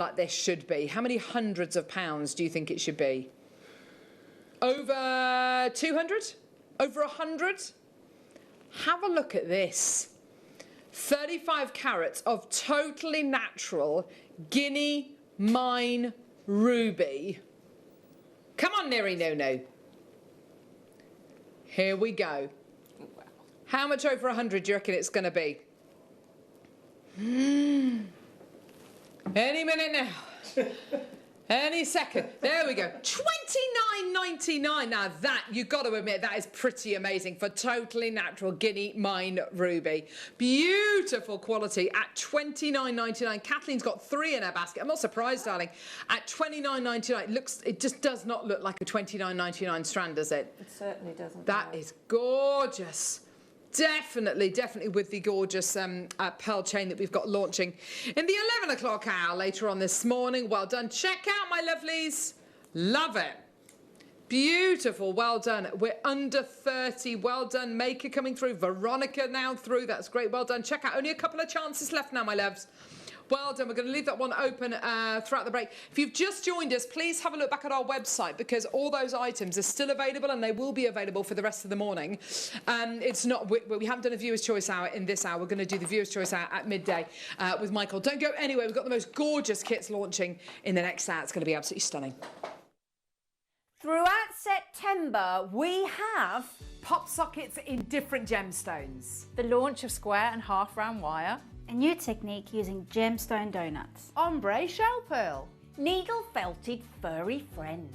like this should be? How many hundreds of pounds do you think it should be? Over 200? Over 100? Have a look at this. 35 carats of totally natural Guinea Mine ruby. Come on, Neri No. Here we go. How much over 100 do you reckon it's going to be? Any minute now. Any second. There we go. $29.99. Now that, you've got to admit, that is pretty amazing for totally natural Guinea Mine ruby. Beautiful quality at $29.99. Kathleen's got 3 in her basket. I'm not surprised, darling. At $29.99. It just does not look like a $29.99 strand, does it? It certainly doesn't. That is gorgeous. Definitely with the gorgeous pearl chain that we've got launching in the 11 o'clock hour later on this morning. Well done. Check out my lovelies. Love it. Beautiful. Well done. We're under 30. Well done. Maker coming through. Veronica now through. That's great. Well done. Check out. Only a couple of chances left now, my loves. Well done. We're going to leave that one open throughout the break. If you've just joined us, please have a look back at our website because all those items are still available and they will be available for the rest of the morning. It's not, we haven't done a Viewer's Choice Hour in this hour. We're going to do the Viewer's Choice Hour at midday with Michael. Don't go anywhere. We've got the most gorgeous kits launching in the next hour. It's going to be absolutely stunning. Throughout September, we have pop sockets in different gemstones. The launch of square and half round wire. A new technique using gemstone donuts. Ombre shell pearl. needle felted furry friends.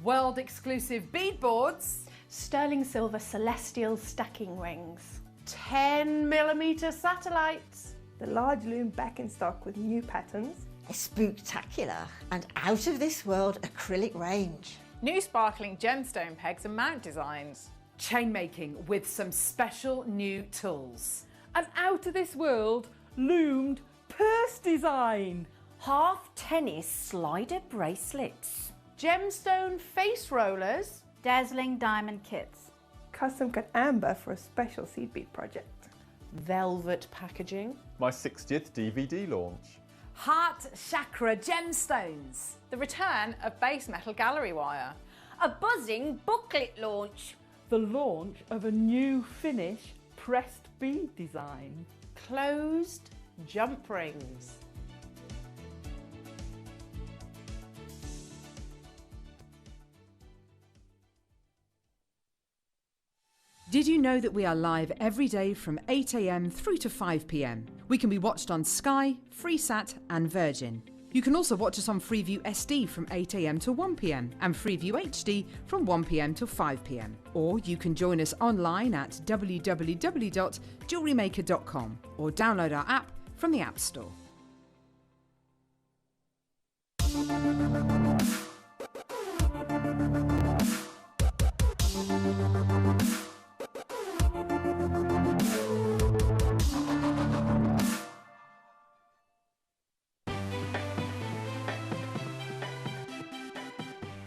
World exclusive beadboards. Sterling silver celestial stacking rings. 10mm satellites. The large loom back in stock with new patterns. A spooktacular and out-of-this-world acrylic range. New sparkling gemstone pegs and mount designs. Chain making with some special new tools. An out-of-this-world loomed purse design. Half tennis slider bracelets. Gemstone face rollers. Dazzling diamond kits. Custom cut amber for a special seed bead project. Velvet packaging. My 60th DVD launch. Heart chakra gemstones. The return of base metal gallery wire. A buzzing booklet launch. The launch of a new finish pressed bead design. Closed jump rings. Did you know that we are live every day from 8 AM through to 5 PM? We can be watched on Sky, Freesat and Virgin. You can also watch us on Freeview SD from 8 AM to 1 PM and Freeview HD from 1 PM to 5 PM. Or you can join us online at www.JewelleryMaker.com or download our app from the App Store.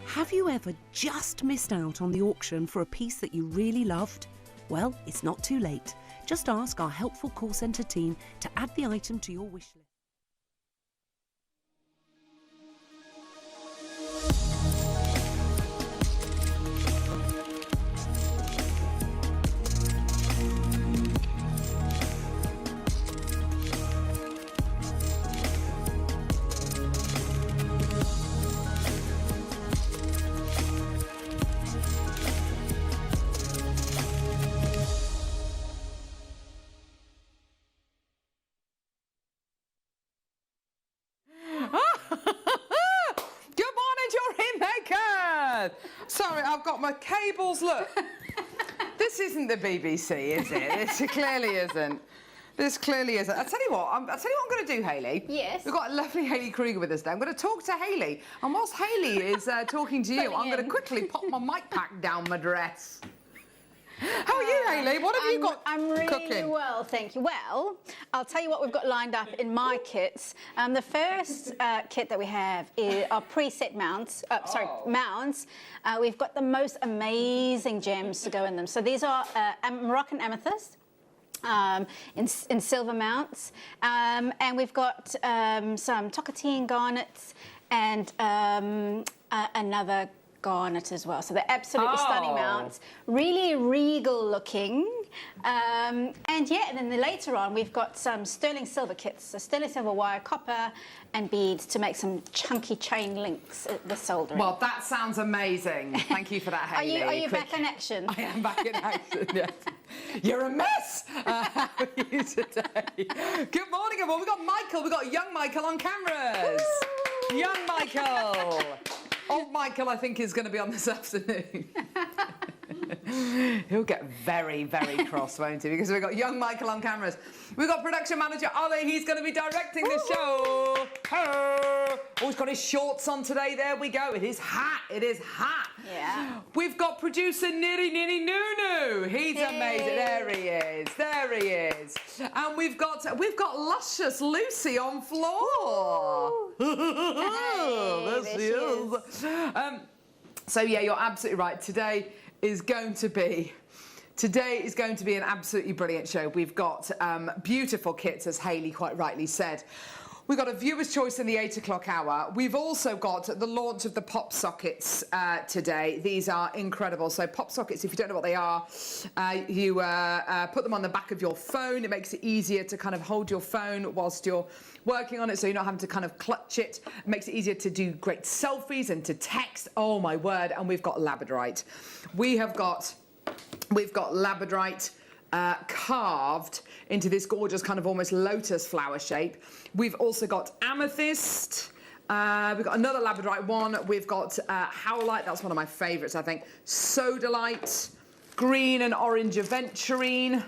Have you ever just missed out on the auction for a piece that you really loved? Well, it's not too late. Just ask our helpful call centre team to add the item to your wish list. Sorry, I've got my cables, look. This isn't the BBC, is it? This clearly isn't. This clearly isn't. I'll tell you what I'm going to do, Hayley. Yes? We've got a lovely Hayley Kruger with us now. I'm going to talk to Hayley. And whilst Hayley is talking to you, I'm going to quickly pop my mic pack down my dress. How are you, Hayley? What have you got I'm really cooking? well, thank you. Well, I'll tell you what we've got lined up in my kits. The first kit that we have are preset mounts. Mounts. We've got the most amazing gems to go in them. So these are Moroccan amethyst. in silver mounts. And we've got some Tocatine garnets and another garnet as well. So they're absolutely stunning mounts, really regal looking. And yeah, and then later on we've got some sterling silver kits, so sterling silver wire, copper and beads to make some chunky chain links at the soldering. Well, that sounds amazing. Thank you for that, Hayley. Are you back in action? I am back in action, yes. You're a mess! How are you today? Good morning, everyone. We've got Michael. We've got young Michael on cameras. Woo! Young Michael. Old Michael, I think, is going to be on this afternoon. He'll get very, very cross, won't he? Because we've got young Michael on cameras. We've got production manager Ollie. He's going to be directing the show. Oh, he's got his shorts on today. There we go. It is hot. It is hot. Yeah. We've got producer Nitty Nunu. He's amazing. There he is. There he is. And we've got luscious Lucy on floor. There she is. So yeah, you're absolutely right. Today is going to be an absolutely brilliant show. We've got beautiful kits, as Hayley quite rightly said. We've got a viewer's choice in the 8 o'clock hour. We've also got the launch of the pop sockets today. These are incredible. So pop sockets, if you don't know what they are, you put them on the back of your phone. It makes it easier to kind of hold your phone whilst you're working on it, so you're not having to kind of clutch it. It makes it easier to do great selfies and to text. Oh my word. And we've got labradorite. We've got labradorite carved into this gorgeous kind of almost lotus flower shape. We've also got amethyst. We've got another labradorite one. We've got howlite. That's one of my favourites, I think. Sodalite, green and orange aventurine.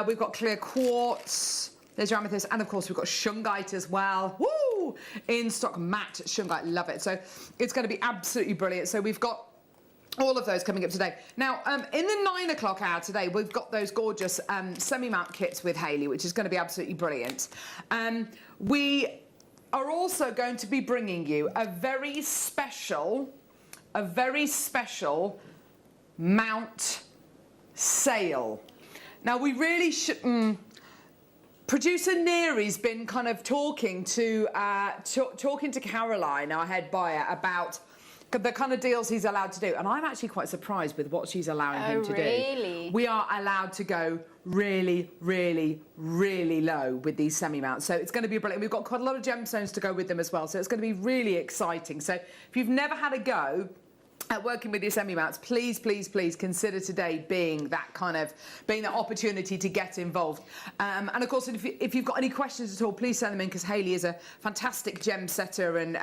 We've got clear quartz. There's your amethyst. And of course, we've got shungite as well. Woo! In stock matte shungite. Love it. So it's going to be absolutely brilliant. So we've got all of those coming up today. Now, in the 9 o'clock hour today, we've got those gorgeous semi-mount kits with Hayley, which is going to be absolutely brilliant. We are also going to be bringing you a very special mount sale. Now, we really should... Producer Neary's been kind of talking to Caroline, our head buyer, about the kind of deals he's allowed to do. And I'm actually quite surprised with what she's allowing him to do. We are allowed to go really, really, really low with these semi-mounts. So it's going to be brilliant. We've got quite a lot of gemstones to go with them as well. So it's going to be really exciting. So if you've never had a go at working with your semi-mounts, please, please, please consider today being that opportunity to get involved. And of course, if you've got any questions at all, please send them in, because Hayley is a fantastic gem setter and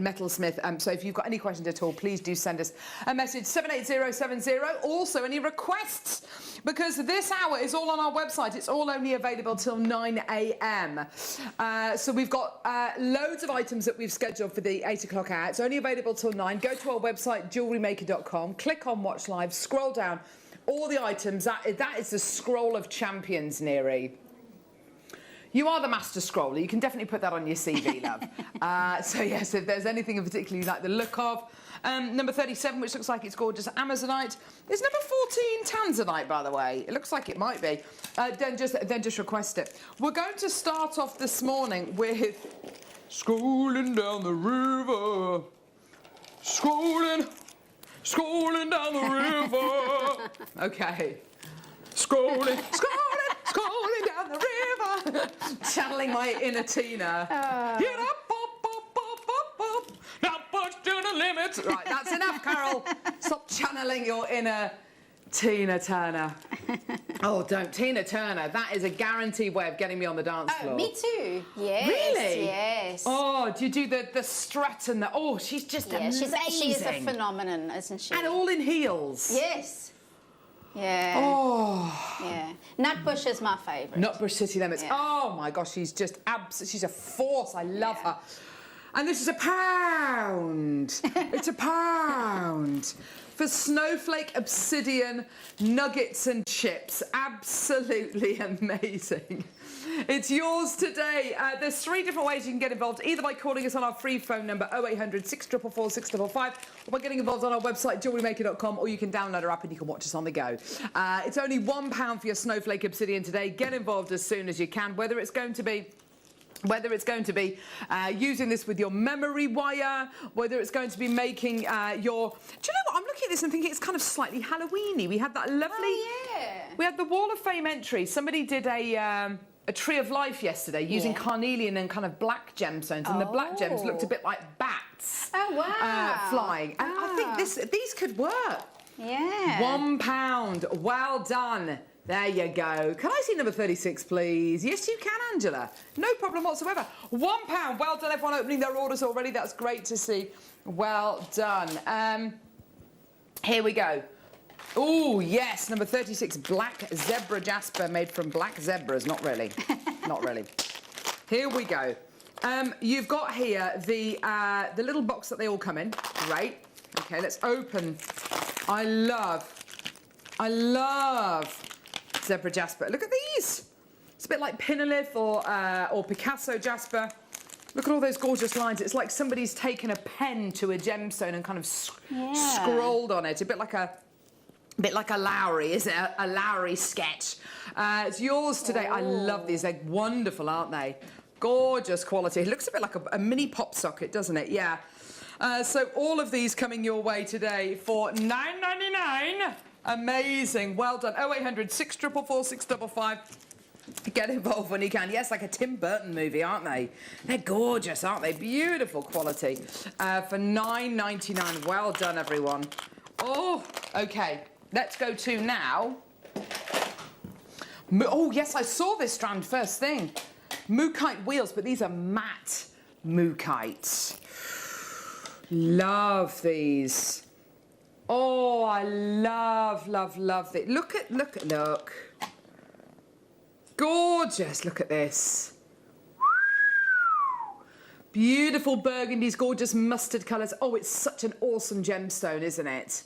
metalsmith. So if you've got any questions at all, please do send us a message, 78070. Also, any requests, because this hour is all on our website. It's all only available till 9 a.m. So we've got loads of items that we've scheduled for the 8 o'clock hour. It's only available till 9. Go to our website, JewelleryMaker.com, click on Watch Live, scroll down, all the items. That is the scroll of champions, Neary. You are the master scroller. You can definitely put that on your CV, love. So yes, if there's anything in particular you like the look of. Number 37, which looks like it's gorgeous, Amazonite. Is number 14 Tanzanite, by the way? It looks like it might be. Then just request it. We're going to start off this morning with Scrolling Down the River. Scrolling down the river. Okay. Scrolling down the river. Channeling my inner Tina. Get up, up. Now push to the limits. Right, that's enough, Carol. Stop channeling your inner Tina Turner. Oh, don't. Tina Turner. That is a guaranteed way of getting me on the dance floor. Me too. Yes. Really? Yes. Oh, do you do the strut and the... Oh, she's just amazing. She is a phenomenon, isn't she? And all in heels. Yes. Yeah. Oh. Yeah. Nutbush is my favourite. Nutbush City Limits. Yeah. Oh, my gosh, she's just she's a force. I love her. And this is £1. It's £1. For snowflake, obsidian, nuggets and chips. Absolutely amazing. It's yours today. There's 3 different ways you can get involved, either by calling us on our free phone number 0800 644 655, or by getting involved on our website JewelleryMaker.com, or you can download our app and you can watch us on the go. It's only £1 for your snowflake obsidian today. Get involved as soon as you can, whether it's going to be using this with your memory wire, whether it's going to be making your... Do you know what? I'm looking at this and thinking it's kind of slightly Halloween-y. We had that lovely... Oh, yeah. We had the Wall of Fame entry. Somebody did a Tree of Life yesterday using carnelian and kind of black gemstones, and the black gems looked a bit like bats. Oh, wow. Flying. And I think these could work. Yeah. £1. Well done. There you go. Can I see number 36, please? Yes, you can, Angela. No problem whatsoever. £1. Well done, everyone opening their orders already. That's great to see. Well done. Here we go. Oh, yes, number 36, black zebra jasper made from black zebras. Not really. Not really. Here we go. You've got here the little box that they all come in. Great. Okay, let's open. I love zebra jasper. Look at these. It's a bit like Pinolith or Picasso jasper. Look at all those gorgeous lines. It's like somebody's taken a pen to a gemstone and kind of scrolled on it. A bit like a Lowry, is it? A Lowry sketch. It's yours today. I love these. They're wonderful, aren't they? Gorgeous quality. It looks a bit like a mini pop socket, doesn't it? Yeah. So all of these coming your way today for $9.99. Amazing. Well done. 0800 644 655. Get involved when you can. Yes, like a Tim Burton movie, aren't they? They're gorgeous, aren't they? Beautiful quality. For $9.99. Well done, everyone. Oh, okay. Let's go to now. Oh, yes, I saw this strand first thing. Mookite wheels, but these are matte mookites. Love these. Oh, I love this. Look. Gorgeous, look at this. Beautiful burgundies, gorgeous mustard colours. Oh, it's such an awesome gemstone, isn't it?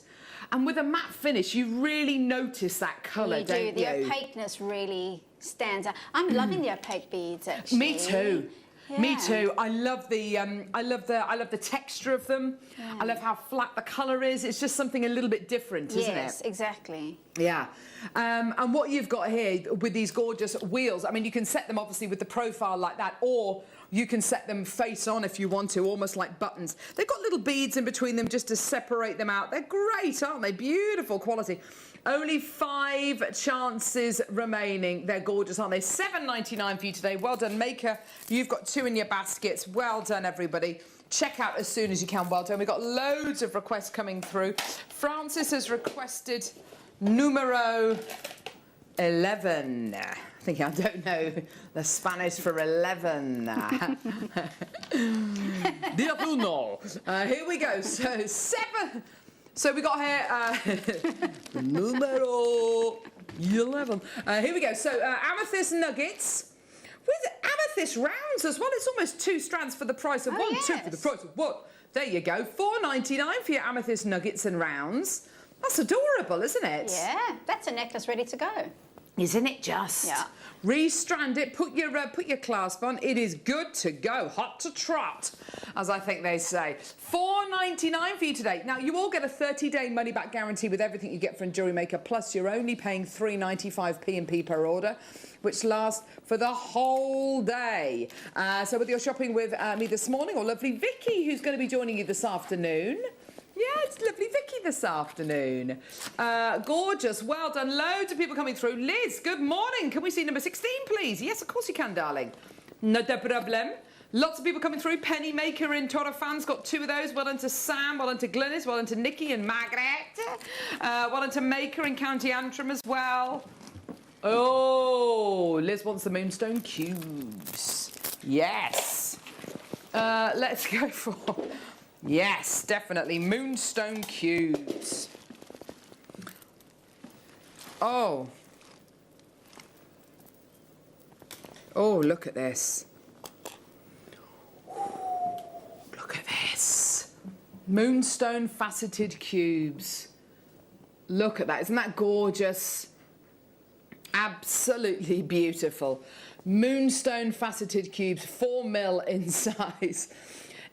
And with a matte finish, you really notice that colour, don't you? The opaqueness really stands out. I'm loving the opaque beads, actually. Me too. Yeah. Me too. I love the texture of them. Yeah. I love how flat the colour is. It's just something a little bit different, isn't it? Yes, exactly. Yeah. And what you've got here with these gorgeous wheels, I mean, you can set them obviously with the profile like that, or you can set them face on if you want to, almost like buttons. They've got little beads in between them just to separate them out. They're great, aren't they? Beautiful quality. Only 5 chances remaining. They're gorgeous, aren't they? $7.99 for you today. Well done, Maker. You've got 2 in your baskets. Well done, everybody. Check out as soon as you can. Well done. We've got loads of requests coming through. Francis has requested numero 11. I don't know the Spanish for 11. Here we go. So 7. So we got here numero 11. Here we go. So amethyst nuggets with amethyst rounds as well. It's almost 2 strands for the price of one. Yes. 2 for the price of one. There you go. $4.99 for your amethyst nuggets and rounds. That's adorable, isn't it? Yeah, that's a necklace ready to go. Isn't it just? Yeah. Restrand it, put your clasp on. It is good to go, hot to trot, as I think they say. $4.99 for you today. Now, you all get a 30-day money-back guarantee with everything you get from Jewellery Maker, plus you're only paying $3.95 P&P per order, which lasts for the whole day. So whether you're shopping with me this morning or lovely Vicky, who's going to be joining you this afternoon. Yeah, it's lovely Vicky this afternoon. Gorgeous, well done. Loads of people coming through. Liz, good morning. Can we see number 16, please? Yes, of course you can, darling. Not a problem. Lots of people coming through. Penny Maker in Toro fans got 2 of those. Well done to Sam, well done to Glynis, well done to Nikki and Margaret. Well done to Maker in County Antrim as well. Oh, Liz wants the Moonstone cubes. Yes. Let's go for... Yes, definitely. Moonstone cubes. Oh. Oh, look at this. Look at this. Moonstone faceted cubes. Look at that. Isn't that gorgeous? Absolutely beautiful. Moonstone faceted cubes, 4mm in size.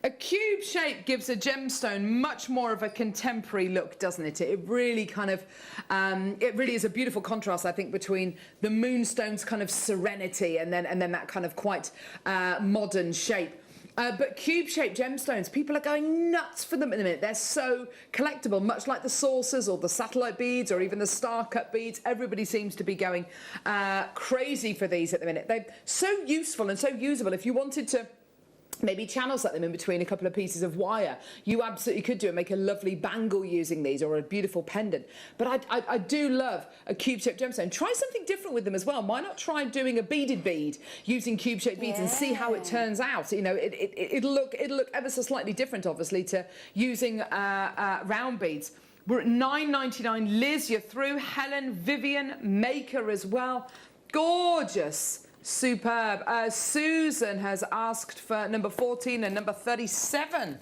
A cube shape gives a gemstone much more of a contemporary look, doesn't it? It really kind of, it really is a beautiful contrast, I think, between the moonstone's kind of serenity and then that kind of quite modern shape. But cube-shaped gemstones, people are going nuts for them at the minute. They're so collectible, much like the saucers or the satellite beads or even the star-cut beads. Everybody seems to be going crazy for these at the minute. They're so useful and so usable. If you wanted to maybe channel set them in between a couple of pieces of wire, you absolutely could do it, make a lovely bangle using these or a beautiful pendant. But I do love a cube-shaped gemstone. Try something different with them as well. Why not try doing a beaded bead using cube-shaped beads and see how it turns out? You know, it'll look ever so slightly different, obviously, to using round beads. We're at $9.99. Liz, you're through. Helen, Vivian, Maker as well. Gorgeous. Superb. Susan has asked for number 14 and number 37.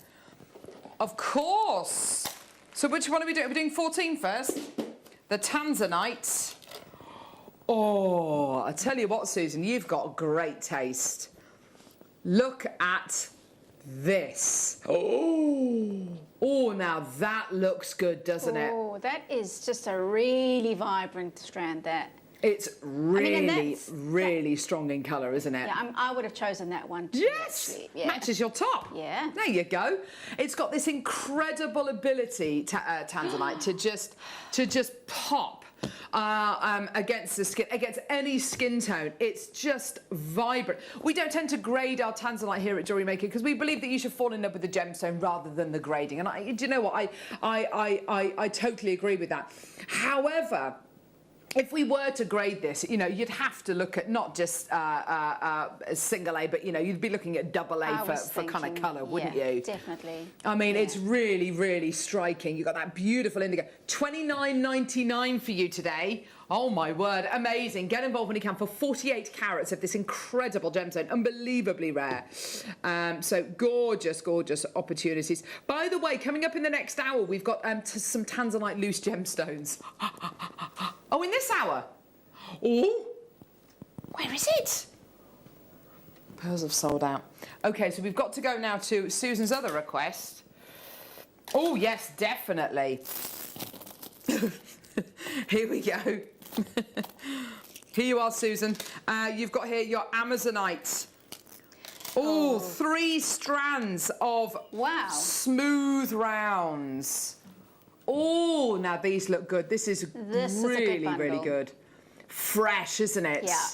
Of course. So which one are we doing? Are we doing 14 first? The Tanzanite. Oh, I tell you what, Susan, you've got great taste. Look at this. Oh, now that looks good, doesn't it? Oh, that is just a really vibrant strand, that. It's really, really strong in colour, isn't it? Yeah, I would have chosen that one too. Yes! Actually. Yeah. Matches your top. Yeah. There you go. It's got this incredible ability, Tanzanite, to just pop against the skin, against any skin tone. It's just vibrant. We don't tend to grade our Tanzanite here at Jewellery Maker because we believe that you should fall in love with the gemstone rather than the grading. And do you know what? I totally agree with that. However, if we were to grade this, you know, you'd have to look at not just single A, but, you know, you'd be looking at double A for kind of colour, wouldn't you? Definitely. I mean, it's really, really striking. You've got that beautiful indigo. $29.99 for you today. Oh, my word. Amazing. Get involved when you can for 48 carats of this incredible gemstone. Unbelievably rare. So gorgeous, gorgeous opportunities. By the way, coming up in the next hour, we've got some Tanzanite loose gemstones. Oh, in this hour? Oh, where is it? Pearls have sold out. Okay, so we've got to go now to Susan's other request. Oh, yes, definitely. Here we go. Here you are, Susan. You've got here your Amazonite. Oh, 3 strands of smooth rounds. Oh, now these look good. This is really, really good. Fresh, isn't it? Yeah.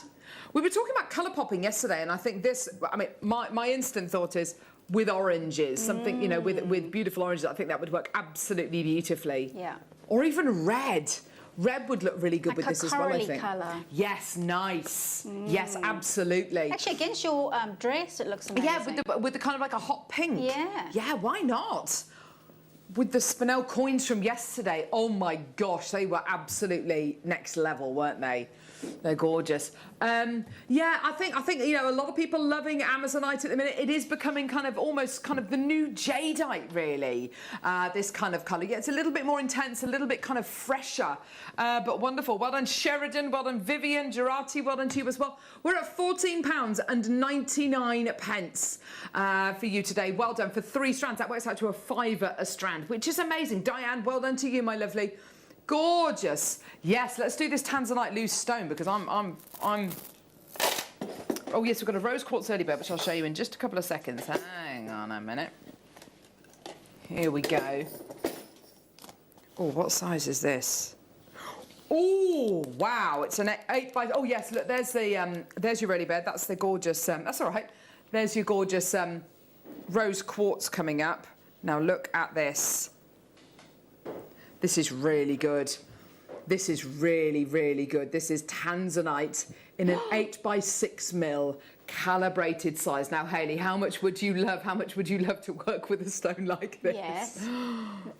We were talking about colour popping yesterday, and I think this, I mean, my instant thought is with oranges, something, you know, with beautiful oranges, I think that would work absolutely beautifully. Yeah. Or even red. Red would look really good with this as well, I think. Colour. Yes, nice. Yes, absolutely. Actually, against your dress, it looks amazing. Yeah, with the kind of like a hot pink. Yeah. Yeah, why not? With the spinel coins from yesterday, oh my gosh, they were absolutely next level, weren't they? They're gorgeous. Yeah, I think you know, a lot of people loving Amazonite at the minute. It is becoming kind of almost kind of the new jadeite, really. This kind of colour. Yeah, it's a little bit more intense, a little bit kind of fresher, but wonderful. Well done, Sheridan. Well done, Vivian. Gerati, well done to you as well. We're at £14.99 for you today. Well done for 3 strands. That works out to a £5 a strand, which is amazing. Diane, well done to you, my lovely. Gorgeous. Yes, let's do this Tanzanite loose stone because I'm. Oh yes, we've got a rose quartz early bird, which I'll show you in just a couple of seconds. Hang on a minute. Here we go. Oh, what size is this? Oh wow, it's an 8 by. Oh yes, look, there's your early bird. That's the gorgeous. That's all right. There's your gorgeous rose quartz coming up. Now look at this. This is really good. This is really, really good. This is Tanzanite in an 8 by 6mm calibrated size. Now, Hayley, how much would you love to work with a stone like this? Yes,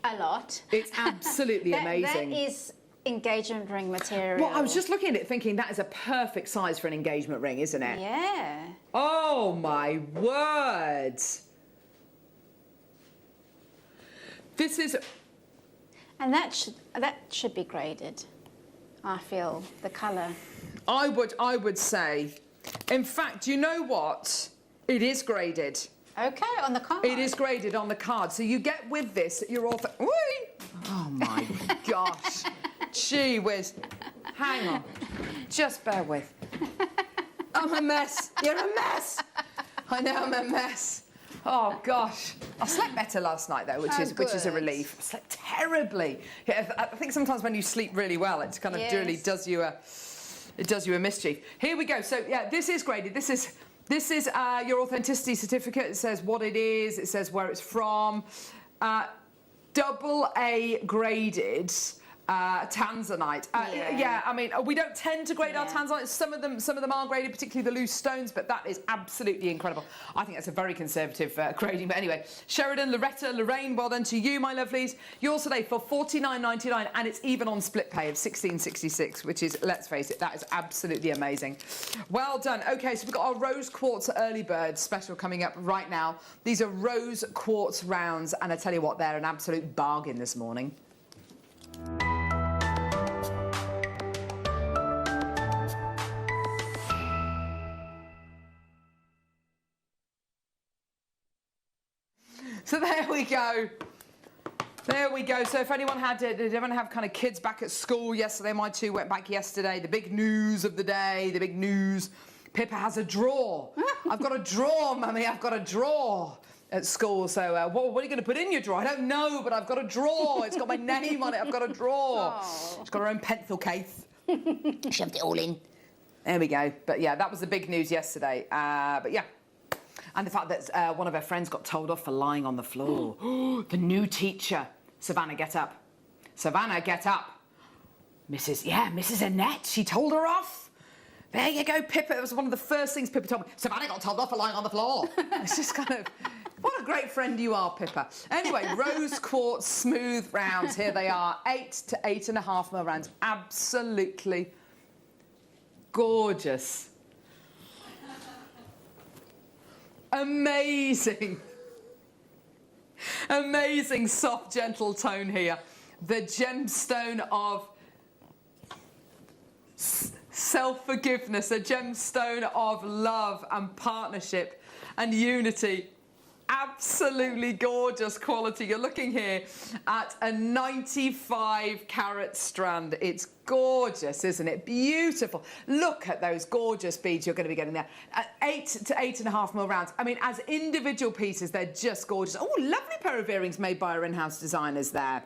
a lot. It's absolutely amazing. That is engagement ring material. Well, I was just looking at it thinking that is a perfect size for an engagement ring, isn't it? Yeah. Oh, my word. This is... And that should be graded. I feel the colour. I would say In fact, you know what? It is graded. Okay, on the card. It is graded on the card. So you get with this your author. Oh my gosh. Gee whiz. Hang on. Just bear with. I'm a mess. You're a mess. I know I'm a mess. Oh gosh. I slept better last night though, which is a relief. I slept terribly. Yeah, I think sometimes when you sleep really well, it kind of really does you a mischief. Here we go. So yeah, this is graded. This is your authenticity certificate. It says what it is. It says where it's from. AA graded. Tanzanite. Yeah, I mean, we don't tend to grade our tanzanite. Some of them are graded, particularly the loose stones, but that is absolutely incredible. I think that's a very conservative grading. But anyway, Sheridan, Loretta, Lorraine, well done to you, my lovelies. Yours today for $49.99, and it's even on split pay of $16.66, which is, let's face it, that is absolutely amazing. Well done. Okay, so we've got our rose quartz early bird special coming up right now. These are rose quartz rounds, and I tell you what, they're an absolute bargain this morning. So there we go. There we go. So if anyone did anyone have kind of kids back at school yesterday? My two went back yesterday. The big news of the day, the big news. Pippa has a drawer. I've got a drawer, Mummy. I've got a drawer at school. So what are you going to put in your drawer? I don't know, but I've got a drawer. It's got my name on it. I've got a drawer. Oh. She's got her own pencil case. Shoved it all in. There we go. But yeah, that was the big news yesterday. But yeah. And the fact that one of her friends got told off for lying on the floor. The new teacher. Savannah, get up. Savannah, get up. Mrs. Annette, she told her off. There you go, Pippa. It was one of the first things Pippa told me. Savannah got told off for lying on the floor. It's just kind of, what a great friend you are, Pippa. Anyway, rose quartz smooth rounds. Here they are, 8 to 8.5 mil rounds. Absolutely gorgeous. Amazing. Amazing soft, gentle tone here. The gemstone of self-forgiveness, a gemstone of love and partnership and unity. Absolutely gorgeous quality. You're looking here at a 95 carat strand. It's gorgeous, isn't it? Beautiful. Look at those gorgeous beads you're going to be getting there. 8 to 8.5 mil rounds. I mean, as individual pieces, they're just gorgeous. Oh, lovely pair of earrings made by our in-house designers there.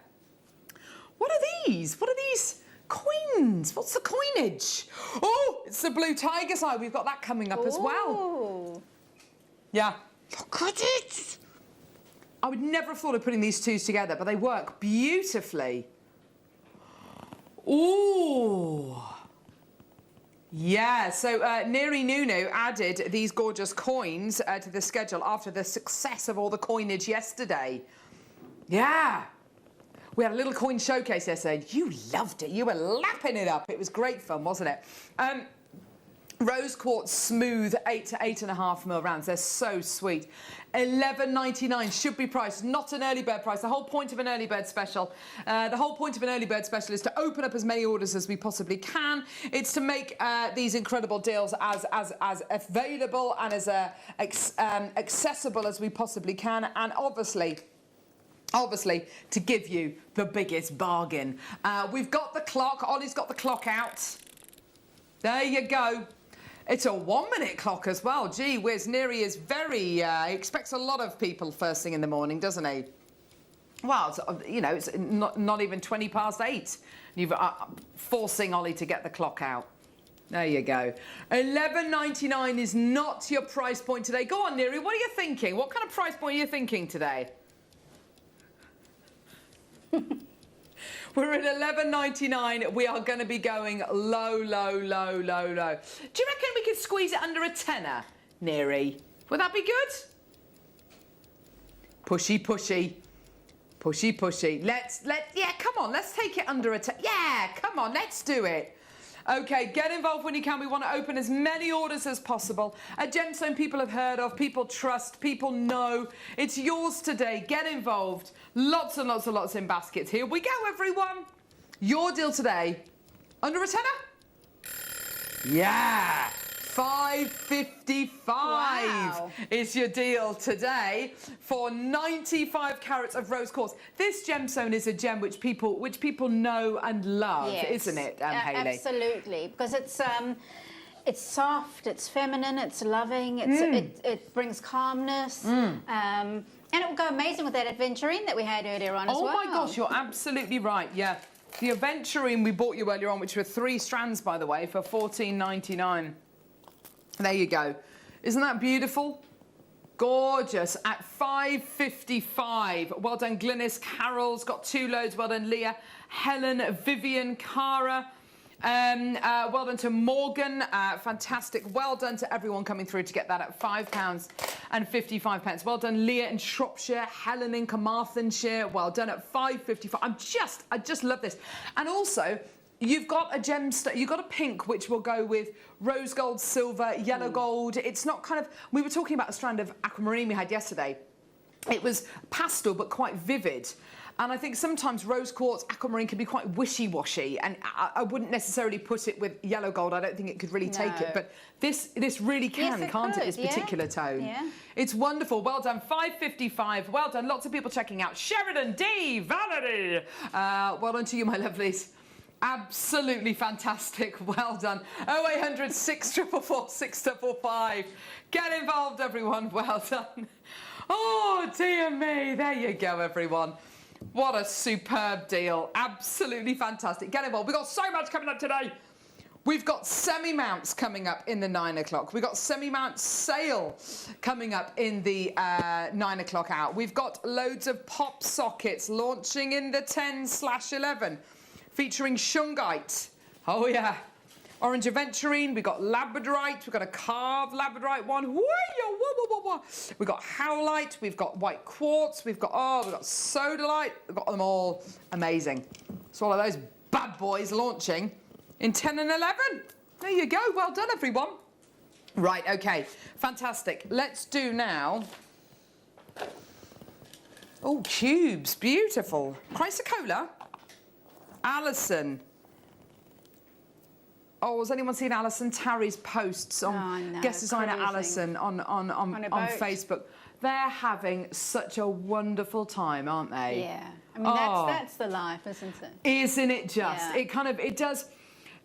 What are these? What are these? Coins. What's the coinage? Oh, it's the blue tiger's eye. We've got that coming up as well. Yeah. Look at it! I would never have thought of putting these two together, but they work beautifully. Ooh! Yeah, so Neri Nunu added these gorgeous coins to the schedule after the success of all the coinage yesterday. Yeah! We had a little coin showcase yesterday. You loved it. You were lapping it up. It was great fun, wasn't it? Rose quartz smooth 8 to 8.5 mil rounds. They're so sweet. $11.99 should be priced, not an early bird price. The whole point of an early bird special, is to open up as many orders as we possibly can. It's to make these incredible deals as available and as accessible as we possibly can, and obviously to give you the biggest bargain. We've got the clock. Ollie's got the clock out. There you go. It's a 1-minute clock as well. Gee whiz, Neri is very, he expects a lot of people first thing in the morning, doesn't he? Well, it's not even 20 past 8. You've forcing Ollie to get the clock out. There you go. $11.99 is not your price point today. Go on, Neri, what are you thinking? What kind of price point are you thinking today? We're at $11.99. We are going to be going low. Do you reckon we could squeeze it under a tenner, Neri? Would that be good? Pushy. Yeah, come on, let's take it under a tenner. Yeah, come on, let's do it. Okay, get involved when you can. We want to open as many orders as possible. A gemstone people have heard of, people trust, people know. It's yours today. Get involved. Lots and lots in baskets. Here we go, everyone. Your deal today, under a tenner? Yeah. $5.55 is your deal today for 95 carats of rose quartz. This gemstone is a gem which people know and love, isn't it, Hayley? Absolutely, because it's soft, it's feminine, it's loving, it brings calmness. And it will go amazing with that aventurine that we had earlier on as well. Oh my gosh, you're absolutely right, yeah. The aventurine we bought you earlier on, which were 3 strands, by the way, for $14.99. There you go. Isn't that beautiful? Gorgeous at $5.55. Well done, Glynis. Carol's got 2 loads. Well done, Leah. Helen, Vivian, Cara. Well done to Morgan. Fantastic. Well done to everyone coming through to get that at £5.55. Well done, Leah in Shropshire. Helen in Carmarthenshire. Well done at $5.55. I just love this. And also, you've got a gemstone, you've got a pink which will go with rose gold, silver, yellow gold. It's not kind of, we were talking about a strand of aquamarine we had yesterday. It was pastel but quite vivid. And I think sometimes rose quartz, aquamarine can be quite wishy-washy, and I wouldn't necessarily put it with yellow gold. I don't think it could really take it. But this really can, can't it, this particular tone? Yeah. It's wonderful. Well done. $5.55. Well done. Lots of people checking out. Sheridan D. Valerie. Well done to you, my lovelies. Absolutely fantastic. Well done. 0800 644 655. Get involved, everyone. Well done. Oh, dear me. There you go, everyone. What a superb deal. Absolutely fantastic. Get involved. We've got so much coming up today. We've got semi-mounts coming up in the 9 o'clock. We've got semi-mount sale coming up in the 9 o'clock hour. We've got loads of pop sockets launching in the 10/11 featuring shungite. Oh, yeah. Orange aventurine. We've got labradorite. We've got a carved labradorite one. We've got howlite. We've got white quartz. We've got sodalite. We've got them all. Amazing. So all of those bad boys launching in 10 and 11. There you go. Well done, everyone. Right, okay. Fantastic. Let's do now. Oh, cubes. Beautiful. Chrysocolla. Alison. Oh, has anyone seen Alison Tarry's posts on guest designer Alison on Facebook? They're having such a wonderful time, aren't they? Yeah. I mean, that's the life, isn't it? Isn't it just? Yeah. It does.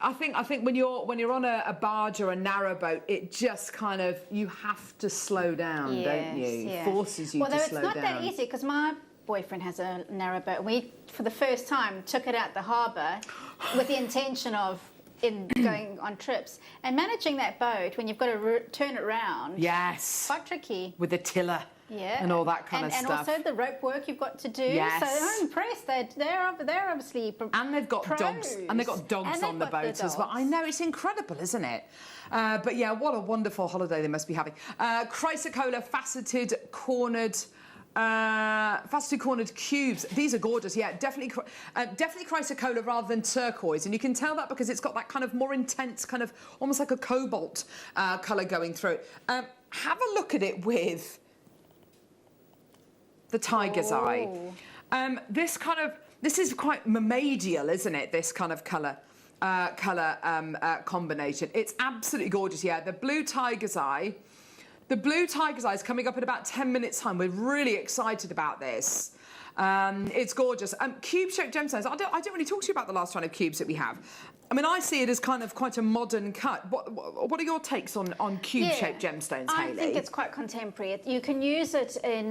I think when you're on a barge or a narrowboat, it just kind of, you have to slow down, don't you? Yeah. Forces you to slow down. Although it's not that easy, because my boyfriend has a narrowboat. We, for the first time, took it out the harbour with the intention of going on trips, and managing that boat when you've got to turn it around. Yes. Quite tricky. With the tiller. Yeah. And all that kind of stuff. And also the rope work you've got to do. Yes. So I'm impressed. They're obviously and they've got pros. dogs. And they've got dogs on the boat as well. I know, it's incredible, isn't it? But yeah, what a wonderful holiday they must be having. Chrysocolla faceted cornered cubes. These are gorgeous. Yeah, definitely chrysocolla rather than turquoise, and you can tell that because it's got that kind of more intense, kind of almost like a cobalt colour going through it. Have a look at it with the tiger's eye. This is quite mermaidial, isn't it? This kind of colour combination. It's absolutely gorgeous. Yeah, the blue tiger's eye. The blue tiger's eye is coming up in about 10 minutes' time. We're really excited about this. It's gorgeous. Cube-shaped gemstones. I don't really talk to you about the last round of cubes that we have. I mean, I see it as kind of quite a modern cut. What are your takes on cube-shaped gemstones, Hayley? I think it's quite contemporary. You can use it in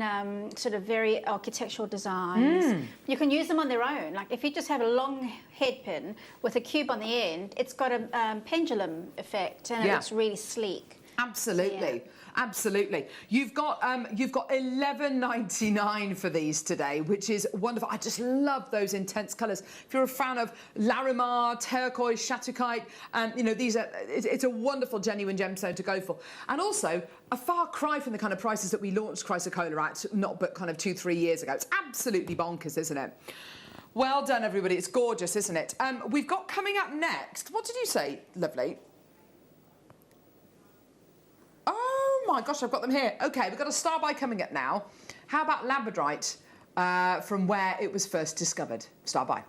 sort of very architectural designs. You can use them on their own. Like if you just have a long head pin with a cube on the end, it's got a pendulum effect, and it looks really sleek. Absolutely. Yeah. Absolutely. You've got $11.99 for these today, which is wonderful. I just love those intense colours. If you're a fan of Larimar, turquoise, Chatukite, you know, it's a wonderful, genuine gemstone to go for. And also, a far cry from the kind of prices that we launched Chrysocolla at, not but kind of 2-3 years ago. It's absolutely bonkers, isn't it? Well done, everybody. It's gorgeous, isn't it? We've got coming up next. What did you say, lovely? Oh my gosh, I've got them here. Okay, we've got a star by coming up now. How about labradorite from where it was first discovered? Star by.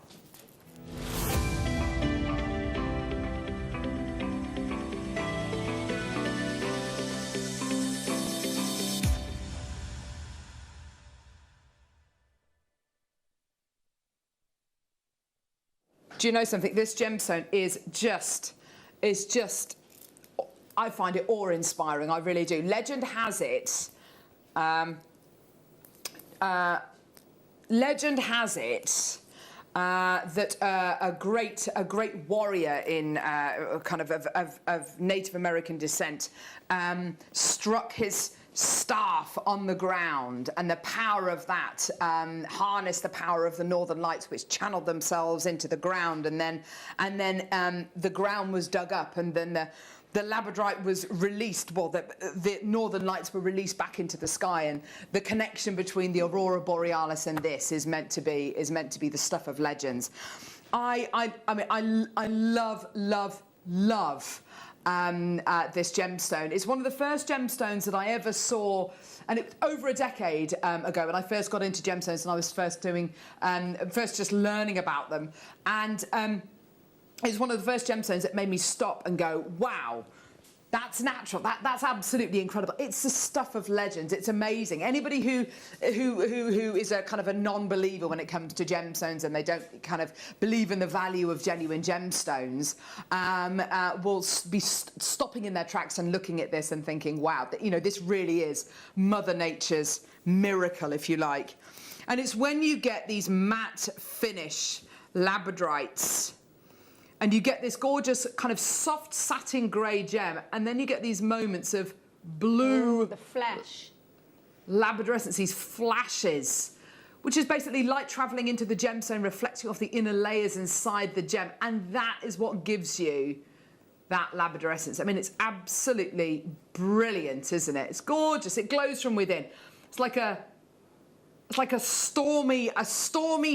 Do you know something? This gemstone is just, I find it awe-inspiring. I really do. Legend has it. Legend has it that a great warrior in kind of Native American descent struck his staff on the ground, and the power of that harnessed the power of the northern lights, which channeled themselves into the ground, and then the ground was dug up, and then the labradorite was released. Well, the northern lights were released back into the sky, and the connection between the aurora borealis and this is meant to be the stuff of legends. I mean, I love this gemstone. It's one of the first gemstones that I ever saw, and it was over a decade ago when I first got into gemstones, and I was first just learning about them, and it's one of the first gemstones that made me stop and go, wow, that's natural. That's absolutely incredible. It's the stuff of legends. It's amazing. Anybody who is a kind of a non-believer when it comes to gemstones, and they don't kind of believe in the value of genuine gemstones, will be stopping in their tracks and looking at this and thinking, wow, this really is Mother Nature's miracle, if you like. And it's when you get these matte finish labradorites, and you get this gorgeous kind of soft satin grey gem, and then you get these moments of blue... Ooh, the flash. Labradorescence, these flashes, which is basically light travelling into the gemstone, reflecting off the inner layers inside the gem, and that is what gives you that labradorescence. I mean, it's absolutely brilliant, isn't it? It's gorgeous. It glows from within. It's like a stormy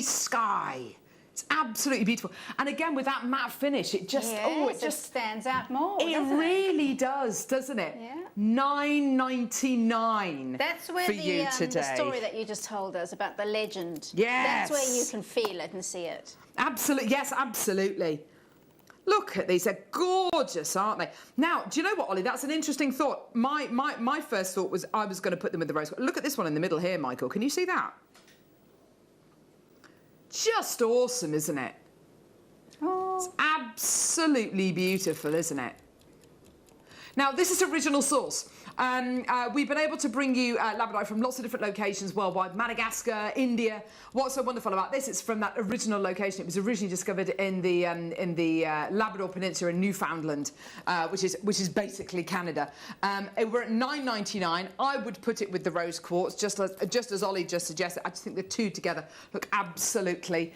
sky. It's absolutely beautiful. And again, with that matte finish, it just, yes, it stands out more, it really does, doesn't it? Yeah. $9.99 That's where for you today. The story that you just told us about the legend. Yes. That's where you can feel it and see it. Absolutely, yes, absolutely. Look at these, they're gorgeous, aren't they? Now, do you know what, Ollie? That's an interesting thought. My first thought was I was going to put them with the rose. Look at this one in the middle here, Michael. Can you see that? Just awesome, isn't it? Oh. It's absolutely beautiful, isn't it? Now, this is original source. We've been able to bring you labradorite from lots of different locations worldwide. Madagascar, India. What's so wonderful about this? It's from that original location. It was originally discovered in the Labrador Peninsula in Newfoundland, which is basically Canada. We're at $9.99. I would put it with the rose quartz, just as Ollie just suggested. I just think the two together look absolutely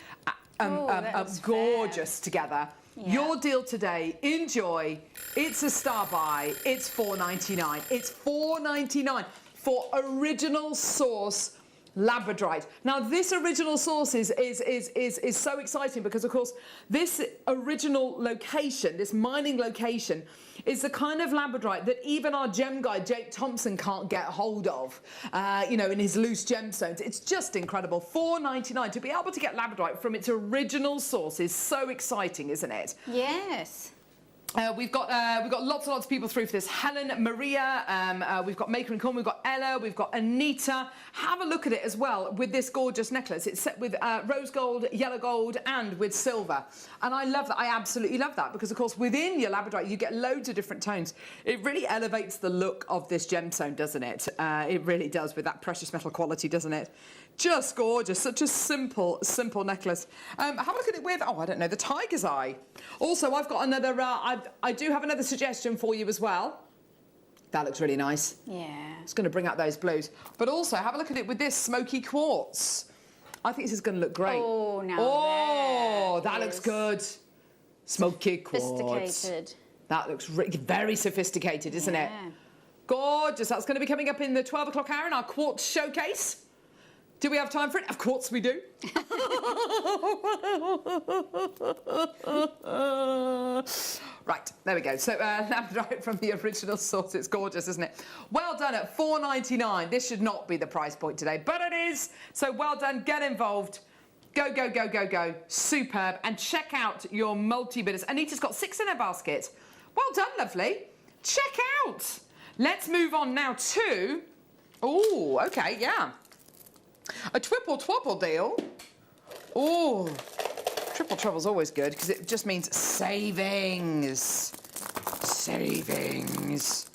gorgeous together. Yeah. Your deal today, enjoy. It's a star buy. It's $4.99. It's $4.99 for original source labradorite. Now, this original source is so exciting because, of course, this original location, this mining location, is the kind of labradorite that even our gem guy, Jake Thompson, can't get hold of, in his loose gemstones. It's just incredible. $4.99 to be able to get labradorite from its original source is so exciting, isn't it? Yes. We've got lots and lots of people through for this. Helen, Maria, we've got Maker and Corn, we've got Ella, we've got Anita. Have a look at it as well with this gorgeous necklace. It's set with rose gold, yellow gold, and with silver. And I love that. I absolutely love that because, of course, within your labradorite, you get loads of different tones. It really elevates the look of this gemstone, doesn't it? It really does with that precious metal quality, doesn't it? Just gorgeous. Such a simple necklace. Have a look at it with, I don't know, the tiger's eye. Also, I've got another, I do have another suggestion for you as well. That looks really nice. Yeah. It's going to bring out those blues. But also, have a look at it with this smoky quartz. I think this is going to look great. Oh, now that looks good. Smoky quartz. Sophisticated. That looks very sophisticated, isn't it? Gorgeous. That's going to be coming up in the 12 o'clock hour in our quartz showcase. Do we have time for it? Of course we do. Right, there we go. So, labradorite from the original source. It's gorgeous, isn't it? Well done at $4.99. This should not be the price point today, but it is. So, well done. Get involved. Go, go, go, go, go. Superb. And check out your multi-bidders. Anita's got 6 in her basket. Well done, lovely. Check out. Let's move on now to... Oh, okay, yeah. A twipple-twopple deal. Oh, Triple trouble's always good because it just means savings. Savings.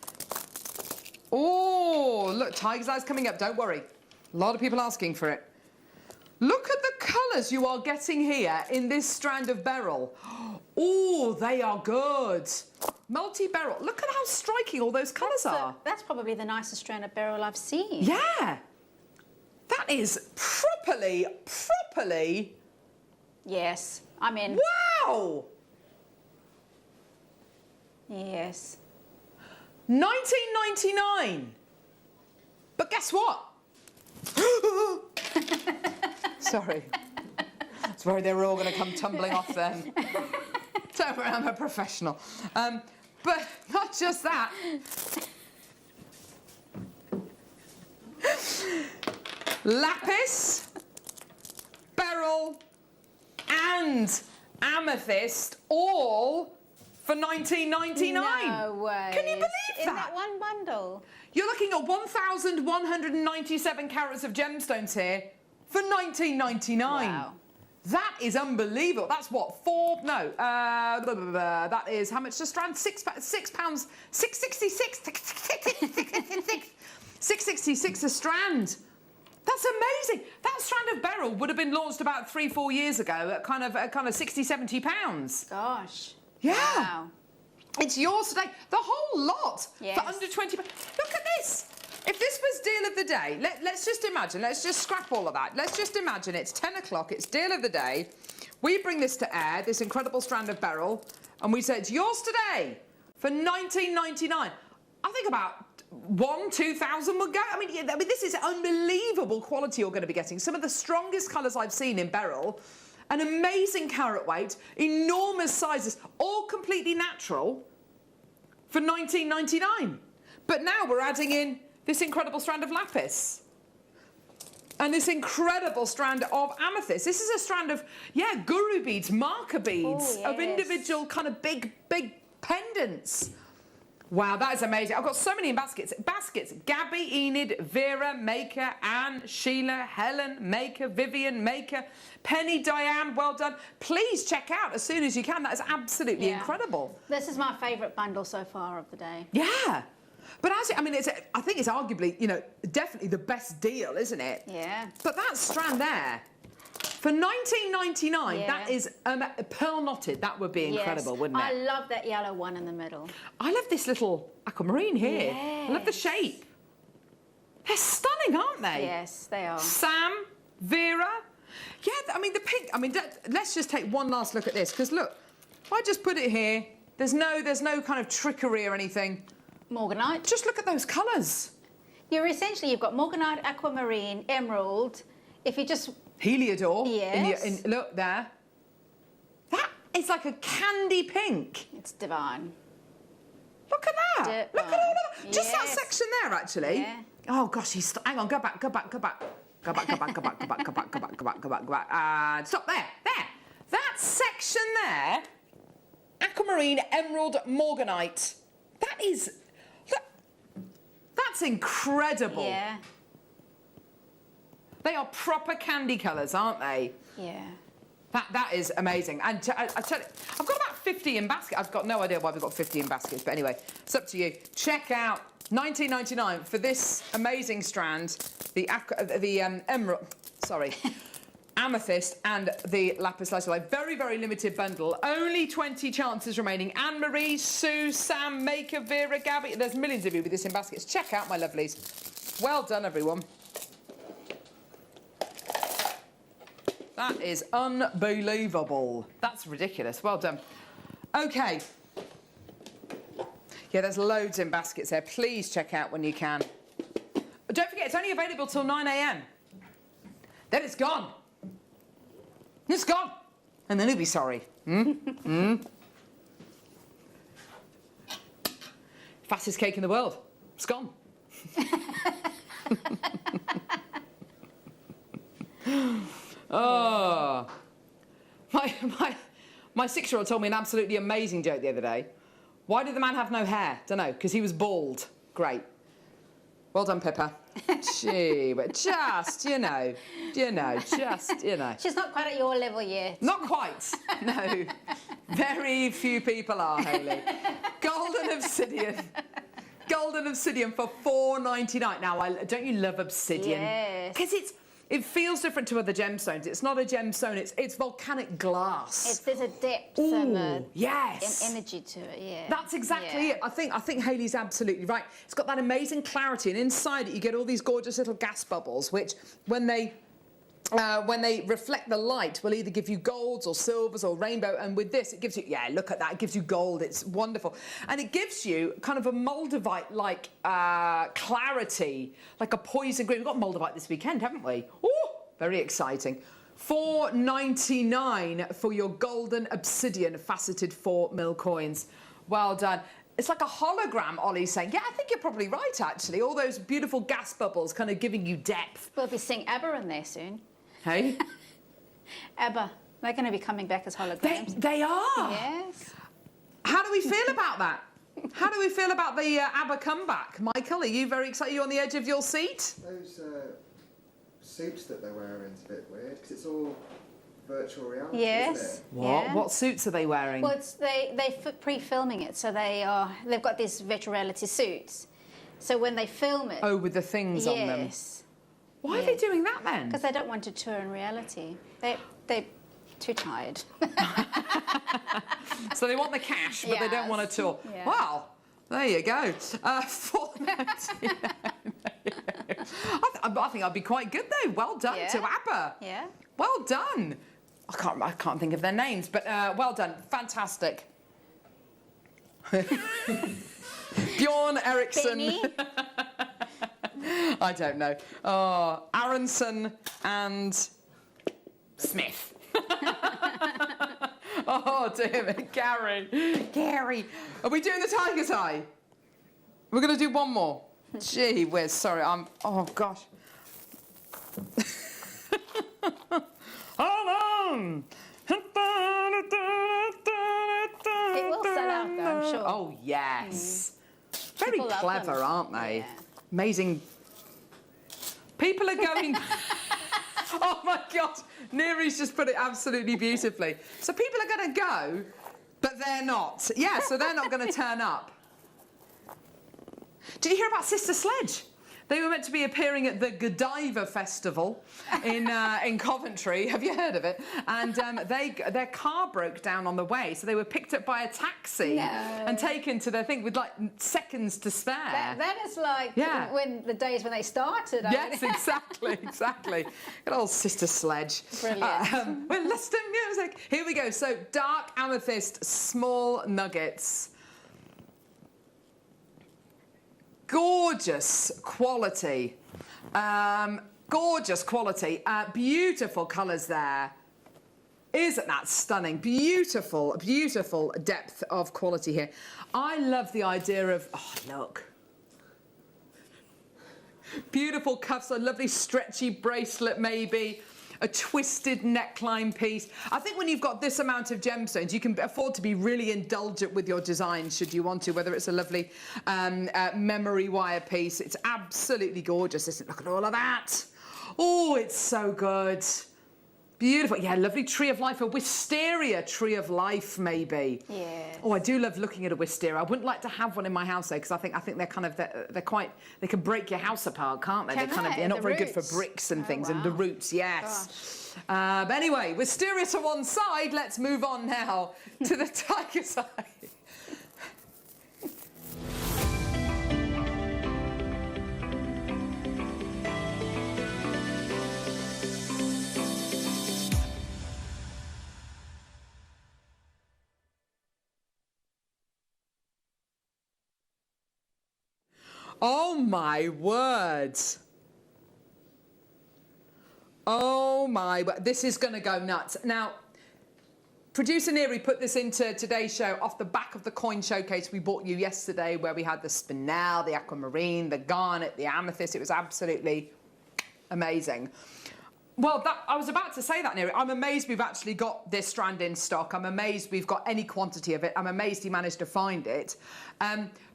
Oh, look, tiger's eyes coming up. Don't worry. A lot of people asking for it. Look at the colours you are getting here in this strand of beryl. Oh, they are good. Multi-beryl. Look at how striking all those colours are. That's probably the nicest strand of beryl I've seen. Yeah. That is properly... Yes, I'm in. Wow! Yes. 1999. But guess what? Sorry. I was worried they were all going to come tumbling off then. Don't worry, I'm a professional. But not just that. Lapis, beryl, and amethyst, all for $19.99. No way. Can you believe that? In that one bundle? You're looking at 1,197 carats of gemstones here for $19.99. Wow. That is unbelievable. That's what, that is, how much a strand? £6, £6, 666, 666 a strand. That's amazing. That strand of beryl would have been launched about 3-4 years ago at kind of £60-70. Gosh. Yeah. Wow. It's yours today. The whole lot Yes. for under 20. Look at this. If this was deal of the day, let's just imagine, let's just scrap all of that. Let's just imagine it's 10 o'clock, it's deal of the day. We bring this to air, this incredible strand of beryl, and we say it's yours today for $19.99. I think about 1,000-2,000 would go. I mean, this is unbelievable quality you're going to be getting. Some of the strongest colours I've seen in beryl. An amazing carat weight, enormous sizes, all completely natural for $19.99. But now we're adding in this incredible strand of lapis and this incredible strand of amethyst. This is a strand of, guru beads, marker beads, of individual kind of big pendants. Wow, that is amazing. I've got so many in baskets. Gabby, Enid, Vera, Maker, Anne, Sheila, Helen, Maker, Vivian, Maker, Penny, Diane, well done. Please check out as soon as you can. That is absolutely incredible. This is my favourite bundle so far of the day. Yeah. But I think it's arguably, definitely the best deal, isn't it? Yeah. But that strand there, for $19.99, that is pearl knotted. That would be incredible, wouldn't it? I love that yellow one in the middle. I love this little aquamarine here. Yes. I love the shape. They're stunning, aren't they? Yes, they are. Sam, Vera. Yeah, I mean, the pink. I mean, let's just take one last look at this, because look, if I just put it here, there's no kind of trickery or anything. Morganite. Just look at those colours. You've got Morganite, aquamarine, emerald. If you just... Heliodor. Yes. Look there. That is like a candy pink. It's divine. Look at that. Look at all of that. Just that section there, actually. Yeah. Oh, gosh, hang on, go back. Go back. Stop there. There. That section there, aquamarine, emerald, morganite. That is... Look, that's incredible. Yeah. They are proper candy colours, aren't they? Yeah. That is amazing. And I tell you, I've got about 50 in basket. I've got no idea why we've got 50 in baskets, but anyway, it's up to you. Check out $19.99 for this amazing strand, the emerald, amethyst and the lapis lazuli. Very, very limited bundle. Only 20 chances remaining. Anne-Marie, Sue, Sam, Maker, Vera, Gabby. There's millions of you with this in baskets. Check out my lovelies. Well done, everyone. That is unbelievable. That's ridiculous. Well done. OK. Yeah, there's loads in baskets there. Please check out when you can. But don't forget, it's only available till 9 a.m. Then it's gone. It's gone. And then you'll be sorry. Fastest cake in the world. It's gone. Oh, my 6-year-old told me an absolutely amazing joke the other day. Why did the man have no hair? Don't know, because he was bald. Great. Well done, Pippa. Gee, but just, you know, just, you know. She's not quite at your level yet. Not quite, no. Very few people are, Hayley. Golden obsidian. Golden obsidian for $4.99. Now, don't you love obsidian? Yes. Because it feels different to other gemstones. It's not a gemstone, it's volcanic glass. There's a depth Ooh, and yes. an energy to it, yeah. That's exactly it. I think Hayley's absolutely right. It's got that amazing clarity, and inside it you get all these gorgeous little gas bubbles, which when they reflect the light will either give you golds or silvers or rainbow, and with this it gives you, yeah, look at that, it gives you gold. It's wonderful, and it gives you kind of a moldavite like clarity, like a poison green. We've got moldavite this weekend, haven't we? Ooh, very exciting. $4.99 for your golden obsidian faceted 4mm coins. Well done. It's like a hologram, Ollie's saying. Yeah, I think you're probably right, actually. All those beautiful gas bubbles kind of giving you depth. We'll be seeing ABBA in there soon. Hey? ABBA. They're going to be coming back as holograms. They are? Yes. How do we feel about that? How do we feel about the ABBA comeback? Michael, are you very excited? Are you on the edge of your seat? Those suits that they're wearing is a bit weird, because it's all virtual reality, Yes. isn't it? What? Yeah. What suits are they wearing? Well, they're pre-filming it, so they've got these virtual reality suits. So when they film it... Oh, with the things on them. Yes. Why are they doing that then? Because they don't want to tour in reality. They're too tired. So they want the cash, but they don't want to tour. Yeah. Well, there you go. $4.99. I think I'd be quite good though. Well done to ABBA. Yeah. Well done. I can't think of their names, but well done. Fantastic. Bjorn Eriksson. I don't know. Oh, Aronson and Smith. Oh, damn it. Gary. Are we doing the tiger's eye? We're going to do one more. Gee whiz, sorry, oh gosh. Hold on. It will sell out, though, I'm sure. Oh, yes. Very People love clever, them. aren't they? Yeah. Amazing. People are going... Oh, my God. Neri's just put it absolutely beautifully. So people are going to go, but they're not. Yeah, so they're not going to turn up. Did you hear about Sister Sledge? They were meant to be appearing at the Godiva Festival in Coventry. Have you heard of it? And their car broke down on the way, so they were picked up by a taxi and taken to their thing with like seconds to spare. That is like when the days when they started. Yes, exactly. Good old Sister Sledge. Brilliant. We're listening to music. Here we go. So dark amethyst, small nuggets. Gorgeous quality. Gorgeous quality. Beautiful colours there. Isn't that stunning? Beautiful, beautiful depth of quality here. I love the idea of, oh, look. Beautiful cuffs, a lovely stretchy bracelet maybe. A twisted neckline piece. I think when you've got this amount of gemstones, you can afford to be really indulgent with your design, should you want to, whether it's a lovely memory wire piece. It's absolutely gorgeous, isn't it? Look at all of that. Oh, it's so good. Beautiful. Yeah, lovely tree of life, a wisteria tree of life, maybe. Yeah. Oh, I do love looking at a wisteria. I wouldn't like to have one in my house though, because I think they're kind of they're quite, they can break your house apart, can't they? They're not very good for bricks and things, and the roots, yes. But anyway, wisteria to one side. Let's move on now to the tiger's eye. Oh my word. Oh my word. This is going to go nuts. Now, producer Neri put this into today's show off the back of the coin showcase we bought you yesterday, where we had the spinel, the aquamarine, the garnet, the amethyst. It was absolutely amazing. Well, I was about to say that, Neri. I'm amazed we've actually got this strand in stock. I'm amazed we've got any quantity of it. I'm amazed he managed to find it.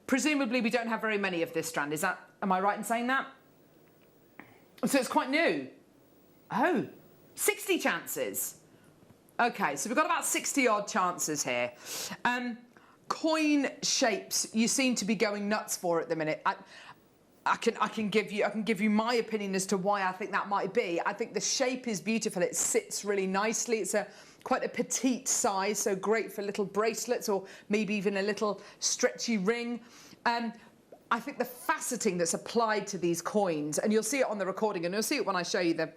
Presumably, we don't have very many of this strand. Am I right in saying that? So it's quite new. Oh, 60 chances. Okay, so we've got about 60 odd chances here. Coin shapes you seem to be going nuts for at the minute. I can give you my opinion as to why I think that might be. I think the shape is beautiful. It sits really nicely. It's quite a petite size, so great for little bracelets or maybe even a little stretchy ring. I think the faceting that's applied to these coins, and you'll see it on the recording, and you'll see it when I show you the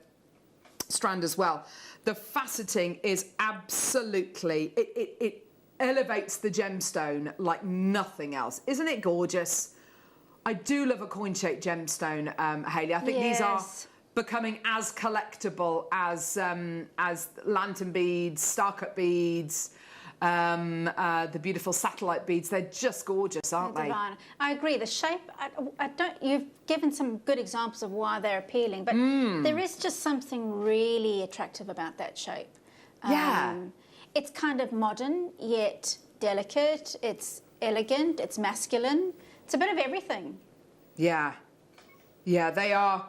strand as well. The faceting is absolutely, it elevates the gemstone like nothing else. Isn't it gorgeous? I do love a coin-shaped gemstone, Hayley. I think these are becoming as collectible as lantern beads, star-cut beads, the beautiful satellite beads. They're just gorgeous, aren't they? Divine. I agree. The shape, you've given some good examples of why they're appealing, but there is just something really attractive about that shape. It's kind of modern, yet delicate. It's elegant, it's masculine. It's a bit of everything. Yeah, they are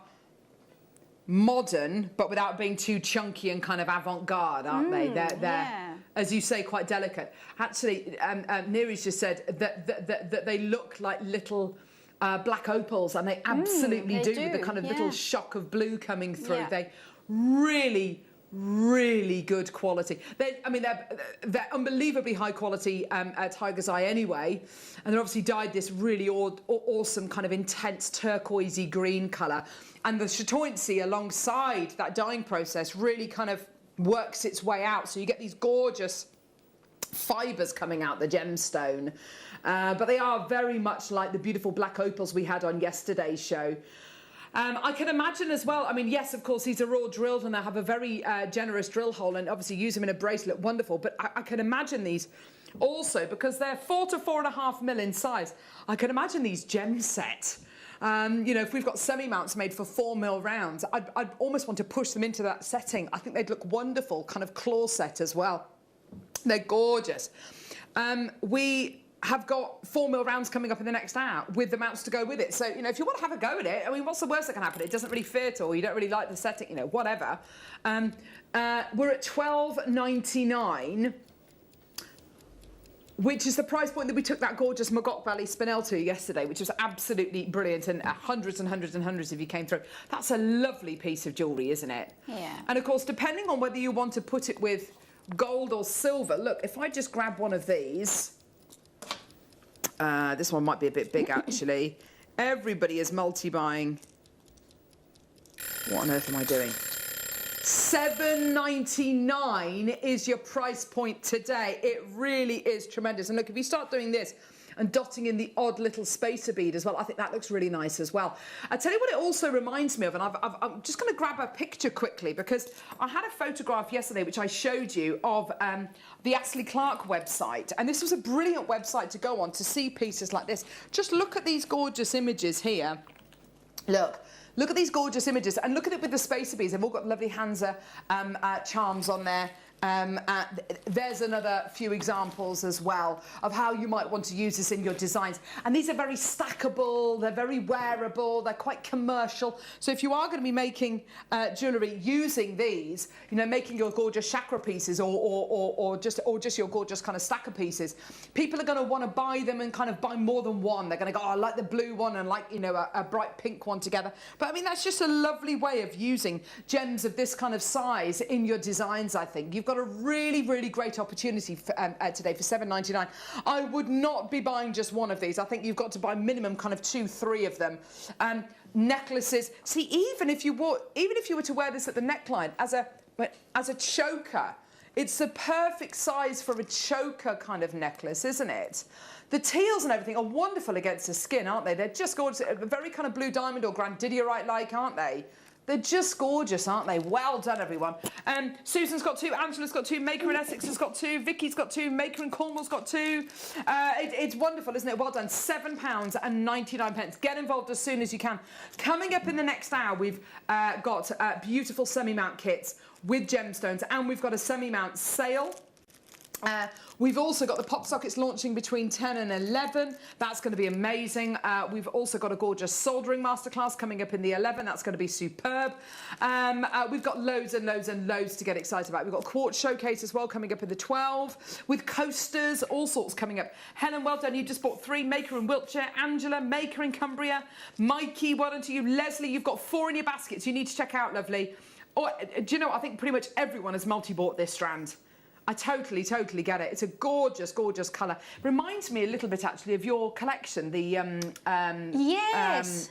modern, but without being too chunky and kind of avant-garde, aren't they? They're as you say, quite delicate. Actually, Neri's just said that they look like little black opals, and they absolutely do, with the kind of little shock of blue coming through. They really good quality. They're unbelievably high quality tiger's eye anyway, and they're obviously dyed this really awesome kind of intense turquoisey green colour, and the chatoyancy alongside that dyeing process really kind of works its way out, so you get these gorgeous fibres coming out the gemstone, but they are very much like the beautiful black opals we had on yesterday's show. I can imagine as well, I mean, yes, of course, these are all drilled and they have a very generous drill hole, and obviously use them in a bracelet, wonderful. But I can imagine these also, because they're 4 to 4.5 mil in size, I can imagine these gem set. You know, if we've got semi-mounts made for 4 mil rounds, I'd almost want to push them into that setting. I think they'd look wonderful, kind of claw set as well. They're gorgeous. We have got 4 mil rounds coming up in the next hour with the mounts to go with it. So, you know, if you want to have a go at it, I mean, what's the worst that can happen? It doesn't really fit, or you don't really like the setting, you know, whatever. We're at $12.99, which is the price point that we took that gorgeous Magok Valley Spinel to yesterday, which was absolutely brilliant, and hundreds and hundreds and hundreds of you came through. That's a lovely piece of jewellery, isn't it? Yeah. And of course, depending on whether you want to put it with gold or silver, look, if I just grab one of these, this one might be a bit big, actually. Everybody is multi-buying. What on earth am I doing? $7.99 is your price point today. It really is tremendous. And look, if you start doing this and dotting in the odd little spacer bead as well, I think that looks really nice as well. I tell you what it also reminds me of, and I'm just going to grab a picture quickly, because I had a photograph yesterday which I showed you of the Astley Clark website, and this was a brilliant website to go on to see pieces like this. Just look at these gorgeous images here. Look at these gorgeous images, and look at it with the spacer beads. They've all got lovely Hansa charms on there. There's another few examples as well of how you might want to use this in your designs. And these are very stackable, they're very wearable, they're quite commercial. So if you are going to be making jewellery using these, you know, making your gorgeous chakra pieces or just your gorgeous kind of stacker pieces, people are going to want to buy them and kind of buy more than one. They're going to go, oh, I like the blue one and like, you know, a bright pink one together. But I mean, that's just a lovely way of using gems of this kind of size in your designs, I think. You've got a really, really great opportunity for, today for $7.99. I would not be buying just one of these. I think you've got to buy minimum kind of 2, 3 of them. Necklaces. See, even if you were to wear this at the neckline as a choker, it's the perfect size for a choker kind of necklace, isn't it? The teals and everything are wonderful against the skin, aren't they? They're just gorgeous. A very kind of blue diamond or grandidierite-like, aren't they? They're just gorgeous, aren't they? Well done, everyone. Susan's got 2, Angela's got 2, Maker in Essex has got 2, Vicky's got 2, Maker in Cornwall's got 2. It's wonderful, isn't it? Well done. £7.99. Get involved as soon as you can. Coming up in the next hour, we've got beautiful semi-mount kits with gemstones, and we've got a semi-mount sale. We've also got the pop sockets launching between 10 and 11. That's going to be amazing. We've also got a gorgeous soldering masterclass coming up in the 11. That's going to be superb. We've got loads and loads and loads to get excited about. We've got quartz showcase as well coming up in the 12 with coasters, all sorts coming up. Helen, well done. You just bought 3. Maker in Wiltshire, Angela, Maker in Cumbria, Mikey, well done to you. Leslie, you've got 4 in your baskets. You need to check out, lovely. Or, do you know, I think pretty much everyone has multi-bought this strand. I totally get it. It's a gorgeous, gorgeous colour. Reminds me a little bit, actually, of your collection, the yes,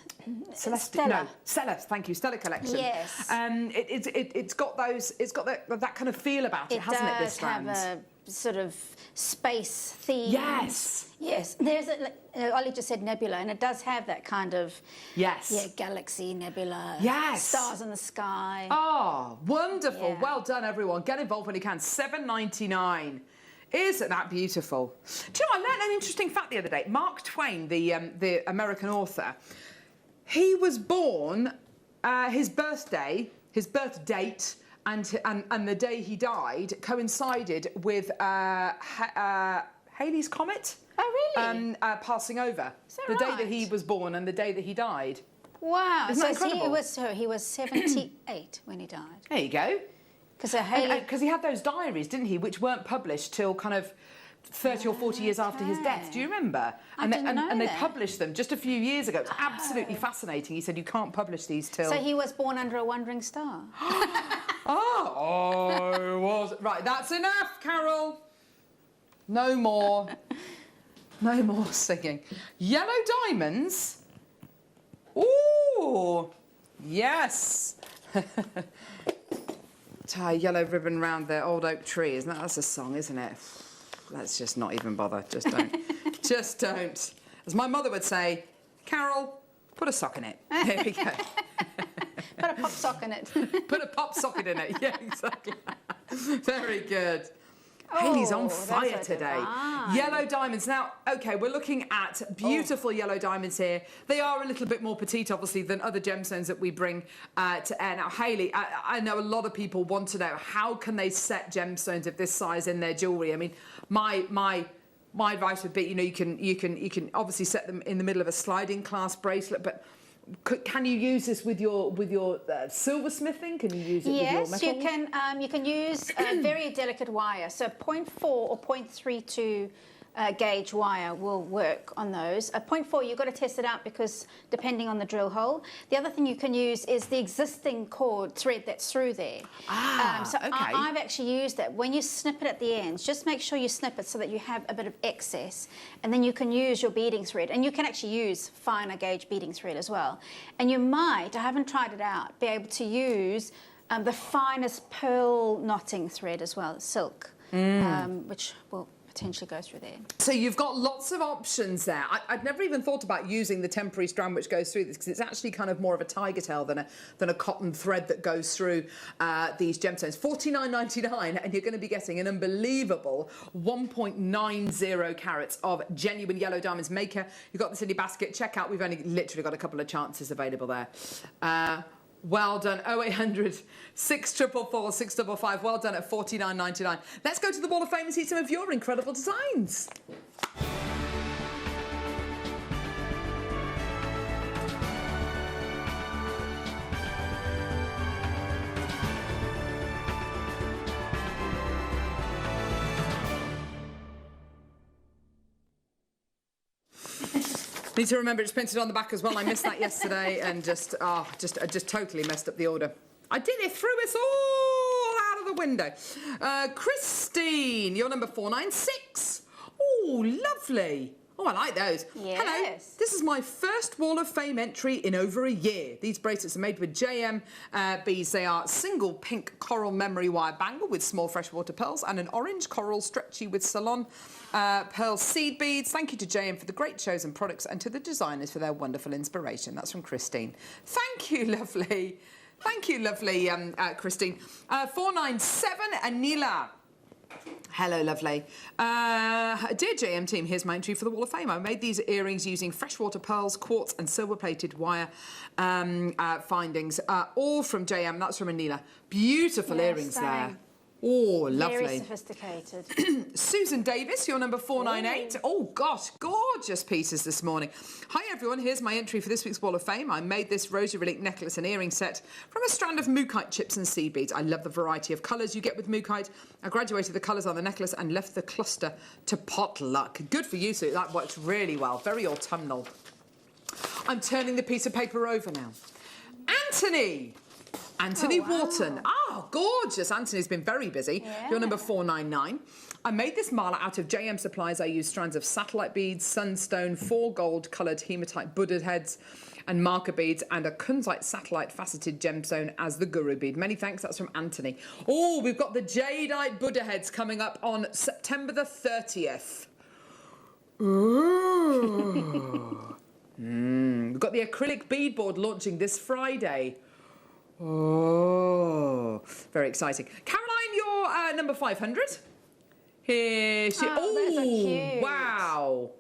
Stella. Thank you, Stella collection. Yes. It's got those. It's got that kind of feel about it, hasn't it? This strand. It does have a sort of space theme. Yes. Yes. There's Ollie just said nebula, and it does have that kind of galaxy nebula. Yes. Stars in the sky. Oh, wonderful! Yeah. Well done, everyone. Get involved when you can. $7.99. Isn't that beautiful? Do you know, I learned an interesting fact the other day. Mark Twain, the American author, he was born, his birth date, and the day he died coincided with Halley's Comet. Oh, really? Passing over. The day that he was born and the day that he died. Wow. Isn't that incredible? He was 78 when he died. There you go. Because he had those diaries, didn't he, which weren't published till kind of 30 or 40 years after his death. Do you remember? I didn't know they that. published them just a few years ago. It's absolutely fascinating. He said you can't publish these till... So he was born under a wandering star. was right. That's enough, Carol. No more. No more singing. Yellow diamonds. Ooh, yes. Tie a yellow ribbon round the old oak tree. That's a song, isn't it? Let's just not even bother. Just don't. Just don't. As my mother would say, Carol, put a sock in it. There we go. Put a pop sock in it. Put a pop socket in it. Yeah, exactly. Very good. Haley's on fire today. Divine. Yellow diamonds. Now, OK, we're looking at beautiful yellow diamonds here. They are a little bit more petite, obviously, than other gemstones that we bring to air. Now, Hayley, I know a lot of people want to know, how can they set gemstones of this size in their jewellery? I mean, my advice would be, you know, you can obviously set them in the middle of a sliding clasp bracelet, but can you use this with your silversmithing? Can you use it with your metal? Yes, you can use a very delicate wire. So 0.4 or 0.32 gauge wire will work on those. 0.4, you've got to test it out because depending on the drill hole. The other thing you can use is the existing cord thread that's through there. Okay. I've actually used that. When you snip it at the ends, just make sure you snip it so that you have a bit of excess, and then you can use your beading thread, and you can actually use finer gauge beading thread as well. And you might, I haven't tried it out, be able to use the finest pearl knotting thread as well, silk, which will potentially go through there. So you've got lots of options there. I'd never even thought about using the temporary strand which goes through this, because it's actually kind of more of a tiger tail than a cotton thread that goes through these gemstones. $49.99, and you're going to be getting an unbelievable 1.90 carats of genuine yellow diamonds. Maker, you've got this in your basket. Check out, we've only literally got a couple of chances available there. Well done. 0800 644 655. Well done at $49.99. Let's go to the Wall of Fame and see some of your incredible designs. Need to remember it's printed on the back as well. I missed that yesterday and just totally messed up the order. I did it, threw us all out of the window. Christine, you're number 496. Oh, lovely. Oh, I like those. Yes. Hello. This is my first Wall of Fame entry in over a year. These bracelets are made with JM beads. They are single pink coral memory wire bangle with small freshwater pearls and an orange coral stretchy with Ceylon pearl seed beads. Thank you to JM for the great chosen products and to the designers for their wonderful inspiration. That's from Christine. Thank you, lovely. Thank you, lovely, Christine. 497, Anila. Hello, lovely. Dear JM team, here's my entry for the Wall of Fame. I made these earrings using freshwater pearls, quartz and silver-plated wire findings, all from JM. That's from Anila. Beautiful earrings there. Oh, lovely. Very sophisticated. Susan Davies, you're number 498. Oh, gosh, gorgeous pieces this morning. Hi, everyone. Here's my entry for this week's Wall of Fame. I made this rosy relic necklace and earring set from a strand of mookaite chips and seed beads. I love the variety of colours you get with mookaite. I graduated the colours on the necklace and left the cluster to potluck. Good for you, Sue. That works really well. Very autumnal. I'm turning the piece of paper over now. Anthony Wharton. Oh, gorgeous. Anthony's been very busy. Yeah. You're number 499. I made this mala out of JM supplies. I used strands of satellite beads, sunstone, 4 gold-coloured hematite Buddha heads and marker beads, and a kunzite satellite faceted gemstone as the guru bead. Many thanks. That's from Anthony. Oh, we've got the jadeite Buddha heads coming up on September the 30th. Ooh. We've got the acrylic beadboard launching this Friday. Oh, very exciting. Caroline, you're number 500. Here she... those are cute. Wow.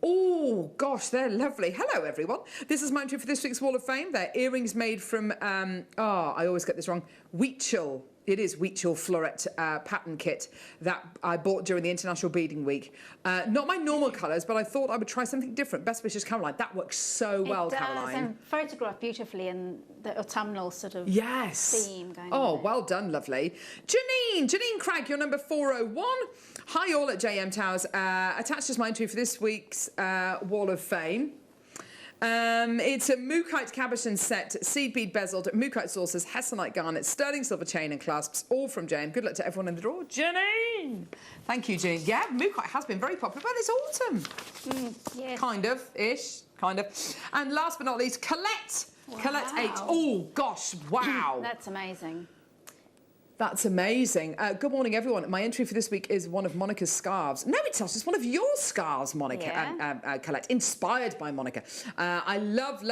Oh, gosh, they're lovely. Hello, everyone. This is my entry for this week's Wall of Fame. They're earrings made from, I always get this wrong, Wheatchell. It is Wheatchell Floret pattern kit that I bought during the International Beading Week. Not my normal colours, but I thought I would try something different. Best wishes, Caroline. That works so well, Caroline. And photographed beautifully in the autumnal sort of theme going on. Oh, well done, lovely. Janine Cragg, you're number 401. Hi all at JM Towers. Attached is my entry for this week's Wall of Fame. It's a mookaite cabochon set, seed bead bezeled, mookaite saucers, hessonite garnet, sterling silver chain and clasps, all from JM. Good luck to everyone in the draw. Janine! Thank you, Janine. Yeah, mookaite has been very popular, but it's autumn. Yes. Kind of. And last but not least, Colette. Wow. Colette H. Oh, gosh, wow. That's amazing. That's amazing. Good morning, everyone. My entry for this week is one of Monica's scarves. No, it's not. It's one of your scarves, Monica, Colette, inspired by Monica. I love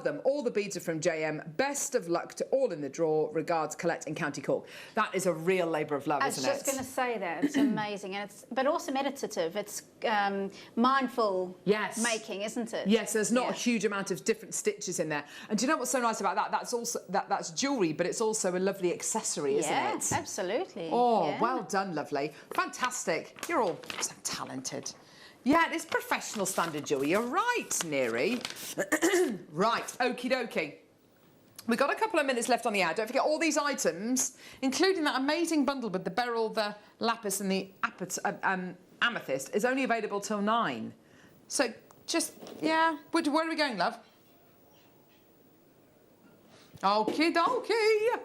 them. All the beads are from JM. Best of luck to all in the draw. Regards, Colette in County Cork. That is a real labour of love, isn't it? I was just going to say that. It's amazing. And but also meditative. It's mindful making, isn't it? Yes, there's not a huge amount of different stitches in there. And do you know what's so nice about that? That's also that's jewellery, but it's also a lovely accessory, isn't it? Yes, absolutely. Oh, well done, lovely. Fantastic. You're all so talented. Yeah, it's professional standard jewellery. You're right, Neri. Right, okie dokie. We've got a couple of minutes left on the hour. Don't forget all these items, including that amazing bundle with the beryl, the lapis and the amethyst, is only available till 9. So just, where are we going, love? Okie dokie.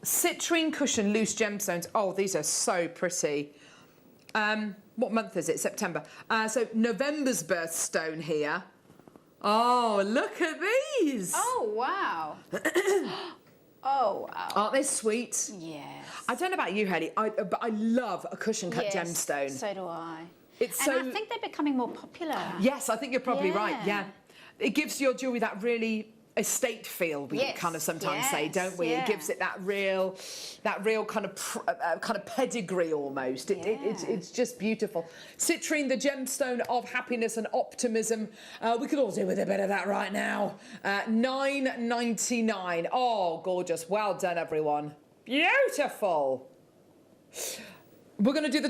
Citrine cushion loose gemstones. Oh, these are so pretty. What month is it? September. So November's birthstone here. Oh, look at these. Oh, wow. Oh, wow. Aren't they sweet? Yes. I don't know about you, Hayley, but I love a cushion cut gemstone. So do I. And I think they're becoming more popular. Yes, I think you're probably right. Yeah. It gives your jewellery that really estate feel, we kind of sometimes say, don't we? It gives it that real kind of pedigree almost. It's just beautiful. Citrine, the gemstone of happiness and optimism. We could all do with a bit of that right now. $9.99. Oh, gorgeous. Well done, everyone. Beautiful. We're going to do the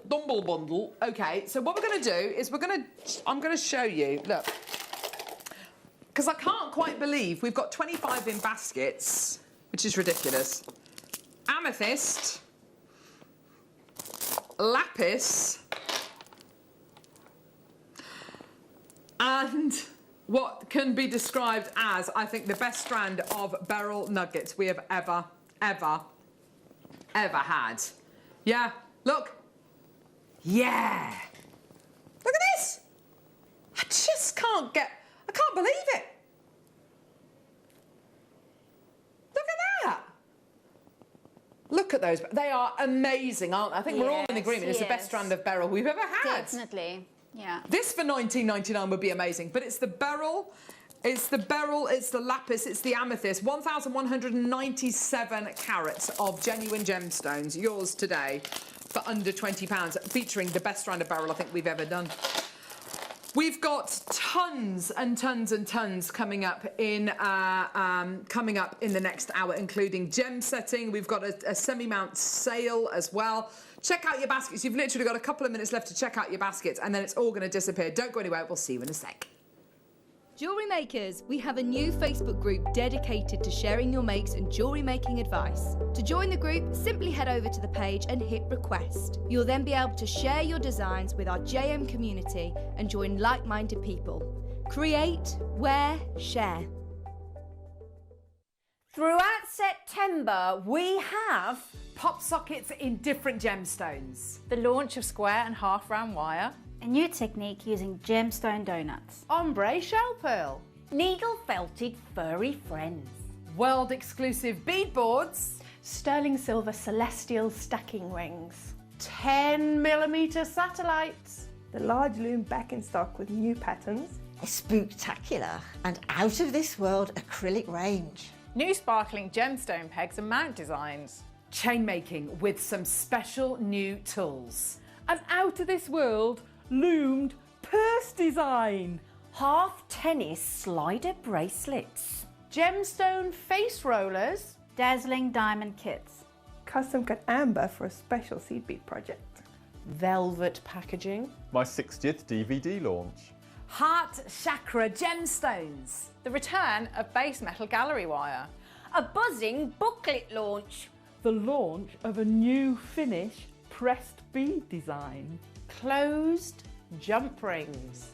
dumble bundle. Okay, so what we're going to do is I'm going to show you. Look. Because I can't quite believe we've got 25 in baskets, which is ridiculous. Amethyst, lapis, and what can be described as, I think, the best strand of beryl nuggets we have ever had. Yeah, look. Yeah. Look at this. I just can't believe it. Look at that. Look at those. They are amazing, aren't they? I think we're all in agreement. It's the best strand of beryl we've ever had. Definitely. Yeah. This for $19.99 would be amazing. But it's the beryl, it's the lapis, it's the amethyst. 1,197 carats of genuine gemstones. Yours today for under £20, featuring the best strand of beryl I think we've ever done. We've got tons and tons and tons coming up in the next hour, including gem setting. We've got a semi-mount sale as well. Check out your baskets. You've literally got a couple of minutes left to check out your baskets, and then it's all going to disappear. Don't go anywhere. We'll see you in a sec. Jewellery Makers, we have a new Facebook group dedicated to sharing your makes and jewellery making advice. To join the group, simply head over to the page and hit request. You'll then be able to share your designs with our JM community and join like-minded people. Create, wear, share. Throughout September, we have Pop sockets in different gemstones. The launch of square and half round wire. A new technique using gemstone donuts. Ombre shell pearl. needle felted furry friends. World exclusive beadboards. Sterling silver celestial stacking rings. 10mm satellites. The large loom back in stock with new patterns. A spooktacular and out of this world acrylic range. New sparkling gemstone pegs and mount designs. Chain making with some special new tools. An out-of-this-world loomed purse design. Half tennis slider bracelets. Gemstone face rollers. Dazzling diamond kits. Custom cut amber for a special seed bead project. Velvet packaging. My 60th DVD launch. Heart chakra gemstones. The return of base metal gallery wire. A buzzing booklet launch. The launch of a new finish pressed bead design. Closed jump rings.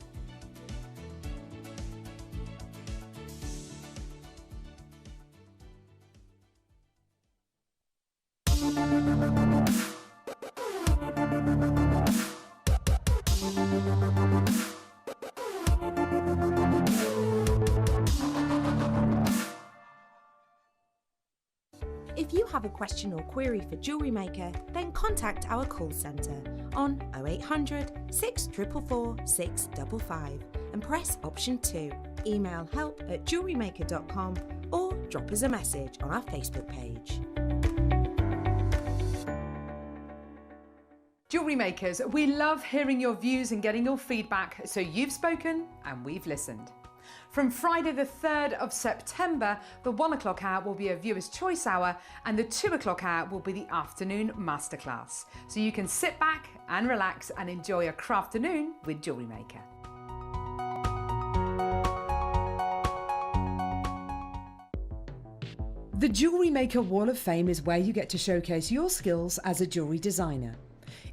If you have a question or query for Jewellery Maker, then contact our call centre on 0800 644 655 and press option 2. Email help@jewellerymaker.com or drop us a message on our Facebook page. Jewellery Makers, we love hearing your views and getting your feedback, so you've spoken and we've listened. From Friday the 3rd of September, the 1 o'clock hour will be a viewer's choice hour and the 2 o'clock hour will be the afternoon masterclass. So you can sit back and relax and enjoy a crafternoon with Jewellery Maker. The Jewellery Maker Wall of Fame is where you get to showcase your skills as a jewellery designer.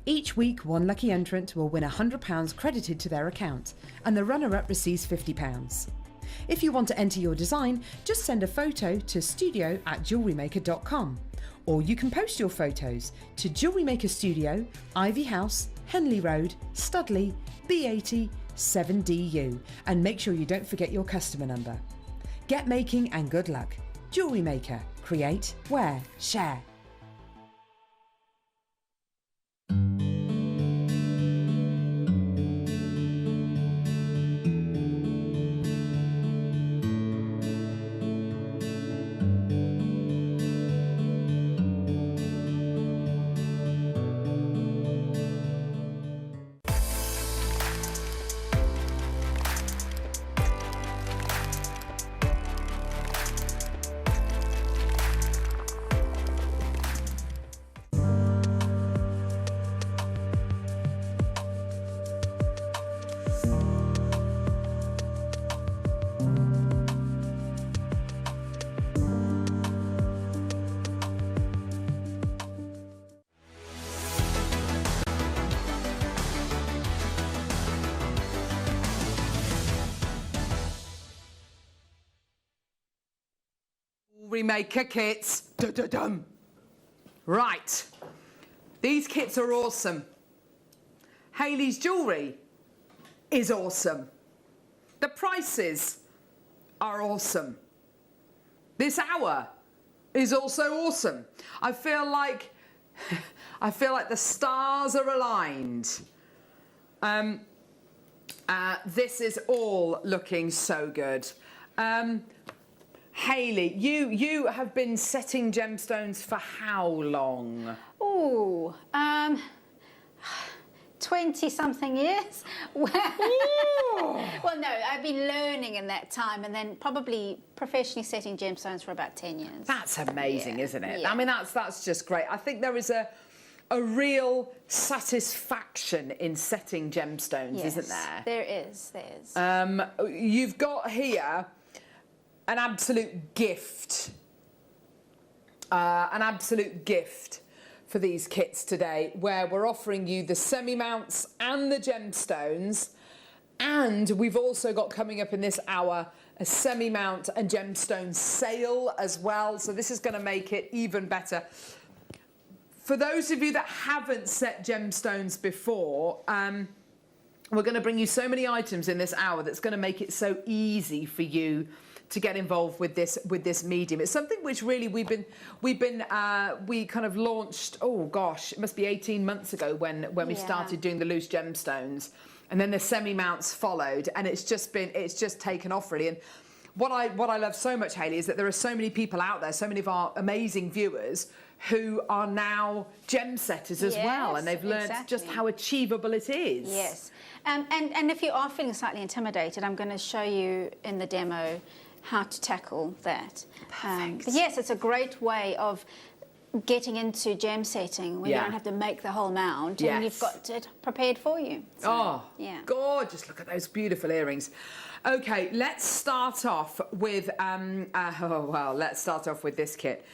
Each week, one lucky entrant will win £100 credited to their account, and the runner-up receives £50. If you want to enter your design, just send a photo to studio@jewellerymaker.com, or you can post your photos to Jewellery Maker Studio, Ivy House, Henley Road, Studley, B80 7DU, and make sure you don't forget your customer number. Get making and good luck. Jewellery Maker. Create, wear, share. Maker kits. Dum-dum-dum. Right. These kits are awesome. Hayley's jewellery is awesome. The prices are awesome. This hour is also awesome. I feel like the stars are aligned. This is all looking so good. Hayley, you have been setting gemstones for how long? Ooh, 20-something years. Well, no, I've been learning in that time, and then probably professionally setting gemstones for about 10 years. That's amazing, isn't it? Yeah. I mean, that's just great. I think there is a real satisfaction in setting gemstones, Yes, isn't there? There is. You've got here an absolute gift. An absolute gift for these kits today, where we're offering you the semi-mounts and the gemstones, and we've also got coming up in this hour a semi-mount and gemstone sale as well, so this is going to make it even better. For those of you that haven't set gemstones before, we're going to bring you so many items in this hour that's going to make it so easy for you to get involved with this medium. It's something which really we kind of launched, oh gosh, it must be 18 months ago when we started doing the loose gemstones, and then the semi-mounts followed, and it's just taken off really. And what I love so much, Hayley, is that there are so many people out there, so many of our amazing viewers who are now gem setters as well, and they've learned just how achievable it is. Yes, and if you are feeling slightly intimidated, I'm going to show you in the demo how to tackle that. But yes, it's a great way of getting into gem setting where you don't have to make the whole mount, and you've got it prepared for you. So, gorgeous! Look at those beautiful earrings. Okay, let's start off with let's start off with this kit.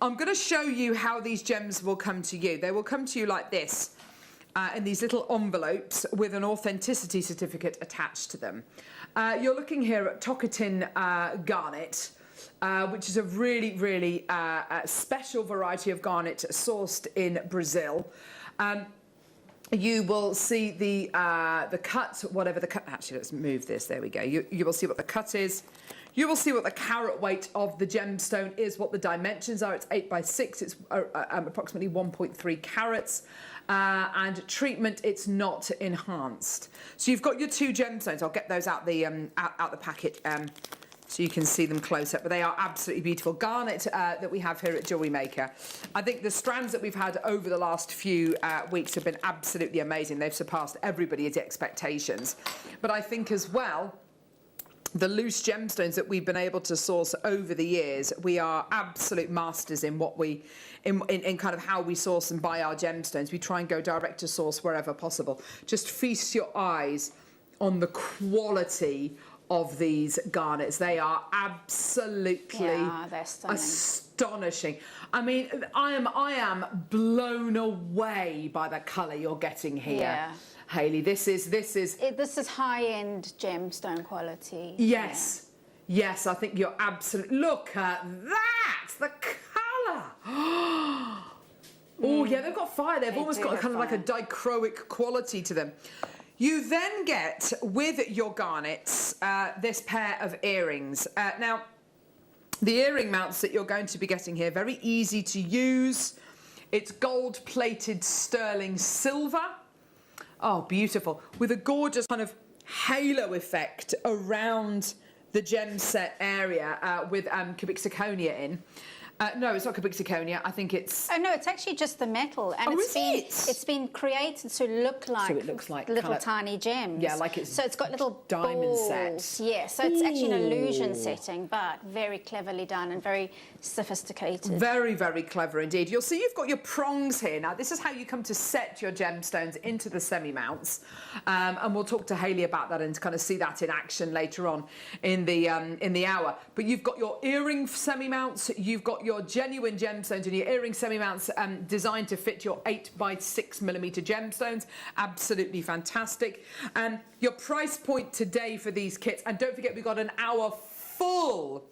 I'm going to show you how these gems will come to you. They will come to you like this, in these little envelopes with an authenticity certificate attached to them. You're looking here at Tokatin garnet, which is a really, really special variety of garnet sourced in Brazil. You will see the cut, whatever the cut. Actually, let's move this. There we go. You will see what the cut is. You will see what the carat weight of the gemstone is, what the dimensions are. It's 8 by 6. It's approximately 1.3 carats. And treatment, it's not enhanced. So you've got your two gemstones. I'll get those out the packet so you can see them close up. But they are absolutely beautiful. Garnet that we have here at Jewellery Maker. I think the strands that we've had over the last few weeks have been absolutely amazing. They've surpassed everybody's expectations. But I think as well, the loose gemstones that we've been able to source over the years, we are absolute masters in what we, in kind of how we source and buy our gemstones. We try and go direct to source wherever possible. Just feast your eyes on the quality of these garnets. They are absolutely astonishing. I mean, I am blown away by the colour you're getting here. Yeah. Hayley, this is high-end gemstone quality. Yes, yes, I think you're absolutely. Look at that, the colour. Oh yeah, they've got fire. They've almost got kind of like a dichroic quality to them. You then get with your garnets this pair of earrings. Now, the earring mounts that you're going to be getting here, very easy to use. It's gold-plated sterling silver. Oh, beautiful. With a gorgeous kind of halo effect around the gem set area with cubic zirconia in. No, it's not cubic zirconia. I think it's... Oh, no, it's actually just the metal. And it's been created to look like, so it looks like little tiny gems. Yeah, like it's... So it's got little diamond balls. sets. Yeah, so it's actually an illusion setting, but very cleverly done and very sophisticated. Very, very clever indeed. You'll see you've got your prongs here. Now, this is how you come to set your gemstones into the semi-mounts. And we'll talk to Hayley about that and kind of see that in action later on in the hour. But you've got your earring semi-mounts, you've got your genuine gemstones and your earring semi-mounts designed to fit your 8 by 6 millimeter gemstones. Absolutely fantastic. Your price point today for these kits, and don't forget we've got an hour full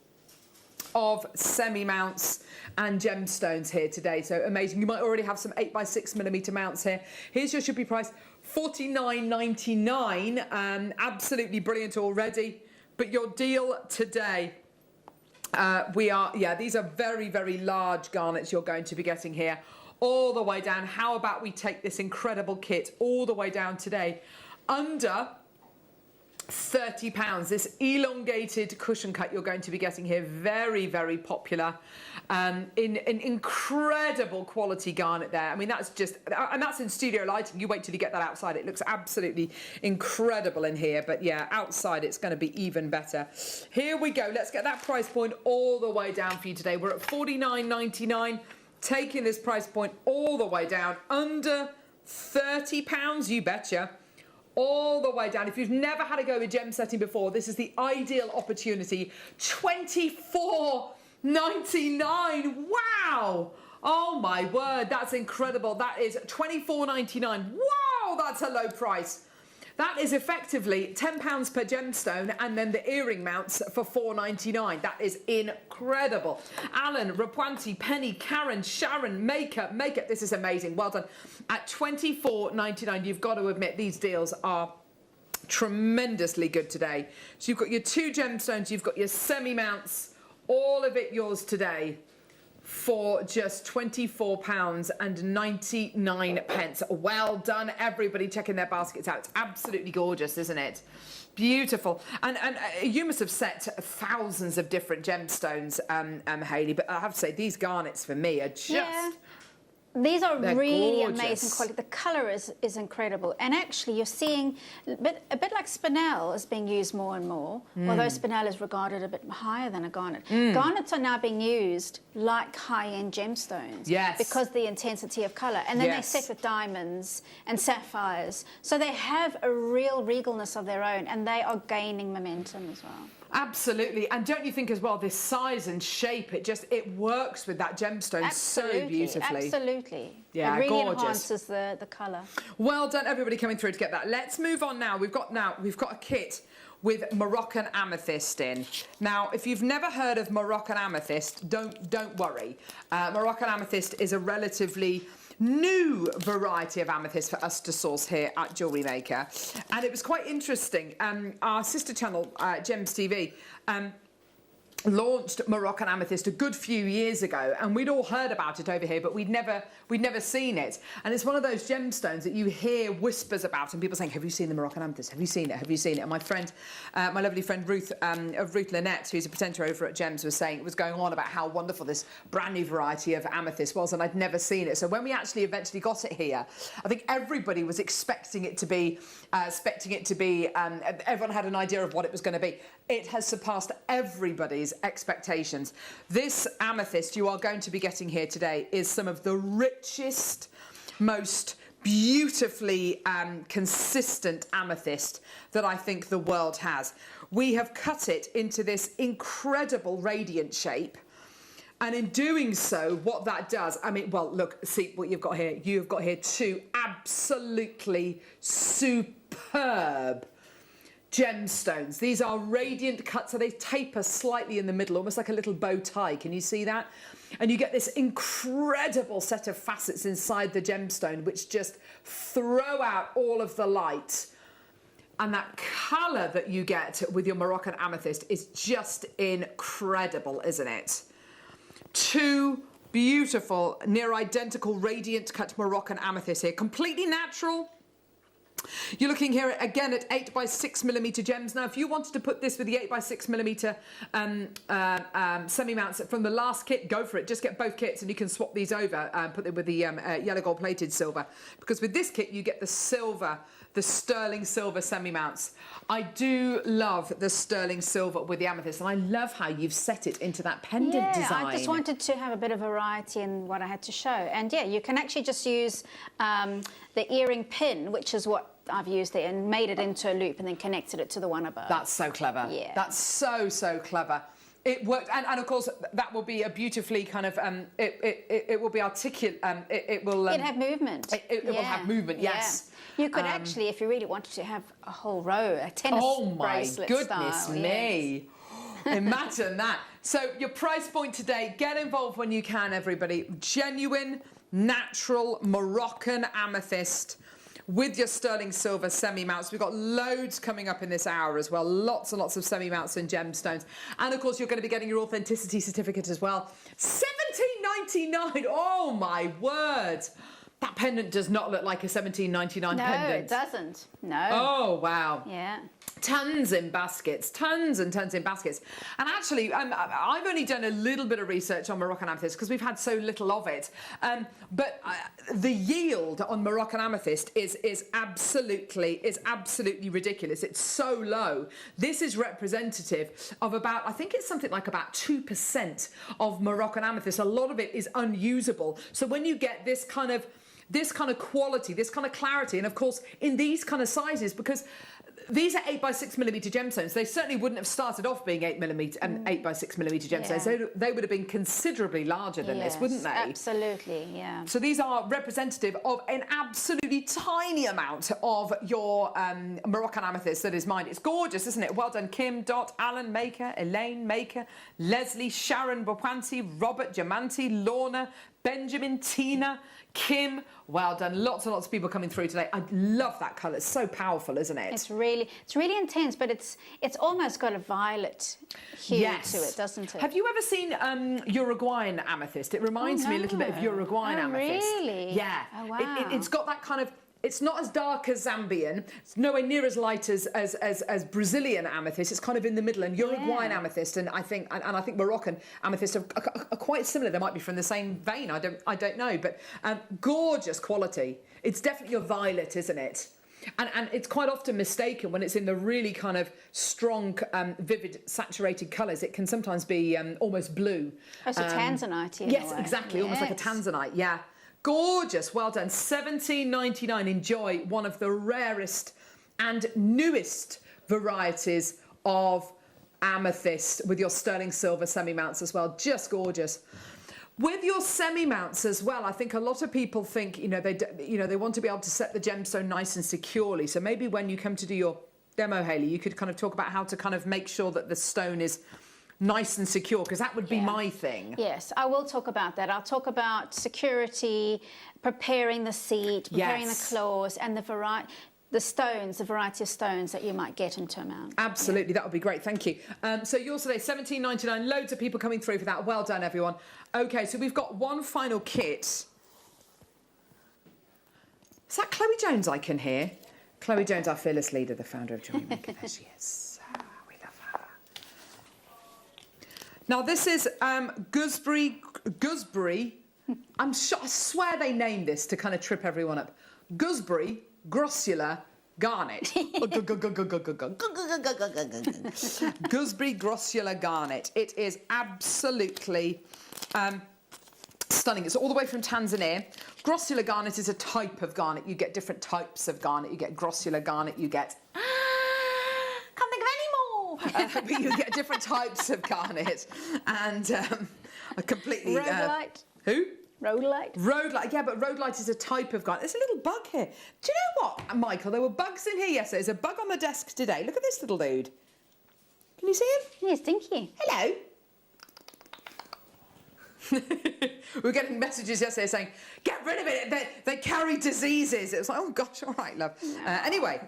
of semi-mounts and gemstones here today, so amazing. You might already have some 8 by 6 millimeter mounts here. Here's your shipping price, $49.99. Absolutely brilliant already, but your deal today, these are very, very large garnets you're going to be getting here, all the way down. How about we take this incredible kit all the way down today under £30. This elongated cushion cut you're going to be getting here, very, very popular, in an incredible quality garnet there. I mean, that's just, and that's in studio lighting. You wait till you get that outside. It looks absolutely incredible in here, but yeah, outside it's going to be even better. Here we go. Let's get that price point all the way down for you today. We're at £49.99, taking this price point all the way down, under £30, you betcha. All the way down. If you've never had a go with gem setting before, this is the ideal opportunity. £24.99. Wow! Oh my word, that's incredible. That is £24.99. Wow, that's a low price. That is effectively £10 per gemstone, and then the earring mounts for £4.99. That is incredible. Alan, Rapunti, Penny, Karen, Sharon, Maker. This is amazing. Well done. At £24.99, you've got to admit these deals are tremendously good today. So you've got your 2 gemstones, you've got your semi-mounts, all of it yours today for just £24.99. Well done, everybody checking their baskets out. It's absolutely gorgeous, isn't it? Beautiful. And you must have set thousands of different gemstones, Hayley, but I have to say, these garnets for me are just... Yeah. These are really gorgeous. amazing quality. The colour is incredible. And actually, you're seeing a bit like spinel is being used more and more, although spinel is regarded a bit higher than a garnet. Garnets are now being used like high-end gemstones. Yes. Because the intensity of colour. And then Yes. they're set with diamonds and sapphires. So they have a real regalness of their own, and they are gaining momentum as well. Absolutely. And don't you think as well, this size and shape, it works with that gemstone so beautifully. Absolutely. Yeah, it really gorgeous. enhances the colour. Well done, everybody coming through to get that. Let's move on now. We've got a kit with Moroccan amethyst in. Now, if you've never heard of Moroccan amethyst, don't worry. Moroccan amethyst is a relatively new variety of amethyst for us to source here at Jewellery Maker, and it was quite interesting. Our sister channel, Gems TV, launched Moroccan amethyst a good few years ago, and we'd all heard about it over here, but we'd never seen it. And it's one of those gemstones that you hear whispers about, and people saying, "Have you seen the Moroccan amethyst? Have you seen it? Have you seen it?" And my friend, my lovely friend Ruth of Ruth Lynette, who's a presenter over at Gems, was going on about how wonderful this brand new variety of amethyst was, and I'd never seen it. So when we actually eventually got it here, I think everybody was expecting it to be, everyone had an idea of what it was going to be. It has surpassed everybody's expectations. This amethyst you are going to be getting here today is some of the richest, most beautifully consistent amethyst that I think the world has. We have cut it into this incredible radiant shape, and in doing so, what that does, I mean, well, look, see what you've got here. You've got here 2 absolutely superb gemstones. These are radiant cuts, so they taper slightly in the middle, almost like a little bow tie. Can you see that? And you get this incredible set of facets inside the gemstone, which just throw out all of the light. And that colour that you get with your Moroccan amethyst is just incredible, isn't it? 2 beautiful, near identical radiant cut Moroccan amethyst here, completely natural. You're looking here again at 8x6mm gems. Now, if you wanted to put this with the 8x6mm semi-mounts from the last kit, go for it. Just get both kits and you can swap these over and put them with the yellow gold plated silver. Because with this kit, you get the silver, the sterling silver semi-mounts. I do love the sterling silver with the amethyst, and I love how you've set it into that pendant design. I just wanted to have a bit of variety in what I had to show. And yeah, you can actually just use the earring pin, which is what I've used there, and made it into a loop and then connected it to the one above. That's so clever. Yeah. That's so clever. It worked, and of course that will be a beautifully kind of it will be articulate. It will. It'll have movement. It will have movement. Yes. Yeah. You could actually, if you really wanted to, have a whole row, a tennis bracelet Oh my goodness style. me! Yes. Imagine that. So your price point today. Get involved when you can, everybody. Genuine, natural Moroccan amethyst with your sterling silver semi-mounts. We've got loads coming up in this hour as well. Lots and lots of semi-mounts and gemstones. And of course, you're going to be getting your authenticity certificate as well. $17.99. Oh my word. That pendant does not look like a $17.99 pendant. No, it doesn't. No. Oh, wow. Yeah. Tons in baskets, tons and tons in baskets. And actually, I've only done a little bit of research on Moroccan amethyst because we've had so little of it. But the yield on Moroccan amethyst is absolutely ridiculous. It's so low. This is representative of about, I think it's something like about 2% of Moroccan amethyst. A lot of it is unusable. So when you get this kind of quality, this kind of clarity, and of course in these kind of sizes, because these are 8x6mm gemstones. They certainly wouldn't have started off being 8x6mm gemstones. Yeah. They would have been considerably larger than this, wouldn't they? Absolutely, yeah. So these are representative of an absolutely tiny amount of your Moroccan amethyst that is mine. It's gorgeous, isn't it? Well done, Kim, Dot, Alan, Maker, Elaine, Maker, Leslie, Sharon, Bopwanti, Robert, Diamanti, Lorna, Benjamin, Tina, Kim. Well done. Lots and lots of people coming through today. I love that colour. It's so powerful, isn't it? It's really intense, but it's almost got a violet hue to it, doesn't it? Have you ever seen Uruguayan amethyst? It reminds me a little bit of Uruguayan amethyst. Really? Yeah. Oh, wow. It's got that kind of. It's not as dark as Zambian. It's nowhere near as light as Brazilian amethyst. It's kind of in the middle. And Uruguayan amethyst and I think Moroccan amethyst are quite similar. They might be from the same vein. I don't know. But gorgeous quality. It's definitely a violet, isn't it? And it's quite often mistaken when it's in the really kind of strong, vivid, saturated colours. It can sometimes be almost blue. Oh, it's a tanzanite. Yes, exactly. Almost like a tanzanite. Yeah. Gorgeous, well done. $17.99. Enjoy one of the rarest and newest varieties of amethyst with your sterling silver semi-mounts as well. Just gorgeous. With your semi-mounts as well, I think a lot of people think, they want to be able to set the gemstone nice and securely. So maybe when you come to do your demo, Hayley, you could kind of talk about how to kind of make sure that the stone is nice and secure, because that would be my thing. Yes, I will talk about that. I'll talk about security, preparing the seat, preparing the claws, and the variety of stones that you might get into a mount. Absolutely, that would be great. Thank you. So yours today, $17.99. Loads of people coming through for that. Well done, everyone. Okay, so we've got one final kit. Is that Chloe Jones I can hear? Chloe Jones, our fearless leader, the founder of Jewellery Maker. There she is. Now this is gooseberry. I swear they named this to kind of trip everyone up. Gooseberry grossular garnet. Gooseberry grossular garnet. It is absolutely stunning. It's all the way from Tanzania. Grossular garnet is a type of garnet. You get different types of garnet. You get grossular garnet. You get. Can't think of any more. But you get different types of garnet, and a completely. Rhodolite. Who? Rhodolite. Rhodolite, yeah, but rhodolite is a type of garnet. There's a little bug here. Do you know what, Michael? There were bugs in here yesterday. There's a bug on the desk today. Look at this little dude. Can you see him? Yeah, stinky. Hello. We were getting messages yesterday saying, get rid of it, they carry diseases. It was like, oh gosh, all right, love. No. Anyway,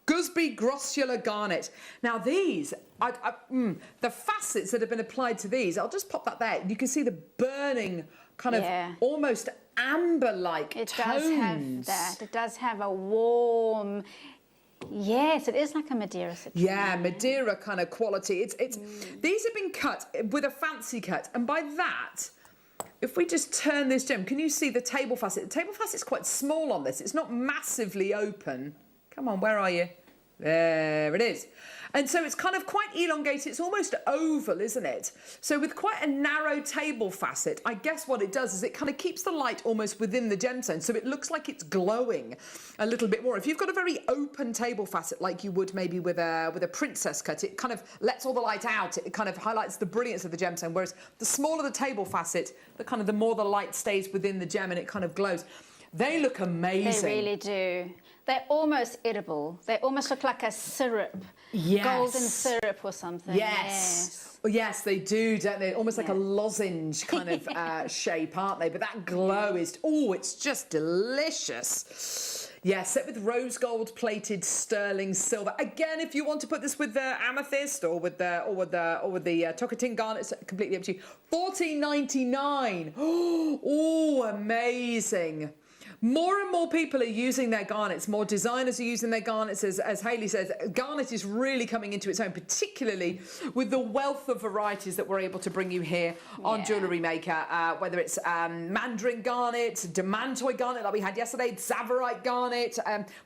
gooseberry grossular garnet. Now these, the facets that have been applied to these, I'll just pop that there. You can see the burning kind of almost amber-like tones. It does have that. It does have a warm... Yes, it is like a Madeira citrine. Yeah, Madeira kind of quality. It's These have been cut with a fancy cut, and by that, if we just turn this gem, can you see the table facet? The table facet's quite small on this. It's not massively open. Come on, where are you? There it is. And so it's kind of quite elongated. It's almost oval, isn't it? So with quite a narrow table facet, I guess what it does is it kind of keeps the light almost within the gemstone, so it looks like it's glowing a little bit more. If you've got a very open table facet, like you would maybe with a princess cut, it kind of lets all the light out. It kind of highlights the brilliance of the gemstone, whereas the smaller the table facet, the more the light stays within the gem and it kind of glows. They look amazing. They really do. They're almost edible. They almost look like a syrup. Yes. Golden syrup or something. Yes. Well, yes, they do, don't they? Almost like a lozenge kind of shape, aren't they? But that glow is, it's just delicious. Yeah, set with rose gold plated sterling silver. Again, if you want to put this with the amethyst or with the Tokatin garnet, it's completely up to you. $14.99. Oh, amazing. More and more people are using their garnets. More designers are using their garnets. As Hayley says, garnet is really coming into its own, particularly with the wealth of varieties that we're able to bring you here on Jewellery Maker. Whether it's Mandarin garnet, Demantoid garnet like we had yesterday, Tsavorite garnet.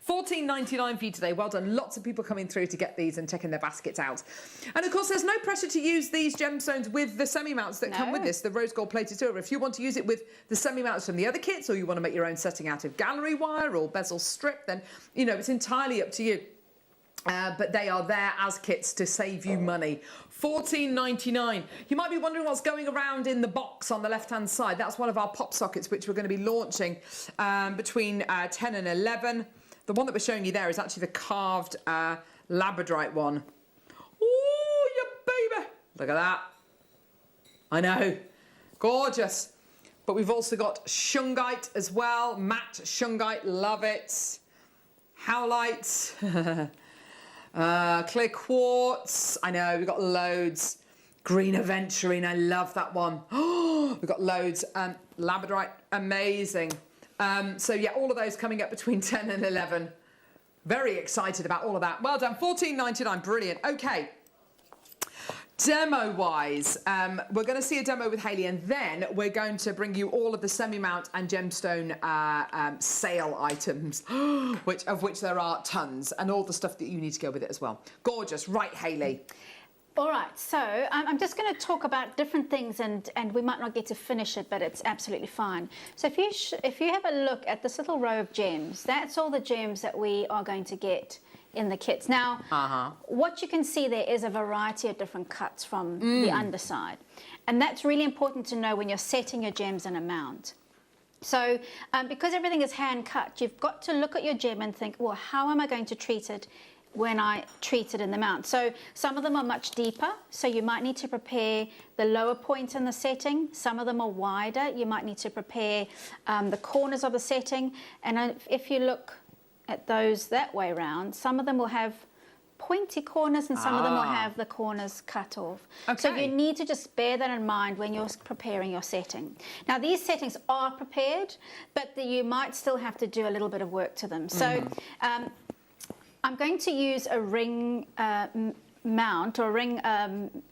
$14.99 for you today. Well done. Lots of people coming through to get these and taking their baskets out. And of course, there's no pressure to use these gemstones with the semi-mounts that come with this, the rose gold plated silver. If you want to use it with the semi-mounts from the other kits, or you want to make your own setting out of gallery wire or bezel strip, then, you know, it's entirely up to you. But they are there as kits to save you money. $14.99. You might be wondering what's going around in the box on the left-hand side. That's one of our pop sockets, which we're going to be launching between 10 and 11. The one that we're showing you there is actually the carved labradorite one. Oh, you baby! Look at that. I know. Gorgeous. But we've also got shungite as well. Matte shungite, love it. Howlite. Clear quartz. I know, we've got loads. Green aventurine, I love that one. Oh, we've got loads. Labradorite, amazing. So yeah, all of those coming up between 10 and 11. Very excited about all of that. Well done, $14.99, brilliant. Okay. Demo-wise, we're going to see a demo with Hayley, and then we're going to bring you all of the semi-mount and gemstone sale items, of which there are tons, and all the stuff that you need to go with it as well. Gorgeous. Right, Hayley. All right, so I'm just going to talk about different things, and we might not get to finish it, but it's absolutely fine. So if you have a look at this little row of gems, that's all the gems that we are going to get in the kits. Now, what you can see there is a variety of different cuts from the underside. And that's really important to know when you're setting your gems in a mount. So because everything is hand cut, you've got to look at your gem and think, well, how am I going to treat it when I treat it in the mount? So some of them are much deeper, so you might need to prepare the lower point in the setting. Some of them are wider. You might need to prepare the corners of the setting. And if you look at those that way round, some of them will have pointy corners and some of them will have the corners cut off. Okay. So you need to just bear that in mind when you're preparing your setting. Now these settings are prepared, but you might still have to do a little bit of work to them. So I'm going to use a ring mount or ring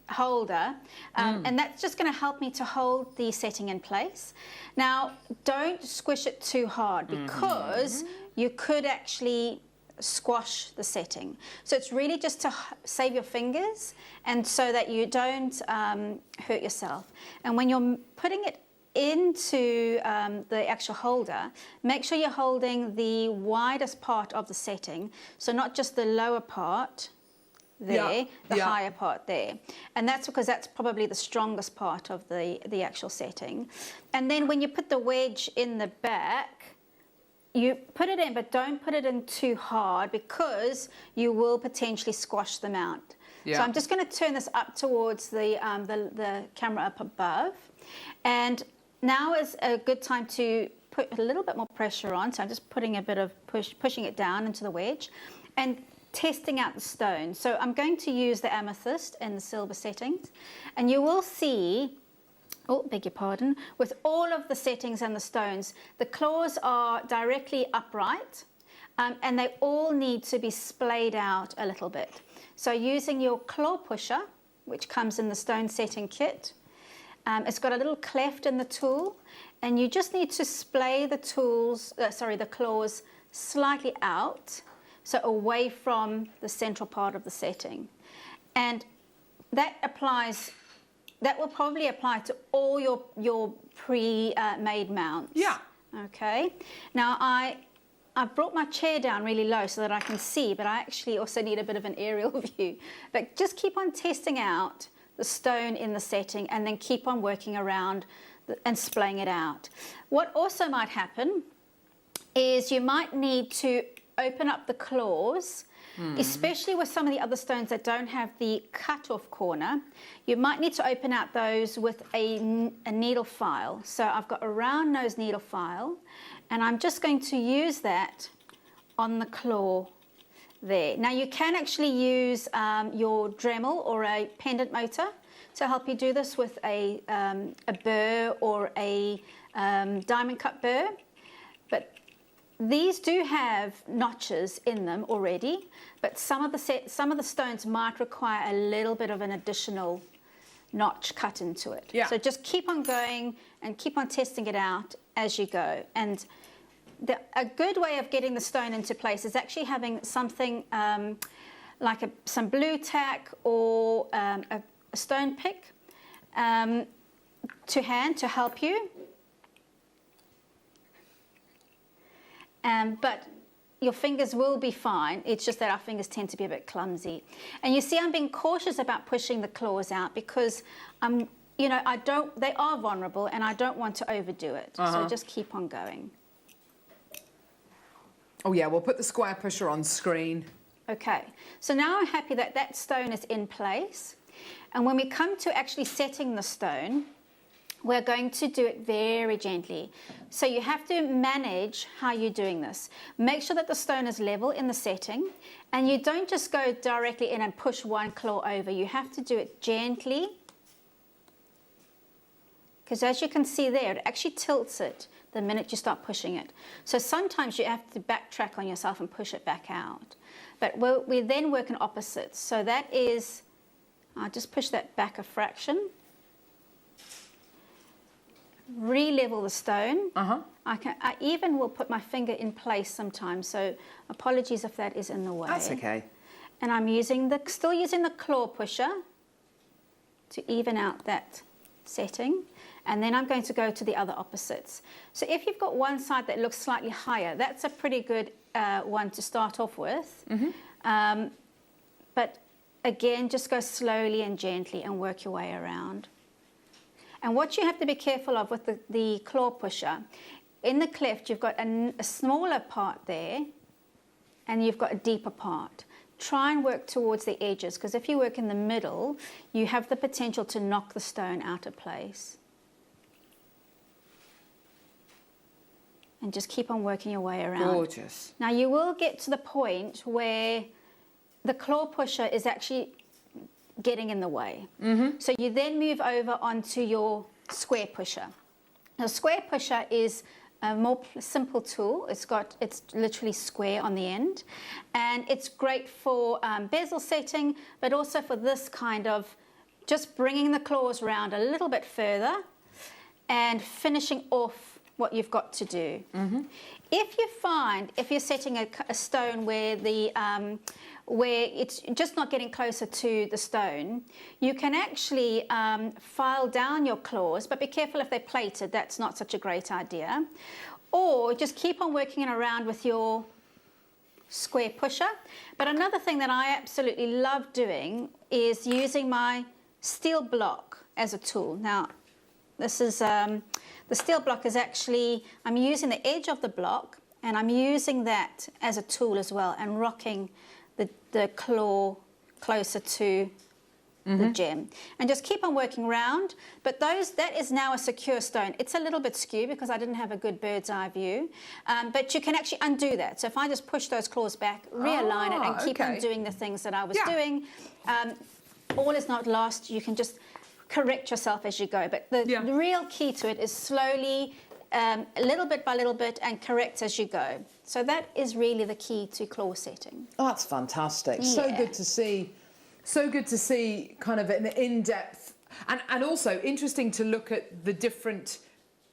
holder, and that's just going to help me to hold the setting in place. Now don't squish it too hard, because you could actually squash the setting. So it's really just to save your fingers and so that you don't hurt yourself. And when you're putting it into the actual holder, make sure you're holding the widest part of the setting, so not just the lower part there, the higher part there. And that's because that's probably the strongest part of the actual setting. And then when you put the wedge in the back, you put it in, but don't put it in too hard, because you will potentially squash the mount. So I'm just going to turn this up towards the camera up above. And now is a good time to put a little bit more pressure on. So I'm just putting a bit of pushing it down into the wedge and testing out the stone. So I'm going to use the amethyst and the silver settings. And you will see, oh, beg your pardon, with all of the settings and the stones, the claws are directly upright, and they all need to be splayed out a little bit. So using your claw pusher, which comes in the stone setting kit, it's got a little cleft in the tool, and you just need to splay the the claws slightly out, so away from the central part of the setting. And that will probably apply to all your pre-made mounts. Yeah. Okay. Now I've brought my chair down really low so that I can see, but I actually also need a bit of an aerial view. But just keep on testing out the stone in the setting, and then keep on working around and splaying it out. What also might happen is you might need to open up the claws, especially with some of the other stones that don't have the cut-off corner. You might need to open out those with a needle file. So I've got a round nose needle file, and I'm just going to use that on the claw there. Now you can actually use your Dremel or a pendant motor to help you do this with a burr or a diamond cut burr. But these do have notches in them already, but some of the stones might require a little bit of an additional notch cut into it. Yeah. So just keep on going and keep on testing it out as you go. And a good way of getting the stone into place is actually having something like some blue tack or a stone pick to hand to help you. But your fingers will be fine. It's just that our fingers tend to be a bit clumsy. And you see, I'm being cautious about pushing the claws out because they are vulnerable and I don't want to overdo it. So just keep on going. Oh yeah, we'll put the square pusher on screen. Okay, so now I'm happy that that stone is in place. And when we come to actually setting the stone, we're going to do it very gently. So you have to manage how you're doing this. Make sure that the stone is level in the setting, and you don't just go directly in and push one claw over. You have to do it gently, because as you can see there, it actually tilts it the minute you start pushing it. So sometimes you have to backtrack on yourself and push it back out. But we then work in opposites. So that is, I'll just push that back a fraction. Re-level the stone. I even will put my finger in place sometimes, so apologies if that is in the way. That's okay. And I'm still using the claw pusher to even out that setting, and then I'm going to go to the other opposites. So if you've got one side that looks slightly higher, that's a pretty good one to start off with. But again, just go slowly and gently and work your way around. And what you have to be careful of with the claw pusher, in the cleft you've got a smaller part there and you've got a deeper part. Try and work towards the edges, because if you work in the middle, you have the potential to knock the stone out of place. And just keep on working your way around. Gorgeous. Now you will get to the point where the claw pusher is actually getting in the way. So you then move over onto your square pusher. The square pusher is a more simple tool. It's literally square on the end, and it's great for bezel setting, but also for this kind of just bringing the claws around a little bit further and finishing off what you've got to do. If you're setting a stone where it's just not getting closer to the stone, you can actually file down your claws, but be careful if they're plated. That's not such a great idea. Or just keep on working around with your square pusher. But another thing that I absolutely love doing is using my steel block as a tool. Now, this is the steel block is actually, I'm using the edge of the block and I'm using that as a tool as well and rocking the claw closer to the gem. And just keep on working around. But that is now a secure stone. It's a little bit skewed because I didn't have a good bird's eye view. But you can actually undo that. So if I just push those claws back, realign it and keep on doing the things that I was doing, all is not lost. You can just correct yourself as you go. But the real key to it is slowly, little bit by little bit, and correct as you go. So that is really the key to claw setting. Oh, that's fantastic. Yeah. So good to see. So good to see kind of an in-depth, and also interesting to look at the different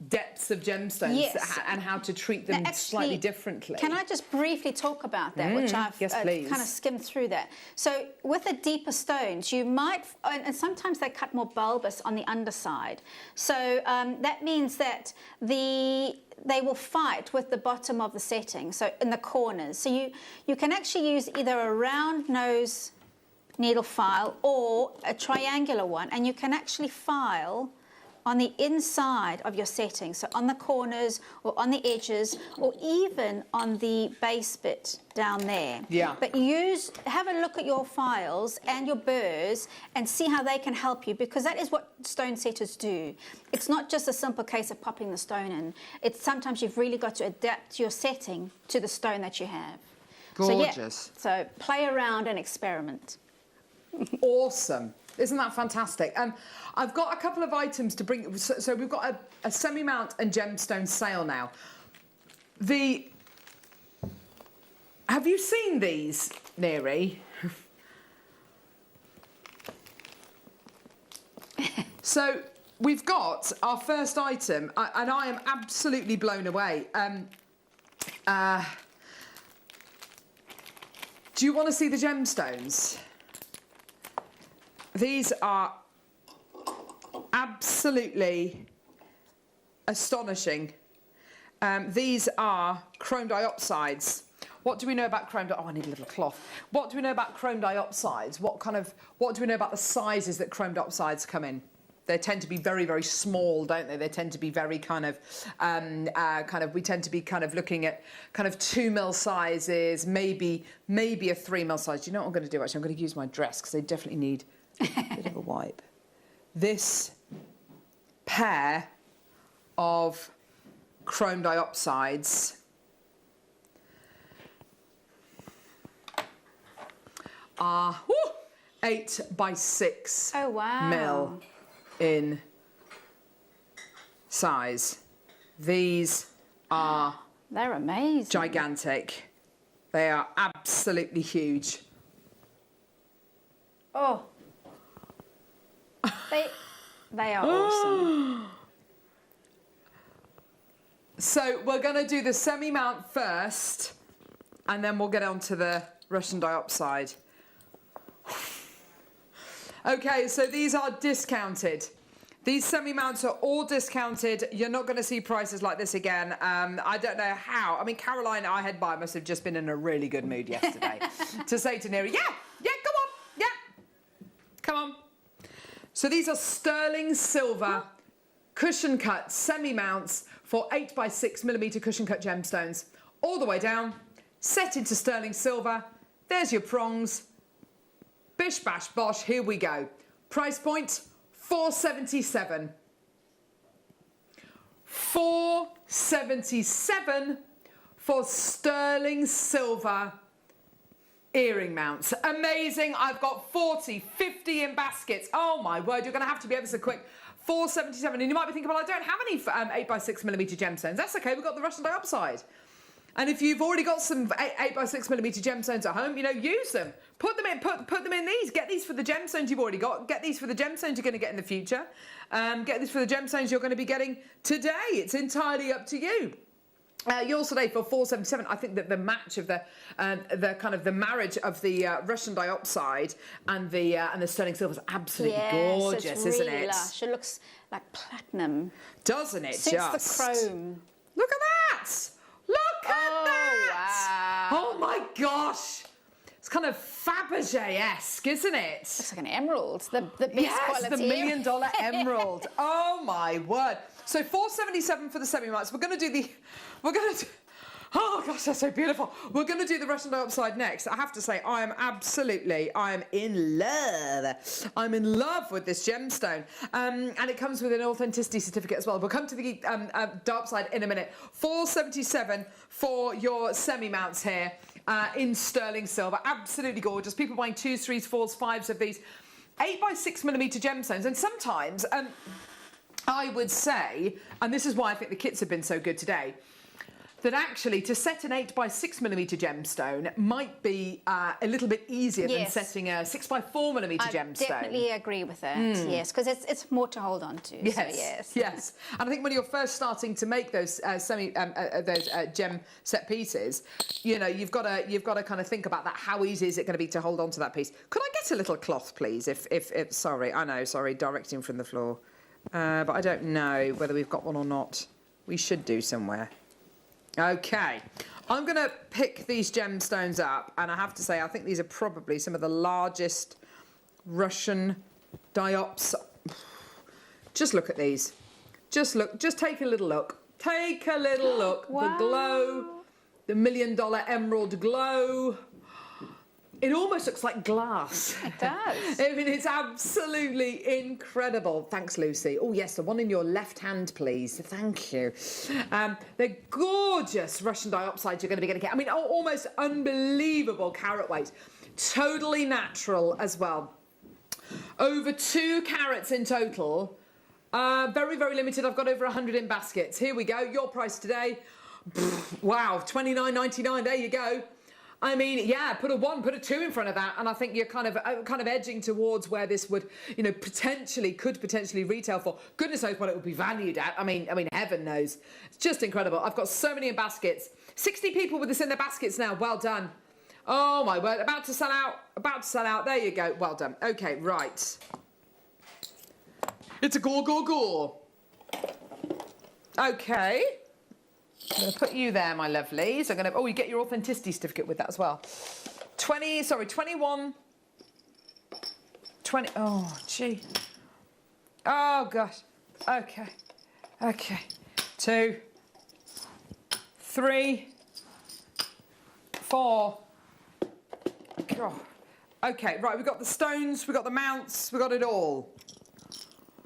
depths of gemstones and how to treat them slightly differently. Can I just briefly talk about that, which I've kind of skimmed through that. So with the deeper stones, you might, and sometimes they cut more bulbous on the underside. So that means that they will fight with the bottom of the setting, so in the corners. So you can actually use either a round nose needle file or a triangular one, and you can actually file on the inside of your setting, so on the corners or on the edges or even on the base bit down there. But have a look at your files and your burrs and see how they can help you, because that is what stone setters do. It's not just a simple case of popping the stone in. It's sometimes you've really got to adapt your setting to the stone that you have. Gorgeous. So play around and experiment. Awesome. Isn't that fantastic? I've got a couple of items to bring. So we've got a semi-mount and gemstone sale now. The Have you seen these, Neri? So we've got our first item, and I am absolutely blown away. Do you want to see the gemstones? These are absolutely astonishing. These are chrome dioxides. What do we know about chrome? Oh, I need a little cloth. What do we know about chrome dioxides? What do we know about the sizes that chrome dioxides come in? They tend to be very, very small, don't they? They tend to be very we tend to be kind of looking at kind of 2 mil sizes, maybe a 3 mil size. Do you know what I'm going to do? Actually, I'm going to use my dress because they definitely need a bit of a wipe. This pair of chrome dioxides are 8 by 6 mil in size. These are they're amazing, gigantic. They are absolutely huge. Oh, they are awesome. So we're going to do the semi-mount first, and then we'll get on to the Russian dioxide. Okay, so these are discounted. These semi-mounts are all discounted. You're not going to see prices like this again. I don't know how. I mean, Caroline, our head buyer, must have just been in a really good mood yesterday to say to Neri, yeah, come on. So these are sterling silver cushion cut semi-mounts for 8 by 6 millimeter cushion cut gemstones. All the way down, set into sterling silver. There's your prongs. Bish bash bosh, here we go. Price point, $477. $477 for sterling silver earring mounts. Amazing. I've got 40, 50 in baskets. Oh my word, you're going to have to be ever so quick. $477. And you might be thinking, well, I don't have any 8 by 6 millimeter gemstones. That's okay, we've got the Russian dioxide. And if you've already got some 8 by 6 millimeter gemstones at home, use them. Put them in. Put them in these. Get these for the gemstones you've already got. Get these for the gemstones you're going to get in the future. Get these for the gemstones you're going to be getting today. It's entirely up to you. Yours today for $477. I think that the match of the marriage of the Russian dioxide and the sterling silver is absolutely gorgeous, it's isn't really it? Lush. It looks like platinum, doesn't it? Suits Just the chrome. Look at that! Look at that! Wow. Oh my gosh! It's kind of Fabergé-esque, isn't it? Looks like an emerald. The best yes, quality. the $1 million emerald. Oh my word! So $477 for the semi-mounts. Oh gosh, that's so beautiful. We're going to do the Russian dioxide next. I have to say, I am in love. I'm in love with this gemstone. And it comes with an authenticity certificate as well. We'll come to the dioxide in a minute. $477 for your semi-mounts here in sterling silver. Absolutely gorgeous. People buying 2s, 3s, 4s, 5s of these 8 by 6 millimeter gemstones. And sometimes I would say, and this is why I think the kits have been so good today, that actually to set an 8 by 6 millimeter gemstone might be a little bit easier than setting a 6 by 4 millimeter gemstone. I definitely agree with that. Yes, because it's more to hold on to. Yes, so yes. And I think when you're first starting to make those gem set pieces, you've got to kind of think about that. How easy is it going to be to hold on to that piece? Could I get a little cloth, please? If sorry, directing from the floor, but I don't know whether we've got one or not. We should do somewhere. Okay, I'm going to pick these gemstones up, and I have to say, I think these are probably some of the largest Russian dioxide. Just look at these. Just take a little look. Take a little look. Wow. The glow, the $1 million emerald glow. It almost looks like glass. It does. I mean, it's absolutely incredible. Thanks, Lucy. Oh, yes, the one in your left hand, please. Thank you. They're gorgeous Russian dioxides you're going to be getting. I mean, almost unbelievable carat weight. Totally natural as well. Over 2 carats in total. Very, very limited. I've got over 100 in baskets. Here we go. Your price today. Wow, $29.99. There you go. I mean, yeah, put a 1, put a 2 in front of that, and I think you're kind of edging towards where this would, you know, could potentially retail for. Goodness knows what it would be valued at. I mean, heaven knows. It's just incredible. I've got so many in baskets. 60 people with this in their baskets now. Well done. Oh my word! About to sell out. About to sell out. There you go. Well done. Okay, right. It's a gore. Okay. I'm going to put you there, my lovelies. I'm going to... Oh, you get your authenticity certificate with that as well. 21... 20... Oh, gee. Oh, gosh. Okay. 2... 3... 4... God. Okay, right, we've got the stones, we've got the mounts, we've got it all.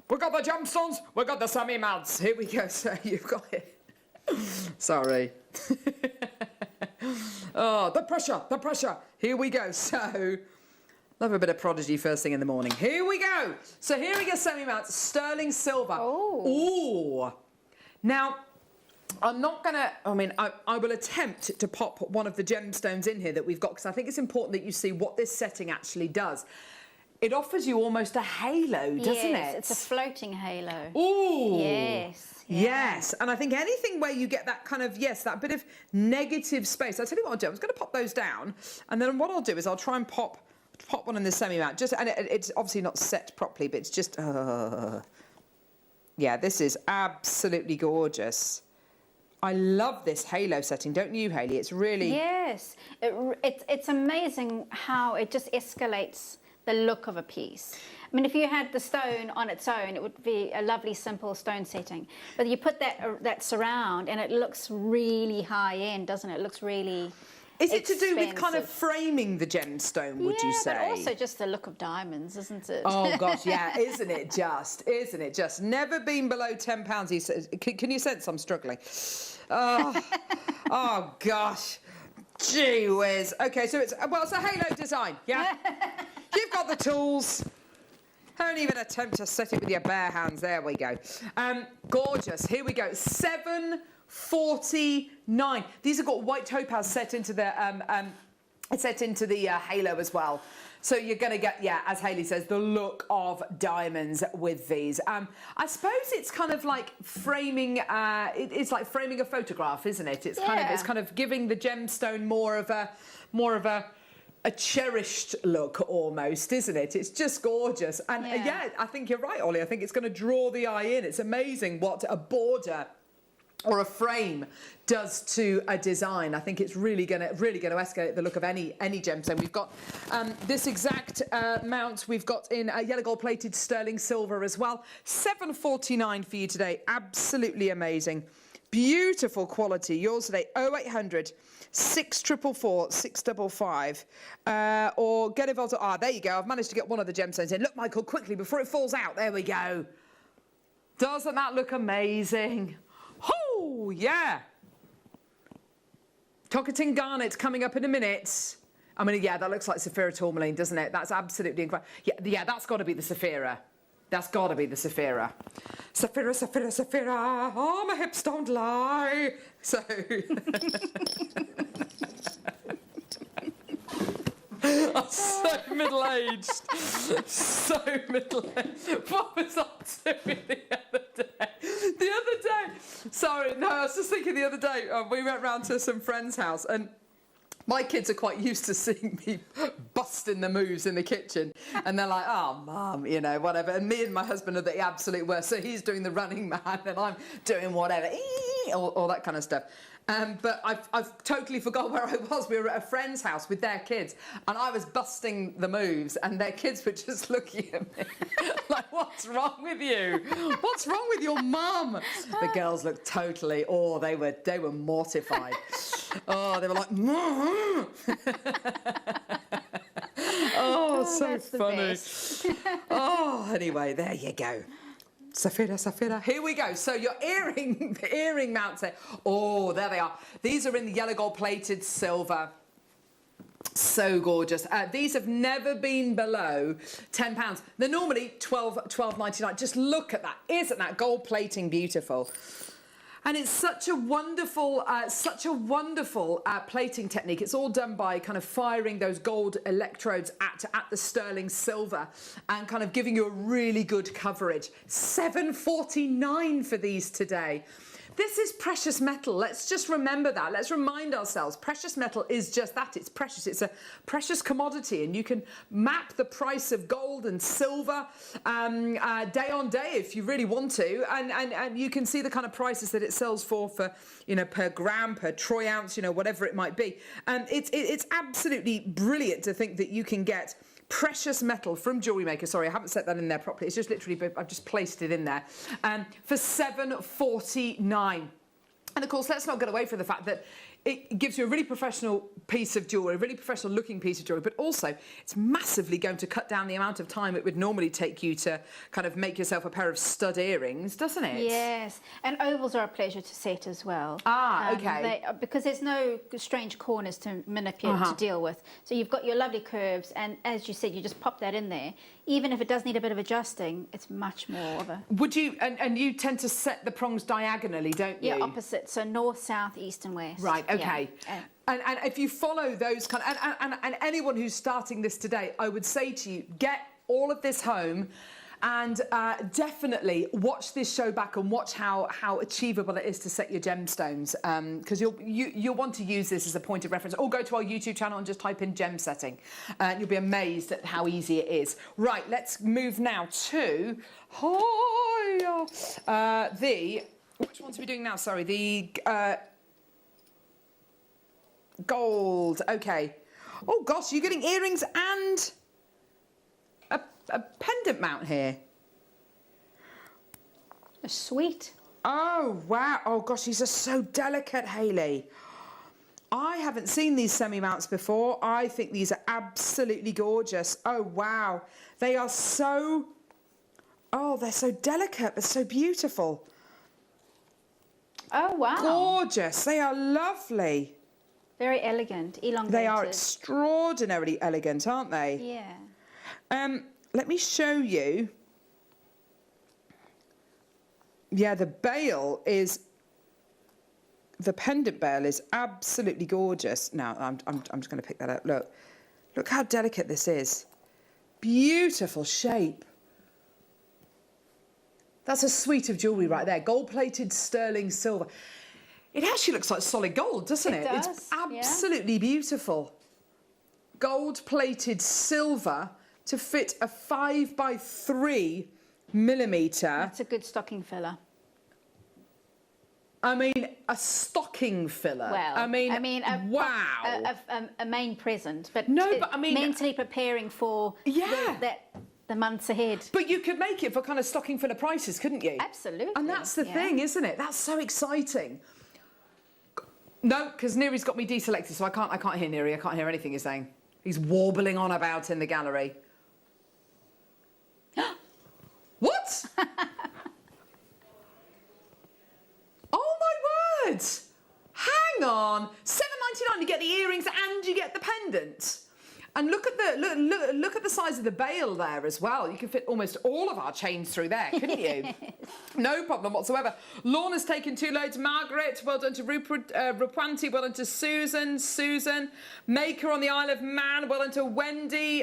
We've got the gemstones, we've got the semi-mounts. Here we go, so you've got it. Sorry. Oh, the pressure. Here we go. So, love a bit of Prodigy first thing in the morning. Here we go. So here we go, semi-mounts, sterling silver. Oh. Now, I'm not going to, I will attempt to pop one of the gemstones in here that we've got, because I think it's important that you see what this setting actually does. It offers you almost a halo, doesn't it? Yes, it's a floating halo. Ooh. Yes. Yes, and I think anything where you get that kind of, that bit of negative space. I'll tell you what I'll do. I was going to pop those down, and then what I'll do is I'll try and pop one in the semi-mount. And it's obviously not set properly, but it's just, yeah, this is absolutely gorgeous. I love this halo setting, don't you, Hayley? It's really... Yes, it's amazing how it just escalates the look of a piece. I mean, if you had the stone on its own, it would be a lovely, simple stone setting. But you put that surround, and it looks really high-end, doesn't it? It looks really Is it to do with kind of framing the gemstone, would you say? Yeah, but also just the look of diamonds, isn't it? Oh, gosh, yeah, isn't it just? Never been below £10, he says. Can you sense I'm struggling? Oh, gosh. Gee whiz. Okay, so it's a halo design, yeah? You've got the tools. Don't even attempt to set it with your bare hands. There we go. Gorgeous. Here we go. $7.49. These have got white topaz set into the halo as well. So you're going to get, as Hayley says, the look of diamonds with these. I suppose it's kind of like framing. It's like framing a photograph, isn't it? It's kind of giving the gemstone more of a cherished look almost, isn't it? It's just gorgeous. And I think you're right, Ollie. I think it's going to draw the eye in. It's amazing what a border or a frame does to a design. I think it's really going to escalate the look of any gemstone. We've got this exact mount we've got in yellow gold plated sterling silver as well. $7.49 for you today. Absolutely amazing. Beautiful quality. Yours today, 0800 644 655. Or get involved. There you go. I've managed to get one of the gemstones in. Look, Michael, quickly, before it falls out. There we go. Doesn't that look amazing? Oh, yeah. Cockatoo garnet coming up in a minute. I mean, that looks like Saphira tourmaline, doesn't it? That's absolutely incredible. Yeah, that's got to be the Saphira. That's got to be the Saphira. Saphira. Oh, my hips don't lie. So... I'm so middle-aged. What was I doing the other day? Sorry, no, I was just thinking the other day, we went round to some friend's house, and my kids are quite used to seeing me busting the moves in the kitchen, and they're like, oh, Mum, whatever. And me and my husband are the absolute worst. So he's doing the running man, and I'm doing whatever, all that kind of stuff. But I've totally forgot where I was. We were at a friend's house with their kids, and I was busting the moves, and their kids were just looking at me like, what's wrong with you? What's wrong with your mum? The girls looked totally, they were mortified. They were like, Mum. So funny. Anyway, there you go. Saphira. Here we go. So your earring mounts there. Oh, there they are. These are in the yellow gold plated silver. So gorgeous. These have never been below £10. They're normally $12.99. Just look at that. Isn't that gold plating beautiful? And it's such a wonderful plating technique. It's all done by kind of firing those gold electrodes at the sterling silver and kind of giving you a really good coverage. $7.49 for these today. This is precious metal. Let's just remember that. Let's remind ourselves precious metal is just that. It's precious. It's a precious commodity, and you can map the price of gold and silver day on day if you really want to, and you can see the kind of prices that it sells for per gram, per troy ounce, whatever it might be. And it's absolutely brilliant to think that you can get precious metal from Jewellery Maker. Sorry, I haven't set that in there properly. It's just literally, I've just placed it in there for $7.49. And of course, let's not get away from the fact that it gives you a really professional piece of jewellery, a really professional looking piece of jewellery, but also it's massively going to cut down the amount of time it would normally take you to kind of make yourself a pair of stud earrings, doesn't it? Yes, and ovals are a pleasure to set as well. Ah, okay. Because there's no strange corners to manipulate, to deal with. So you've got your lovely curves, and as you said, you just pop that in there. Even if it does need a bit of adjusting, it's much more of a... Would you, and you tend to set the prongs diagonally, don't you? Yeah, opposite, so north, south, east and west. Right, okay. Yeah. And if you follow those kind of, and anyone who's starting this today, I would say to you, get all of this home and definitely watch this show back and watch how achievable it is to set your gemstones, because you'll want to use this as a point of reference, or go to our YouTube channel and just type in gem setting, and you'll be amazed at how easy it is. Right, let's move now to which ones are we doing now? Sorry, the gold. Okay. Oh gosh, you're getting earrings and a pendant mount here. Sweet. Oh wow. Oh gosh, these are so delicate, Hayley. I haven't seen these semi-mounts before. I think these are absolutely gorgeous. Oh wow. They are so... Oh, they're so delicate, but so beautiful. Oh wow. Gorgeous. They are lovely. Very elegant, elongated. They are extraordinarily elegant, aren't they? Yeah. Let me show you. Yeah, the pendant bail is absolutely gorgeous. Now, I'm just going to pick that up. Look how delicate this is. Beautiful shape. That's a suite of jewellery right there. Gold-plated sterling silver. It actually looks like solid gold, doesn't it? Does, it's absolutely beautiful. Gold-plated silver to fit a 5x3 millimetre. That's a good stocking filler. I mean, a stocking filler. Well, wow. A main present, but mentally preparing for the months ahead. But you could make it for kind of stocking filler prices, couldn't you? Absolutely. And that's the thing, isn't it? That's so exciting. No, because Neri's got me deselected, so I can't hear Neri. I can't hear anything he's saying. He's warbling on about in the gallery. What? Oh my word! Hang on, $7.99 you get the earrings and you get the pendant. And look at the size of the bail there as well. You can fit almost all of our chains through there, couldn't you? No problem whatsoever. Lorna's taken 2 loads. Margaret, well done to Rupanti, well done to Susan. Maker on the Isle of Man, well done to Wendy.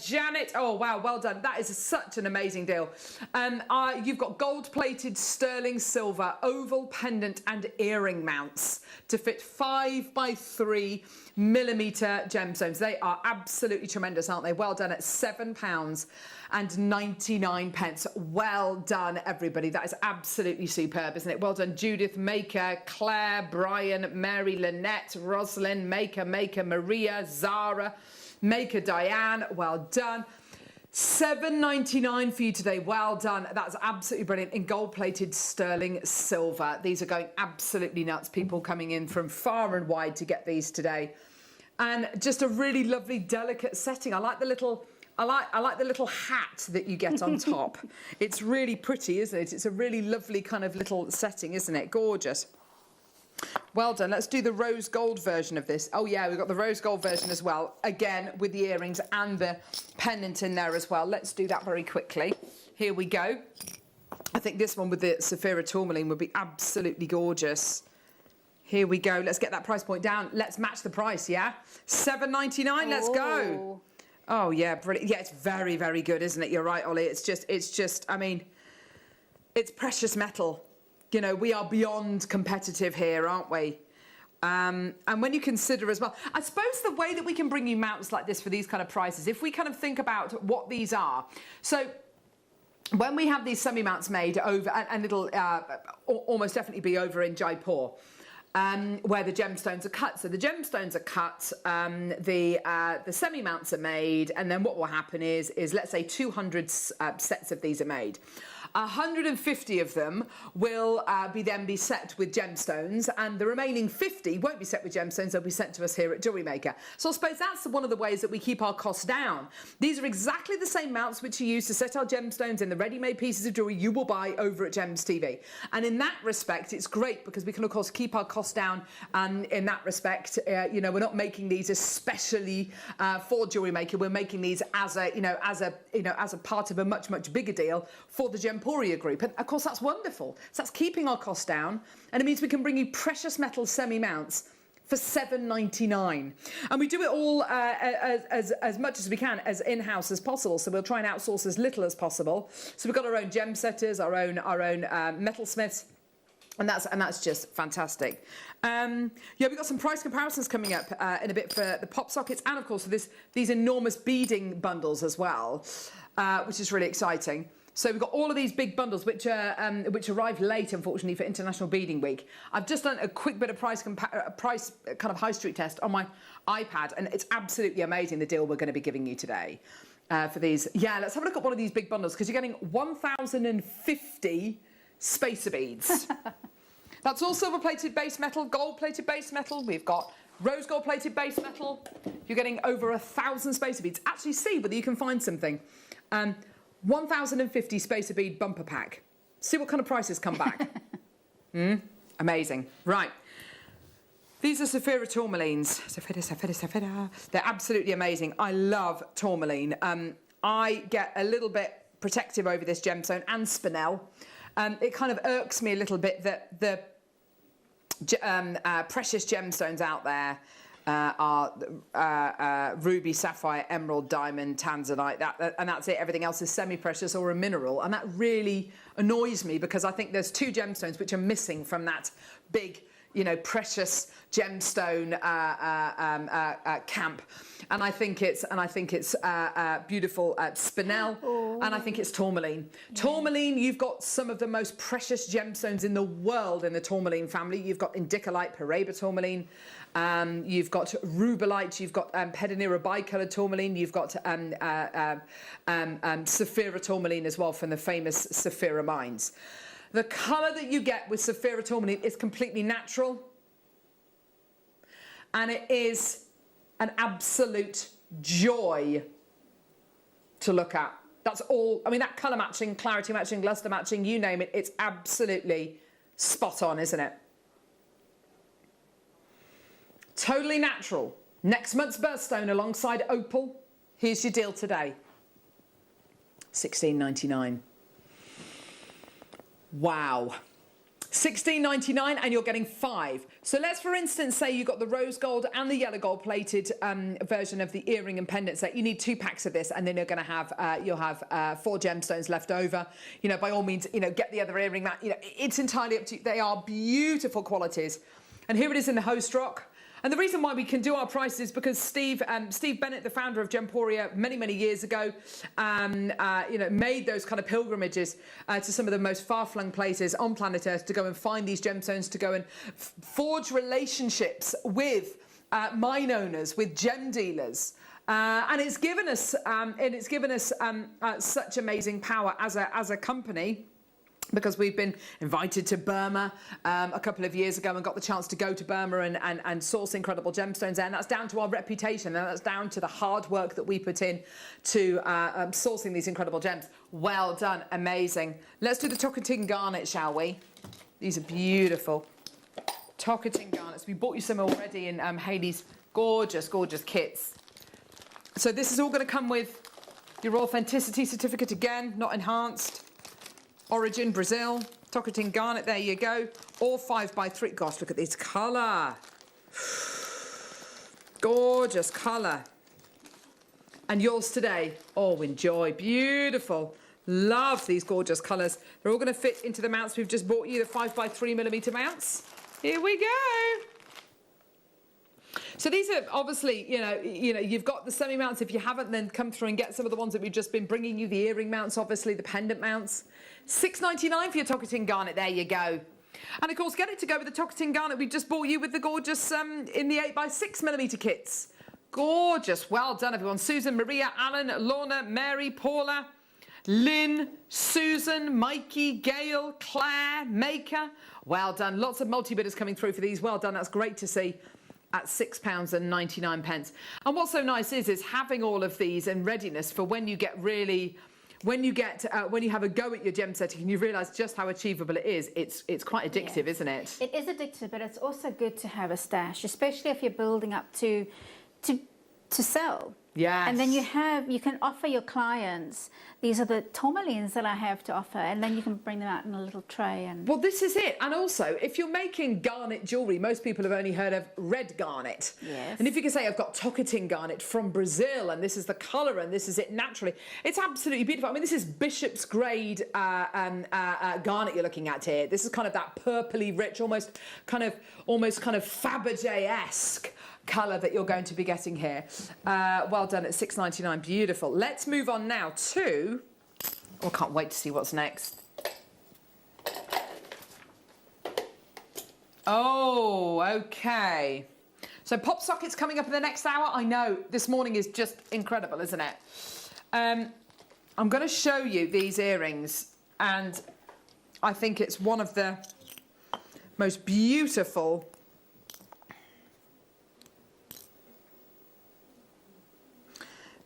Janet, oh wow, well done. That is such an amazing deal. You've got gold-plated sterling silver oval pendant and earring mounts to fit 5x3 millimetre gemstones. They are absolutely tremendous, aren't they? Well done at £7.99. Well done, everybody. That is absolutely superb, isn't it? Well done, Judith Maker, Claire, Brian, Mary, Lynette, Rosalind, Maker, Maria, Zara, Maker, Diane. Well done. $7.99 for you today. Well done. That's absolutely brilliant in gold-plated sterling silver. These are going absolutely nuts. People coming in from far and wide to get these today. And just a really lovely, delicate setting. I like the little hat that you get on top. It's really pretty, isn't it? It's a really lovely kind of little setting, isn't it? Gorgeous. Well done. Let's do the rose gold version of this. Oh yeah, we've got the rose gold version as well. Again, with the earrings and the pendant in there as well. Let's do that very quickly. Here we go. I think this one with the Saphira tourmaline would be absolutely gorgeous. Here we go. Let's get that price point down. Let's match the price, yeah? $7.99. Let's go. Oh, yeah, brilliant. Yeah, it's very, very good, isn't it? You're right, Ollie. It's just, I mean, it's precious metal. You know, we are beyond competitive here, aren't we? And when you consider as well, I suppose the way that we can bring you mounts like this for these kind of prices, if we kind of think about what these are. So when we have these semi-mounts made over, and it'll almost definitely be over in Jaipur, where the gemstones are cut. So the gemstones are cut, the semi-mounts are made, and then what will happen is let's say 200 sets of these are made. 150 of them will then be set with gemstones, and the remaining 50 won't be set with gemstones. They'll be sent to us here at Jewellery Maker. So I suppose that's one of the ways that we keep our costs down. These are exactly the same mounts which you use to set our gemstones in the ready-made pieces of jewellery you will buy over at Gems TV. And in that respect, it's great because we can, of course, keep our costs down. And in that respect, you know, we're not making these especially for Jewellery Maker. We're making these as a part of a much, much bigger deal for the Gemporia group. And of course, that's wonderful. So that's keeping our costs down, and it means we can bring you precious metal semi-mounts for $7.99. And we do it all as much as we can, as in-house as possible. So we'll try and outsource as little as possible. So we've got our own gem setters, our own metalsmiths, and that's just fantastic. Yeah, we've got some price comparisons coming up in a bit for the pop sockets, and of course for these enormous beading bundles as well, which is really exciting. So we've got all of these big bundles, which arrived late, unfortunately, for International Beading Week. I've just done a quick bit of price kind of high street test on my iPad, and it's absolutely amazing the deal we're going to be giving you today for these. Yeah, let's have a look at one of these big bundles, because you're getting 1,050 spacer beads. That's all silver-plated base metal, gold-plated base metal. We've got rose gold-plated base metal. You're getting over 1,000 spacer beads. Actually, see whether you can find something. 1,050 spacer bead bumper pack. See what kind of prices come back. Amazing. Right. These are Saphira tourmalines. Saphira. They're absolutely amazing. I love tourmaline. I get a little bit protective over this gemstone and spinel. It kind of irks me a little bit that the precious gemstones out there are ruby, sapphire, emerald, diamond, tanzanite, and that's it. Everything else is semi-precious or a mineral, and that really annoys me, because I think there's two gemstones which are missing from that big, you know, precious gemstone camp, and I think it's beautiful spinel, and I think it's tourmaline. Tourmaline, you've got some of the most precious gemstones in the world in the tourmaline family. You've got indicolite, Paraiba tourmaline. You've got rubellite, you've got pedonera bicoloured tourmaline, you've got Saphira tourmaline as well from the famous Saphira mines. The colour that you get with Saphira tourmaline is completely natural, and it is an absolute joy to look at. That's all. I mean, that colour matching, clarity matching, lustre matching, you name it, it's absolutely spot on, isn't it? Totally natural. Next month's birthstone alongside opal. Here's your deal today. $16.99. Wow. $16.99, and you're getting 5. So let's, for instance, say you got the rose gold and the yellow gold plated version of the earring and pendant set. You need 2 packs of this, and then you're going to have you'll have 4 gemstones left over. You know, by all means, you know, get the other earring. That, you know, it's entirely up to you. They are beautiful qualities, and here it is in the host rock. And the reason why we can do our prices is because Steve Bennett, the founder of Gemporia, many years ago, you know, made those kind of pilgrimages to some of the most far-flung places on planet Earth to go and find these gemstones, to go and forge relationships with mine owners, with gem dealers. And it's given us such amazing power as a company, because we've been invited to Burma a couple of years ago and got the chance to go to Burma and source incredible gemstones there. And that's down to our reputation, and that's down to the hard work that we put in to sourcing these incredible gems. Well done. Amazing. Let's do the Tokating garnet, shall we? These are beautiful. Tokating garnets. We bought you some already in Hayley's gorgeous kits. So this is all going to come with your authenticity certificate again, not enhanced. Origin, Brazil. Tocquetin garnet, there you go. All 5x3. Gosh, look at this colour. Gorgeous colour. And yours today. Oh, enjoy. Beautiful. Love these gorgeous colours. They're all going to fit into the mounts we've just bought you, the 5x3mm mounts. Here we go. So these are obviously, you know, you've got the semi-mounts. If you haven't, then come through and get some of the ones that we've just been bringing you. The earring mounts, obviously, the pendant mounts. $6.99 for your Tocquetin garnet. There you go. And of course, get it to go with the Tocquetin garnet we just bought you with the gorgeous in the 8x6mm kits. Gorgeous. Well done, everyone. Susan, Maria, Alan, Lorna, Mary, Paula, Lynn, Susan, Mikey, Gail, Claire, Maker. Well done. Lots of multi-bidders coming through for these. Well done. That's great to see. At £6.99. And what's so nice is having all of these in readiness for when you get really, when you have a go at your gem setting and you realise just how achievable it is. It's quite addictive, isn't it? It is addictive, but it's also good to have a stash, especially if you're building up to sell. Yes. And then you can offer your clients, these are the tourmalines that I have to offer, and then you can bring them out in a little tray. And well, this is it. And also, if you're making garnet jewellery, most people have only heard of red garnet. Yes. And if you can say, I've got Tocquetin garnet from Brazil, and this is the colour, and this is it naturally, it's absolutely beautiful. I mean, this is Bishop's grade garnet you're looking at here. This is kind of that purpley rich, almost kind of Fabergé-esque colour that you're going to be getting here. Well done at $6.99. Beautiful. Let's move on now to... Oh, I can't wait to see what's next. Oh, okay. So pop sockets coming up in the next hour. I know, this morning is just incredible, isn't it? I'm going to show you these earrings, and I think it's one of the most beautiful...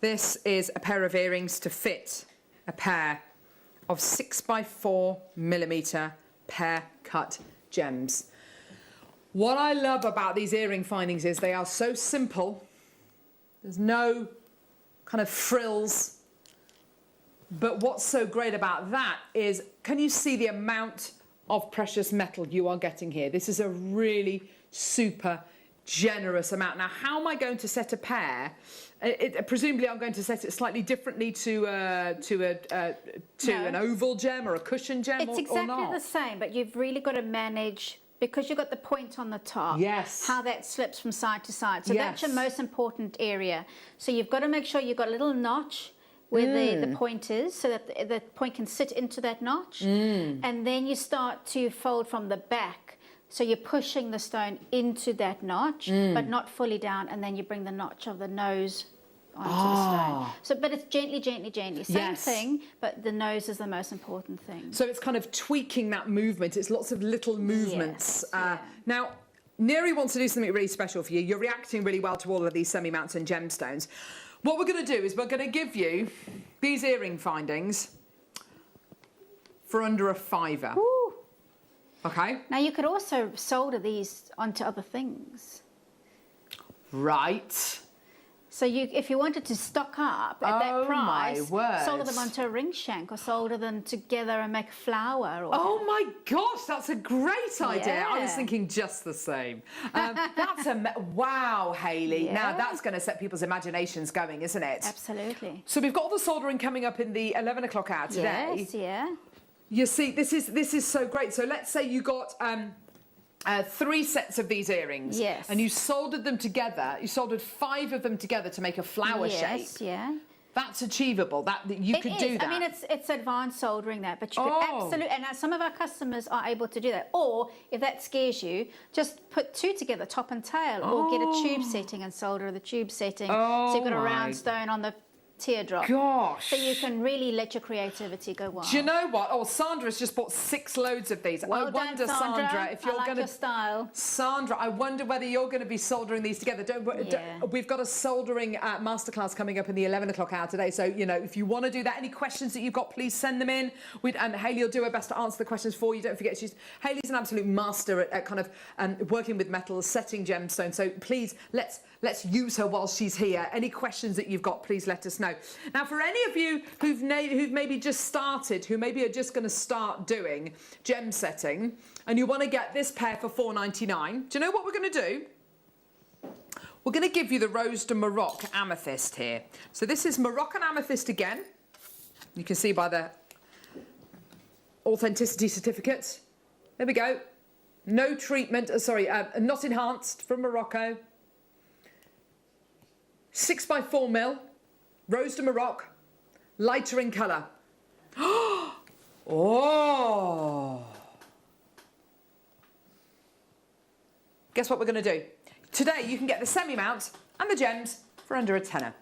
This is a pair of earrings to fit a pair of 6x4mm pear cut gems. What I love about these earring findings is they are so simple. There's no kind of frills. But what's so great about that is, can you see the amount of precious metal you are getting here? This is a really super generous amount. Now, how am I going to set a pair? Presumably, I'm going to set it slightly differently to an oval gem or a cushion gem, it's exactly the same, but you've really got to manage, because you've got the point on the top, yes, how that slips from side to side. So yes, that's your most important area. So you've got to make sure you've got a little notch where the point is, so that the point can sit into that notch. And then you start to fold from the back. So you're pushing the stone into that notch, but not fully down, and then you bring the notch of the nose onto the stone. So, but it's gently, gently, gently. Same thing, but the nose is the most important thing. So it's kind of tweaking that movement. It's lots of little movements. Yes, Now, Neri wants to do something really special for you. You're reacting really well to all of these semi-mounts and gemstones. What we're going to do is we're going to give you these earring findings for under a £5. Ooh. Okay. Now you could also solder these onto other things. Right. So if you wanted to stock up at that price, my word, solder them onto a ring shank or solder them together and make a flower. Or oh my gosh, that's a great idea. Yeah. I was thinking just the same. That's wow, Hayley. Yeah. Now that's going to set people's imaginations going, isn't it? Absolutely. So we've got all the soldering coming up in the 11 o'clock hour today. Yes, yeah. You see, this is so great. So let's say you got 3 sets of these earrings. Yes. And you soldered them together. You soldered 5 of them together to make a flower shape. Yes, yeah. That's achievable. That you could do that. I mean, it's advanced soldering that, but you could absolutely. And some of our customers are able to do that. Or if that scares you, just put 2 together, top and tail, or get a tube setting and solder the tube setting. So you've got a round stone on the teardrop. Gosh. So you can really let your creativity go wild. Do you know what? Oh, Sandra's just bought 6 loads of these. Well I wonder, done, Sandra, if you're I like going to your style. Sandra, I wonder whether you're going to be soldering these together. We've got a soldering masterclass coming up in the 11 o'clock hour today. So, you know, if you want to do that, any questions that you've got, please send them in. And Hayley will do her best to answer the questions for you. Don't forget, Hayley's an absolute master at kind of working with metals, setting gemstones. So please, let's let's use her while she's here. Any questions that you've got, please let us know. Now, for any of you who've maybe just started, who maybe are just going to start doing gem setting, and you want to get this pair for $4.99, do you know what we're going to do? We're going to give you the Rose de Morocco amethyst here. So this is Moroccan amethyst again. You can see by the authenticity certificate. There we go. No treatment, not enhanced, from Morocco. 6x4mm, Rose de Morocco, lighter in colour. Oh! Guess what we're going to do? Today you can get the semi-mount and the gems for under a tenner.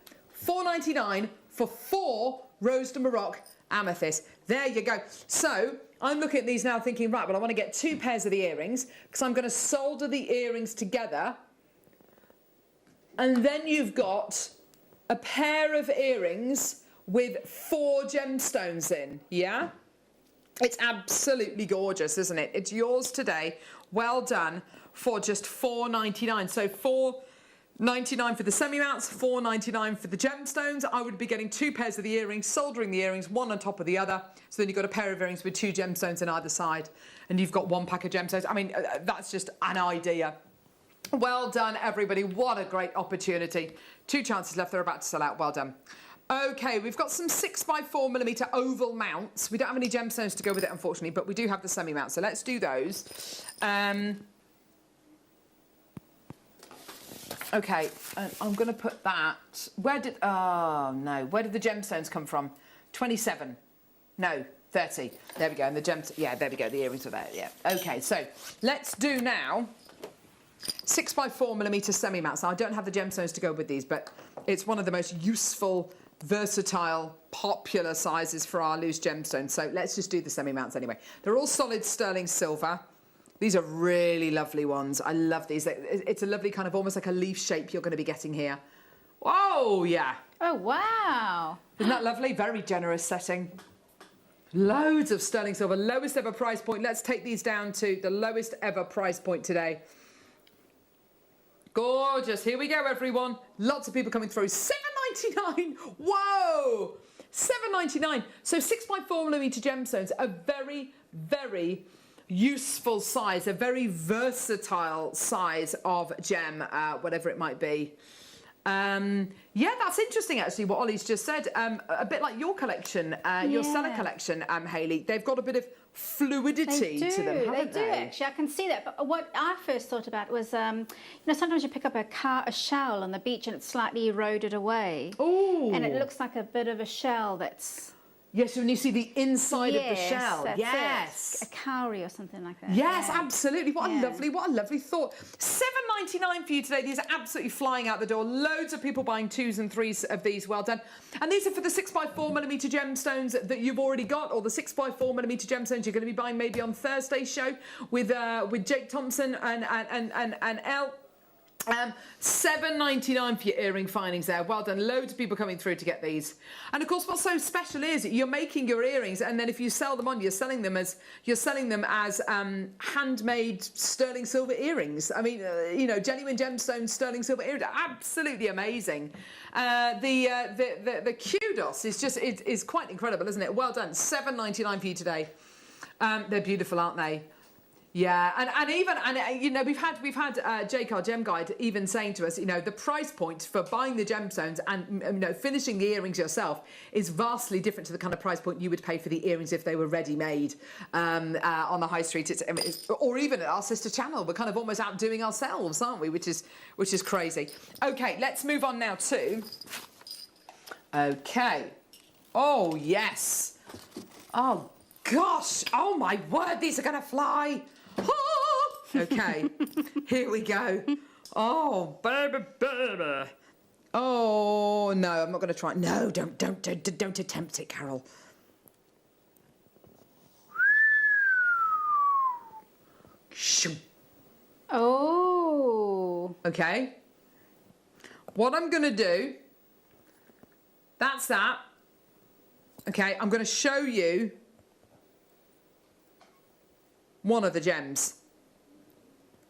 $4.99 for 4 Rose de Morocco amethyst. There you go. So I'm looking at these now thinking, right, well, I want to get 2 pairs of the earrings because I'm going to solder the earrings together. And then you've got a pair of earrings with 4 gemstones in, yeah? It's absolutely gorgeous, isn't it? It's yours today. Well done, for just $4.99. So $4.99 for the semi-mounts, $4.99 for the gemstones. I would be getting 2 pairs of the earrings, soldering the earrings, one on top of the other. So then you've got a pair of earrings with 2 gemstones on either side, and you've got 1 pack of gemstones. I memean, that's just an idea. Well done, everybody. What a great opportunity. 2 chances left. They're about to sell out. Well done. Okay, we've got some 6x4mm oval mounts. We don't have any gemstones to go with it, unfortunately, but we do have the semi-mounts. So let's do those. Okay, I'm going to put that. Where did the gemstones come from? 27. No, 30. There we go. And the gems, yeah, there we go. The earrings are there. Yeah. Okay, so let's do now 6x4mm semi-mats. Now, I don't have the gemstones to go with these, but it's one of the most useful, versatile, popular sizes for our loose gemstones. So let's just do the semi-mounts anyway. They're all solid sterling silver. These are really lovely ones. I love these. It's a lovely kind of almost like a leaf shape you're going to be getting here. Oh, yeah. Oh, wow. Isn't that lovely? Very generous setting. Loads of sterling silver. Lowest ever price point. Let's take these down to the lowest ever price point today. Gorgeous. Here we go, everyone. Lots of people coming through. $7.99. Whoa. $7.99. So 6x4mm gemstones. A very, very useful size, a very versatile size of gem, whatever it might be. Yeah, that's interesting actually what Ollie's just said. A bit like your collection, your Seller collection, Hayley. They've got a bit of fluidity to them, haven't they? They do actually. I can see that. But what I first thought about was, you know, sometimes you pick up a shell on the beach and it's slightly eroded away. Ooh. And it looks like a bit of a shell that's... Yes, when you see the inside of the shell. Yes. A cowrie or something like that. Yes, absolutely. What a lovely thought. $7.99 for you today. These are absolutely flying out the door. Loads of people buying 2s and 3s of these. Well done. And these are for the 6x4mm gemstones that you've already got, or the 6x4mm gemstones you're going to be buying maybe on Thursday's show with Jake Thompson and Elle. $7.99 for your earring findings there. Well done. Loads of people coming through to get these. And of course, what's so special is you're making your earrings, and then if you sell them on, you're selling them as handmade sterling silver earrings. I mean, you know, genuine gemstone sterling silver earrings. Absolutely amazing. The kudos is quite incredible, isn't it? Well done. $7.99 for you today. They're beautiful, aren't they? Yeah, and you know, we've had Jake, our gem guide, even saying to us, you know, the price point for buying the gemstones and, you know, finishing the earrings yourself is vastly different to the kind of price point you would pay for the earrings if they were ready made on the high street, or even at our sister channel. We're kind of almost outdoing ourselves, aren't we? Which is crazy. Okay, let's move on now to. Okay. Oh yes. Oh gosh. Oh my word. These are gonna fly. Okay, here we go. Oh, baby. Oh, no, I'm not going to try. No, don't attempt it, Carol. Shoo. Oh. Okay. What I'm going to do, that's that. Okay, I'm going to show you one of the gems.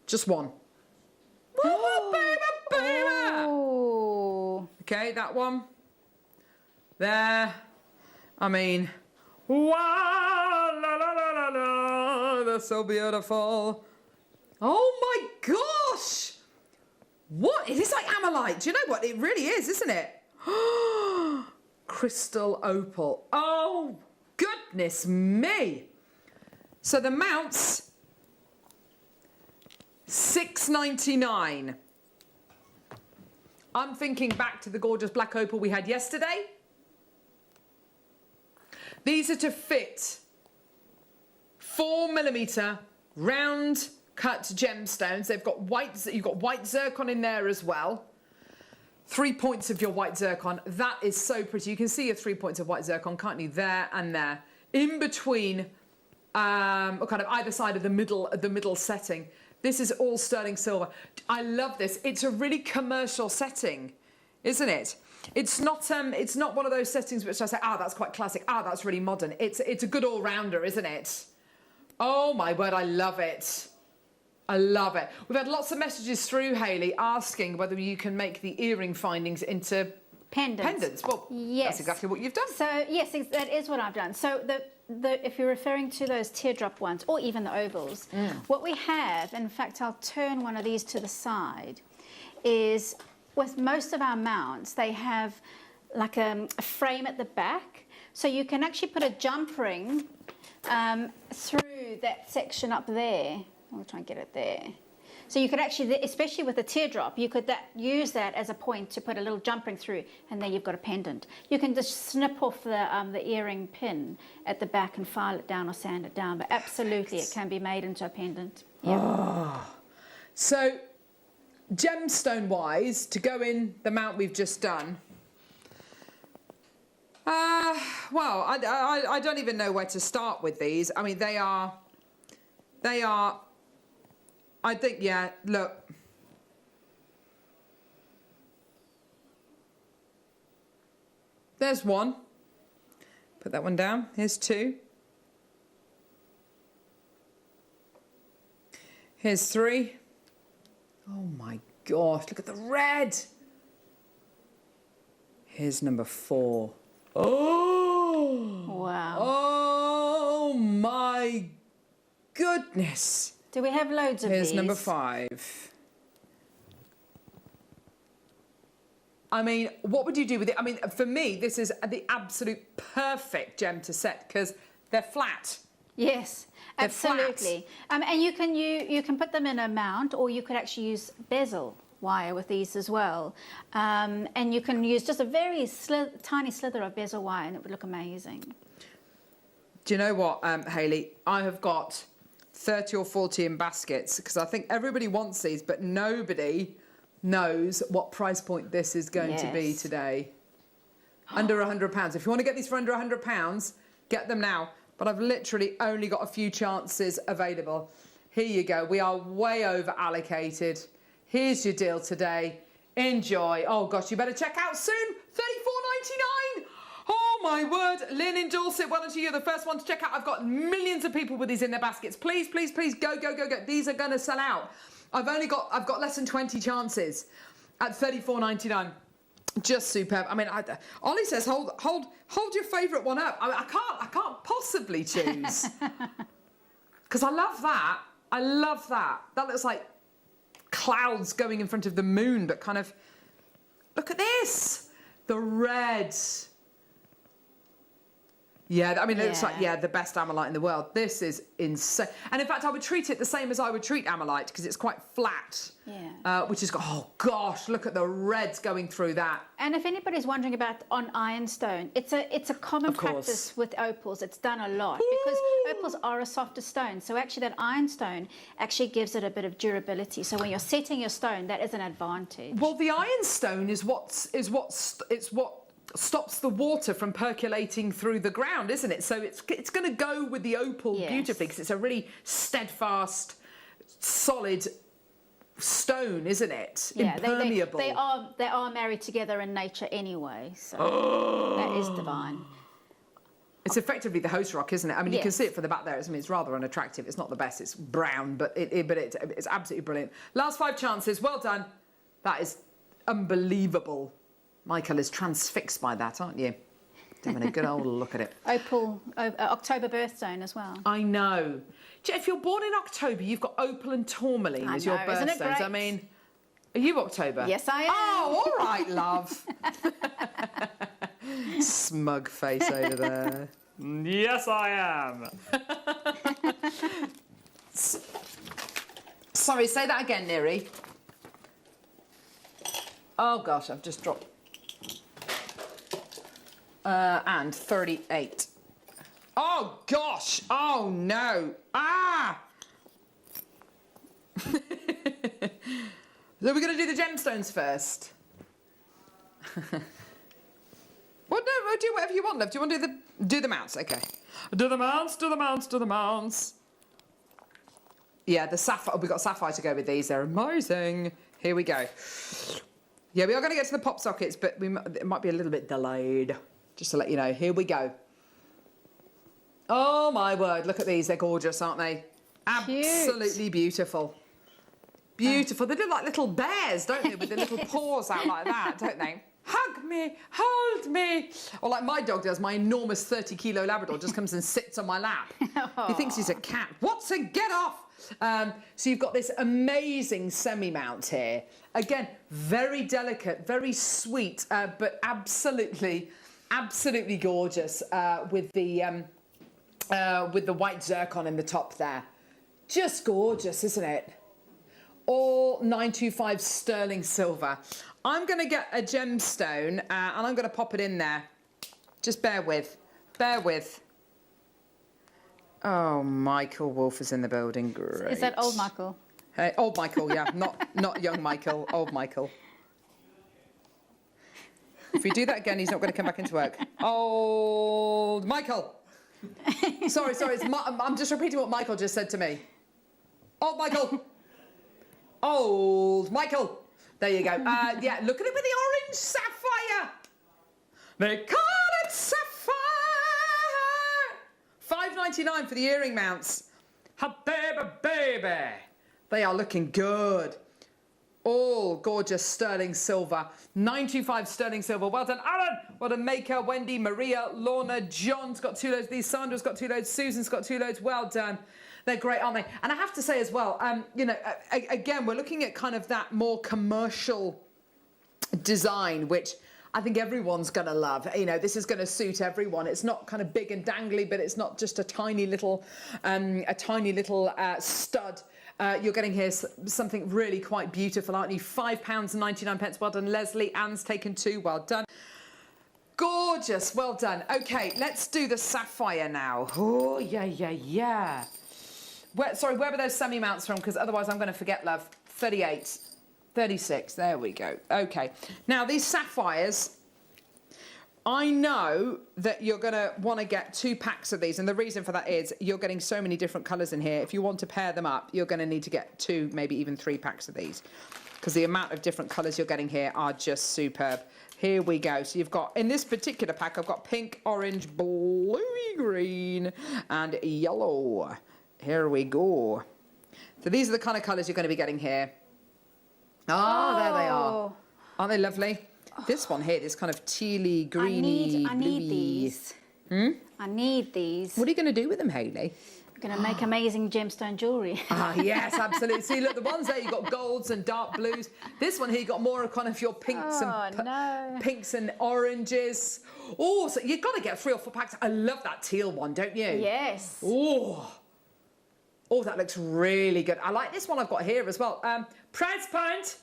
Just one. Oh. Okay, that one. There. I mean, wow, la la la la la. They're so beautiful. Oh my gosh! What? It is like Amalite. Do you know what? It really is, isn't it? Crystal opal. Oh, goodness me. So the mounts, $6.99. I'm thinking back to the gorgeous black opal we had yesterday. These are to fit 4mm round cut gemstones. They've got you've got white zircon in there as well. 3 points of your white zircon. That is so pretty. You can see your 3 points of white zircon, can't you? There and there. In between, or kind of either side of the middle setting. This is all sterling silver. I love this. It's a really commercial setting, isn't it? It's not one of those settings which I say, that's quite classic. That's really modern. It's a good all-rounder, isn't it? Oh my word, I love it. I love it. We've had lots of messages through, Hayley, asking whether you can make the earring findings into pendants. Well, yes. That's exactly what you've done. So yes, that is what I've done. So if you're referring to those teardrop ones, or even the ovals, what we have, in fact, I'll turn one of these to the side, is with most of our mounts, they have like a frame at the back, so you can actually put a jump ring through that section up there. I'll try and get it there. So you could actually, especially with the teardrop, you could use that as a point to put a little jump ring through, and then you've got a pendant. You can just snip off the earring pin at the back and file it down or sand it down, but absolutely it can be made into a pendant. Yeah. Oh. So, gemstone-wise, to go in the mount we've just done, well, I don't even know where to start with these. I mean, they are, I think, yeah, look. There's one. Put that one down. Here's two. Here's three. Oh my gosh, look at the red. Here's number 4. Oh! Wow. Oh my goodness. Do we have loads of these? Here's number 5. I mean, what would you do with it? I mean, for me, this is the absolute perfect gem to set because they're flat. Yes, they're absolutely. And you can put them in a mount, or you could actually use bezel wire with these as well. And you can use just a very tiny slither of bezel wire, and it would look amazing. Do you know what, Hayley? I have got 30 or 40 in baskets because I think everybody wants these, but nobody knows what price point this is going to be today. Under £100. If you want to get these for under £100, get them now. But I've literally only got a few chances available. Here you go. We are way over allocated. Here's your deal today. Enjoy. Oh gosh, you better check out soon. $34.99. Oh my word. Lynn in Dorset, why don't you? You're the first one to check out. I've got millions of people with these in their baskets. Please, please, please, go, go, go, go. These are going to sell out. I've got less than 20 chances at $34.99. Just superb. I mean, Ollie says, hold your favourite one up. I can't possibly choose because I love that. I love that. That looks like clouds going in front of the moon, but kind of look at this, the red. Yeah, I mean, it looks like, the best Amalite in the world. This is insane. And in fact, I would treat it the same as I would treat Amalite because it's quite flat. Yeah. Which is, oh gosh, look at the reds going through that. And if anybody's wondering about on ironstone, it's a common practice with opals. It's done a lot because opals are a softer stone. So actually that ironstone actually gives it a bit of durability. So when you're setting your stone, that is an advantage. Well, the ironstone is what stops the water from percolating through the ground, isn't it? So it's going to go with the opal beautifully because it's a really steadfast, solid stone, isn't it? Yeah, impermeable. They are married together in nature anyway, so that is divine. It's effectively the host rock, isn't it? I mean, you can see it from the back there. I mean, it's rather unattractive. It's not the best. It's brown, but it's absolutely brilliant. Last 5 chances. Well done. That is unbelievable. Michael is transfixed by that, aren't you? Having a good old look at it. Opal, October birthstone as well. I know. If you're born in October, you've got opal and tourmaline as your isn't it birthstones. great? I mean, are you October? Yes, I am. Oh, all right, love. Smug face over there. Yes, I am. Sorry, say that again, Neri. Oh, gosh, I've just dropped. And 38. Oh, gosh. Oh, no. Ah! So we're going to do the gemstones first. Well, no, we'll do whatever you want, love. Do you want to do the mounts? Okay. Do the mounts, do the mounts, do the mounts. Yeah, the sapphire. We've got sapphire to go with these. They're amazing. Here we go. Yeah, we are going to get to the pop sockets, but it might be a little bit delayed. Just to let you know. Here we go. Oh, my word. Look at these. They're gorgeous, aren't they? Absolutely beautiful. Beautiful. They look like little bears, don't they? With their little paws out like that, don't they? Hug me, hold me. Or like my dog does, my enormous 30-kilo Labrador just comes and sits on my lap. He thinks he's a cat. What's a get off? So you've got this amazing semi-mount here. Again, very delicate, very sweet, but absolutely gorgeous with the white zircon in the top there. Just gorgeous, isn't it? All 925 sterling silver. I'm going to get a gemstone and I'm going to pop it in there. Just bear with. Bear with. Oh, Michael Wolf is in the building. Great. Is that old Michael? Hey, old Michael, yeah. Not young Michael, old Michael. If we do that again, he's not going to come back into work. Old Michael. Sorry. I'm just repeating what Michael just said to me. Old Michael. Old Michael. There you go. Yeah, look at it with the orange sapphire. They call it sapphire. $5.99 for the earring mounts. Ha, baby. They are looking good. All gorgeous sterling silver. 925 sterling silver. Well done, Alan. Well done, Maker, Wendy, Maria, Lorna, John's got 2 loads. These Sandra's got 2 loads. Susan's got 2 loads. Well done. They're great, aren't they? And I have to say as well, you know, again, we're looking at kind of that more commercial design, which I think everyone's going to love. You know, this is going to suit everyone. It's not kind of big and dangly, but it's not just a tiny little stud. You're getting here something really quite beautiful, aren't you? £5.99. Well done, Leslie. Anne's taken 2. Well done. Gorgeous. Well done. Okay, let's do the sapphire now. Oh, yeah. Where were those semi-mounts from? Because otherwise I'm going to forget, love. 38. 36. There we go. Okay. Now, these sapphires, I know that you're going to want to get 2 packs of these. And the reason for that is you're getting so many different colours in here. If you want to pair them up, you're going to need to get 2, maybe even 3 packs of these. Because the amount of different colours you're getting here are just superb. Here we go. So you've got, in this particular pack, I've got pink, orange, bluey green, and yellow. Here we go. So these are the kind of colours you're going to be getting here. Oh, there they are. Aren't they lovely? This one here, this kind of tealy, greeny, I need these. I need these. What are you going to do with them, Hayley? I'm going to make amazing gemstone jewellery. Ah, yes, absolutely. See, look, the ones there, you've got golds and dark blues. This one here, you've got more of kind of your pinks pinks and oranges. Oh, so you've got to get 3 or 4 packs. I love that teal one, don't you? Yes. Oh, that looks really good. I like this one I've got here as well. Price point.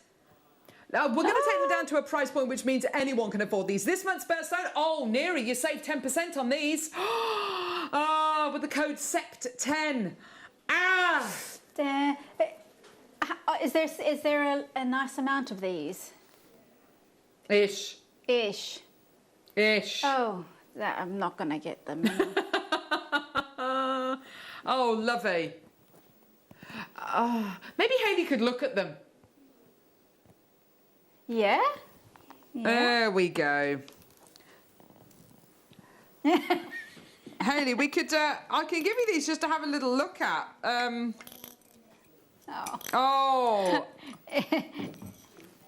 Now, we're going to take them down to a price point, which means anyone can afford these. This month's birthstone, Neri, you saved 10% on these. With the code SEPT10. Is there a nice amount of these? Ish. Oh, I'm not going to get them. Oh, lovely. Maybe Hayley could look at them. Yeah? There we go. Hayley, we could. I can give you these just to have a little look at.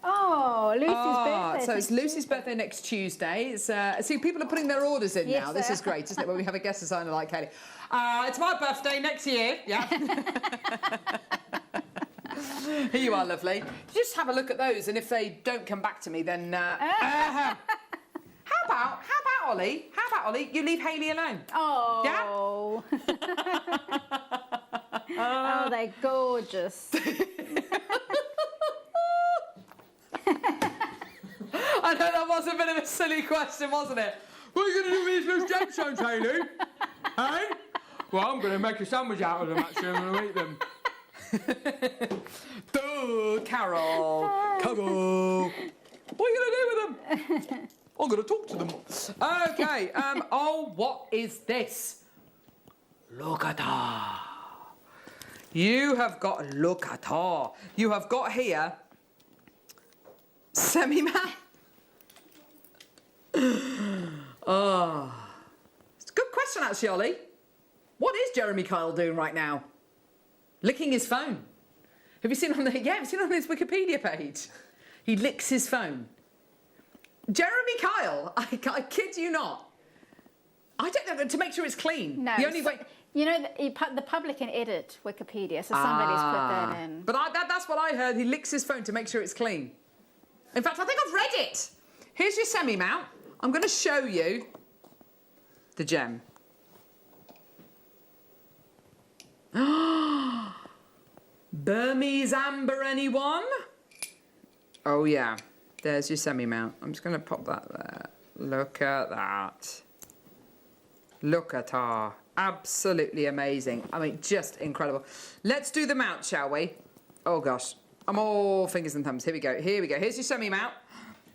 Oh, Lucy's birthday it's So it's Lucy's birthday next Tuesday. It's, see, people are putting their orders in now. This is great, isn't it, when we have a guest designer like Katie. It's my birthday next year. Yeah. Here you are, lovely. Just have a look at those, and if they don't come back to me, then... How about Ollie? How about Ollie? You leave Hayley alone. Oh. Yeah? Oh, they're gorgeous. I know that was a bit of a silly question, wasn't it? What are you going to do with these loose gemstones, Hayley? Hey? Well, I'm going to make a sandwich out of them, actually. I'm going to eat them. Duh, Carol. Carol. What are you going to do with them? I'm going to talk to them. Okay. Oh, what is this? Look at her. You have got, look at her. You have got here semi-matte. Oh, it's a good question, actually, Ollie. What is Jeremy Kyle doing right now? Licking his phone. Have you seen on the? Yeah, have you seen on his Wikipedia page? He licks his phone. Jeremy Kyle, I kid you not. I don't know, to make sure it's clean. No. The only way. You know, the public can edit Wikipedia, so somebody's put that in. But that's what I heard. He licks his phone to make sure it's clean. In fact, I think I've read it. Here's your semi-mount. I'm going to show you the gem. Burmese amber, anyone? Oh, yeah. There's your semi-mount. I'm just going to pop that there. Look at that. Look at her. Absolutely amazing. I mean, just incredible. Let's do the mount, shall we? Oh, gosh. I'm all fingers and thumbs. Here we go. Here we go. Here's your semi-mount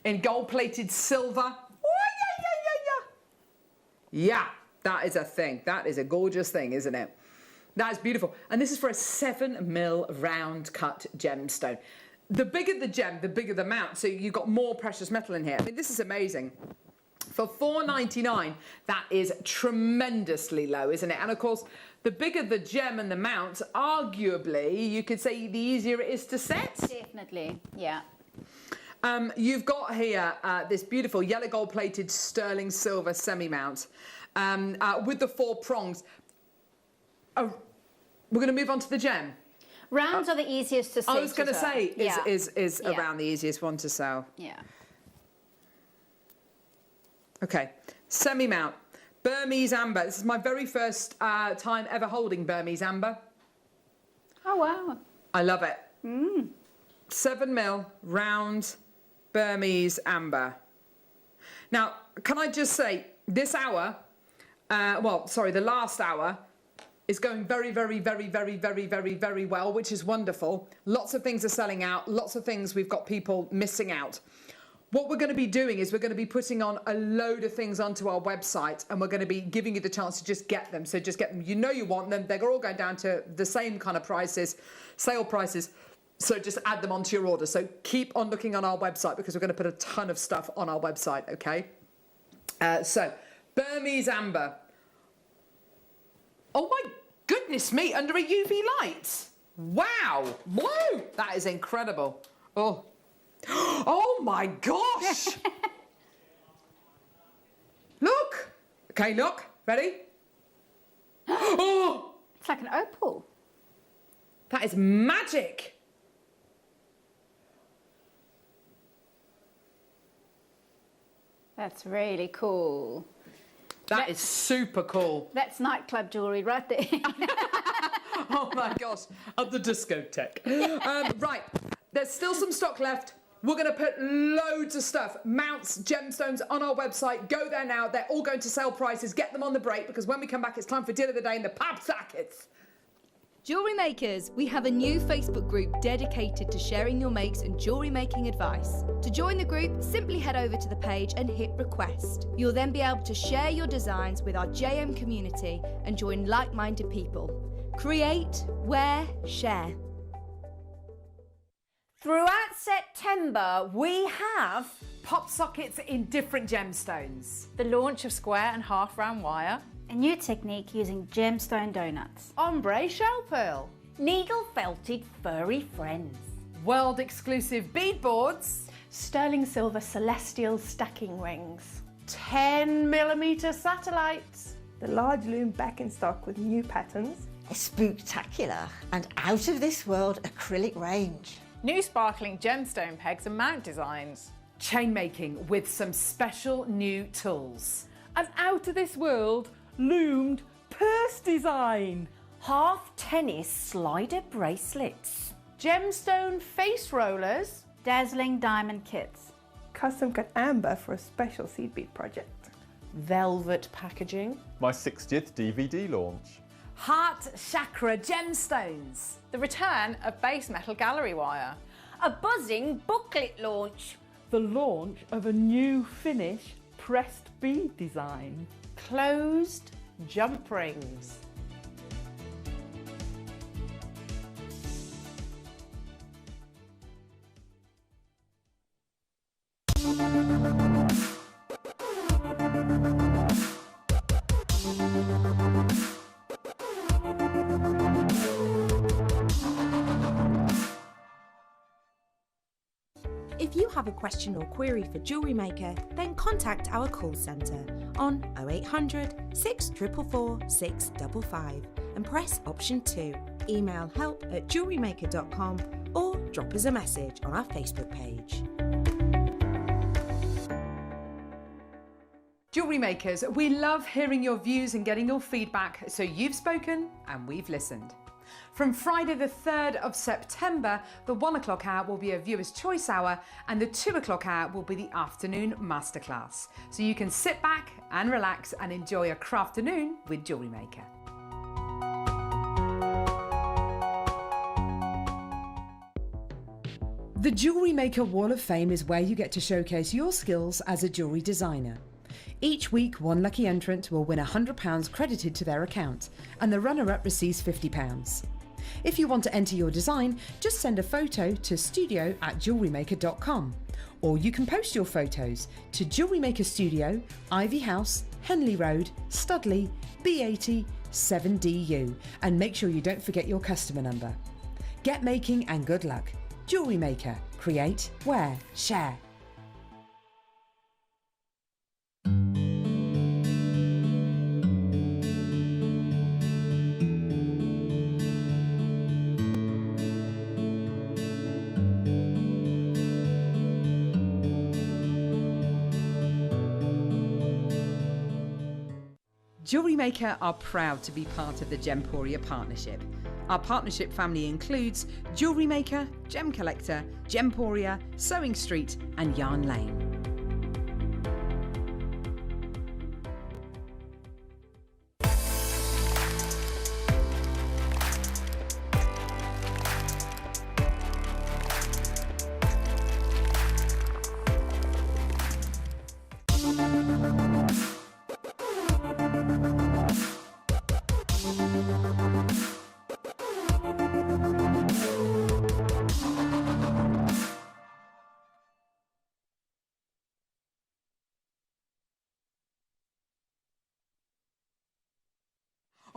in gold-plated silver. Oh, yeah, that is a thing. That is a gorgeous thing, isn't it? That is beautiful. And this is for a 7mm round cut gemstone. The bigger the gem, the bigger the mount. So you've got more precious metal in here. I mean, this is amazing. For $4.99, that is tremendously low, isn't it? And of course, the bigger the gem and the mount, arguably, you could say the easier it is to set. Definitely, yeah. You've got here this beautiful yellow gold plated sterling silver semi-mount with the 4 prongs. Oh, we're going to move on to the gem. Rounds are the easiest to sell. I was going to say, is Yeah. around the easiest one to sell. Yeah. Okay, semi-mount, Burmese amber. This is my very first time ever holding Burmese amber. Oh, wow. I love it. 7mm round Burmese amber. Now, can I just say, this hour, the last hour, is going very, very, very, very, very, very, very well, which is wonderful. Lots of things are selling out. Lots of things we've got people missing out. What we're going to be doing is we're going to be putting on a load of things onto our website, and we're going to be giving you the chance to just get them. So just get them. You know you want them. They're all going down to the same kind of prices, sale prices. So just add them onto your order. So keep on looking on our website because we're going to put a ton of stuff on our website, okay? So Burmese amber. Oh my goodness me, under a UV light. Wow, blue. That is incredible. Oh my gosh. Look. Okay, look. Ready? Oh. It's like an opal. That is magic. That's really cool. That is super cool. That's nightclub jewellery right there. Oh my gosh, at the discotheque. Right, there's still some stock left. We're going to put loads of stuff, mounts, gemstones on our website. Go there now. They're all going to sale prices. Get them on the break because when we come back, it's time for deal of the day in the pub sockets. Jewellery Makers, we have a new Facebook group dedicated to sharing your makes and jewellery making advice. To join the group, simply head over to the page and hit request. You'll then be able to share your designs with our JM community and join like-minded people. Create, wear, share. Throughout September, we have Pop sockets in different gemstones. The launch of square and half round wire. A new technique using gemstone donuts. Ombre shell pearl. needle felted furry friends. World exclusive bead boards. sterling silver celestial stacking rings. 10mm satellites. The large loom back in stock with new patterns. A spooktacular and out of this world acrylic range. New sparkling gemstone pegs and mount designs. Chain making with some special new tools. An out of this world loomed purse design. Half tennis slider bracelets. Gemstone face rollers. Dazzling diamond kits. Custom cut amber for a special seed bead project. Velvet packaging. My 60th DVD launch. Heart chakra gemstones. The return of base metal gallery wire. A buzzing booklet launch. The launch of a new finish pressed bead design. Closed jump rings. If you have a question or query for Jewellery Maker, then contact our call centre on 0800 644 655 and press option 2. Email help@jewellerymaker.com or drop us a message on our Facebook page. Jewellery Makers, we love hearing your views and getting your feedback, so you've spoken and we've listened. From Friday the 3rd of September, the 1 o'clock hour will be a viewer's choice hour and the 2 o'clock hour will be the afternoon masterclass. So you can sit back and relax and enjoy a crafternoon with Jewellery Maker. The Jewellery Maker Wall of Fame is where you get to showcase your skills as a jewellery designer. Each week, one lucky entrant will win £100 credited to their account, and the runner-up receives £50. If you want to enter your design, just send a photo to studio@jewellerymaker.com, or you can post your photos to Jewellery Maker Studio, Ivy House, Henley Road, Studley, B80 7DU, and make sure you don't forget your customer number. Get making and good luck. Jewellery Maker. Create, wear, share. Jewellery Maker are proud to be part of the Gemporia partnership. Our partnership family includes Jewellery Maker, Gem Collector, Gemporia, Sewing Street and Yarn Lane.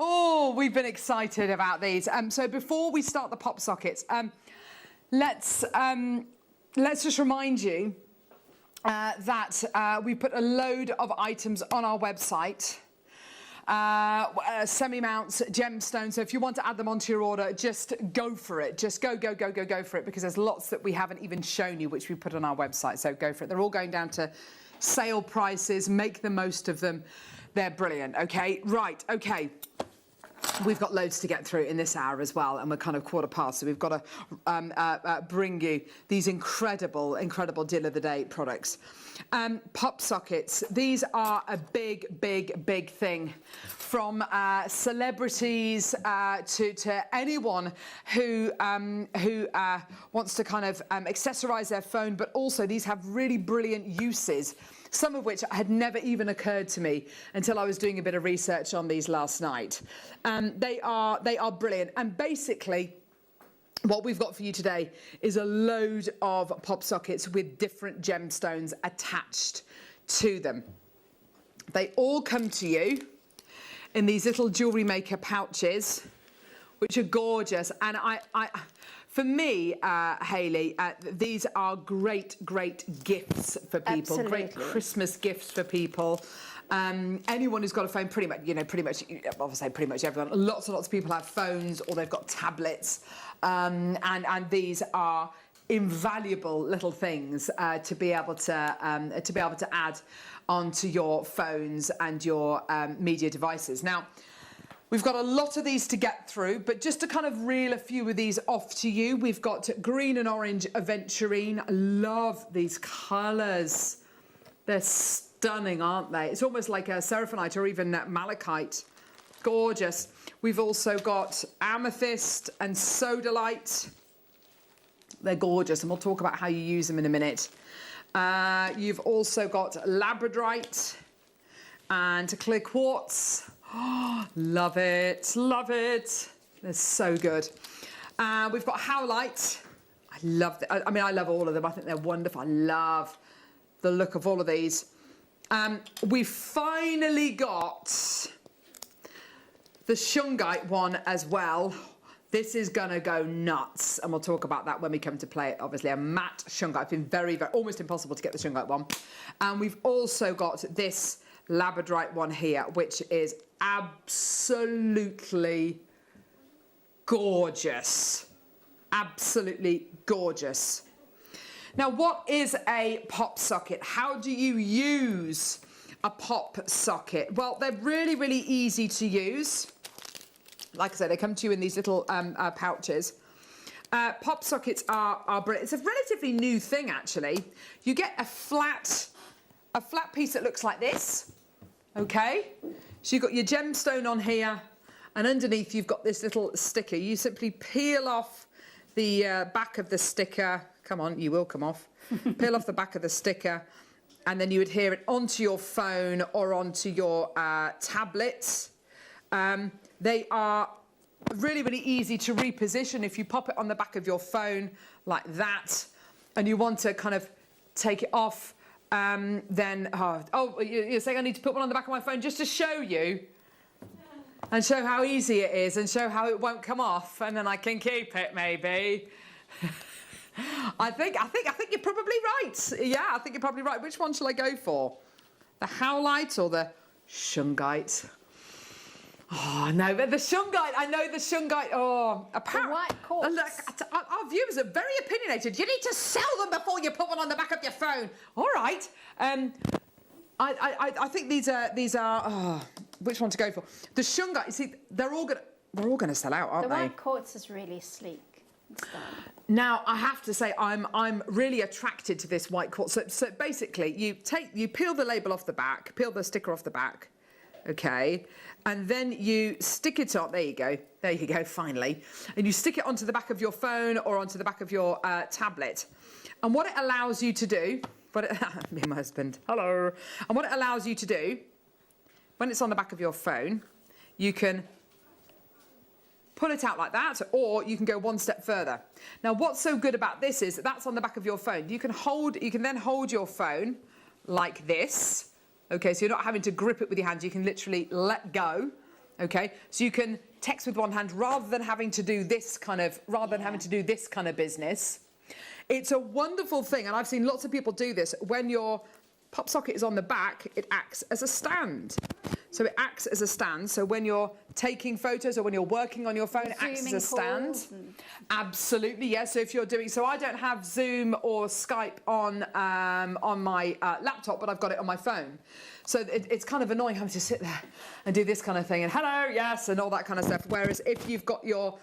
Oh, we've been excited about these. So before we start the pop sockets, let's just remind you that we put a load of items on our website. Semi-mounts, gemstones. So if you want to add them onto your order, just go for it. Just go for it, because there's lots that we haven't even shown you, which we put on our website. So go for it. They're all going down to sale prices. Make the most of them. They're brilliant. Okay, right. Okay. We've got loads to get through in this hour as well, and we're kind of quarter past, so we've got to bring you these incredible deal of the day products. Pop sockets. These are a big thing, from celebrities to anyone who wants to kind of accessorize their phone, but also these have really brilliant uses, some of which had never even occurred to me until I was doing a bit of research on these last night. They are brilliant, and basically what we've got for you today is a load of pop sockets with different gemstones attached to them. They all come to you in these little Jewellery Maker pouches, which are gorgeous. And for me, Hayley, these are great gifts for people. Absolutely. Great Christmas gifts for people. Anyone who's got a phone, pretty much, obviously pretty much everyone. Lots and lots of people have phones or they've got tablets, and these are invaluable little things to be able to add onto your phones and your media devices. Now, we've got a lot of these to get through, but just to kind of reel a few of these off to you, we've got green and orange aventurine. I love these colours. They're stunning, aren't they? It's almost like a seraphonite or even malachite. Gorgeous. We've also got amethyst and sodalite. They're gorgeous, and we'll talk about how you use them in a minute. You've also got labradorite and clear quartz. Oh, love it, love it. They're so good. We've got howlite. I love them. I mean, I love all of them. I think they're wonderful. I love the look of all of these. We've finally got the shungite one as well. This is going to go nuts, and we'll talk about that when we come to play it. Obviously, a matte shungite. It's been very, almost impossible to get the shungite one. And we've also got this labradorite one here, which is absolutely gorgeous. Absolutely gorgeous. Now, what is a pop socket? How do you use a pop socket? Well, they're really easy to use. Like I said, they come to you in these little pouches. Pop sockets are brilliant. It's a relatively new thing, actually. You get a flat piece that looks like this, okay? So you've got your gemstone on here, and underneath you've got this little sticker. You simply peel off the back of the sticker. Come on, you will come off. Peel off the back of the sticker, and then you adhere it onto your phone or onto your tablet. They are really easy to reposition. If you pop it on the back of your phone like that, and you want to kind of take it off, then you're saying I need to put one on the back of my phone just to show you and show how easy it is and show how it won't come off, and then I can keep it maybe. I think you're probably right. Yeah, I think you're probably right. Which one shall I go for? The howlite or the shungite? Oh, no, but the shungite, I know the shungite. Oh, apparently. The white quartz. Look, our viewers are very opinionated. You need to sell them before you put one on the back of your phone. All right. I think these are. Which one to go for? The shungite. You see, they're all gonna sell out, aren't they? The white quartz is really sleek. Now, I have to say, I'm really attracted to this white quartz. So basically, you peel the label off the back, peel the sticker off the back. Okay, and then you stick it on. There you go, finally. And you stick it onto the back of your phone or onto the back of your tablet. And what it allows you to do, me and my husband, hello. And what it allows you to do, when it's on the back of your phone, you can pull it out like that, or you can go one step further. Now, what's so good about this is that's on the back of your phone. You can then hold your phone like this. Okay, so you're not having to grip it with your hands. You can literally let go. Okay, so you can text with one hand rather than having to do this kind of business. It's a wonderful thing, and I've seen lots of people do this. When your pop socket is on the back, it acts as a stand. So it acts as a stand. So when you're taking photos or when you're working on your phone, it acts as a stand. Absolutely, yes. So if you're doing, so I don't have Zoom or Skype on my laptop, but I've got it on my phone. So it's kind of annoying having to sit there and do this kind of thing and hello, yes, and all that kind of stuff. Whereas if you've got your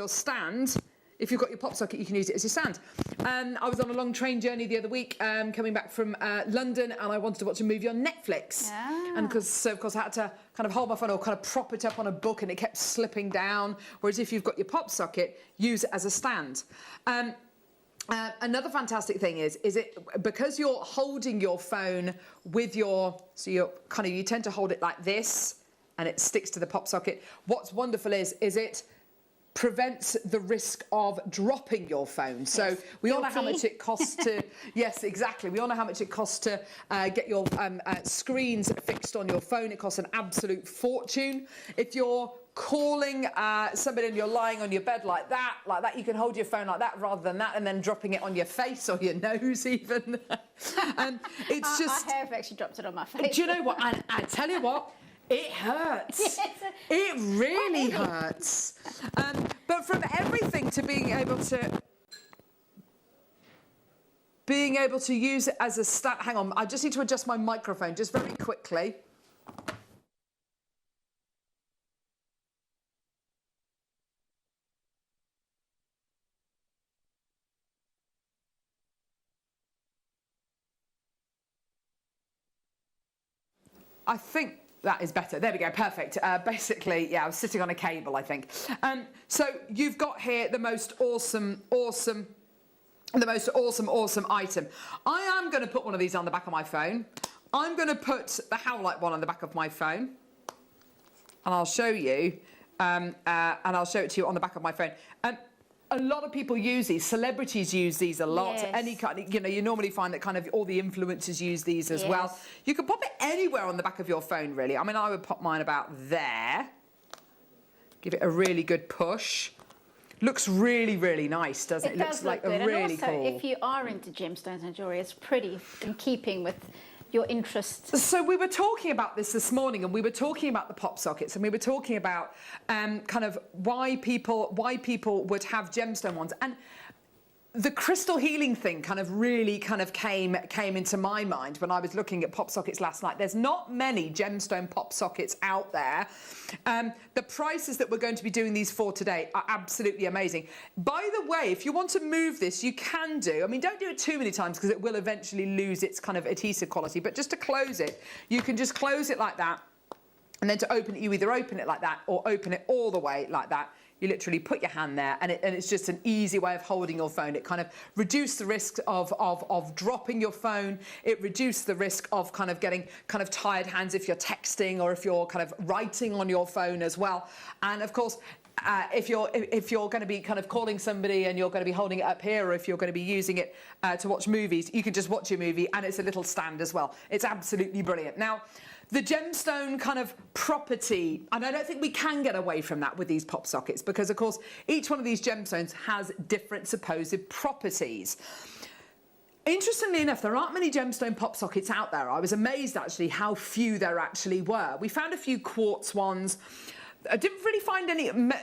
stand. If you've got your pop socket, you can use it as your stand. I was on a long train journey the other week, coming back from London, and I wanted to watch a movie on Netflix. And of course, I had to kind of hold my phone or kind of prop it up on a book, and it kept slipping down. Whereas if you've got your pop socket, use it as a stand. Another fantastic thing is it because you're holding your phone with you tend to hold it like this, and it sticks to the pop socket. What's wonderful is it prevents the risk of dropping your phone. So we all know how much it costs to... Yes, exactly. We all know how much it costs to get your screens fixed on your phone. It costs an absolute fortune. If you're calling somebody and you're lying on your bed like that, you can hold your phone like that rather than that and then dropping it on your face or your nose even. And it's just... I have actually dropped it on my face. Do you know what? And I tell you what, it hurts. Yes. It really hurts. But from everything to being able to use it as a stand. Hang on, I just need to adjust my microphone just very quickly. I think that is better. There we go, perfect. Basically, yeah, I was sitting on a cable, I think. So you've got here the most awesome item. I am going to put one of these on the back of my phone. I'm going to put the Howlite one on the back of my phone. And I'll show you, and I'll show it to you on the back of my phone. A lot of people use these. Celebrities use these a lot. Yes. Any kind of, you normally find that kind of all the influencers use these as well. You can pop it anywhere on the back of your phone, really. I mean, I would pop mine about there. Give it a really good push. Looks really, really nice, doesn't it? It Looks does like look good. a really and also, cool. if you are into gemstones and jewellery, it's pretty in keeping with your interests. So we were talking about this morning, and we were talking about the pop sockets, and we were talking about kind of why people would have gemstone ones, and the crystal healing thing kind of really came into my mind when I was looking at pop sockets last night. There's not many gemstone pop sockets out there. The prices that we're going to be doing these for today are absolutely amazing. By the way, if you want to move this, you can do. I mean, don't do it too many times because it will eventually lose its kind of adhesive quality, but just to close it, you can just close it like that, and then to open it, you either open it like that or open it all the way like that. You literally put your hand there, and it's just an easy way of holding your phone. It kind of reduces the risk of dropping your phone. It reduces the risk of kind of getting kind of tired hands if you're texting or if you're kind of writing on your phone as well. And of course, if you're going to be kind of calling somebody and you're going to be holding it up here, or if you're going to be using it to watch movies, you can just watch your movie, and it's a little stand as well. It's absolutely brilliant. Now, the gemstone kind of property, and I don't think we can get away from that with these pop sockets, because of course each one of these gemstones has different supposed properties. Interestingly enough, there aren't many gemstone pop sockets out there. I was amazed actually how few there actually were. We found a few quartz ones. I didn't really find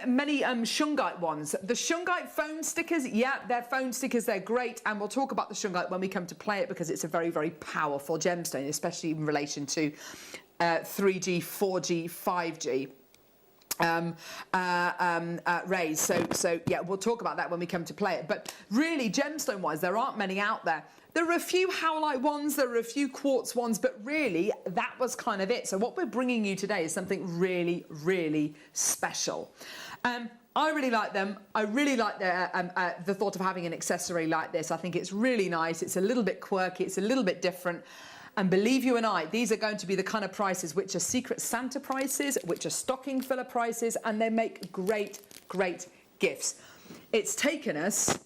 many shungite ones. The shungite phone stickers, yeah, they're phone stickers, they're great, and we'll talk about the shungite when we come to play it, because it's a very, very powerful gemstone, especially in relation to 3G, 4G, 5G rays. So yeah, we'll talk about that when we come to play it. But really, gemstone-wise, there aren't many out there. There are a few howlite ones, there are a few quartz ones, but really, that was kind of it. So what we're bringing you today is something really, really special. I really like them. I really like the thought of having an accessory like this. I think it's really nice. It's a little bit quirky. It's a little bit different. And believe you and I, these are going to be the kind of prices which are Secret Santa prices, which are stocking filler prices, and they make great, great gifts. It's taken us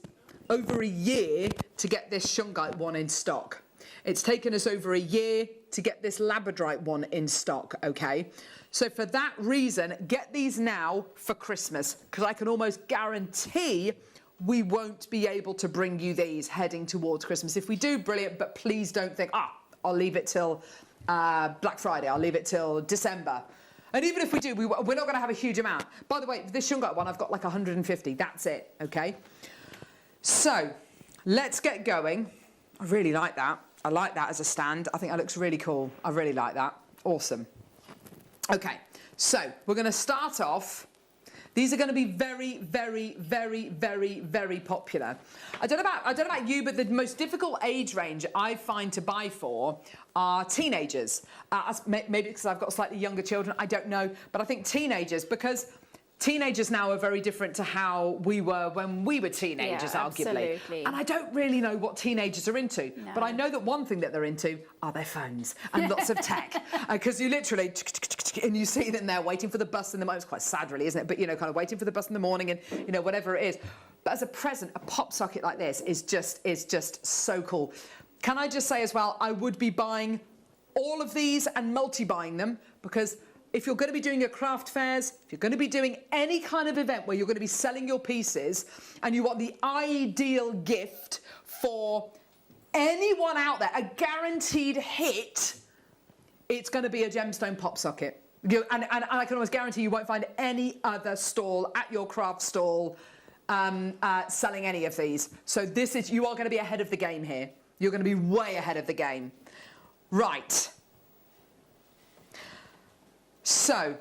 over a year to get this shungite one in stock. It's taken us over a year to get this labradorite one in stock, okay? So for that reason, get these now for Christmas, because I can almost guarantee we won't be able to bring you these heading towards Christmas. If we do, brilliant, but please don't think, I'll leave it till Black Friday, I'll leave it till December. And even if we do, we're not going to have a huge amount. By the way, this shungite one, I've got like 150, that's it, okay? So, let's get going. I really like that. I like that as a stand. I think that looks really cool. I really like that. Awesome. Okay, so we're going to start off. These are going to be very, very, very, very, very popular. I don't know about you, but the most difficult age range I find to buy for are teenagers. Maybe because I've got slightly younger children, I don't know. But I think teenagers, because teenagers now are very different to how we were when we were teenagers, arguably. Absolutely. And I don't really know what teenagers are into. No. But I know that one thing that they're into are their phones and lots of tech. Because you literally, and you see them there waiting for the bus in the morning. It's quite sad, really, isn't it? But, kind of waiting for the bus in the morning and, whatever it is. But as a present, a pop socket like this is just so cool. Can I just say as well, I would be buying all of these and multi-buying them, because if you're going to be doing your craft fairs, if you're going to be doing any kind of event where you're going to be selling your pieces and you want the ideal gift for anyone out there, a guaranteed hit, it's going to be a gemstone pop socket. And I can almost guarantee you won't find any other stall at your craft stall selling any of these. So you are going to be ahead of the game here. You're going to be way ahead of the game. Right. So,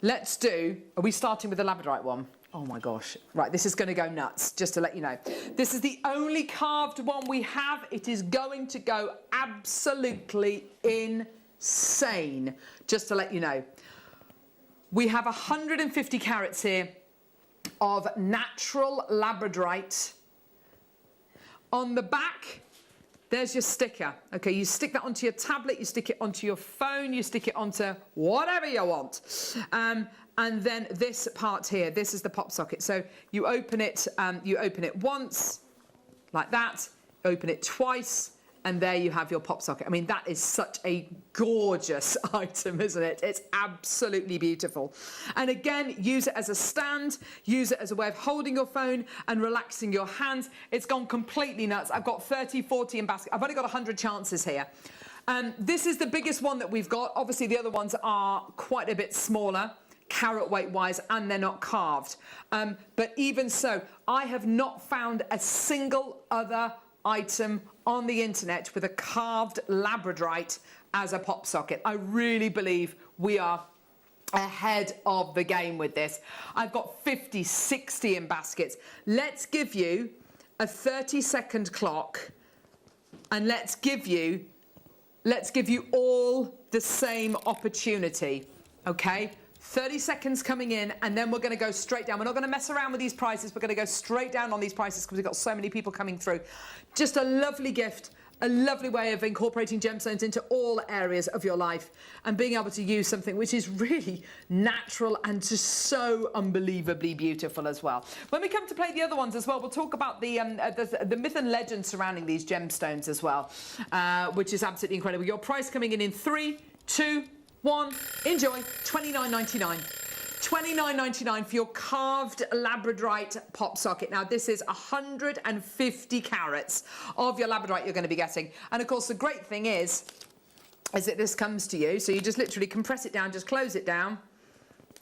are we starting with the labradorite one? Oh my gosh. Right, this is going to go nuts, just to let you know. This is the only carved one we have. It is going to go absolutely insane, just to let you know. We have 150 carats here of natural labradorite. On the back, there's your sticker. Okay, you stick that onto your tablet, you stick it onto your phone, you stick it onto whatever you want. And then this part here, this is the pop socket. So you open it once, like that, open it twice, and there you have your pop socket. I mean, that is such a gorgeous item, isn't it? It's absolutely beautiful. And again, use it as a stand, use it as a way of holding your phone and relaxing your hands. It's gone completely nuts. I've got 30, 40 in basket. I've only got 100 chances here. This is the biggest one that we've got. Obviously, the other ones are quite a bit smaller, carat weight wise, and they're not carved. But even so, I have not found a single other item on the internet with a carved labradorite as a pop socket. I really believe we are ahead of the game with this. I've got 50, 60 in baskets. Let's give you a 30-second clock, and let's give you all the same opportunity, okay? 30 seconds coming in, and then we're going to go straight down. We're not going to mess around with these prices. We're going to go straight down on these prices because we've got so many people coming through. Just a lovely gift, a lovely way of incorporating gemstones into all areas of your life and being able to use something which is really natural and just so unbelievably beautiful as well. When we come to play the other ones as well, we'll talk about the myth and legend surrounding these gemstones as well, which is absolutely incredible. Your price coming in 3, 2, 1, enjoy, $29.99. $29.99 for your carved labradorite pop socket. Now, this is 150 carats of your labradorite you're going to be getting. And, of course, the great thing is that this comes to you. So you just literally compress it down, just close it down,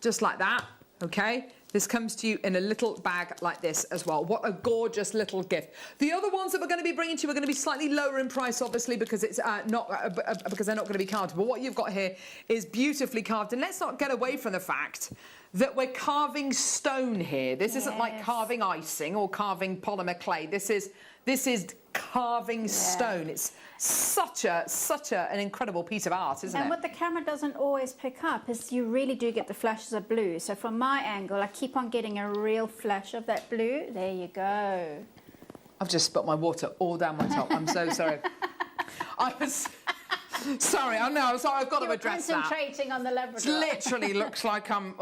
just like that, okay? This comes to you in a little bag like this as well. What a gorgeous little gift. The other ones that we're going to be bringing to you are going to be slightly lower in price, obviously, because it's because they're not going to be carved. But what you've got here is beautifully carved. And let's not get away from the fact that we're carving stone here. This isn't like carving icing or carving polymer clay. This is carving stone. It's such an incredible piece of art, isn't it? And what the camera doesn't always pick up is you really do get the flashes of blue. So from my angle, I keep on getting a real flash of that blue. There you go. I've just spilled my water all down my top. I'm so sorry. I was... Sorry, I know. Sorry, I've got to address that. Concentrating on the Labrador. It literally looks like I'm...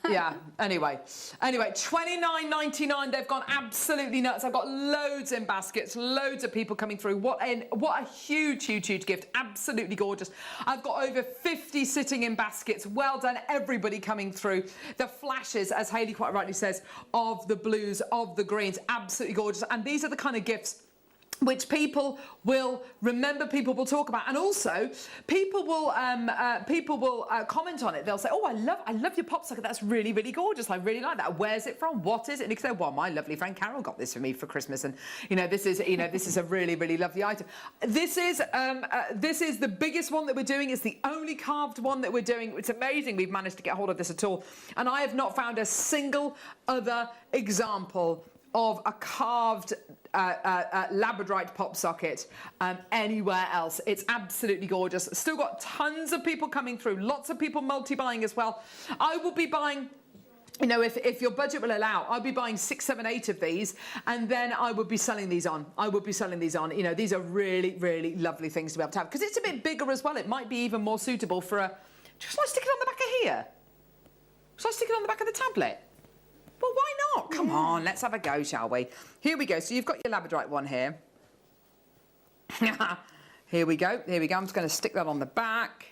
yeah, anyway, $29.99. They've gone absolutely nuts. I've got loads in baskets, loads of people coming through. What a huge gift. Absolutely gorgeous. I've got over 50 sitting in baskets. Well done, everybody coming through. The flashes, as Hayley quite rightly says, of the blues, of the greens, absolutely gorgeous. And these are the kind of gifts which people will remember, people will talk about, and also people will comment on it. They'll say, "Oh, I love your pop socket. That's really gorgeous. I really like that. Where's it from? What is it?" And you say, "Well, my lovely friend Carol got this for me for Christmas, and this is a really lovely item." This is the biggest one that we're doing. It's the only carved one that we're doing. It's amazing we've managed to get hold of this at all, and I have not found a single other example of a carved labradorite pop socket anywhere else. It's absolutely gorgeous. Still got tons of people coming through, lots of people multi-buying as well. I will be buying, if your budget will allow, I'll be buying 6, 7, 8 of these, and then I would be selling these on. These are really lovely things to be able to have, because it's a bit bigger as well. It might be even more suitable for a... Just like stick it on the back of here. Shall I stick it on the back of the tablet? Well, why not? Come on, let's have a go, shall we? Here we go. So you've got your labradorite one here. Here we go. I'm just going to stick that on the back.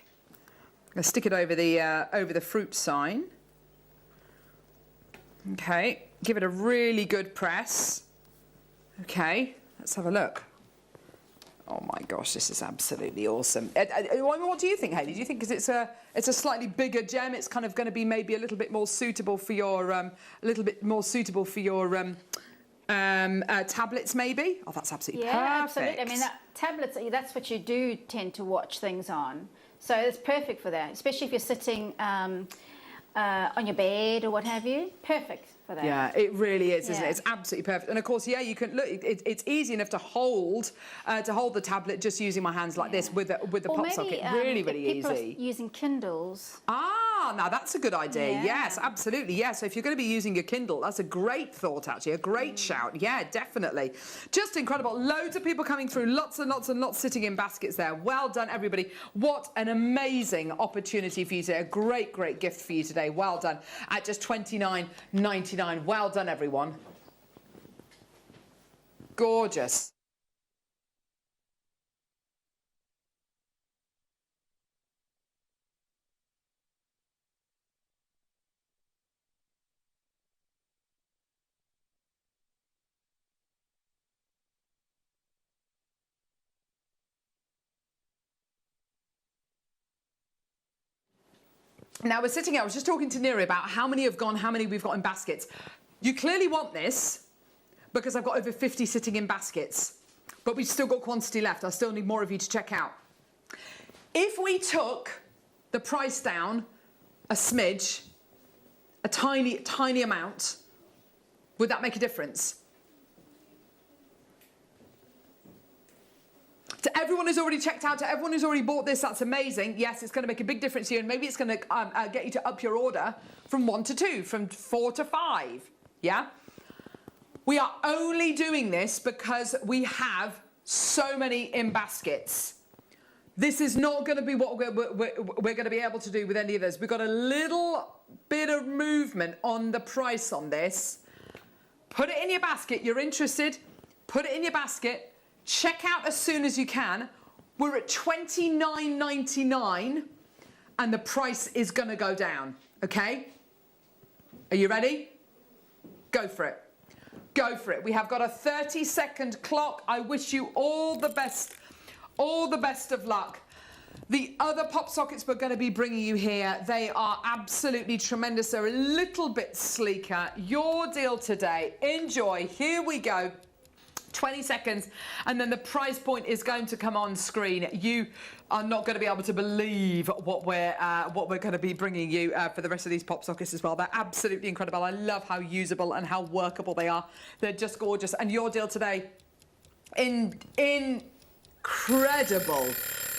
going to stick it over the fruit sign. Okay, give it a really good press. Okay, let's have a look. Oh my gosh, this is absolutely awesome. What do you think, Hayley? Do you think because it's a slightly bigger gem, it's kind of going to be maybe a little bit more suitable for your tablets, maybe? Oh, that's absolutely perfect. Absolutely. I mean, tablets, that's what you do tend to watch things on. So it's perfect for that, especially if you're sitting on your bed or what have you. Perfect for that. Yeah, it really is, isn't it? It's absolutely perfect. And of course, yeah, you can look. It's easy enough to hold the tablet just using my hands like this with the pop socket. Really, really people easy. Are using Kindles. Ah, now that's a good idea. Yeah. Yes, absolutely. Yeah. So if you're going to be using your Kindle, that's a great thought, actually. A great shout. Yeah, definitely. Just incredible. Loads of people coming through. Lots and lots and lots sitting in baskets there. Well done, everybody. What an amazing opportunity for you today. A great, great gift for you today. Well done. At just $29.99. Well done, everyone. Gorgeous. Now we're sitting here, I was just talking to Neri about how many have gone, how many we've got in baskets. You clearly want this because I've got over 50 sitting in baskets, but we've still got quantity left. I still need more of you to check out. If we took the price down a smidge, a tiny, tiny amount, would that make a difference? To everyone who's already checked out, to everyone who's already bought this, that's amazing. Yes, it's going to make a big difference to you, and maybe it's going to get you to up your order from 1 to 2, from 4 to 5. Yeah? We are only doing this because we have so many in baskets. This is not going to be what we're going to be able to do with any of this. We've got a little bit of movement on the price on this. Put it in your basket. You're interested? Put it in your basket. Check out as soon as you can. We're at $29.99 and the price is going to go down, okay? Are you ready? Go for it. Go for it. We have got a 30-second clock. I wish you all the best of luck. The other pop sockets we're going to be bringing you here, they are absolutely tremendous. They're a little bit sleeker. Your deal today. Enjoy. Here we go. 20 seconds, and then the price point is going to come on screen. You are not going to be able to believe what we're going to be bringing you for the rest of these pop sockets as well. They're absolutely incredible. I love how usable and how workable they are. They're just gorgeous. And your deal today, incredible.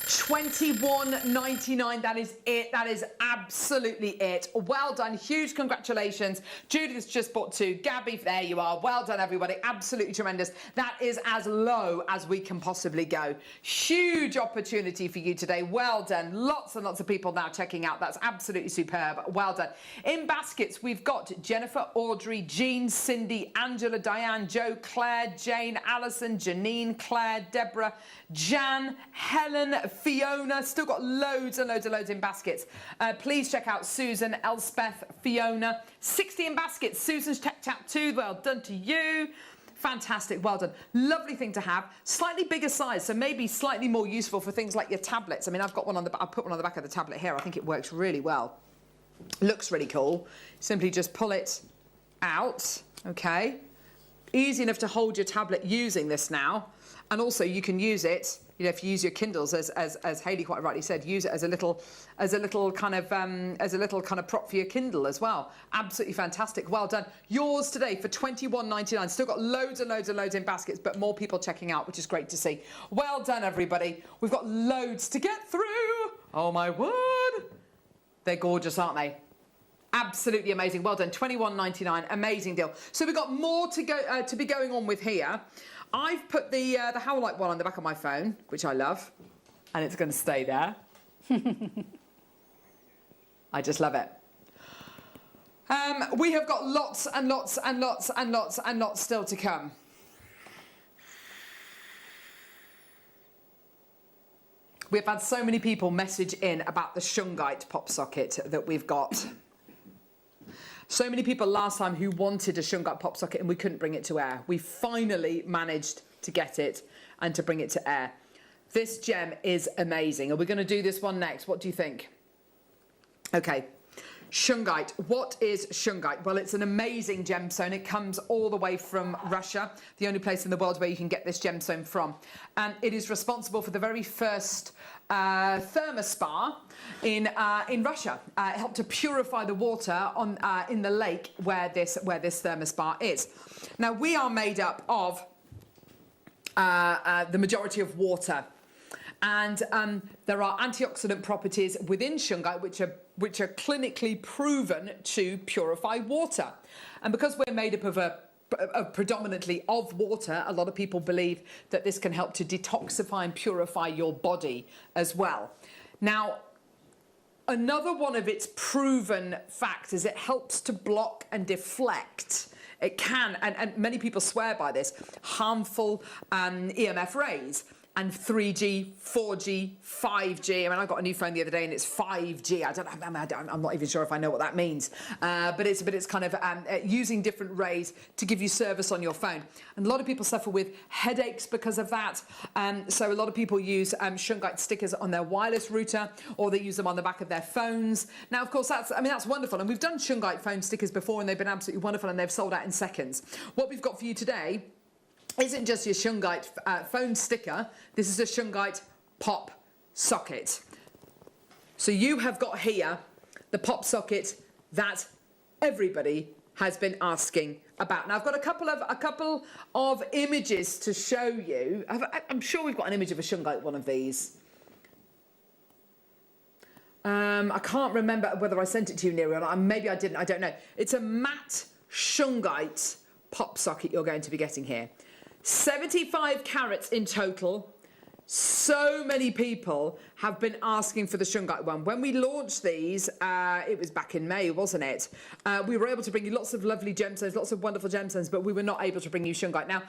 $21.99. That is it. That is absolutely it. Well done. Huge congratulations. Judith's just bought 2. Gabby, there you are. Well done, everybody. Absolutely tremendous. That is as low as we can possibly go. Huge opportunity for you today. Well done. Lots and lots of people now checking out. That's absolutely superb. Well done. In baskets, we've got Jennifer, Audrey, Jean, Cindy, Angela, Diane, Joe, Claire, Jane, Alison, Janine, Claire, Deborah, Jan, Helen, Fiona. Still got loads and loads and loads in baskets. Please check out Susan, Elspeth, Fiona. 60 in baskets. Susan's checked out too. Well done to you. Fantastic. Well done. Lovely thing to have. Slightly bigger size, so maybe slightly more useful for things like your tablets. I mean, I've got one on the I've put one on the back of the tablet here. I think it works really well. Looks really cool. Simply just pull it out. Okay. Easy enough to hold your tablet using this now. And also you can use it, you know, if you use your Kindles, as Hayley quite rightly said, use it as a little kind of prop for your Kindle as well. Absolutely fantastic. Well done. Yours today for $21.99. Still got loads and loads and loads in baskets, but more people checking out, which is great to see. Well done, everybody. We've got loads to get through. Oh my word. They're gorgeous, aren't they? Absolutely amazing. Well done. $21.99. Amazing deal. So we've got more to go to be going on with here. I've put the Howlite one on the back of my phone, which I love, and it's going to stay there. I just love it. We have got lots and lots and lots and lots and lots still to come. We've had so many people message in about the shungite pop socket that we've got. So many people last time who wanted a shungite pop socket and we couldn't bring it to air. We finally managed to get it and to bring it to air. This gem is amazing. Are we going to do this one next? What do you think? Okay. Shungite. What is shungite? Well, it's an amazing gemstone. It comes all the way from Russia, the only place in the world where you can get this gemstone from. And it is responsible for the very first thermospa in Russia. It helped to purify the water in the lake where this thermospa is. Now, we are made up of the majority of water. And there are antioxidant properties within shungite which are clinically proven to purify water. And because we're made up of predominantly of water, a lot of people believe that this can help to detoxify and purify your body as well. Now, another one of its proven facts is it helps to block and deflect. It can, and many people swear by this, harmful EMF rays. And 3G, 4G, 5G. I mean, I got a new phone the other day and it's 5G. I'm not even sure if I know what that means. But it's kind of using different rays to give you service on your phone. And a lot of people suffer with headaches because of that. So a lot of people use shungite stickers on their wireless router, or they use them on the back of their phones. Now, of course, that's wonderful. And we've done shungite phone stickers before and they've been absolutely wonderful and they've sold out in seconds. What we've got for you today isn't just your shungite phone sticker. This is a shungite pop socket. So you have got here the pop socket that everybody has been asking about. Now I've got a couple of images to show you. I'm sure we've got an image of a shungite one of these. I can't remember whether I sent it to you, Neri, or not. Maybe I didn't. I don't know. It's a matte shungite pop socket you're going to be getting here. 75 carats in total. So many people have been asking for the shungite one. When we launched these, it was back in May, wasn't it? We were able to bring you lots of lovely gemstones, lots of wonderful gemstones, but we were not able to bring you shungite. Now,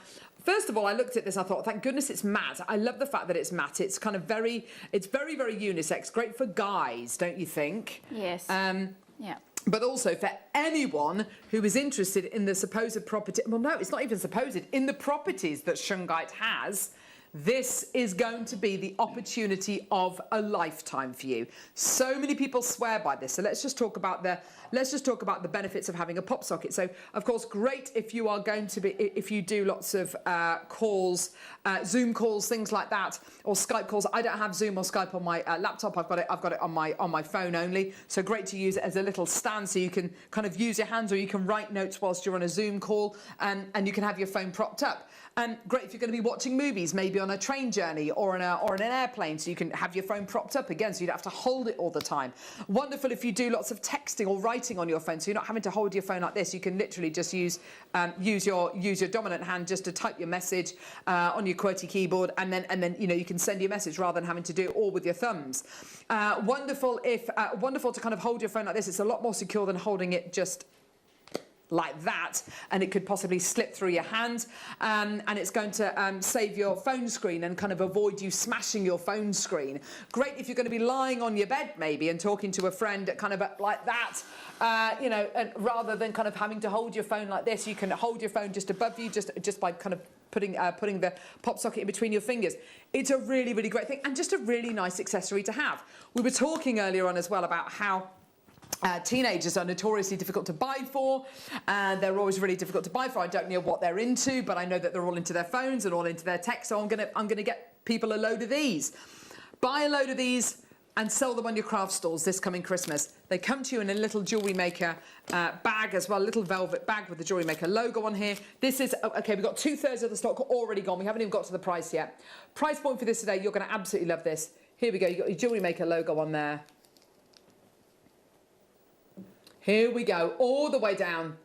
first of all, I looked at this, I thought, thank goodness it's matte. I love the fact that it's matte. It's kind of very, very unisex. Great for guys, don't you think? Yes. Yeah. But also for anyone who is interested in the supposed property, well, no, it's not even supposed, in the properties that shungite has, this is going to be the opportunity of a lifetime for you. So many people swear by this. So let's just talk about the benefits of having a pop socket. So, of course, great if you are going to be, if you do lots of calls, Zoom calls, things like that, or Skype calls. I don't have Zoom or Skype on my laptop. I've got it on my phone only. So great to use it as a little stand, so you can kind of use your hands, or you can write notes whilst you're on a Zoom call, and you can have your phone propped up. Great if you're going to be watching movies, maybe on a train journey or in an airplane, so you can have your phone propped up again, so you don't have to hold it all the time. Wonderful if you do lots of texting or writing on your phone, so you're not having to hold your phone like this. You can literally just use your dominant hand just to type your message on your QWERTY keyboard, and then you can send your message rather than having to do it all with your thumbs. Wonderful to kind of hold your phone like this. It's a lot more secure than holding it just like that, and it could possibly slip through your hand, and it's going to save your phone screen and kind of avoid you smashing your phone screen. Great if you're going to be lying on your bed maybe and talking to a friend kind of like that, and rather than kind of having to hold your phone like this, you can hold your phone just above you, just by kind of putting the pop socket in between your fingers. It's a really, really great thing, and just a really nice accessory to have. We were talking earlier on as well about how teenagers are notoriously difficult to buy for, and they're always really difficult to buy for. I don't know what they're into, but I know that they're all into their phones and all into their tech, so I'm gonna get people a load of these. Buy a load of these and sell them on your craft stalls this coming Christmas. They come to you in a little Jewellery Maker bag as well, a little velvet bag with the Jewellery Maker logo on here. This is, okay, we've got 2/3 of the stock already gone. We haven't even got to the price yet. Price point for this today, you're gonna absolutely love this. Here we go, you've got your Jewellery Maker logo on there. Here we go, all the way down.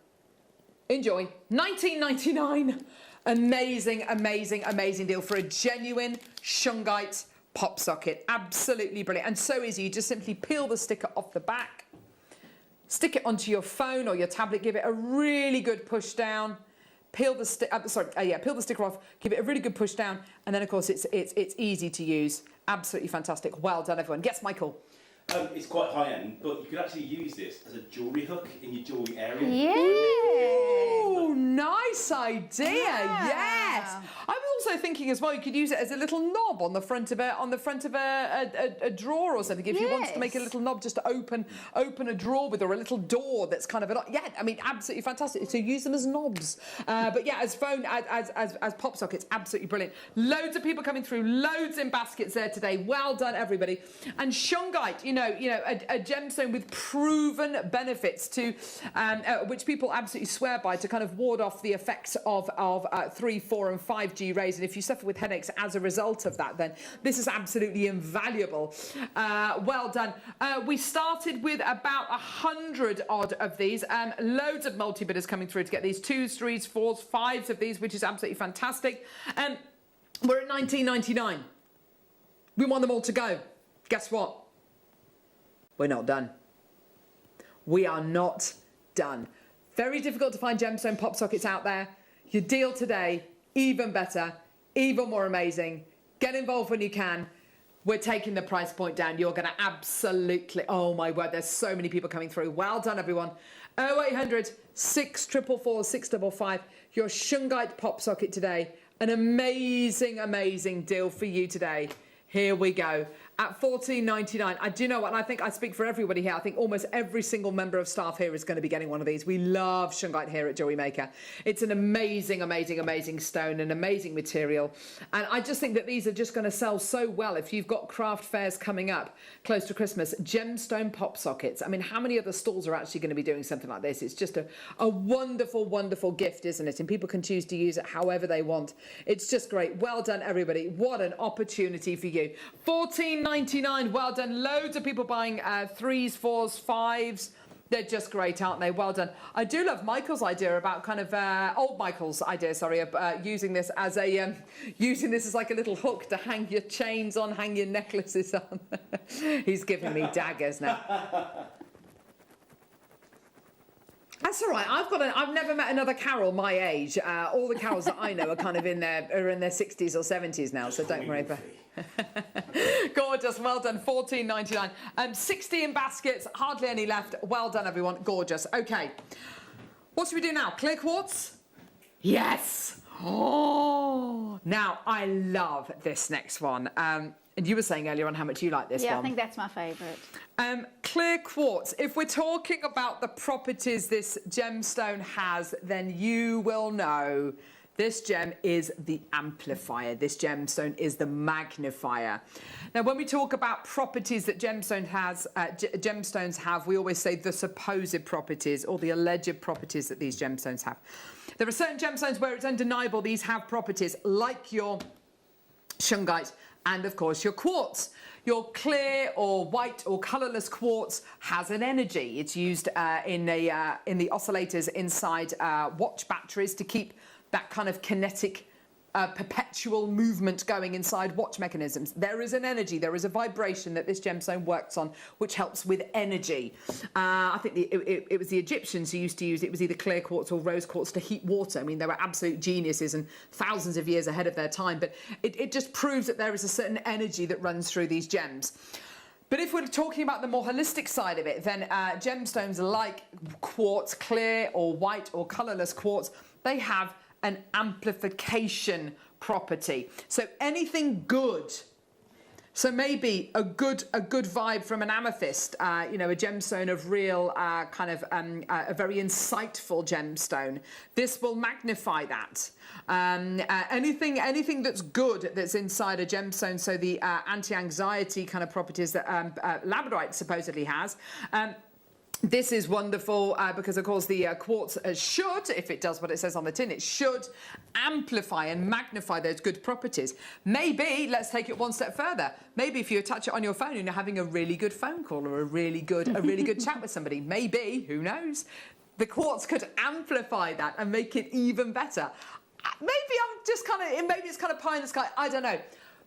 Enjoy. $19.99. Amazing, amazing, amazing deal for a genuine shungite pop socket. Absolutely brilliant. And so easy. You just simply peel the sticker off the back, stick it onto your phone or your tablet, give it a really good push down, peel the peel the sticker off, give it a really good push down, and then of course it's easy to use. Absolutely fantastic. Well done, everyone. Yes, Michael. It's quite high end, but you could actually use this as a jewellery hook in your jewellery area. Oh, nice idea. Yes. I was also thinking as well, you could use it as a little knob on the front of a drawer or something. If you wanted to make a little knob just to open a drawer with, or a little door that's kind of I mean, absolutely fantastic. So use them as knobs. But yeah, as pop sockets, absolutely brilliant. Loads of people coming through, loads in baskets there today. Well done, everybody. And shungite, a gemstone with proven benefits to which people absolutely swear by, to kind of ward off the effects of 3, 4 and 5G rays. And if you suffer with headaches as a result of that, then this is absolutely invaluable. Well done. We started with about 100 odd of these. Loads of multi-bidders coming through to get these 2s, 3s, 4s, 5s of these, which is absolutely fantastic. We're at $19.99. We want them all to go. Guess what? We're not done. We are not done. Very difficult to find gemstone pop sockets out there. Your deal today, even better, even more amazing. Get involved when you can. We're taking the price point down. You're going to absolutely... Oh, my word, there's so many people coming through. Well done, everyone. 0800 644 655. Your shungite pop socket today. An amazing, amazing deal for you today. Here we go. At $14.99. Do you know what? And I think I speak for everybody here. I think almost every single member of staff here is going to be getting one of these. We love shungite here at Jewellery Maker. It's an amazing, amazing, amazing stone, an amazing material. And I just think that these are just going to sell so well. If you've got craft fairs coming up close to Christmas, gemstone pop sockets. I mean, how many other stalls are actually going to be doing something like this? It's just a wonderful, wonderful gift, isn't it? And people can choose to use it however they want. It's just great. Well done, everybody. What an opportunity for you. $14.99. Well done. Loads of people buying 3s, 4s, 5s. They're just great, aren't they? Well done. I do love Michael's idea about kind of old Michael's idea, sorry, of using this as like a little hook to hang your chains on, hang your necklaces on. He's giving me daggers now. That's all right. I've never met another Carol my age. All the Carols that I know are kind of in their 60s or 70s now, so don't worry about it. Gorgeous. Well done. $14.99. 60 in baskets. Hardly any left. Well done, everyone. Gorgeous. Okay. What should we do now? Clear quartz? Yes. Oh. Now, I love this next one. And you were saying earlier on how much you like this one. Yeah, I think that's my favourite. Clear quartz. If we're talking about the properties this gemstone has, then you will know this gem is the amplifier. This gemstone is the magnifier. Now, when we talk about properties that gemstones have, we always say the supposed properties or the alleged properties that these gemstones have. There are certain gemstones where it's undeniable these have properties, like your shungite and, of course, your quartz. Your clear or white or colourless quartz has an energy. It's used in the oscillators inside watch batteries to keep that kind of kinetic perpetual movement going inside watch mechanisms. There is an energy, there is a vibration that this gemstone works on, which helps with energy. I think it was the Egyptians who used to use it. Was either clear quartz or rose quartz to heat water. I mean, they were absolute geniuses and thousands of years ahead of their time, but it just proves that there is a certain energy that runs through these gems. But if we're talking about the more holistic side of it, then gemstones like quartz, clear or white or colourless quartz, they have an amplification property. So anything good. So maybe a good vibe from an amethyst, a gemstone of real a very insightful gemstone. This will magnify that. Anything that's good that's inside a gemstone. So the anti-anxiety kind of properties that labradorite supposedly has. This is wonderful because, of course, the quartz should, if it does what it says on the tin, it should amplify and magnify those good properties. Maybe, let's take it one step further. Maybe if you attach it on your phone and you're having a really good phone call or a really good chat with somebody, maybe, who knows, the quartz could amplify that and make it even better. Maybe it's kind of pie in the sky. I don't know.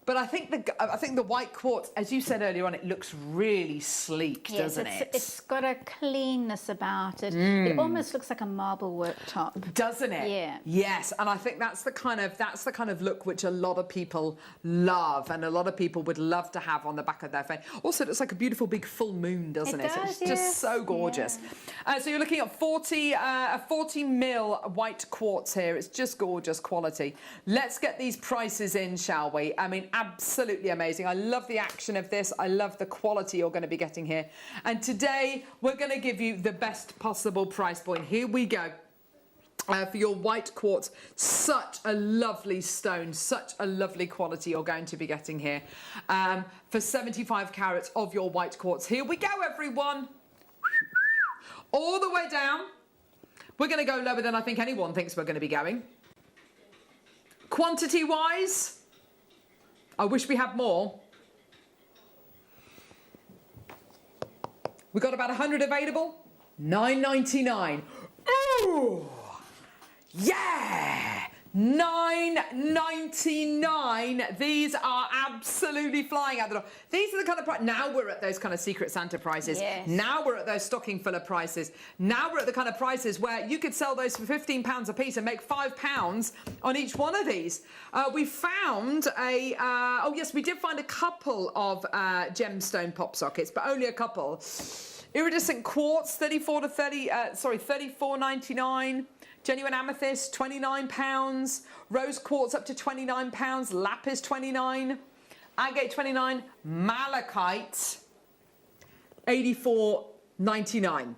But I think the white quartz, as you said earlier on, it looks really sleek, doesn't it? It's got a cleanness about it. It almost looks like a marble worktop, doesn't it? Yeah. Yes, and I think that's the kind of look which a lot of people love, and a lot of people would love to have on the back of their face. Also, it looks like a beautiful big full moon, doesn't it? Does, It's just so gorgeous. Yeah. So you're looking at 40 mil white quartz here. It's just gorgeous quality. Let's get these prices in, shall we? I mean, absolutely amazing. I love the action of this. I love the quality you're going to be getting here. And today we're going to give you the best possible price point. Here we go. For your white quartz, such a lovely stone, such a lovely quality you're going to be getting here. For 75 carats of your white quartz. Here we go, everyone. All the way down. We're going to go lower than I think anyone thinks we're going to be going. Quantity-wise, I wish we had more. We've got about 100 available. $9.99. Ooh! Yeah! $9.99. These are absolutely flying out the door. These are the kind of price. Now we're at those kind of Secret Santa prices. Yes. Now we're at those stocking filler prices. Now we're at the kind of prices where you could sell those for £15 a piece and make £5 on each one of these. We found oh yes, we did find a couple of gemstone pop sockets, but only a couple. Iridescent quartz, $34.99. Genuine amethyst, £29. Rose quartz up to £29. Lapis, £29. Agate, £29. Malachite, $84.99.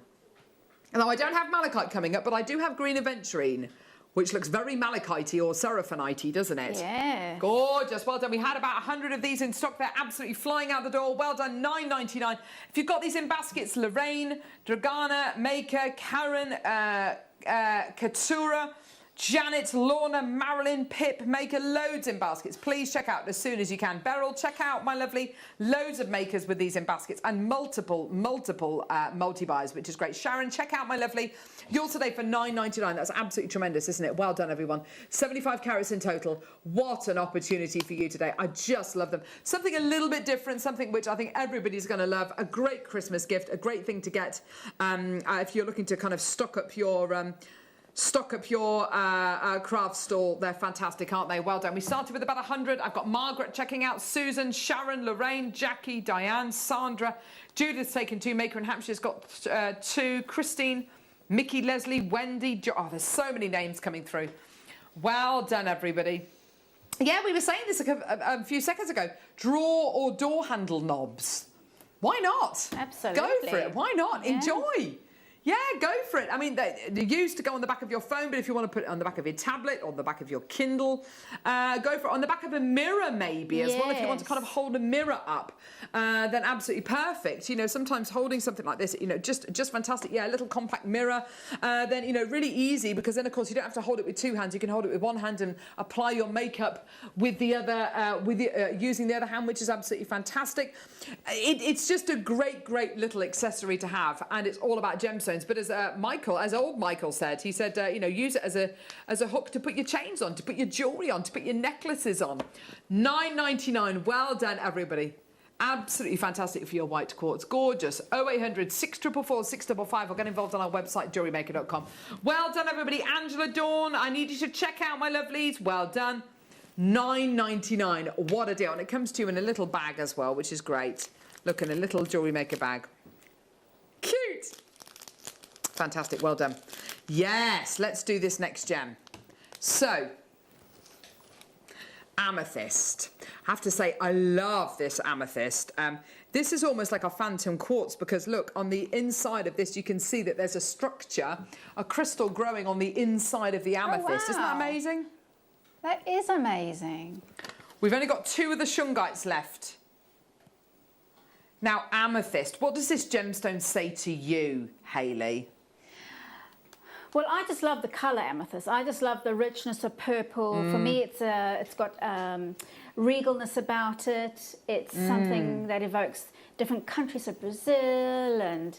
Now, I don't have malachite coming up, but I do have green aventurine, which looks very malachite-y or seraphonite-y, doesn't it? Yeah. Gorgeous. Well done. We had about 100 of these in stock. They're absolutely flying out the door. Well done. $9.99. If you've got these in baskets, Lorraine, Dragana, Maker, Karen, Katura, Janet, Lorna, Marilyn, Pip, Maker, loads in baskets. Please check out as soon as you can. Beryl, check out my lovely, loads of makers with these in baskets and multiple multi-buys, which is great. Sharon, check out my lovely, yours today for $9.99. That's absolutely tremendous, isn't it? Well done, everyone. 75 carats in total. What an opportunity for you today. I just love them. Something a little bit different, something which I think everybody's going to love. A great Christmas gift, a great thing to get if you're looking to kind of stock up your craft stall. They're fantastic, aren't they? Well done. We started with about 100. I've got Margaret checking out, Susan, Sharon, Lorraine, Jackie, Diane, Sandra, Judith's taken 2, Maker in Hampshire's got 2, Christine, Mickey, Leslie, Wendy. Oh, there's so many names coming through. Well done, everybody. Yeah, we were saying this a few seconds ago. Drawer or door handle knobs. Why not? Absolutely. Go for it. Why not? Yeah. Enjoy. Yeah, go for it. I mean, they're used to go on the back of your phone, but if you want to put it on the back of your tablet, on the back of your Kindle, go for it. On the back of a mirror, maybe, as well. If you want to kind of hold a mirror up, then absolutely perfect. You know, sometimes holding something like this, you know, just fantastic. Yeah, a little compact mirror. Then, you know, really easy, because then, of course, you don't have to hold it with 2 hands. You can hold it with 1 hand and apply your makeup with the other, using the other hand, which is absolutely fantastic. It's just a great little accessory to have, and it's all about gemstones. But as old Michael said, he said, you know, use it as a hook to put your chains on, to put your jewellery on, to put your necklaces on. $9.99. Well done, everybody. Absolutely fantastic for your white quartz. Gorgeous. 0800 644 655. Or get involved on our website, JewelleryMaker.com. Well done, everybody. Angela Dawn, I need you to check out my lovelies. Well done. $9.99. What a deal. And it comes to you in a little bag as well, which is great. Look, in a little Jewellery Maker bag. Cute. Fantastic. Well done. Yes, let's do this next gem. So, amethyst. I have to say, I love this amethyst. This is almost like a phantom quartz, because look, on the inside of this, you can see that there's a structure, a crystal growing on the inside of the amethyst. Oh, wow. Isn't that amazing? That is amazing. We've only got 2 of the shungites left. Now, amethyst. What does this gemstone say to you, Hayley? Well, I just love the colour amethyst. I just love the richness of purple. For me, it's got regalness about it. It's something that evokes different countries of Brazil, and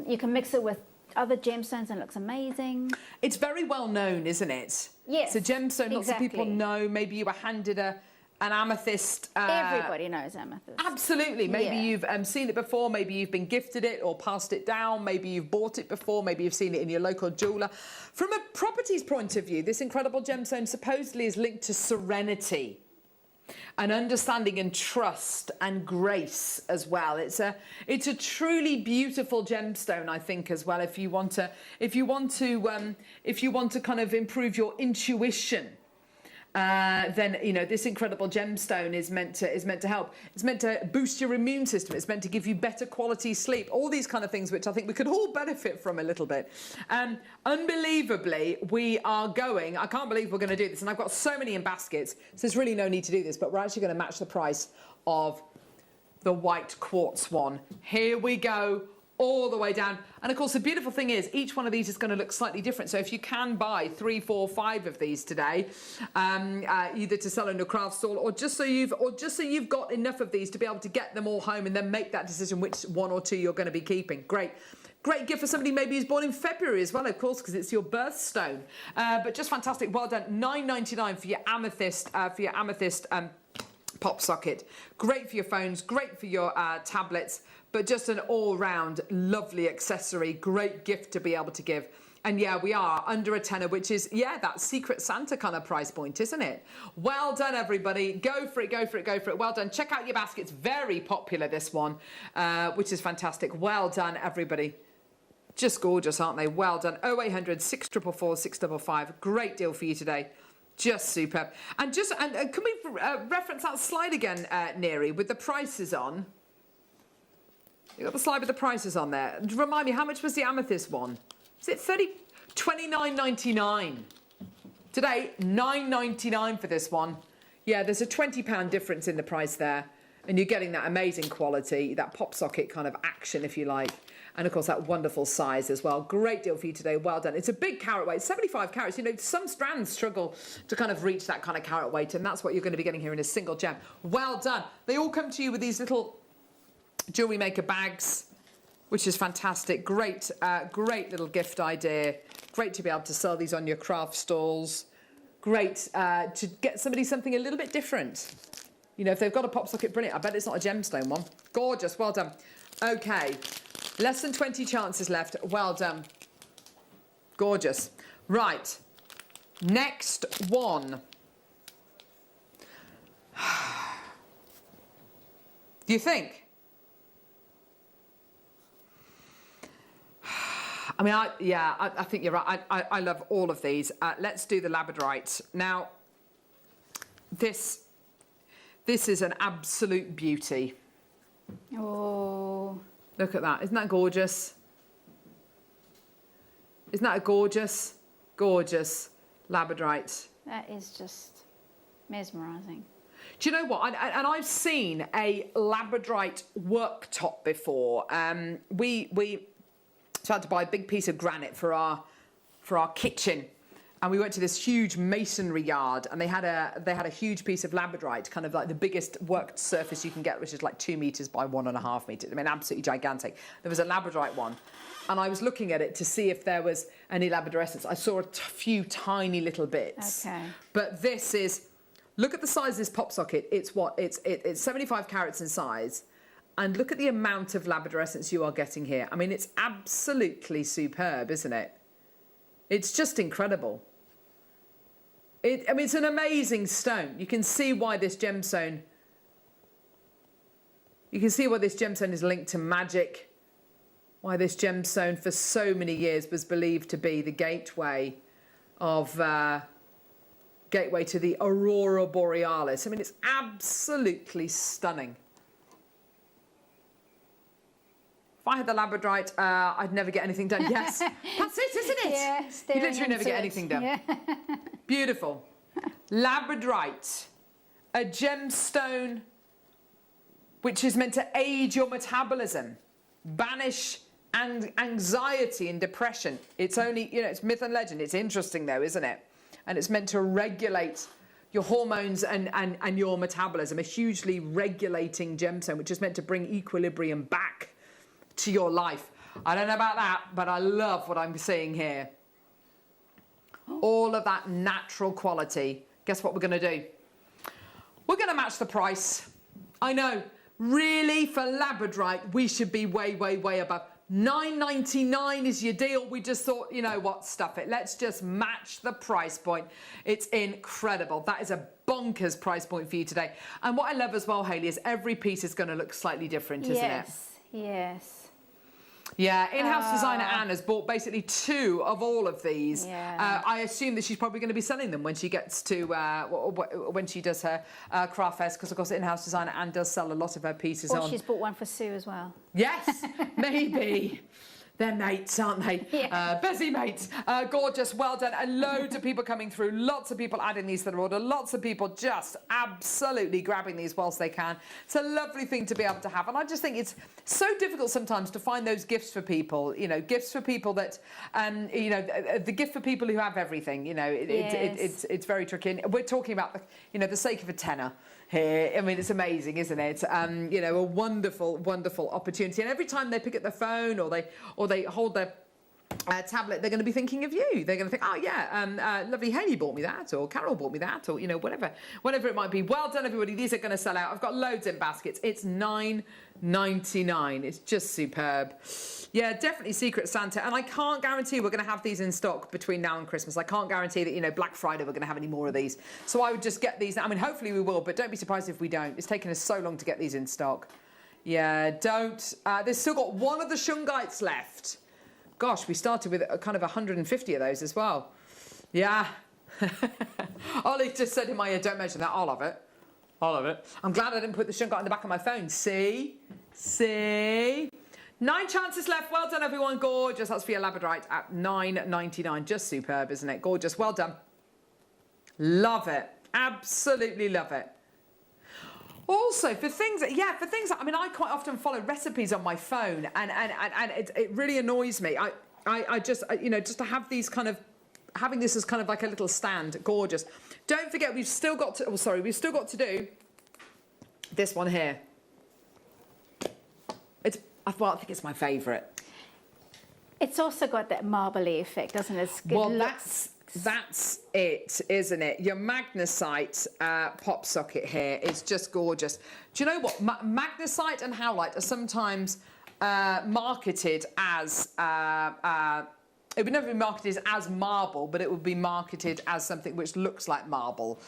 you can mix it with other gemstones and it looks amazing. It's very well known, isn't it? Yes, it's a gemstone lots of exactly. people know. Maybe you were handed a an amethyst. Everybody knows amethyst. Absolutely. Maybe Yeah. you've seen it before. Maybe you've been gifted it or passed it down. Maybe you've bought it before. Maybe you've seen it in your local jeweller. From a properties point of view, this incredible gemstone supposedly is linked to serenity and understanding and trust and grace as well. It's a truly beautiful gemstone, I think, as well. If you want to kind of improve your intuition, then this incredible gemstone is meant to help. It's meant to boost your immune system. It's meant to give you better quality sleep. All these kind of things, which I think we could all benefit from a little bit. Unbelievably, we are going. I can't believe we're going to do this, and I've got so many in baskets. So there's really no need to do this, but we're actually going to match the price of the white quartz one. Here we go. All the way down. And of course, the beautiful thing is each one of these is going to look slightly different. So if you can buy 3, 4, 5 of these today, either to sell in a craft stall or just so you've got enough of these to be able to get them all home and then make that decision which 1 or 2 you're going to be keeping. Great gift for somebody maybe who's born in February as well, of course, because it's your birthstone. But just fantastic. Well done. $9.99 for your amethyst pop socket. Great for your phones, great for your tablets, but just an all-round lovely accessory, great gift to be able to give. And yeah, we are under a tenner, which is, that Secret Santa kind of price point, isn't it? Well done, everybody. Go for it, go for it, go for it. Well done. Check out your baskets. Very popular, this one, which is fantastic. Well done, everybody. Just gorgeous, aren't they? Well done. 0800 644 655. Great deal for you today. Just superb. And can we reference that slide again, Neri, with the prices on? You got the slide with the prices on there. Remind me, how much was the amethyst one? Is it $29.99? Today, $9.99 for this one. Yeah, there's a £20 difference in the price there. And you're getting that amazing quality, that pop socket kind of action, if you like. And of course, that wonderful size as well. Great deal for you today. Well done. It's a big carat weight, 75 carats. Some strands struggle to kind of reach that kind of carat weight, and that's what you're going to be getting here in a single gem. Well done. They all come to you with these little Jewellery Maker bags, which is fantastic. Great little gift idea. Great to be able to sell these on your craft stalls. Great to get somebody something a little bit different. If they've got a pop socket, brilliant. I bet it's not a gemstone one. Gorgeous. Well done. Okay. Less than 20 chances left. Well done. Gorgeous. Right. Next one. Do you think? I mean, I think you're right. I love all of these. Let's do the labradorite. Now, this is an absolute beauty. Oh. Look at that. Isn't that gorgeous? Isn't that a gorgeous, gorgeous labradorite? That is just mesmerising. Do you know what? And I've seen a labradorite worktop before. We had to buy a big piece of granite for our kitchen. And we went to this huge masonry yard, and they had a huge piece of labradorite, kind of like the biggest worked surface you can get, which is like 2 meters by 1.5 meters. I mean, absolutely gigantic. There was a labradorite one, and I was looking at it to see if there was any labradorescence. I saw a few tiny little bits. Okay. But this is, look at the size of this pop socket. It's 75 carats in size, and look at the amount of labradorescence you are getting here. I mean, it's absolutely superb, isn't it? It's just incredible. I mean, it's an amazing stone. You can see why this gemstone is linked to magic, why this gemstone for so many years was believed to be the gateway to the Aurora Borealis. I mean, it's absolutely stunning. If I had the labradorite, I'd never get anything done. Yes, that's it, isn't it? Yeah, you literally never get anything done. Yeah. Beautiful. Labradorite, a gemstone which is meant to aid your metabolism, banish anxiety and depression. It's only, it's myth and legend. It's interesting though, isn't it? And it's meant to regulate your hormones and your metabolism, a hugely regulating gemstone, which is meant to bring equilibrium back to your life. I don't know about that, but I love what I'm seeing here. All of that natural quality. Guess what we're going to do? We're going to match the price. I know. Really, for labradorite, we should be way, way, way above. $9.99 is your deal. We just thought, you know what, stuff it. Let's just match the price point. It's incredible. That is a bonkers price point for you today. And what I love as well, Hayley, is every piece is going to look slightly different, isn't it? Yes. Yeah, in-house designer Anne has bought basically 2 of all of these. Yeah. I assume that she's probably going to be selling them when she gets to when she does her craft fairs, because of course in-house designer Anne does sell a lot of her pieces Or on. she's bought one for Sue as well. Yes, maybe. They're mates, aren't they? Yeah. Busy mates. Gorgeous, well done. And loads of people coming through. Lots of people adding these to their order. Lots of people just absolutely grabbing these whilst they can. It's a lovely thing to be able to have. And I just think it's so difficult sometimes to find those gifts for people. You know, gifts for people that, you know, the gift for people who have everything. You know, it's very tricky. And we're talking about, the sake of a tenner here. I mean, it's amazing, isn't it? You know, a wonderful, wonderful opportunity. And every time they pick up their phone or they hold their tablet, they're going to be thinking of you. They're going to think, oh yeah, lovely Hayley bought me that, or Carol bought me that, or whatever it might be. Well done, everybody. These are going to sell out. I've got loads in baskets. It's $9.99. It's just superb. Yeah, definitely Secret Santa. And I can't guarantee we're going to have these in stock between now and Christmas. I can't guarantee that, Black Friday we're going to have any more of these. So I would just get these. I mean, hopefully we will, but don't be surprised if we don't. It's taken us so long to get these in stock. Yeah, don't. There's still got one of the shungites left. Gosh, we started with kind of 150 of those as well. Yeah. Ollie just said in my ear, don't mention that. I'll have it. I'll have it. I'm glad I didn't put the shungite in the back of my phone. See? 9 chances left. Well done, everyone. Gorgeous. That's for your labradorite at $9.99. Just superb, isn't it? Gorgeous. Well done. Love it. Absolutely love it. Also, for things that, I mean, I quite often follow recipes on my phone, and it really annoys me. I just, just to have these kind of, having this as kind of like a little stand. Gorgeous. Don't forget, we've still got to do this one here. I think it's my favourite. It's also got that marbly effect, doesn't it? Well, that's it, isn't it? Your magnesite pop socket here is just gorgeous. Do you know what? Magnesite and howlite are sometimes marketed as... it would never be marketed as marble, but it would be marketed as something which looks like marble.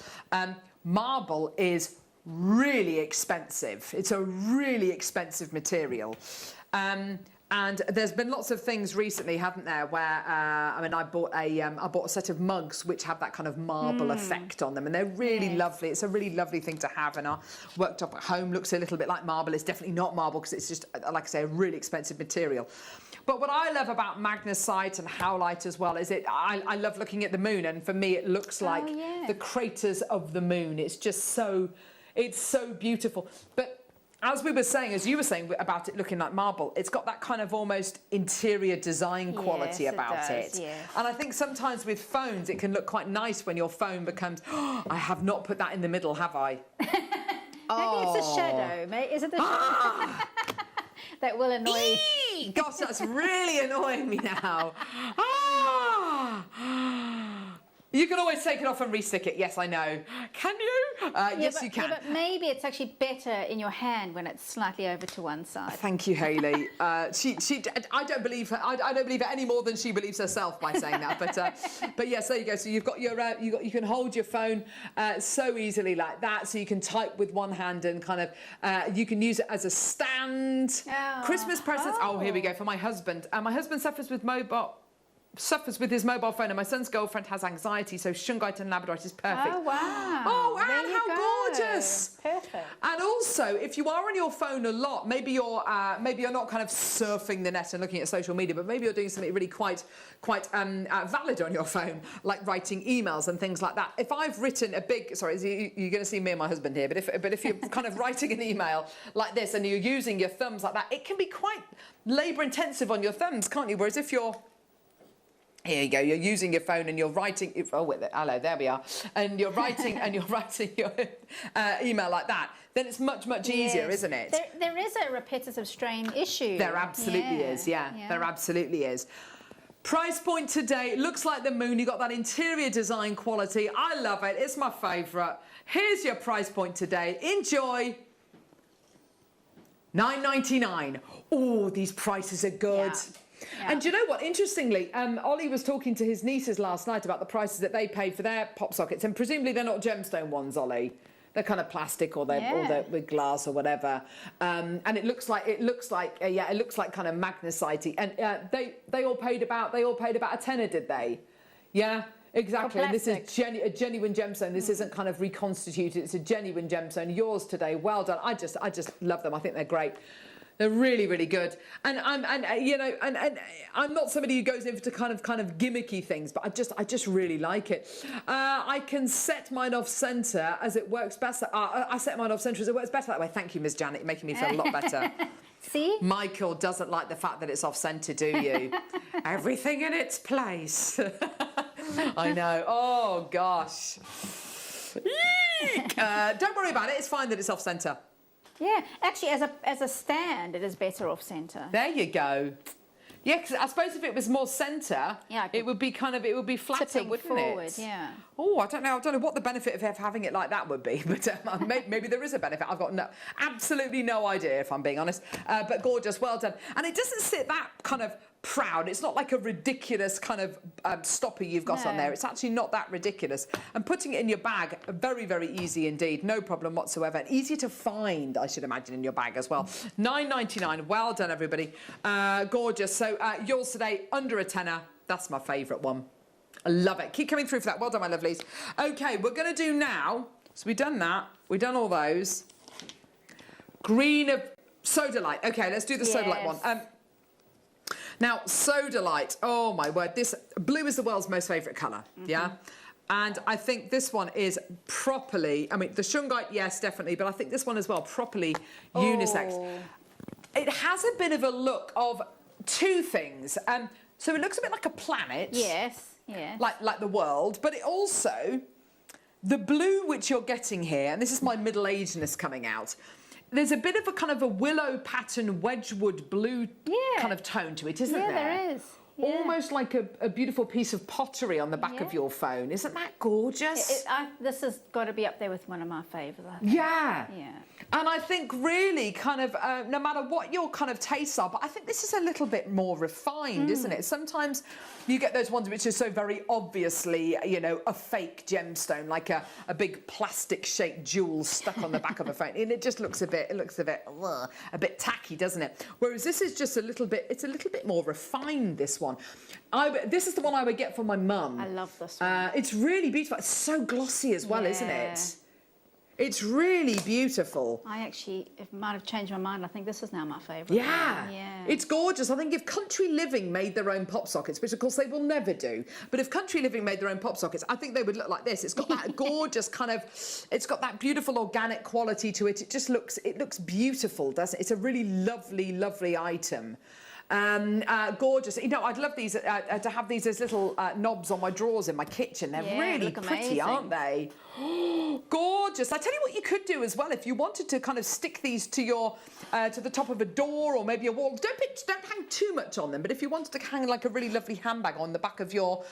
Marble is really expensive. It's a really expensive material. And there's been lots of things recently, haven't there, where I bought a set of mugs which have that kind of marble effect on them, and they're really lovely. It's a really lovely thing to have, and our worktop at home looks a little bit like marble. It's definitely not marble because it's just, like I say, a really expensive material. But what I love about magnesite and howlite as well is I love looking at the moon, and for me it looks like the craters of the moon. It's just so beautiful. But as we were saying, as you were saying about it looking like marble, it's got that kind of almost interior design quality about it. Yes. And I think sometimes with phones, it can look quite nice when your phone becomes, oh, I have not put that in the middle, have I? Maybe it's a shadow, mate. Is it the shadow? That will annoy you. Gosh, that's really annoying me now. You can always take it off and restick it. Yes, I know. Can you? Yes, you can. Yeah, but maybe it's actually better in your hand when it's slightly over to one side. Thank you, Hayley. I don't believe her. I don't believe her any more than she believes herself by saying that. But yes, there you go. So you've got your you can hold your phone so easily like that. So you can type with one hand and kind of you can use it as a stand. Oh. Christmas presents. Oh, here we go for my husband. My husband suffers with his mobile phone, and my son's girlfriend has anxiety, so shungite and labradorite is perfect. Oh, wow. Oh, Anne, how gorgeous. Perfect. And also, if you are on your phone a lot, maybe you're not kind of surfing the net and looking at social media, but maybe you're doing something really quite valid on your phone, like writing emails and things like that. If I've written a big... Sorry, you're going to see me and my husband here, but if you're kind of writing an email like this and you're using your thumbs like that, it can be quite labour-intensive on your thumbs, can't you? Whereas if you're... Here you go. You're using your phone and you're writing. Oh, hello, there we are. And you're writing your email like that. Then it's much easier, isn't it? There is a repetitive strain issue. There absolutely is. Yeah, there absolutely is. Price point today, looks like the moon. You got that interior design quality. I love it. It's my favourite. Here's your price point today. Enjoy. $9.99. Oh, these prices are good. Yeah. And do you know what? Interestingly, Ollie was talking to his nieces last night about the prices that they paid for their pop sockets, and presumably they're not gemstone ones, Ollie. They're kind of plastic, or they're with glass or whatever. And it looks like kind of magnesite. And they all paid about a tenner, did they? Yeah. Exactly, and this is a genuine gemstone. This isn't kind of reconstituted. It's a genuine gemstone. Yours today, well done. I just love them. I think they're great. They're really, really good. And I'm not somebody who goes in for kind of gimmicky things, but I just really like it. I can set mine off centre as it works best. I set mine off centre as it works better that way. Thank you, Ms. Janet. You're making me feel a lot better. See? Michael doesn't like the fact that it's off centre, do you? Everything in its place. I know. Oh, gosh. Don't worry about it. It's fine that it's off centre. Yeah, actually, as a stand, it is better off centre. There you go. Yeah, because I suppose if it was more centre, it would be flatter, wouldn't forward, it? Yeah. Oh, I don't know what the benefit of having it like that would be, but maybe there is a benefit. I've got absolutely no idea, if I'm being honest. But gorgeous, well done. And it doesn't sit that kind of proud. It's not like a ridiculous kind of stopper you've got on there. It's actually not that ridiculous. And putting it in your bag, very, very easy indeed. No problem whatsoever. And easier to find, I should imagine, in your bag as well. $9.99. Well done, everybody. Gorgeous. So yours today, under a tenner. That's my favourite one. I love it. Keep coming through for that. Well done, my lovelies. Okay, we're going to do now. So we've done that. We've done all those. Green of Soda Light. Okay, let's do the Soda Light one. Now, Soda Light, oh my word, this blue is the world's most favourite colour, yeah? And I think this one is properly, I mean, the shungite, yes, definitely, but I think this one as well, properly unisex. It has a bit of a look of two things. So it looks a bit like a planet. Yes, yes. Like the world, but it also, the blue which you're getting here, and this is my middle-agedness coming out, there's a bit of a kind of a willow pattern Wedgwood blue kind of tone to it, isn't there? Yeah, there is. Yeah. Almost like a beautiful piece of pottery on the back of your phone. Isn't that gorgeous? This has got to be up there with one of my favourites. Yeah. Yeah. And I think really kind of, no matter what your kind of tastes are, but I think this is a little bit more refined, isn't it? Sometimes you get those ones which are so very obviously, you know, a fake gemstone, like a big plastic-shaped jewel stuck on the back of a phone. And it just looks a bit tacky, doesn't it? Whereas this is just a little bit more refined, this one. This is the one I would get for my mum. I love this one. It's really beautiful. It's so glossy as well, isn't it? It's really beautiful. I actually might have changed my mind. I think this is now my favourite. Yeah. Yeah. It's gorgeous. I think if Country Living made their own pop sockets, which of course they will never do, but if Country Living made their own pop sockets, I think they would look like this. It's got that gorgeous kind of, it's got that beautiful organic quality to it. It looks beautiful, doesn't it? It's a really lovely, lovely item. Gorgeous. You know, I'd love these to have these as little knobs on my drawers in my kitchen. They're really pretty, aren't they? Gorgeous. I tell you what you could do as well, if you wanted to kind of stick these to your to the top of a door or maybe a wall. Don't hang too much on them, but if you wanted to hang like a really lovely handbag on the back of your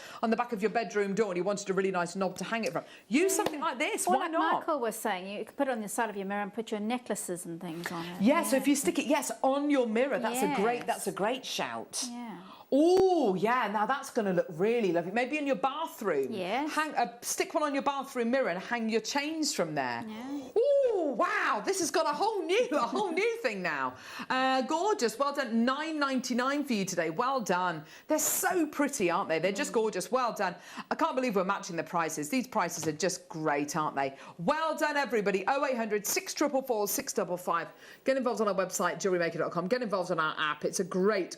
bedroom door and you wanted a really nice knob to hang it from, use something like this. Well, why like not? Michael was saying, you could put it on the side of your mirror and put your necklaces and things on it. Yeah, so if you stick it, on your mirror, that's a great shout. Yeah. Oh, yeah, now that's going to look really lovely. Maybe in your bathroom. Yes. Stick one on your bathroom mirror and hang your chains from there. Yeah. Oh, wow, this has got a whole new thing now. Gorgeous. Well done. $9.99 for you today. Well done. They're so pretty, aren't they? They're just gorgeous. Well done. I can't believe we're matching the prices. These prices are just great, aren't they? Well done, everybody. 0800 644 655. Get involved on our website, JewelleryMaker.com. Get involved on our app. It's a great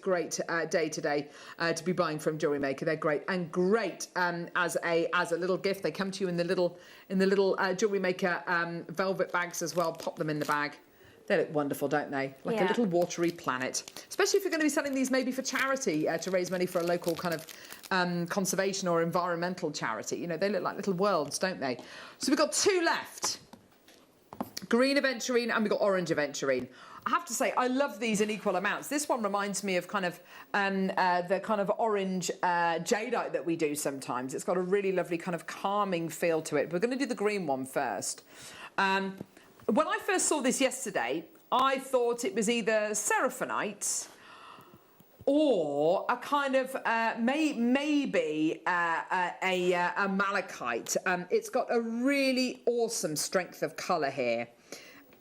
day today to be buying from Jewellery Maker. They're great and great as a little gift. They come to you in the little Jewellery Maker velvet bags as well. Pop them in the bag. They look wonderful, don't they? Like a little watery planet. Especially if you're going to be selling these maybe for charity to raise money for a local kind of conservation or environmental charity. You know, they look like little worlds, don't they? So we've got two left. green aventurine, and we've got orange aventurine. I have to say, I love these in equal amounts. This one reminds me of kind of the kind of orange jadeite that we do sometimes. It's got a really lovely kind of calming feel to it. We're going to do the green one first. When I first saw this yesterday, I thought it was either seraphonite or a kind of maybe a malachite. It's got a really awesome strength of colour here.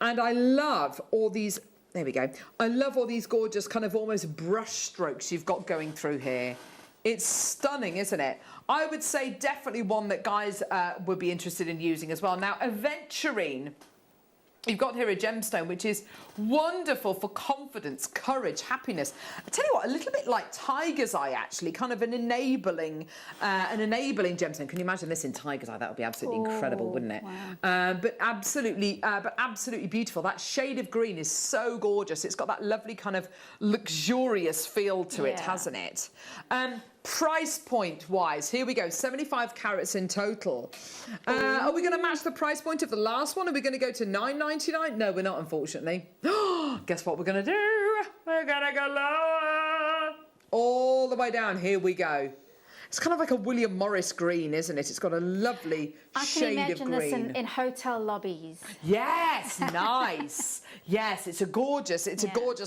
And I love all these, there we go. I love all these gorgeous kind of almost brush strokes you've got going through here. It's stunning, isn't it? I would say definitely one that guys would be interested in using as well. Now, aventurine. You've got here a gemstone which is wonderful for confidence, courage, happiness. I tell you what, a little bit like tiger's eye, actually, kind of an enabling gemstone. Can you imagine this in tiger's eye? That would be absolutely incredible, wouldn't it? Wow. But absolutely beautiful. That shade of green is so gorgeous. It's got that lovely kind of luxurious feel to it, hasn't it? Price point wise, here we go, 75 carats in total. Are we going to match the price point of the last one? Are we going to go to $9.99? No, we're not, unfortunately. Guess what we're going to do? We're going to go lower. All the way down. Here we go. It's kind of like a William Morris green, isn't it? It's got a lovely shade of green. I can imagine this in hotel lobbies. Yes, nice. Yes, it's a gorgeous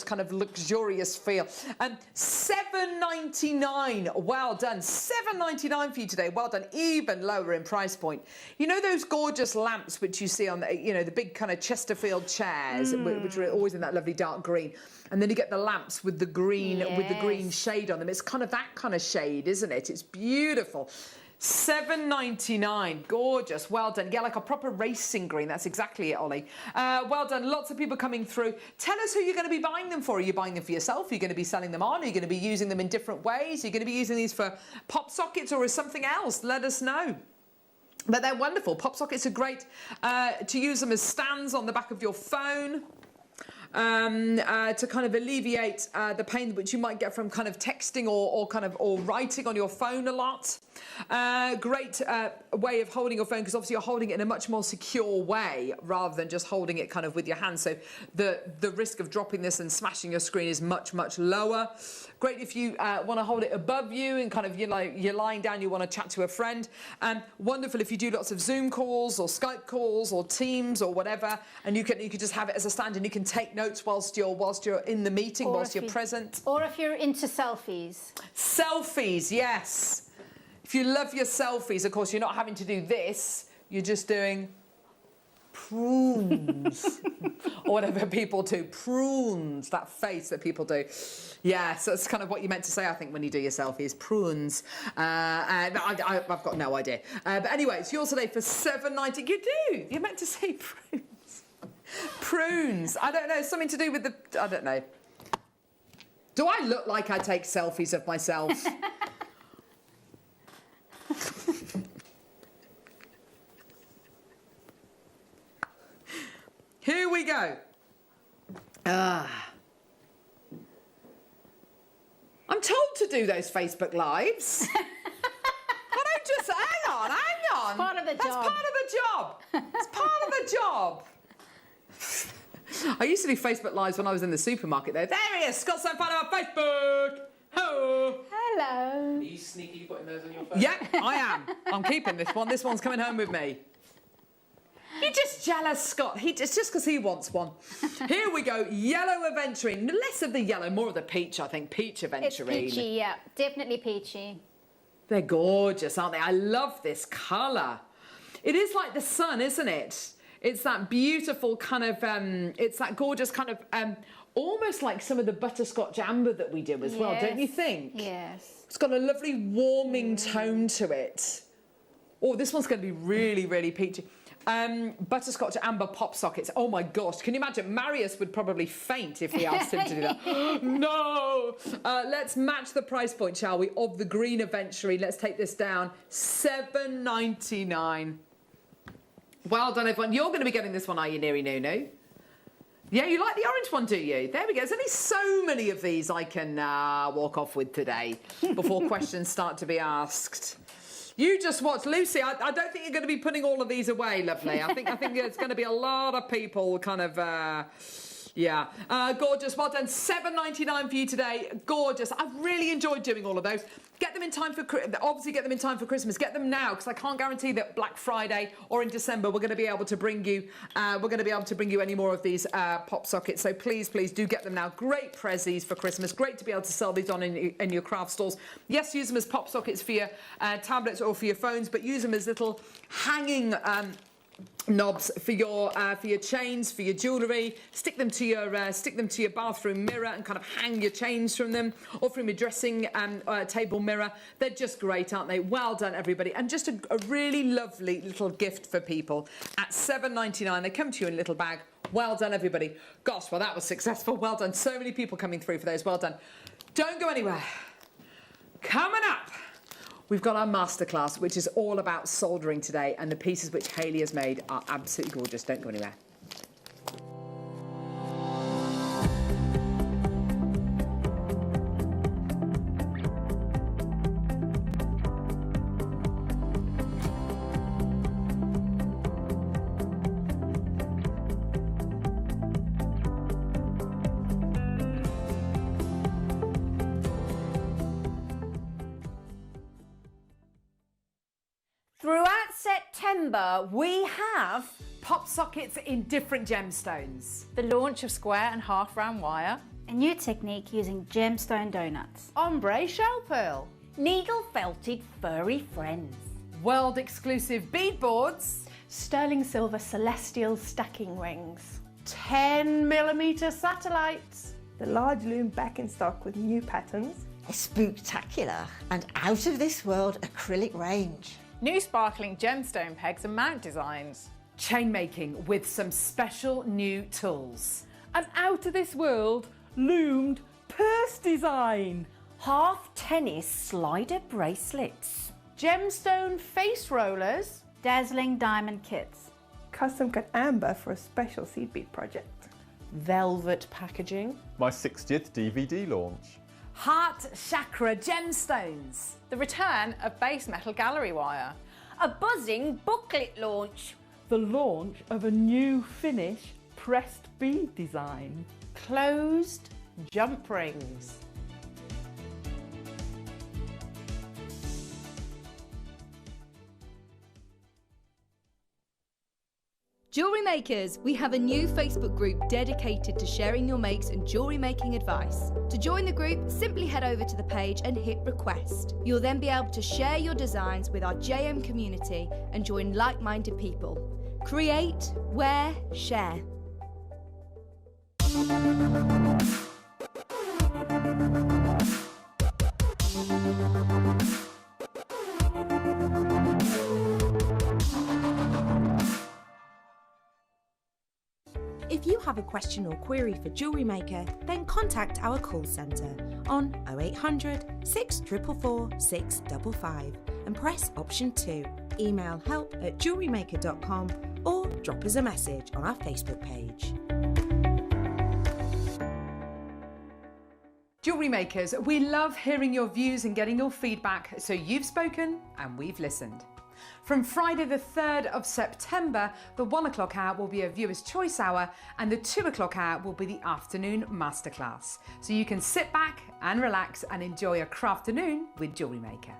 kind of luxurious feel. $7.99. Well done. $7.99 for you today. Well done. Even lower in price point. You know those gorgeous lamps which you see on the, you know, the big kind of Chesterfield chairs, which are always in that lovely dark green. And then you get the lamps with the green shade on them. It's kind of that kind of shade, isn't it? It's beautiful. $7.99. Gorgeous. Well done. Yeah, like a proper racing green. That's exactly it, Ollie. Well done. Lots of people coming through. Tell us who you're going to be buying them for. Are you buying them for yourself? Are you going to be selling them on? Are you going to be using them in different ways? Are you going to be using these for pop sockets or as something else? Let us know. But they're wonderful. Pop sockets are great to use them as stands on the back of your phone. To kind of alleviate the pain which you might get from kind of texting or writing on your phone a lot. Great way of holding your phone, because obviously you're holding it in a much more secure way rather than just holding it kind of with your hands. So the risk of dropping this and smashing your screen is much, much lower. Great if you want to hold it above you and kind of, you know, you're lying down, you want to chat to a friend. Wonderful if you do lots of Zoom calls or Skype calls or Teams or whatever, and you could just have it as a stand and you can take notes whilst you're in the meeting, whilst you're present. Or if you're into selfies. Selfies, yes. If you love your selfies, of course, you're not having to do this. You're just doing prunes or whatever people do. Prunes, that face that people do. Yeah, so it's kind of what you meant to say, I think, when you do your selfies. Prunes. I've got no idea. But anyway, it's yours today for $7.90. You do. You're meant to say prunes. Prunes. I don't know. Something to do with the... I don't know. Do I look like I take selfies of myself? Here we go. I'm told to do those Facebook Lives. I don't just... Hang on. It's part of the job. That's part of the job. It's part of the job. I used to do Facebook Lives when I was in the supermarket, though. There he is. Scott Sempano on Facebook. Hello. Hello. Are you sneaky putting those on your phone? Yeah, I am. I'm keeping this one. This one's coming home with me. You're just jealous, Scott. It's just because he wants one. Here we go. Yellow aventurine. Less of the yellow, more of the peach, I think. Peach aventurine. It's peachy, yeah. Definitely peachy. They're gorgeous, aren't they? I love this colour. It is like the sun, isn't it? It's that beautiful kind of... it's that gorgeous kind of... almost like some of the butterscotch amber that we do as well, don't you think? Yes. It's got a lovely warming tone to it. Oh, this one's going to be really, really peachy. Butterscotch amber pop sockets. Oh my gosh, can you imagine? Marius would probably faint if we asked him to do that. No! Let's match the price point, shall we, of the green aventurine. Let's take this down. $7.99. Well done, everyone. You're going to be getting this one, are you, Neri Nunu? Yeah, you like the orange one, do you? There we go. There's only so many of these I can walk off with today before questions start to be asked. You just watch, Lucy. I don't think you're going to be putting all of these away, lovely. I think there's going to be a lot of people kind of. Yeah, gorgeous. Well done. $7.99 for you today. Gorgeous. I've really enjoyed doing all of those. Get them in time for obviously get them in time for Christmas. Get them now because I can't guarantee that Black Friday or in December we're going to be able to bring you any more of these pop sockets. So please do get them now. Great prezzies for Christmas. Great to be able to sell these on in your craft stores. Yes, use them as pop sockets for your tablets or for your phones, but use them as little hanging. Knobs for your chains, for your jewellery. Stick them to your bathroom mirror and kind of hang your chains from them, or from your dressing table mirror. They're just great, aren't they? Well done, everybody, and just a really lovely little gift for people at $7.99. They come to you in a little bag. Well done, everybody. Gosh, well that was successful. Well done. So many people coming through for those. Well done. Don't go anywhere. Coming up, we've got our masterclass, which is all about soldering today, and the pieces which Hayley has made are absolutely gorgeous. Don't go anywhere. Throughout September, we have pop sockets in different gemstones. The launch of square and half round wire. A new technique using gemstone donuts. Ombre shell pearl. Needle felted furry friends. World exclusive bead boards. Sterling silver celestial stacking rings. 10mm satellites. The large loom back in stock with new patterns. A spooktacular and out of this world acrylic range. New sparkling gemstone pegs and mount designs. Chain making with some special new tools. An out of this world loomed purse design. Half tennis slider bracelets. Gemstone face rollers. Dazzling diamond kits. Custom cut amber for a special seed bead project. Velvet packaging. My 60th DVD launch. Heart chakra gemstones. The return of base metal gallery wire. A buzzing booklet launch. The launch of a new finish pressed bead design. Closed jump rings. Jewellery Makers, we have a new Facebook group dedicated to sharing your makes and jewellery making advice. To join the group, simply head over to the page and hit request. You'll then be able to share your designs with our JM community and join like-minded people. Create, wear, share. If you have a question or query for Jewellery Maker, then contact our call centre on 0800 644 655 and press option 2. Email help@jewellerymaker.com or drop us a message on our Facebook page. Jewellery Makers, we love hearing your views and getting your feedback, so you've spoken and we've listened. From Friday the 3rd of September, the 1 o'clock hour will be a viewer's choice hour and the 2 o'clock hour will be the afternoon masterclass. So you can sit back and relax and enjoy a crafternoon with Jewellery Maker.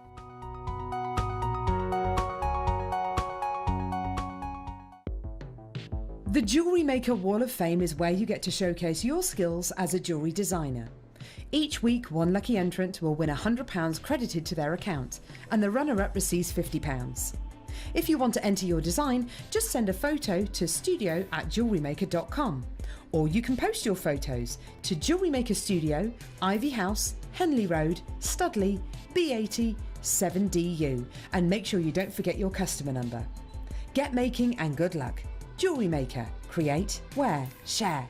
The Jewellery Maker Wall of Fame is where you get to showcase your skills as a jewellery designer. Each week, one lucky entrant will win £100 credited to their account, and the runner-up receives £50. If you want to enter your design, just send a photo to studio@jewellerymaker.com, or you can post your photos to Jewellery Maker Studio, Ivy House, Henley Road, Studley, B80 7DU, and make sure you don't forget your customer number. Get making and good luck. Jewellery Maker. Create, wear, share.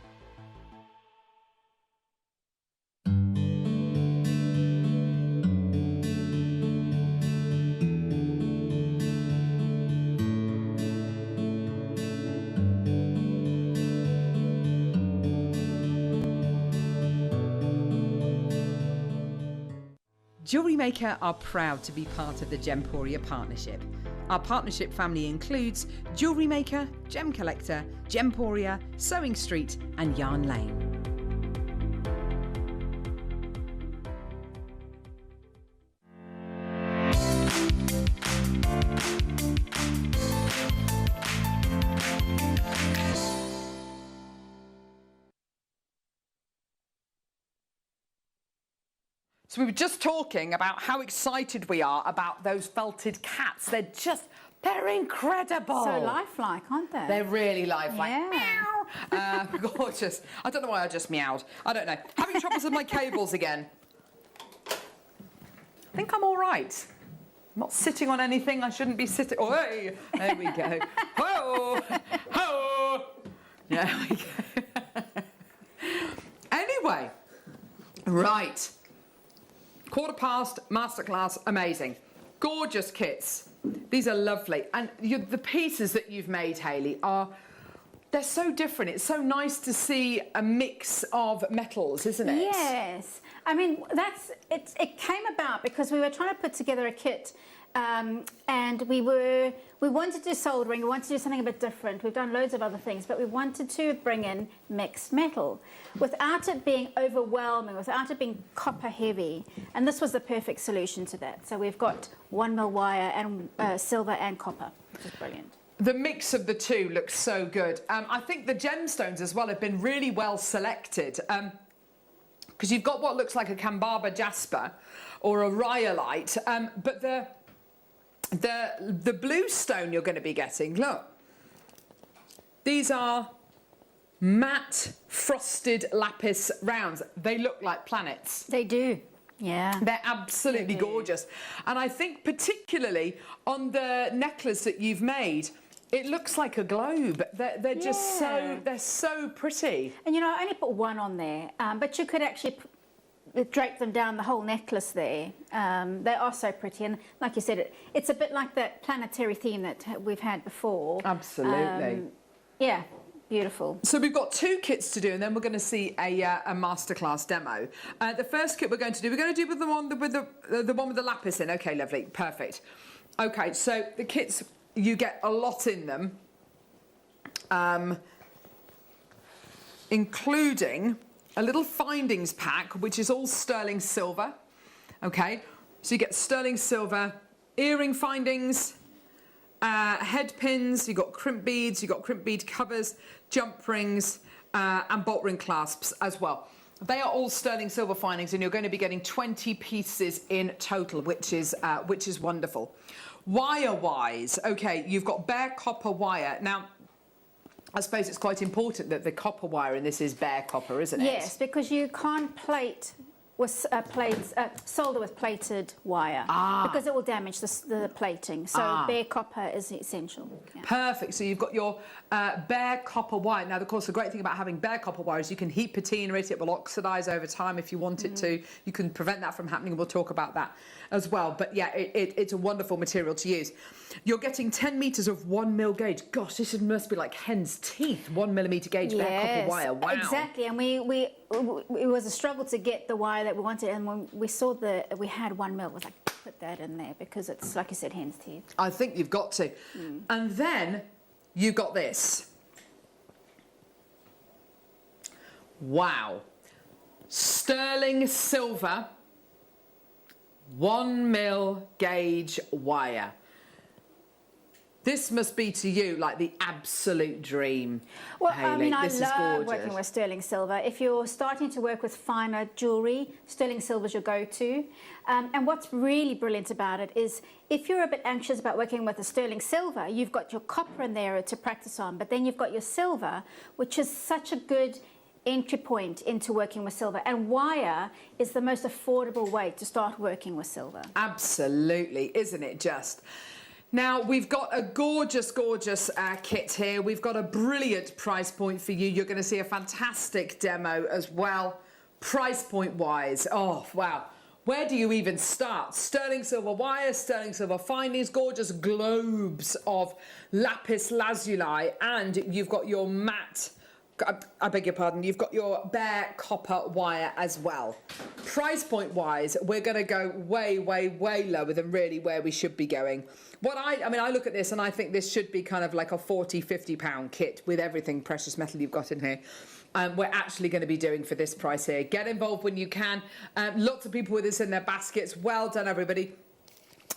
Jewellery Maker are proud to be part of the Gemporia partnership. Our partnership family includes Jewellery Maker, Gem Collector, Gemporia, Sewing Street and Yarn Lane. So we were just talking about how excited we are about those felted cats. They're incredible. So lifelike, aren't they? They're really lifelike. Yeah. Meow. Gorgeous. I don't know why I just meowed. I don't know. Having troubles with my cables again. I think I'm all right. I'm not sitting on anything I shouldn't be sitting. Oh, hey. There we go. Ho! Ho! There we go. Anyway, right. 1:15, masterclass, amazing. Gorgeous kits. These are lovely. And the pieces that you've made, Hayley, they're so different. It's so nice to see a mix of metals, isn't it? Yes. I mean, it came about because we were trying to put together a kit and we wanted to do soldering, we wanted to do something a bit different. We've done loads of other things, but we wanted to bring in mixed metal without it being overwhelming, without it being copper heavy. And this was the perfect solution to that. So we've got 1mm wire and silver and copper, which is brilliant. The mix of the two looks so good. I think the gemstones as well have been really well selected. Because you've got what looks like a Kambaba jasper or a rhyolite, but the blue stone you're going to be getting, look, these are matte frosted lapis rounds. They look like planets. They do. Yeah. They're absolutely gorgeous. And I think particularly on the necklace that you've made, it looks like a globe. They're just so pretty. And you know, I only put one on there, but you could actually drape them down the whole necklace there. They are so pretty, and like you said, it's a bit like that planetary theme that we've had before. Absolutely. Yeah, beautiful. So we've got 2 kits to do, and then we're going to see a masterclass demo. The first kit we're going to do with the one with the lapis in. Okay, lovely, perfect. Okay, so the kits, you get a lot in them, including a little findings pack, which is all sterling silver. Okay, so you get sterling silver earring findings, head pins, you've got crimp beads, you've got crimp bead covers, jump rings, and bolt ring clasps as well. They are all sterling silver findings, and you're going to be getting 20 pieces in total, which is wonderful. Wire-wise, okay, you've got bare copper wire. Now, I suppose it's quite important that the copper wire in this is bare copper, isn't it? Yes, because you can't plate with solder with plated wire because it will damage the plating. So bare copper is essential. Yeah. Perfect. So you've got your bare copper wire. Now, of course, the great thing about having bare copper wire is you can heat patina it. It will oxidise over time if you want it to. You can prevent that from happening. We'll talk about that as well. But yeah, it's a wonderful material to use. You're getting 10 metres of 1mm gauge. Gosh, this must be like hen's teeth. 1mm gauge bare copper wire. Wow. Exactly. And it was a struggle to get the wire that we wanted, and when we saw we had 1mm, it was like, put that in there because it's, like you said, hen's teeth. I think you've got to. And then you got this. Wow. Sterling silver 1mm gauge wire. This must be to you like the absolute dream, Well, Hayley. I mean, I this is love gorgeous. working with sterling silver. If you're starting to work with finer jewellery, sterling silver is your go-to. And what's really brilliant about it is if you're a bit anxious about working with a sterling silver, you've got your copper in there to practice on, but then you've got your silver, which is such a good entry point into working with silver. And wire is the most affordable way to start working with silver. Absolutely, isn't it just? Now, we've got a gorgeous, gorgeous kit here. We've got a brilliant price point for you. You're going to see a fantastic demo as well, price point-wise. Oh, wow. Where do you even start? Sterling silver wire, sterling silver findings, gorgeous globes of lapis lazuli, and you've got your matte I beg your pardon, you've got your bare copper wire as well. Price point wise, we're going to go way, way, way lower than really where we should be going. I mean, I look at this and I think this should be kind of like a 40, 50 pound kit with everything precious metal you've got in here. We're actually going to be doing for this price here. Get involved when you can. Lots of people with this in their baskets. Well done, everybody.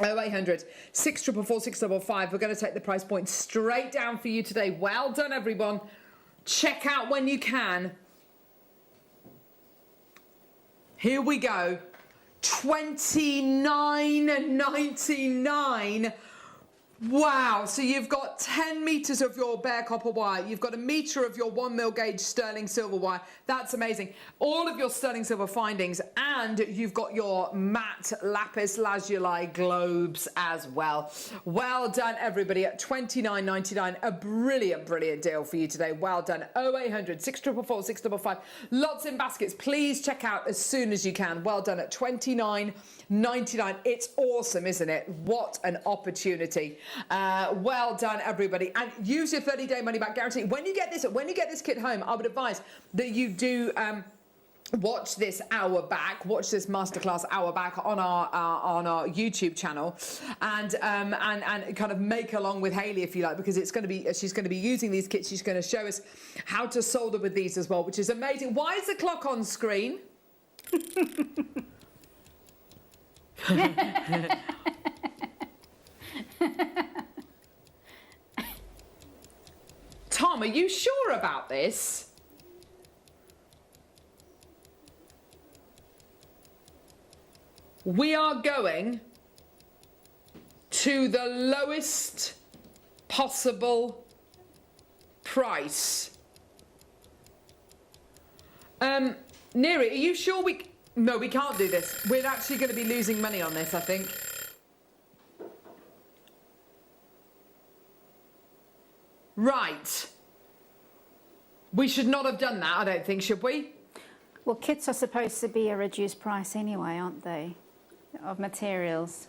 0800 644 655. We're going to take the price point straight down for you today. Well done, everyone. Check out when you can. Here we go. $29.99. Wow, so you've got 10 metres of your bare copper wire. You've got a metre of your 1mm gauge sterling silver wire. That's amazing. All of your sterling silver findings, and you've got your matte lapis lazuli globes as well. Well done, everybody, at $29.99. A brilliant, brilliant deal for you today. Well done. 0800 644 655. Lots in baskets. Please check out as soon as you can. Well done at $29.99. It's awesome, isn't it? What an opportunity. Well done, everybody, and use your 30-day money-back guarantee. When you get this kit home, I would advise that you do watch this masterclass hour back on our YouTube channel, and kind of make along with Hayley if you like, because she's going to be using these kits. She's going to show us how to solder with these as well, which is amazing. Why is the clock on screen? Tom, are you sure about this? We are going to the lowest possible price. Neri, are you sure No, we can't do this. We're actually going to be losing money on this, I think. Right. We should not have done that, I don't think, should we? Well, kits are supposed to be a reduced price anyway, aren't they? Of materials.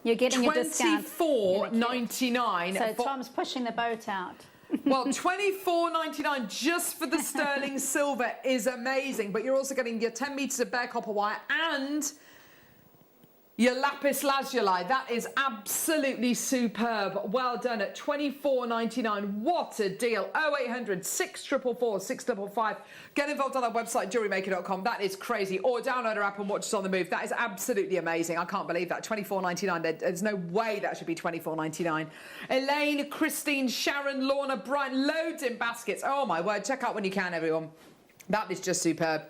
You're getting a discount. $24.99. So Tom's pushing the boat out. Well, $24.99 just for the sterling silver is amazing, but you're also getting your 10 metres of bare copper wire and your lapis lazuli. That is absolutely superb. Well done at $24.99. What a deal. 0800 644 655. Get involved on our website, JewelleryMaker.com. That is crazy. Or download our app and watch us on the move. That is absolutely amazing. I can't believe that. $24.99. There's no way that should be $24.99. Elaine, Christine, Sharon, Lorna, Brian, loads in baskets. Oh my word. Check out when you can, everyone. That is just superb.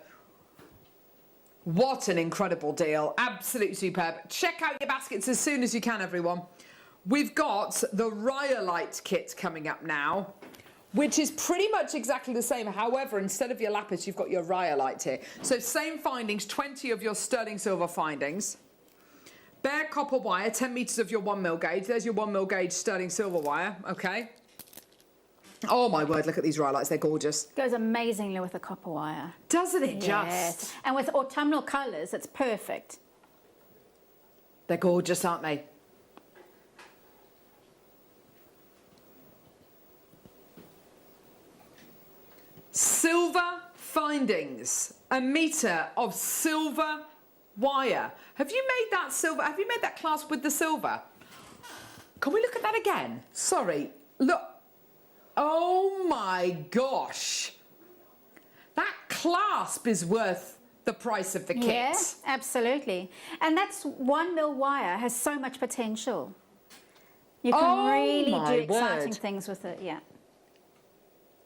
What an incredible deal. Absolutely superb. Check out your baskets as soon as you can, everyone. We've got the Rhyolite kit coming up now, which is pretty much exactly the same. However, instead of your lapis, you've got your Rhyolite here. So same findings, 20 of your sterling silver findings. Bare copper wire, 10 metres of your 1mm gauge. There's your 1mm gauge sterling silver wire, okay. Oh my word, look at these Rhyolites, they're gorgeous. Goes amazingly with the copper wire. Doesn't it yes. just? And with autumnal colours, it's perfect. They're gorgeous, aren't they? Silver findings, a metre of silver wire. Have you made that silver? Have you made that clasp with the silver? Can we look at that again? Sorry, look. Oh my gosh. That clasp is worth the price of the kit. Yeah, absolutely. And that's 1mm wire has so much potential. You can really do exciting things with it, yeah.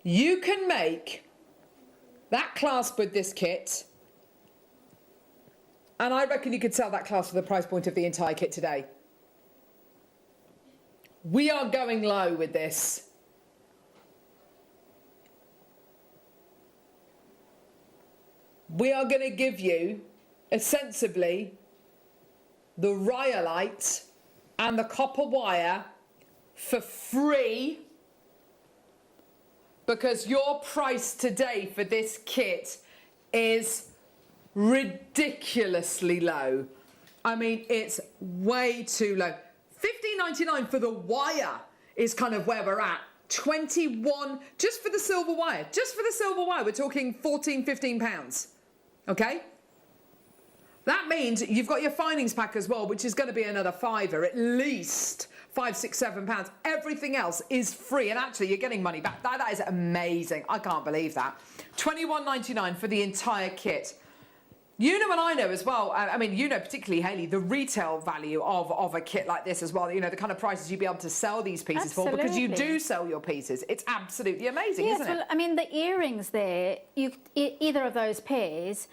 You can make that clasp with this kit, and I reckon you could sell that clasp for the price point of the entire kit today. We are going low with this. We are going to give you, ostensibly, the Rhyolite and the copper wire for free, because your price today for this kit is ridiculously low. I mean, it's way too low. $15.99 for the wire is kind of where we're at. 21, just for the silver wire. Just for the silver wire, we're talking 14, 15 pounds. Okay? That means you've got your findings pack as well, which is going to be another £5, at least £5, £6, £7. Everything else is free, and actually you're getting money back. That is amazing. I can't believe that. £21.99 for the entire kit. You know, and I know as well, I mean, you know particularly, Hayley, the retail value of a kit like this as well, you know, the kind of prices you'd be able to sell these pieces for, because you do sell your pieces. It's absolutely amazing, yes, isn't it? Well, I mean, the earrings there, either of those pairs,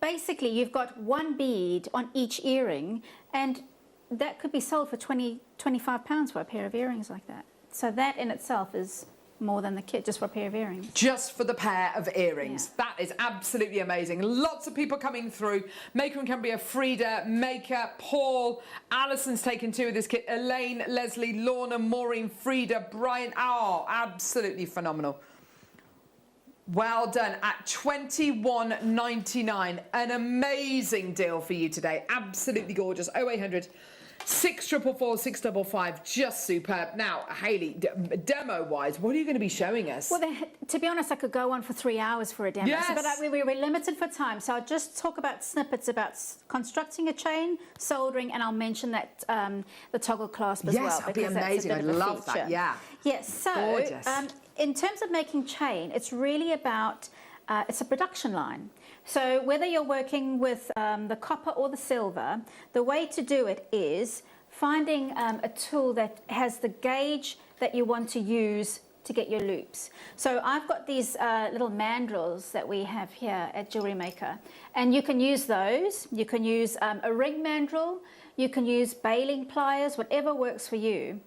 basically you've got one bead on each earring, and that could be sold for £25 for a pair of earrings like that. So that in itself is more than the kit, just for a pair of earrings. Just for the pair of earrings. Yeah. That is absolutely amazing. Lots of people coming through. Maker and Cumbria, Frida, Maker, Paul, Alison's taken 2 of this kit, Elaine, Leslie, Lorna, Maureen, Frida, Brian. Oh, absolutely phenomenal. Well done at £21.99. An amazing deal for you today. Absolutely gorgeous. 0800 644 655, just superb. Now, Hayley, demo-wise, what are you going to be showing us? Well, to be honest, I could go on for 3 hours for a demo. Yes. So, but we're limited for time, so I'll just talk about snippets about constructing a chain, soldering, and I'll mention that the toggle clasp as well. Yes, that'd be amazing. I love that. Yeah. Yes. So, gorgeous. In terms of making chain, it's really about it's a production line. So whether you're working with the copper or the silver, the way to do it is finding a tool that has the gauge that you want to use to get your loops. So I've got these little mandrels that we have here at Jewellery Maker, and you can use those. You can use a ring mandrel, you can use baling pliers, whatever works for you.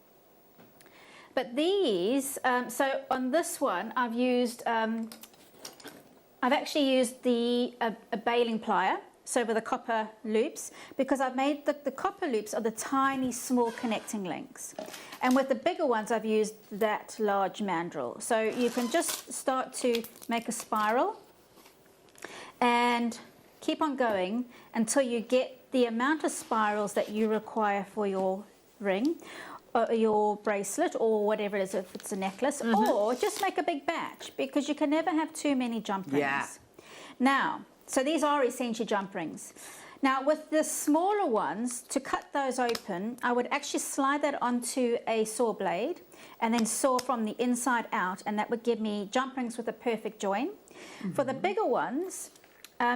But these, so on this one, I've actually used a baling plier, so with the copper loops, because I've made the copper loops are the tiny, small connecting links. And with the bigger ones, I've used that large mandrel. So you can just start to make a spiral and keep on going until you get the amount of spirals that you require for your ring, or your bracelet, or whatever it is, if it's a necklace, or just make a big batch, because you can never have too many jump rings. Yeah. Now, so these are essentially jump rings. Now, with the smaller ones, to cut those open, I would actually slide that onto a saw blade and then saw from the inside out, and that would give me jump rings with a perfect join. For the bigger ones,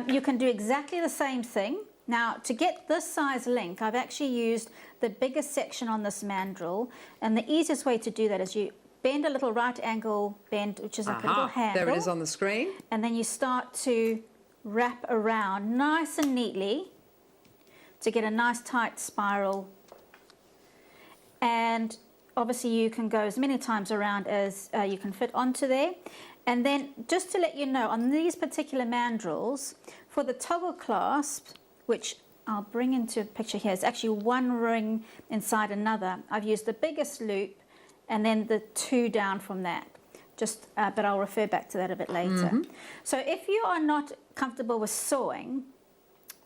you can do exactly the same thing. Now, to get this size link, I've actually used the biggest section on this mandrel, and the easiest way to do that is you bend a little right angle bend, which is like a little handle. There it is on the screen. And then you start to wrap around nice and neatly to get a nice tight spiral. And obviously you can go as many times around as you can fit onto there. And then just to let you know, on these particular mandrels, for the toggle clasp, which I'll bring into a picture here, it's actually one ring inside another. I've used the biggest loop and then the 2 down from that. Just, but I'll refer back to that a bit later. So if you are not comfortable with sewing,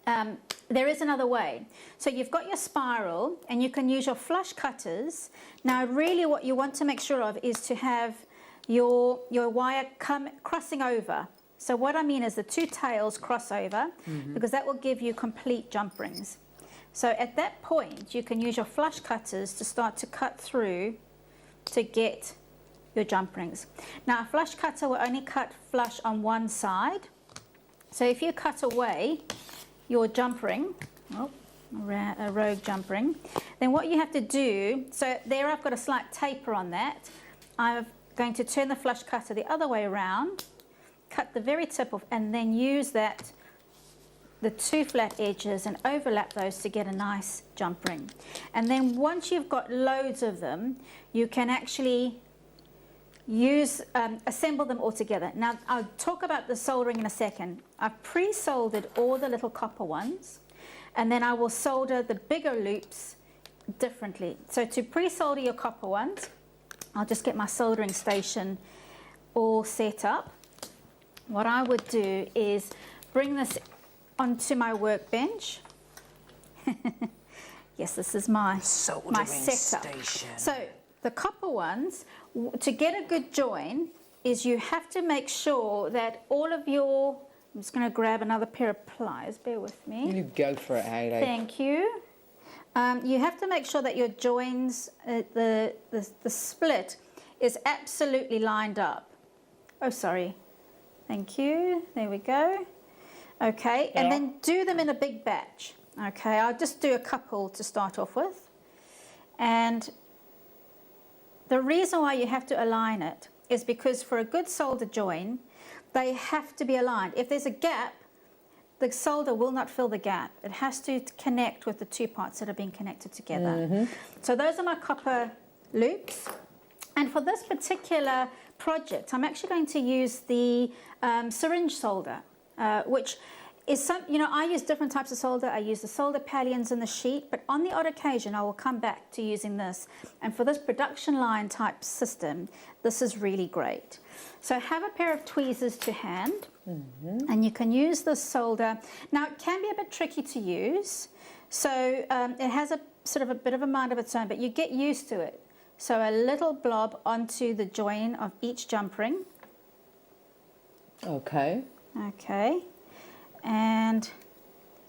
there is another way. So you've got your spiral, and you can use your flush cutters. Now, really what you want to make sure of is to have your wire crossing over. So what I mean is the 2 tails cross over, because that will give you complete jump rings. So at that point, you can use your flush cutters to start to cut through to get your jump rings. Now, a flush cutter will only cut flush on one side. So if you cut away your jump ring, a rogue jump ring, then what you have to do, so there I've got a slight taper on that. I'm going to turn the flush cutter the other way around, cut the very tip off, and then use that, the 2 flat edges, and overlap those to get a nice jump ring. And then once you've got loads of them, you can actually assemble them all together. Now, I'll talk about the soldering in a second. I've pre-soldered all the little copper ones, and then I will solder the bigger loops differently. So to pre-solder your copper ones, I'll just get my soldering station all set up. What I would do is bring this onto my workbench. Yes, this is my setup. station. So the copper ones, to get a good join, is you have to make sure that all of your, I'm just going to grab another pair of pliers, bear with me. You go for it, Hayley. Thank you. You have to make sure that your joins, the split is absolutely lined up. Oh, sorry. Thank you. There we go. Okay, and then do them in a big batch. Okay, I'll just do a couple to start off with. And the reason why you have to align it is because for a good solder join, they have to be aligned. If there's a gap, the solder will not fill the gap. It has to connect with the two parts that are being connected together. So those are my copper loops. And for this particular project, I'm actually going to use the syringe solder, which is some, you know, I use different types of solder. I use the solder pallions in the sheet, but on the odd occasion, I will come back to using this. And for this production line type system, this is really great. So have a pair of tweezers to hand, and you can use this solder. Now, it can be a bit tricky to use, so it has a sort of a bit of a mind of its own, but you get used to it. So a little blob onto the join of each jump ring. Okay. Okay. And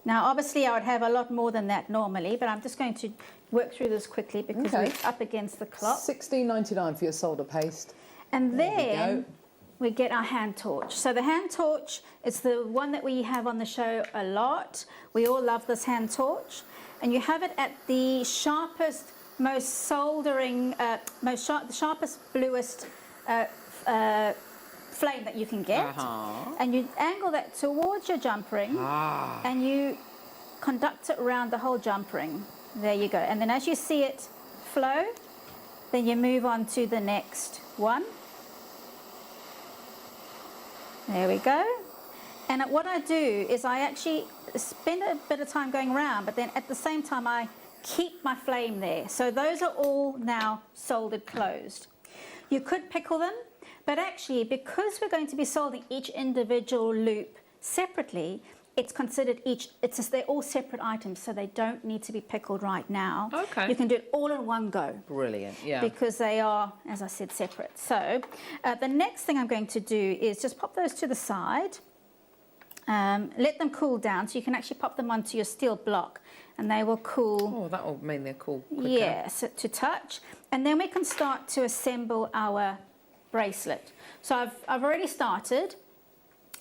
now, obviously, I would have a lot more than that normally, but I'm just going to work through this quickly because we're up against the clock. $16.99 for your solder paste. And then we get our hand torch. So the hand torch is the one that we have on the show a lot. We all love this hand torch. And you have it at the sharpest, most soldering, the sharpest, bluest flame that you can get, and you angle that towards your jump ring, and you conduct it around the whole jump ring. There you go. And then as you see it flow, then you move on to the next one. There we go. And what I do is I actually spend a bit of time going around, but then at the same time I keep my flame there. So those are all now soldered closed. You could pickle them, but actually, because we're going to be soldering each individual loop separately, it's considered they're all separate items, so they don't need to be pickled right now. Okay. You can do it all in one go. Brilliant, yeah. Because they are, as I said, separate. So the next thing I'm going to do is just pop those to the side, let them cool down, so you can actually pop them onto your steel block, and they will cool. Oh, that will mean they're cool quicker. Yes, to touch. And then we can start to assemble our bracelet. So I've already started,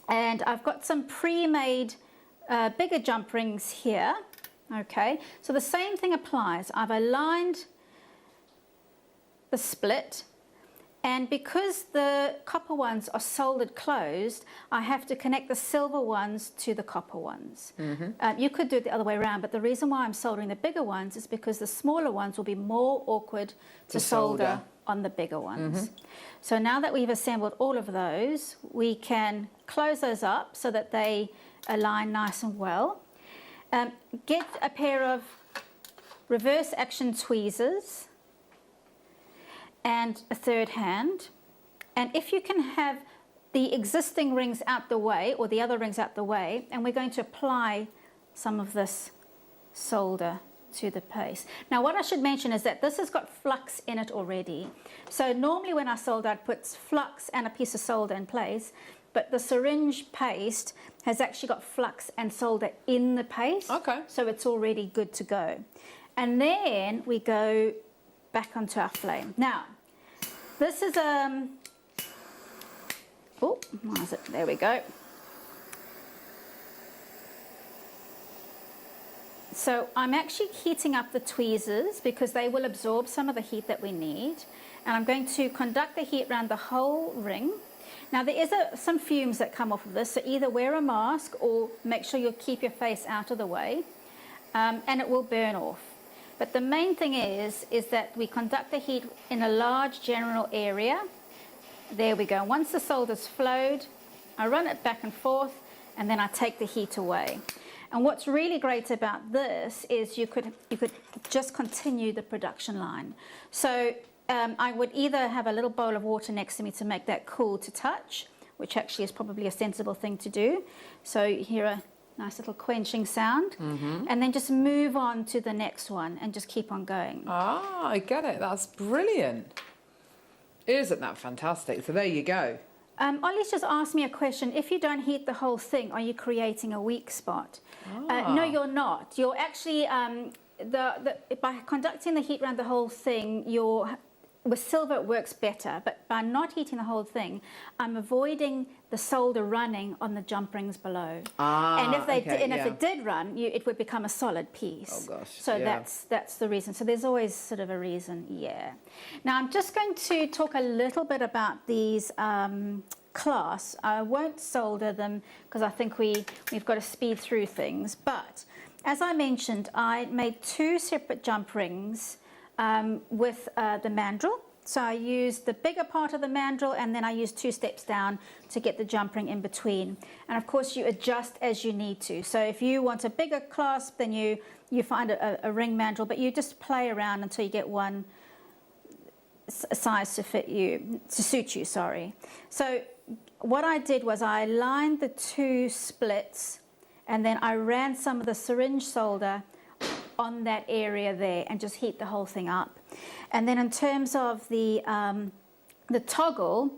and I've got some pre-made bigger jump rings here. Okay, so the same thing applies. I've aligned the split, and because the copper ones are soldered closed, I have to connect the silver ones to the copper ones. You could do it the other way around, but the reason why I'm soldering the bigger ones is because the smaller ones will be more awkward to solder on the bigger ones. So now that we've assembled all of those, we can close those up so that they align nice and well. Get a pair of reverse action tweezers and a third hand. And if you can have the existing rings out the way, or the other rings out the way, and we're going to apply some of this solder to the paste. Now, what I should mention is that this has got flux in it already. So normally when I solder, I'd put flux and a piece of solder in place, but the syringe paste has actually got flux and solder in the paste. Okay. So it's already good to go. And then we go back onto our flame. Now, this is oh, where is it? There we go. So I'm actually heating up the tweezers because they will absorb some of the heat that we need. And I'm going to conduct the heat around the whole ring. Now there is some fumes that come off of this, so either wear a mask or make sure you keep your face out of the way, and it will burn off. But the main thing is that we conduct the heat in a large general area. There we go. Once the solder's flowed, I run it back and forth, and then I take the heat away. And what's really great about this is you could just continue the production line. So I would either have a little bowl of water next to me to make that cool to touch, which actually is probably a sensible thing to do. So here are nice little quenching sound, and then just move on to the next one and just keep on going. Ah, I get it. That's brilliant. Isn't that fantastic? So there you go. Ollie's just asked me a question. If you don't heat the whole thing, are you creating a weak spot? No, you're not. You're actually, by conducting the heat around the whole thing, with silver it works better, but by not heating the whole thing, I'm avoiding the solder running on the jump rings below. And if if it did run, it would become a solid piece. Oh gosh. So that's the reason. So there's always sort of a reason, yeah. Now I'm just going to talk a little bit about these clasps. I won't solder them because I think we've got to speed through things. But as I mentioned, I made 2 separate jump rings with the mandrel. So I used the bigger part of the mandrel, and then I used 2 steps down to get the jump ring in between. And of course you adjust as you need to. So if you want a bigger clasp, then you find a ring mandrel, but you just play around until you get one size to suit you, sorry. So what I did was I lined the 2 splits, and then I ran some of the syringe solder on that area there and just heat the whole thing up. And then in terms of the toggle,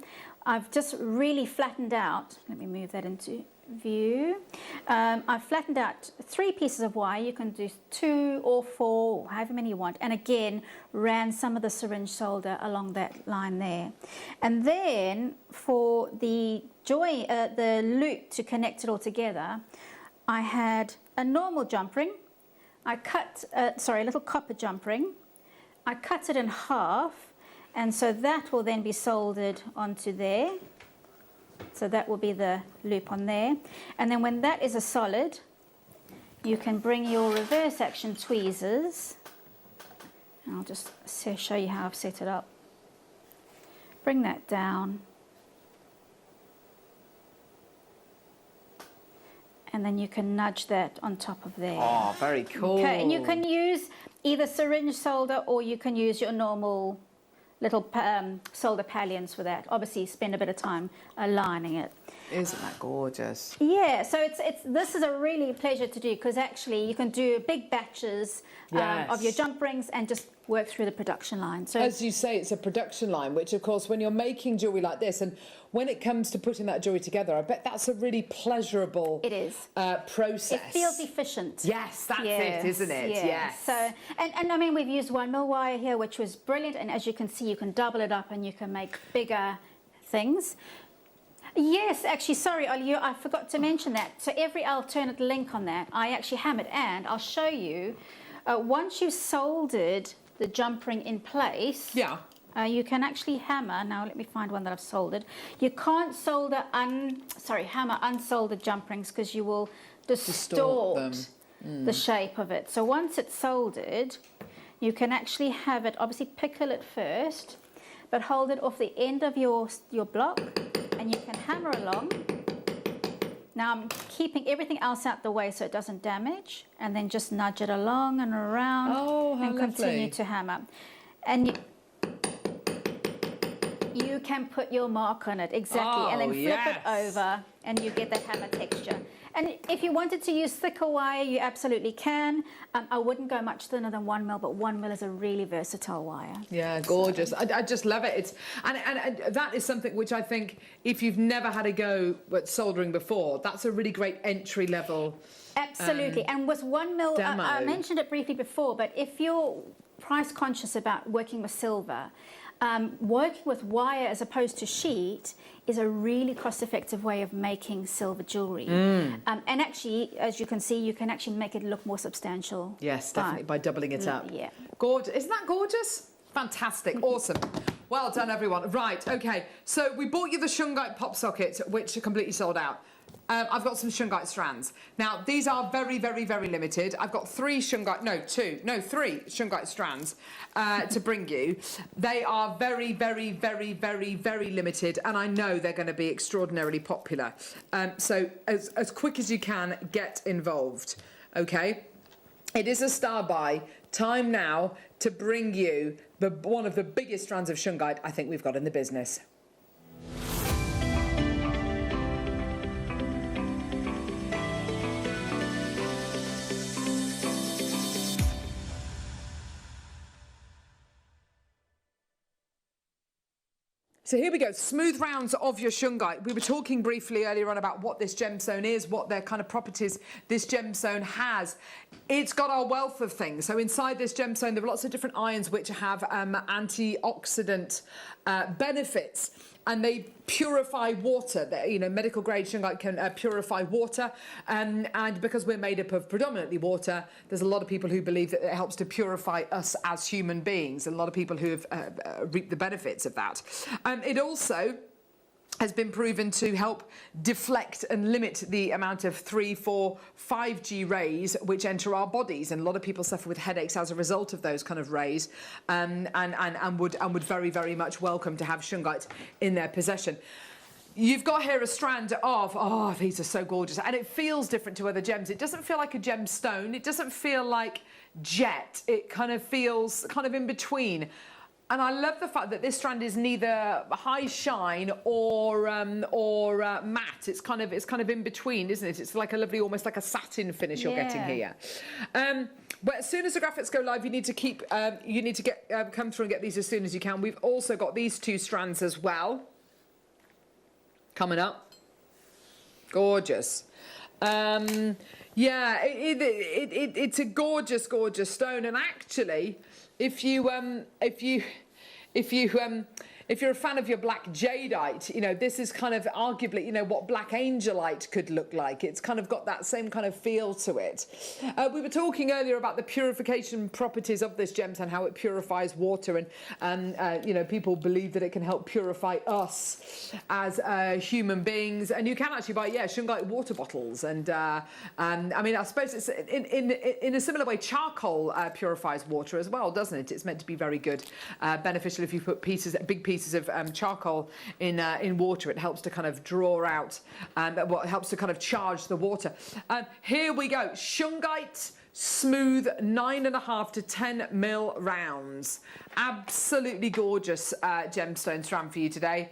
I've just really flattened out. Let me move that into view. I've flattened out 3 pieces of wire. You can do 2 or 4, however many you want. And again, ran some of the syringe solder along that line there. And then for the loop to connect it all together, I had a normal jump ring. I cut, a little copper jump ring. I cut it in half, and so that will then be soldered onto there. So that will be the loop on there. And then when that is a solid, you can bring your reverse action tweezers. And I'll just show you how I've set it up. Bring that down. And then you can nudge that on top of there. Oh, very cool. Okay, and you can use either syringe solder, or you can use your normal little solder pallions for that. Obviously, spend a bit of time aligning it. Isn't that gorgeous? Yeah, so this is a really pleasure to do, because actually you can do big batches of your jump rings and just work through the production line. So as you say, it's a production line, which of course when you're making jewellery like this, and when it comes to putting that jewellery together, I bet that's a really pleasurable process. It feels efficient. Yes, that's it, isn't it? Yes. So, and I mean, we've used 1 mil wire here, which was brilliant, and as you can see, you can double it up and you can make bigger things. Yes, actually, sorry, Ollie, I forgot to mention that. So every alternate link on that, I actually hammered, and I'll show you, once you've soldered the jump ring in place, you can actually hammer. Now let me find one that I've soldered. You can't hammer unsoldered jump rings, because you will distort the shape of it. So once it's soldered, you can actually have it, obviously pickle it first, but hold it off the end of your block, and you can hammer along. Now I'm keeping everything else out the way so it doesn't damage, and then just nudge it along and around and continue to hammer. And you can put your mark on it, exactly, and then flip it over and you get that hammer texture. And if you wanted to use thicker wire, you absolutely can. I wouldn't go much thinner than 1 mil, but 1 mil is a really versatile wire. Yeah, gorgeous. I just love it. And that is something which I think, if you've never had a go at soldering before, that's a really great entry level. Absolutely. And with 1 mil, I mentioned it briefly before, but if you're price conscious about working with silver, working with wire as opposed to sheet is a really cost-effective way of making silver jewellery. And actually, as you can see, you can actually make it look more substantial. Yes, definitely, by doubling it up. Yeah. Gorgeous. Isn't that gorgeous? Fantastic. Awesome. Well done, everyone. Right, okay. So we bought you the shungite pop socket, which are completely sold out. I've got some shungite strands. Now, these are very, very, very limited. I've got 3 shungite strands to bring you. They are very, very, very, very, very limited, and I know they're going to be extraordinarily popular. So as quick as you can, get involved, okay? It is a star buy. Time now to bring you one of the biggest strands of shungite I think we've got in the business. So here we go, smooth rounds of your shungite. We were talking briefly earlier on about what this gemstone is, what their kind of properties this gemstone has. It's got a wealth of things. So inside this gemstone, there are lots of different ions which have antioxidant benefits. And they purify water. You know, medical grade shungite can purify water, and because we're made up of predominantly water, there's a lot of people who believe that it helps to purify us as human beings, and a lot of people who have reaped the benefits of that. It also has been proven to help deflect and limit the amount of 3, 4, 5G rays which enter our bodies, and a lot of people suffer with headaches as a result of those kind of rays, and would very, very much welcome to have shungite in their possession. You've got here a strand of, oh, these are so gorgeous, and it feels different to other gems. It doesn't feel like a gemstone. It doesn't feel like jet. It kind of feels kind of in between. And I love the fact that this strand is neither high shine or matte. It's kind of in between, isn't it? It's like a lovely, almost like a satin finish you're getting here. But as soon as the graphics go live, you need to come through and get these as soon as you can. We've also got these 2 strands as well coming up. Gorgeous. Yeah, it's a gorgeous, gorgeous stone, and actually, if you're a fan of your black jadeite, you know, this is kind of arguably, you know, what black angelite could look like. It's kind of got that same kind of feel to it. We were talking earlier about the purification properties of this gemstone, how it purifies water, and you know, people believe that it can help purify us as human beings. And you can actually buy, shungite water bottles. And I mean, I suppose it's in a similar way, charcoal purifies water as well, doesn't it? It's meant to be very good, beneficial if you put big pieces of charcoal in water. It helps to kind of draw out, what helps to kind of charge the water. Here we go, shungite smooth 9.5 to 10 mil rounds. Absolutely gorgeous gemstone strand for you today.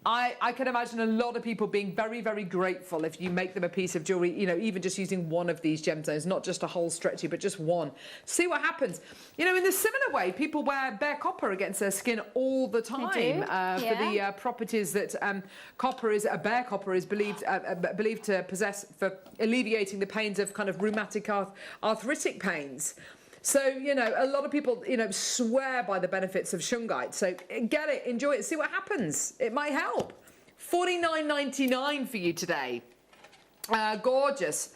I can imagine a lot of people being very, very grateful if you make them a piece of jewellery, you know, even just using one of these gemstones, not just a whole stretchy, but just one. See what happens. You know, in the similar way, people wear bare copper against their skin all the time for the properties that bare copper is believed to possess for alleviating the pains of kind of rheumatic arthritic pains. So, you know, a lot of people, you know, swear by the benefits of shungite. So get it, enjoy it, see what happens. It might help. $49.99 for you today. Gorgeous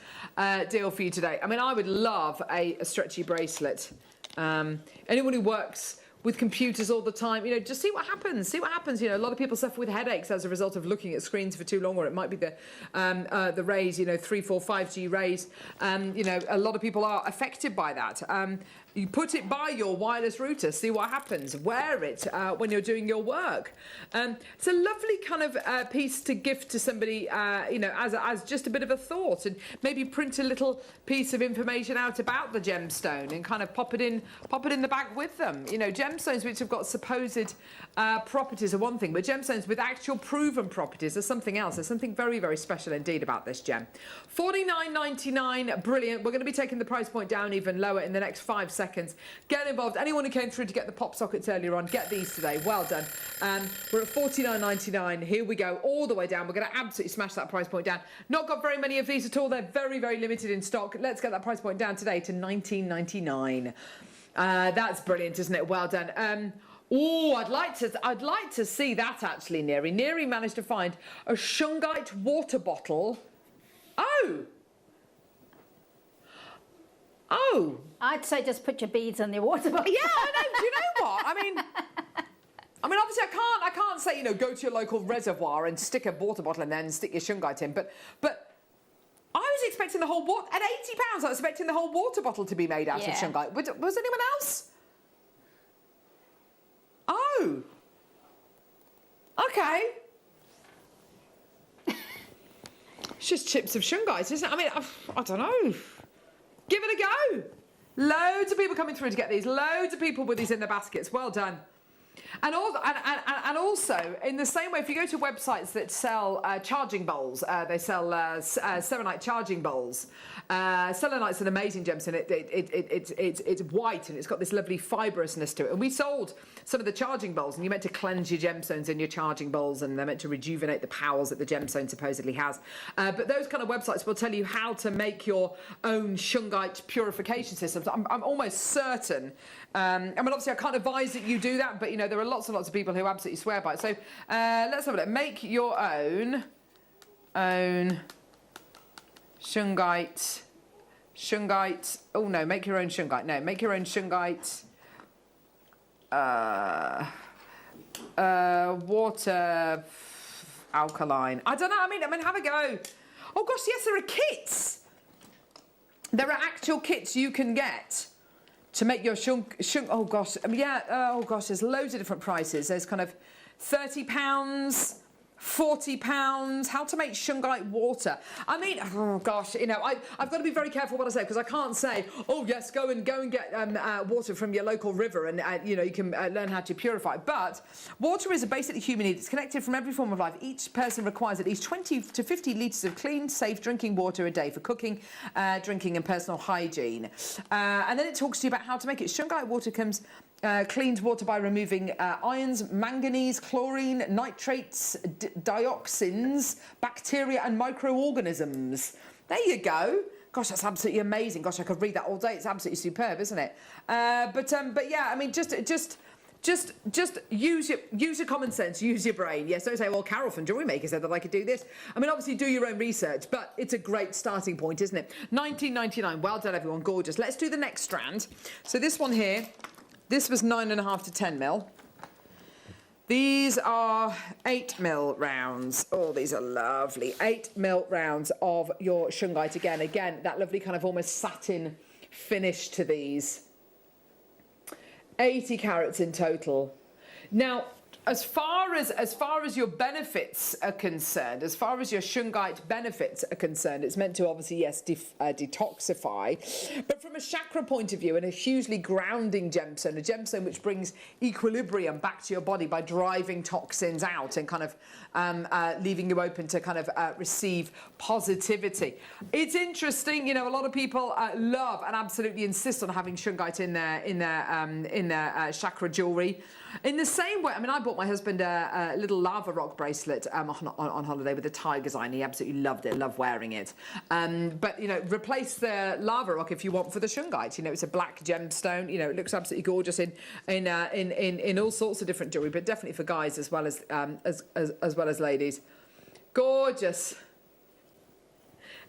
deal for you today. I mean, I would love a stretchy bracelet. Anyone who works with computers all the time, you know, just see what happens. You know, a lot of people suffer with headaches as a result of looking at screens for too long, or it might be the rays, you know, 3, 4, 5G rays. You know, a lot of people are affected by that. You put it by your wireless router, see what happens. Wear it when you're doing your work. It's a lovely kind of piece to gift to somebody, you know, as just a bit of a thought, and maybe print a little piece of information out about the gemstone and kind of pop it in the bag with them. You know, gemstones which have got supposed properties are one thing, but gemstones with actual proven properties are something else. There's something very, very special indeed about this gem. $49.99, brilliant. We're going to be taking the price point down even lower in the next 5 seconds. Get involved. Anyone who came through to get the pop sockets earlier on, get these today. Well done. We're at $49.99. Here we go, all the way down. We're going to absolutely smash that price point down. Not got very many of these at all. They're very, very limited in stock. Let's get that price point down today to $19.99. That's brilliant, isn't it? Well done. Oh, I'd like to see that actually, Neri. Neri managed to find a shungite water bottle. Oh. I'd say just put your beads on the water bottle. Yeah, I know. Do you know what? I mean, obviously I can't say, you know, go to your local reservoir and stick a water bottle in there and stick your shungite in, but I was expecting the whole at £80. I was expecting the whole water bottle to be made out of shungite. Was anyone else? Oh. Okay. It's just chips of shungite, isn't it? I mean, I don't know. Give it a go. Loads of people coming through to get these. Loads of people with these in their baskets. Well done. And also, in the same way, if you go to websites that sell charging bowls, they sell selenite charging bowls. Selenite's an amazing gemstone. It's white and it's got this lovely fibrousness to it. And we sold some of the charging bowls, and you're meant to cleanse your gemstones in your charging bowls, and they're meant to rejuvenate the powers that the gemstone supposedly has. But those kind of websites will tell you how to make your own shungite purification systems. I'm almost certain. I mean, obviously, I can't advise that you do that, but, you know, there are lots and lots of people who absolutely swear by it. So let's have a look. Make your own shungite. Oh, no, make your own shungite. No, make your own shungite. Water alkaline. I don't know. I mean, have a go. Oh, gosh, yes, there are kits. There are actual kits you can get to make your oh gosh, there's loads of different prices. There's kind of £30, £40, how to make shungite water. I mean, oh gosh, you know, I've got to be very careful what I say, because I can't say, oh yes, go and get water from your local river and you know, you can learn how to purify. But water is a basic human need. It's connected from every form of life. Each person requires at least 20 to 50 litres of clean, safe drinking water a day for cooking, drinking and personal hygiene. And then it talks to you about how to make it. Shungite water cleans water by removing ions, manganese, chlorine, nitrates, dioxins, bacteria and microorganisms. There you go. Gosh, that's absolutely amazing. Gosh, I could read that all day. It's absolutely superb, isn't it? But yeah, I mean, just use your common sense, use your brain. Yes, don't say, well, Carol from Jewellery Maker said that I could do this. I mean, obviously do your own research, but it's a great starting point, isn't it? £19.99. Well done, everyone. Gorgeous. Let's do the next strand. So this one here, this was 9.5 to 10 mil. These are 8 mil rounds. Oh, these are lovely. 8 mil rounds of your shungite. Again, that lovely kind of almost satin finish to these. 80 carats in total. Now, as far as your benefits are concerned, as far as your shungite benefits are concerned, it's meant to obviously, yes, detoxify. But from a chakra point of view, and a hugely grounding gemstone, a gemstone which brings equilibrium back to your body by driving toxins out and kind of leaving you open to kind of receive positivity. It's interesting, you know, a lot of people love and absolutely insist on having shungite in their chakra jewellery. In the same way, I mean, I bought my husband a little lava rock bracelet on holiday with a tiger's eye, and he absolutely loved it, loved wearing it. But, you know, replace the lava rock if you want for the shungite. You know, it's a black gemstone. You know, it looks absolutely gorgeous in all sorts of different jewellery, but definitely for guys as well as ladies. Gorgeous.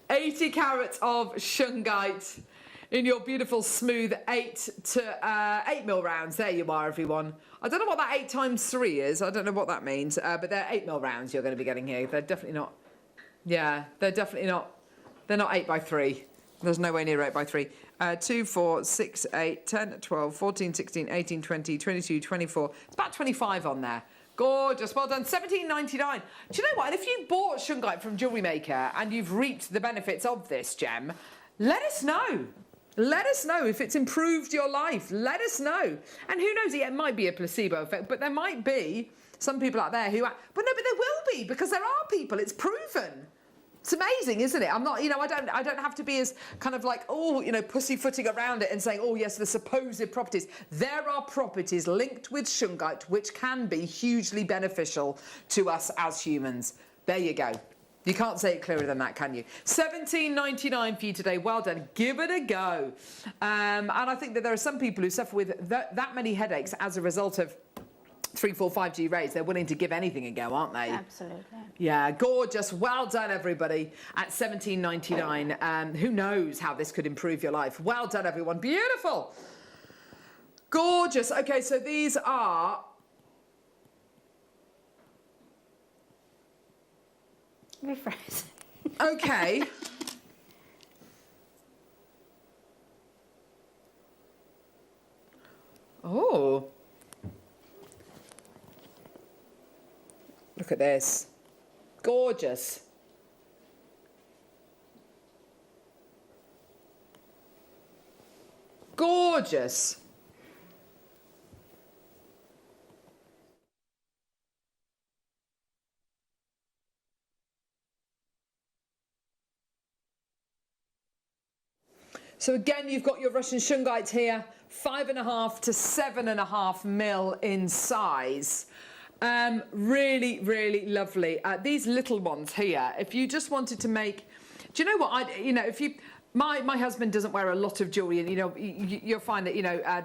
80 carats of shungite in your beautiful smooth 8 mil rounds. There you are, everyone. I don't know what that 8 times 3 is. I don't know what that means, but they're 8 mil rounds you're going to be getting here. They're definitely not. Yeah, they're definitely not. They're not 8 by 3. There's no way near 8 by 3. 2, 4, 6, 8, 10, 12, 14, 16, 18, 20, 22, 24. It's about 25 on there. Gorgeous. Well done. £17.99. Do you know what? And if you bought shungite from Jewellery Maker and you've reaped the benefits of this gem, let us know. Let us know if it's improved your life. Let us know. And who knows, it might be a placebo effect, but there might be some people out there who... But there will be, because there are people. It's proven. It's amazing, isn't it? I'm not, you know, I don't have to be as kind of like, oh, you know, pussyfooting around it and saying, oh, yes, the supposed properties. There are properties linked with shungite which can be hugely beneficial to us as humans. There you go. You can't say it clearer than that, can you? £17.99 for you today. Well done. Give it a go. And I think that there are some people who suffer with that many headaches as a result of 3, 4, 5G rays. They're willing to give anything a go, aren't they? Absolutely. Yeah, gorgeous. Well done, everybody, at £17.99. Who knows how this could improve your life? Well done, everyone. Beautiful. Gorgeous. Okay, so these are... Rephrase. Okay. Oh. Look at this. Gorgeous. Gorgeous. So again, you've got your Russian shungite here, 5.5 to 7.5 mil in size. Really, really lovely. These little ones here, if you just wanted to make, do you know what? If you, my husband doesn't wear a lot of jewellery, and you'll find that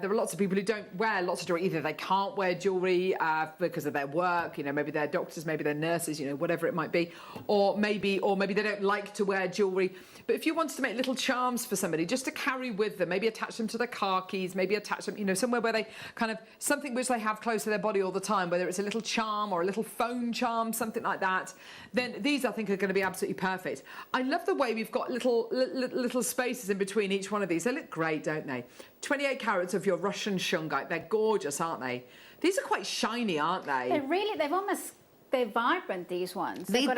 there are lots of people who don't wear lots of jewellery. Either they can't wear jewellery because of their work, maybe they're doctors, maybe they're nurses, whatever it might be, or maybe they don't like to wear jewellery. But if you wanted to make little charms for somebody just to carry with them, maybe attach them to their car keys, maybe attach them, somewhere where they kind of, something which they have close to their body all the time, whether it's a little charm or a little phone charm, something like that, then these I think are going to be absolutely perfect. I love the way we've got little spaces in between each one of these. They look great, don't they? 28 carats of your Russian shungite. They're gorgeous, aren't they? These are quite shiny, aren't they? They're vibrant, these ones. They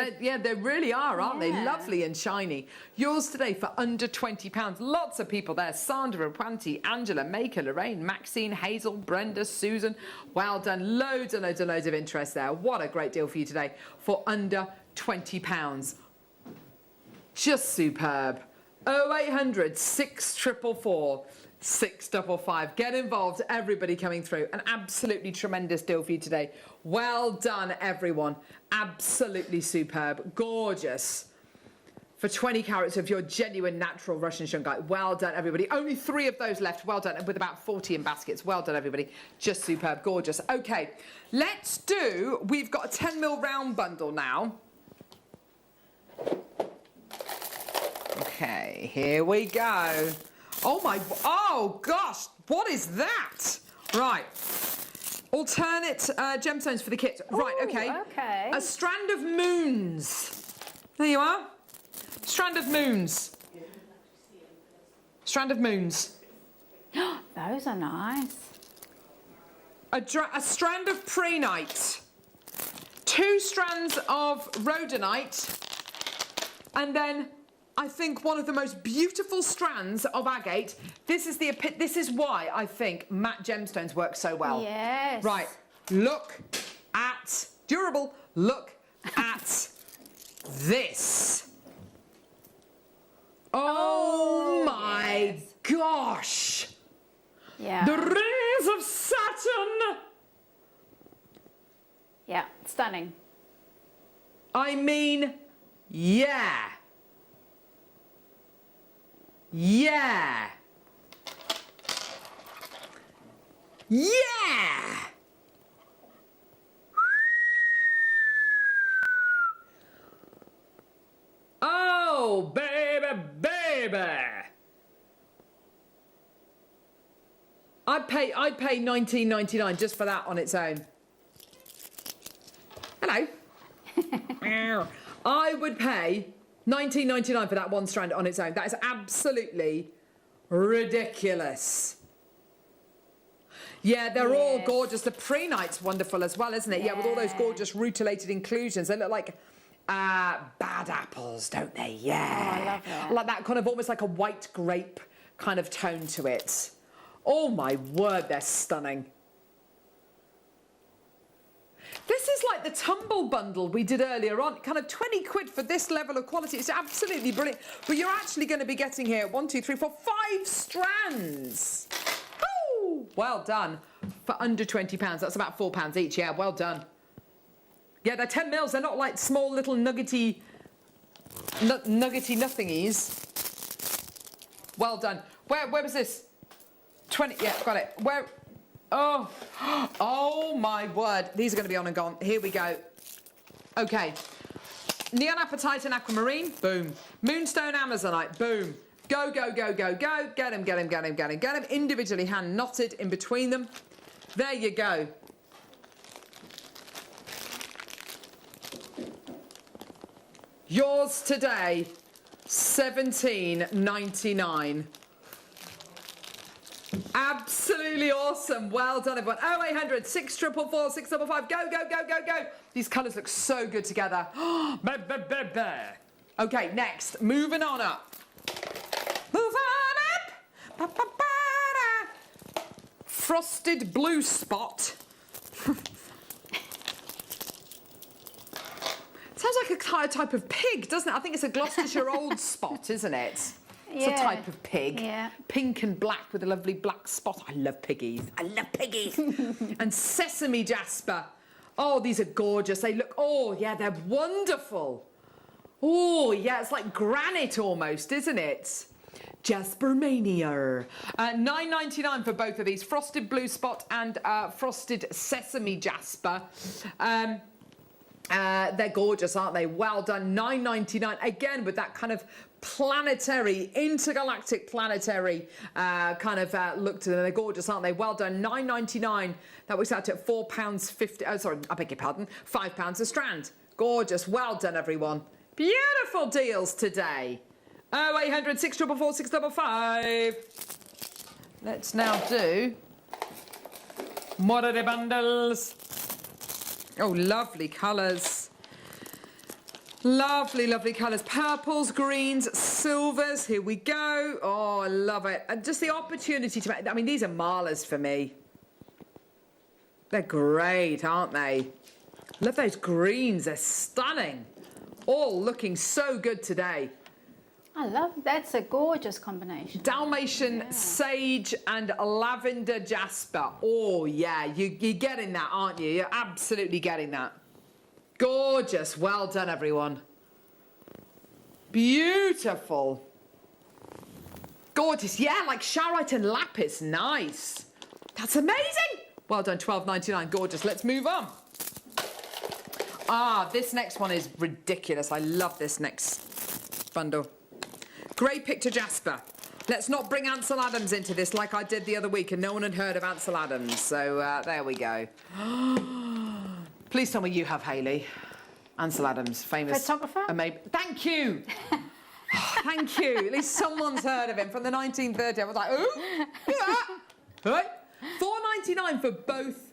really are, aren't they? Lovely and shiny. Yours today for under £20. Lots of people there. Sandra, Panty, Angela, Maker, Lorraine, Maxine, Hazel, Brenda, Susan. Well done. Loads and loads and loads of interest there. What a great deal for you today for under £20. Just superb. 0800 644 655. Get involved, everybody coming through. An absolutely tremendous deal for you today. Well done, everyone. Absolutely superb. Gorgeous. For 20 carats of your genuine natural Russian shungite. Well done, everybody. Only 3 of those left. Well done. With about 40 in baskets. Well done, everybody. Just superb. Gorgeous. Okay, we've got a 10 mil round bundle now. Okay, here we go. Oh gosh, what is that? Right, alternate gemstones for the kit. Right, okay. A strand of moons. There you are. Strand of moons. Strand of moons. Those are nice. A strand of prehnite. 2 strands of rhodonite. And then I think one of the most beautiful strands of agate. This is why I think matte gemstones work so well. Yes. Right. Look at durable. Look at this. Oh my gosh. Yeah. The rings of Saturn. Yeah, stunning. I mean, yeah. Yeah. Yeah. Oh, baby, baby. I'd pay $19.99 just for that on its own. Hello. I would pay $19.99 for that one strand on its own. That is absolutely ridiculous. Yeah, they're all gorgeous. The prehnite's wonderful as well, isn't it? Yeah, with all those gorgeous rutilated inclusions. They look like bad apples, don't they? Yeah. Oh, I love that. Like that kind of almost like a white grape kind of tone to it. Oh my word, they're stunning. This is like the tumble bundle we did earlier on, kind of 20 quid for this level of quality. It's absolutely brilliant. But you're actually going to be getting here 1, 2, 3, 4, 5 strands. Woo! Well done. For under £20. That's about £4 each. Yeah, well done. Yeah, they're 10 mils. They're not like small little nuggety nothingies. Well done. Where was this? 20. Yeah, got it. Where? Oh my word. These are going to be on and gone. Here we go. Okay. Neon apatite and aquamarine. Boom. Moonstone amazonite. Boom. Go, go, go, go, go. Get him, get him, get him, get him, get him. Individually hand knotted in between them. There you go. Yours today, $17.99. Absolutely awesome. Well done, everyone. 0800 644 655. Go, go, go, go, go. These colours look so good together. Okay, next. Moving on up. Move on up. Frosted blue spot. Sounds like a type of pig, doesn't it? I think it's a Gloucestershire old spot, isn't it? It's a type of pig. Yeah. Pink and black with a lovely black spot. I love piggies. I love piggies. And sesame jasper. Oh, these are gorgeous. They look, oh, yeah, they're wonderful. Oh, yeah, it's like granite almost, isn't it? Jasper Mania. $9.99 for both of these. Frosted blue spot and frosted sesame jasper. They're gorgeous, aren't they? Well done. $9.99. Again, with that kind of planetary, intergalactic planetary kind of look to them. They're gorgeous, aren't they? Well done. $9.99. That works out at £4.50. Oh, sorry, I beg your pardon. £5 a strand. Gorgeous. Well done, everyone. Beautiful deals today. 0800 644 655. Let's now do more of the bundles. Oh, lovely colours. Lovely, lovely colours. Purples, greens, silvers. Here we go. Oh, I love it. And just the opportunity to make... I mean, these are marlers for me. They're great, aren't they? Love those greens. They're stunning. All looking so good today. I love, that's a gorgeous combination. Dalmatian sage and lavender jasper. Oh, yeah, you're getting that, aren't you? You're absolutely getting that. Gorgeous. Well done, everyone. Beautiful. Gorgeous. Yeah, like Charite and Lapis. Nice. That's amazing. Well done, $12.99. Gorgeous. Let's move on. Ah, this next one is ridiculous. I love this next bundle. Grey Picture Jasper. Let's not bring Ansel Adams into this like I did the other week and no one had heard of Ansel Adams. So there we go. Please tell me you have, Hayley. Ansel Adams, famous... Photographer? Thank you. Thank you. At least someone's heard of him from the 1930s. I was like, ooh, yeah. Right? $4.99 for both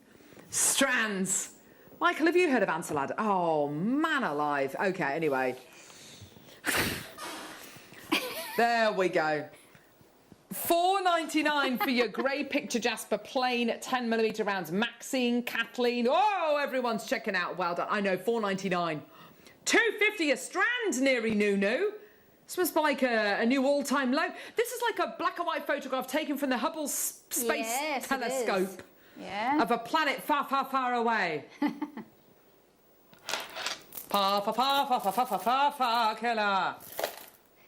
strands. Michael, have you heard of Ansel Adams? Oh, man alive. OK, anyway. There we go. $4.99 for your Grey Picture Jasper plain 10mm rounds. Maxine, Kathleen. Oh, everyone's checking out. Well done. I know, $4.99. $2.50 a strand, Neary Nunu. This was like a new all-time low. This is like a black and white photograph taken from the Hubble Space Telescope of a planet far, far, far away. Far, far, far, far, far, far, far, far, killer.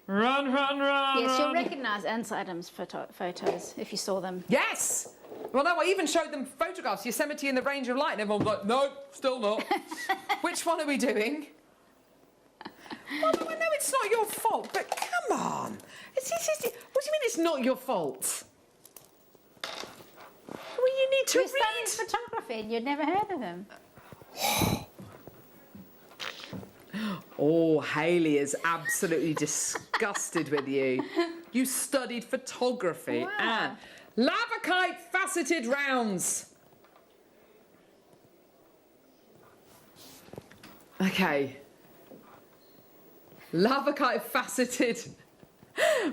Run, run, run. Yes, you'll recognise Ansel Adams photos if you saw them. Yes. Well, no, I even showed them photographs, Yosemite in the Range of Light, and everyone was like, no, still not. Which one are we doing? Well, no, I know it's not your fault, but come on. What do you mean it's not your fault? Well, you need to read. You're studying photography and you'd never heard of them. Oh, Hayley is absolutely disgusted with you. You studied photography. Wow. And Lavakite faceted rounds. Okay. Lavakite faceted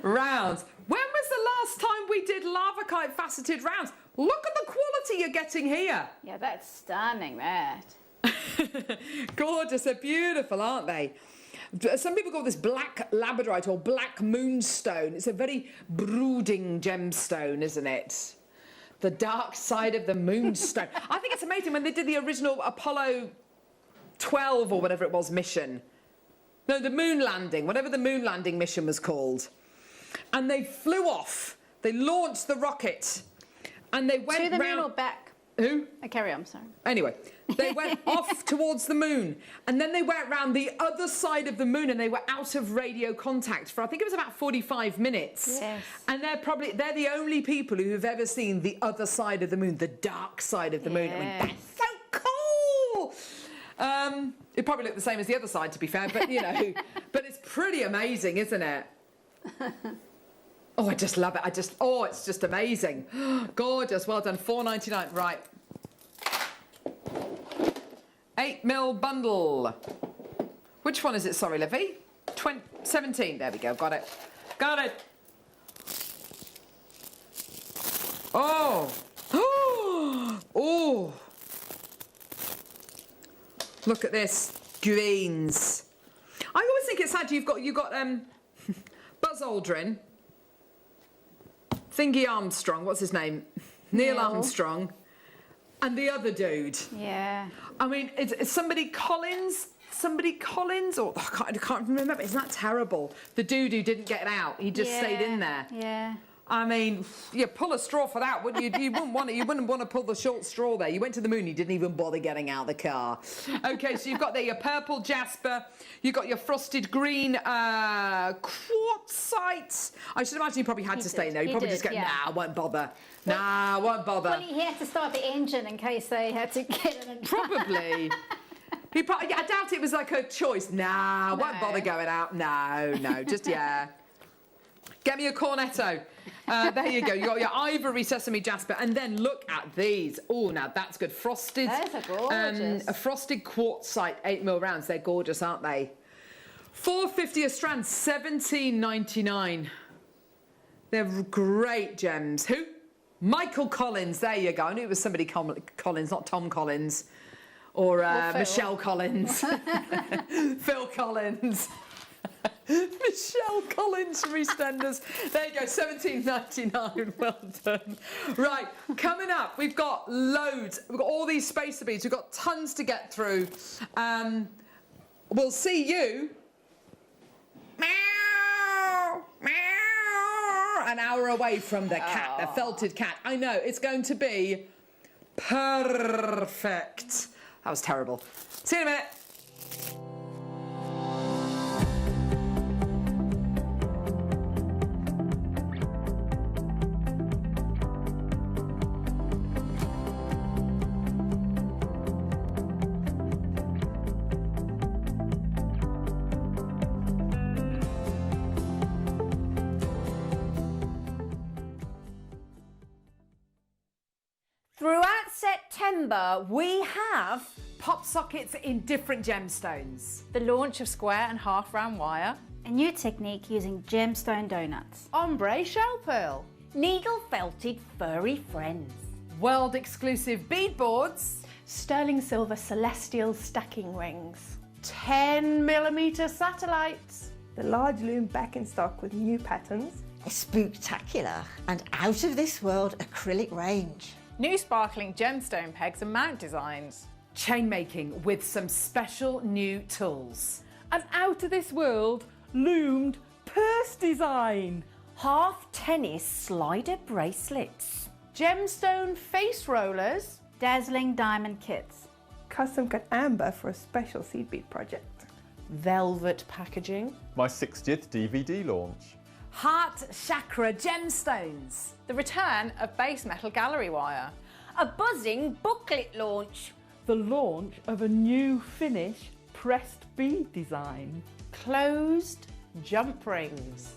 rounds. When was the last time we did Lavakite faceted rounds? Look at the quality you're getting here. Yeah, that's stunning, that. Gorgeous, they're beautiful, aren't they? Some people call this black labradorite or black moonstone. It's a very brooding gemstone, isn't it? The dark side of the moonstone. I think it's amazing when they did the original Apollo 12 or whatever it was mission. No, the moon landing, whatever the moon landing mission was called. And they flew off. They launched the rocket. And they went to the round... moon or back? Who? Carry on, sorry. Anyway, they went off towards the moon. And then they went round the other side of the moon and they were out of radio contact for, I think it was about 45 minutes. Yes. And they're the only people who have ever seen the other side of the moon, the dark side of the moon. I mean, that's so cool! It probably looked the same as the other side, to be fair, but, you know, but it's pretty amazing, isn't it? Oh, I just love it. It's just amazing. Gorgeous. Well done. $4.99. Right. 8mm bundle. Which one is it? Sorry, Livy. 17. There we go. Got it. Got it. Oh. Oh. Look at this. Greens. I always think it's sad you've got Buzz Aldrin. Thingy Armstrong, what's his name? Neil Armstrong. And the other dude. Yeah. I mean, it's somebody Collins, or I can't remember. Isn't that terrible? The dude who didn't get out, he just stayed in there. Yeah. I mean, you pull a straw for that, wouldn't you? You wouldn't want it. You wouldn't want to pull the short straw there. You went to the moon, you didn't even bother getting out of the car. Okay, so you've got there your purple jasper, you've got your frosted green quartzite. I should imagine you probably had to stay there. You probably just go, nah, I won't bother. Nah, I won't bother. Well, he had to start the engine in case they had to get in and Probably. I doubt it was like a choice. Nah, I won't bother going out. No, just Get me a cornetto. There you go. You got your ivory sesame jasper, and then look at these. Oh, now that's good. Frosted. Those are gorgeous. A frosted quartzite 8mm rounds. They're gorgeous, aren't they? $4.50 a strand. $17.99. They're great gems. Who? Michael Collins. There you go. I knew it was somebody Collins, not Tom Collins, or Michelle Collins, Phil Collins. Michelle Collins from EastEnders. There you go, $17.99. Well done. Right, coming up, we've got loads. We've got all these spacer beads. We've got tons to get through. We'll see you. Meow, meow, an hour away from the cat, the felted cat. I know, it's going to be perfect. That was terrible. See you in a minute. Throughout September, we have pop sockets in different gemstones. The launch of square and half round wire. A new technique using gemstone donuts. Ombre shell pearl. Needle felted furry friends. World exclusive bead boards. Sterling silver celestial stacking rings. 10mm satellites. The large loom back in stock with new patterns. A spooktacular and out of this world acrylic range. New sparkling gemstone pegs and mount designs. Chain making with some special new tools. An out of this world loomed purse design. Half tennis slider bracelets. Gemstone face rollers. Dazzling diamond kits. Custom cut amber for a special seed bead project. Velvet packaging. My 60th DVD launch. Heart chakra gemstones. The return of base metal gallery wire. A buzzing booklet launch. The launch of a new finish pressed bead design. Closed jump rings.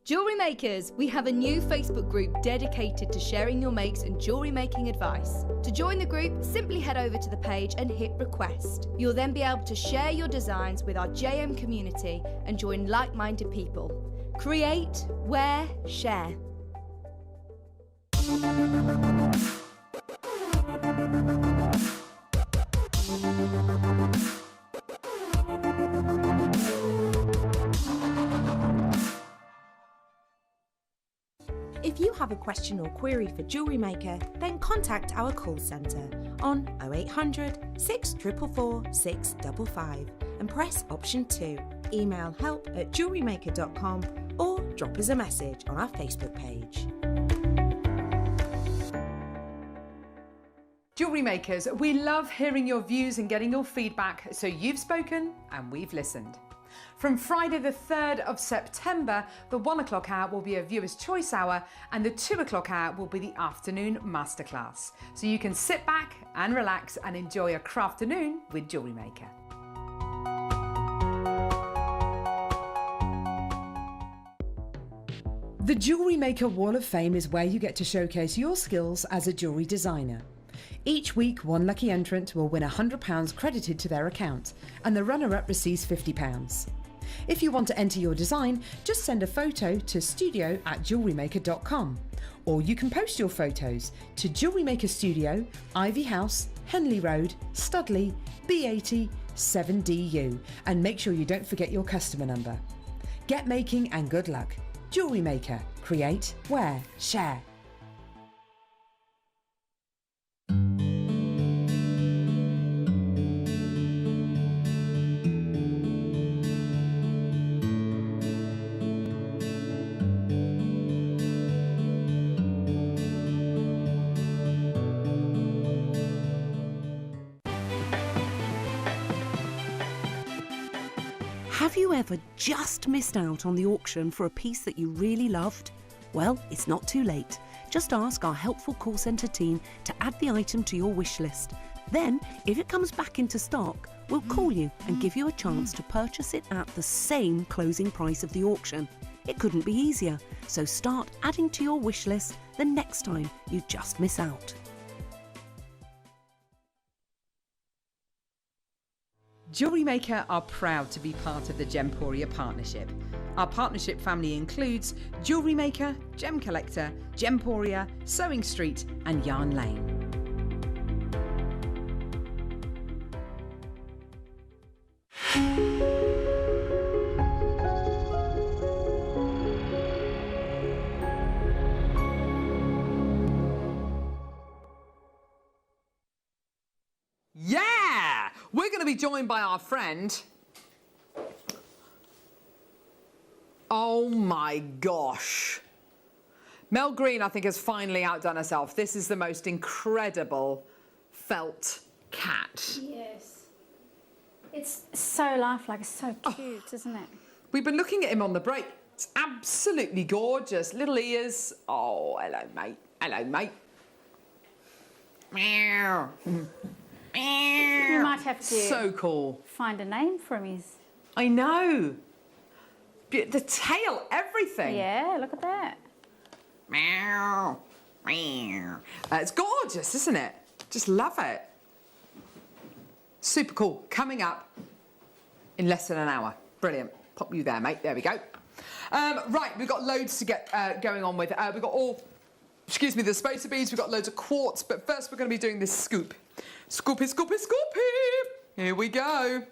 Jewellery Makers, we have a new Facebook group dedicated to sharing your makes and jewellery making advice. To join the group, simply head over to the page and hit request. You'll then be able to share your designs with our JM community and join like-minded people. Create, wear, share. If you have a question or query for Jewellery Maker, then contact our call centre on 0800 644 655 and press option 2. Email help@jewellerymaker.com or drop us a message on our Facebook page. Jewellery Makers, we love hearing your views and getting your feedback, so you've spoken and we've listened. From Friday the 3rd of September, the 1 o'clock hour will be a viewer's choice hour and the 2 o'clock hour will be the afternoon masterclass. So you can sit back and relax and enjoy a crafternoon with Jewellery Maker. The Jewellery Maker Wall of Fame is where you get to showcase your skills as a jewellery designer. Each week, one lucky entrant will win £100 credited to their account, and the runner-up receives £50. If you want to enter your design, just send a photo to studio@jewellerymaker.com, or you can post your photos to Jewellery Maker Studio, Ivy House, Henley Road, Studley, B80 7DU, and make sure you don't forget your customer number. Get making and good luck. Jewellery Maker. Create, wear, share. Have you ever just missed out on the auction for a piece that you really loved? Well, it's not too late. Just ask our helpful call centre team to add the item to your wish list. Then, if it comes back into stock, we'll call you and give you a chance to purchase it at the same closing price of the auction. It couldn't be easier, so start adding to your wish list the next time you just miss out. Jewellery Maker are proud to be part of the Gemporia partnership. Our partnership family includes Jewellery Maker, Gem Collector, Gemporia, Sewing Street and Yarn Lane. Yeah! We're going to be joined by our friend. Oh my gosh. Mel Green, I think, has finally outdone herself. This is the most incredible felt cat. Yes. It's so lifelike, it's so cute, isn't it? We've been looking at him on the break. It's absolutely gorgeous. Little ears. Oh, hello, mate. Hello, mate. Meow. You might have to so cool. Find a name for him. I know. The tail, everything. Yeah, look at that. Meow. Meow. It's gorgeous, isn't it? Just love it. Super cool. Coming up in less than an hour. Brilliant. Pop you there, mate. There we go. Right, we've got loads to get going on with. We've got all, excuse me, the spacer beads. We've got loads of quartz. But first we're going to be doing this scoop. Scoopy, scoopy, scoopy. Here we go.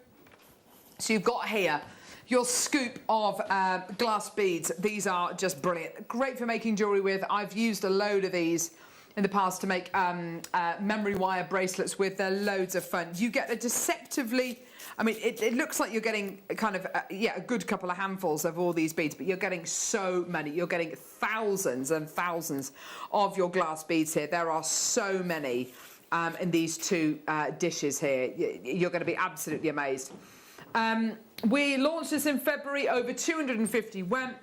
So you've got here your scoop of glass beads. These are just brilliant. Great for making jewellery with. I've used a load of these in the past to make memory wire bracelets with. They're loads of fun. You get a deceptively, I mean, it looks like you're getting kind of, a good couple of handfuls of all these beads, but you're getting so many. You're getting thousands and thousands of your glass beads here. There are so many in these two dishes here. You're going to be absolutely amazed. We launched this in February. Over 250 went.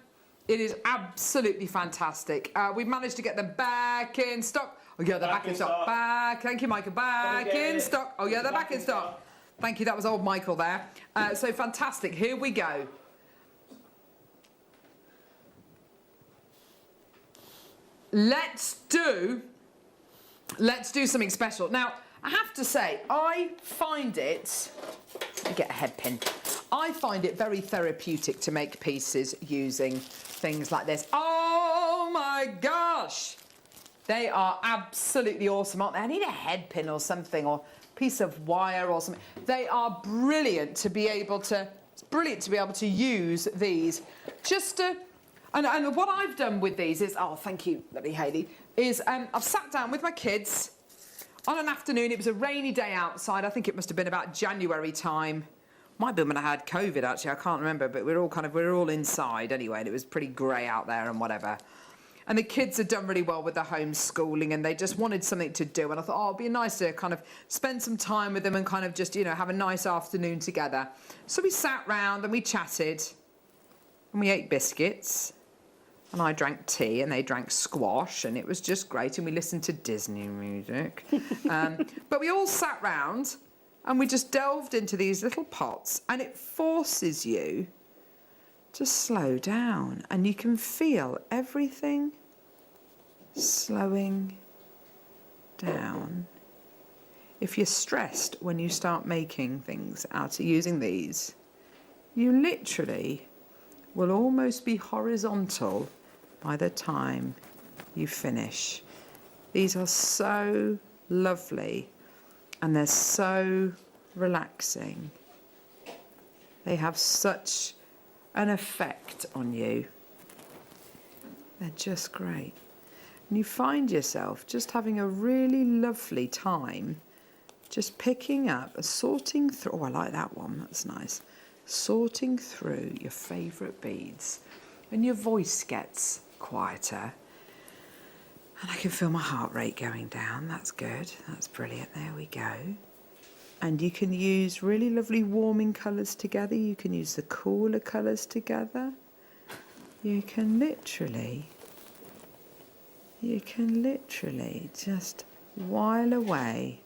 It is absolutely fantastic. We've managed to get them back in stock. Oh yeah, they're back in stock. Back. Thank you, Michael. Back in stock. Oh yeah, they're back in stock. Thank you. That was old Michael there. So fantastic. Here we go. Let's do something special. Now, I have to say, I find it, let me get a head pin. I find it very therapeutic to make pieces using things like this. Oh my gosh! They are absolutely awesome, aren't they? I need a head pin or something, or a piece of wire or something. They are brilliant to be able to, it's brilliant to be able to use these just to, and what I've done with these is, oh, thank you, lovely Hayley, is I've sat down with my kids on an afternoon. It was a rainy day outside. I think it must have been about January time. Might be when I had COVID, actually. I can't remember, but we were all inside anyway, and it was pretty grey out there and whatever. And the kids had done really well with the homeschooling, and they just wanted something to do. And I thought, oh, it'd be nice to kind of spend some time with them and kind of just, have a nice afternoon together. So we sat round and we chatted, and we ate biscuits. And I drank tea and they drank squash, and it was just great, and we listened to Disney music. But we all sat round and we just delved into these little pots, and it forces you to slow down, and you can feel everything slowing down. If you're stressed when you start making things out of using these, you literally will almost be horizontal by the time you finish. These are so lovely and they're so relaxing. They have such an effect on you. They're just great. And you find yourself just having a really lovely time just picking up and sorting through. Oh, I like that one. That's nice. Sorting through your favourite beads. And your voice gets quieter. And I can feel my heart rate going down. That's good. That's brilliant. There we go. And you can use really lovely warming colours together. You can use the cooler colours together. You can literally just while away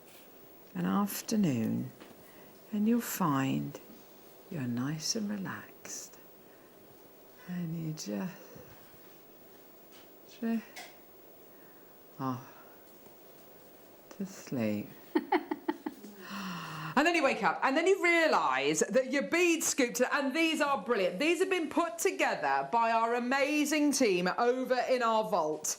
an afternoon and you'll find you're nice and relaxed. And you just to sleep. And then you wake up and then you realise that your bead scooped, and these are brilliant. These have been put together by our amazing team over in our vault.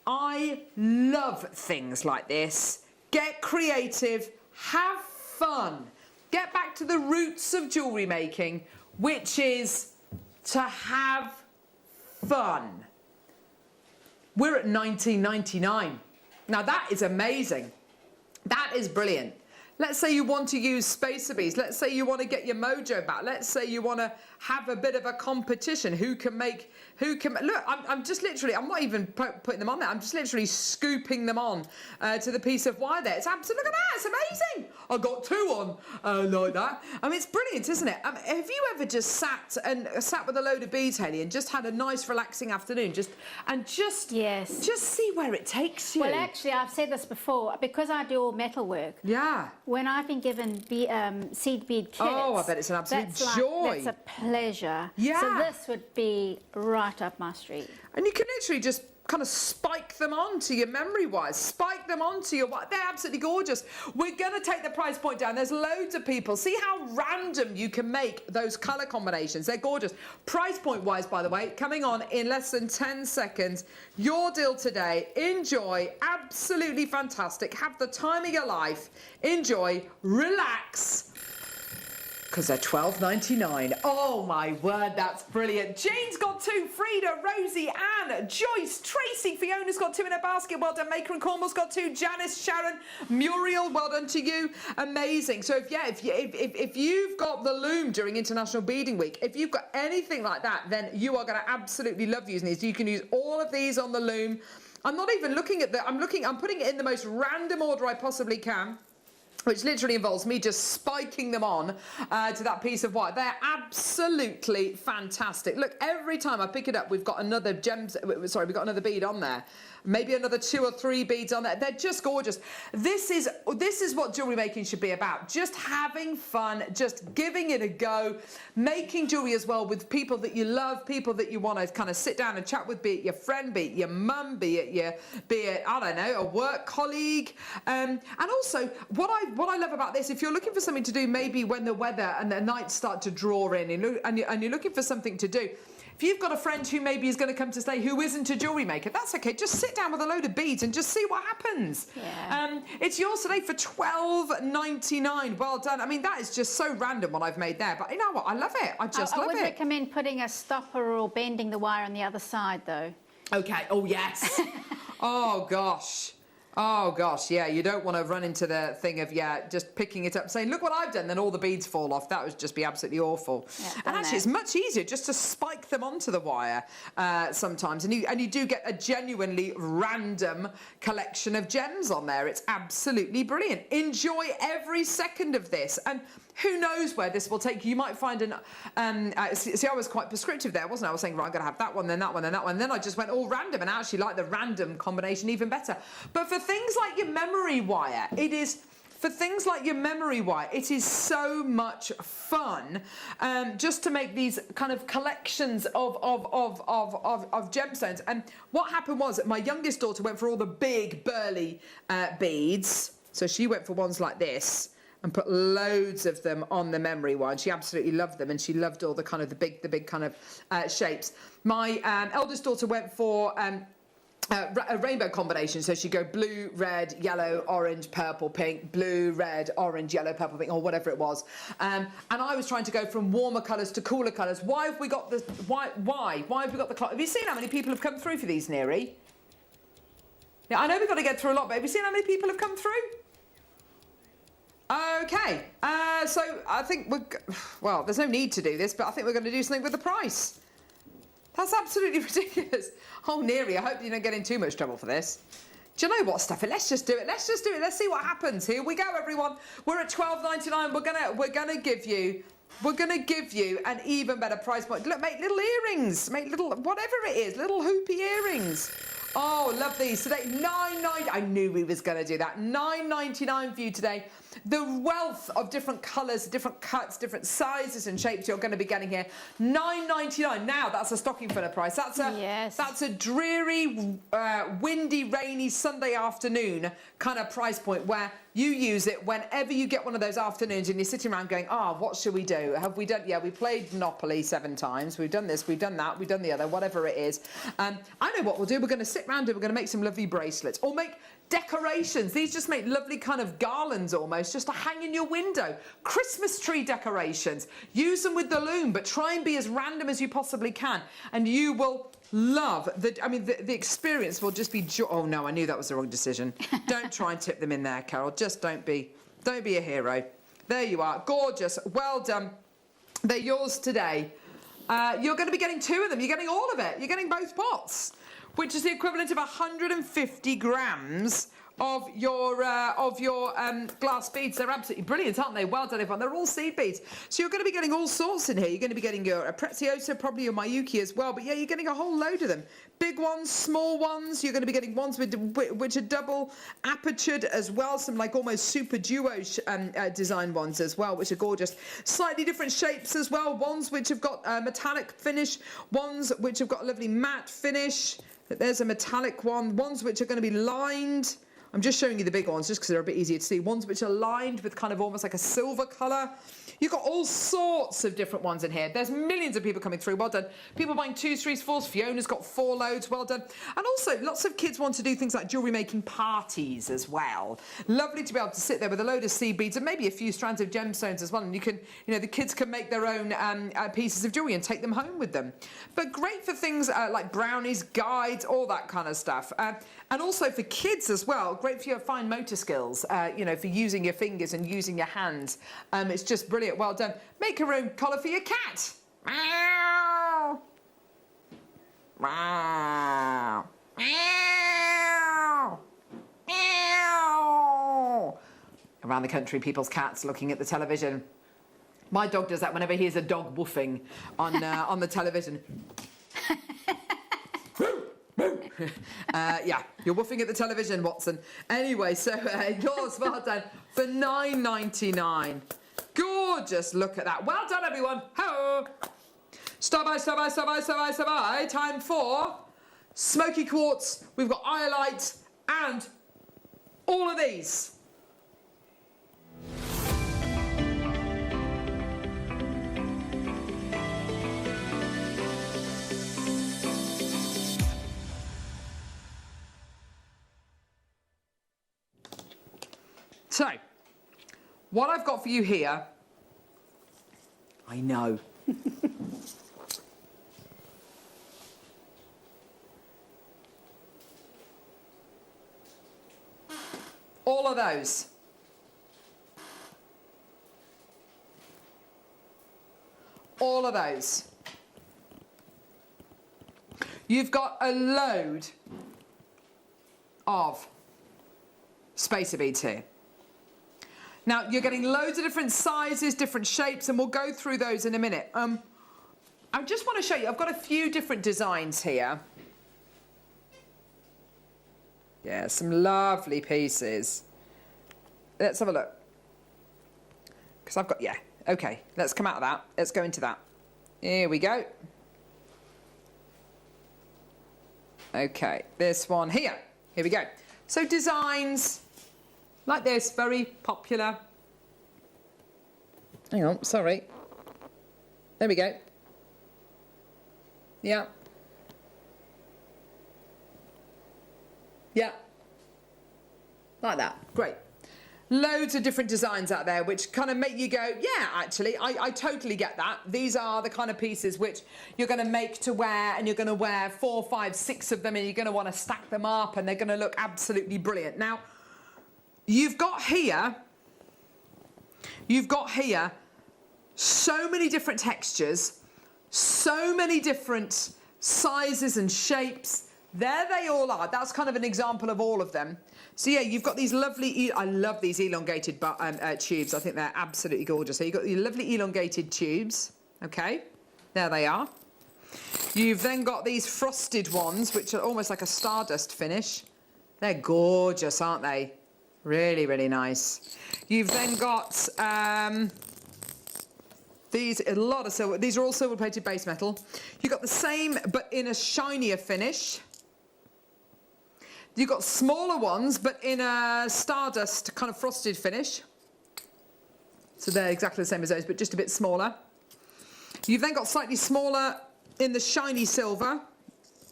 I love things like this. Get creative, have fun. Get back to the roots of jewellery making, which is to have fun. We're at $19.99. Now that is amazing. That is brilliant. Let's say you want to use spacer beads. Let's say you want to get your mojo back. Let's say you want to have a bit of a competition. Look, I'm just literally, I'm not even putting them on there. I'm just literally scooping them on to the piece of wire there. It's absolutely, look at that, it's amazing. I got two on like that. I mean, it's brilliant, isn't it? Have you ever just sat with a load of beads, Hayley, and just had a nice relaxing afternoon? Just see where it takes you. Well, actually, I've said this before, because I do all metal work. Yeah. When I've been given seed bead kits, oh, I bet it's an absolute joy. That's a pleasure. Yeah. So this would be right up my street. And you can literally just kind of spike them onto your memory wires, spike them onto your wire. They're absolutely gorgeous. We're going to take the price point down. There's loads of people. See how random you can make those colour combinations. They're gorgeous. Price point wise, by the way, coming on in less than 10 seconds. Your deal today. Enjoy. Absolutely fantastic. Have the time of your life. Enjoy. Relax. Because they're $12.99. Oh my word, that's brilliant. Jane's got two, Frida, Rosie, Anne, Joyce, Tracy, Fiona's got two in her basket. Well done. Maker and Cornwall's got two. Janice, Sharon, Muriel, well done to you. Amazing. So if you've got the loom during International Beading Week, if you've got anything like that, then you are going to absolutely love using these. You can use all of these on the loom. I'm not even looking at I'm putting it in the most random order I possibly can, which literally involves me just spiking them on to that piece of wire. They're absolutely fantastic. Look, every time I pick it up, we've got another we've got another bead on there. Maybe another 2 or 3 beads on there. They're just gorgeous. This is what jewellery making should be about. Just having fun, just giving it a go, making jewellery as well with people that you love, people that you want to kind of sit down and chat with, be it your friend, be it your mum, be it I don't know, a work colleague. And also, what I love about this, if you're looking for something to do, maybe when the weather and the nights start to draw in, and you're looking for something to do. If you've got a friend who maybe is going to come to stay who isn't a jewellery maker, that's okay. Just sit down with a load of beads and just see what happens. Yeah. It's yours today for $12.99. Well done. I mean, that is just so random what I've made there. But you know what? I love it. I just love it. I would recommend putting a stopper or bending the wire on the other side, though. Okay. Oh, yes. Oh, gosh. Oh, gosh, yeah, you don't want to run into the thing of, just picking it up saying, look what I've done, then all the beads fall off. That would just be absolutely awful. Yeah, and actually, it's much easier just to spike them onto the wire sometimes. And you do get a genuinely random collection of gems on there. It's absolutely brilliant. Enjoy every second of this. And who knows where this will take you. You might find see, I was quite prescriptive there, wasn't I? I was saying, right, I'm going to have that one, then that one, then that one. And then I just went all random, and I actually like the random combination even better. But for things like your memory wire, it is so much fun just to make these kind of collections of gemstones. And what happened was that my youngest daughter went for all the big, burly beads. So she went for ones like this. and put loads of them on the memory one. She absolutely loved them, and she loved all the kind of the big kind of shapes. My eldest daughter went for a rainbow combination, so she'd go blue, red, yellow, orange, purple, pink, blue, red, orange, yellow, purple, pink, or whatever it was. And I was trying to go from warmer colours to cooler colours. Why have we got the why have we got the clock? Have you seen how many people have come through for these, Neri? Yeah, I know we've got to get through a lot, but have you seen how many people have come through? Okay, so I think well, there's no need to do this, but I think we're going to do something with the price. That's absolutely ridiculous. Oh, Neri, I hope you don't get in too much trouble for this. Do you know what, Steffi? Let's just do it. Let's just do it. Let's see what happens. Here we go, everyone. We're at $12.99. We're gonna give you an even better price point. Look, make little earrings. Make little whatever it is, little hoopy earrings. Oh, love these today. $9.90. I knew we was going to do that. $9.99 for you today. The wealth of different colours, different cuts, different sizes and shapes you're going to be getting here. $9.99. Now that's a stocking filler price. That's a dreary, windy, rainy Sunday afternoon kind of price point where you use it whenever you get one of those afternoons and you're sitting around going, what should we do? Have we done? Yeah, we played Monopoly 7 times. We've done this, we've done that, we've done the other, whatever it is. I know what we'll do. We're going to sit around and we're going to make some lovely bracelets or make decorations. These just make lovely kind of garlands almost just to hang in your window. Christmas tree decorations. Use them with the loom, but try and be as random as you possibly can. And you will love the experience will just be oh no, I knew that was the wrong decision. Don't try and tip them in there, Carol. Just don't be a hero. There you are. Gorgeous. Well done. They're yours today. You're going to be getting 2 of them. You're getting all of it. You're getting both pots, which is the equivalent of 150 grams of your glass beads. They're absolutely brilliant, aren't they? Well done, everyone. They're all seed beads. So you're going to be getting all sorts in here. You're going to be getting your Preziosa, probably your Miyuki as well. But yeah, you're getting a whole load of them. Big ones, small ones. You're going to be getting ones which are double apertured as well. Some like almost super duo design ones as well, which are gorgeous. Slightly different shapes as well. Ones which have got metallic finish. Ones which have got a lovely matte finish. There's a metallic one. Ones which are going to be lined. I'm just showing you the big ones just because they're a bit easier to see. Ones which are lined with kind of almost like a silver colour. You've got all sorts of different ones in here. There's millions of people coming through. Well done. People buying 2s, 3s, 4s. Fiona's got 4 loads. Well done. And also, lots of kids want to do things like jewellery making parties as well. Lovely to be able to sit there with a load of seed beads and maybe a few strands of gemstones as well. And you can, the kids can make their own pieces of jewellery and take them home with them. But great for things like brownies, guides, all that kind of stuff. And also for kids as well. Great for your fine motor skills, for using your fingers and using your hands. It's just brilliant. Well done. Make a room collar for your cat. Meow. Meow. Meow. Meow. Around the country, people's cats looking at the television. My dog does that whenever he hears a dog woofing on the television. Yeah, you're woofing at the television, Watson. Anyway, so yours, well done, for $9.99. Gorgeous, look at that. Well done, everyone. Ho! Stop by. Time for smoky quartz. We've got iolite and all of these. So, what I've got for you here, I know. All of those. All of those. You've got a load of spacer beads here. Now, you're getting loads of different sizes, different shapes, and we'll go through those in a minute. I just want to show you, I've got a few different designs here. Yeah, some lovely pieces. Let's have a look. Because I've got, okay, let's come out of that. Let's go into that. Here we go. Okay, this one here. Here we go. So designs like this, very popular. Hang on, sorry. There we go. Yeah. Yeah. Like that. Great. Loads of different designs out there which kind of make you go, yeah, actually, I totally get that. These are the kind of pieces which you're going to make to wear, and you're going to wear 4, 5, 6 of them, and you're going to want to stack them up, and they're going to look absolutely brilliant. Now, you've got here so many different textures, so many different sizes and shapes. There they all are. That's kind of an example of all of them. So yeah, you've got these lovely, I love these elongated tubes. I think they're absolutely gorgeous. So you've got your lovely elongated tubes. Okay, there they are. You've then got these frosted ones, which are almost like a stardust finish. They're gorgeous, aren't they? Really, really nice. You've then got these, a lot of silver. These are all silver-plated base metal. You've got the same, but in a shinier finish. You've got smaller ones, but in a stardust kind of frosted finish. So they're exactly the same as those, but just a bit smaller. You've then got slightly smaller in the shiny silver.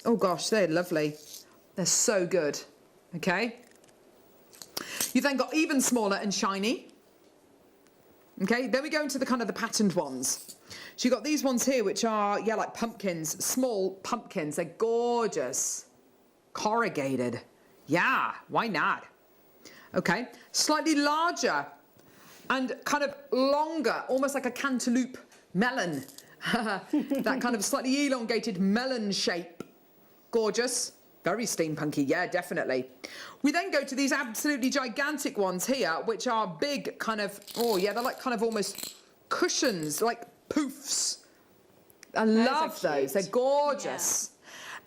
Oh gosh, they're lovely. They're so good. Okay. You've then got even smaller and shiny. Okay, then we go into the kind of the patterned ones. So you've got these ones here, which are, yeah, like pumpkins, small pumpkins. They're gorgeous. Corrugated. Yeah, why not? Okay, slightly larger and kind of longer, almost like a cantaloupe melon. That kind of slightly elongated melon shape. Gorgeous. Very steampunky, yeah, definitely. We then go to these absolutely gigantic ones here, which are big kind of, oh yeah, they're like kind of almost cushions, like poofs. I love those. They're gorgeous. Yeah.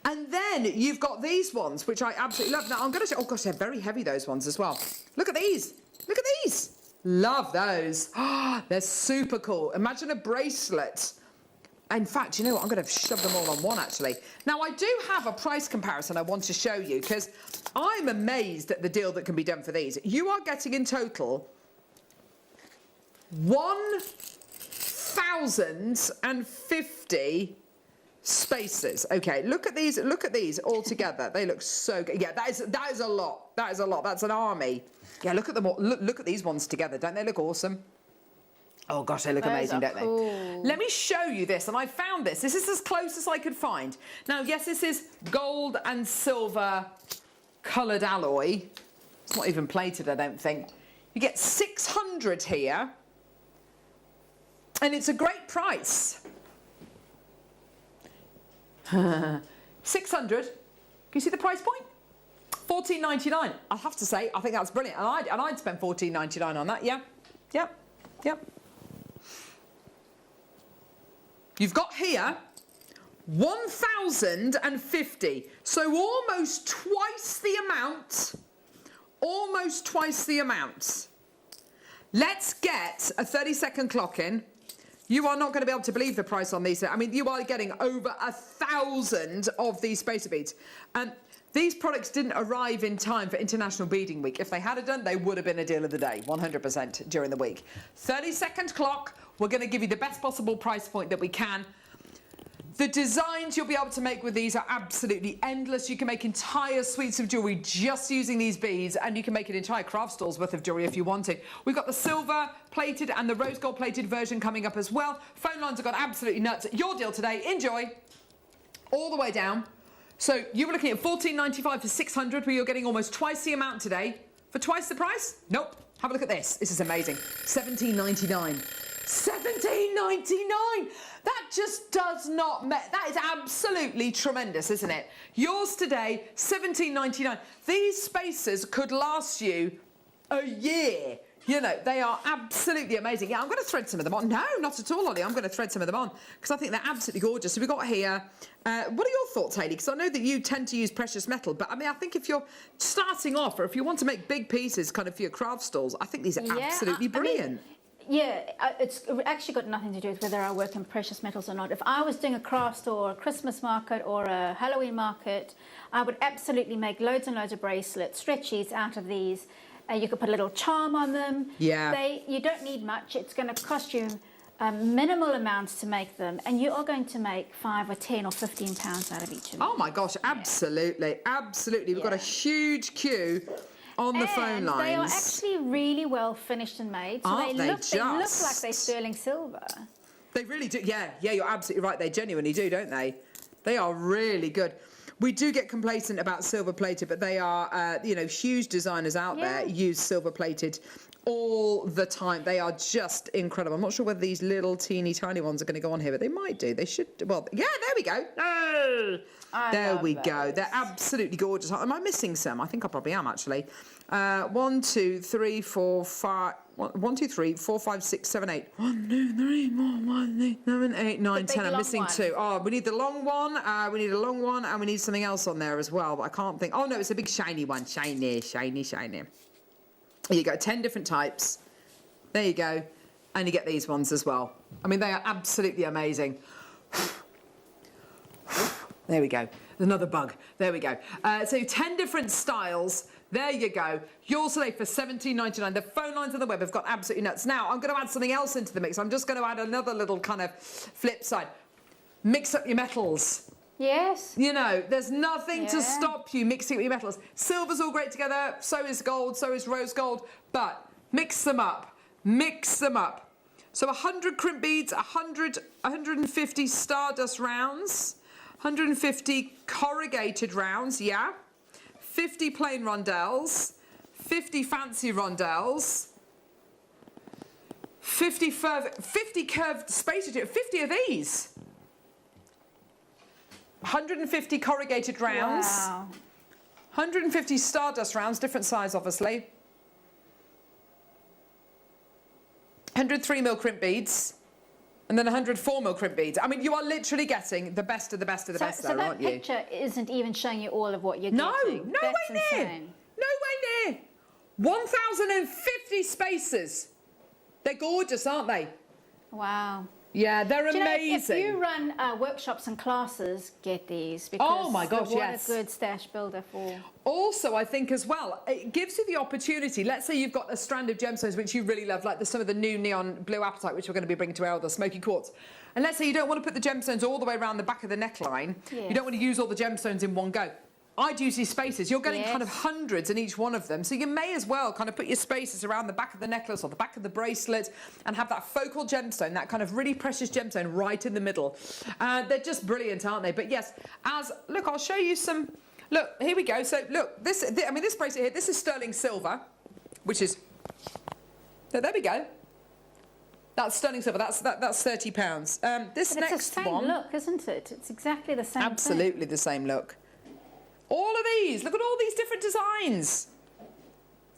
And then you've got these ones, which I absolutely love. Now, I'm going to say, oh gosh, they're very heavy, those ones as well. Look at these. Look at these. Love those. Oh, they're super cool. Imagine a bracelet. In fact, you know what? I'm going to shove them all on one, actually. Now, I do have a price comparison I want to show you, because I'm amazed at the deal that can be done for these. You are getting in total 1,050 spaces. Okay, look at these all together. They look so good. Yeah, that is a lot. That is a lot. That's an army. Yeah, look at them all. Look at these ones together. Don't they look awesome? Oh gosh, they look amazing, don't they? Let me show you this, and I found this. This is as close as I could find. Now, yes, this is gold and silver coloured alloy. It's not even plated, I don't think. You get 600 here, and it's a great price. 600. Can you see the price point? $14.99. I'll have to say, I think that's brilliant, and I'd spend $14.99 on that. Yeah, yep, yep. You've got here 1,050, so almost twice the amount. Almost twice the amount. Let's get a 30-second clock in. You are not going to be able to believe the price on these. I mean, you are getting over 1,000 of these spacer beads. These products didn't arrive in time for International Beading Week. If they had done, they would have been a deal of the day, 100% during the week. 30-second clock. We're going to give you the best possible price point that we can. The designs you'll be able to make with these are absolutely endless. You can make entire suites of jewellery just using these beads, and you can make an entire craft store's worth of jewellery if you want to. We've got the silver plated and the rose gold plated version coming up as well. Phone lines have gone absolutely nuts. Your deal today, enjoy, all the way down. So you were looking at $14.95 for 600, where you're getting almost twice the amount today for twice the price? Nope. Have a look at this. This is amazing. $17.99. $17.99. That just does not that is absolutely tremendous, isn't it? Yours today, $17.99. These spacers could last you a year. You know, they are absolutely amazing. Yeah, I'm going to thread some of them on. No, not at all, Ollie. I'm going to thread some of them on because I think they're absolutely gorgeous. So we've got here, what are your thoughts, Hayley? Because I know that you tend to use precious metal, but I mean, I think if you're starting off or if you want to make big pieces kind of for your craft stalls, I think these are absolutely brilliant. It's actually got nothing to do with whether I work in precious metals or not. If I was doing a craft store, a Christmas market or a Halloween market, I would absolutely make loads and loads of bracelets, stretchies out of these. You could put a little charm on them. Yeah. You don't need much. It's going to cost you minimal amounts to make them, and you are going to make 5 or 10 or 15 pounds out of each of them. Oh my gosh, absolutely, absolutely. We've got a huge queue on the phone lines. They are actually really well finished and made. So Aren't they they look like they're sterling silver. They really do. Yeah, you're absolutely right. They genuinely do, don't they? They are really good. We do get complacent about silver plated, but they are, huge designers out there use silver plated all the time. They are just incredible. I'm not sure whether these little teeny tiny ones are going to go on here, but they might do. They should. Well, yeah, there we go. Oh, there we go. They're absolutely gorgeous. Am I missing some? I think I probably am, actually. 1, 2, 3, 4, 5. 1, 2, 3, 4, 5, 6, 7, 8. 1, 2, 3, 4, 5, 6, 7, 8, 9, 10. I'm missing 2. Oh, we need the long one. We need a long one, and we need something else on there as well. But I can't think. Oh no, it's a big shiny one. Shiny, shiny, shiny. Here you go. 10 different types. There you go, and you get these ones as well. I mean, they are absolutely amazing. There we go. Another bug. There we go. So 10 different styles. There you go. Yours today for $17.99. The phone lines on the web have got absolutely nuts. Now, I'm going to add something else into the mix. I'm just going to add another little kind of flip side. Mix up your metals. Yes. You know, there's nothing to stop you mixing up your metals. Silver's all great together. So is gold. So is rose gold. But mix them up. Mix them up. So 100 crimp beads, 150 stardust rounds, 150 corrugated rounds, 50 plain rondelles, 50 fancy rondelles, 50 curved spaces, 50 of these. 150 corrugated rounds, 150 stardust rounds, different size obviously, 103mm crimp beads, and then 104mm crimp beads. I mean, you are literally getting the best of the best of the best there, aren't you? So that picture isn't even showing you all of what you're getting. No way near. No way near. 1,050 spaces. They're gorgeous, aren't they? Wow. Yeah, they're Do you know, amazing. if you run workshops and classes, get these. Because oh my gosh, what yes. a good stash builder for. Also, I think as well, it gives you the opportunity. Let's say you've got a strand of gemstones which you really love, like some of the new neon blue apatite, which we're going to be bringing to our the smoky quartz. And let's say you don't want to put the gemstones all the way around the back of the neckline. Yes. You don't want to use all the gemstones in one go. I'd use these spaces. You're getting kind of hundreds in each one of them. So you may as well kind of put your spaces around the back of the necklace or the back of the bracelet and have that focal gemstone, that kind of really precious gemstone right in the middle. They're just brilliant, aren't they? But yes, look, I'll show you some. Look, here we go. So look, this bracelet here, this is sterling silver, which is, there we go. That's sterling silver. That's £30. This next it's the same one, look, isn't it? It's exactly the same. Absolutely the same look. All of these, look at all these different designs.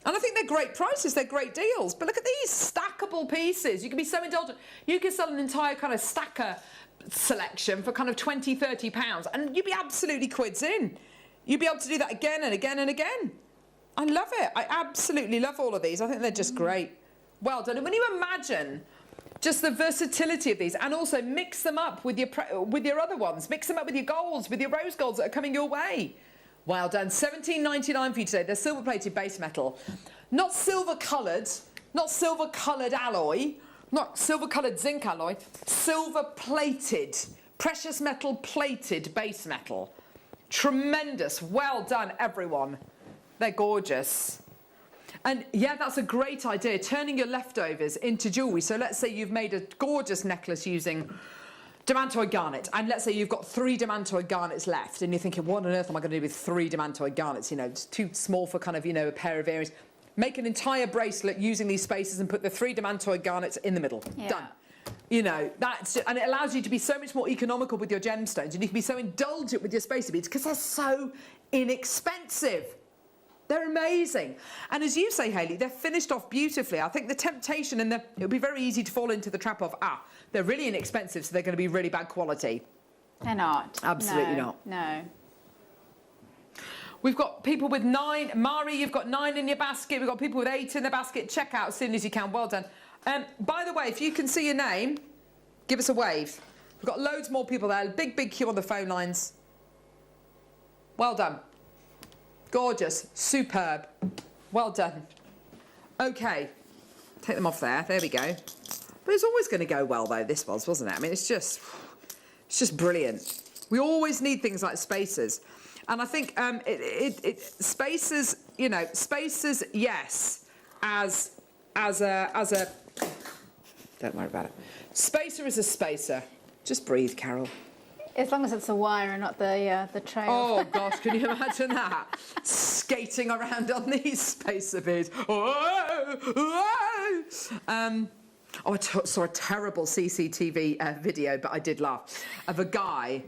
And I think they're great prices, they're great deals. But look at these stackable pieces. You can be so indulgent. You can sell an entire kind of stacker selection for kind of £20, £30, and you'd be absolutely quids in. You'd be able to do that again and again and again. I love it. I absolutely love all of these. I think they're just great. Well done. And when you imagine just the versatility of these, and also mix them up with your other ones. Mix them up with your golds, with your rose golds that are coming your way. Well done. $17.99 for you today. They're silver-plated base metal. Not silver-coloured, not silver-coloured alloy, not silver-coloured zinc alloy, silver-plated, precious metal-plated base metal. Tremendous. Well done, everyone. They're gorgeous. And yeah, that's a great idea, turning your leftovers into jewellery. So let's say you've made a gorgeous necklace using Demantoid garnet, and let's say you've got 3 Demantoid garnets left, and you're thinking, what on earth am I going to do with 3 Demantoid garnets? You know, it's too small for kind of, a pair of earrings. Make an entire bracelet using these spaces and put the 3 Demantoid garnets in the middle. Yeah. Done. And it allows you to be so much more economical with your gemstones, and you can be so indulgent with your spacer beads because they're so inexpensive. They're amazing. And as you say, Hayley, they're finished off beautifully. I think the temptation and it'll be very easy to fall into the trap of, they're really inexpensive, so they're going to be really bad quality. They're not. Absolutely not. No. We've got people with 9. Mari, you've got 9 in your basket. We've got people with 8 in the basket. Check out as soon as you can. Well done. By the way, if you can see your name, give us a wave. We've got loads more people there. Big queue on the phone lines. Well done. Gorgeous. Superb. Well done. Okay, take them off there. There we go. But it's always going to go well, though, this was, wasn't it? I mean, it's just brilliant. We always need things like spacers. And I think spacers, you know, spacers, yes, as a, don't worry about it. Spacer is a spacer. Just breathe, Carol. As long as it's a wire and not the trail. Oh, gosh, can you imagine that? Skating around on these spacer beads. Oh, oh. I saw a terrible CCTV video, but I did laugh, of a guy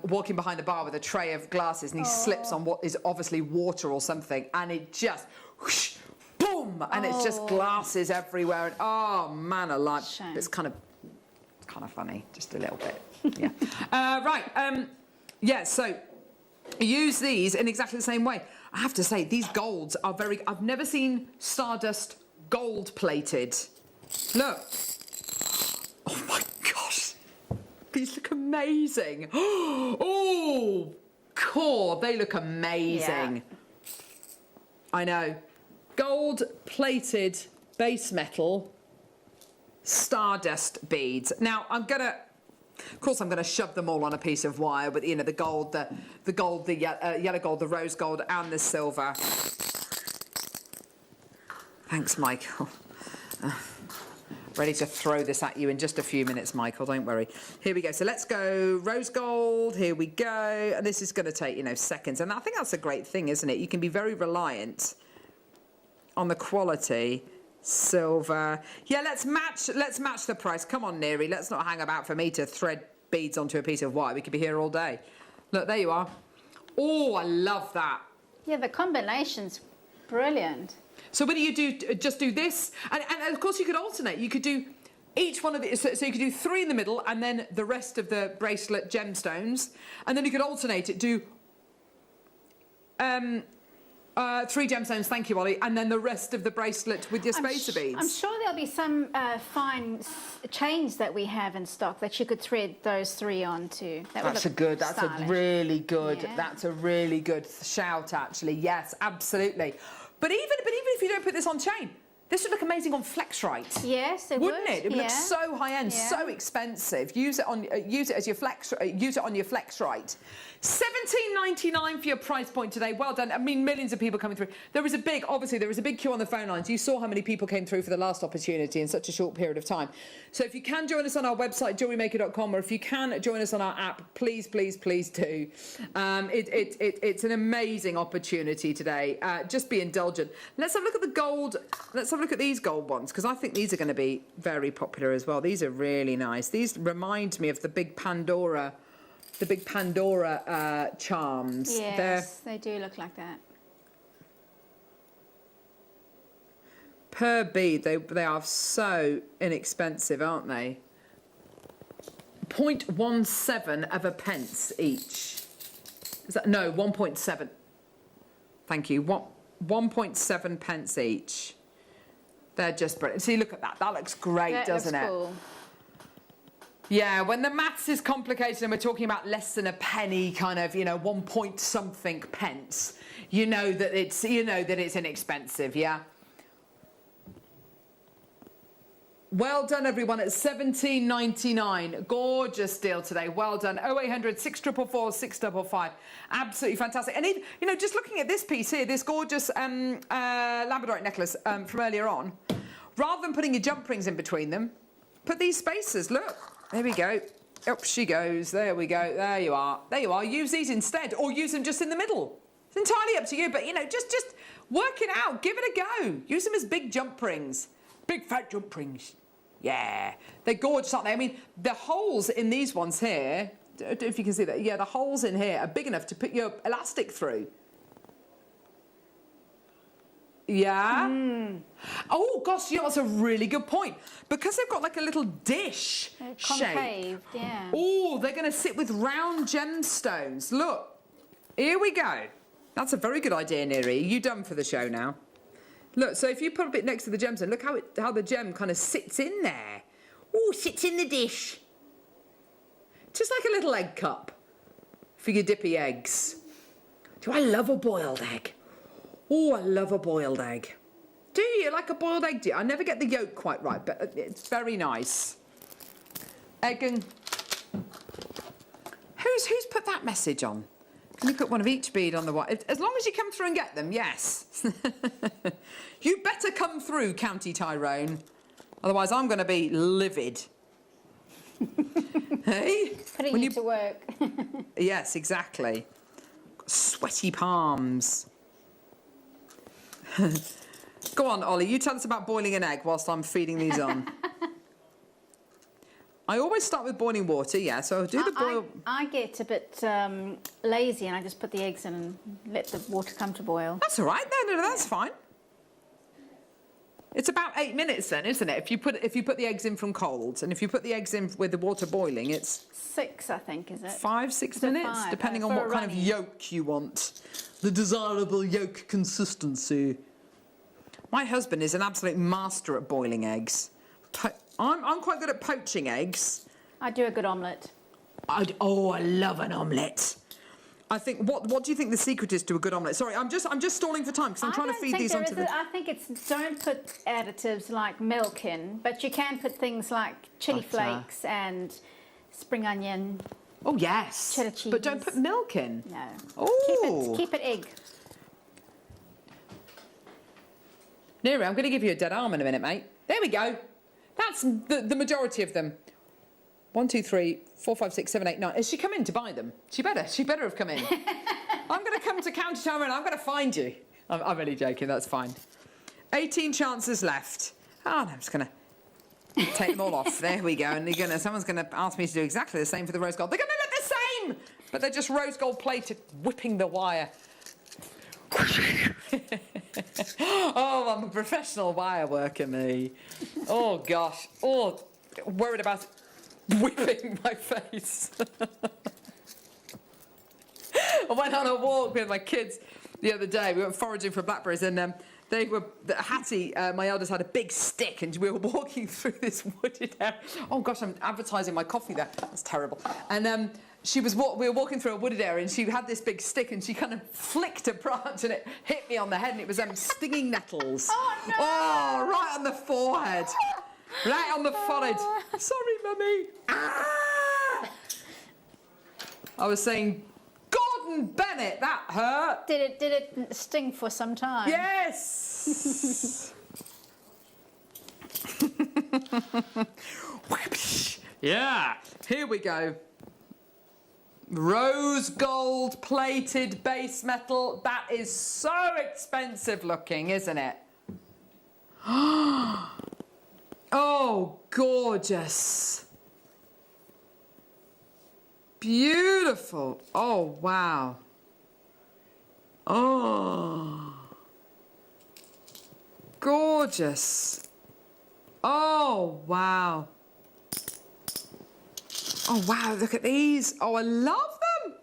walking behind the bar with a tray of glasses, and he slips on what is obviously water or something, and it just, whoosh, boom, and it's just glasses everywhere, and oh, man alive. Shame. It's kind of funny, just a little bit. Yeah. Right. Yeah, so use these in exactly the same way. I have to say, these golds are very... I've never seen stardust gold-plated. Look. Oh, my gosh. These look amazing. Oh, core. They look amazing. Yeah. I know. Gold-plated base metal stardust beads. Now, I'm going to... Of course, I'm going to shove them all on a piece of wire with, you know, the gold, the gold, the yellow gold, the rose gold, and the silver. Thanks, Michael. Ready to throw this at you in just a few minutes, Michael. Don't worry. Here we go. So let's go rose gold. Here we go. And this is going to take, you know, seconds. And I think that's a great thing, isn't it? You can be very reliant on the quality. Silver. Yeah, let's match the price. Come on, Neri. Let's not hang about for me to thread beads onto a piece of wire. We could be here all day. Look, there you are. Oh, I love that. Yeah, the combination's brilliant. So whether you do just do this, and of course you could alternate. You could do each one of these. So you could do 3 in the middle, and then the rest of the bracelet gemstones, and then you could alternate it. Do 3 gemstones, thank you, Ollie, and then the rest of the bracelet with your spacer beads. I'm sure there'll be some fine chains that we have in stock that you could thread those 3 onto. That's a really good shout, actually. Yes, absolutely. But even if you don't put this on chain, this would look amazing on Flexrite. Yes, it would. Wouldn't it? It would look so high end, so expensive. Use it as your use it on your Flexrite. $17.99 for your price point today. Well done. I mean, millions of people coming through. There is a big queue on the phone lines. You saw how many people came through for the last opportunity in such a short period of time. So if you can join us on our website, JewelleryMaker.com, or if you can join us on our app, please, please, please do. It's an amazing opportunity today. Just be indulgent. Let's have a look at the gold. Let's have a look at these gold ones, because I think these are going to be very popular as well. These are really nice. These remind me of the big Pandora charms. Yes, they do look like that. Per bead, they are so inexpensive, aren't they? 0.17 of a pence each. Is that, no, 1.7. Thank you. 1.7 pence each. They're just brilliant. See, look at that. That looks great, doesn't it? Cool. Yeah, when the maths is complicated and we're talking about less than a penny, kind of, you know, 1 point something pence, you know that it's inexpensive, yeah? Well done, everyone, at $17.99. Gorgeous deal today. Well done. 0800 644 655. Absolutely fantastic. And, even, you know, just looking at this piece here, this gorgeous labradorite necklace from earlier on, rather than putting your jump rings in between them, put these spacers. Look, there we go. Up she goes. There we go. There you are. There you are. Use these instead, or use them just in the middle. It's entirely up to you, but, you know, just work it out. Give it a go. Use them as big jump rings. Big fat jump rings. Yeah, they're gorgeous, aren't they? I mean, the holes in these ones here, I don't know if you can see that. Yeah, the holes in here are big enough to put your elastic through. Yeah? Mm. Oh, gosh, you know, that's a really good point. Because they've got like a little dish shape. Yeah. Oh, they're going to sit with round gemstones. Look, here we go. That's a very good idea, Neri. Are you done for the show now? Look, so if you put a bit next to the gemstone, look how the gem kind of sits in there. Oh, sits in the dish. Just like a little egg cup for your dippy eggs. Do I love a boiled egg? Oh, I love a boiled egg. Do you like a boiled egg? Do you? I never get the yolk quite right, but it's very nice. Egg and... Who's put that message on? Can you put one of each bead on the white? As long as you come through and get them, yes. You better come through, County Tyrone. Otherwise, I'm going to be livid. Hey? Putting you to work. Yes, exactly. Got sweaty palms. Go on, Ollie, you tell us about boiling an egg whilst I'm feeding these on. I always start with boiling water, yeah, so I'll do the boil... I get a bit lazy and I just put the eggs in and let the water come to boil. That's all right, no, that's fine. It's about 8 minutes then, isn't it? If you put the eggs in from cold, and if you put the eggs in with the water boiling, it's... 6, I think, is it? 5, 6 minutes, 5, depending on what kind of yolk you want. The desirable yolk consistency. My husband is an absolute master at boiling eggs. I'm quite good at poaching eggs. I do a good omelette. I love an omelette. I think. What do you think the secret is to a good omelette? Sorry, I'm just stalling for time because I'm trying to feed these onto the. I think it's don't put additives like milk in, but you can put things like chili flakes and spring onion. Oh yes. Cheddar cheese. But don't put milk in. No. Oh. Keep it egg. Neri, I'm going to give you a dead arm in a minute, mate. There we go. That's the majority of them. 1, 2, 3, 4, 5, 6, 7, 8, 9. Has she come in to buy them? She better have come in. I'm going to come to County Tyrone and I'm going to find you. I'm only joking, that's fine. 18 chances left. Oh, no, I'm just going to take them all off. There we go. And someone's going to ask me to do exactly the same for the rose gold. They're going to look the same! But they're just rose gold plated, whipping the wire. Oh, I'm a professional wire worker, me. Oh, gosh. Oh, worried about whipping my face. I went on a walk with my kids the other day. We went foraging for blackberries and Hattie, my eldest, had a big stick and we were walking through this wooded area. Oh, gosh, I'm advertising my coffee there. That's terrible. And we were walking through a wooded area and she had this big stick and she kind of flicked a branch and it hit me on the head and it was stinging nettles. Oh, no! Oh, right on the forehead. Right on the forehead. Sorry, Mummy. Ah! I was saying, Gordon Bennett, that hurt. Did it sting for some time? Yes. Yeah. Here we go. Rose gold plated base metal. That is so expensive looking, isn't it? Oh, gorgeous. Beautiful. Oh, wow. Oh. Gorgeous. Oh, wow. Oh, wow, look at these. Oh, I love them.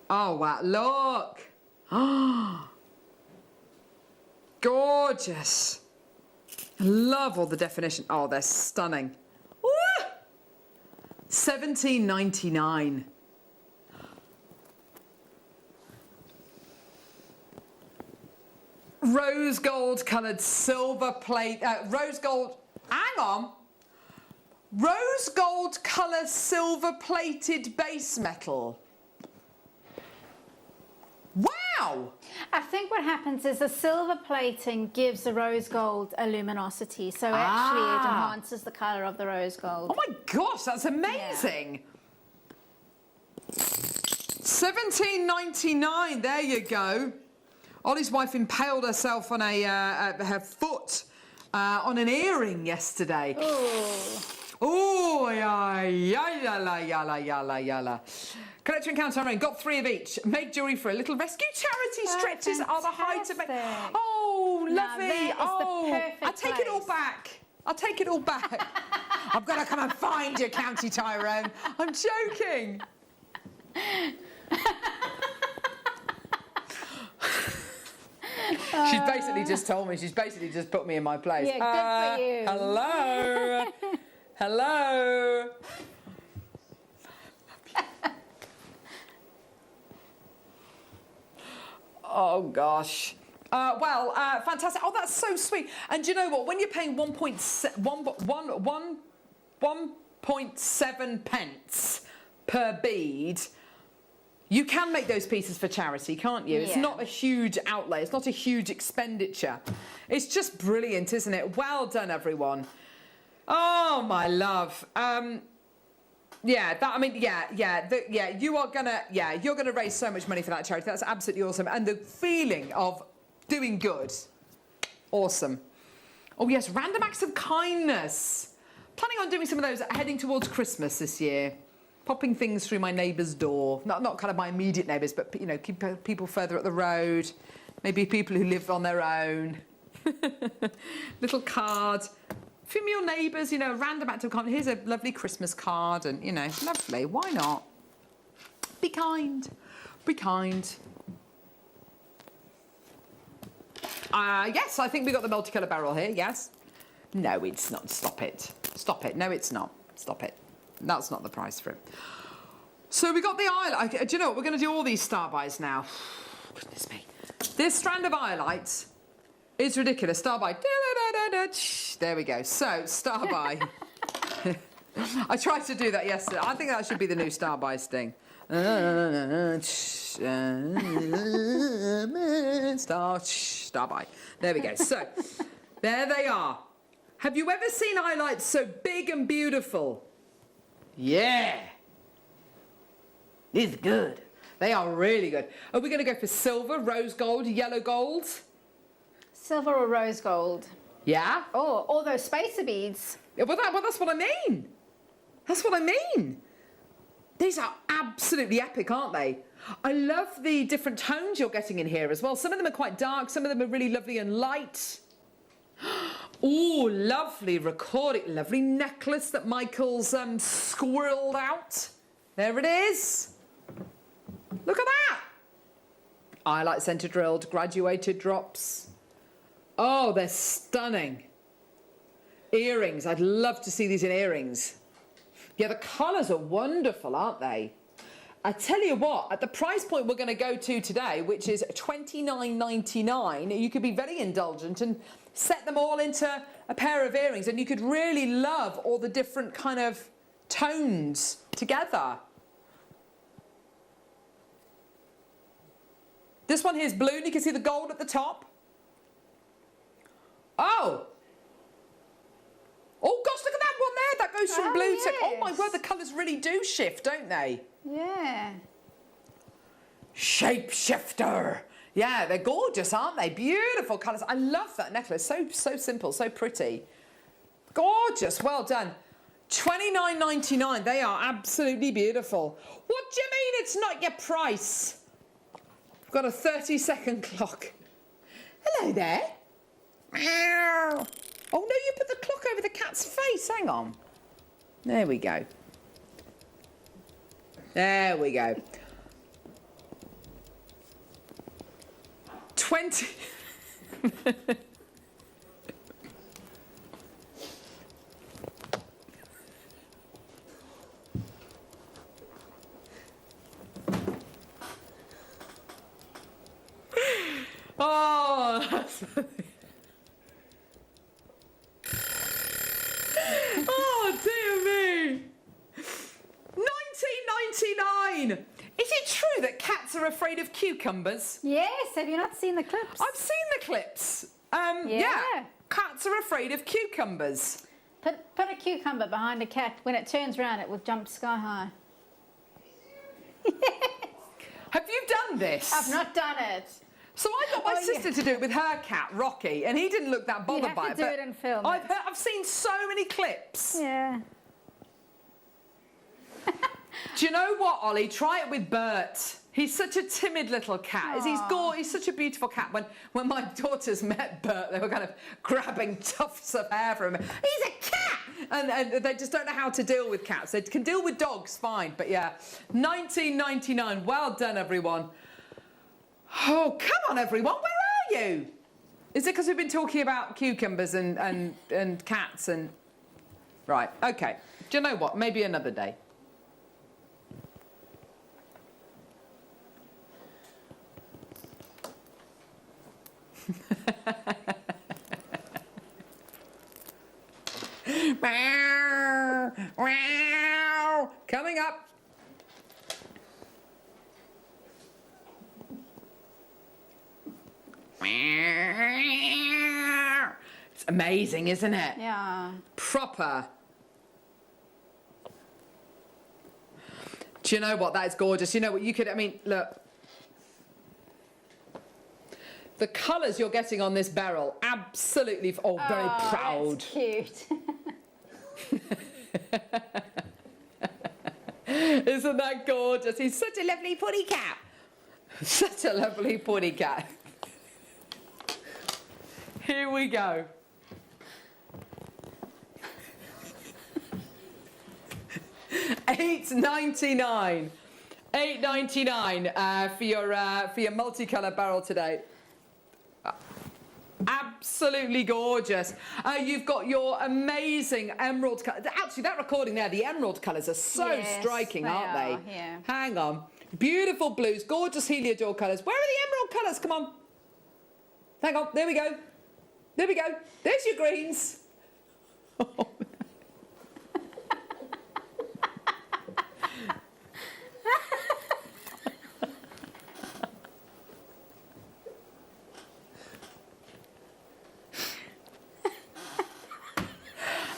Oh, wow, look. Oh. Gorgeous. I love all the definition. Oh, they're stunning. Woo! $17.99. Rose gold coloured silver plate. Rose gold. Hang on. Rose gold colour silver plated base metal. Wow! I think what happens is the silver plating gives the rose gold a luminosity, so actually it enhances the colour of the rose gold. Oh my gosh, that's amazing! Yeah. $17.99, there you go. Ollie's wife impaled herself on her foot on an earring yesterday. Oh, yalla. Collector and Counter Rain got 3 of each. Make jewellery for a little rescue charity. Stretches are the height of it. Oh, lovely. I'll take it all back. I'll take it all back. I've got to come and find you, County Tyrone. I'm joking. She's basically just told me. She's basically just put me in my place. Yeah, good for you. Hello. Hello. Oh, gosh. Fantastic. Oh, that's so sweet. And do you know what? When you're paying 1.7 pence per bead, you can make those pieces for charity, can't you? It's not a huge outlay. It's not a huge expenditure. It's just brilliant, isn't it? Well done, everyone. Oh, my love. You are you're gonna raise so much money for that charity. That's absolutely awesome. And the feeling of doing good, awesome. Oh yes, random acts of kindness. Planning on doing some of those heading towards Christmas this year. Popping things through my neighbour's door. Not kind of my immediate neighbours, but you know, people further up the road. Maybe people who live on their own. Little card. From your neighbours, you know, a random act of kindness. Here's a lovely Christmas card, and you know, lovely. Why not? Be kind. Be kind. Yes, I think we got the multicolour barrel here. Yes. No, it's not. Stop it. Stop it. No, it's not. Stop it. That's not the price for it. So we got the highlight. Do you know what? We're going to do all these star buys now. Goodness me. This strand of highlights is ridiculous. Star buy. There we go. So, star buy. I tried to do that yesterday. I think that should be the new star buy sting. Star buy. There we go. So, there they are. Have you ever seen highlights so big and beautiful? Yeah. These are good. They are really good. Are we going to go for silver, rose gold, yellow gold? Silver or rose gold? Yeah. Oh, all those spacer beads. Yeah, well, that's what I mean. That's what I mean. These are absolutely epic, aren't they? I love the different tones you're getting in here as well. Some of them are quite dark. Some of them are really lovely and light. Oh, lovely recording. Lovely necklace that Michael's squirreled out. There it is. Look at that. Highlight centre drilled, graduated drops. Oh, they're stunning. Earrings. I'd love to see these in earrings. Yeah, the colours are wonderful, aren't they? I tell you what, at the price point we're going to go to today, which is $29.99, you could be very indulgent and set them all into a pair of earrings, and you could really love all the different kind of tones together. This one here is blue, and you can see the gold at the top. Oh! Oh gosh, look at that one there. That goes from blue to... Oh my word, the colours really do shift, don't they? Yeah. Shapeshifter. Yeah, they're gorgeous, aren't they? Beautiful colours. I love that necklace. So simple, so pretty. Gorgeous. Well done. $29.99. They are absolutely beautiful. What do you mean it's not your price? I've got a 30-second clock. Hello there. Meow. Oh, no, you put the clock over the cat's face. Hang on. There we go. There we go. 20... Oh, that's... Oh, dear me. $19.99. Is it true that cats are afraid of cucumbers? Yes, have you not seen the clips? I've seen the clips. Yeah. Cats are afraid of cucumbers. Put a cucumber behind a cat. When it turns around, it will jump sky high. Have you done this? I've not done it. So I got my sister to do it with her cat, Rocky, and he didn't look that bothered by it. You have to do it and film it. I've seen so many clips. Yeah. Do you know what, Ollie? Try it with Bert. He's such a timid little cat. He's such a beautiful cat. When my daughters met Bert, they were kind of grabbing tufts of hair from him. He's a cat! And they just don't know how to deal with cats. They can deal with dogs fine, but yeah. $19.99. Well done, everyone. Oh, come on, everyone. Where are you? Is it because we've been talking about cucumbers and cats and... Right, OK. Do you know what? Maybe another day. Coming up. It's amazing, isn't it? Yeah. Proper. Do you know what? That is gorgeous. You know what? You could, I mean, look. The colours you're getting on this barrel, absolutely, very proud. That's cute. Isn't that gorgeous? He's such a lovely putty cat. Such a lovely putty cat. Here we go. $8.99. $8.99 for your multicolour barrel today. Absolutely gorgeous. You've got your amazing emerald colour. Actually, that recording there, the emerald colours are so striking, aren't they? Yeah. Hang on. Beautiful blues, gorgeous heliodor colours. Where are the emerald colours? Come on. Hang on. There we go. There we go. There's your greens.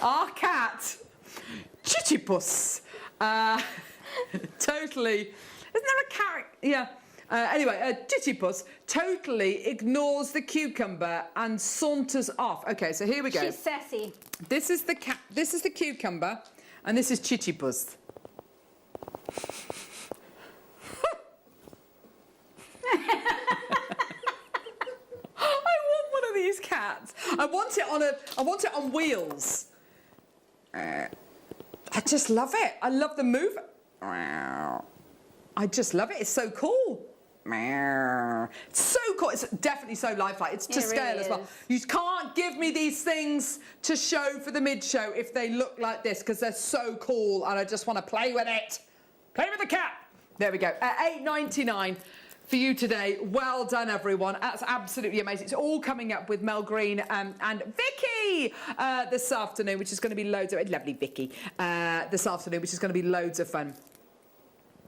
Our cat, Chichipus, totally, isn't there a character? Yeah. Anyway, Chichipus totally ignores the cucumber and saunters off. Okay, so here we go. She's sassy. This is the cat. This is the cucumber, and this is Chichipus. I want one of these cats. I want it on wheels. I just love it. I love the move. I just love it. It's so cool. It's so cool. It's definitely so lifelike. It's to scale as well. You can't give me these things to show for the mid-show if they look like this, because they're so cool and I just want to play with it. Play with the cat. There we go. $8.99 for you today. Well done, everyone. That's absolutely amazing. It's all coming up with Mel Green and Vicky this afternoon, which is going to be loads of... Lovely Vicky this afternoon, which is going to be loads of fun.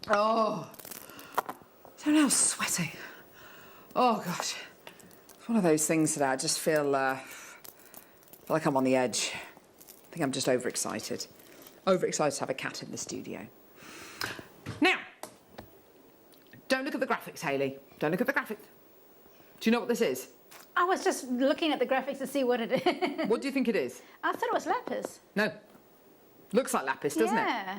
Oh, I don't know, sweating. Oh, gosh. It's one of those things that I just feel like I'm on the edge. I think I'm just overexcited. Overexcited to have a cat in the studio. Now, don't look at the graphics, Hayley. Don't look at the graphics. Do you know what this is? I was just looking at the graphics to see what it is. What do you think it is? I thought it was lapis. No. Looks like lapis, doesn't it?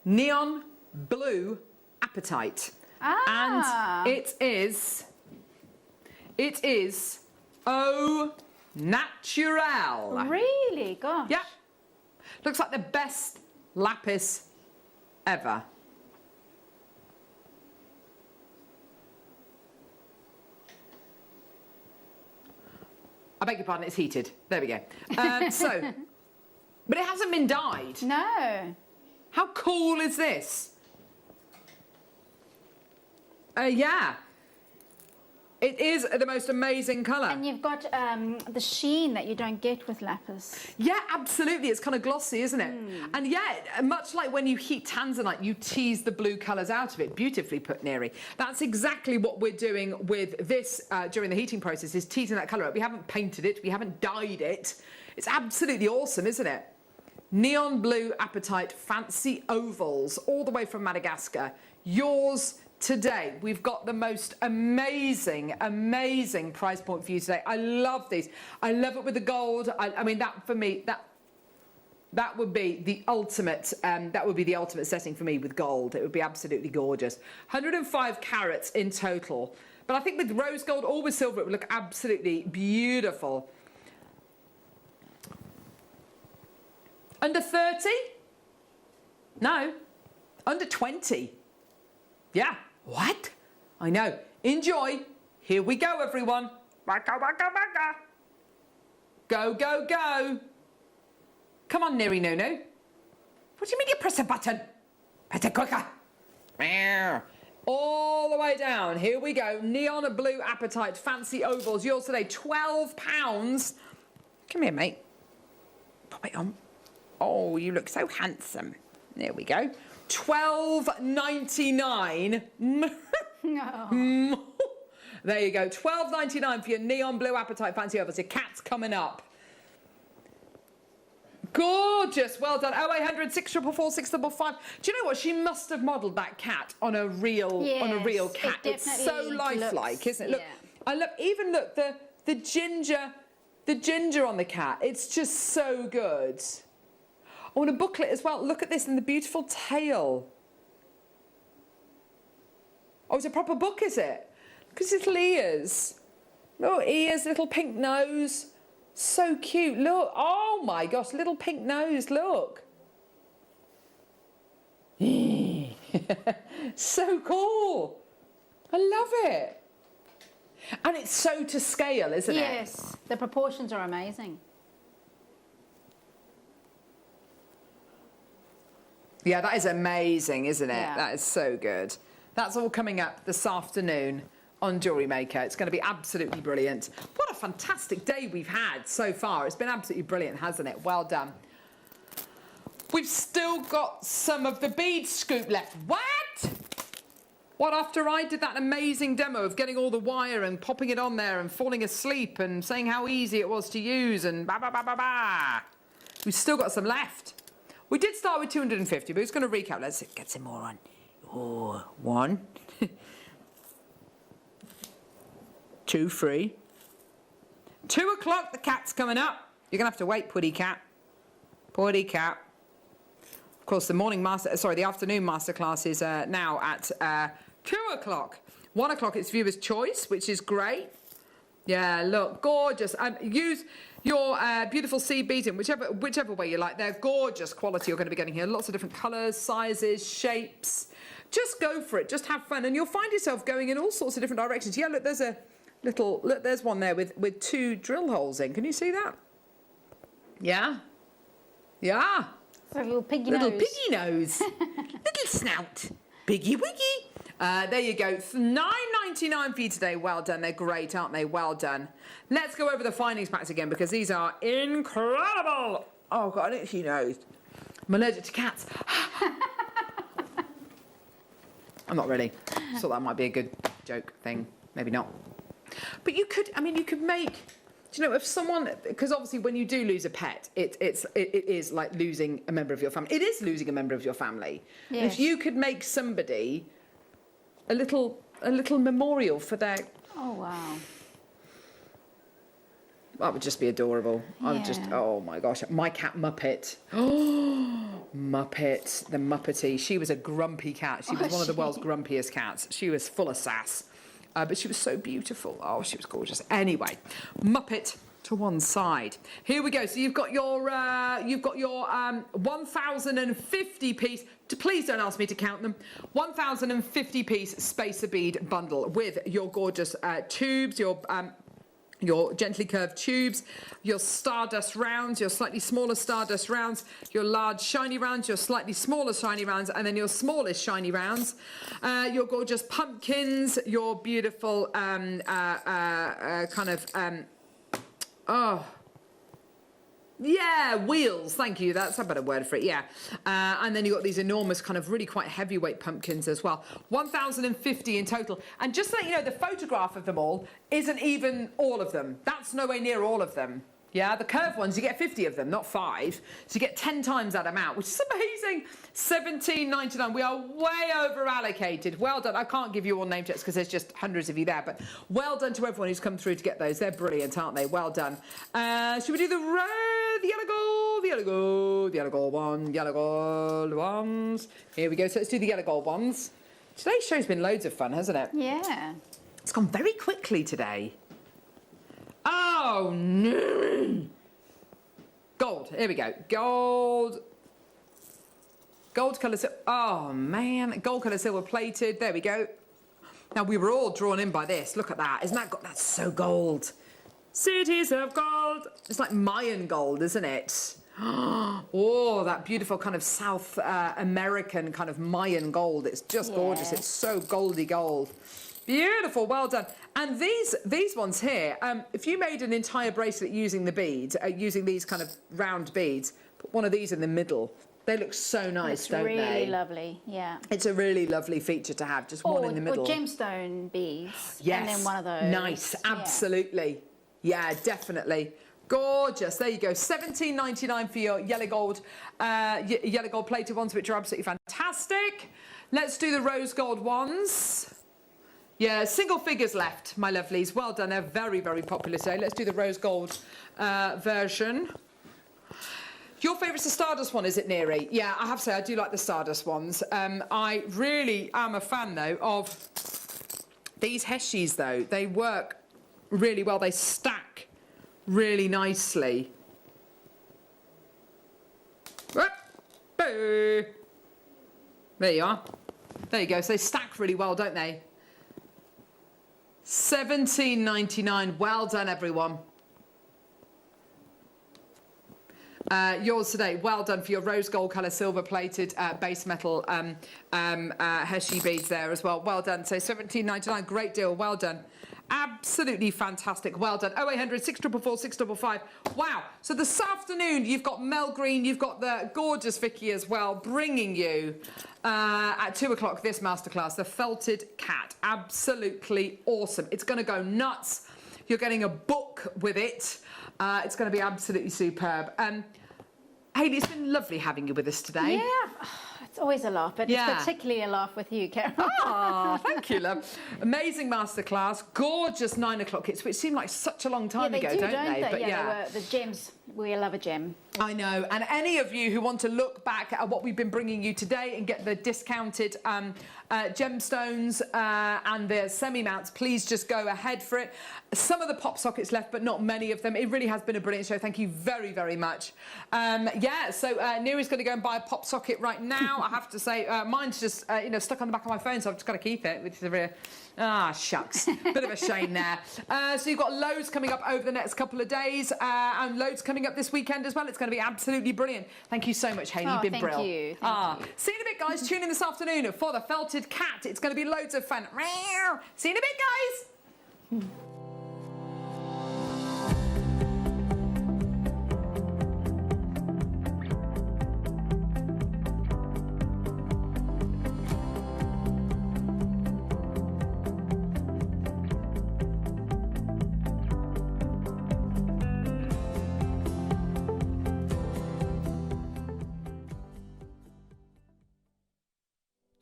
Neon blue apatite. And it is au naturel. Really? Gosh. Yeah. Looks like the best lapis ever. I beg your pardon, it's heated. There we go. But it hasn't been dyed. No. How cool is this? Yeah. It is the most amazing colour. And you've got the sheen that you don't get with lapis. Yeah, absolutely. It's kind of glossy, isn't it? And yeah, much like when you heat tanzanite, you tease the blue colours out of it. Beautifully put, Neri. That's exactly what we're doing with this during the heating process, is teasing that colour up. We haven't painted it. We haven't dyed it. It's absolutely awesome, isn't it? Neon blue apatite fancy ovals, all the way from Madagascar. Yours today. We've got the most amazing, amazing price point for you today. I love these. I love it with the gold. I mean, that for me, that would be the ultimate. That would be the ultimate setting for me with gold. It would be absolutely gorgeous. 105 carats in total. But I think with rose gold or with silver, it would look absolutely beautiful. Under 30? No. Under 20? Yeah. What? I know. Enjoy. Here we go, everyone. Waka, waka, waka. Go, go, go. Come on, Neri Nunu. What do you mean you press a button? Press it quicker. all the way down. Here we go. Neon blue appetite, fancy ovals. Yours today, £12. Come here, mate. Pop it on. Oh, you look so handsome. There we go. $12.99. There you go. $12.99 for your neon blue appetite fancy ovals. Your cat's coming up. Gorgeous. Well done. 0800 644 655. Do you know what? She must have modelled that cat on a real cat. It's so lifelike, isn't it? Look, I love the ginger on the cat. It's just so good. Oh, and a booklet as well. Look at this and the beautiful tail. Oh, it's a proper book, is it? Look at his little ears. Little ears, little pink nose. So cute. Look. Oh my gosh, little pink nose. Look. So cool. I love it. And it's so to scale, isn't it? Yes. The proportions are amazing. Yeah, that is amazing, isn't it? Yeah. That is so good. That's all coming up this afternoon on Jewellery Maker. It's going to be absolutely brilliant. What a fantastic day we've had so far. It's been absolutely brilliant, hasn't it? Well done. We've still got some of the bead scoop left. What? What, after I did that amazing demo of getting all the wire and popping it on there and falling asleep and saying how easy it was to use and ba-ba-ba-ba-ba. We've still got some left. We did start with 250, but it's going to recap. Let's get some more on. Oh, 1, 2, 3. 2 o'clock, the cat's coming up. You're going to have to wait, Puddy Cat. Puddy Cat. Of course, the afternoon masterclass is now at 2 o'clock. 1 o'clock, it's viewer's choice, which is great. Yeah, look, gorgeous. And use your beautiful seed beads in whichever way you like. They're gorgeous quality you're going to be getting here. Lots of different colours, sizes, shapes. Just go for it. Just have fun. And you'll find yourself going in all sorts of different directions. Yeah, look, there's a little... Look, there's one there with 2 drill holes in. Can you see that? Yeah? Yeah. It's a little piggy Little nose. piggy nose. Little snout. Piggy wiggy. There you go. $9.99 for you today. Well done. They're great, aren't they? Well done. Let's go over the findings packs again because these are incredible. Oh, God, I itchy nose. I'm allergic to cats. I'm not really. Thought that might be a good joke thing. Maybe not. But you could make... Do you know, if someone... Because obviously when you do lose a pet, it is like losing a member of your family. It is losing a member of your family. Yes. And if you could make somebody a little memorial for their... Oh, wow. That would just be adorable. I would just... Oh, my gosh. My cat Muppet. Oh, Muppet. The Muppety. She was a grumpy cat. She was one of the world's grumpiest cats. She was full of sass. But she was so beautiful. Oh, she was gorgeous. Anyway, Muppet to one side. Here we go. So you've got your 1,050 piece. Please don't ask me to count them. 1,050 piece spacer bead bundle with your gorgeous tubes, your gently curved tubes, your stardust rounds, your slightly smaller stardust rounds, your large shiny rounds, your slightly smaller shiny rounds, and then your smallest shiny rounds, your gorgeous pumpkins, your beautiful wheels. Thank you. That's a better word for it. Yeah. And then you've got these enormous kind of really quite heavyweight pumpkins as well. 1,050 in total. And just so you know, the photograph of them all isn't even all of them. That's nowhere near all of them. Yeah, the curved ones, you get 50 of them, not 5. So you get 10 times that amount, which is amazing. $17.99. We are way over allocated. Well done. I can't give you all name checks because there's just hundreds of you there, but well done to everyone who's come through to get those. They're brilliant, aren't they? Well done. Should we do the red, the yellow gold, the yellow gold, the yellow gold one, yellow gold ones? Here we go. So let's do the yellow gold ones. Today's show's been loads of fun, hasn't it? Yeah. It's gone very quickly today. Oh, no. Gold. Here we go. Gold. Gold colour. Oh, man. Gold colour silver plated. There we go. Now, we were all drawn in by this. Look at that. Isn't that... That's so gold. Cities of gold. It's like Mayan gold, isn't it? Oh, that beautiful kind of South American kind of Mayan gold. It's just gorgeous. It's so goldy gold. Beautiful, well done. And these ones here, if you made an entire bracelet using the beads, using these kind of round beads, put one of these in the middle. They look so nice, don't they? Really lovely, yeah. It's a really lovely feature to have, just one in the middle. Or gemstone beads. Yes. And then one of those. Nice, absolutely. Yeah, definitely. Gorgeous. There you go. $17.99 for your yellow gold plated ones, which are absolutely fantastic. Let's do the rose gold ones. Yeah, single figures left, my lovelies. Well done. They're very, very popular today. Let's do the rose gold version. Your favourite's the Stardust one, is it, Neri? Yeah, I have to say, I do like the Stardust ones. I really am a fan, though, of these Heshis, though. They work really well. They stack really nicely. There you are. There you go. So they stack really well, don't they? $17.99. Well done, everyone. Yours today, well done for your rose gold colour silver plated base metal Heshi beads there as well. Well done. So $17.99, great deal. Well done. Absolutely fantastic. Well done. 0800 644 655. Wow. So this afternoon you've got Mel Green, you've got the gorgeous Vicky as well, bringing you at 2 o'clock this masterclass, the Felted Cat. Absolutely awesome. It's going to go nuts. You're getting a book with it. It's going to be absolutely superb. Hayley, it's been lovely having you with us today. Yeah, it's always a laugh, but it's particularly a laugh with you, Karen. Oh, thank you, love. Amazing masterclass, gorgeous 9 o'clock hits, which seemed like such a long time ago, don't they? But yeah, the gems. We love a gem. I know, and any of you who want to look back at what we've been bringing you today and get the discounted gemstones and the semi-mounts, please just go ahead for it. Some of the pop sockets left, but not many of them. It really has been a brilliant show. Thank you very, very much. Yeah, so Neri's going to go and buy a pop socket right now. I have to say, mine's just stuck on the back of my phone, so I've just got to keep it, which is a real... Ah, shucks. Bit of a shame there. So you've got loads coming up over the next couple of days and loads coming up this weekend as well. It's going to be absolutely brilliant. Thank you so much, Hayley. You've been brilliant. Thank you. See you in a bit, guys. Tune in this afternoon for the Felted Cat. It's going to be loads of fun. See you in a bit, guys.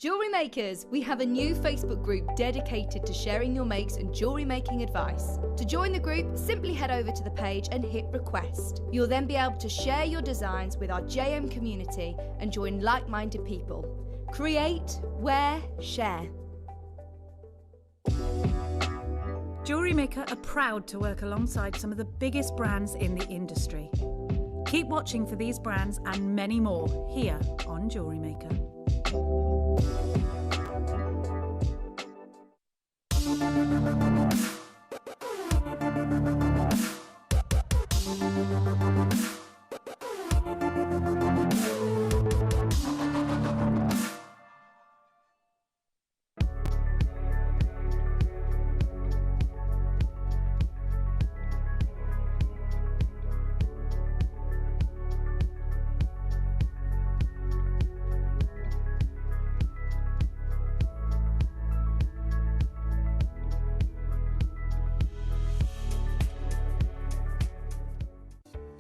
Jewellery Makers, we have a new Facebook group dedicated to sharing your makes and jewellery making advice. To join the group, simply head over to the page and hit request. You'll then be able to share your designs with our JM community and join like-minded people. Create, wear, share. Jewellery Maker are proud to work alongside some of the biggest brands in the industry. Keep watching for these brands and many more here on Jewellery Maker.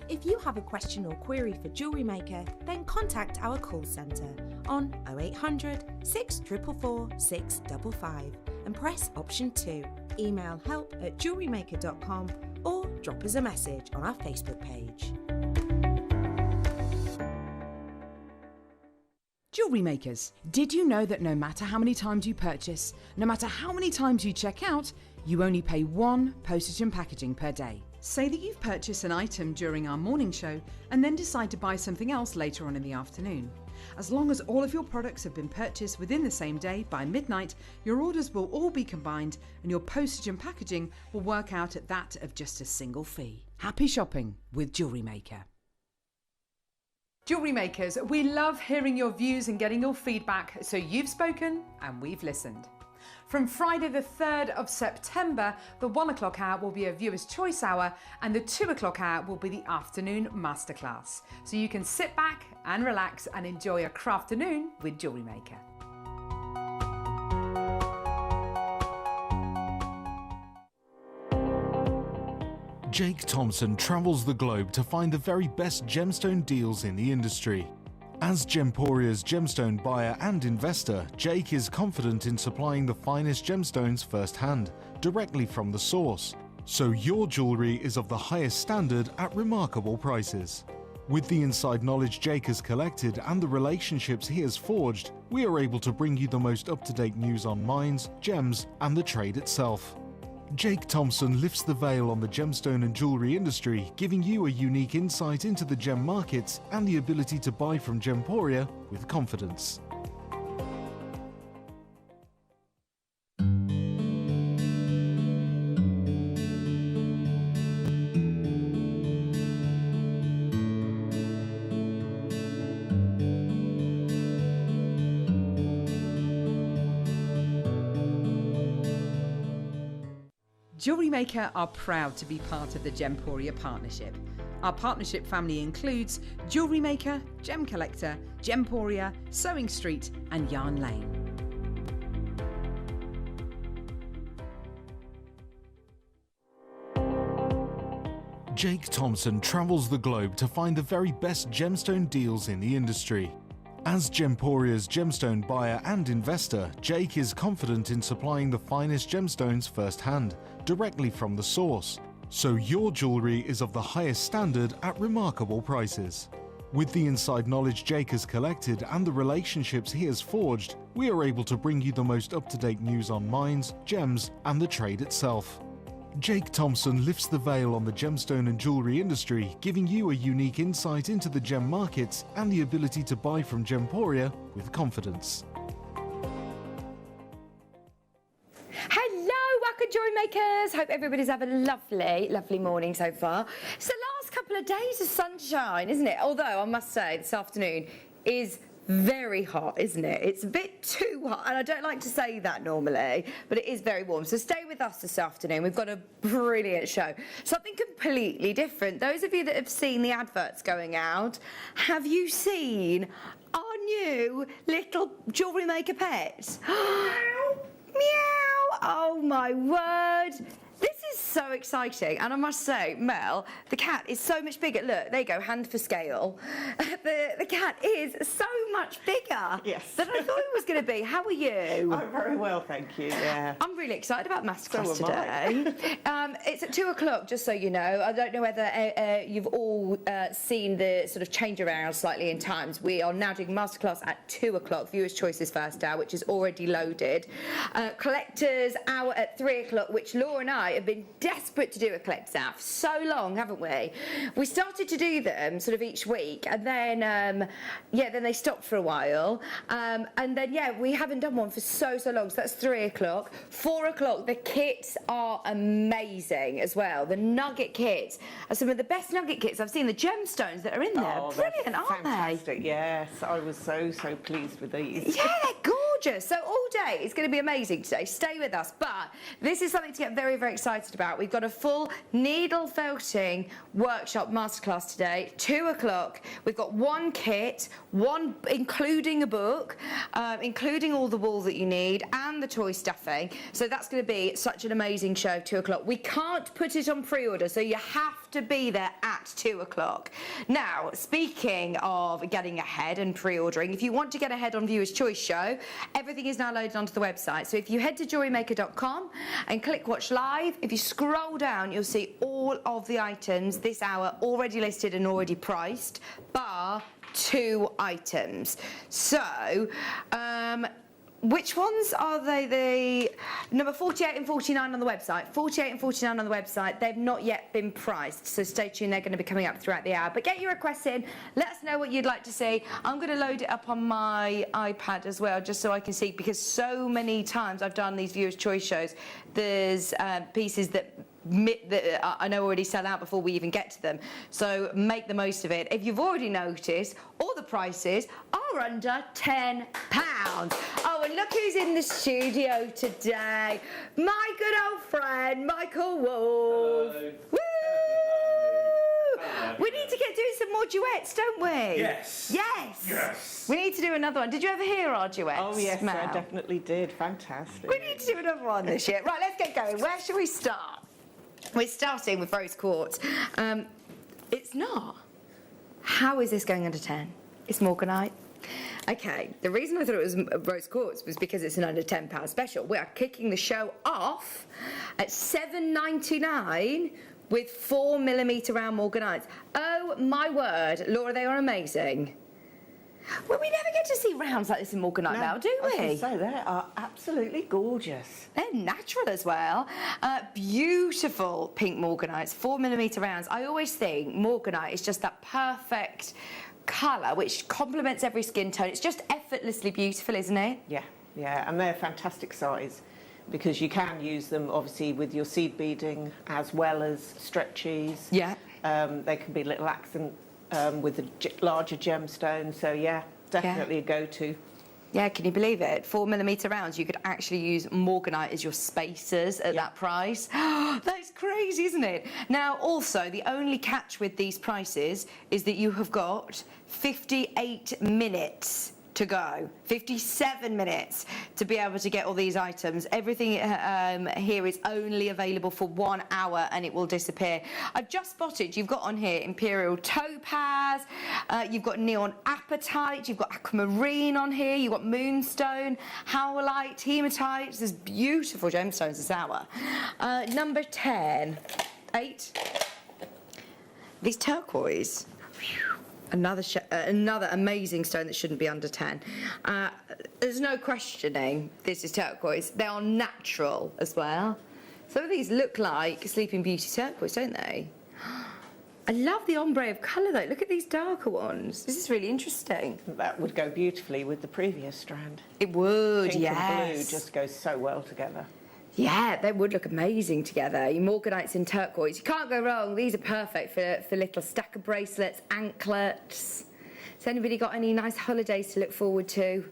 If you have a question or query for Jewellery Maker, then contact our call centre on 0800 644 655 and press option 2. Email help@jewellerymaker.com or drop us a message on our Facebook page. Jewellery Makers, did you know that no matter how many times you purchase, no matter how many times you check out, you only pay 1 postage and packaging per day? Say that you've purchased an item during our morning show and then decide to buy something else later on in the afternoon. As long as all of your products have been purchased within the same day by midnight, your orders will all be combined and your postage and packaging will work out at that of just a single fee. Happy shopping with Jewellery Maker. Jewellery Makers, we love hearing your views and getting your feedback, so you've spoken and we've listened. From Friday the 3rd of September, the 1 o'clock hour will be a viewer's choice hour and the 2 o'clock hour will be the afternoon masterclass. So you can sit back and relax and enjoy a crafternoon with Jewellery Maker. Jake Thompson travels the globe to find the very best gemstone deals in the industry. As Gemporia's gemstone buyer and investor, Jake is confident in supplying the finest gemstones firsthand, directly from the source, so your jewellery is of the highest standard at remarkable prices. With the inside knowledge Jake has collected and the relationships he has forged, we are able to bring you the most up-to-date news on mines, gems, and the trade itself. Jake Thompson lifts the veil on the gemstone and jewellery industry, giving you a unique insight into the gem markets and the ability to buy from Gemporia with confidence. Jewellery Maker are proud to be part of the Gemporia partnership. Our partnership family includes Jewellery Maker, Gem Collector, Gemporia, Sewing Street and Yarn Lane. Jake Thompson travels the globe to find the very best gemstone deals in the industry. As Gemporia's gemstone buyer and investor, Jake is confident in supplying the finest gemstones firsthand, directly from the source, so your jewellery is of the highest standard at remarkable prices. With the inside knowledge Jake has collected and the relationships he has forged, we are able to bring you the most up-to-date news on mines, gems, and the trade itself. Jake Thompson lifts the veil on the gemstone and jewellery industry, giving you a unique insight into the gem markets and the ability to buy from Gemporia with confidence. Hello, welcome Jewellery Makers. Hope everybody's having a lovely, lovely morning so far. It's the last couple of days of sunshine, isn't it? Although I must say this afternoon is very hot, isn't it? It's a bit too hot, and I don't like to say that normally, but it is very warm. So stay with us this afternoon. We've got a brilliant show. Something completely different. Those of you that have seen the adverts going out, have you seen our new little Jewellery Maker pet? Meow! Oh my word! This is so exciting, and I must say, Mel, the cat is so much bigger. Look, there you go, hand for scale. The cat is so much bigger than I thought it was going to be. How are you? I'm very well, thank you, yeah. I'm really excited about Masterclass So am today. It's at 2 o'clock, just so you know. I don't know whether you've all seen the sort of change around slightly in times. We are now doing Masterclass at 2 o'clock, Viewers' Choices first hour, which is already loaded. Collectors hour at 3 o'clock, which Laura and I have been desperate to do a collector's hour for so long, haven't we? We started to do them sort of each week, and then then they stopped for a while, and then we haven't done one for so long. So that's 3 o'clock. 4 o'clock, the kits are amazing as well. The nugget kits are some of the best nugget kits I've seen. The gemstones that are in there, brilliant, aren't fantastic. Yes, I was so pleased with these. Yeah, they're gorgeous. So all day it's going to be amazing today. Stay with us, but this is something to get very, very excited about. We've got a full needle felting workshop masterclass today, 2 o'clock. We've got one kit, one including a book, including all the wool that you need and the toy stuffing. So that's going to be such an amazing show, 2 o'clock. We can't put it on pre-order, so you have to be there at 2 o'clock. Now, speaking of getting ahead and pre-ordering, if you want to get ahead on Viewers' Choice Show, everything is now loaded onto the website. So if you head to JewelleryMaker.com and click Watch Live, if you scroll down, you'll see all of the items this hour already listed and already priced, bar 2 items. So, which ones are they? The number 48 and 49 on the website. 48 and 49 on the website. They've not yet been priced, so stay tuned. They're going to be coming up throughout the hour. But get your requests in. Let us know what you'd like to see. I'm going to load it up on my iPad as well, just so I can see, because so many times I've done these Viewers' Choice shows, there's pieces that I know already sell out before we even get to them. So make the most of it. If you've already noticed, all the prices are under £10. Oh, and look who's in the studio today. My good old friend, Michael Wolf. Hello. Woo! We need to get doing some more duets, don't we? Yes. Yes. Yes. We need to do another one. Did you ever hear our duets? Oh, yes, Mel? I definitely did. Fantastic. We need to do another one this year. Right, let's get going. Where should we start? We're starting with rose quartz. It's not. How is this going under 10? It's morganite. Okay, the reason I thought it was rose quartz was because it's an under £10 special. We are kicking the show off at $7.99 with 4mm round morganites. Oh my word, Laura, they are amazing. Well, we never get to see rounds like this in morganite now, do we? I was going to say, they are absolutely gorgeous. They're natural as well. Beautiful pink morganites, 4mm rounds. I always think morganite is just that perfect colour which complements every skin tone. It's just effortlessly beautiful, isn't it? Yeah, yeah, and they're fantastic size because you can use them obviously with your seed beading as well as stretchies. Yeah. They can be little accent with the larger gemstones, so yeah, definitely a go-to. Yeah, can you believe it? 4mm rounds, you could actually use morganite as your spacers at that price. That's crazy, isn't it? Now, also, the only catch with these prices is that you have got 58 minutes to go, 57 minutes to be able to get all these items. Everything here is only available for 1 hour and it will disappear. I've just spotted you've got on here Imperial Topaz, you've got Neon Apatite, you've got Aquamarine on here, you've got Moonstone, Howlite, Hematite. There's beautiful gemstones this hour. Number 10, 8, these turquoise. Another amazing stone that shouldn't be under 10. There's no questioning this is turquoise. They are natural as well. Some of these look like Sleeping Beauty turquoise, don't they? I love the ombre of colour though. Look at these darker ones. This is really interesting. That would go beautifully with the previous strand. It would, Pink yes. and blue just goes so well together. Yeah, they would look amazing together. Your morganites in turquoise. You can't go wrong. These are perfect for little stacker bracelets, anklets. Has anybody got any nice holidays to look forward to?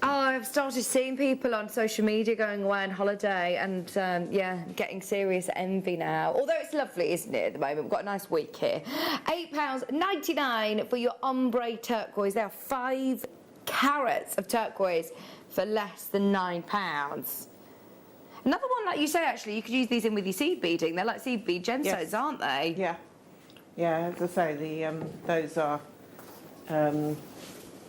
Oh, I've started seeing people on social media going away on holiday and, yeah, getting serious envy now. Although it's lovely, isn't it, at the moment? We've got a nice week here. £8.99 for your ombre turquoise. They are 5 carats of turquoise for less than £9. Another one, like you say, actually, you could use these in with your seed beading. They're like seed bead gemstones, aren't they? Yeah. Yeah, as I say, those are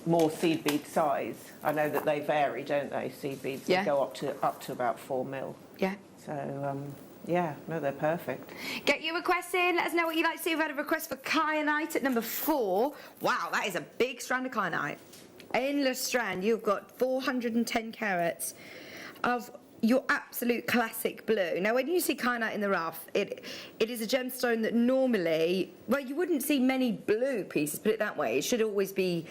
more seed bead size. I know that they vary, don't they, seed beads? They go up to about 4mm. Yeah. So, yeah, no, they're perfect. Get your requests in. Let us know what you'd like to see. We've had a request for kyanite at number 4. Wow, that is a big strand of kyanite. Endless strand. You've got 410 carats of your absolute classic blue. Now, when you see kyanite in the rough, it is a gemstone that normally, well, you wouldn't see many blue pieces, put it that way. It should always be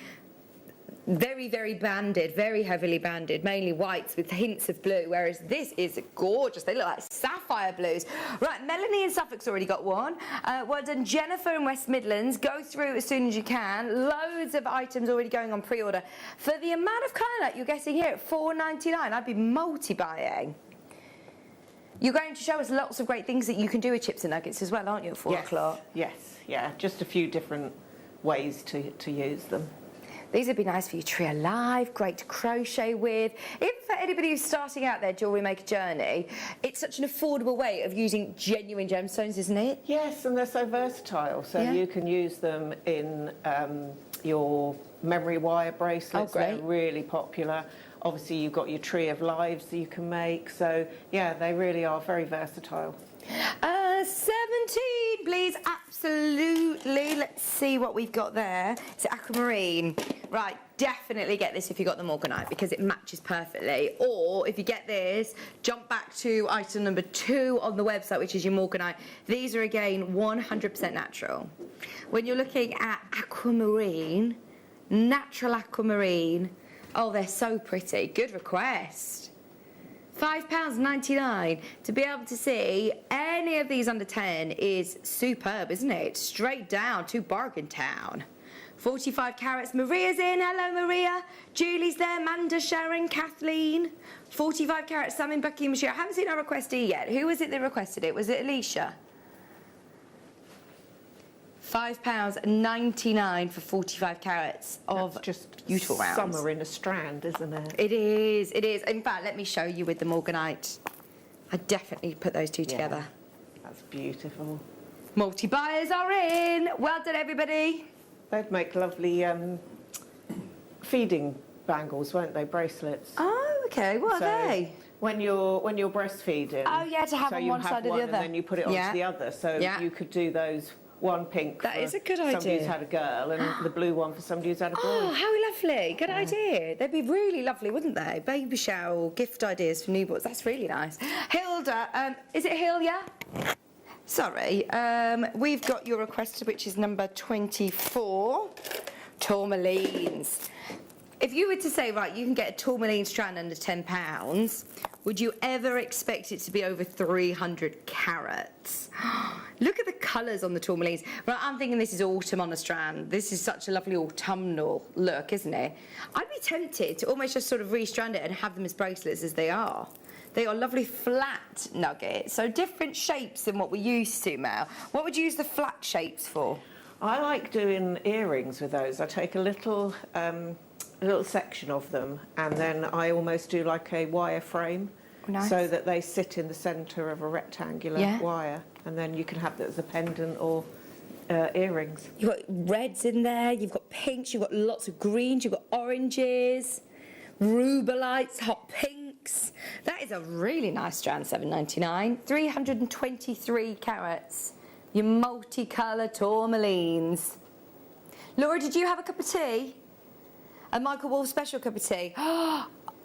very, very banded, very heavily banded, mainly whites with hints of blue, whereas this is gorgeous. They look like sapphire blues. Right, Melanie in Suffolk's already got one. Well done, Jennifer in West Midlands. Go through as soon as you can. Loads of items already going on pre-order. For the amount of kyanite you're getting here at $4.99, I'd be multi-buying. You're going to show us lots of great things that you can do with chips and nuggets as well, aren't you, at 4 o'clock? Yes, yeah, just a few different ways to use them. These would be nice for your tree alive, great to crochet with. Even for anybody who's starting out their jewellery maker journey, it's such an affordable way of using genuine gemstones, isn't it? Yes, and they're so versatile. So you can use them in your memory wire bracelets. Oh, great. They're really popular. Obviously, you've got your tree of lives that you can make. So, yeah, they really are very versatile. 17, please. Absolutely. Let's see what we've got there. It's aquamarine. Right, definitely get this if you got the morganite because it matches perfectly. Or if you get this, jump back to item number 2 on the website, which is your morganite. These are, again, 100% natural. When you're looking at aquamarine, natural aquamarine, oh, they're so pretty. Good request. £5.99. To be able to see any of these under 10 is superb, isn't it? Straight down to Bargain Town. 45 carats. Maria's in. Hello, Maria. Julie's there. Manda, Sharon, Kathleen. 45 carats. Sam in Bucky and Michelle. I haven't seen our requestee yet. Who was it that requested it? Was it Alicia? £5.99 for 45 carats of That's just beautiful rounds. Summer in a strand, isn't it? It is, it is. In fact, let me show you with the morganite. I definitely put those two together. That's beautiful. Multi-buyers are in. Well done, everybody. They'd make lovely feeding bangles, won't they? Bracelets. Oh, okay. What are they? When you're breastfeeding. Oh, yeah, to have on one side or the other. And then you put it onto the other. So you could do those. One pink that for is a good somebody idea. who's had a girl, and the blue one for somebody who's had a boy. Oh, how lovely. Good idea. They'd be really lovely, wouldn't they? Baby shower, gift ideas for newborns. That's really nice. Hilda, is it Hilda? Sorry. We've got your request, which is number 24. Tourmalines. If you were to say, right, you can get a tourmaline strand under £10, would you ever expect it to be over 300 carats? Look at the colours on the tourmalines. Right, I'm thinking this is autumn on a strand. This is such a lovely autumnal look, isn't it? I'd be tempted to almost just sort of restrand it and have them as bracelets as they are. They are lovely flat nuggets, so different shapes than what we're used to, Mel. What would you use the flat shapes for? I like doing earrings with those. I take a little section of them, and then I almost do like a wire frame, so that they sit in the centre of a rectangular wire, and then you can have that as a pendant or earrings. You've got reds in there, you've got pinks, you've got lots of greens, you've got oranges, rubelites, hot pinks. That is a really nice strand, £7.99. 323 carats. Your multicoloured tourmalines. Laura, did you have a cup of tea? A Michael Wolff special cup of tea.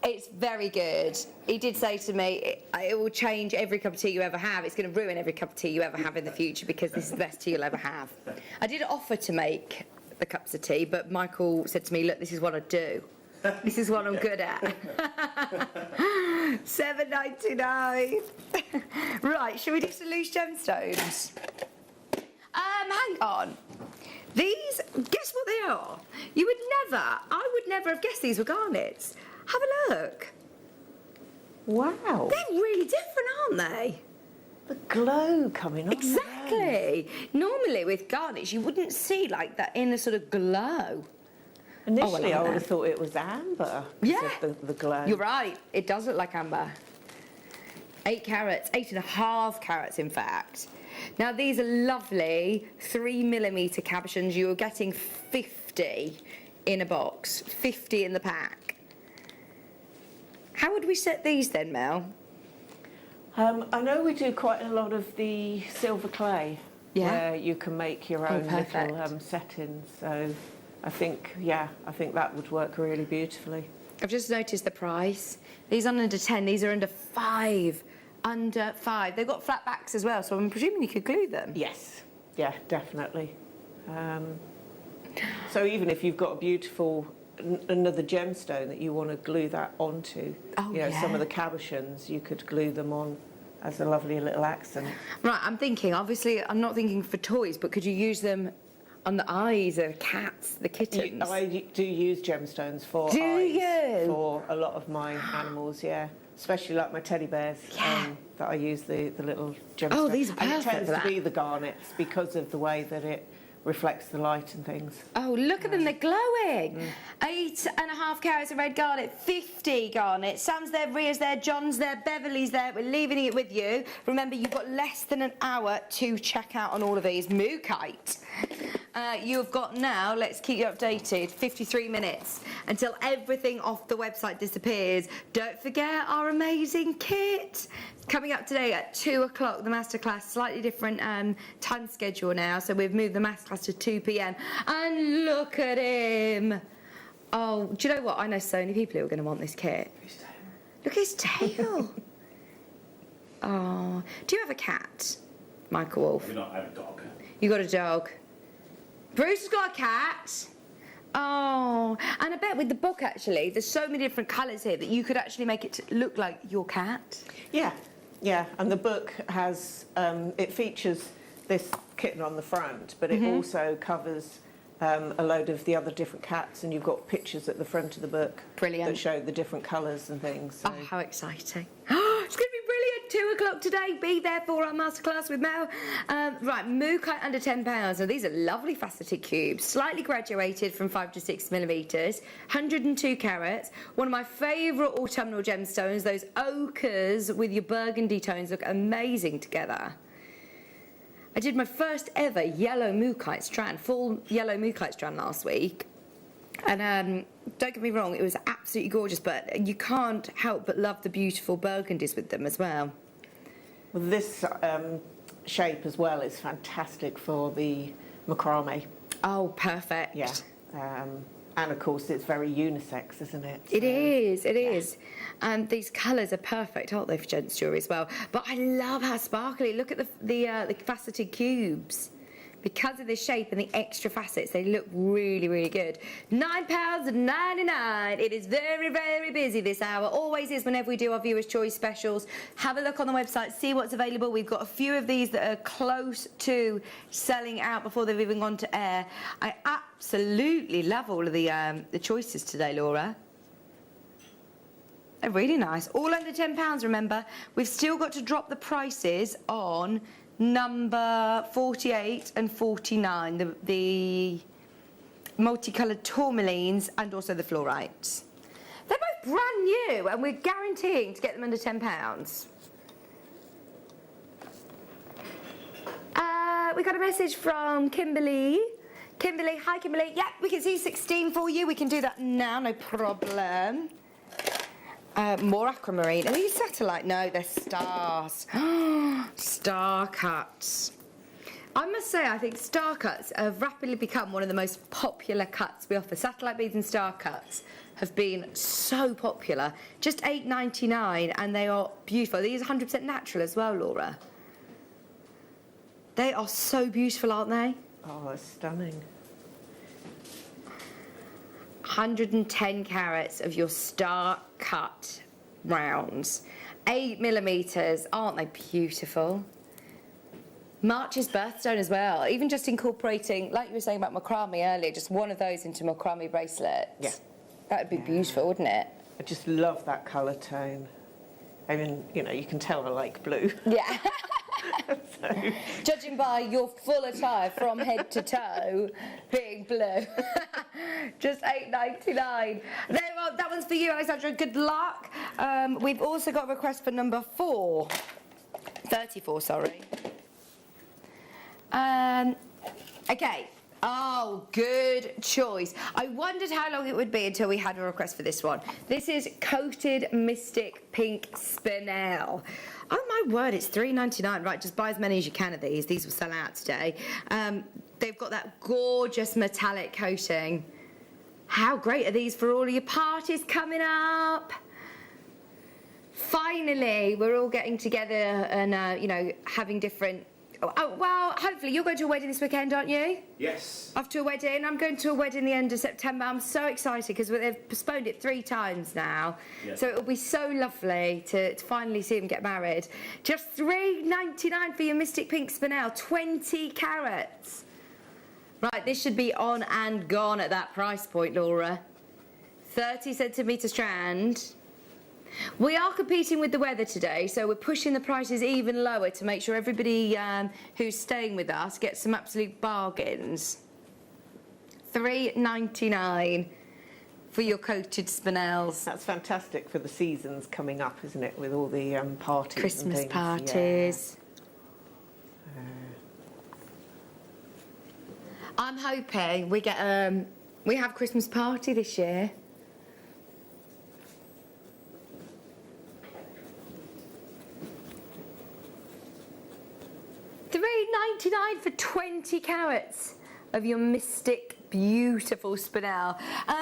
It's very good. He did say to me, it will change every cup of tea you ever have. It's going to ruin every cup of tea you ever have in the future because this is the best tea you'll ever have. I did offer to make the cups of tea, but Michael said to me, look, this is what I do. This is what I'm good at. £7.99. Right, shall we do some loose gemstones? Hang on. These, guess what they are? I would never have guessed these were garnets. Have a look. Wow. They're really different, aren't they? The glow coming on. Exactly. Normally with garnets, you wouldn't see like that inner sort of glow. Initially, I would have thought it was amber. Yeah. The glow. You're right. It does look like amber. 8 carats, 8.5 carats, in fact. Now, these are lovely 3mm cabochons. You're getting 50 in a box, 50 in the pack. How would we set these then, Mel? I know we do quite a lot of the silver clay, where you can make your own little settings. So I think that would work really beautifully. I've just noticed the price. These aren't under 10, these are under 5. Under 5. They've got flat backs as well, so I'm presuming you could glue them. Yes, yeah, definitely. So even if you've got a beautiful another gemstone that you want to glue that onto, some of the cabochons, you could glue them on as a lovely little accent. Right, I'm thinking, obviously, I'm not thinking for toys, but could you use them on the eyes of cats, the kittens? I do use gemstones for do eyes. You? For a lot of my animals, yeah. Especially like my teddy bears, that I use the little gemstones. Oh, these are perfect. And it tends for that. to be the garnets because of the way that it reflects the light and things. Oh, look at them, they're glowing. 8.5 carats of red garnet, 50 garnet. Sam's there, Ria's there, John's there, Beverly's there. We're leaving it with you. Remember, you've got less than an hour to check out on all of these. Mookite. You've got now, let's keep you updated, 53 minutes until everything off the website disappears. Don't forget our amazing kit. Coming up today at 2 o'clock, the masterclass, slightly different time schedule now, so we've moved the masterclass to 2 p.m. And look at him. Oh, do you know what? I know so many people who are going to want this kit. Look at his tail. Oh, do you have a cat, Michael Wolff? I have a dog. You got a dog. Bruce has got a cat. Oh, and I bet with the book actually, there's so many different colours here that you could actually make it look like your cat. Yeah, yeah, and the book has, it features this kitten on the front, but it also covers a load of the other different cats, and you've got pictures at the front of the book that show the different colours and things. So. Oh, how exciting. It's going to be brilliant. 2 o'clock today. Be there for our masterclass with Mel. Right, moo kite under £10. Now, these are lovely faceted cubes, slightly graduated from 5 to 6 millimetres, 102 carats. One of my favourite autumnal gemstones, those ochres with your burgundy tones look amazing together. I did my first ever yellow moo kite strand, full yellow moo kite strand last week. And don't get me wrong, it was absolutely gorgeous, but you can't help but love the beautiful burgundies with them as well. Well, this shape as well is fantastic for the macrame. Oh, perfect. Yeah. And of course, it's very unisex, isn't it? So, it is. And these colours are perfect, aren't they, for gents' jewellery as well? But I love how sparkly. Look at the faceted cubes. Because of the shape and the extra facets, they look really, really good. £9.99. It is very, very busy this hour. Always is whenever we do our Viewers' Choice specials. Have a look on the website, see what's available. We've got a few of these that are close to selling out before they've even gone to air. I absolutely love all of the choices today, Laura. They're really nice. All under £10, remember. We've still got to drop the prices on number 48 and 49, the multicoloured tourmalines and also the fluorites. They're both brand new and we're guaranteeing to get them under £10. We got a message from Kimberly. Kimberly, hi Kimberly. Yeah, we can see 16 for you. We can do that now, no problem. More aquamarine. Are these satellite? No, they're stars. Star cuts. I must say, I think star cuts have rapidly become one of the most popular cuts we offer. Satellite beads and star cuts have been so popular. Just $8.99 and they are beautiful. These are 100% natural as well, Laura. They are so beautiful, aren't they? Oh, they're stunning. 110 carats of your star cut rounds. 8 millimetres, aren't they beautiful? March's birthstone as well, even just incorporating, like you were saying about macrame earlier, just one of those into macrame bracelets. Yeah. That would be beautiful, wouldn't it? I just love that colour tone. I mean, you know, you can tell I like blue. Yeah. So. Judging by your full attire from head to toe being blue. Just $8.99. There, well, that one's for you, Alexandra. Good luck. We've also got a request for number 34, sorry. Okay. Oh, good choice. I wondered how long it would be until we had a request for this one. This is Coated Mystic Pink Spinel. Oh my word, it's $3.99. Right, just buy as many as you can of these. These will sell out today. They've got that gorgeous metallic coating. How great are these for all of your parties coming up? Finally, we're all getting together and, you know, having different... Oh, well, hopefully you're going to a wedding this weekend, aren't you? Yes. Off to a wedding. I'm going to a wedding the end of September. I'm so excited because they've postponed it 3 times now. Yeah. So it'll be so lovely to finally see them get married. Just $3.99 for your Mystic Pink Spinel, 20 carats. Right, this should be on and gone at that price point, Laura. 30 centimetre strand. We are competing with the weather today, so we're pushing the prices even lower to make sure everybody who's staying with us gets some absolute bargains. $3.99 for your coated spinels. That's fantastic for the seasons coming up, isn't it, with all the parties Christmas and things. parties. Yeah. I'm hoping we get we have Christmas party this year. $3.99 for 20 carats of your Mystic beautiful spinel.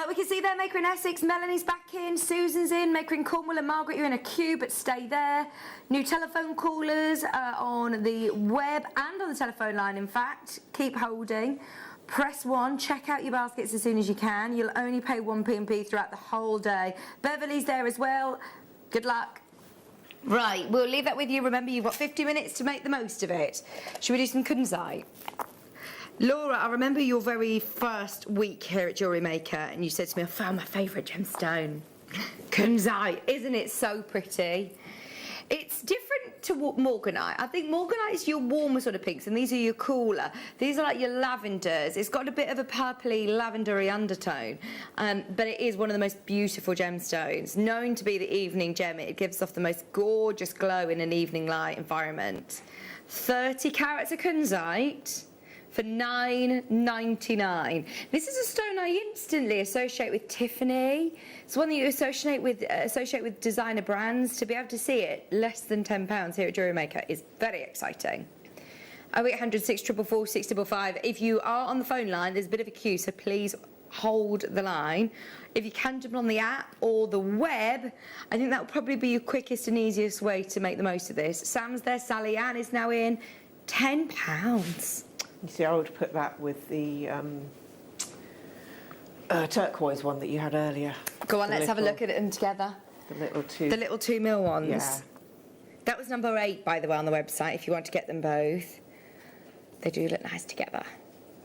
We can see there, Maker in Essex, Melanie's back in, Susan's in, Maker in Cornwall and Margaret, you're in a queue, but stay there. New telephone callers on the web and on the telephone line, in fact. Keep holding. Press 1, check out your baskets as soon as you can. You'll only pay 1p&p throughout the whole day. Beverly's there as well. Good luck. Right, we'll leave that with you. Remember, you've got 50 minutes to make the most of it. Should we do some kunzite? Laura, I remember your very first week here at Jewellery Maker, and you said to me, I found my favourite gemstone. Kunzite. Isn't it so pretty? It's different to morganite. I think morganite is your warmer sort of pinks, and these are your cooler. These are like your lavenders. It's got a bit of a purpley, lavendery undertone, but it is one of the most beautiful gemstones. Known to be the evening gem, it gives off the most gorgeous glow in an evening light environment. 30 carats of kunzite for $9.99. This is a stone I instantly associate with Tiffany. It's one that you associate with designer brands. To be able to see it less than £10 here at Jewellery Maker is very exciting. 0800 644 655. If you are on the phone line, there's a bit of a queue, so please hold the line. If you can jump on the app or the web, I think that will probably be your quickest and easiest way to make the most of this. Sam's there, Sally Ann is now in. £10. You see, I would put that with the turquoise one that you had earlier. Go on, let's have a look at them together. The little 2 mil ones. Yeah. That was number 8, by the way, on the website, if you want to get them both. They do look nice together.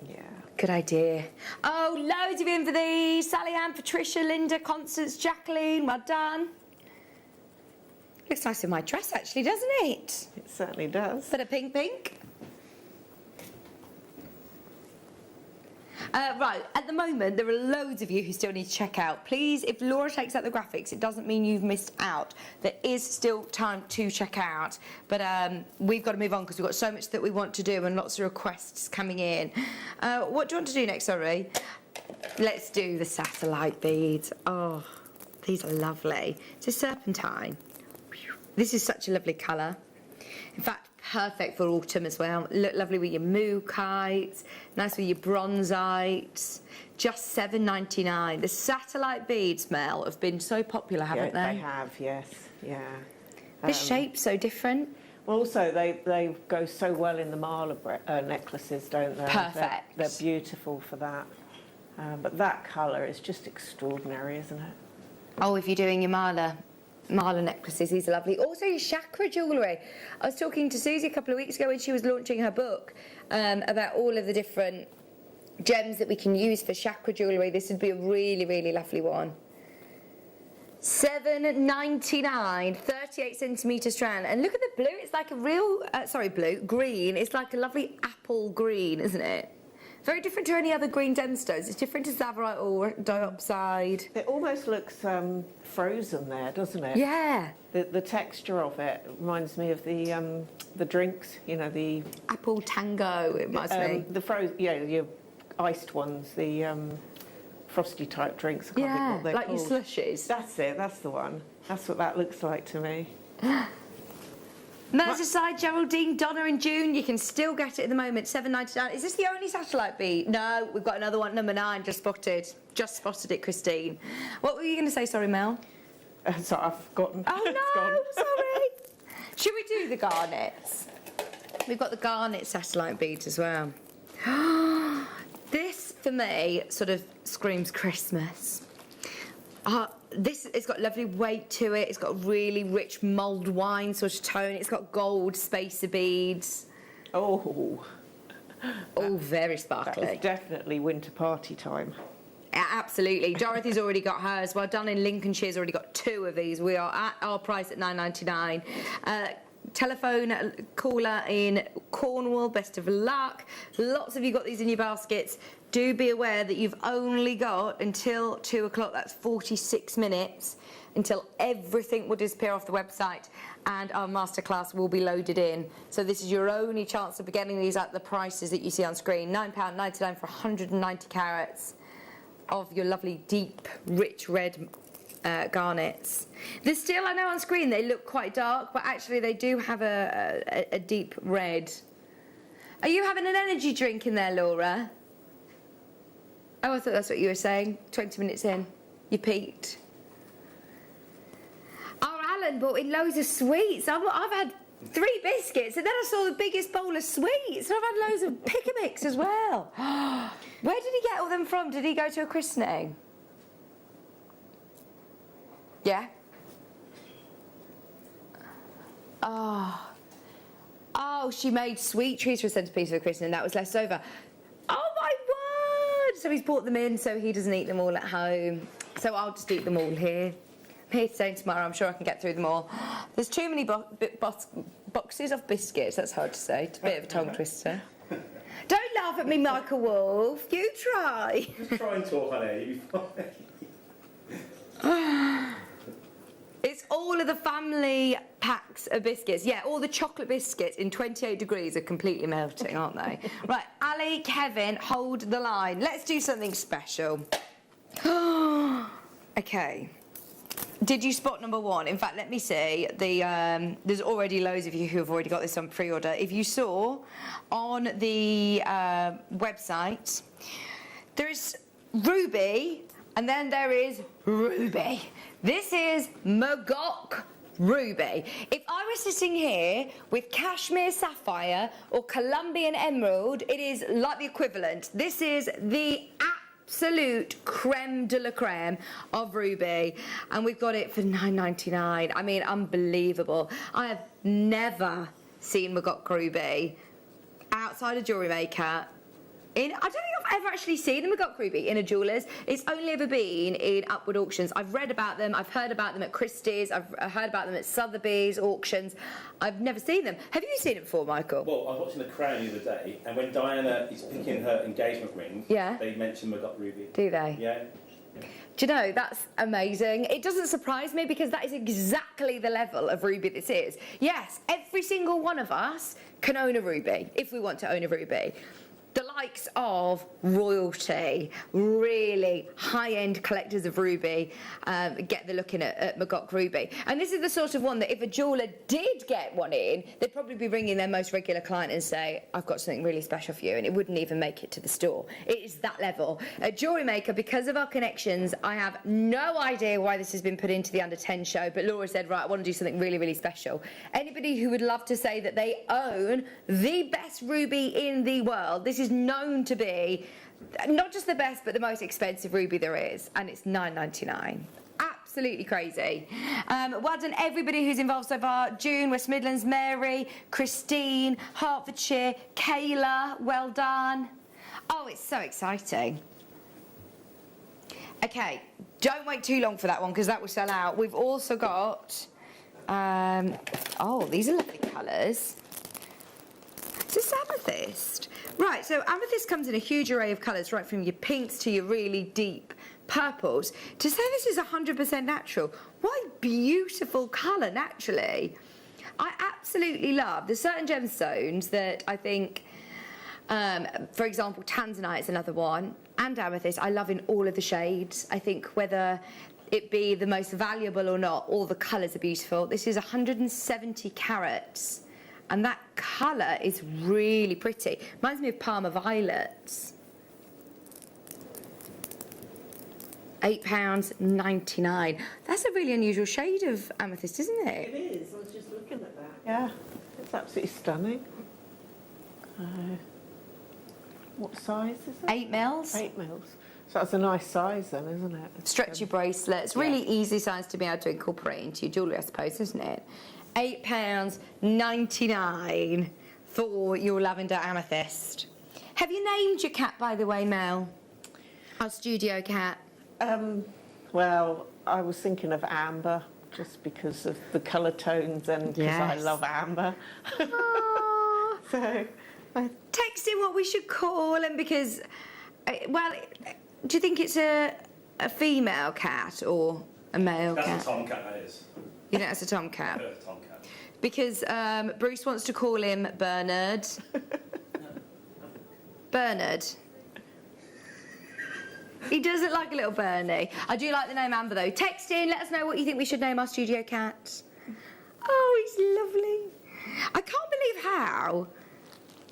Yeah. Good idea. Oh, loads of you in for these. Sally Ann, Patricia, Linda, Constance, Jacqueline, well done. Looks nice in my dress, actually, doesn't it? It certainly does. Bit of pink. Right, at the moment, there are loads of you who still need to check out. Please, if Laura takes out the graphics, it doesn't mean you've missed out. There is still time to check out, but we've got to move on because we've got so much that we want to do and lots of requests coming in. What do you want to do next, sorry? Let's do the satellite beads. Oh, these are lovely. It's a serpentine. This is such a lovely colour. In fact, perfect for autumn as well. Look lovely with your mookites, nice with your bronzites. Just $7.99. The satellite beads, Mel, have been so popular, haven't they? They have, yes, yeah. This shape's so different. Well, also, they go so well in the mala necklaces, don't they? Perfect. They're beautiful for that. But that colour is just extraordinary, isn't it? Oh, if you're doing your mala necklaces, these are lovely. Also your chakra jewellery. I was talking to Susie a couple of weeks ago when she was launching her book about all of the different gems that we can use for chakra jewellery. This would be a really, really lovely one. $7.99, 38 centimetre strand. And look at the blue, it's like a real, green. It's like a lovely apple green, isn't it? Very different to any other green gemstones. It's different to Zavarite or diopside. It almost looks frozen there, doesn't it? Yeah. The texture of it reminds me of the drinks, you know, the apple tango. It reminds me. Your iced ones, the frosty type drinks. I can't think what they're like called. your slushies. That's it. That's the one. That's what that looks like to me. Merseyside, Geraldine, Donna and June, you can still get it at the moment, $7.99. Is this the only satellite bead? No, we've got another one, number 9, just spotted. Just spotted it, Christine. What were you going to say, sorry, Mel? Sorry, I've forgotten. Oh, no, sorry. Should we do the garnets? We've got the garnet satellite beads as well. This, for me, sort of screams Christmas. It's got lovely weight to it. It's got really rich mulled wine sort of tone. It's got gold spacer beads. Oh, very sparkly. That is definitely winter party time. Absolutely. Dorothy's already got hers. Well done in Lincolnshire's already got 2 of these. We are at our price at $9.99. Telephone caller in Cornwall, best of luck. Lots of you got these in your baskets. Do be aware that you've only got until 2 o'clock, that's 46 minutes, until everything will disappear off the website and our masterclass will be loaded in. So this is your only chance of getting these at the prices that you see on screen. £9.99 for 190 carats of your lovely deep, rich red garnets. They're still, I know on screen they look quite dark, but actually they do have a deep red. Are you having an energy drink in there, Laura? Oh, I thought that's what you were saying. 20 minutes in, you peaked. Oh, Alan brought in loads of sweets. I've had 3 biscuits, and then I saw the biggest bowl of sweets, and I've had loads of pick-a-mix as well. Where did he get all them from? Did he go to a christening? Yeah? Oh, she made sweet treats for a centrepiece for the christening, that was left over. Oh my word! So he's brought them in so he doesn't eat them all at home. So I'll just eat them all here. I'm here today and tomorrow, I'm sure I can get through them all. There's too many boxes of biscuits, that's hard to say. It's a bit of a tongue twister. Don't laugh at me, Michael Wolf. You try. Just try and talk on air, you'll be fine. It's all of the family packs of biscuits. Yeah, all the chocolate biscuits in 28 degrees are completely melting, aren't they? Right, Ali, Kevin, hold the line. Let's do something special. Okay. Did you spot number 1? In fact, let me see. There's already loads of you who have already got this on pre-order. If you saw on the website, there's Ruby, and then there is Ruby. This is Magok Ruby. If I was sitting here with Cashmere Sapphire or Colombian Emerald, it is like the equivalent. This is the absolute creme de la creme of Ruby, and we've got it for $9.99. I mean, unbelievable. I have never seen Magok Ruby outside of Jewellery Maker. I don't think I've ever actually seen a Magok Ruby in a jeweller's. It's only ever been in upward auctions. I've read about them, I've heard about them at Christie's, I've heard about them at Sotheby's auctions. I've never seen them. Have you seen it before, Michael? Well, I was watching The Crown the other day, and when Diana is picking her engagement ring, they mention Magok Ruby. Do they? Yeah. Do you know, that's amazing. It doesn't surprise me because that is exactly the level of ruby this is. Yes, every single one of us can own a ruby, if we want to own a ruby. The likes of royalty, really high-end collectors of ruby, get the looking at Magok Ruby. And this is the sort of one that if a jeweller did get one in, they'd probably be ringing their most regular client and say, I've got something really special for you, and it wouldn't even make it to the store. It is that level. At Jewellery Maker, because of our connections, I have no idea why this has been put into the Under 10 show, but Laura said, right, I want to do something really, really special. Anybody who would love to say that they own the best ruby in the world, this is known to be not just the best but the most expensive ruby there is, and it's $9.99. Absolutely crazy. Well done everybody who's involved so far. June, West Midlands, Mary, Christine, Hertfordshire, Kayla, well done. Oh, it's so exciting. Okay, don't wait too long for that one because that will sell out. We've also got oh, these are lovely colours. Is this amethyst? Right, so amethyst comes in a huge array of colours, right from your pinks to your really deep purples. To say this is 100% natural, what a beautiful colour naturally. I absolutely love. There's certain gemstones that I think, for example, tanzanite is another one, and amethyst, I love in all of the shades. I think whether it be the most valuable or not, all the colours are beautiful. This is 170 carats. And that colour is really pretty. Reminds me of Parma violets. £8.99. That's a really unusual shade of amethyst, isn't it? It is. I was just looking at that. Yeah, it's absolutely stunning. What size is it? 8 mils. 8 mils. So that's a nice size then, isn't it? Stretchy bracelets. Really easy size to be able to incorporate into your jewellery, I suppose, isn't it? £8.99 for your lavender amethyst. Have you named your cat, by the way, Mel? Our studio cat. Well, I was thinking of amber, just because of the colour tones and because I love amber. So, text him what we should call him because, well, do you think it's a female cat or a male cat? That's a tomcat, that is. You think that's a tomcat? That's a tomcat. Because Bruce wants to call him Bernard. Bernard. He does look like a little Bernie. I do like the name Amber, though. Text in, let us know what you think we should name our studio cat. Oh, he's lovely. I can't believe how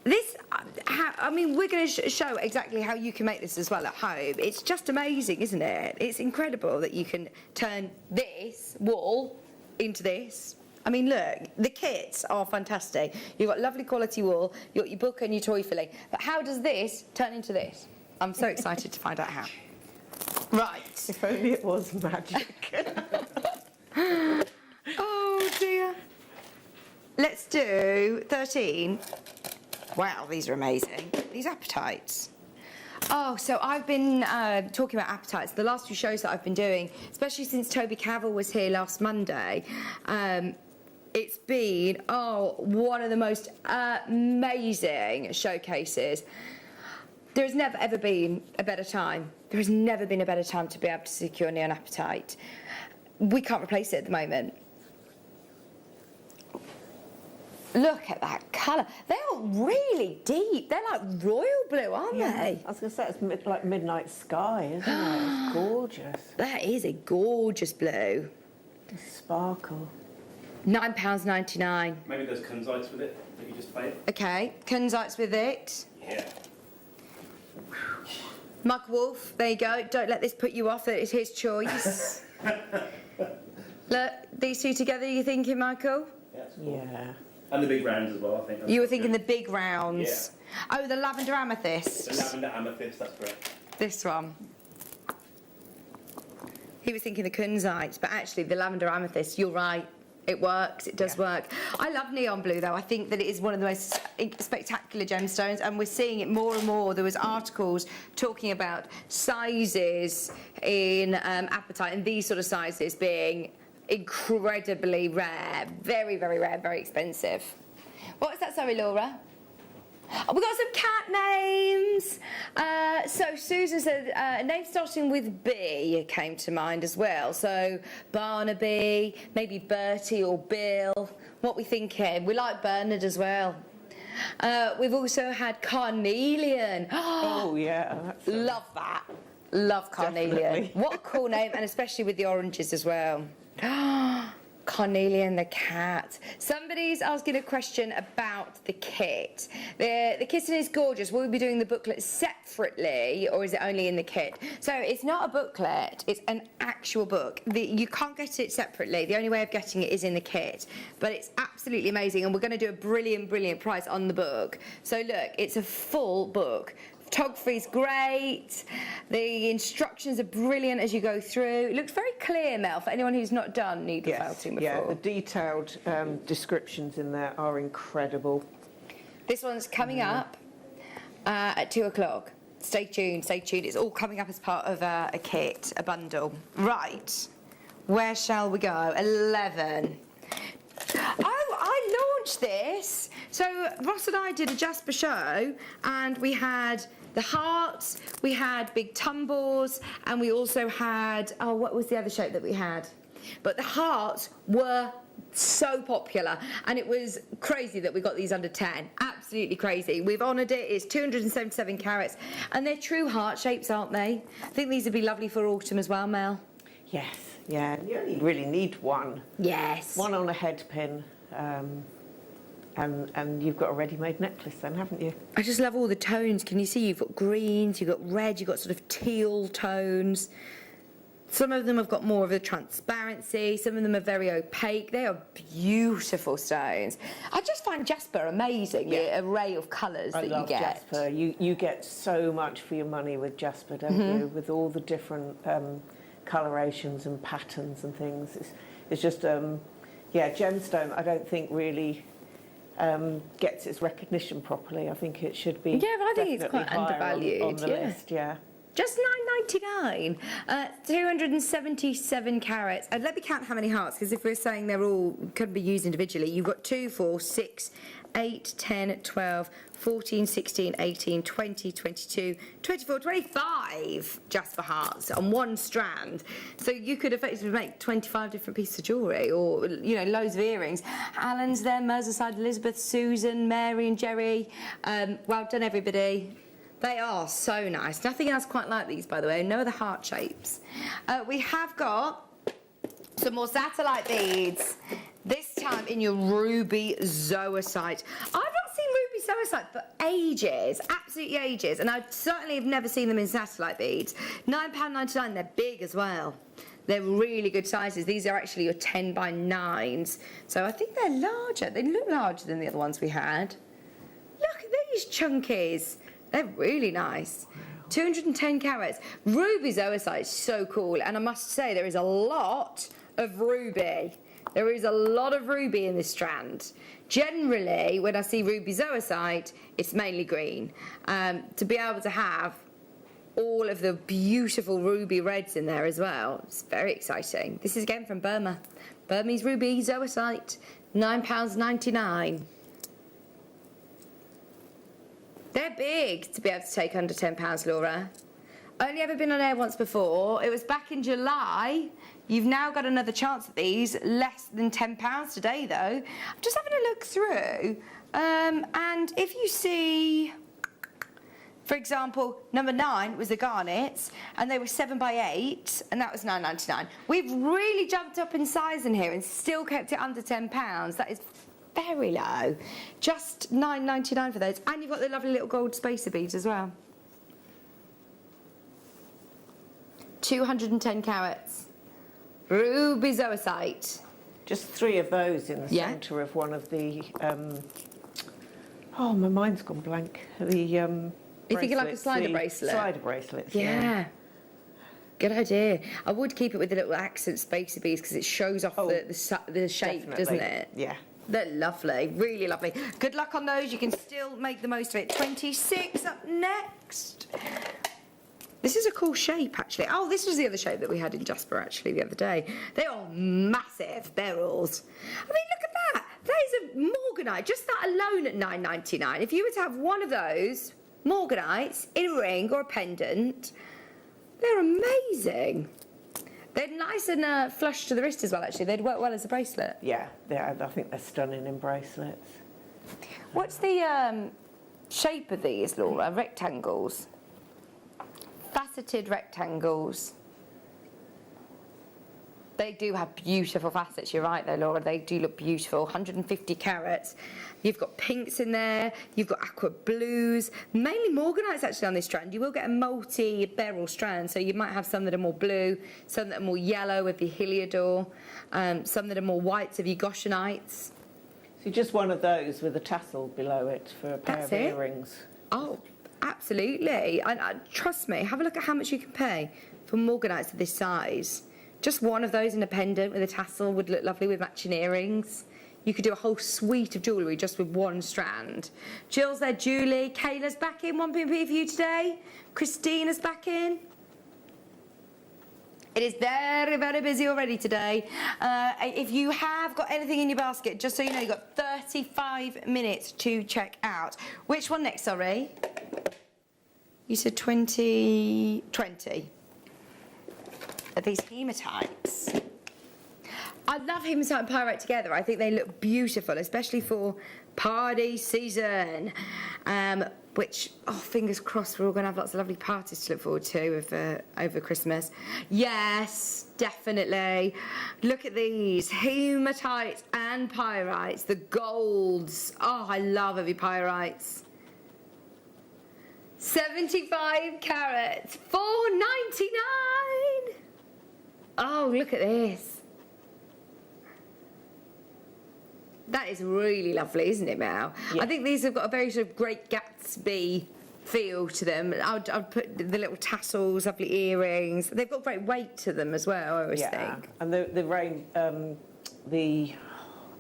this... I mean, we're going to show exactly how you can make this as well at home. It's just amazing, isn't it? It's incredible that you can turn this wall into this. I mean, look, the kits are fantastic. You've got lovely quality wool, you've got your book and your toy filling. But how does this turn into this? I'm so excited to find out how. Right. If only it was magic. Oh, dear. Let's do 13. Wow, these are amazing. These appetites. Oh, so I've been talking about appetites. The last few shows that I've been doing, especially since Toby Cavell was here last Monday, it's been, one of the most amazing showcases. There has never, ever been a better time. There has never been a better time to be able to secure neon appetite. We can't replace it at the moment. Look at that colour. They are really deep. They're like royal blue, aren't they? I was going to say, it's like midnight sky, isn't it? It's gorgeous. That is a gorgeous blue. The sparkle. £9.99. Maybe there's kunzites with it that you just played. Okay, kunzites with it. Yeah. Michael Wolf, there you go. Don't let this put you off that it's his choice. Look, these two together, you thinking, Michael? Yeah, it's cool. Yeah. And the big rounds as well, I think. You were thinking the big rounds. Yeah. Oh, the lavender amethyst. The lavender amethyst, that's correct. This one. He was thinking the kunzites, but actually the lavender amethyst, you're right. It works, it does work. I love neon blue though. I think that it is one of the most spectacular gemstones and we're seeing it more and more. There was articles talking about sizes in apatite and these sort of sizes being incredibly rare. Very, very rare, very expensive. What was that, sorry, Laura? Oh, we've got some cat names. So Susan said a name starting with B came to mind as well. So Barnaby, maybe Bertie or Bill. What we thinking? We like Bernard as well. We've also had Carnelian. Oh yeah, love that. Love Carnelian. Definitely. What a cool name, and especially with the oranges as well. Carnelian the cat. Somebody's asking a question about the kit. The kitten is gorgeous. Will we be doing the booklet separately or is it only in the kit? So it's not a booklet, it's an actual book. You can't get it separately. The only way of getting it is in the kit. But it's absolutely amazing and we're going to do a brilliant, brilliant price on the book. So look, it's a full book. Photography's great. The instructions are brilliant as you go through. It looks very clear, Mel, for anyone who's not done needle felting before. Yeah, the detailed descriptions in there are incredible. This one's coming up at 2 o'clock. Stay tuned, stay tuned. It's all coming up as part of a kit, a bundle. Right, where shall we go? 11. Oh, I launched this. So Ross and I did a Jasper show and we had the hearts, we had big tumbles, and we also had, what was the other shape that we had? But the hearts were so popular and it was crazy that we got these under 10. Absolutely crazy. We've honoured it. It's 277 carats and they're true heart shapes, aren't they? I think these would be lovely for autumn as well, Mel. Yes, yeah. You only really need one. Yes. One on a head pin. And you've got a ready-made necklace then, haven't you? I just love all the tones. Can you see you've got greens, you've got red, you've got sort of teal tones. Some of them have got more of a transparency, some of them are very opaque. They are beautiful stones. I just find Jasper amazing, the array of colours that you get. Jasper. You get so much for your money with Jasper, don't you? With all the different colorations and patterns and things. It's just, gemstone I don't think really gets its recognition properly. I think it should be. Yeah, but I think it's quite undervalued. On the list, yeah. Just £9.99, 277 carats. And let me count how many hearts, because if we're saying they're all can be used individually, you've got 2, 4, 6, 8, 10, 12, 14, 16, 18, 20, 22, 24, 25 Jasper hearts on one strand. So you could effectively make 25 different pieces of jewellery or, loads of earrings. Alan's there, Merseyside, Elizabeth, Susan, Mary and Jerry. Well done, everybody. They are so nice. Nothing else quite like these, by the way. No other heart shapes. We have got some more satellite beads. This time in your ruby zoisite. I've not seen ruby zoisite for ages, absolutely ages, and I certainly have never seen them in satellite beads. £9.99, they're big as well. They're really good sizes. These are actually your 10 by 9s. So I think they're larger. They look larger than the other ones we had. Look at these chunkies. They're really nice. 210 carats. Ruby zoisite is so cool. And I must say, there is a lot of ruby. There is a lot of ruby in this strand. Generally, when I see ruby zoisite, it's mainly green. To be able to have all of the beautiful ruby reds in there as well, it's very exciting. This is again from Burma. Burmese ruby zoisite, £9.99. They're big to be able to take under £10, Laura. Only ever been on air once before. It was back in July. You've now got another chance at these. Less than £10 today, though. I'm just having a look through. And if you see, for example, number 9 was the garnets, and they were 7 by 8, and that was £9.99. We've really jumped up in size in here and still kept it under £10. That is very low. Just £9.99 for those. And you've got the lovely little gold spacer beads as well. 210 carats. Ruby zoisite. Just 3 of those in the centre of one of the... oh, my mind's gone blank. The you thinking like a slider bracelet? Slider bracelets, yeah. Good idea. I would keep it with the little accent spacer beads because it shows off the shape, definitely. doesn't it? Yeah. They're lovely, really lovely. Good luck on those. You can still make the most of it. 26 up next. This is a cool shape, actually. Oh, this was the other shape that we had in Jasper, actually, the other day. They are massive beryls. I mean, look at that. That is a morganite. Just that alone at £9.99. If you were to have one of those morganites in a ring or a pendant, they're amazing. They're nice and flush to the wrist as well, actually. They'd work well as a bracelet. Yeah, I think they're stunning in bracelets. What's the shape of these, Laura? Rectangles. Faceted rectangles. They do have beautiful facets. You're right, though, Laura. They do look beautiful. 150 carats. You've got pinks in there. You've got aqua blues. Mainly morganites, actually, on this strand. You will get a multi-beryl strand, so you might have some that are more blue, some that are more yellow with the Heliodor, some that are more whites of your Goshenites. So just one of those with a tassel below it for a pair of earrings. Oh, absolutely. And trust me, have a look at how much you can pay for morganites of this size. Just one of those in a pendant with a tassel would look lovely with matching earrings. You could do a whole suite of jewellery just with one strand. Jill's there, Julie. Kayla's back in, 1PP for you today. Christina's back in. It is very, very busy already today. If you have got anything in your basket, just so you know, you've got 35 minutes to check out. Which one next, sorry? You said 20. Are these hematites? I love hematite and pyrite together. I think they look beautiful, especially for party season. Which, fingers crossed, we're all going to have lots of lovely parties to look forward to over Christmas. Yes, definitely. Look at these, hematites and pyrites, the golds. Oh, I love heavy pyrites. 75 carats, £4.99. Oh, look at this. That is really lovely, isn't it, Mel? Yeah. I think these have got a very sort of Great Gatsby feel to them. I'd put the little tassels, lovely earrings. They've got great weight to them as well, I always think. And the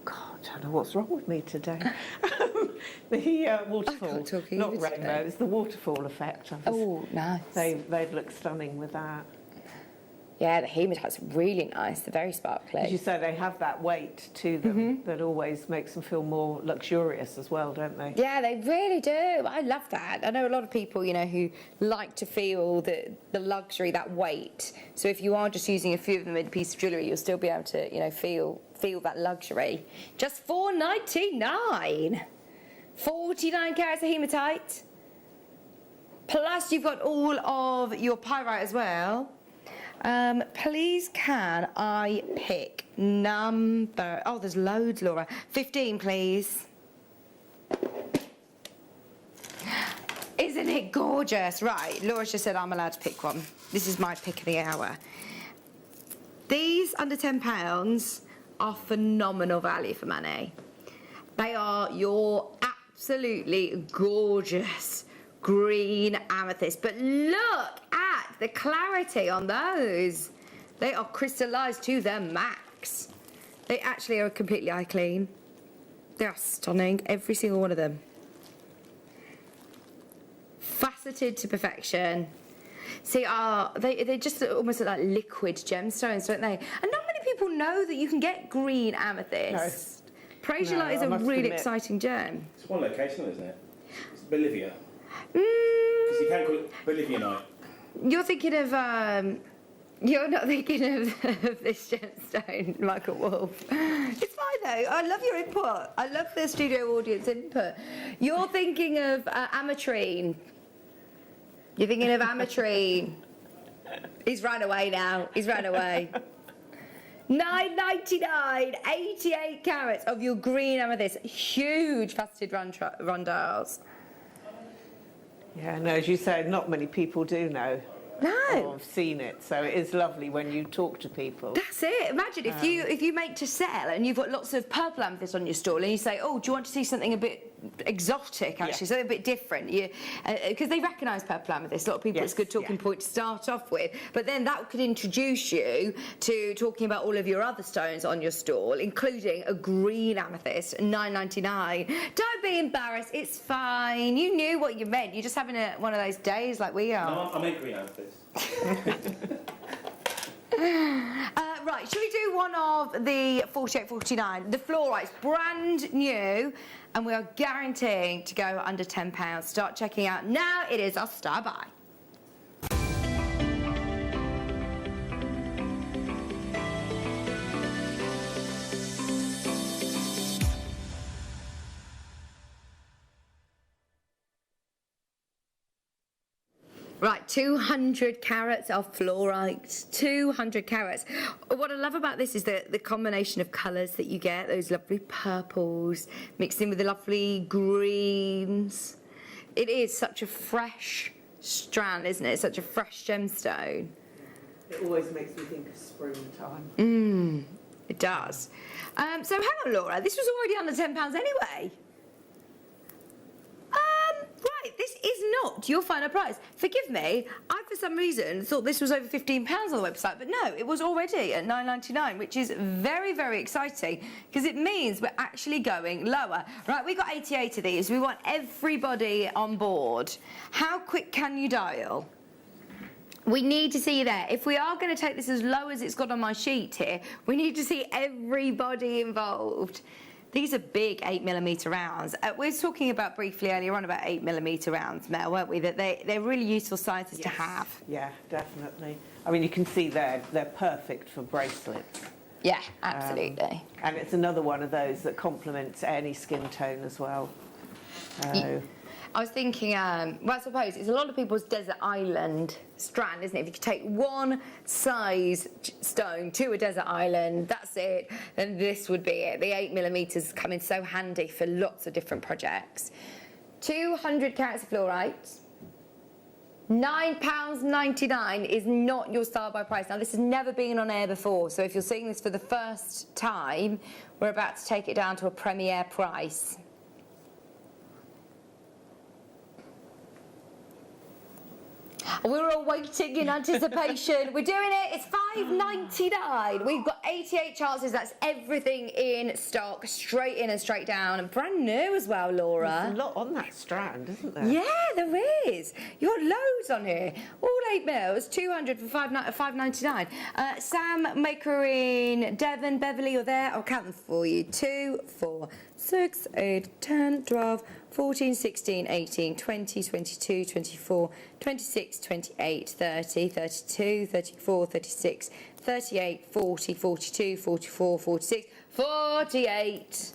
God, I don't know what's wrong with me today. The waterfall, not rainbow, it's the waterfall effect. Nice. They'd look stunning with that. Yeah, the hematites are really nice. They're very sparkly. As you say, they have that weight to them that always makes them feel more luxurious as well, don't they? Yeah, they really do. I love that. I know a lot of people, who like to feel the luxury, that weight. So if you are just using a few of them in a piece of jewellery, you'll still be able to, feel that luxury. Just £4.99. 49 carats of hematite. Plus you've got all of your pyrite as well. Please can I pick number... Oh, there's loads, Laura. 15, please. Isn't it gorgeous? Right, Laura just said I'm allowed to pick one. This is my pick of the hour. These under £10 are phenomenal value for money. They are your absolutely gorgeous green amethyst. But look at the clarity on those. They are crystallised to their max. They actually are completely eye clean. They are stunning, every single one of them. Faceted to perfection. See, they just almost look like liquid gemstones, don't they? And not many people know that you can get green amethyst. No. Prasiolite is a really exciting gem. It's one location, isn't it? It's Bolivia. Because you can't call it Bolivianite. You're thinking of... You're not thinking of this gemstone, Michael Wolf. It's fine though. I love your input. I love the studio audience input. You're thinking of ametrine. You're thinking of ametrine. He's run away now. He's run away. $9.99, 88 carats of your green amethyst. Huge faceted rondelles. Yeah, no, as you say, not many people do know. No. Or have seen it, so it is lovely when you talk to people. That's it. Imagine if you make to sell and you've got lots of purple amethyst on your stall and you say, oh, do you want to see something a bit exotic, actually, something a bit different? Because they recognise purple amethyst. A lot of people, it's a good talking point to start off with. But then that could introduce you to talking about all of your other stones on your stall, including a green amethyst, $9.99. Don't be embarrassed. It's fine. You knew what you meant. You're just having one of those days like we are. No, I meant green amethyst. Right, shall we do one of the 48.49? The fluorites, brand new, and we are guaranteeing to go under £10. Start checking out now. It is our star buy. Right, 200 carats of fluorites, 200 carats. What I love about this is the combination of colours that you get, those lovely purples mixed in with the lovely greens. It is such a fresh strand, isn't it? Such a fresh gemstone. It always makes me think of springtime. It does. So hang on, Laura, this was already under £10 anyway. Right, this is not your final price. Forgive me, I for some reason thought this was over £15 on the website, but no, it was already at $9.99, which is very, very exciting because it means we're actually going lower. Right, we've got 88 of these. We want everybody on board. How quick can you dial? We need to see you there. If we are going to take this as low as it's got on my sheet here, we need to see everybody involved. These are big 8mm rounds. We were talking about briefly earlier on about 8mm rounds, Mel, weren't we? That they're really useful sizes to have. Yeah, definitely. I mean, you can see they're perfect for bracelets. Yeah, absolutely. And it's another one of those that complements any skin tone as well. I was thinking, well, I suppose it's a lot of people's desert island strand, isn't it? If you could take one size stone to a desert island, that's it, then this would be it. The 8mm come in so handy for lots of different projects. 200 carats of fluorite. £9.99 is not your start by price. Now, this has never been on air before, so if you're seeing this for the first time, we're about to take it down to a premiere price. We're all waiting in anticipation. We're doing it. It's $5.99. We've got 88 chances. That's everything in stock, straight in and straight down, and brand new as well, Laura. There's a lot on that strand, isn't there? Yeah, there is. You've got loads on here. All 8 mils, 200 for $5.99. Sam, Maker in Devon, Beverley, you're there. I'll count them for you. 2, 4, 6, 8, 10, 12, 14, 16, 18, 20, 22, 24, 26, 28, 30, 32, 34, 36, 38, 40, 42, 44, 46, 48.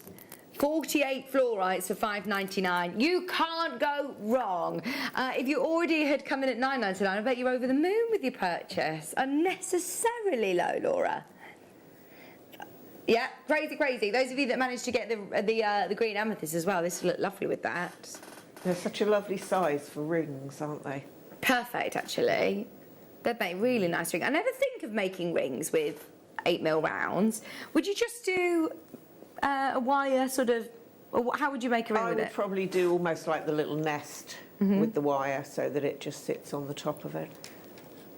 48 fluorites for $5.99. You can't go wrong. If you already had come in at $9.99, I bet you're over the moon with your purchase. Unnecessarily low, Laura. Yeah, crazy, crazy. Those of you that managed to get the green amethyst as well, this will look lovely with that. They're such a lovely size for rings, aren't they? Perfect, actually. They'd make really nice rings. I never think of making rings with 8mm rounds. Would you just do a wire sort of, or how would you make a ring with it? I would probably do almost like the little nest with the wire so that it just sits on the top of it.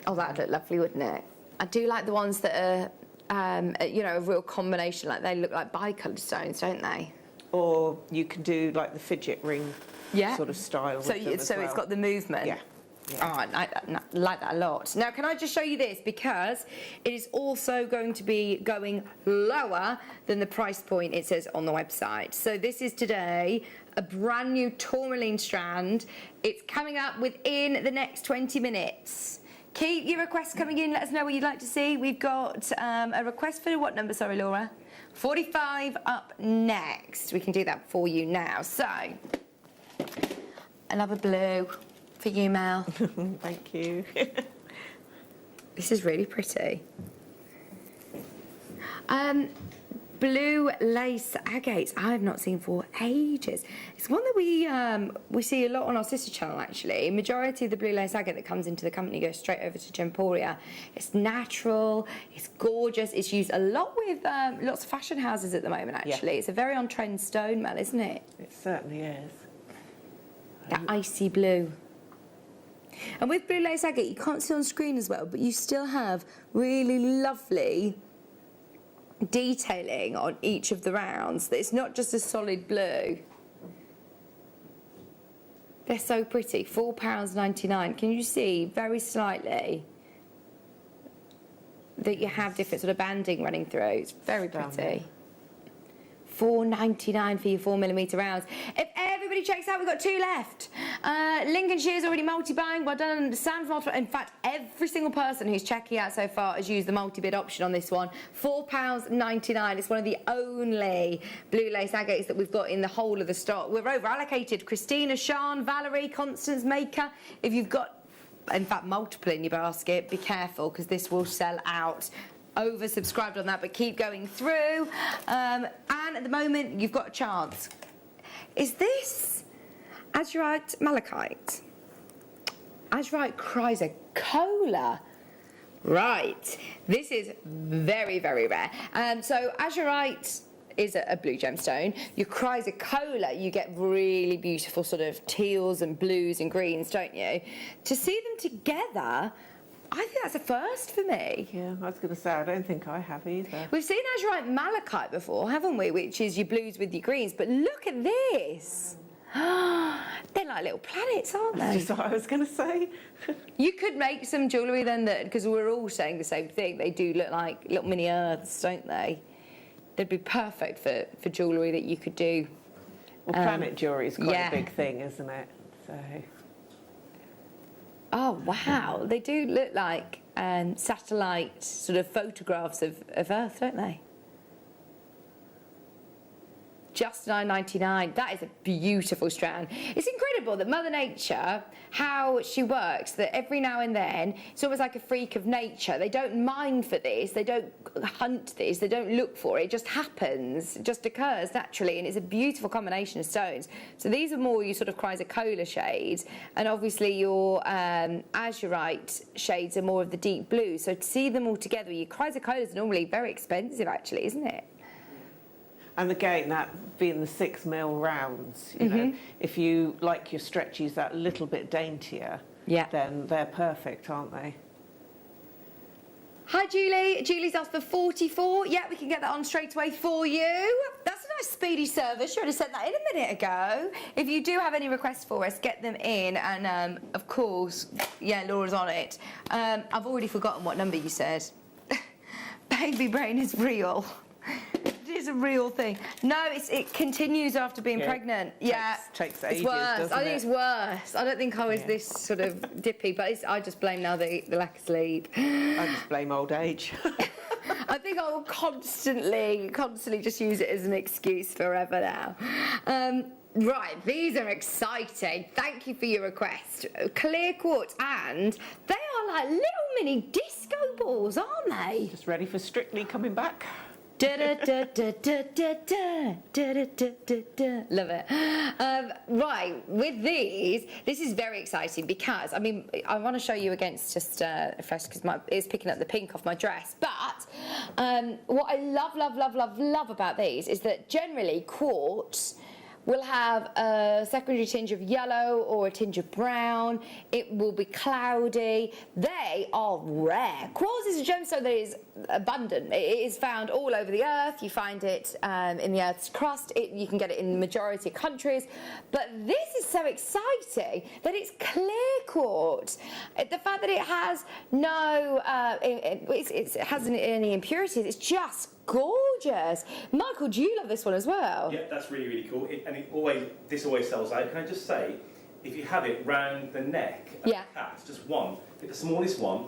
Oh, that'd look lovely, wouldn't it? I do like the ones that are, you know, a real combination, like they look like bicoloured stones, don't they? Or you can do like the fidget ring sort of style. So, with them as well. it's got the movement. Yeah. Oh, I like that a lot. Now, can I just show you this? Because it is also going to be going lower than the price point it says on the website. So this is today a brand new tourmaline strand. It's coming up within the next 20 minutes. Keep your requests coming in. Let us know what you'd like to see. We've got a request for what number? Sorry, Laura. 45 up next. We can do that for you now. So, another blue. For you, Mel. Thank you. This is really pretty. Blue lace agates I have not seen for ages. It's one that we see a lot on our sister channel actually. Majority of the blue lace agate that comes into the company goes straight over to Gemporia. It's natural, it's gorgeous, it's used a lot with lots of fashion houses at the moment actually. Yeah. It's a very on-trend stone, Mel, isn't it? It certainly is. That icy blue. And with blue lace agate, you can't see on screen as well, but you still have really lovely detailing on each of the rounds. It's not just a solid blue. They're so pretty. £4.99. Can you see very slightly that you have different sort of banding running through? It's very pretty. £4.99 for your 4mm rounds. If everybody checks out, we've got 2 left. Lincolnshire's already multi-buying. Well done, Sam's multi. In fact, every single person who's checking out so far has used the multi-bid option on this one. £4.99. It's one of the only blue lace agates that we've got in the whole of the stock. We're over allocated. Christina, Sean, Valerie, Constance, Maker. If you've got, in fact, multiple in your basket, be careful because this will sell out. Oversubscribed on that, but keep going through. And at the moment, you've got a chance. Is this azurite malachite? Azurite chrysocolla. Right. This is very, very rare. So azurite is a blue gemstone. Your chrysocolla, you get really beautiful sort of teals and blues and greens, don't you? To see them together, I think that's a first for me. Yeah, I was going to say, I don't think I have either. We've seen azurite malachite before, haven't we? Which is your blues with your greens. But look at this. They're like little planets, aren't they? That's what I was going to say. You could make some jewellery then, that because we're all saying the same thing. They do look like little mini earths, don't they? They'd be perfect for jewellery that you could do. Well, planet jewellery is quite a big thing, isn't it? So. Oh, wow. They do look like satellite sort of photographs of Earth, don't they? Just $9.99. That is a beautiful strand. It's incredible that Mother Nature, how she works, that every now and then, it's almost like a freak of nature. They don't mine for this, they don't hunt this, they don't look for it. It just happens, it just occurs naturally, and it's a beautiful combination of stones. So these are more your sort of chrysocolla shades, and obviously your azurite shades are more of the deep blue. So to see them all together, your chrysocollas are normally very expensive actually, isn't it? And again, that being the 6mm rounds, you know, if you like your stretchies that little bit daintier, then they're perfect, aren't they? Hi, Julie. Julie's asked for 44. Yeah, we can get that on straight away for you. That's a nice speedy service. You already sent that in a minute ago. If you do have any requests for us, get them in. And, of course, yeah, Laura's on it. I've already forgotten what number you said. Baby brain is real. It is a real thing. No, it continues after being pregnant. Yeah, takes ages, it's worse. doesn't I think it's worse. I don't think I was this sort of dippy, but I just blame now the lack of sleep. I just blame old age. I think I will constantly just use it as an excuse forever now. Right, these are exciting. Thank you for your request. Clear quartz, and they are like little mini disco balls, aren't they? Just ready for Strictly coming back. Love it. Right, with these, this is very exciting because, I mean, I want to show you against just first because it's picking up the pink off my dress. But what I love about these is that generally quartz will have a secondary tinge of yellow or a tinge of brown. It will be cloudy. They are rare. Quartz is a gemstone that is abundant. It is found all over the earth. You find it in the earth's crust. You can get it in the majority of countries. But this is so exciting that it's clear quartz. The fact that it has no, it hasn't any impurities, it's just gorgeous. Michael, do you love this one as well? Yeah, that's really, really cool. This always sells out. Can I just say, if you have it round the neck of the cat, just one, pick the smallest one,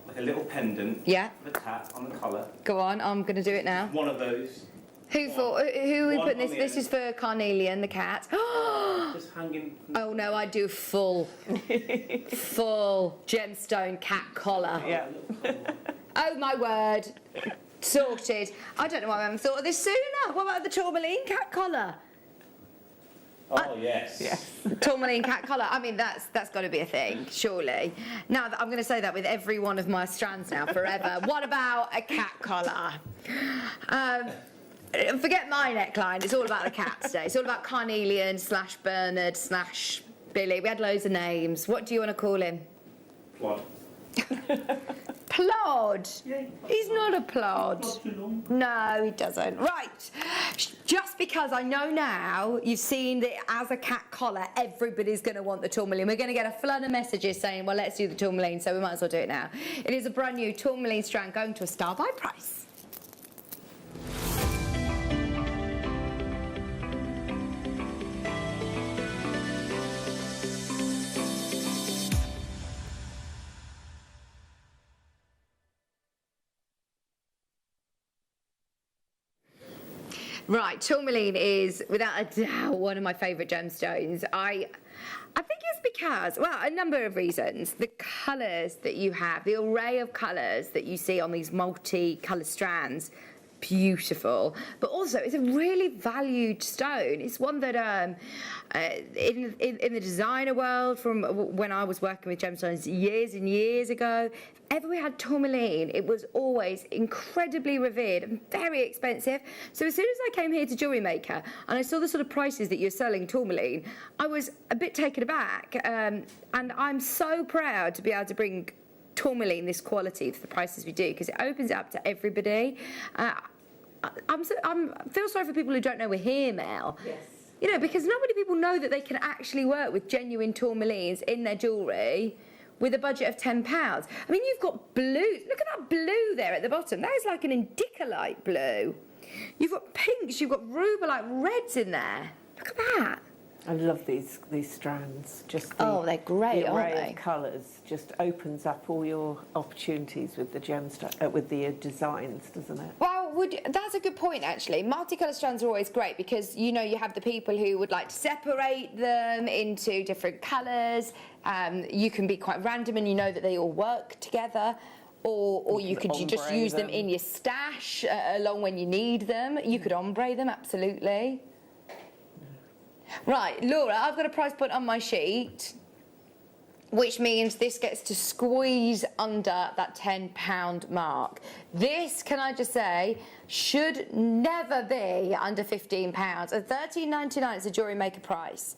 like a little pendant, yeah, of a cat on the collar. Go on, I'm going to do it now. One of those. Who are we putting this? This is for Carnelian, the cat. Just hanging. Oh no, I do full gemstone cat collar. Yeah. Oh my word. Sorted. I don't know why I haven't thought of this sooner. What about the tourmaline cat collar? Oh, yes. Tourmaline cat collar. I mean, that's got to be a thing, surely. Now, I'm going to say that with every one of my strands now, forever. What about a cat collar? Forget my neckline. It's all about the cat today. It's all about Carnelian / Bernard / Billy. We had loads of names. What do you want to call him? Plod. Plod? Yeah. He's not a plod. No, he doesn't. Right. Just because I know now you've seen that as a cat collar, everybody's going to want the tourmaline. We're going to get a flood of messages saying, well, let's do the tourmaline, so we might as well do it now. It is a brand new tourmaline strand going to a star buy price. Right, tourmaline is, without a doubt, one of my favourite gemstones. I think it's because, well, a number of reasons. The colours that you have, the array of colours that you see on these multi-coloured strands, beautiful. But also, it's a really valued stone. It's one that, in the designer world, from when I was working with gemstones years and years ago, if ever we had tourmaline, it was always incredibly revered and very expensive. So as soon as I came here to Jewellery Maker and I saw the sort of prices that you're selling tourmaline, I was a bit taken aback. And I'm so proud to be able to bring tourmaline this quality for the prices we do, because it opens it up to everybody. I feel sorry for people who don't know we're here, Mel. Yes. You know, because not many people know that they can actually work with genuine tourmalines in their jewellery with a budget of £10. I mean, you've got blue. Look at that blue there at the bottom. That is like an indica-like blue. You've got pinks. You've got ruby-like reds in there. Look at that. I love these strands. Just they're great, the array aren't they? of colours just opens up all your opportunities with the gemstone, with the designs, doesn't it? Well, that's a good point, actually. Multicolour strands are always great because, you know, you have the people who would like to separate them into different colours. You can be quite random and you know that they all work together. Or you could just use them in your stash along when you need them. You could ombre them, absolutely. Right, Laura, I've got a price point on my sheet, which means this gets to squeeze under that £10 mark. This, can I just say, should never be under £15. At $13.99, it's a Jewellery Maker price.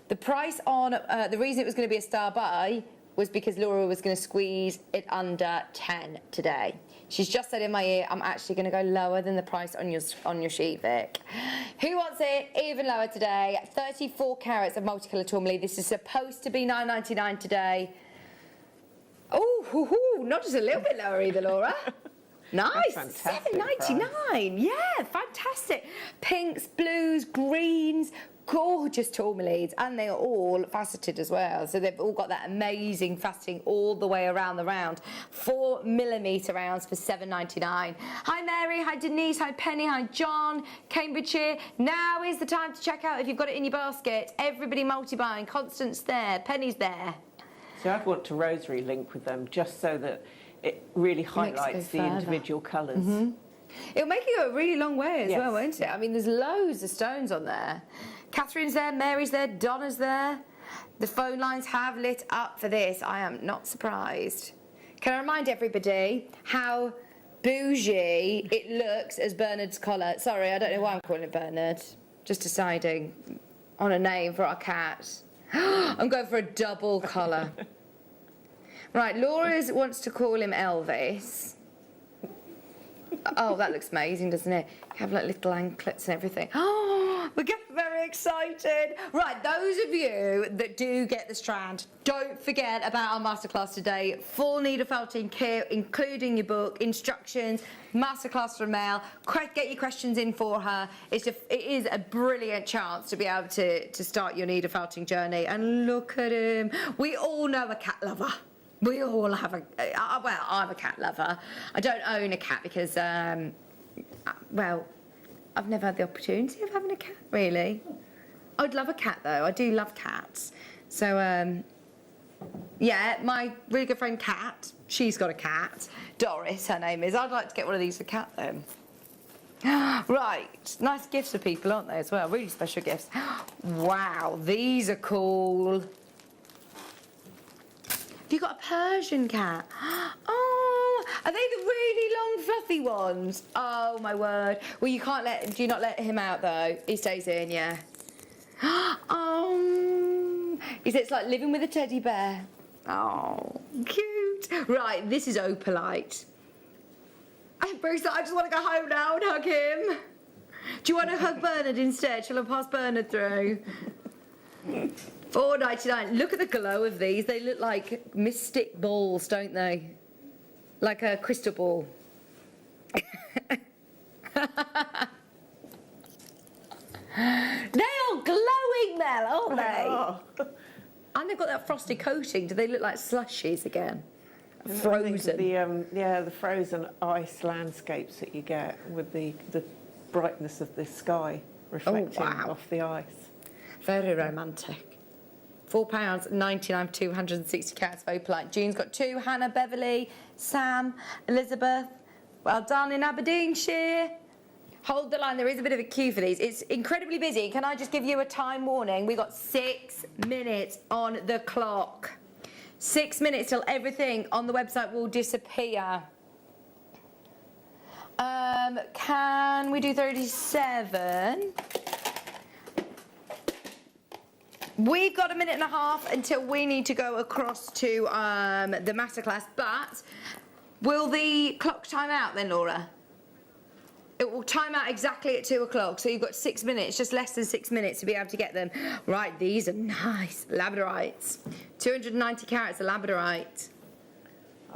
The price on, the reason it was going to be a star buy was because Laura was going to squeeze it under 10 today. She's just said in my ear, I'm actually going to go lower than the price on your sheet, Vic. Who wants it even lower today? 34 carats of multicolour tourmaline. This is supposed to be $9.99 today. Oh, not just a little bit lower either, Laura. Nice, $7.99. Yeah, fantastic. Pinks, blues, greens, gorgeous tourmalines, and they are all faceted as well. So they've all got that amazing faceting all the way around the round. 4mm rounds for $7.99. Hi Mary, hi Denise, hi Penny, hi John, Cambridgeshire. Now is the time to check out if you've got it in your basket. Everybody multi-buying. Constance there, Penny's there. So I'd want to rosary link with them just so that it really highlights the individual colours. It'll make you go a really long way as well, won't it? I mean, there's loads of stones on there. Catherine's there, Mary's there, Donna's there. The phone lines have lit up for this. I am not surprised. Can I remind everybody how bougie it looks as Bernard's collar? Sorry, I don't know why I'm calling it Bernard. Just deciding on a name for our cat. I'm going for a double collar. Right, Laura wants to call him Elvis. Oh, that looks amazing, doesn't it? Have like little anklets and everything. Oh, we're getting very excited. Right, those of you that do get the strand, don't forget about our masterclass today. Full needle felting kit, including your book, instructions, masterclass from Mel. Get your questions in for her. It is a brilliant chance to be able to start your needle felting journey. And look at him. We all know a cat lover. We all have well, I'm a cat lover. I don't own a cat because, well, I've never had the opportunity of having a cat, really. I'd love a cat, though. I do love cats. So, yeah, my really good friend Kat, she's got a cat. Doris, her name is. I'd like to get one of these for Kat, then. Right, nice gifts for people, aren't they, as well? Really special gifts. Wow, these are cool. Have you got a Persian cat? Oh, are they the really long fluffy ones? Oh my word. Well, do you not let him out though? He stays in, yeah. Oh, it's like living with a teddy bear. Oh, cute. Right, this is Opalite. I'm very excited. I just want to go home now and hug him. Do you want to hug Bernard instead? Shall I pass Bernard through? $4.99. Look at the glow of these. They look like mystic balls, don't they? Like a crystal ball. They are glowing, Mel, aren't they? And they've got that frosty coating. Do they look like slushies again? Frozen. The frozen ice landscapes that you get with the brightness of the sky reflecting off the ice. Very romantic. £4.99 for 260 carats of Opalite. June's got 2. Hannah, Beverly, Sam, Elizabeth. Well done in Aberdeenshire. Hold the line. There is a bit of a queue for these. It's incredibly busy. Can I just give you a time warning? We've got 6 minutes on the clock. 6 minutes till everything on the website will disappear. Can we do 37? We've got a minute and a half until we need to go across to the masterclass, but will the clock time out then, Laura? It will time out exactly at 2 o'clock, so you've got 6 minutes, just less than 6 minutes to be able to get them. Right, these are nice labradorites. 290 carats of labradorite.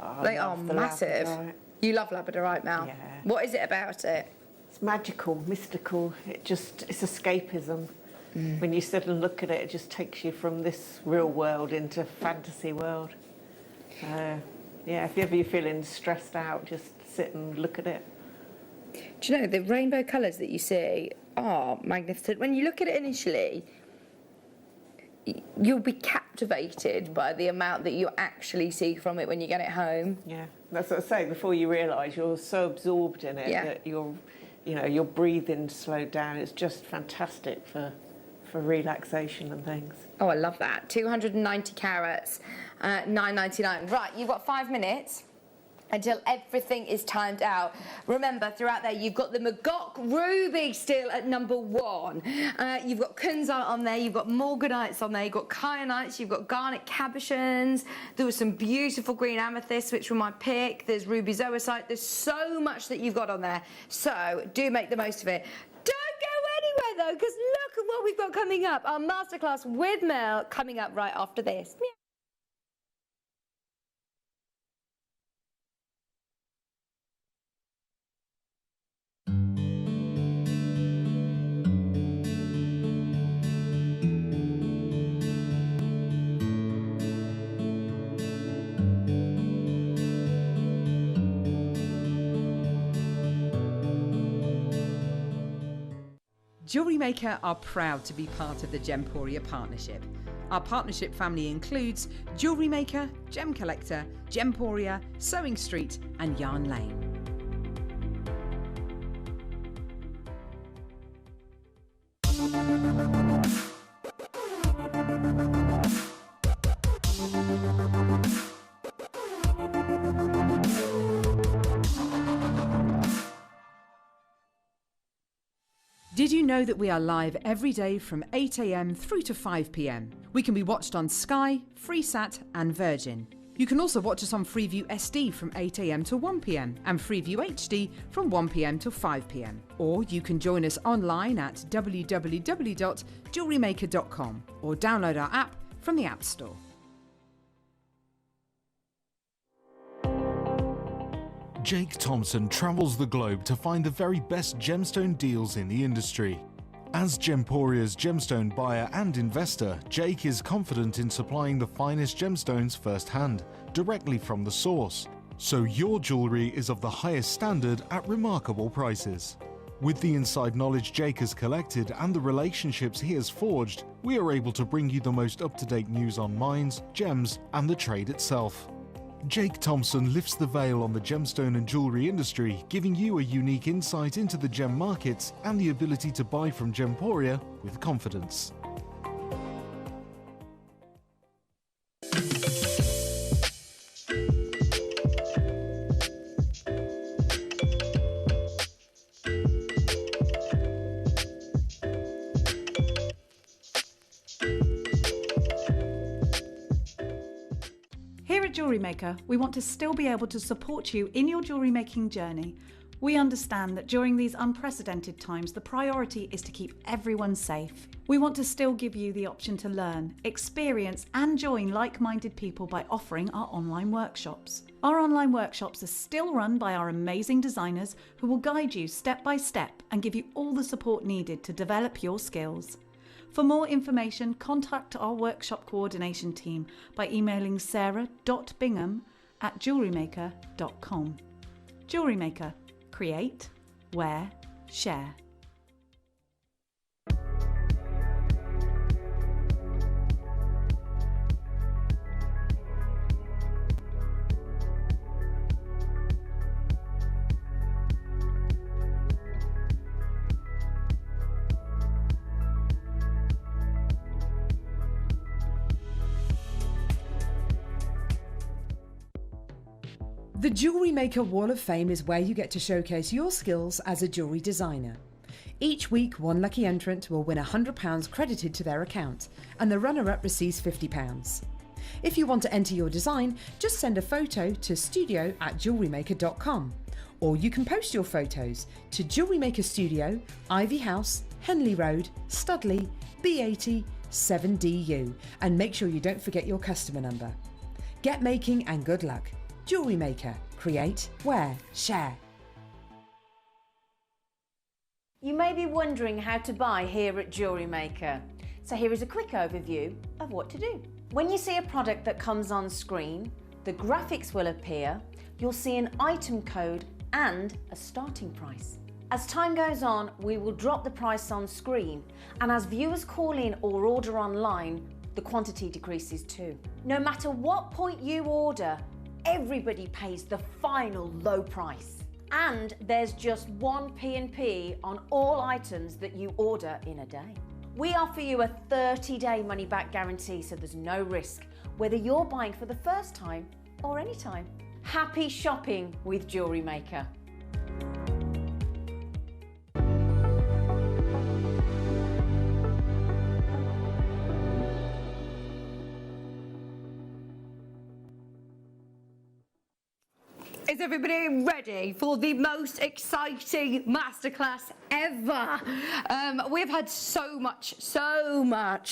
Oh, they are massive. Labradorite. You love labradorite, Mel. Yeah. What is it about it? It's magical, mystical. It's escapism. When you sit and look at it, it just takes you from this real world into fantasy world. Yeah, if ever you're feeling stressed out, just sit and look at it. Do you know, the rainbow colours that you see are magnificent. When you look at it initially, you'll be captivated by the amount that you actually see from it when you get it home. Yeah, that's what I say, before you realise you're so absorbed in it that your breathing slowed down. It's just fantastic for relaxation and things. Oh, I love that. 290 carats, $9.99. Right, you've got 5 minutes until everything is timed out. Remember, throughout there, you've got the Magok Ruby still at number 1. You've got Kunzite on there, you've got Morganites on there, you've got Kyanites, you've got Garnet Cabochons. There was some beautiful green amethysts, which were my pick. There's Ruby Zoisite. There's so much that you've got on there. So do make the most of it. Don't go anywhere, though, because look at what we've got coming up. Our masterclass with Mel coming up right after this. Jewellery Maker are proud to be part of the Gemporia partnership. Our partnership family includes Jewellery Maker, Gem Collector, Gemporia, Sewing Street and Yarn Lane. Did you know that we are live every day from 8 a.m. through to 5 p.m? We can be watched on Sky, Freesat and Virgin. You can also watch us on Freeview SD from 8 a.m. to 1 p.m. and Freeview HD from 1 p.m. to 5 p.m. Or you can join us online at www.JewelleryMaker.com or download our app from the App Store. Jake Thompson travels the globe to find the very best gemstone deals in the industry. As Gemporia's gemstone buyer and investor, Jake is confident in supplying the finest gemstones firsthand, directly from the source, so your jewellery is of the highest standard at remarkable prices. With the inside knowledge Jake has collected and the relationships he has forged, we are able to bring you the most up-to-date news on mines, gems and the trade itself. Jake Thompson lifts the veil on the gemstone and jewellery industry, giving you a unique insight into the gem markets and the ability to buy from Gemporia with confidence. Here at Jewellery Maker, we want to still be able to support you in your jewellery making journey. We understand that during these unprecedented times, the priority is to keep everyone safe. We want to still give you the option to learn, experience and join like-minded people by offering our online workshops. Our online workshops are still run by our amazing designers who will guide you step by step and give you all the support needed to develop your skills. For more information, contact our workshop coordination team by emailing sarah.bingham@jewellerymaker.com. Jewellery Maker. Create, wear, share. The Jewellery Maker Wall of Fame is where you get to showcase your skills as a jewellery designer. Each week, one lucky entrant will win £100 credited to their account, and the runner-up receives £50. If you want to enter your design, just send a photo to studio@jewellerymaker.com, or you can post your photos to Jewellery Maker Studio, Ivy House, Henley Road, Studley, B80 7DU, and make sure you don't forget your customer number. Get making and good luck. Jewellery Maker. Create, wear, share. You may be wondering how to buy here at Jewellery Maker. So here is a quick overview of what to do. When you see a product that comes on screen, the graphics will appear, you'll see an item code and a starting price. As time goes on, we will drop the price on screen, and as viewers call in or order online, the quantity decreases too. No matter what point you order, everybody pays the final low price. And there's just one P&P on all items that you order in a day. We offer you a 30-day money-back guarantee, so there's no risk, whether you're buying for the first time or any time. Happy shopping with Jewellery Maker. Is everybody ready for the most exciting masterclass ever? We've had so much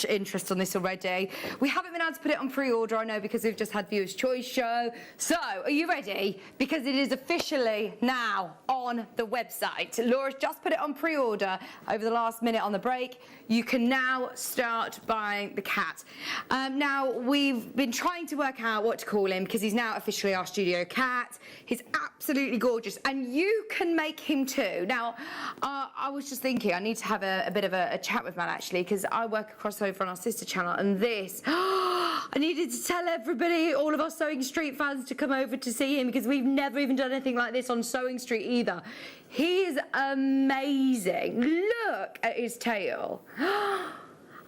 interest on this already. We haven't been able to put it on pre-order, I know, because we've just had Viewers' Choice show. So, are you ready? Because it is officially now on the website. Laura's just put it on pre-order over the last minute on the break. You can now start buying the cat. Now, we've been trying to work out what to call him because he's now officially our studio cat. He's absolutely gorgeous, and you can make him too. Now, I was just thinking I need to have a bit of a chat with Matt, actually, because I work across over on our sister channel, and this, I needed to tell everybody, all of our Sewing Street fans, to come over to see him, because we've never even done anything like this on Sewing Street either. He is amazing. Look at his tail. I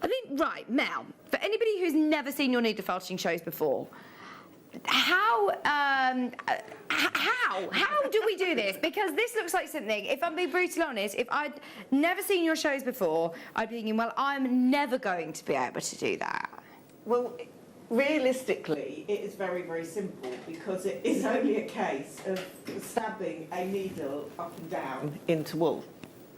mean, right, Mel, for anybody who's never seen your needle felting shows before, how do we do this? Because this looks like something, if I'm being brutally honest, if I'd never seen your shows before, I'd be thinking, well, I'm never going to be able to do that. Well, realistically, it is very, very simple because it is only a case of stabbing a needle up and down into wool.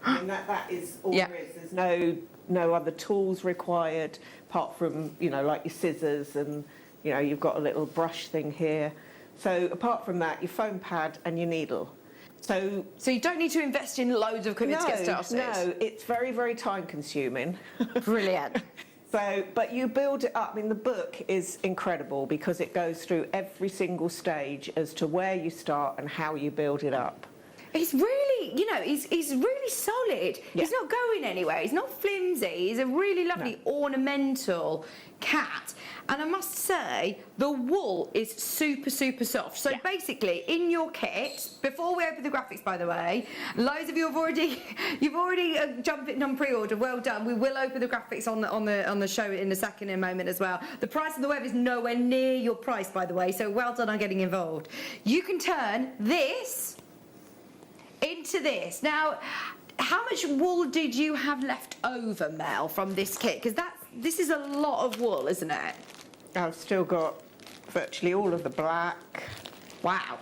I mean, that is all there is. There's no other tools required apart from, you know, like your scissors and, you know, you've got a little brush thing here. So apart from that, your foam pad and your needle. So you don't need to invest in loads of equipment to get started? No, it's very, very time consuming. Brilliant. So, but you build it up. I mean, the book is incredible because it goes through every single stage as to where you start and how you build it up. He's really, you know, he's really solid. Yeah. He's not going anywhere. He's not flimsy. He's a really lovely ornamental cat. And I must say, the wool is super, super soft. So basically, in your kit, before we open the graphics, by the way, loads of you have already, jumped in on pre-order. Well done. We will open the graphics on the show in a second, in a moment as well. The price on the web is nowhere near your price, by the way. So well done on getting involved. You can turn this into this. Now, how much wool did you have left over, Mel, from this kit? Because this is a lot of wool, isn't it? I've still got virtually all of the black. Wow.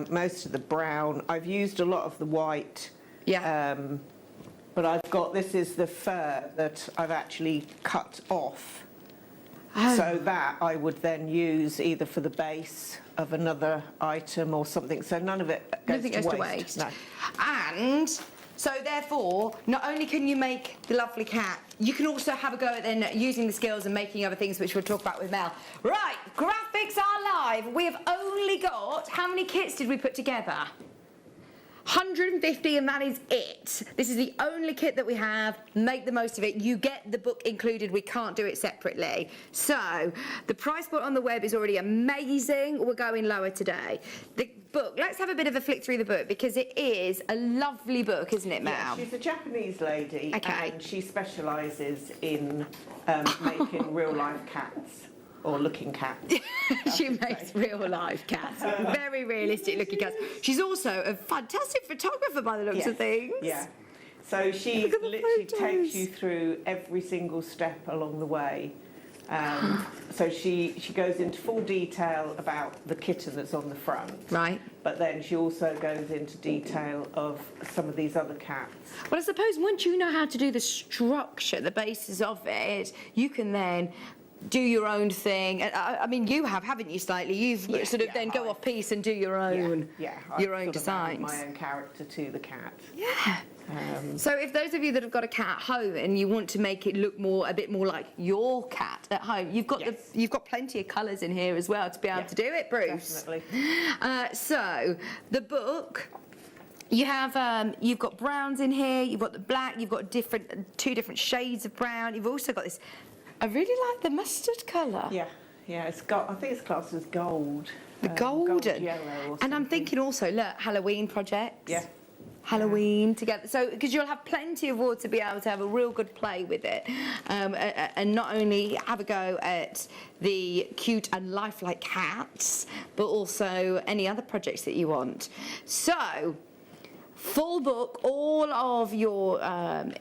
Most of the brown. I've used a lot of the white. Yeah. But I've got, this is the fur that I've actually cut off. Oh. So that I would then use either for the base of another item or something. So none of it goes to waste. No. And so therefore, not only can you make the lovely cat, you can also have a go at then using the skills and making other things, which we'll talk about with Mel. Right, graphics are live. We have only got, how many kits did we put together? 150, and that is it. This is the only kit that we have. Make the most of it. You get the book included. We can't do it separately. So the price point on the web is already amazing. We're going lower today. The book, let's have a bit of a flick through the book because it is a lovely book, isn't it, Mel? Yeah, she's a Japanese lady, okay, and she specialises in making real-life cats. Or looking cats. She makes real life cats. Very realistic looking cats. She's also a fantastic photographer by the looks of things. Yeah. So she literally takes you through every single step along the way. So she goes into full detail about the kitten that's on the front. Right. But then she also goes into detail of some of these other cats. Well, I suppose once you know how to do the structure, the basis of it, you can then do your own thing. I mean, you have, haven't you, slightly? You've sort of then go off piece and do your own, your own designs. My own character to the cat. Yeah. So if those of you that have got a cat at home and you want to make it look a bit more like your cat at home, you've got plenty of colours in here as well to be able to do it, Bruce. Definitely. So the book. You have, you've got browns in here. You've got the black. You've got two different shades of brown. You've also got this. I really like the mustard colour. Yeah, it's got. I think it's classed as gold. The golden. Gold yellow. And I'm thinking also, look, Halloween projects. Yeah. Halloween together. So, because you'll have plenty of wood to be able to have a real good play with it, and not only have a go at the cute and lifelike cats, but also any other projects that you want. So. Full book, all of your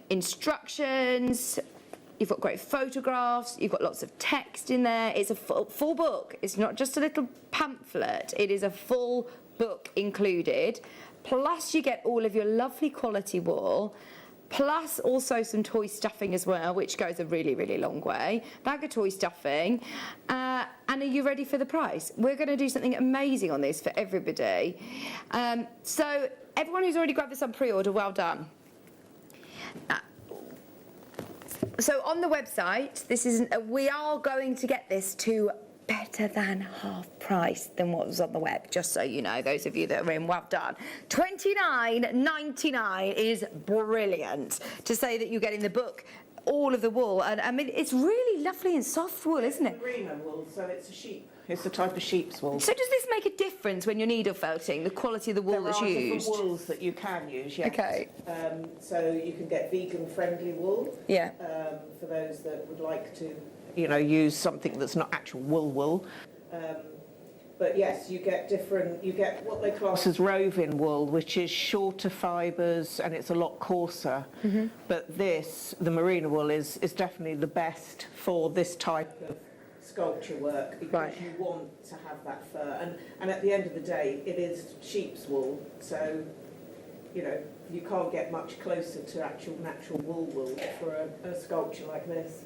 instructions. You've got great photographs. You've got lots of text in there. It's a full book. It's not just a little pamphlet. It is a full book included. Plus, you get all of your lovely quality wool. Plus, also some toy stuffing as well, which goes a really, really long way. Bag of toy stuffing. And are you ready for the price? We're going to do something amazing on this for everybody. So, everyone who's already grabbed this on pre-order, well done. So on the website, we are going to get this to better than half price than what was on the web, just so you know, those of you that are in, well done. $29.99 is brilliant to say that you're getting the book, all of the wool, and I mean, it's really lovely and soft wool, isn't it? Merino wool, so it's a sheep. It's a type of sheep's wool. So does this make a difference when you're needle felting, the quality of the wool that's used? There are different wools that you can use, yes. Okay. So you can get vegan-friendly wool. Yeah. For those that would like to, use something that's not actual wool. But yes, you get what they class as roving wool, which is shorter fibres and it's a lot coarser. But the merino wool is definitely the best for this type of sculpture work, because you want to have that fur. And at the end of the day, it is sheep's wool, so you can't get much closer to actual natural wool for a sculpture like this.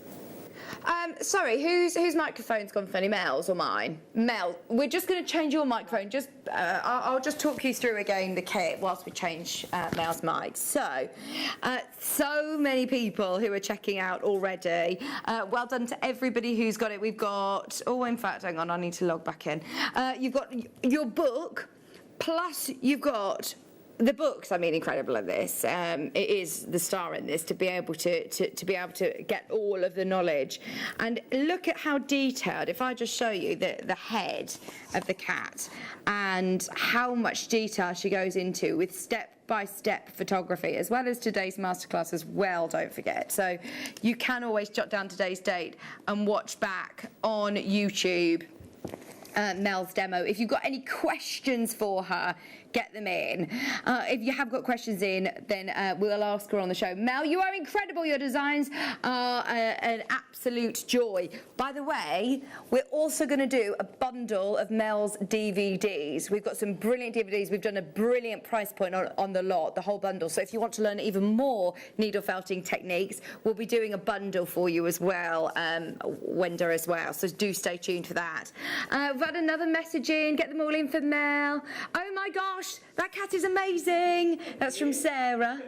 Sorry, whose microphone's gone funny, Mel's or mine? Mel, we're just going to change your microphone. I'll just talk you through again the kit whilst we change Mel's mic. So many people who are checking out already. Well done to everybody who's got it. We've got, in fact, hang on, I need to log back in. You've got your book, plus you've got the books. I mean, incredible at this. It is the star in this, to be able to get all of the knowledge. And look at how detailed. If I just show you the head of the cat and how much detail she goes into with step-by-step photography, as well as today's masterclass as well, don't forget. So you can always jot down today's date and watch back on YouTube Mel's demo. If you've got any questions for her, get them in. If you have got questions in, then we'll ask her on the show. Mel, you are incredible. Your designs are an absolute joy. By the way, we're also going to do a bundle of Mel's DVDs. We've got some brilliant DVDs. We've done a brilliant price point on the lot, the whole bundle. So if you want to learn even more needle felting techniques, we'll be doing a bundle for you as well, Wenda as well. So do stay tuned for that. We've had another message in. Get them all in for Mel. Oh my gosh, that cat is amazing. That's from Sarah.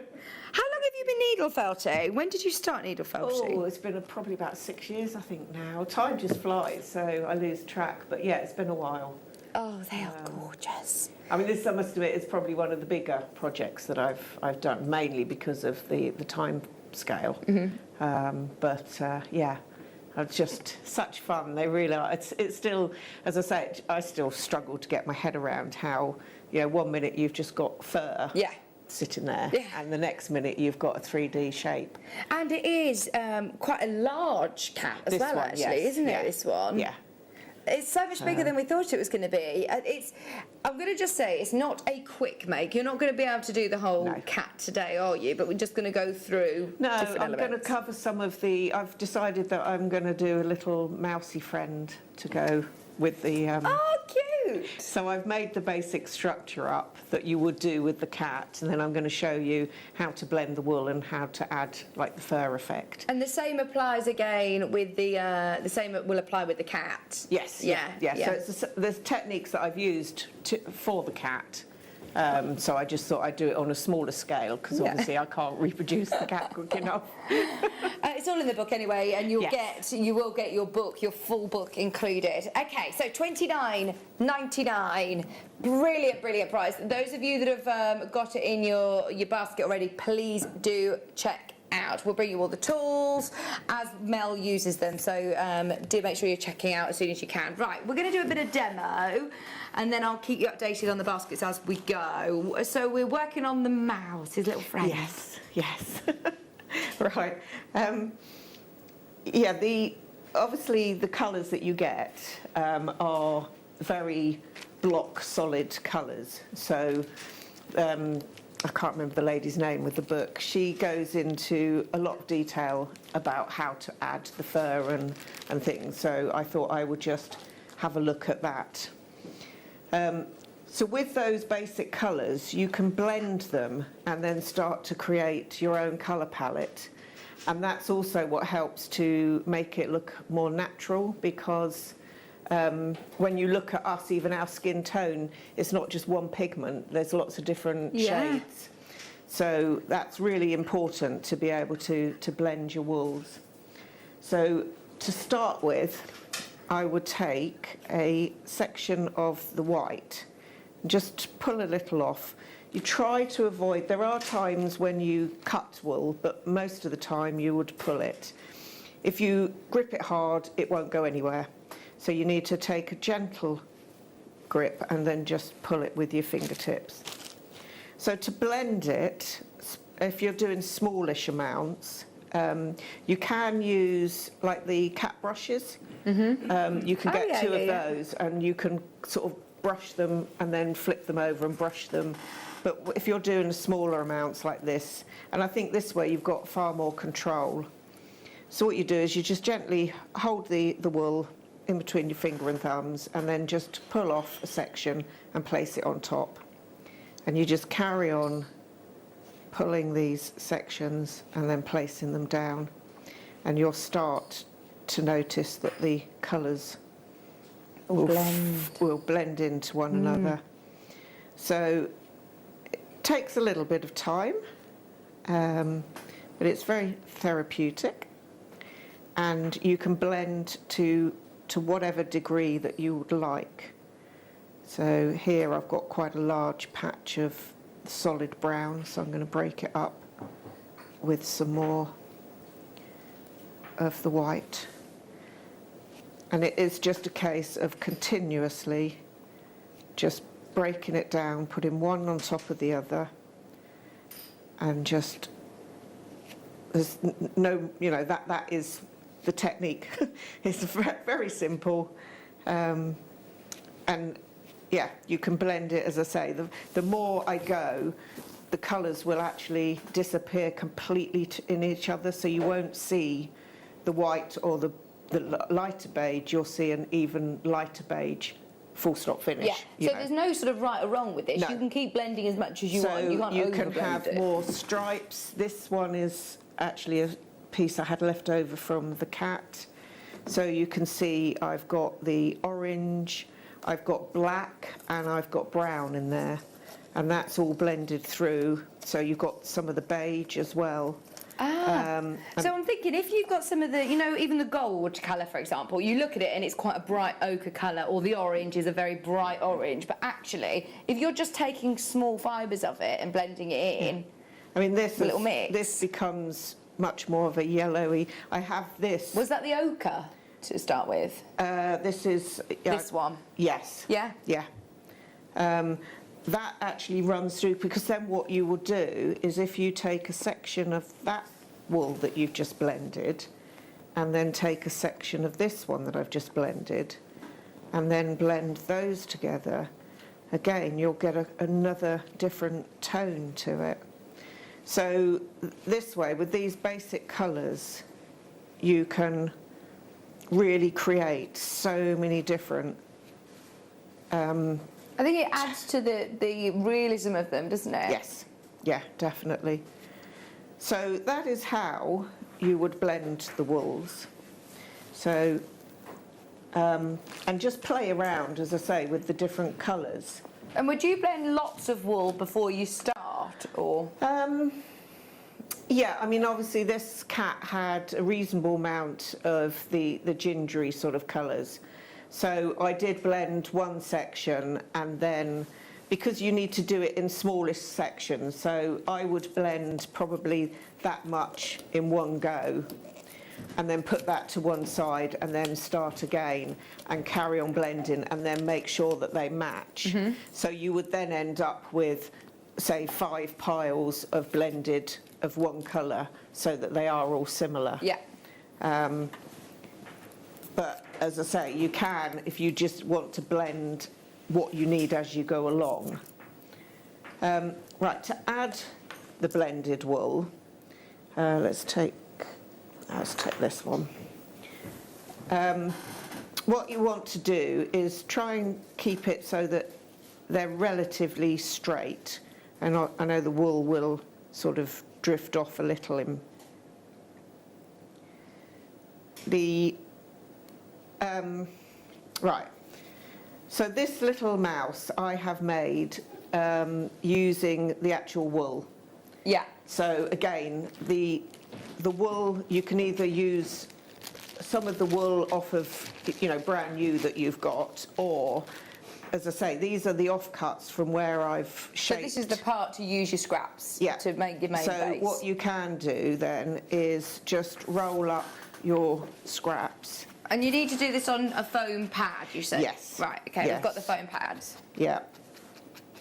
How long have you been needle felting? When did you start needle felting? Oh, it's been probably about 6 years, I think now. Time just flies, so I lose track. But yeah, it's been a while. Oh, they are gorgeous. I mean, this, I must admit, is probably one of the bigger projects that I've done, mainly because of the time scale. Yeah. It's just such fun. They really are. It's still, as I say, I still struggle to get my head around how, 1 minute you've just got fur sitting there, and the next minute you've got a 3D shape. And it is quite a large cat as well, actually, isn't it? This one. Yeah. It's so much bigger than we thought it was going to be. I'm going to just say, it's not a quick make. You're not going to be able to do the whole cat today, are you? But we're just going to go through different elements. Going to cover some of the... I've decided that I'm going to do a little mousy friend to go with the... Oh, cute! So I've made the basic structure up that you would do with the cat, and then I'm going to show you how to blend the wool and how to add, like, the fur effect. And the same applies again with the same will apply with the cat? Yes. Yeah. So there's techniques that I've used for the cat. So I just thought I'd do it on a smaller scale, because obviously I can't reproduce the cat quick enough. It's all in the book anyway, and you will get your book, your full book included. Okay, so $29.99, brilliant price. Those of you that have got it in your basket already, please do check out. We'll bring you all the tools as Mel uses them, so do make sure you're checking out as soon as you can. Right, we're going to do a bit of demo, and then I'll keep you updated on the baskets as we go. So we're working on the mouse, his little friend. Yes. Right. Obviously the colours that you get are very block solid colours. So I can't remember the lady's name with the book. She goes into a lot of detail about how to add the fur and things. So I thought I would just have a look at that. So with those basic colours, you can blend them and then start to create your own colour palette. And that's also what helps to make it look more natural, because when you look at us, even our skin tone, it's not just one pigment, there's lots of different shades. So that's really important to be able to blend your wools. So to start with, I would take a section of the white, just pull a little off. You try to avoid, there are times when you cut wool, but most of the time you would pull it. If you grip it hard, it won't go anywhere. So you need to take a gentle grip and then just pull it with your fingertips. So to blend it, if you're doing smallish amounts, You can use like the cat brushes. You can get two of those, and you can sort of brush them and then flip them over and brush them. But if you're doing smaller amounts like this, and I think this way you've got far more control. So what you do is you just gently hold the wool in between your finger and thumbs, and then just pull off a section and place it on top. And you just carry on pulling these sections and then placing them down, and you'll start to notice that the colours will blend into one another. So it takes a little bit of time, but it's very therapeutic, and you can blend to whatever degree that you would like. So here I've got quite a large patch of solid brown, so I'm going to break it up with some more of the white. And it is just a case of continuously just breaking it down, putting one on top of the other, and just, there's no, you know, that is the technique. It's very simple, and yeah, you can blend it, as I say. The more I go, the colours will actually disappear completely in each other, so you won't see the white or the lighter beige. You'll see an even lighter beige, full stop finish. Yeah, so there's no sort of right or wrong with this. No. You can keep blending as much as you want. You can't you can overblend have it. more stripes. This one is actually a piece I had left over from the cat. So you can see I've got the orange, I've got black, and I've got brown in there, and that's all blended through. So you've got some of the beige as well. So I'm thinking, if you've got some of the, you know, even the gold colour, for example, you look at it and it's quite a bright ochre colour, or the orange is a very bright orange, but actually, if you're just taking small fibres of it and blending it in, I mean, this a little mix. This becomes much more of a yellowy. I have this. Was that the ochre to start with? This is this one. Yes. Yeah. Yeah. That actually runs through, because then what you will do is, if you take a section of that wool that you've just blended, and then take a section of this one that I've just blended, and then blend those together, again you'll get another different tone to it. So this way, with these basic colours, you can really create so many different I think it adds to the realism of them, doesn't it? Yes, yeah, definitely. So that is how you would blend the wools. So, and just play around, as I say, with the different colours. And would you blend lots of wool before you start, or? Yeah, I mean, obviously this cat had a reasonable amount of the gingery sort of colours. So I did blend one section, and then, because you need to do it in smallish sections, so I would blend probably that much in one go, and then put that to one side, and then start again and carry on blending, and then make sure that they match. So you would then end up with, say, 5 piles of blended of one colour, so that they are all similar. Yeah. But as I say, you can, if you just want to blend what you need as you go along. Right, to add the blended wool, let's take this one. What you want to do is try and keep it so that they're relatively straight, and I know the wool will sort of drift off a little in the right, so this little mouse I have made using the actual wool. Yeah. So again, the wool, you can either use some of the wool off of, you know, brand new that you've got, or, as I say, these are the offcuts from where I've shaped. So this is the part to use your scraps, yeah, to make your main base. So what you can do then is just roll up your scraps. And you need to do this on a foam pad, you said? Yes. Right, okay, Yes. we've got the foam pads. Yeah.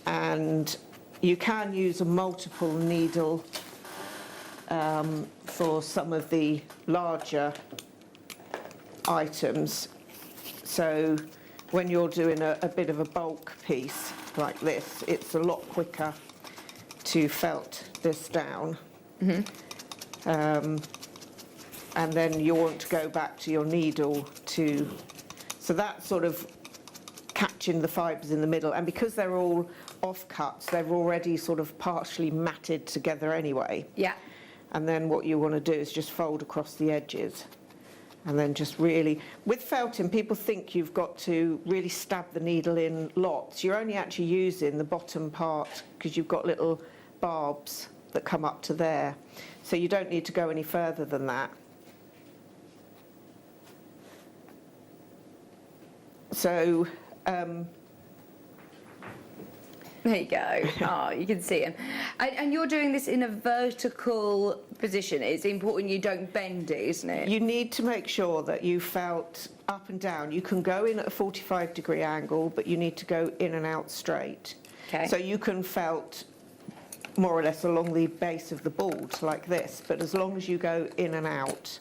And you can use a multiple needle for some of the larger items. So when you're doing a bit of a bulk piece like this, it's a lot quicker to felt this down. And then you want to go back to your needle so that's sort of catching the fibres in the middle, and because they're all offcuts, they're already sort of partially matted together anyway. Yeah. And then what you want to do is just fold across the edges. And then just really, with felting, people think you've got to really stab the needle in lots. You're only actually using the bottom part because you've got little barbs that come up to there. So you don't need to go any further than that. So, there you go. Oh, you can see him. And you're doing this in a vertical position. It's important you don't bend it, isn't it? You need to make sure that you felt up and down. You can go in at a 45-degree angle, but you need to go in and out straight. Okay. So you can felt more or less along the base of the board like this, but as long as you go in and out,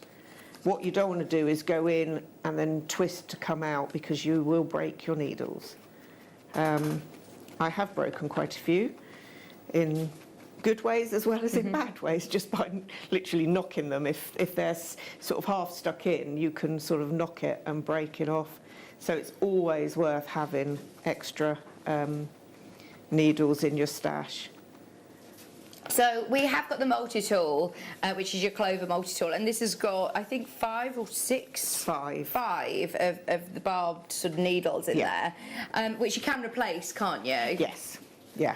what you don't want to do is go in and then twist to come out, because you will break your needles. I have broken quite a few in good ways as well as in bad ways, just by literally knocking them. If they're sort of half stuck in, you can sort of knock it and break it off. So it's always worth having extra needles in your stash. So we have got the multi-tool, which is your Clover multi-tool, and this has got, I think, 5 or 6? 5. 5 of the barbed sort of needles in there, which you can replace, can't you? Yes. Yeah.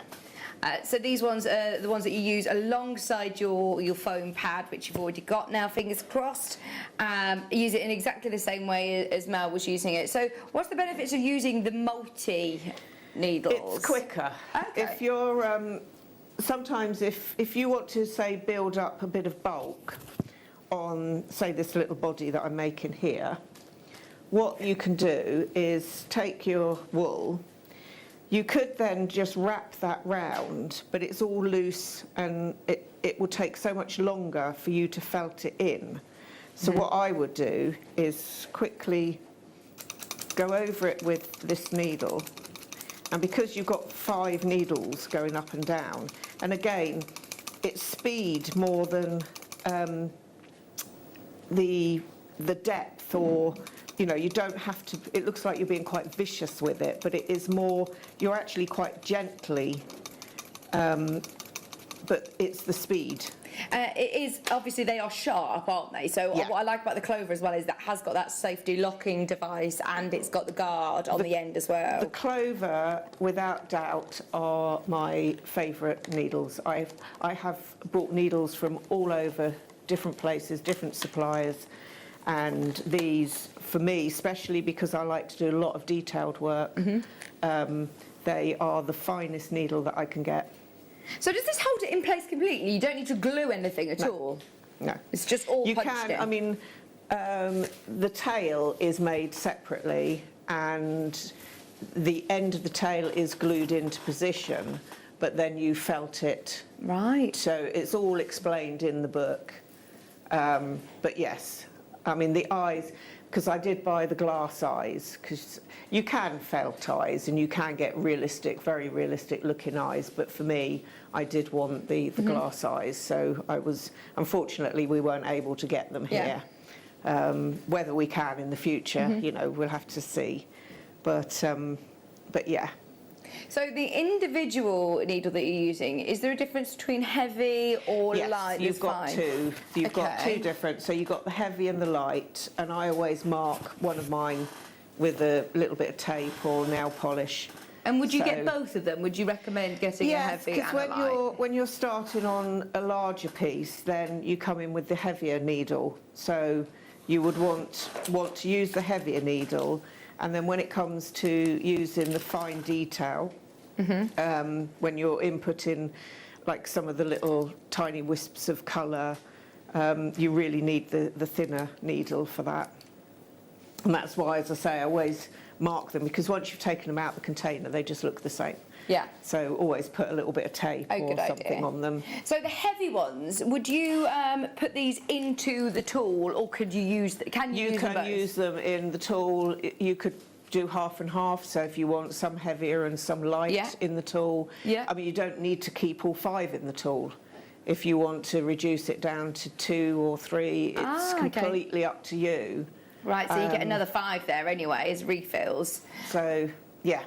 So these ones are the ones that you use alongside your foam pad, which you've already got now, fingers crossed. Use it in exactly the same way as Mel was using it. So what's the benefits of using the multi-needles? It's quicker. Okay. If you're... sometimes if you want to, say, build up a bit of bulk on, say, this little body that I'm making here, what you can do is take your wool. You could then just wrap that round, but it's all loose and it will take so much longer for you to felt it in. So what I would do is quickly go over it with this needle. And because you've got 5 needles going up and down, and again, it's speed more than the depth, or, you know, you don't have to, it looks like you're being quite vicious with it, but it is more, you're actually quite gently, but it's the speed. It is, obviously they are sharp, aren't they? So what I like about the Clover as well is that it has got that safety locking device, and it's got the guard on the end as well. The Clover, without doubt, are my favourite needles. I have bought needles from all over, different places, different suppliers, and these, for me, especially because I like to do a lot of detailed work, they are the finest needle that I can get. So does this hold it in place completely? You don't need to glue anything at all? No. It's just all punched in? I mean, the tail is made separately, and the end of the tail is glued into position, but then you felt it. Right. So it's all explained in the book. But yes, I mean, the eyes, because I did buy the glass eyes, because you can felt eyes and you can get realistic, very realistic looking eyes, but for me, I did want the glass eyes, so I was, unfortunately, we weren't able to get them here. Whether we can in the future, you know, we'll have to see. But yeah. So the individual needle that you're using, is there a difference between heavy or light? You've got two. You've got two different. So you've got the heavy and the light, and I always mark one of mine with a little bit of tape or nail polish. And would you get both of them? Would you recommend getting a heavy and a light? Yes, when you're starting on a larger piece, then you come in with the heavier needle. So you would want to use the heavier needle. And then when it comes to using the fine detail, when you're inputting like some of the little tiny wisps of colour, you really need the thinner needle for that. And that's why, as I say, I always mark them, because once you've taken them out of the container, they just look the same. Yeah. So always put a little bit of tape or something on them. So the heavy ones, would you put these into the tool, or could you use? Can you use them both? Use them in the tool. You could do half and half. So if you want some heavier and some light in the tool, I mean, you don't need to keep all 5 in the tool. If you want to reduce it down to 2 or 3, it's completely up to you. Right. So you get another 5 there anyway as refills. So yeah.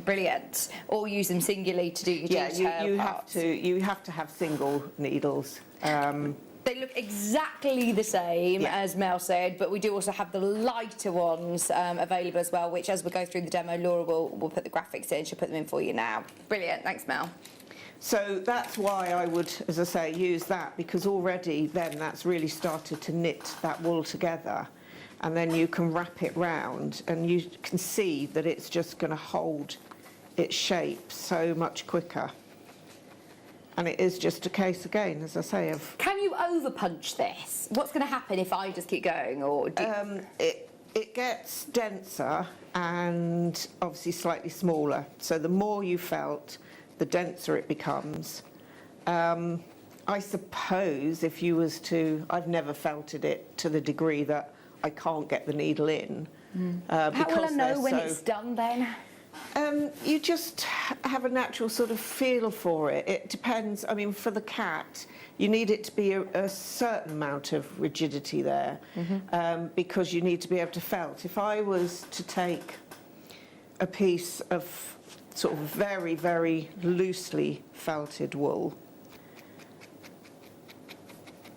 Brilliant. Or use them singularly to do your detail parts. You have to have single needles. They look exactly the same as Mel said, but we do also have the lighter ones available as well, which as we go through the demo, Laura will put the graphics in. She'll put them in for you now. Brilliant. Thanks, Mel. So that's why I would, as I say, use that, because already then that's really started to knit that wool together. And then you can wrap it round and you can see that it's just going to hold its shape so much quicker. And it is just a case, again, as I say, of... Can you over-punch this? What's going to happen if I just keep going? Or it gets denser and obviously slightly smaller. So the more you felt, the denser it becomes. I suppose if you was to... I've never felted it to the degree that I can't get the needle in. How will I know when it's done then? You just have a natural sort of feel for it. It depends. I mean, for the cat, you need it to be a certain amount of rigidity there, because you need to be able to felt. If I was to take a piece of sort of very, very loosely felted wool,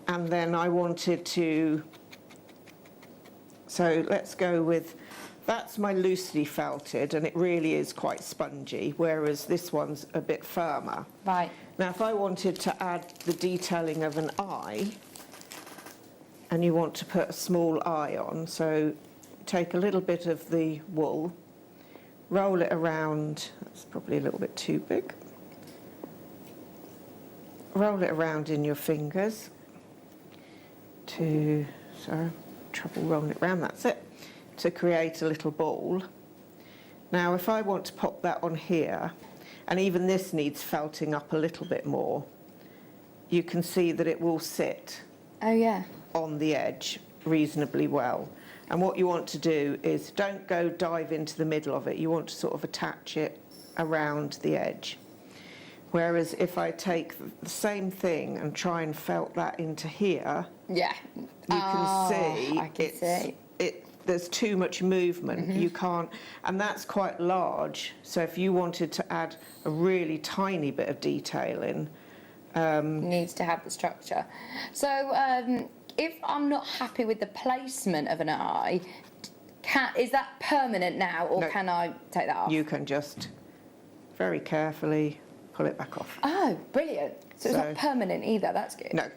and then I wanted to... So let's go with, that's my loosely felted, and it really is quite spongy, whereas this one's a bit firmer. Right. Now, if I wanted to add the detailing of an eye, and you want to put a small eye on, so take a little bit of the wool, roll it around, that's probably a little bit too big, roll it around in your fingers to, sorry, trouble rolling it around, that's it, to create a little ball. Now if I want to pop that on here, and even this needs felting up a little bit more, you can see that it will sit on the edge reasonably well. And what you want to do is don't go dive into the middle of it, you want to sort of attach it around the edge. Whereas if I take the same thing and try and felt that into here, you can see there's too much movement. You can't, and that's quite large. So if you wanted to add a really tiny bit of detailing, needs to have the structure. So if I'm not happy with the placement of an eye, is that permanent now, or can I take that off? You can just very carefully pull it back off. Oh, brilliant. So it's not permanent either, that's good. No.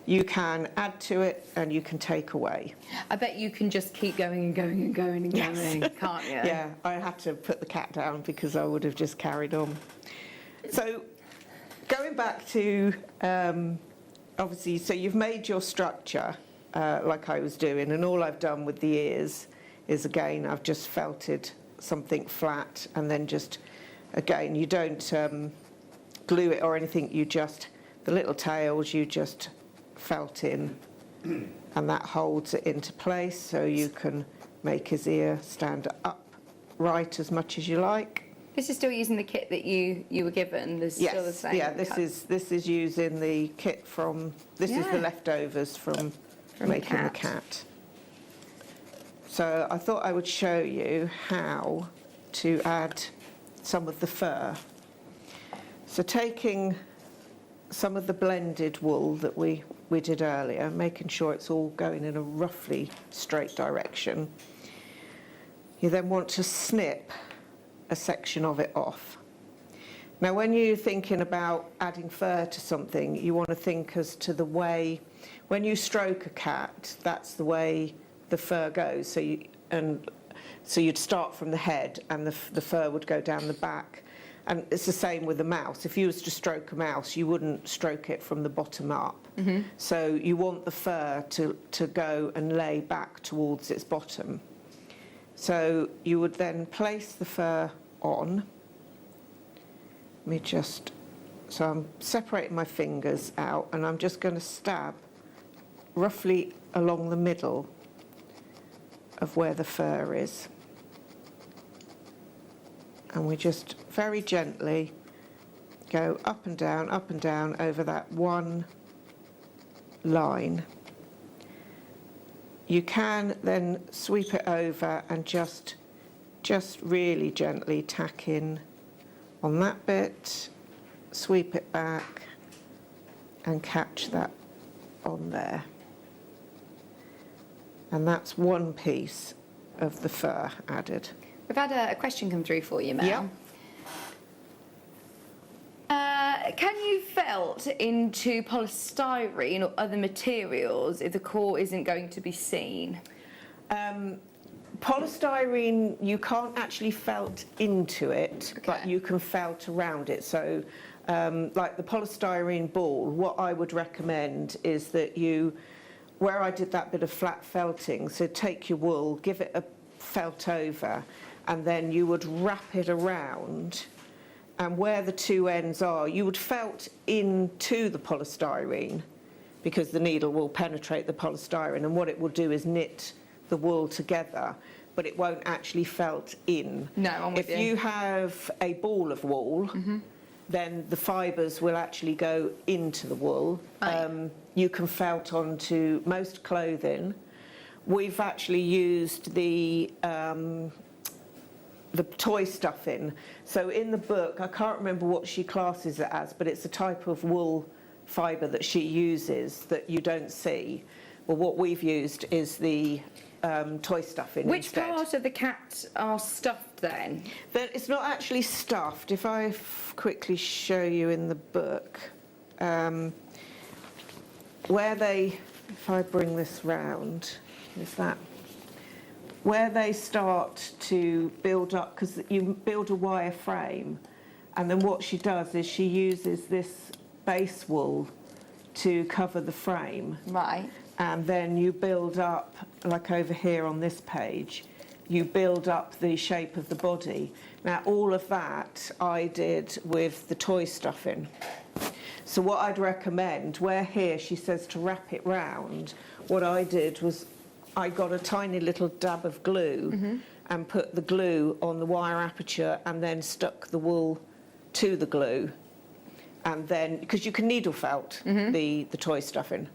You can add to it and you can take away. I bet you can just keep going and going and going and going, can't you? Yeah, I had to put the cat down because I would have just carried on. So going back to, obviously, so you've made your structure like I was doing, and all I've done with the ears is, again, I've just felted something flat, and then just, again, you don't glue it or anything, you just, the little tails you just felt in, and that holds it into place, so you can make his ear stand upright as much as you like. This is still using the kit that you were given. There's still the same. Yeah, this is using the kit from. This is the leftovers from making the cat. So I thought I would show you how to add some of the fur. So taking some of the blended wool that we did earlier, making sure it's all going in a roughly straight direction. You then want to snip a section of it off. Now when you're thinking about adding fur to something, you want to think as to the way, when you stroke a cat, that's the way the fur goes. So you'd start from the head and the fur would go down the back. And it's the same with a mouse. If you was to stroke a mouse, you wouldn't stroke it from the bottom up. So you want the fur to go and lay back towards its bottom. So you would then place the fur on. Let me just, so I'm separating my fingers out, and I'm just going to stab roughly along the middle of where the fur is. And we just very gently go up and down over that one line. You can then sweep it over and just really gently tack in on that bit, sweep it back and catch that on there. And that's one piece of the fur added. We've had a question come through for you, Mel. Yeah. Can you felt into polystyrene or other materials if the core isn't going to be seen? Polystyrene, you can't actually felt into it, but you can felt around it. So, like the polystyrene ball, what I would recommend is that you, where I did that bit of flat felting, so take your wool, give it a felt over, and then you would wrap it around, and where the two ends are, you would felt into the polystyrene, because the needle will penetrate the polystyrene, and what it will do is knit the wool together, but it won't actually felt in. No, I'm with you. If you have a ball of wool, then the fibres will actually go into the wool. Right. You can felt onto most clothing. We've actually used the toy stuffing. So in the book, I can't remember what she classes it as, but it's a type of wool fibre that she uses that you don't see. Well, what we've used is the toy stuffing. Which instead. part of the cat are stuffed then? It's not actually stuffed. If I quickly show you in the book, where they, if I bring this round, is that where they start to build up, because you build a wire frame, and then what she does is she uses this base wool to cover the frame. Right. And then you build up, like over here on this page, you build up the shape of the body. Now, all of that I did with the toy stuffing. So what I'd recommend, where here she says to wrap it round, what I did was I got a tiny little dab of glue and put the glue on the wire aperture and then stuck the wool to the glue. And then, because you can needle felt the toy stuffing.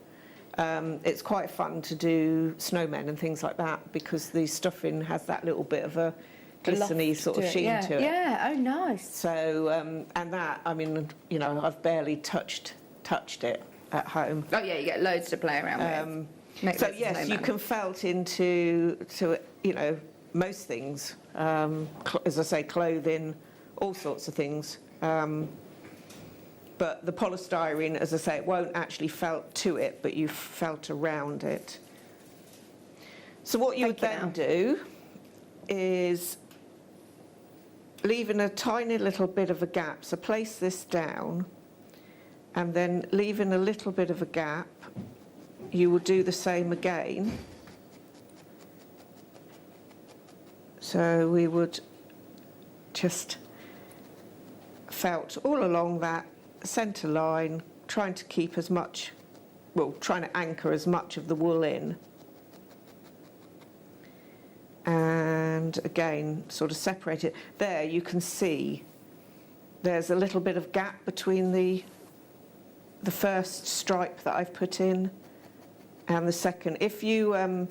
It's quite fun to do snowmen and things like that because the stuffing has that little bit of a glistening sort of sheen to it. Yeah, oh nice. So, and that, I mean, you know, I've barely touched it at home. Oh yeah, you get loads to play around with. So yes, you can felt into, you know, most things. As I say, clothing, all sorts of things. But the polystyrene, as I say, it won't actually felt to it, but you felt around it. So what you would then do is leaving a tiny little bit of a gap. So place this down, and then leaving a little bit of a gap, you will do the same again. So we would just felt all along that centre line, trying to keep as much, well, trying to anchor as much of the wool in. And again, sort of separate it. There you can see there's a little bit of gap between the first stripe that I've put in and the second. If you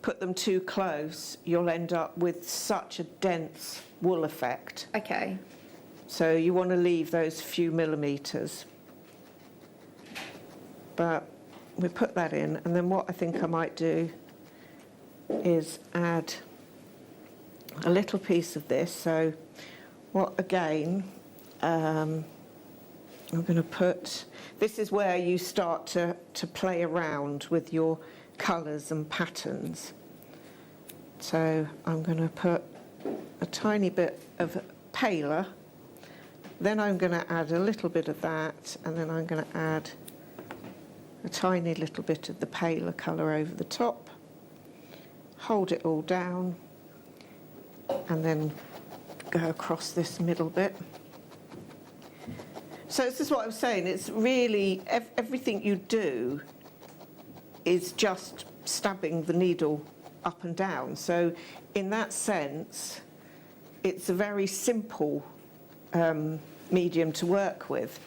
put them too close, you'll end up with such a dense wool effect. Okay. So you want to leave those few millimetres. But we put that in, and then what I think I might do is add a little piece of this. So what, again, I'm going to put, this is where you start to play around with your colours and patterns. So I'm going to put a tiny bit of paler Then I'm going to add a little bit of that, and then I'm going to add a tiny little bit of the paler colour over the top. Hold it all down, and then go across this middle bit. So this is what I was saying, it's really, everything you do is just stabbing the needle up and down. So in that sense, it's a very simple medium to work with.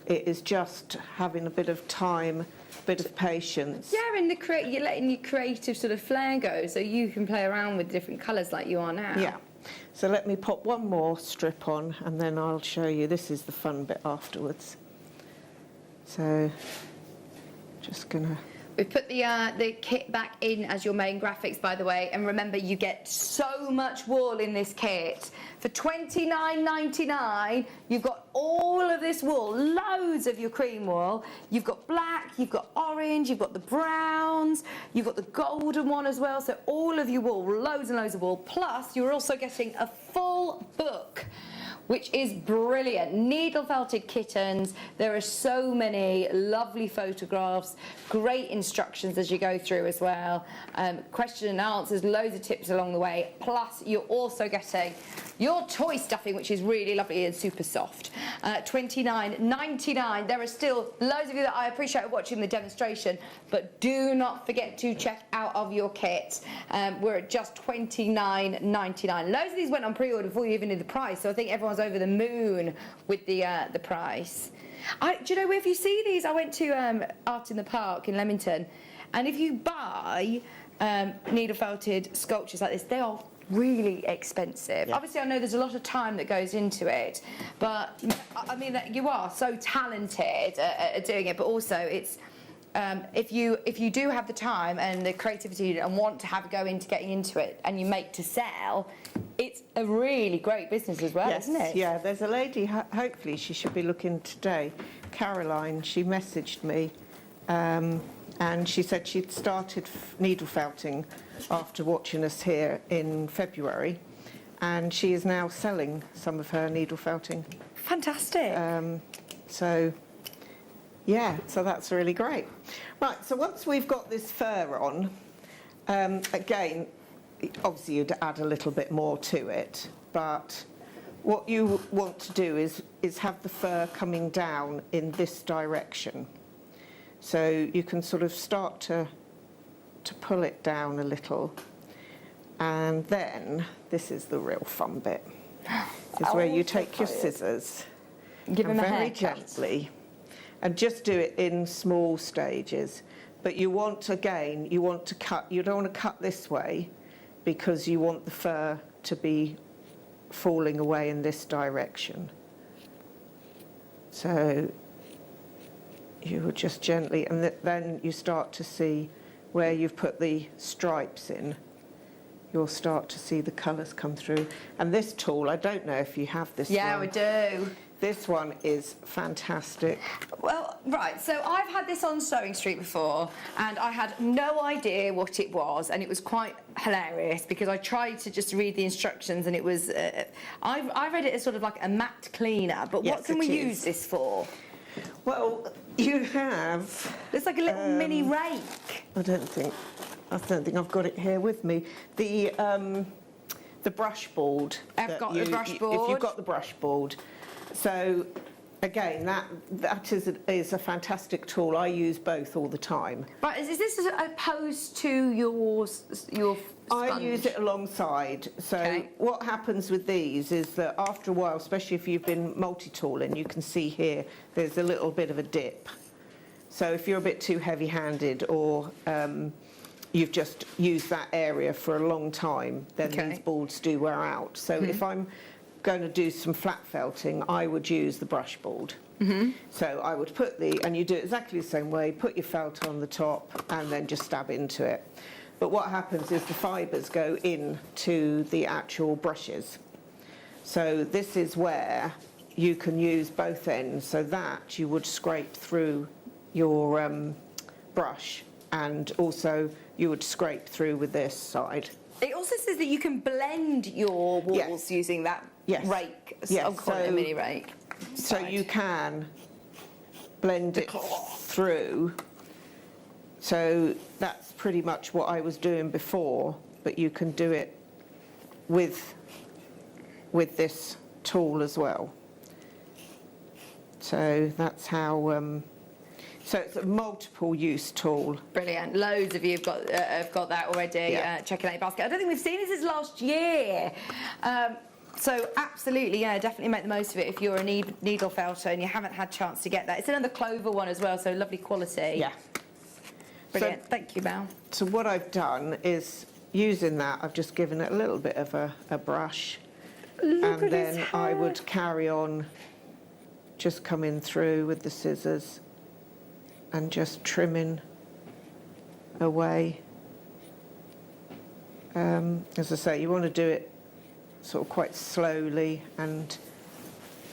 It is just having a bit of time, a bit of patience. Yeah, and you're letting your creative sort of flair go, so you can play around with different colours like you are now. Yeah. So let me pop one more strip on, and then I'll show you. This is the fun bit afterwards. So, just gonna... We've put the kit back in as your main graphics, by the way, and remember you get so much wool in this kit. For $29.99, you've got all of this wool, loads of your cream wool. You've got black, you've got orange, you've got the browns, you've got the golden one as well. So all of your wool, loads and loads of wool. Plus, you're also getting a full book, which is brilliant. Needle felted kittens. There are so many lovely photographs, great instructions as you go through as well. Question and answers, loads of tips along the way. Plus, you're also getting your toy stuffing, which is really lovely and super soft. $29.99. There are still loads of you that I appreciate watching the demonstration, but do not forget to check out of your kit. We're at just $29.99. Loads of these went on pre-order before you even knew the price, so I think everyone's over the moon with the price. Do you know, if you see these, I went to Art in the Park in Leamington, and if you buy needle felted sculptures like this, they are really expensive. Yeah. Obviously, I know there's a lot of time that goes into it, but I mean, you are so talented at doing it, but also it's if you do have the time and the creativity and want to have a go into getting into it, and you make to sell, it's a really great business as well, isn't it? Yeah, there's a lady, hopefully she should be looking today, Caroline, she messaged me, and she said she'd started needle felting after watching us here in February, and she is now selling some of her needle felting. Fantastic. So that's really great. Right, so once we've got this fur on, again, obviously you'd add a little bit more to it, but what you want to do is have the fur coming down in this direction. So you can sort of start to pull it down a little, and then this is the real fun bit. Is where you take your scissors Give him a very haircut. gently, and just do it in small stages. But you want to cut. You don't want to cut this way, because you want the fur to be falling away in this direction. So you would just gently, and then you start to see where you've put the stripes in. You'll start to see the colours come through. And this tool, I don't know if you have this one. Yeah, we do. This one is fantastic. Well, right, so I've had this on Sewing Street before, and I had no idea what it was, and it was quite hilarious because I tried to just read the instructions, and it was, I read it as sort of like a matte cleaner, but Yes, what can it we is. use this for? Well, you have... It's like a little mini rake. I don't think I've got it here with me. The brush board. I've got the brush board. If you've got the brush board. So, again, that is a fantastic tool. I use both all the time. Right, is this as opposed to your sponge? I use it alongside. So what happens with these is that after a while, especially if you've been multi-tooling, you can see here there's a little bit of a dip. So if you're a bit too heavy-handed, or you've just used that area for a long time, then these boards do wear out. So if I'm going to do some flat felting, I would use the brush board. So I would put and you do it exactly the same way, put your felt on the top and then just stab into it. But what happens is the fibres go into the actual brushes. So this is where you can use both ends, so that you would scrape through your brush, and also you would scrape through with this side. It also says that you can blend your walls using that rake. Yes. I'll call it a mini rake. So you can blend it through. So that's pretty much what I was doing before, but you can do it with this tool as well. So that's how. So it's a multiple use tool. Brilliant. Loads of you have got that already. Yeah. Checking out your basket. I don't think we've seen this since last year. So absolutely, yeah, definitely make the most of it if you're a needle felter and you haven't had a chance to get that. It's another clover one as well, so lovely quality. Yeah. Brilliant. Thank you, Mel. So what I've done is, using that, I've just given it a little bit of a brush. Look and at his then I would carry on just coming through with the scissors and just trimming away. As I say, you want to do it sort of quite slowly and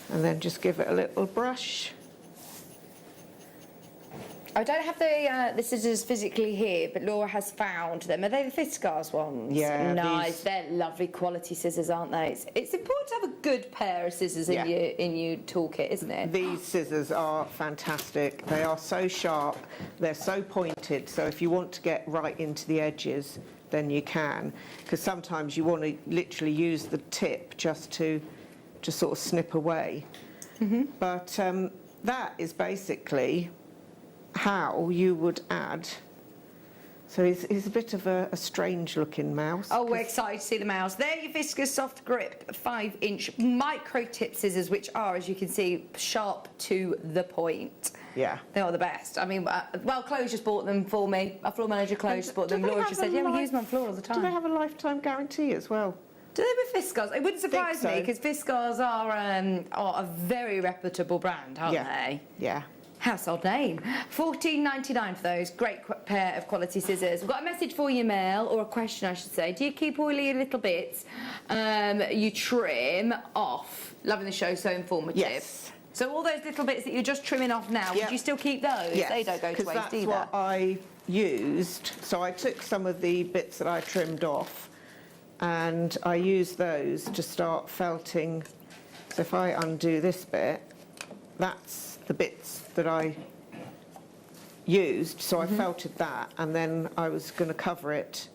then just give it a little brush. I don't have the scissors physically here, but Laura has found them. Are they the Fiskars ones? Yeah. Nice. They're lovely quality scissors, aren't they? It's important to have a good pair of scissors in your toolkit, isn't it? These scissors are fantastic. They are so sharp. They're so pointed. So if you want to get right into the edges, then you can. Because sometimes you want to literally use the tip just to sort of snip away. Mm-hmm. But that is basically how you would add. So he's a bit of a strange looking mouse. Oh, we're excited to see the mouse. There, your Fiskars Soft Grip 5-inch micro tip scissors, which are, as you can see, sharp to the point. Yeah. They are the best. I mean, well, Chloe just bought them for me. Our floor manager Chloe just bought them. Laura just said, yeah, we use them on floor all the time. Do they have a lifetime guarantee as well? Do they with Fiskars? It wouldn't surprise me, because Fiskars are a very reputable brand, aren't they? Yeah. Household name. $14.99 for those. Great pair of quality scissors. We've got a message for you, Mel, or a question, I should say. Do you keep all your little bits you trim off? Loving the show, so informative. Yes. So all those little bits that you're just trimming off now, would you still keep those? Yes, They don't go to waste that's either. what I used. So I took some of the bits that I trimmed off and I used those to start felting. So if I undo this bit, that's the bits that I used. So I felted that, and then I was going to cover it.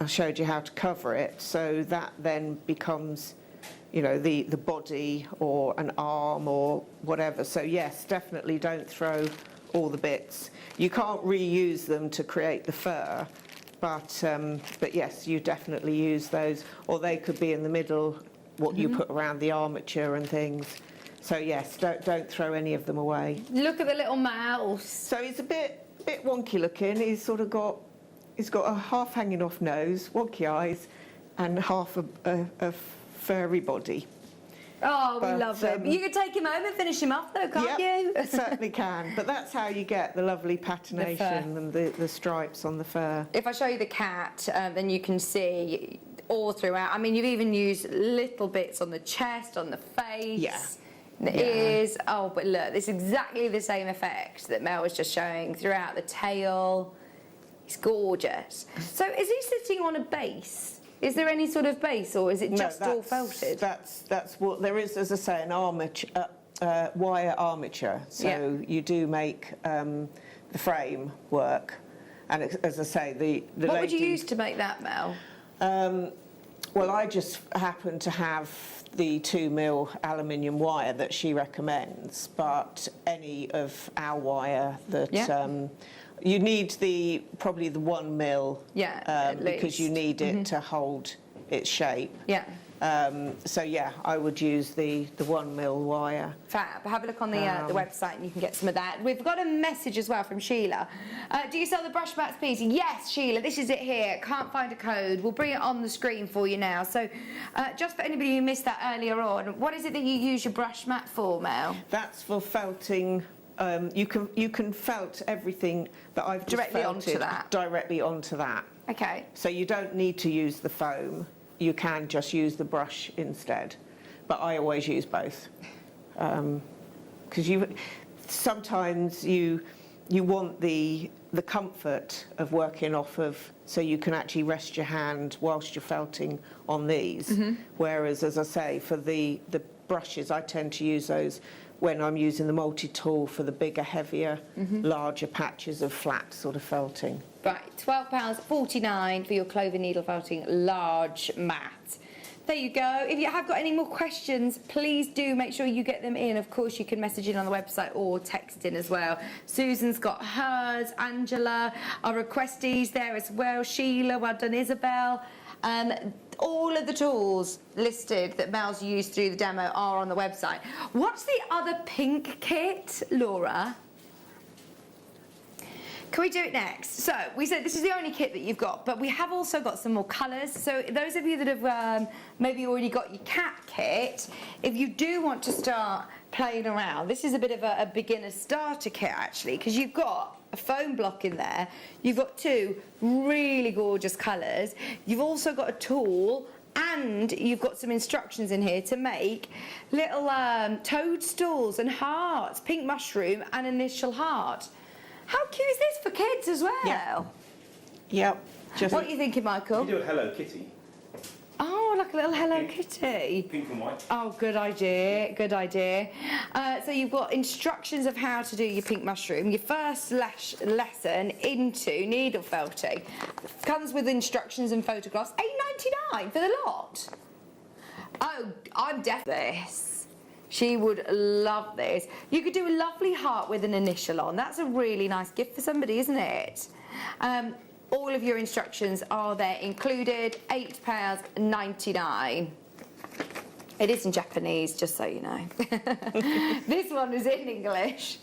I showed you how to cover it, so that then becomes, you know, the body or an arm or whatever. So yes, definitely don't throw all the bits. You can't reuse them to create the fur, but yes, you definitely use those, or they could be in the middle, what you put around the armature and things. So yes, don't throw any of them away. Look at the little mouse. So he's a bit wonky looking. He's got a half hanging off nose, wonky eyes, and half a furry body. Oh, we love him. You could take him home and finish him off though, can't you? Certainly can. But that's how you get the lovely patination and the stripes on the fur. If I show you the cat, then you can see all throughout. I mean, you've even used little bits on the chest, on the face. The ears. Oh, but look, it's exactly the same effect that Mel was just showing throughout the tail. It's gorgeous. So is he sitting on a base? Is there any sort of base, or is it just all felted? That's what there is, as I say, an armature, wire armature. So you do make the frame work. And as I say, the what lady, would you use to make that, Mel? Well, I just happen to have the 2mm aluminium wire that she recommends, but any of our wire that you need probably the 1mm because you need it to hold its shape. So yeah, I would use the 1mm wire. Fab. Have a look on the website and you can get some of that. We've got a message as well from Sheila. Do you sell the brush mats, please? Yes, Sheila, this is it here. Can't find a code. We'll bring it on the screen for you now. So just for anybody who missed that earlier on, what is it that you use your brush mat for, Mel? That's for felting. You can felt everything that I've just directly felted onto that. Directly onto that. Okay. So you don't need to use the foam. You can just use the brush instead, but I always use both because sometimes you you want the comfort of working off of, so you can actually rest your hand whilst you're felting on these. Whereas, as I say, for the brushes, I tend to use those when I'm using the multi-tool for the bigger, heavier, larger patches of flat sort of felting. Right, £12.49 for your clover needle felting large mat. There you go. If you have got any more questions, please do make sure you get them in. Of course, you can message in on the website or text in as well. Susan's got hers, Angela, our requestees there as well, Sheila, well done, Isabel. All of the tools listed that Mel's used through the demo are on the website. What's the other pink kit, Laura? Can we do it next? So, we said this is the only kit that you've got, but we have also got some more colours. So, those of you that have maybe already got your cat kit, if you do want to start playing around, this is a bit of a beginner starter kit actually, because you've got a foam block in there, you've got two really gorgeous colours, you've also got a tool, and you've got some instructions in here to make little toadstools and hearts, pink mushroom and initial heart. How cute is this for kids as well? Yeah. Yep. What are you thinking, Michael? You do a Hello Kitty. Oh, like a little Hello Kitty. Pink and white. Oh, good idea, good idea. So you've got instructions of how to do your pink mushroom. Your first lesson into needle felting. Comes with instructions and photographs. £8.99 for the lot. Oh, I'm definitely this. She would love this. You could do a lovely heart with an initial on. That's a really nice gift for somebody, isn't it? All of your instructions are there included, £8.99. It is in Japanese, just so you know. This one is in English.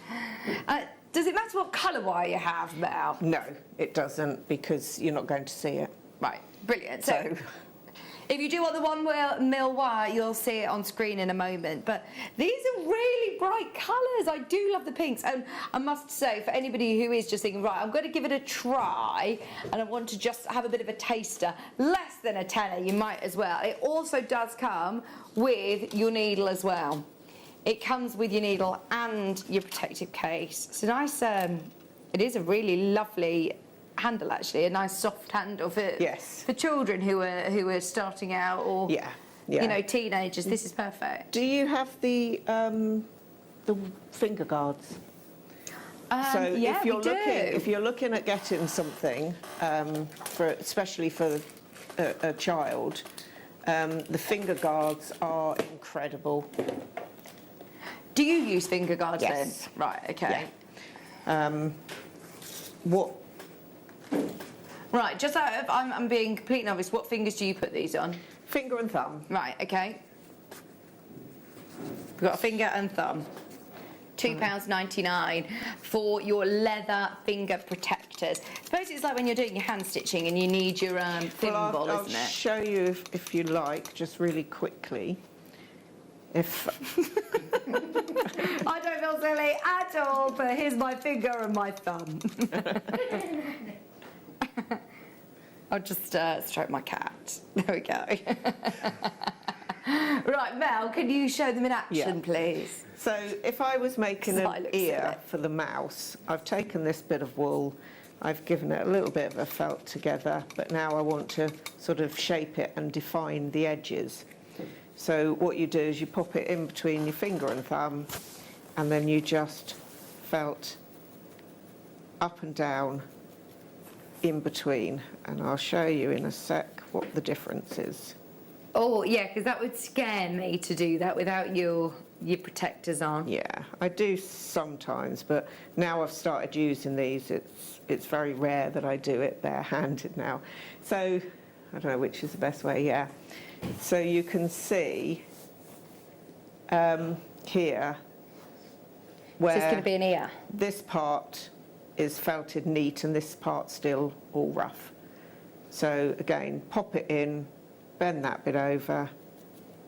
Does it matter what colour wire you have, Mel? No, it doesn't, because you're not going to see it. Right, brilliant. So if you do want the 1 mil wire, you'll see it on screen in a moment. But these are really bright colours. I do love the pinks. And I must say, for anybody who is just thinking, right, I'm going to give it a try, and I want to just have a bit of a taster, less than a tenner, you might as well. It also does come with your needle as well. It comes with your needle and your protective case. It's a nice, it is a really lovely handle, actually, a nice soft handle for children who are starting out, or you know, teenagers. This is perfect. Do you have the finger guards? So yeah, if you're looking at getting something especially for a child, the finger guards are incredible. Do you use finger guards then? Right. Okay. Yeah. Right, just out of, I'm being completely obvious, what fingers do you put these on? Finger and thumb. Right, okay. We've got a finger and thumb. £2.99 for your leather finger protectors. I suppose it's like when you're doing your hand stitching and you need your thimble, I'll isn't it? I'll show you if you like, just really quickly. If I don't feel silly at all, but here's my finger and my thumb. I'll just stroke my cat. There we go. Right, Mel, can you show them in action, please? So if I was making an ear for the mouse, I've taken this bit of wool, I've given it a little bit of a felt together, but now I want to sort of shape it and define the edges. So what you do is you pop it in between your finger and thumb, and then you just felt up and down in between, and I'll show you in a sec what the difference is. Oh yeah, because that would scare me to do that without your protectors on. Yeah, I do sometimes, but now I've started using these, it's very rare that I do it barehanded now. So I don't know which is the best way. Yeah. So you can see here where so it's going to be an ear. This part is felted neat and this part still all rough. So again, pop it in, bend that bit over,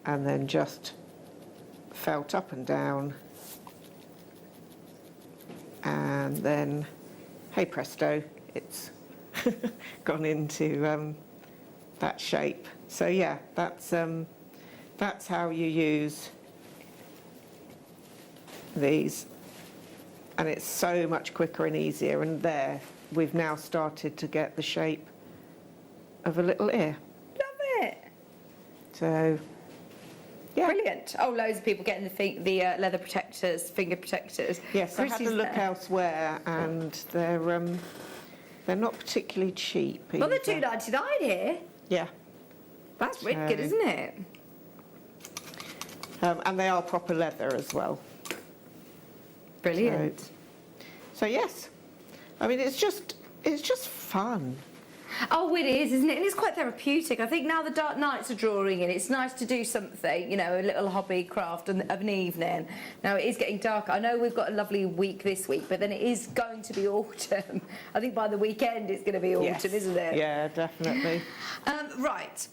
and then just felt up and down, and then hey presto, it's gone into that shape. So yeah, that's how you use these. and it's so much quicker and easier. And there, we've now started to get the shape of a little ear. Love it. So, yeah. Brilliant. Oh, loads of people getting the leather protectors, finger protectors. Yes, I had Chrissy's a look there. elsewhere, and they're not particularly cheap. Well, they're either. $2.99 here. Yeah. That's really good, isn't it? And they are proper leather as well. Brilliant. So yes, I mean it's just fun. Oh, it is, isn't it? And it's quite therapeutic. I think now the dark nights are drawing in, it's nice to do something, you know, a little hobby craft of an evening. Now, it is getting darker. I know we've got a lovely week this week, but then it is going to be autumn. I think by the weekend it's going to be autumn, Yes. isn't it? Yeah, definitely. Right.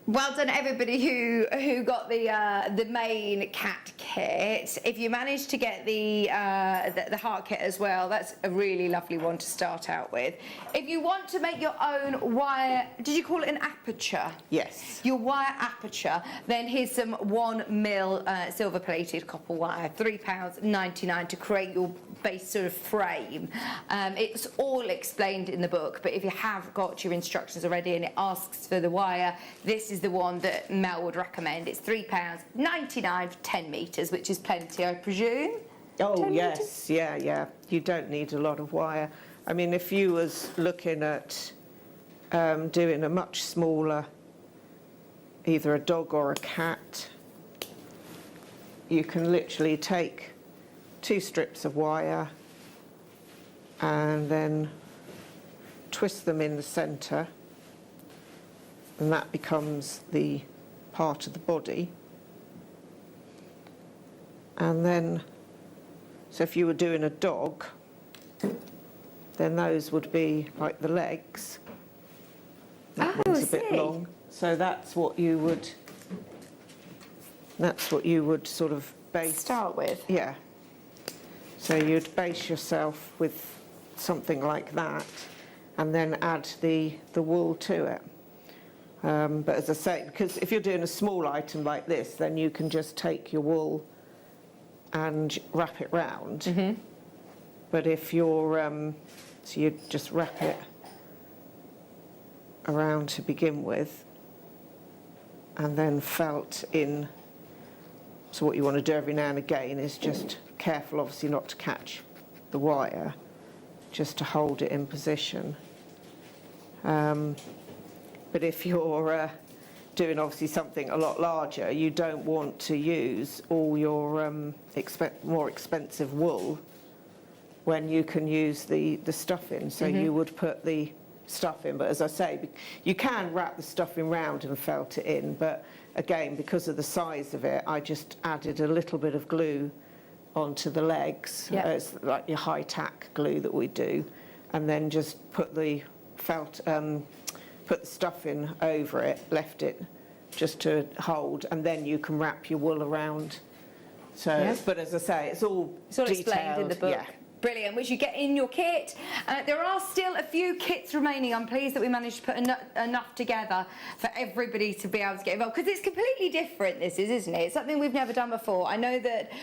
Well done, everybody who got the main cat kit. If you managed to get the heart kit as well, that's a really lovely one to start out with. If you want to make your own wire, did you call it an aperture? Yes. Your wire aperture, then here's some 1 mil silver plated copper wire, £3.99 to create your base sort of frame. It's all explained in the book, but if you have got your instructions already and it asks for the wire, this is the one that Mel would recommend. It's £3.99 for 10 metres, which is plenty, I presume? Oh, yes, yeah. You don't need a lot of wire. I mean, if you was looking at doing a much smaller, either a dog or a cat, you can literally take 2 strips of wire and then twist them in the centre, and that becomes the part of the body. And then, so if you were doing a dog, then those would be like the legs. That one's a bit long. So that's what you would sort of base. Start with? Yeah. So you'd base yourself with something like that and then add the wool to it. But as I say, because if you're doing a small item like this, then you can just take your wool and wrap it round. Mm-hmm. But if you're, so you just wrap it around to begin with, and then felt in. So what you want to do every now and again is just careful, obviously, not to catch the wire, just to hold it in position. But if you're doing obviously something a lot larger, you don't want to use all your more expensive wool when you can use the stuffing. So you would put the stuffing, but as I say, you can wrap the stuffing round and felt it in, but again, because of the size of it, I just added a little bit of glue onto the legs. Yep. It's like your high tack glue that we do, and then just put the put the stuffing over it, left it just to hold, and then you can wrap your wool around. So, Yep. but as I say, it's all explained in the book. Yeah. Brilliant, which you get in your kit. There are still a few kits remaining. I'm pleased that we managed to put enough together for everybody to be able to get involved, because it's completely different, this is, isn't it? It's something we've never done before. I know that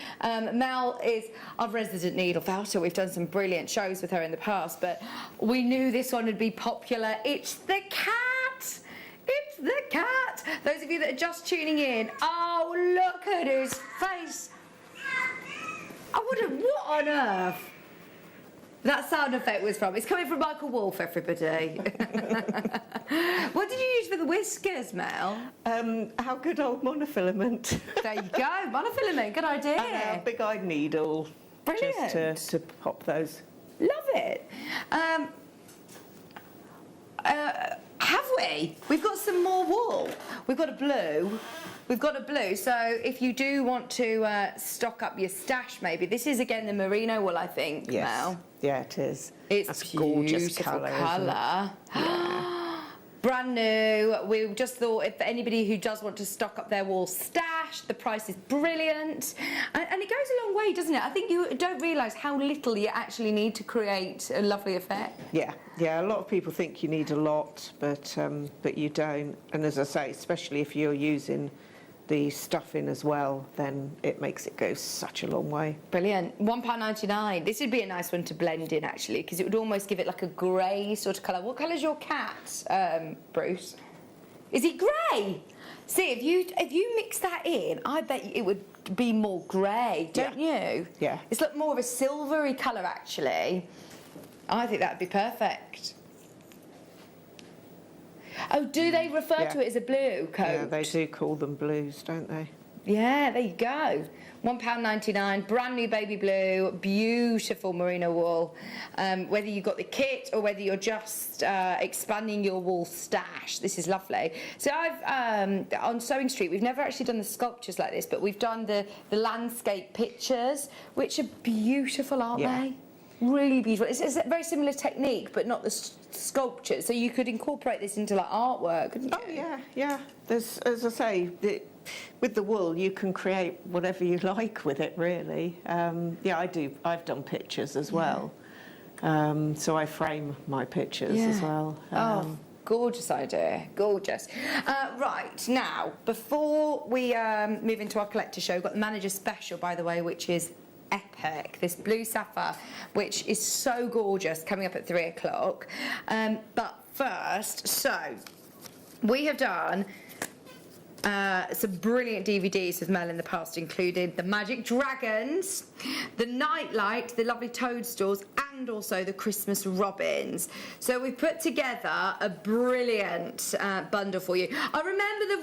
Mel is our resident needle felter. We've done some brilliant shows with her in the past, but we knew this one would be popular. It's the cat! It's the cat! Those of you that are just tuning in, oh, look at his face! Oh, what on earth? That sound effect was from. It's coming from Michael Wolff, everybody. What did you use for the whiskers, Mel? Our good old monofilament. There you go, monofilament, good idea. And a big-eyed needle. Brilliant. Just to pop those. Love it. Have we? We've got some more wool. We've got a blue. So if you do want to stock up your stash, maybe. This is, again, the merino wool, I think, Yes. Mel. Yeah, it is. It's gorgeous beautiful colour. Yeah. Brand new. We just thought if anybody who does want to stock up their wool stash, the price is brilliant. And it goes a long way, doesn't it? I think you don't realise how little you actually need to create a lovely effect. Yeah. A lot of people think you need a lot, but you don't. And as I say, especially if you're using the stuff in as well, then it makes it go such a long way. Brilliant. £1.99. This would be a nice one to blend in, actually, because it would almost give it like a grey sort of colour. What colour's your cat, Bruce? Is he grey? See, if you mix that in, I bet it would be more grey, don't you? Yeah. It's like more of a silvery colour, actually. I think that'd be perfect. Oh, do they refer to it as a blue coat? Yeah, they do call them blues, don't they? Yeah, there you go. £1.99, brand new baby blue, beautiful merino wool. Whether you've got the kit or whether you're just expanding your wool stash, this is lovely. So I've, on Sewing Street, we've never actually done the sculptures like this, but we've done the landscape pictures, which are beautiful, aren't they? Really beautiful. It's a very similar technique, but not the sculpture. So you could incorporate this into like artwork, couldn't you? Oh yeah, yeah. There's, as I say, with the wool, you can create whatever you like with it, really. Yeah, I do. I've done pictures as well. So I frame my pictures as well. Oh, gorgeous idea, gorgeous. Right, now, before we move into our collector show, we've got the manager special, by the way, which is epic. This blue sapphire, which is so gorgeous, coming up at 3 o'clock. But first, so we have done some brilliant DVDs with Mel in the past, including the Magic Dragons, the Nightlight, the lovely toadstools, and also the Christmas robins. So we've put together a brilliant bundle for you. I remember the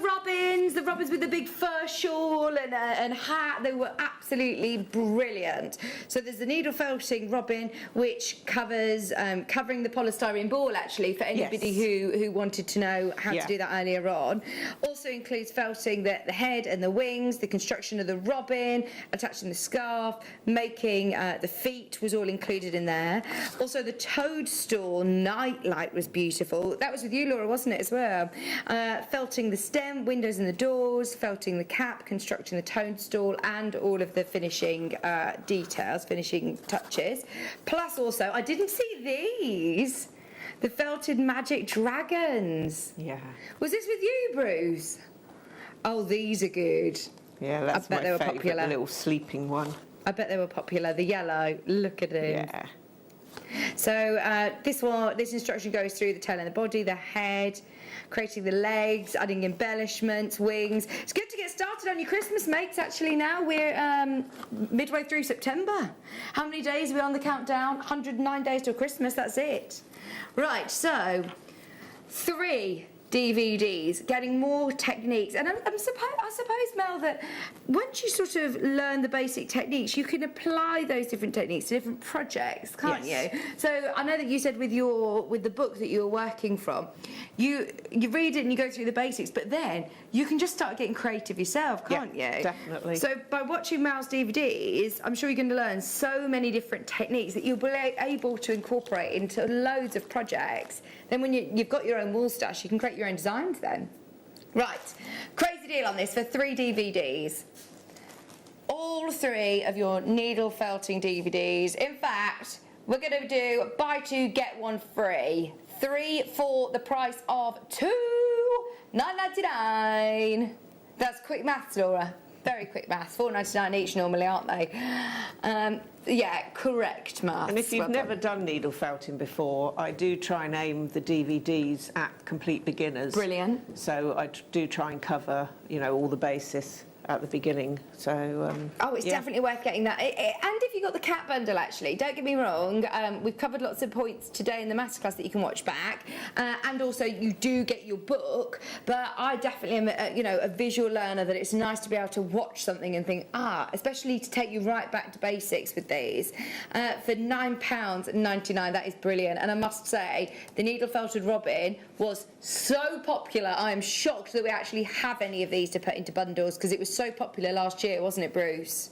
robins with the big fur shawl and hat. They were absolutely brilliant. So there's the needle felting robin, which covers covering the polystyrene ball, actually, for anybody who wanted to know how to do that earlier on. Also includes felting the head and the wings, the construction of the robin, attaching the scarf, making the feet was all included in there. Also the toadstool nightlight was beautiful. That was with you, Laura, wasn't it, as well? Felting the stem, windows and the doors, felting the cap, constructing the toadstool, and all of the finishing details, finishing touches. Plus also, I didn't see these. The felted Magic Dragons. Yeah. Was this with you, Bruce? Oh, these are good. Yeah, that's my favourite little sleeping one. I bet they were popular. The yellow, look at it. Yeah. So this instruction goes through the tail and the body, the head, creating the legs, adding embellishments, wings. It's good to get started on your Christmas makes, actually, now. We're midway through September. How many days are we on the countdown? 109 days till Christmas, that's it. Right, so 3 DVDs, getting more techniques. And I suppose, Mel, that once you sort of learn the basic techniques, you can apply those different techniques to different projects, can't you? So I know that you said with the book that you were working from, you read it and you go through the basics, but then you can just start getting creative yourself, can't you? Definitely. So by watching Mel's DVDs, I'm sure you're going to learn so many different techniques that you'll be able to incorporate into loads of projects. Then when you've got your own wool stash, you can create your own designs then. Right, crazy deal on this for 3 DVDs. All 3 of your needle felting DVDs. In fact, we're going to do buy 2, get 1 free. 3 for the price of 2, $9.99. That's quick maths, Laura. Very quick maths. $4.99 each normally, aren't they? Yeah, correct maths. And if you've never done needle felting before, I do try and aim the DVDs at complete beginners. Brilliant. So I do try and cover, all the basis at the beginning. So oh, it's definitely worth getting that. And if you got the cat bundle, actually, don't get me wrong, we've covered lots of points today in the masterclass that you can watch back, and also you do get your book. But I definitely am a visual learner, that it's nice to be able to watch something and think, especially to take you right back to basics with these. For £9.99, that is brilliant. And I must say, the needle felted robin was so popular. I am shocked that we actually have any of these to put into bundles, because it was so popular last year, wasn't it, Bruce?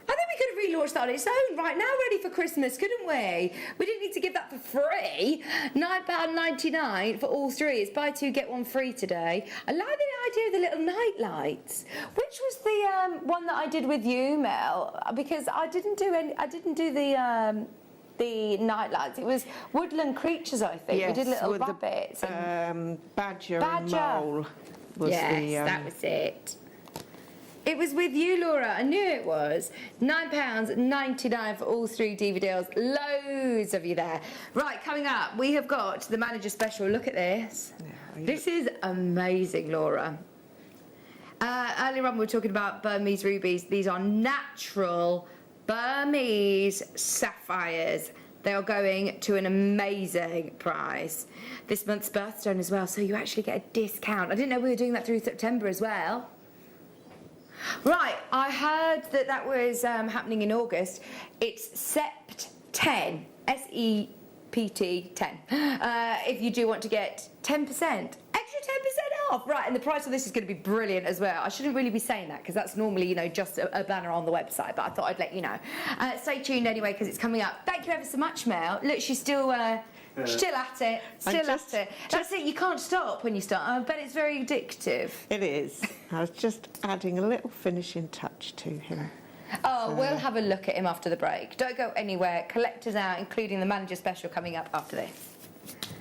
I think we could have relaunched that on its own right now, ready for Christmas, couldn't we? We didn't need to give that for free. £9.99 for all 3. It's buy 2, get 1 free today. I like the idea of the little night lights. Which was the one that I did with you, Mel? Because I didn't do the night lights. It was woodland creatures, I think. Yes, we did little with rabbits. Badger and mole was yes, that was it. It was with you, Laura. I knew it was. £9.99 for all 3 DVDs. Loads of you there. Right, coming up, we have got the manager special. Look at this. Yeah, this is amazing, Laura. Earlier on, we were talking about Burmese rubies. These are natural Burmese sapphires. They are going to an amazing price. This month's birthstone as well, so you actually get a discount. I didn't know we were doing that through September as well. Right, I heard that was happening in August. It's Sept 10, S-E-P-T 10. If you do want to get 10%, extra 10% off. Right, and the price of this is going to be brilliant as well. I shouldn't really be saying that because that's normally, you know, just a banner on the website, but I thought I'd let you know. Stay tuned anyway because it's coming up. Thank you ever so much, Mel. Look, she's still at it. That's it, you can't stop when you start. I bet it's very addictive. It is. I was just adding a little finishing touch to him. Oh, we'll have a look at him after the break. Don't go anywhere. Collectors out, including the manager special coming up after this.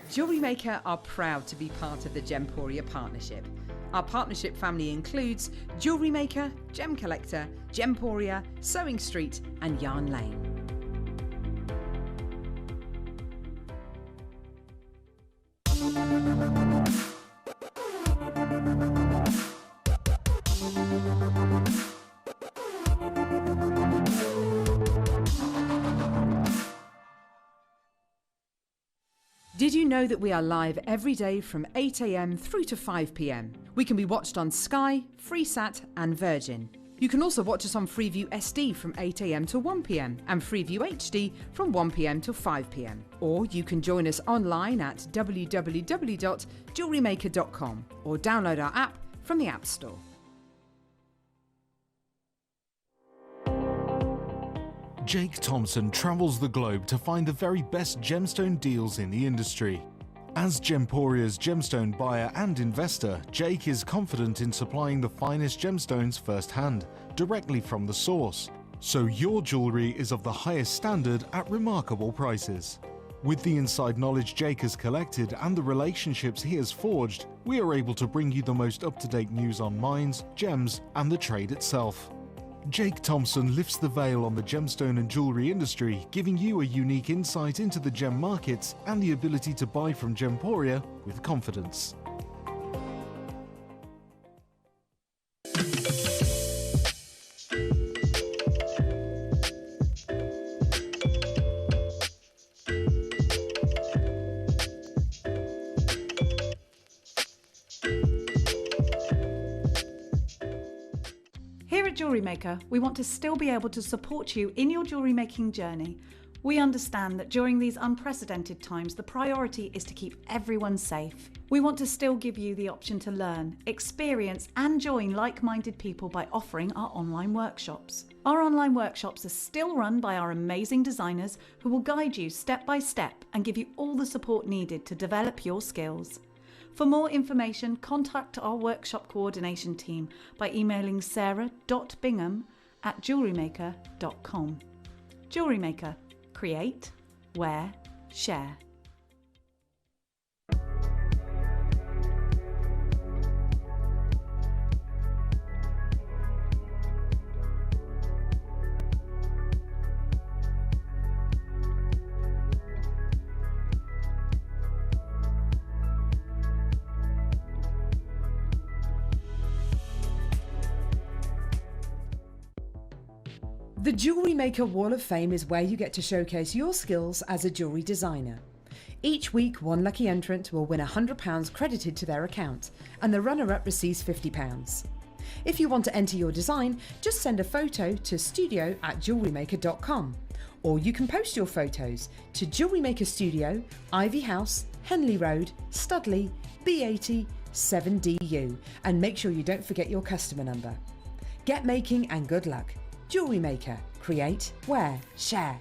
Jewellery Maker are proud to be part of the Gemporia partnership. Our partnership family includes Jewellery Maker, Gem Collector, Gemporia, Sewing Street and Yarn Lane. Did you know that we are live every day from 8 a.m. through to 5 p.m? We can be watched on Sky, Freesat and Virgin. You can also watch us on Freeview SD from 8 a.m. to 1 p.m. and Freeview HD from 1 p.m. to 5 p.m. Or you can join us online at www.JewelleryMaker.com or download our app from the App Store. Jake Thompson travels the globe to find the very best gemstone deals in the industry. As Gemporia's gemstone buyer and investor, Jake is confident in supplying the finest gemstones firsthand, directly from the source. So your jewellery is of the highest standard at remarkable prices. With the inside knowledge Jake has collected and the relationships he has forged, we are able to bring you the most up-to-date news on mines, gems and the trade itself. Jake Thompson lifts the veil on the gemstone and jewellery industry, giving you a unique insight into the gem markets and the ability to buy from Gemporia with confidence. At Jewellery Maker, we want to still be able to support you in your jewellery making journey. We understand that during these unprecedented times, the priority is to keep everyone safe. We want to still give you the option to learn, experience and join like-minded people by offering our online workshops. Our online workshops are still run by our amazing designers who will guide you step by step and give you all the support needed to develop your skills. For more information, contact our workshop coordination team by emailing sarah.bingham@jewellerymaker.com. Jewellery Maker. Create, wear, share. The Jewellery Maker Wall of Fame is where you get to showcase your skills as a jewellery designer. Each week, one lucky entrant will win £100 credited to their account, and the runner-up receives £50. If you want to enter your design, just send a photo to studio@jewellerymaker.com, or you can post your photos to Jewellery Maker Studio, Ivy House, Henley Road, Studley, B80 7DU, and make sure you don't forget your customer number. Get making and good luck. Jewellery Maker. Create, wear, share.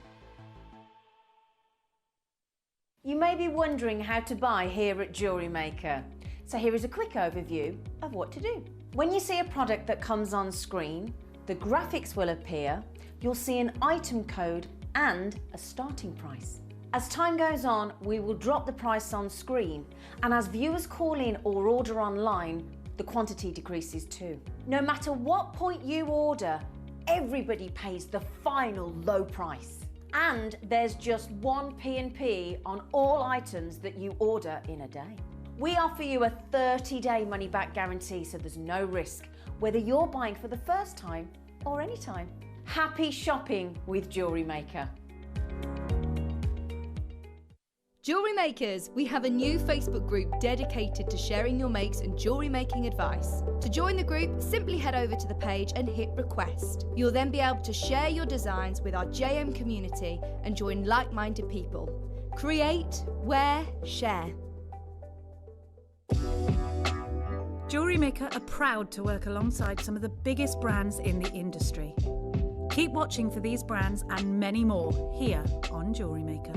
You may be wondering how to buy here at Jewellery Maker. So here is a quick overview of what to do. When you see a product that comes on screen, the graphics will appear, you'll see an item code and a starting price. As time goes on, we will drop the price on screen, and as viewers call in or order online, the quantity decreases too. No matter what point you order, everybody pays the final low price. And there's just one P&P on all items that you order in a day. We offer you a 30-day money-back guarantee, so there's no risk, whether you're buying for the first time or any time. Happy shopping with Jewellery Maker. Jewellery Makers, we have a new Facebook group dedicated to sharing your makes and jewellery making advice. To join the group, simply head over to the page and hit request. You'll then be able to share your designs with our JM community and join like-minded people. Create, wear, share. Jewellery Maker are proud to work alongside some of the biggest brands in the industry. Keep watching for these brands and many more here on Jewellery Maker.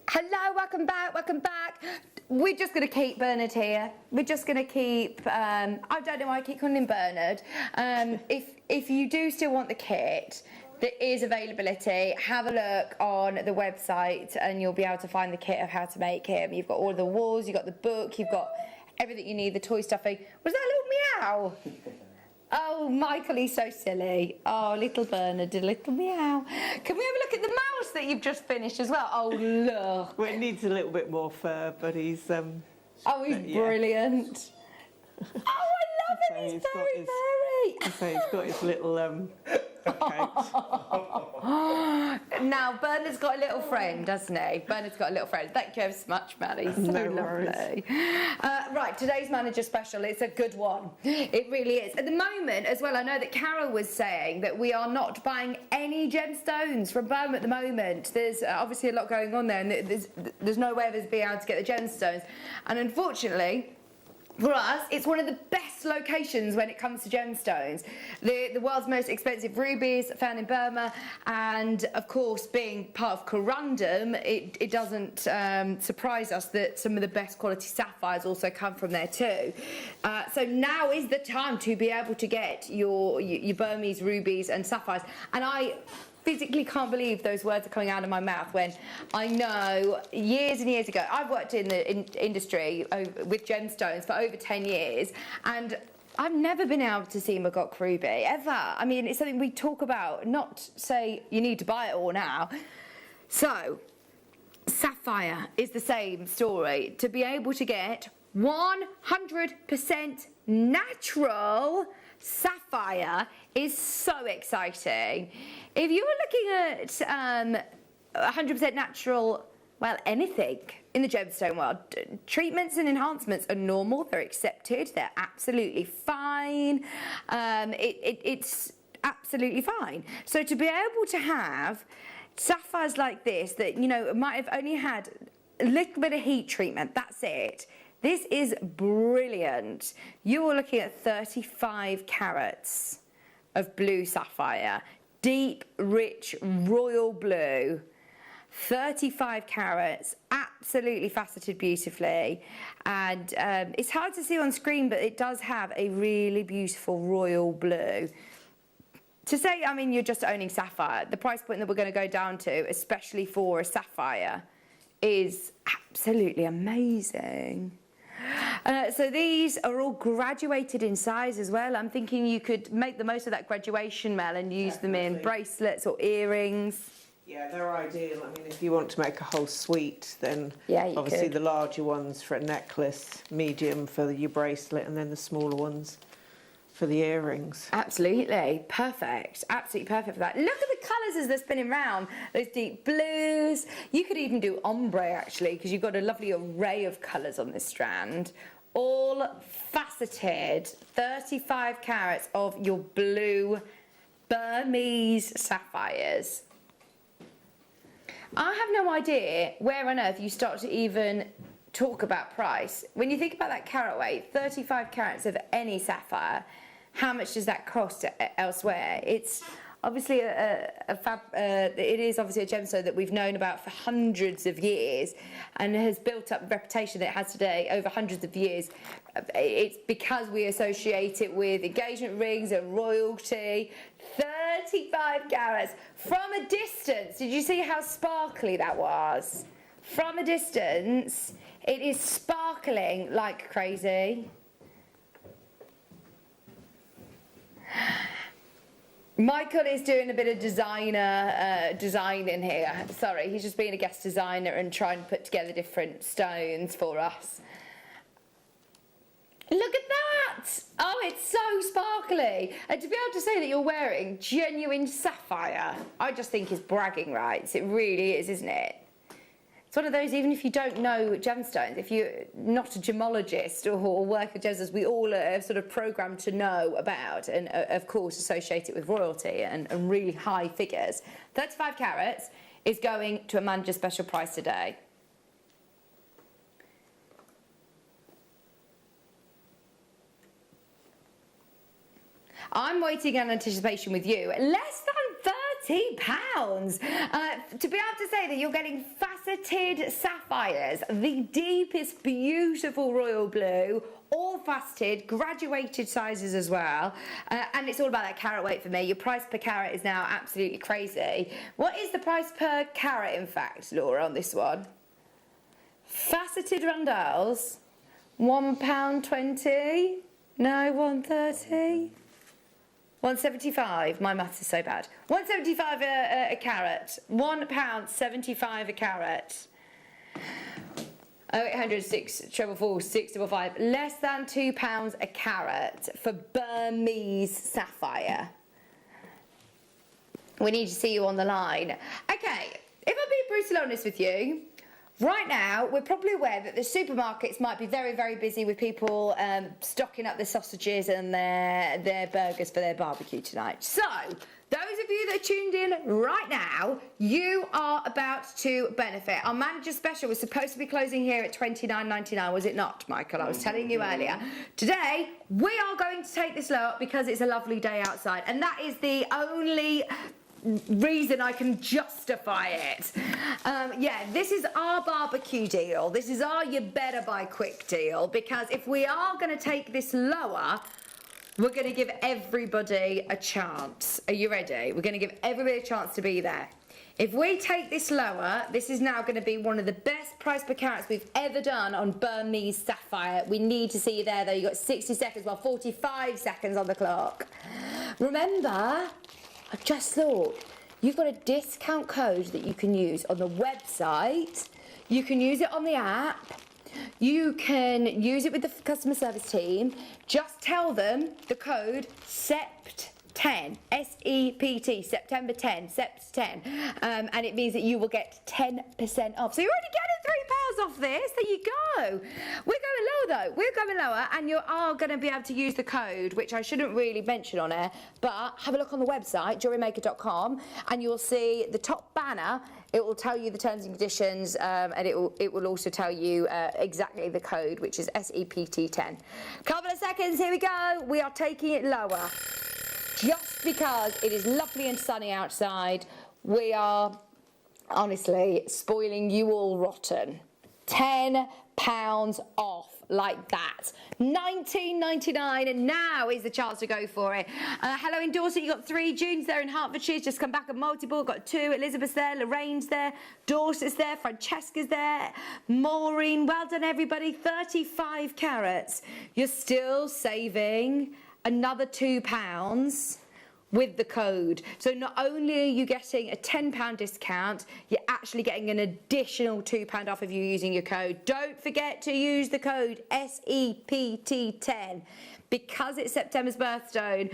Hello, welcome back. We're just going to keep Bernard here. We're just going to keep, I don't know why I keep calling him Bernard. If you do still want the kit, there is availability. Have a look on the website and you'll be able to find the kit of how to make him. You've got all the walls, you've got the book, you've got everything you need, the toy stuffing. Was that a little meow? Oh, Michael, he's so silly. Oh, little Bernard, a little meow. Can we have a look at the mouse that you've just finished as well? Oh, look. Well, it needs a little bit more fur, but he's... oh, he's brilliant. Oh, I love it. He's very, very... So he's got his little... Now, Bernard's got a little friend, hasn't he? Bernard's got a little friend. Thank you ever so much, Maddie. So lovely. Right, today's manager special, it's a good one. It really is. At the moment, as well, I know that Carol was saying that we are not buying any gemstones from Burma at the moment. There's obviously a lot going on there, and there's no way of us being able to get the gemstones. And unfortunately, for us, it's one of the best locations when it comes to gemstones. The world's most expensive rubies found in Burma, and of course, being part of Corundum, it doesn't surprise us that some of the best quality sapphires also come from there too. So now is the time to be able to get your Burmese rubies and sapphires. And I physically can't believe those words are coming out of my mouth when I know years and years ago, I've worked in the industry with gemstones for over 10 years, and I've never been able to see Magok ruby, ever. I mean, it's something we talk about, not say you need to buy it all now. So, sapphire is the same story. To be able to get 100% natural sapphire is so exciting. If you were looking at 100% natural, well, anything in the gemstone world, treatments and enhancements are normal, they're accepted, they're absolutely fine. It's absolutely fine. So to be able to have sapphires like this that, you know, might have only had a little bit of heat treatment, that's it. This is brilliant. You are looking at 35 carats of blue sapphire, deep, rich, royal blue, 35 carats, absolutely faceted beautifully. And it's hard to see on screen, but it does have a really beautiful royal blue. To say, I mean, you're just owning sapphire, the price point that we're going to go down to, especially for a sapphire, is absolutely amazing. So these are all graduated in size as well. I'm thinking you could make the most of that graduation, Mel, and use them in bracelets or earrings. Yeah, they're ideal. I mean, if you want to make a whole suite, then obviously could. the larger ones for a necklace, medium for your bracelet, and then the smaller ones for the earrings. Absolutely. Perfect. Absolutely perfect for that. Look at the colours as they're spinning round. Those deep blues. You could even do ombre, actually, because you've got a lovely array of colours on this strand. All faceted. 35 carats of your blue Burmese sapphires. I have no idea where on earth you start to even talk about price. When you think about that carat weight, 35 carats of any sapphire, how much does that cost elsewhere? It's obviously it is obviously a gemstone that we've known about for hundreds of years and has built up the reputation that it has today over hundreds of years. It's because we associate it with engagement rings and royalty. 35 carats from a distance. Did you see how sparkly that was? From a distance, it is sparkling like crazy. Michael is doing a bit of designing here. Sorry, he's just being a guest designer and trying to put together different stones for us. Look at that! Oh, it's so sparkly. And to be able to say that you're wearing genuine sapphire, I just think is bragging rights. It really is, isn't it? It's one of those, even if you don't know gemstones, if you're not a gemologist or work with gemstones, we all are sort of programmed to know about and, of course, associate it with royalty and really high figures. 35 carats is going to a manager special price today. I'm waiting in anticipation with you. Less than £30. To be able to say that you're getting faceted sapphires, the deepest, beautiful royal blue, all faceted, graduated sizes as well. And it's all about that carat weight for me. Your price per carat is now absolutely crazy. What is the price per carat, in fact, Laura, on this one? Faceted rondelles, £1.20? No, £1.30? 175. My maths is so bad. 175 a carat. £1.75 a carat. 0800 644 655. Less than £2 a carat for Burmese sapphire. We need to see you on the line. Okay, if I'm being brutally honest with you, right now, we're probably aware that the supermarkets might be very, very busy with people stocking up their sausages and their burgers for their barbecue tonight. So, those of you that are tuned in right now, you are about to benefit. Our manager special was supposed to be closing here at $29.99, was it not, Michael? I was telling you earlier. Today, we are going to take this low because it's a lovely day outside, and that is the only reason I can justify it. Yeah, this is our barbecue deal. This is our you better buy quick deal, because if we are going to take this lower, we're going to give everybody a chance. Are you ready? We're going to give everybody a chance to be there. If we take this lower, this is now going to be one of the best price per carats we've ever done on Burmese sapphire. We need to see you there, though. You've got 60 seconds, well, 45 seconds on the clock. Remember, I just thought, you've got a discount code that you can use on the website. You can use it on the app. You can use it with the customer service team. Just tell them the code SEPT10, S-E-P-T, September 10, SEPT10, and it means that you will get 10% off. So you're already getting £3 off this. There you go. We're going lower, though. We're going lower, and you are going to be able to use the code, which I shouldn't really mention on air, but have a look on the website, JewelleryMaker.com, and you'll see the top banner. It will tell you the terms and conditions, and it will also tell you exactly the code, which is SEPT10. Couple of seconds, here we go. We are taking it lower. Just because it is lovely and sunny outside, we are honestly spoiling you all rotten. £10 off like that. $19.99, and now is the chance to go for it. Hello in Dorset, you got 3. June's there in Hertfordshire, just come back at multiple. Got 2. Elizabeth's there, Lorraine's there, Dorset's there, Francesca's there, Maureen. Well done, everybody. 35 carats. You're still saving another £2 with the code. So not only are you getting a £10 discount, you're actually getting an additional £2 off if you're using your code. Don't forget to use the code SEPT10. Because it's September's birthstone,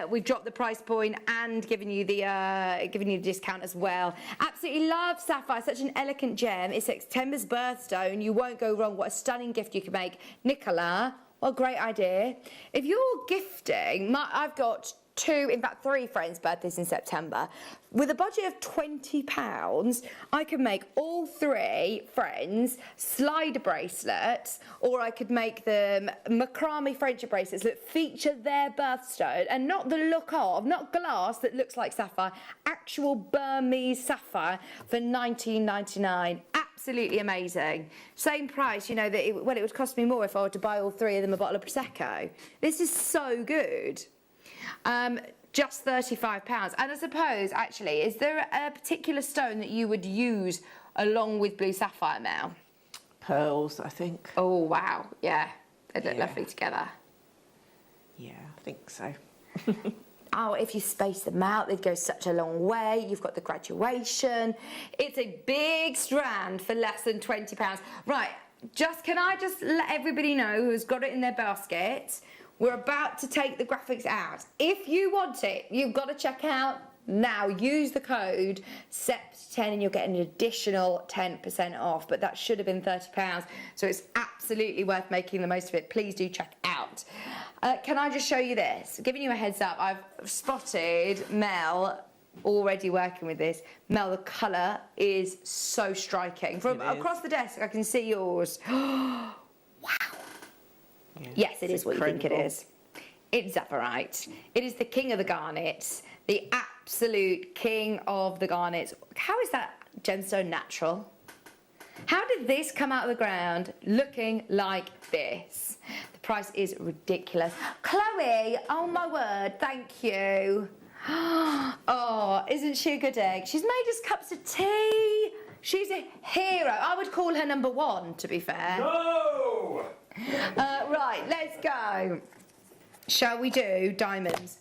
we've dropped the price point and given you the discount as well. Absolutely love sapphire, such an elegant gem. It's September's birthstone. You won't go wrong. What a stunning gift you can make. Nicola, what a great idea. If you're gifting, I've got 2, in fact 3 friends' birthdays in September. With a budget of £20, I could make all 3 friends slider bracelets, or I could make them macrame friendship bracelets that feature their birthstone, and not the look of, not glass that looks like sapphire, actual Burmese sapphire for £19.99. Absolutely amazing. Same price, you know, that it would cost me more if I were to buy all 3 of them a bottle of Prosecco. This is so good. Just £35. And I suppose, actually, is there a particular stone that you would use along with blue sapphire, Mel? Pearls, I think. Oh, wow. Yeah. They'd look lovely together. Yeah, I think so. Oh, if you space them out, they'd go such a long way. You've got the graduation. It's a big strand for less than £20. Right, can I just let everybody know who's got it in their basket, we're about to take the graphics out. If you want it, you've got to check out now. Use the code SEPT10 and you'll get an additional 10% off, but that should have been £30, so it's absolutely worth making the most of it. Please do check out. Can I just show you this? Giving you a heads up, I've spotted Mel already working with this. Mel, the colour is so striking. From across the desk, I can see yours. Wow. Yeah, yes, it is what you think it is. It's Zafarite. It is the king of the garnets, the absolute king of the garnets. How is that gemstone natural? How did this come out of the ground looking like this? The price is ridiculous. Chloe, oh my word, thank you. Oh, isn't she a good egg? She's made us cups of tea. She's a hero. I would call her number 1, to be fair. No! Right, let's go. Shall we do diamonds?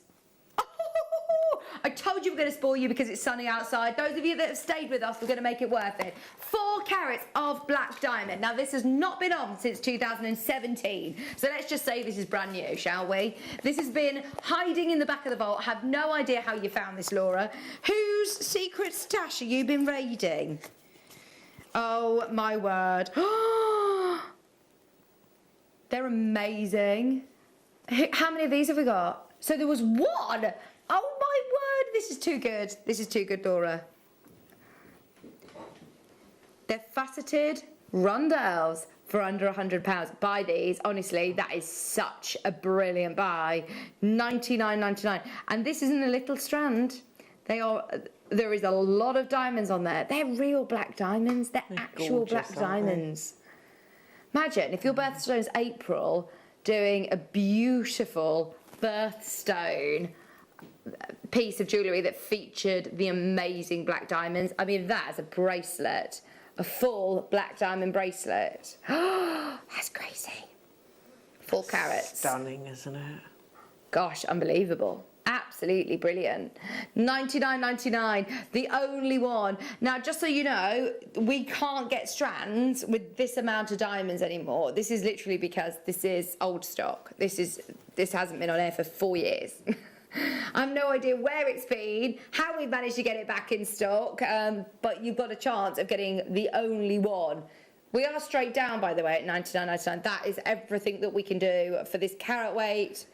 I told you we're going to spoil you because it's sunny outside. Those of you that have stayed with us, we're going to make it worth it. 4 carats of black diamond. Now, this has not been on since 2017. So let's just say this is brand new, shall we? This has been hiding in the back of the vault. I have no idea how you found this, Laura. Whose secret stash have you been raiding? Oh, my word. They're amazing. How many of these have we got? So there was 1. Oh, my word. This is too good. This is too good, Laura. They're faceted rondelles for under £100. Buy these. Honestly, that is such a brilliant buy. $99.99. And this isn't a little strand. There is a lot of diamonds on there. They're real black diamonds. They're actual black diamonds. Imagine if your birthstone's April, doing a beautiful birthstone piece of jewellery that featured the amazing black diamonds. I mean, that is a bracelet, a full black diamond bracelet. That's crazy. 4 carats. Stunning, isn't it? Gosh, unbelievable. Absolutely brilliant. $99.99, the only one. Now, just so you know, we can't get strands with this amount of diamonds anymore. This is literally because this is old stock. This hasn't been on air for 4 years. I have no idea where it's been, how we've managed to get it back in stock, but you've got a chance of getting the only one. We are straight down, by the way, at $99.99. That is everything that we can do for this carat weight,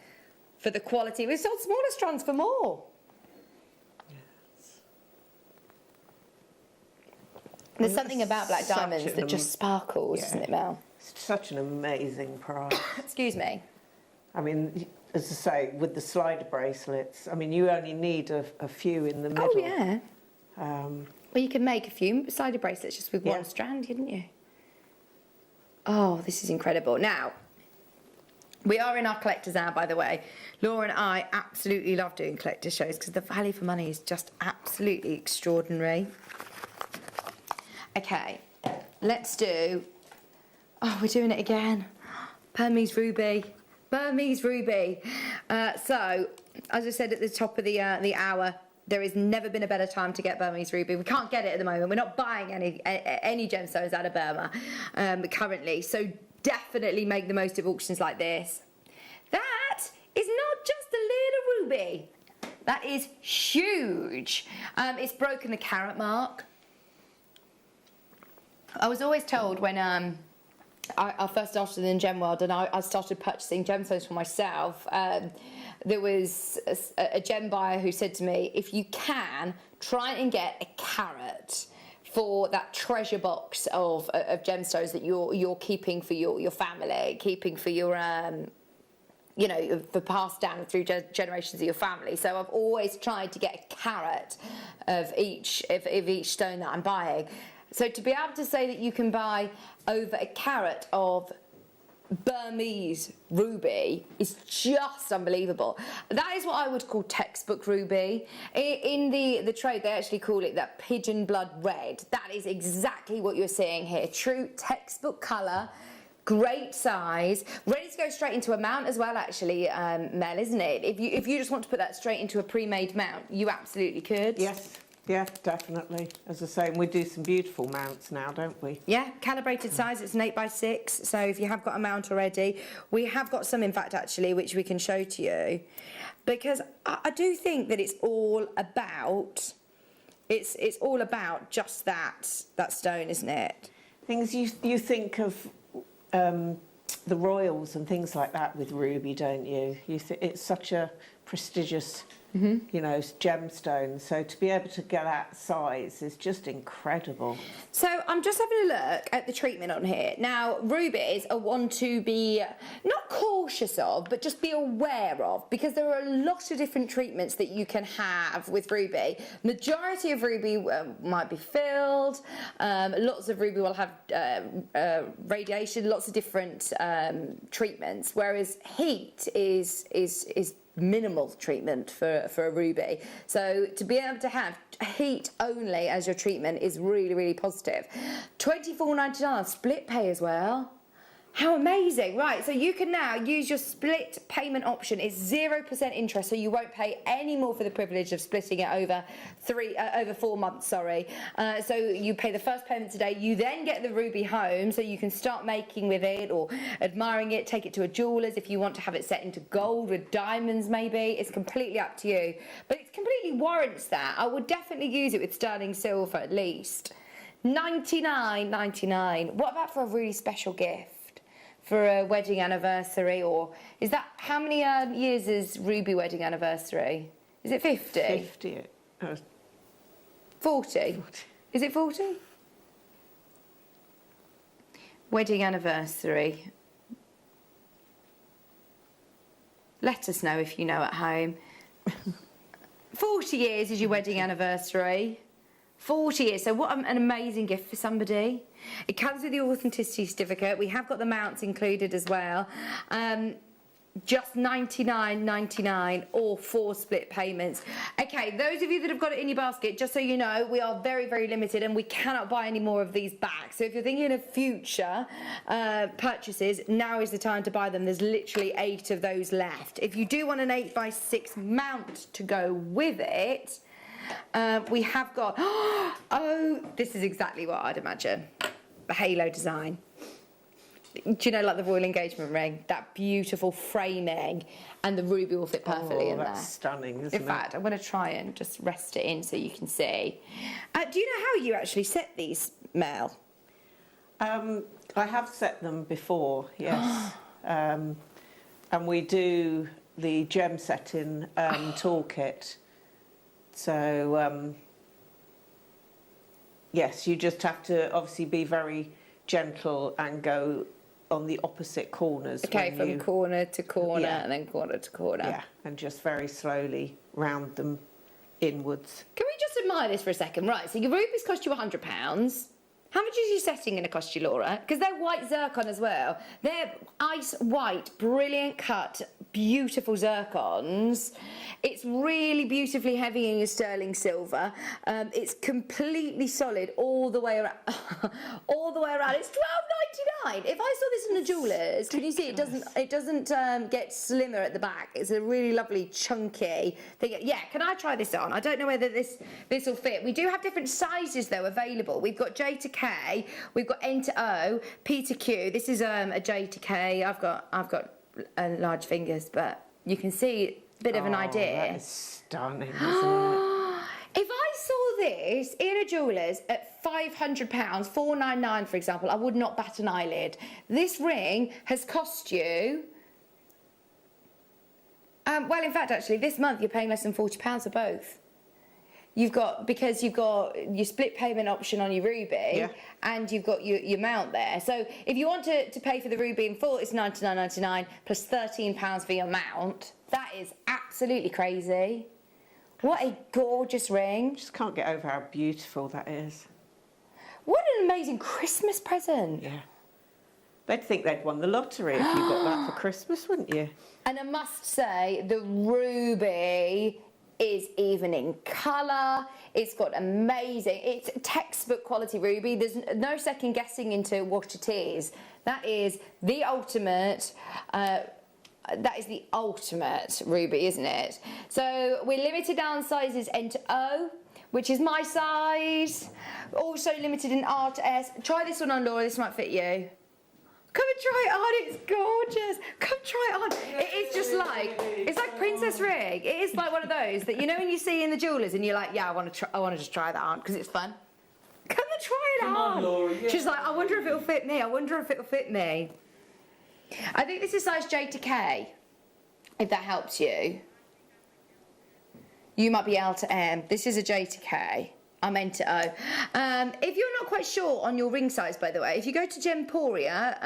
for the quality. We've sold smaller strands for more. Yes. There's something about black diamonds that just sparkles, isn't it, Mel? It's such an amazing price. Excuse me. I mean, as I say, with the slider bracelets, I mean, you only need a few in the middle. Oh, yeah. Well, you can make a few slider bracelets just with 1 strand, couldn't you? Oh, this is incredible. Now, we are in our collector's hour, by the way. Laura and I absolutely love doing collector shows because the value for money is just absolutely extraordinary. Okay, let's do... Oh, we're doing it again. Burmese ruby. Burmese ruby. So, as I said at the top of the hour, there has never been a better time to get Burmese ruby. We can't get it at the moment. We're not buying any gemstones out of Burma currently. So definitely make the most of auctions like this. That is not just a little ruby. That is huge. It's broken the carat mark. I was always told when I first started in gem world, and I started purchasing gemstones for myself. There was a gem buyer who said to me, if you can, try and get a carat for that treasure box of gemstones that you're keeping for your family, keeping for your you know, for passed down through generations of your family. So I've always tried to get a carat of each stone that I'm buying. So to be able to say that you can buy over a carat of Burmese ruby is just unbelievable. That is what I would call textbook ruby. In the trade, they actually call it that pigeon blood red. That is exactly what you're seeing here. True textbook colour. Great size, ready to go straight into a mount as well, actually, Mel, isn't it? If you just want to put that straight into a pre-made mount, you absolutely could. Yes, yeah, definitely. As I say, we do some beautiful mounts now, don't we? Yeah, calibrated size, it's an 8x6, so if you have got a mount already, we have got some, in fact, actually, which we can show to you, because I do think that it's all about, it's all about just that stone, isn't it? Things you think of the royals and things like that with ruby, don't you? It's such a prestigious, you know, gemstone. So to be able to get that size is just incredible. So I'm just having a look at the treatment on here. Now, rubies are one to be not cautious of, but just be aware of, because there are a lot of different treatments that you can have with ruby. Majority of ruby might be filled. Lots of ruby will have radiation, lots of different treatments, whereas heat is minimal treatment for a ruby. So to be able to have heat only as your treatment is really, really positive. $24.99 split pay as well. How amazing. Right, so you can now use your split payment option. It's 0% interest, so you won't pay any more for the privilege of splitting it over 4 months, sorry. So you pay the first payment today, you then get the ruby home, so you can start making with it or admiring it, take it to a jeweller's if you want to have it set into gold with diamonds maybe. It's completely up to you. But it completely warrants that. I would definitely use it with sterling silver at least. $99.99. What about for a really special gift? For a wedding anniversary, or is that, how many years is ruby wedding anniversary? Is it 50? 50. 40? Is it 40? Wedding anniversary. Let us know if you know at home. 40 years is your wedding anniversary. 40 years, so what an amazing gift for somebody. It comes with the authenticity certificate. We have got the mounts included as well. Just $99.99 or 4 split payments. Okay, those of you that have got it in your basket, just so you know, we are very, very limited and we cannot buy any more of these back. So if you're thinking of future purchases, now is the time to buy them. There's literally 8 of those left. If you do want an 8x6 mount to go with it, we have got, oh, this is exactly what I'd imagine. The halo design. Do you know, like the royal engagement ring? That beautiful framing, and the ruby will fit perfectly in there. That's stunning, isn't it? In fact, I'm going to try and just rest it in so you can see. Do you know how you actually set these, Mel? I have set them before, yes. And we do the gem setting toolkit. So, yes, you just have to obviously be very gentle and go on the opposite corners. Okay, from corner to corner and then corner to corner. Yeah, and just very slowly round them inwards. Can we just admire this for a second? Right, so your rubies cost you £100. How much is your setting going to cost you, Laura? Because they're white zircon as well. They're ice white, brilliant cut, beautiful zircons. It's really beautifully heavy in your sterling silver. It's completely solid all the way around. All the way around. It's $12.99. If I saw this in the jewellers, can you see it doesn't get slimmer at the back. It's a really lovely chunky thing. Yeah, can I try this on? I don't know whether this will fit. We do have different sizes though available. We've got J to K, we've got N to O, P to Q. This is a J to K. I've got large fingers, but you can see a bit of an idea. That is stunning, isn't it? If I saw this in a jeweller's at £500, £499 for example, I would not bat an eyelid. This ring has cost you, well, in fact, actually, this month you're paying less than £40 for both. Because you've got your split payment option on your ruby, and you've got your mount there. So if you want to pay for the ruby in full, it's $99.99 plus £13 for your mount. That is absolutely crazy. What a gorgeous ring. Just can't get over how beautiful that is. What an amazing Christmas present. Yeah. They'd think they'd won the lottery if you got that for Christmas, wouldn't you? And I must say, the ruby is even in colour. It's got amazing, it's textbook quality ruby. There's no second guessing into what it is. That is the ultimate, ruby, isn't it? So we're limited down sizes N to O, which is my size. Also limited in R to S. Try this one on, Laura, this might fit you. Come and try it on, it's gorgeous. Come try it on. It is just like, it's like princess ring. It is like one of those that, you know, when you see in the jewellers and you're like, yeah, I want to just try that on because it's fun. Come and try it on. Laura, yeah. She's like, I wonder if it'll fit me. I wonder if it'll fit me. I think this is size J to K, if that helps you. You might be L to M. This is a J to K. I'm N to O. If you're not quite sure on your ring size, by the way, if you go to Gemporia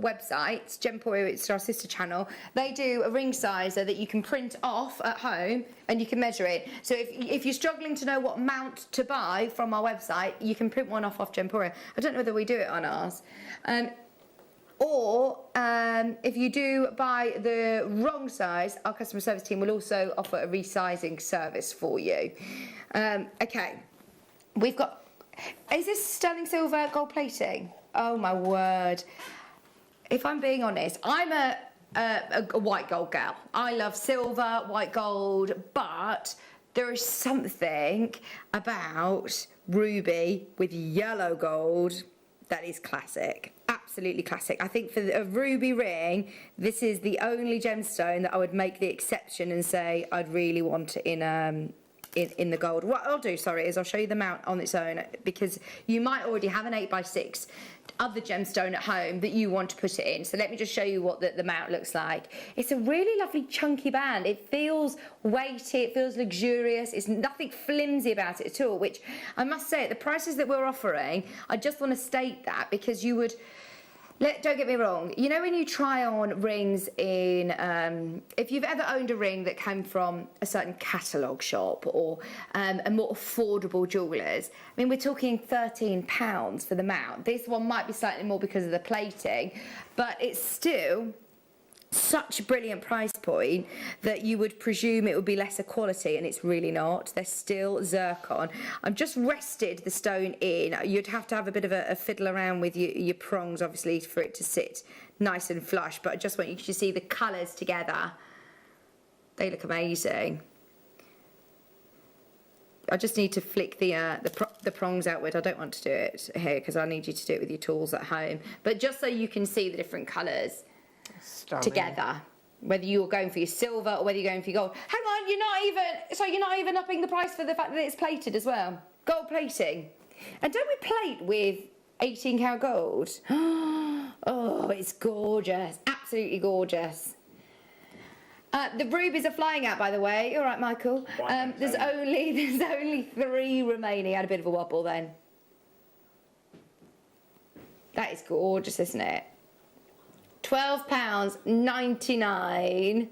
website, Gemporia, it's our sister channel, they do a ring sizer that you can print off at home and you can measure it. So if you're struggling to know what mount to buy from our website, you can print one off Gemporia. I don't know whether we do it on ours. Or if you do buy the wrong size, our customer service team will also offer a resizing service for you. Okay. We've got, is this sterling silver gold plating? Oh my word. If I'm being honest, I'm a white gold gal. I love silver, white gold, but there is something about ruby with yellow gold that is classic. Absolutely classic. I think for a ruby ring, this is the only gemstone that I would make the exception and say I'd really want it in the gold. What I'll do, sorry, is I'll show you the mount on its own, because you might already have an 8x6 other gemstone at home that you want to put it in. So let me just show you what the mount looks like. It's a really lovely chunky band. It feels weighty, it feels luxurious. It's nothing flimsy about it at all, which I must say, at the prices that we're offering, I just want to state that, because you would, don't get me wrong, you know when you try on rings in, if you've ever owned a ring that came from a certain catalogue shop or a more affordable jewellers, I mean, we're talking £13 for the mount. This one might be slightly more because of the plating, but it's still such a brilliant price point that you would presume it would be lesser quality, and it's really not. They're still zircon. I've just rested the stone in. You'd have to have a bit of a fiddle around with your prongs, obviously, for it to sit nice and flush, but I just want you to see the colours together. They look amazing. I just need to flick the prongs outward. I don't want to do it here because I need you to do it with your tools at home, but just so you can see the different colours together, whether you're going for your silver or whether you're going for your gold. Hang on, you're not even upping the price for the fact that it's plated as well. Gold plating. And don't we plate with 18 karat gold? Oh, it's gorgeous, absolutely gorgeous. The rubies are flying out, by the way. All right, Michael. There's only 3 remaining. I had a bit of a wobble then. That is gorgeous, isn't it? £12.99.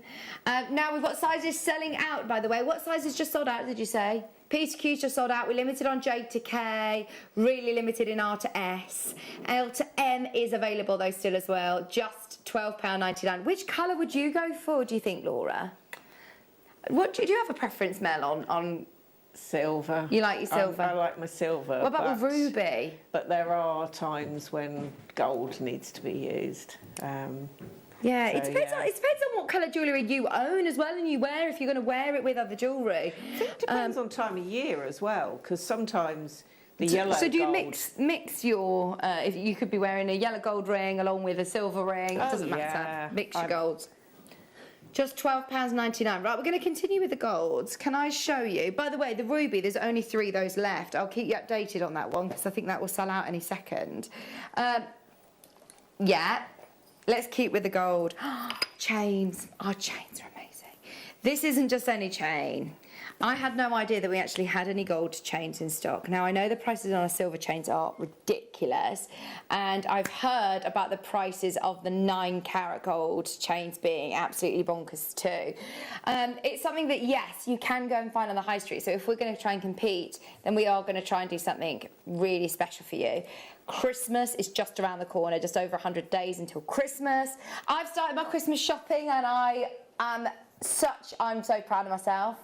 Now we've got sizes selling out, by the way. What sizes just sold out, did you say? P to Q's just sold out. We're limited on J to K, really limited in R to S. L to M is available though still as well, just £12.99. Which colour would you go for, do you think, Laura? What do you have a preference, Mel, on silver? You like your silver? I like my silver. What about with ruby? But there are times when gold needs to be used. Yeah, it depends on what colour jewellery you own as well, and you wear, if you're going to wear it with other jewellery. I think it depends on time of year as well, because sometimes the yellow gold... So do you mix your, if you could be wearing a yellow gold ring along with a silver ring, it doesn't matter, mix your golds. Just £12.99. Right, we're going to continue with the golds. Can I show you? By the way, the ruby, there's only 3 of those left. I'll keep you updated on that one because I think that will sell out any second. Yeah, let's keep with the gold. Chains. Our chains are amazing. This isn't just any chain. I had no idea that we actually had any gold chains in stock. Now, I know the prices on our silver chains are ridiculous, and I've heard about the prices of the 9-carat gold chains being absolutely bonkers too. It's something that, yes, you can go and find on the high street. So if we're going to try and compete, then we are going to try and do something really special for you. Christmas is just around the corner, just over 100 days until Christmas. I've started my Christmas shopping, and I'm so proud of myself.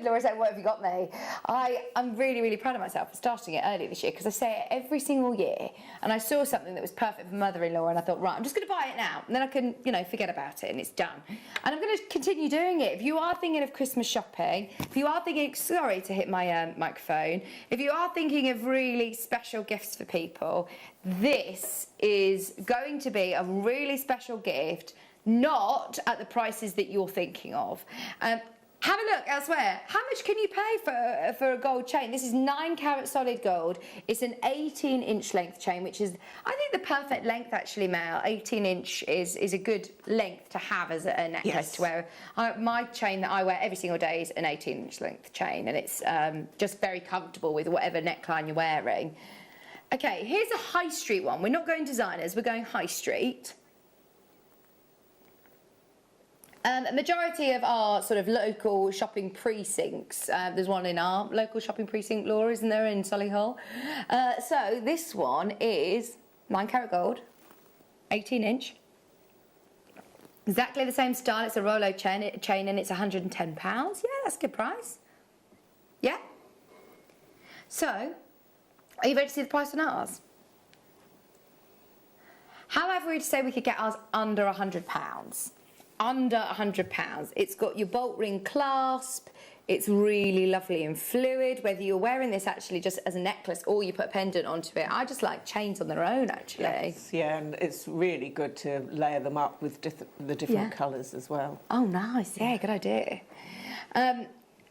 Laura said, what have you got me? I'm really, really proud of myself for starting it early this year because I say it every single year, and I saw something that was perfect for mother-in-law and I thought, right, I'm just going to buy it now and then I can, forget about it and it's done. And I'm going to continue doing it. If you are thinking of Christmas shopping, if you are thinking, sorry to hit my microphone, if you are thinking of really special gifts for people, this is going to be a really special gift, not at the prices that you're thinking of. Have a look elsewhere. How much can you pay for a gold chain? This is 9-carat solid gold. It's an 18-inch length chain, which is, I think, the perfect length, actually, Mel. 18-inch is a good length to have as a necklace. Yes. To wear. My chain that I wear every single day is an 18-inch length chain, and it's just very comfortable with whatever neckline you're wearing. Okay, here's a high street one. We're not going designers, we're going high street. A majority of our sort of local shopping precincts, there's one in our local shopping precinct, Laura, isn't there, in Solihull? So this one is 9-carat gold, 18-inch. Exactly the same style. It's a Roache chain and it's £110. Yeah, that's a good price. Yeah? So, are you ready to see the price on ours? However, we'd say we could get ours under £100. Under £100. It's got your bolt ring clasp. It's really lovely and fluid, whether you're wearing this actually just as a necklace or you put a pendant onto it. I just like chains on their own, actually. Yes, yeah, and it's really good to layer them up with the different colours as well. Oh, nice. Yeah, good idea.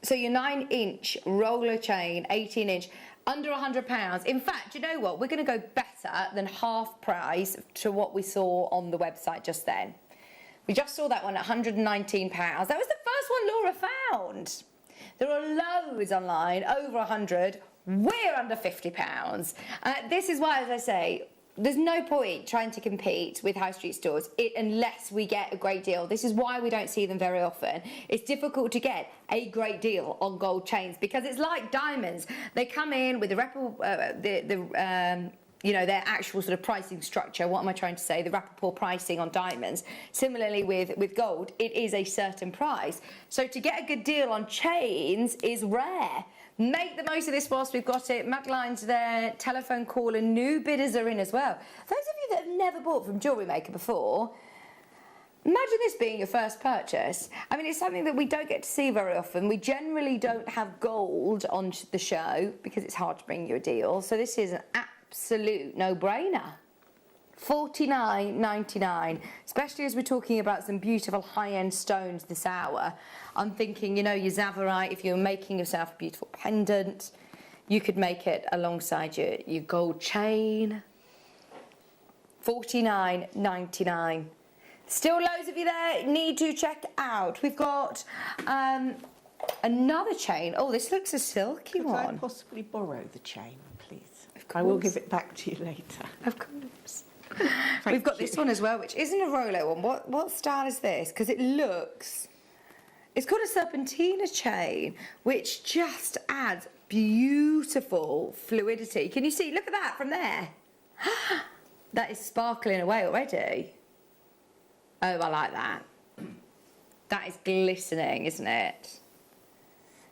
So your 9-inch roller chain, 18-inch, under £100. In fact, you know what? We're going to go better than half price to what we saw on the website just then. We just saw that one at £119. That was the first one Laura found. There are loads online, over 100. We're under £50. This is why, as I say, there's no point trying to compete with high street stores unless we get a great deal. This is why we don't see them very often. It's difficult to get a great deal on gold chains because it's like diamonds. They come in with their actual sort of pricing structure. What am I trying to say? The rapport pricing on diamonds. Similarly with gold, it is a certain price. So to get a good deal on chains is rare. Make the most of this whilst we've got it. Magline's there, telephone call, and new bidders are in as well. Those of you that have never bought from Jewellery Maker before, imagine this being your first purchase. I mean, it's something that we don't get to see very often. We generally don't have gold on the show because it's hard to bring you a deal. So this is an absolute no-brainer. $49.99, especially as we're talking about some beautiful high-end stones this hour. I'm thinking, your Zavarite, if you're making yourself a beautiful pendant, you could make it alongside your gold chain. $49.99. Still loads of you there need to check out. We've got another chain. Oh, this looks a silky one. Could I possibly borrow the chain, please? I will give it back to you later. Of course. We've got this one as well, which isn't a Rolo one. What style is this? Because it's called a serpentina chain, which just adds beautiful fluidity. Can you see? Look at that from there. That is sparkling away already. Oh, I like that. That is glistening, isn't it?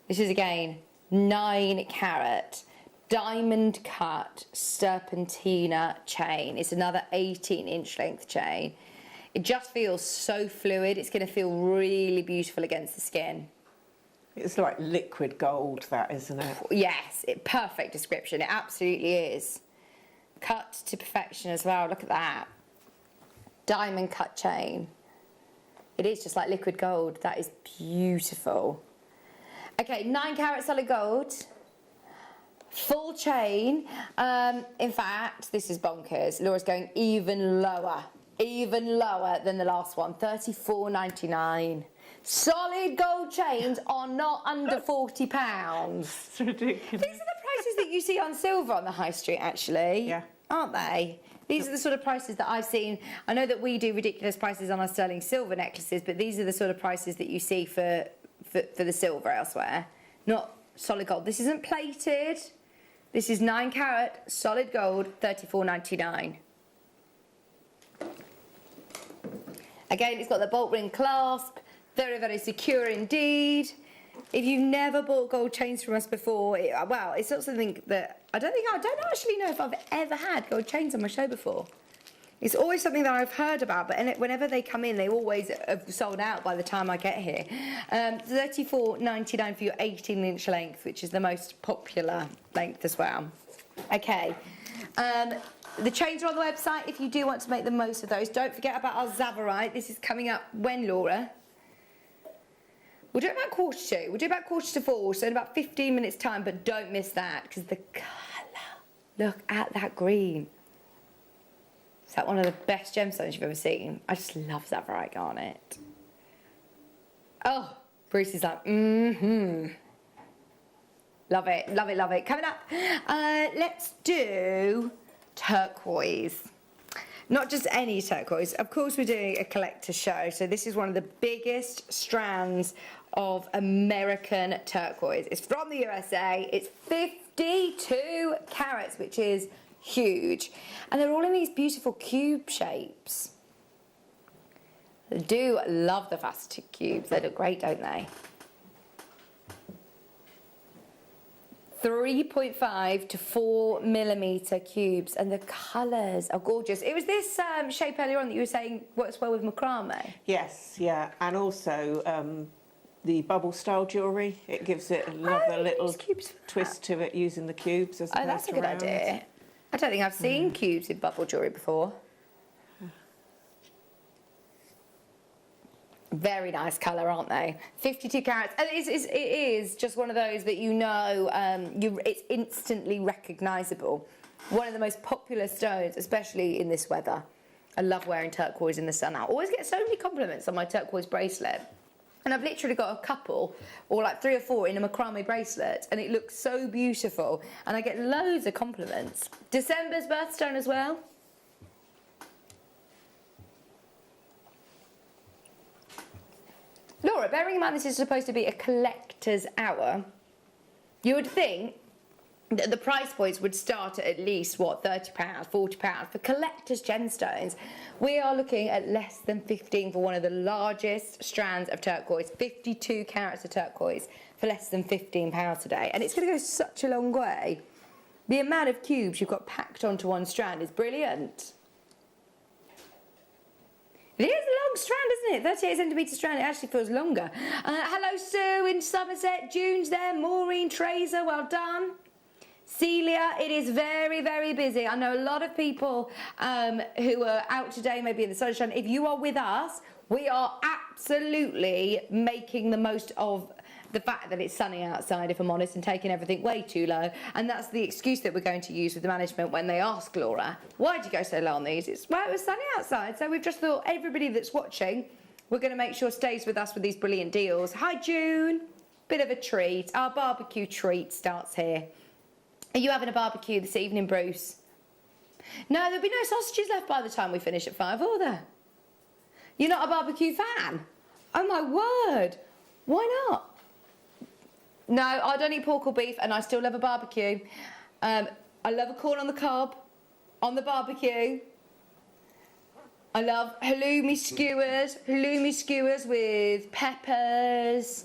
This is, again, 9-carat. Diamond cut serpentina chain. It's another 18-inch length chain. It just feels so fluid. It's going to feel really beautiful against the skin. It's like liquid gold, that, isn't it? Yes, perfect description. It absolutely is. Cut to perfection as well. Look at that. Diamond cut chain. It is just like liquid gold. That is beautiful. Okay, 9 carat solid gold. Full chain. In fact, this is bonkers. Laura's going even lower than the last one. £34.99. Solid gold chains are not under £40. It's ridiculous. These are the prices that you see on silver on the high street, actually. Yeah. Aren't they? These are the sort of prices that I've seen. I know that we do ridiculous prices on our sterling silver necklaces, but these are the sort of prices that you see for the silver elsewhere. Not solid gold. This isn't plated. This is 9 carat solid gold, £34.99. Again, it's got the bolt ring clasp. Very, very secure indeed. If you've never bought gold chains from us before, well, it's not something that I don't actually know if I've ever had gold chains on my show before. It's always something that I've heard about, but whenever they come in, they always have sold out by the time I get here. £34.99 for your 18-inch length, which is the most popular length as well. Okay. The chains are on the website if you do want to make the most of those. Don't forget about our Zavarite. This is coming up when, Laura? We'll do it about 3:45. We'll do it about 3:45, so in about 15 minutes' time, but don't miss that, because the colour. Look at that green. Is that one of the best gemstones you've ever seen? I just love Zavarite garnet. Oh, Bruce is like, Love it, love it, love it. Coming up, let's do turquoise. Not just any turquoise. Of course, we're doing a collector show, so this is one of the biggest strands of American turquoise. It's from the USA. It's 52 carats, which is huge. And they're all in these beautiful cube shapes. I do love the faceted cubes. They look great, don't they? 3.5 to 4 millimetre cubes, and the colours are gorgeous. It was this shape earlier on that you were saying works well with macrame. Yes, yeah, and also the bubble style jewellery. It gives it another little twist to it using the cubes as opposed to that's a good idea. I don't think I've seen cubes in bubble jewellery before. Very nice colour, aren't they? 52 carats. And it is just one of those that you know, it's instantly recognisable. One of the most popular stones, especially in this weather. I love wearing turquoise in the sun. I always get so many compliments on my turquoise bracelet. And I've literally got a couple, or like 3 or 4 in a macrame bracelet, and it looks so beautiful. And I get loads of compliments. December's birthstone as well. Laura, bearing in mind this is supposed to be a collector's hour, you would think that the price points would start at least, what, £30, £40? For collector's gemstones, we are looking at less than 15 for one of the largest strands of turquoise, 52 carats of turquoise, for less than £15 today. And it's going to go such a long way. The amount of cubes you've got packed onto one strand is brilliant. It is a long strand, isn't it? 38 centimetre strand, it actually feels longer. Hello, Sue in Somerset. June's there. Maureen, Tracer, well done. Celia, it is very, very busy. I know a lot of people who are out today, maybe in the sunshine. If you are with us, we are absolutely making the most of the fact that it's sunny outside, if I'm honest, and taking everything way too low. And that's the excuse that we're going to use with the management when they ask Laura, why did you go so low on these? It's, well, it was sunny outside. So we've just thought everybody that's watching, we're going to make sure stays with us with these brilliant deals. Hi, June. Bit of a treat. Our barbecue treat starts here. Are you having a barbecue this evening, Bruce? No, there'll be no sausages left by the time we finish at 5, are there? You're not a barbecue fan? Oh, my word. Why not? No, I don't eat pork or beef, and I still love a barbecue. I love a corn on the cob, on the barbecue. I love halloumi skewers with peppers.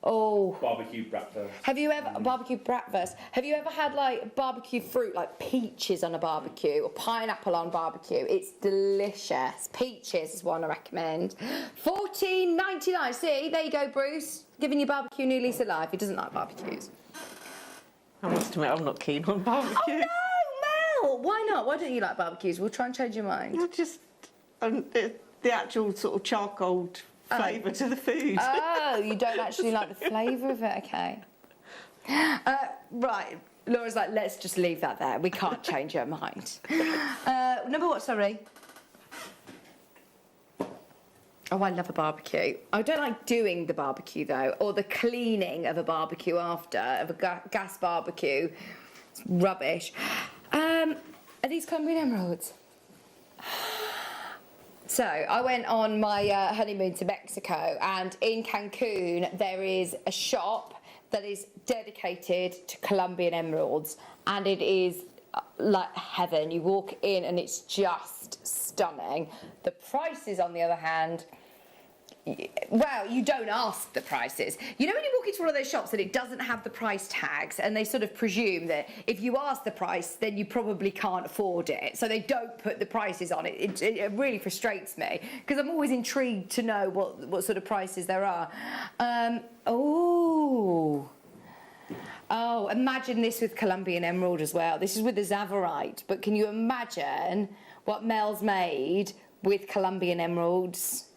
Oh. Barbecue bratwurst. Have you ever, barbecue bratwurst, have you ever had like barbecue fruit, like peaches on a barbecue or pineapple on barbecue? It's delicious. Peaches is one I recommend. $14.99. See, there you go, Bruce. Giving your barbecue new lease of life. He doesn't like barbecues. I must admit, I'm not keen on barbecue. Oh no, Mel! Why not? Why don't you like barbecues? We'll try and change your mind. You're just the actual sort of charcoal flavour to the food. Oh, you don't actually like the flavour of it, okay. Right, Laura's like, let's just leave that there. We can't change her mind. Number what, sorry? Oh, I love a barbecue. I don't like doing the barbecue, though, or the cleaning of a barbecue after, of a gas barbecue. It's rubbish. Are these Colombian emeralds? So, I went on my honeymoon to Mexico, and in Cancun, there is a shop that is dedicated to Colombian emeralds, and it is like heaven. You walk in and it's just stunning. The prices, on the other hand, well, you don't ask the prices. You know when you walk into one of those shops and it doesn't have the price tags, and they sort of presume that if you ask the price, then you probably can't afford it. So they don't put the prices on it. It really frustrates me, because I'm always intrigued to know what sort of prices there are. Oh, imagine this with Colombian emerald as well. This is with the Zavarite, but can you imagine what Mel's made with Colombian emeralds?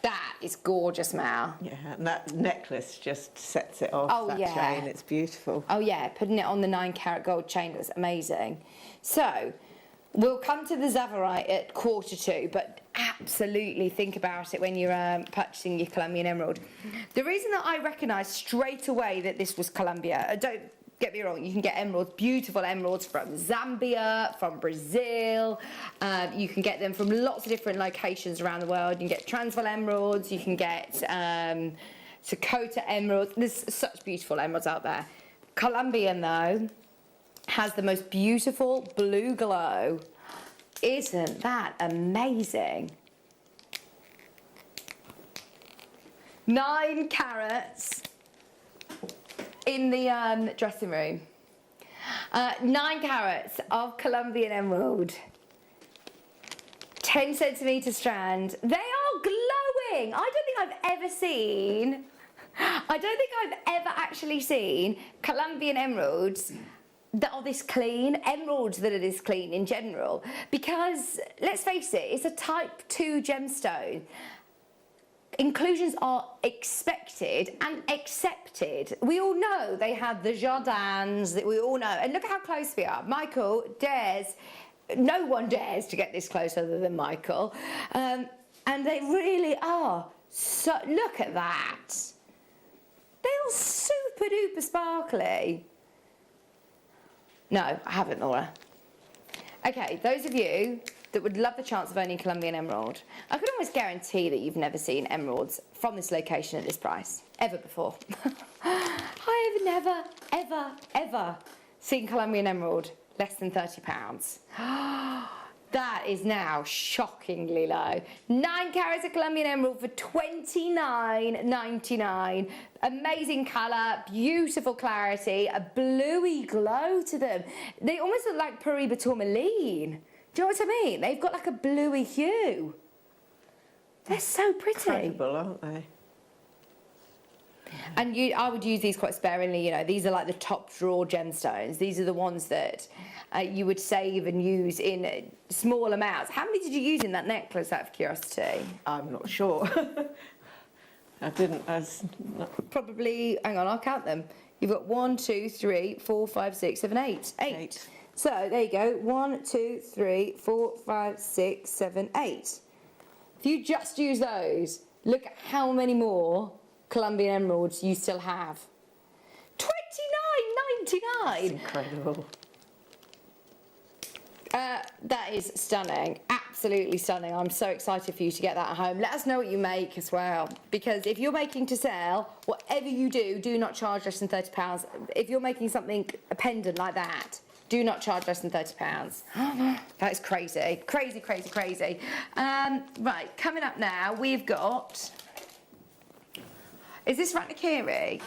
That is gorgeous, Mel. Yeah, and that necklace just sets it off, Oh, that yeah. chain, it's beautiful. Oh yeah, putting it on the 9-carat gold chain was amazing. So, we'll come to the Zavarite at 1:45, but absolutely think about it when you're purchasing your Colombian emerald. The reason that I recognised straight away that this was Colombia, don't get me wrong, you can get emeralds, beautiful emeralds from Zambia, from Brazil. You can get them from lots of different locations around the world. You can get Transvaal emeralds, you can get Sakota emeralds. There's such beautiful emeralds out there. Colombian, though, has the most beautiful blue glow. Isn't that amazing? 9 carats in the dressing room. 9 carats of Colombian emerald. 10 centimetre strand. They are glowing. I don't think I've ever actually seen Colombian emeralds that are this clean, emeralds that are this clean in general. Because, let's face it, it's a type 2 gemstone. Inclusions are expected and accepted. We all know they have the Jardins, that we all know. And look how close we are. Michael dares, no one dares to get this close other than Michael. And they really are. So, look at that. They are super duper sparkly. No, I haven't, Laura. Okay, those of you that would love the chance of owning Colombian emerald, I could almost guarantee that you've never seen emeralds from this location at this price, ever before. I have never, ever, ever seen Colombian emerald less than £30. That is now shockingly low. 9 carats of Colombian emerald for $29.99. Amazing colour, beautiful clarity, a bluey glow to them. They almost look like Paris tourmaline. Do you know what I mean? They've got like a bluey hue. They're so pretty. Incredible, aren't they? And I would use these quite sparingly, you know. These are like the top drawer gemstones. These are the ones that you would save and use in small amounts. How many did you use in that necklace, out of curiosity? I'm not sure. I didn't. Probably, hang on, I'll count them. You've got 1, 2, 3, 4, 5, 6, 7, 8. 8. So there you go. 1, 2, 3, 4, 5, 6, 7, 8. If you just use those, look at how many more Colombian emeralds you still have. $29.99. That's incredible. That is stunning, absolutely stunning. I'm so excited for you to get that at home. Let us know what you make as well, because if you're making to sell, whatever you do not charge less than £30. If you're making something, a pendant like that, do not charge less than £30. That is crazy, crazy, crazy, crazy. Right, coming up now, we've got... Is this Ratnakiri?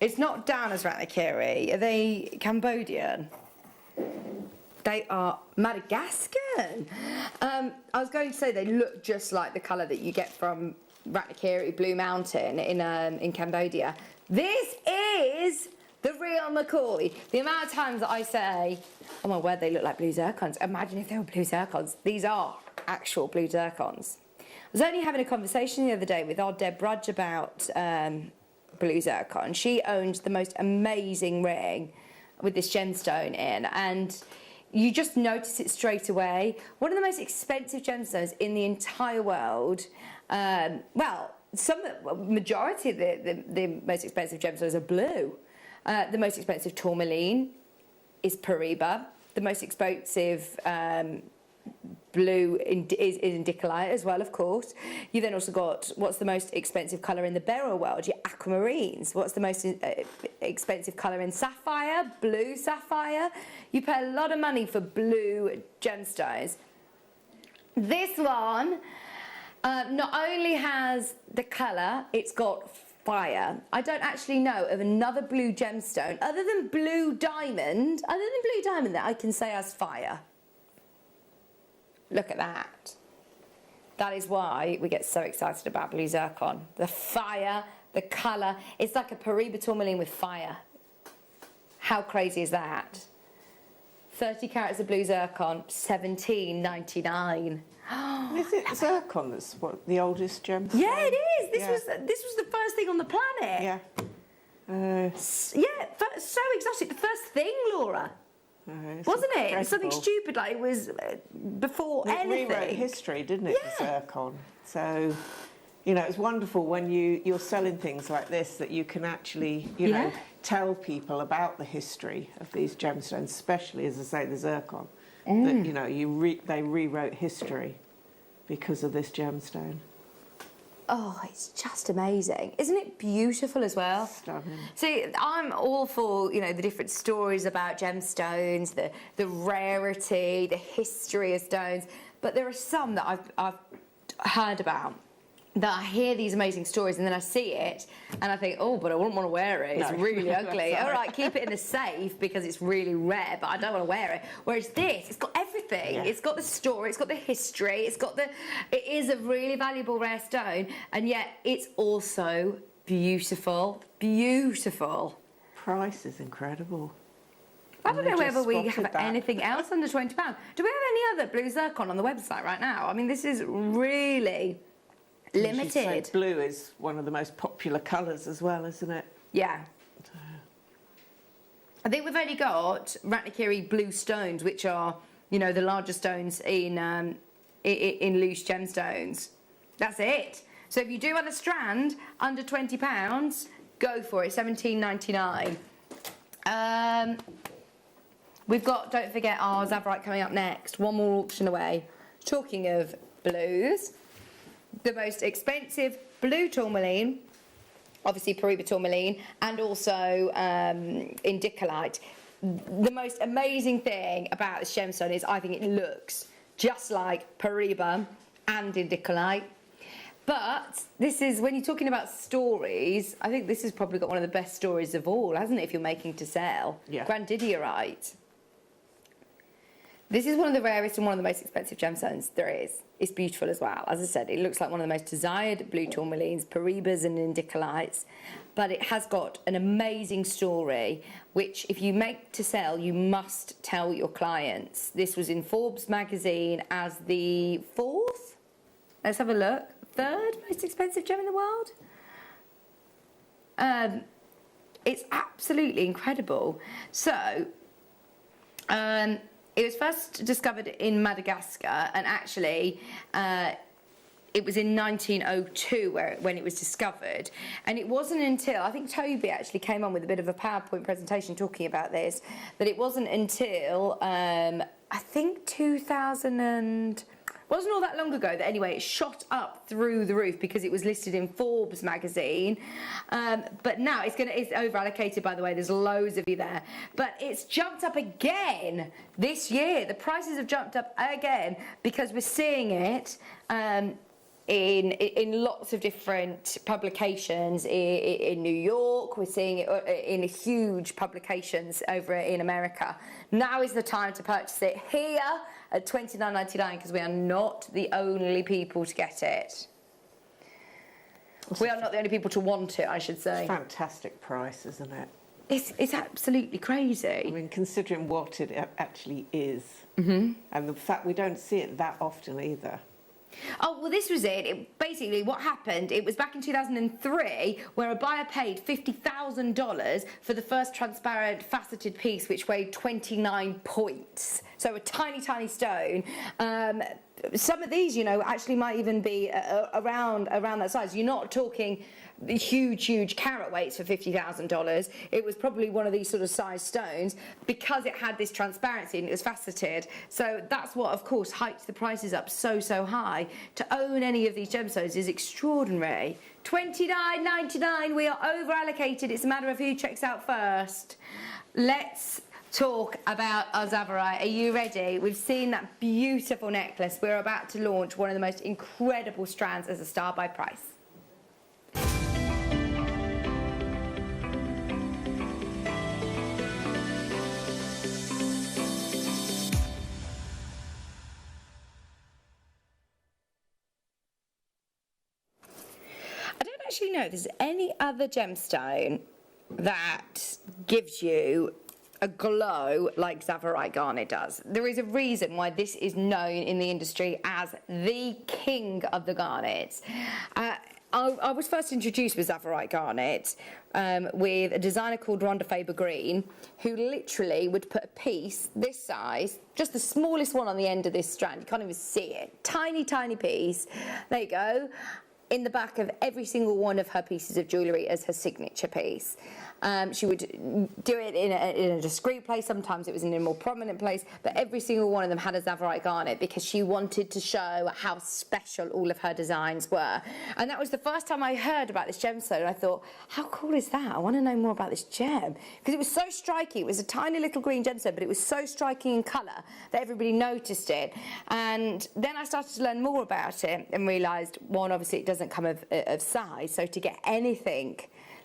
It's not down as Ratnakiri. Are they Cambodian? They are Madagascan. I was going to say they look just like the colour that you get from Ratnakiri, Blue Mountain in Cambodia. This is the real McCoy. The amount of times that I say, oh my word, they look like blue zircons. Imagine if they were blue zircons. These are actual blue zircons. was only having a conversation the other day with our Deb Rudge about blue zircon. She owns the most amazing ring with this gemstone in, and you just notice it straight away. One of the most expensive gemstones in the entire world. Well, majority of the most expensive gemstones are blue. The most expensive tourmaline is Paraiba. The most expensive blue is indicolite as well, of course. You then also got, what's the most expensive colour in the beryl world? Your aquamarines. What's the most expensive colour in sapphire? Blue sapphire. You pay a lot of money for blue gemstones. This one not only has the colour, it's got fire. I don't actually know of another blue gemstone other than blue diamond, that I can say has fire. Look at that. That is why we get so excited about blue zircon. The fire, the colour. It's like a Paraiba tourmaline with fire. How crazy is that? 30 carats of blue zircon, $17.99. Is it zircon that's the oldest gem? Yeah, it is. This was the first thing on the planet. Yeah. So exotic. The first thing, Laura. Wasn't it? It was something stupid, like it was before anything. It rewrote history, didn't it, the zircon? So, you know, it's wonderful when you're selling things like this that you can actually, you know, tell people about the history of these gemstones, especially, as I say, the zircon. That, you know, they rewrote history because of this gemstone. Oh, it's just amazing. Isn't it beautiful as well? Stunning. See, I'm all for, you know, the different stories about gemstones, the rarity, the history of stones, but there are some that I've heard about that I hear these amazing stories and then I see it and I think, oh, but I wouldn't want to wear it. It's really ugly. All right, keep it in a safe because it's really rare, but I don't want to wear it. Whereas this, it's got everything. It's got the story, it's got the history, it is a really valuable rare stone, and yet it's also beautiful, beautiful. Price is incredible. I don't know whether we have anything else under £20. Do we have any other blue zircon on the website right now? I mean, this is really limited. Blue is one of the most popular colours as well, isn't it? Yeah. I think we've only got Ratnakiri blue stones, which are, you know, the larger stones in loose gemstones. That's it. So if you do want a strand under £20, go for it. $17.99. We've got, don't forget, our Zavarite coming up next. One more auction away. Talking of blues, the most expensive blue tourmaline, obviously Paraiba tourmaline, and also indicolite. The most amazing thing about this gemstone is I think it looks just like Paraiba and indicolite. But this is, when you're talking about stories, I think this has probably got one of the best stories of all, hasn't it, if you're making to sell? Yeah. Grandidierite. This is one of the rarest and one of the most expensive gemstones there is. It's beautiful as well. As I said, it looks like one of the most desired blue tourmalines, Paraibas and indicolites, but it has got an amazing story, which if you make to sell, you must tell your clients. This was in Forbes magazine as the 4th, let's have a look, 3rd most expensive gem in the world. It's absolutely incredible. So, it was first discovered in Madagascar, and actually it was in 1902 when it was discovered. And it wasn't until, I think Toby actually came on with a bit of a PowerPoint presentation talking about this, that it wasn't until, I think 2000 wasn't all that long ago that anyway it shot up through the roof because it was listed in Forbes magazine. But now it's over allocated, by the way. There's loads of you there, but it's jumped up again this year. The prices have jumped up again because we're seeing it in lots of different publications in New York. We're seeing it in huge publications over in America. Now is the time to purchase it here at $29.99 because we are not the only people to get it. We are not the only people to want it, I should say. It's a fantastic price, isn't it? It's absolutely crazy. I mean, considering what it actually is, and the fact we don't see it that often either. Oh, well, this was it. Basically, what happened, it was back in 2003 where a buyer paid $50,000 for the first transparent faceted piece, which weighed 29 points. So a tiny, tiny stone. Some of these, you know, actually might even be around that size. You're not talking huge carat weights for $50,000. It was probably one of these sort of size stones because it had this transparency and it was faceted. So that's what, of course, hiked the prices up so high. To own any of these gemstones is extraordinary. $29.99. We are over allocated. It's a matter of who checks out first. Let's talk about our Zavarite. Are you ready? We've seen that beautiful necklace. We're about to launch one of the most incredible strands as a star by price. I don't actually know if there's any other gemstone that gives you a glow like Zavarite garnet does. There is a reason why this is known in the industry as the king of the garnets. I was first introduced with Zavarite garnet with a designer called Rhonda Faber Green, who literally would put a piece this size, just the smallest one on the end of this strand, you can't even see it, tiny piece, there you go, in the back of every single one of her pieces of jewellery as her signature piece. She would do it in a discreet place, sometimes it was in a more prominent place, but every single one of them had a Zavarite garnet because she wanted to show how special all of her designs were. And that was the first time I heard about this gemstone, and I thought, how cool is that? I want to know more about this gem. Because it was so striking. It was a tiny little green gemstone, but it was so striking in colour that everybody noticed it. And then I started to learn more about it and realised, one, obviously it doesn't come of size, so to get anything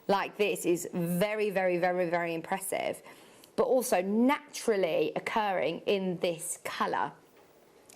like this is very impressive, but also naturally occurring in this colour.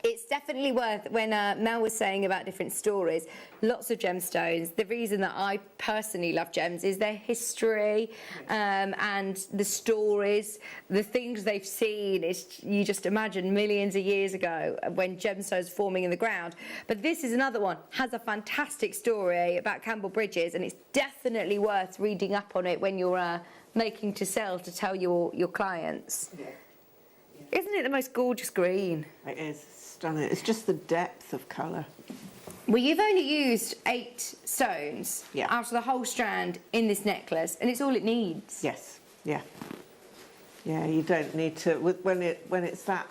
It's definitely worth, when Mel was saying about different stories, lots of gemstones, the reason that I personally love gems is their history and the stories, the things they've seen. You just imagine millions of years ago when gemstones forming in the ground. But this is another one, has a fantastic story about Campbell Bridges, and it's definitely worth reading up on it when you're making to sell to tell your clients. Yeah. Isn't it the most gorgeous green? It is stunning. It's just the depth of colour. Well, you've only used 8 stones out of the whole strand in this necklace, and it's all it needs. Yes. Yeah. Yeah. You don't need to when it's that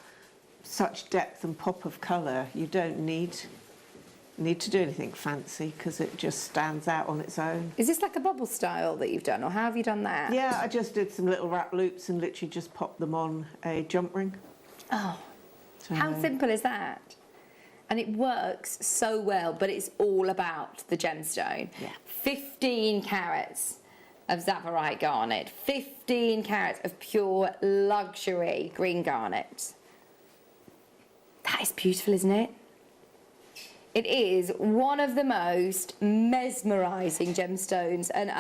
such depth and pop of colour. You don't need to do anything fancy because it just stands out on its own. Is this like a bubble style that you've done, or how have you done that? Yeah, I just did some little wrap loops and literally just popped them on a jump ring. Oh, so how simple is that? And it works so well, but it's all about the gemstone. Yeah. 15 carats of Zavarite garnet, 15 carats of pure luxury green garnet. That is beautiful, isn't it? It is one of the most mesmerising gemstones, and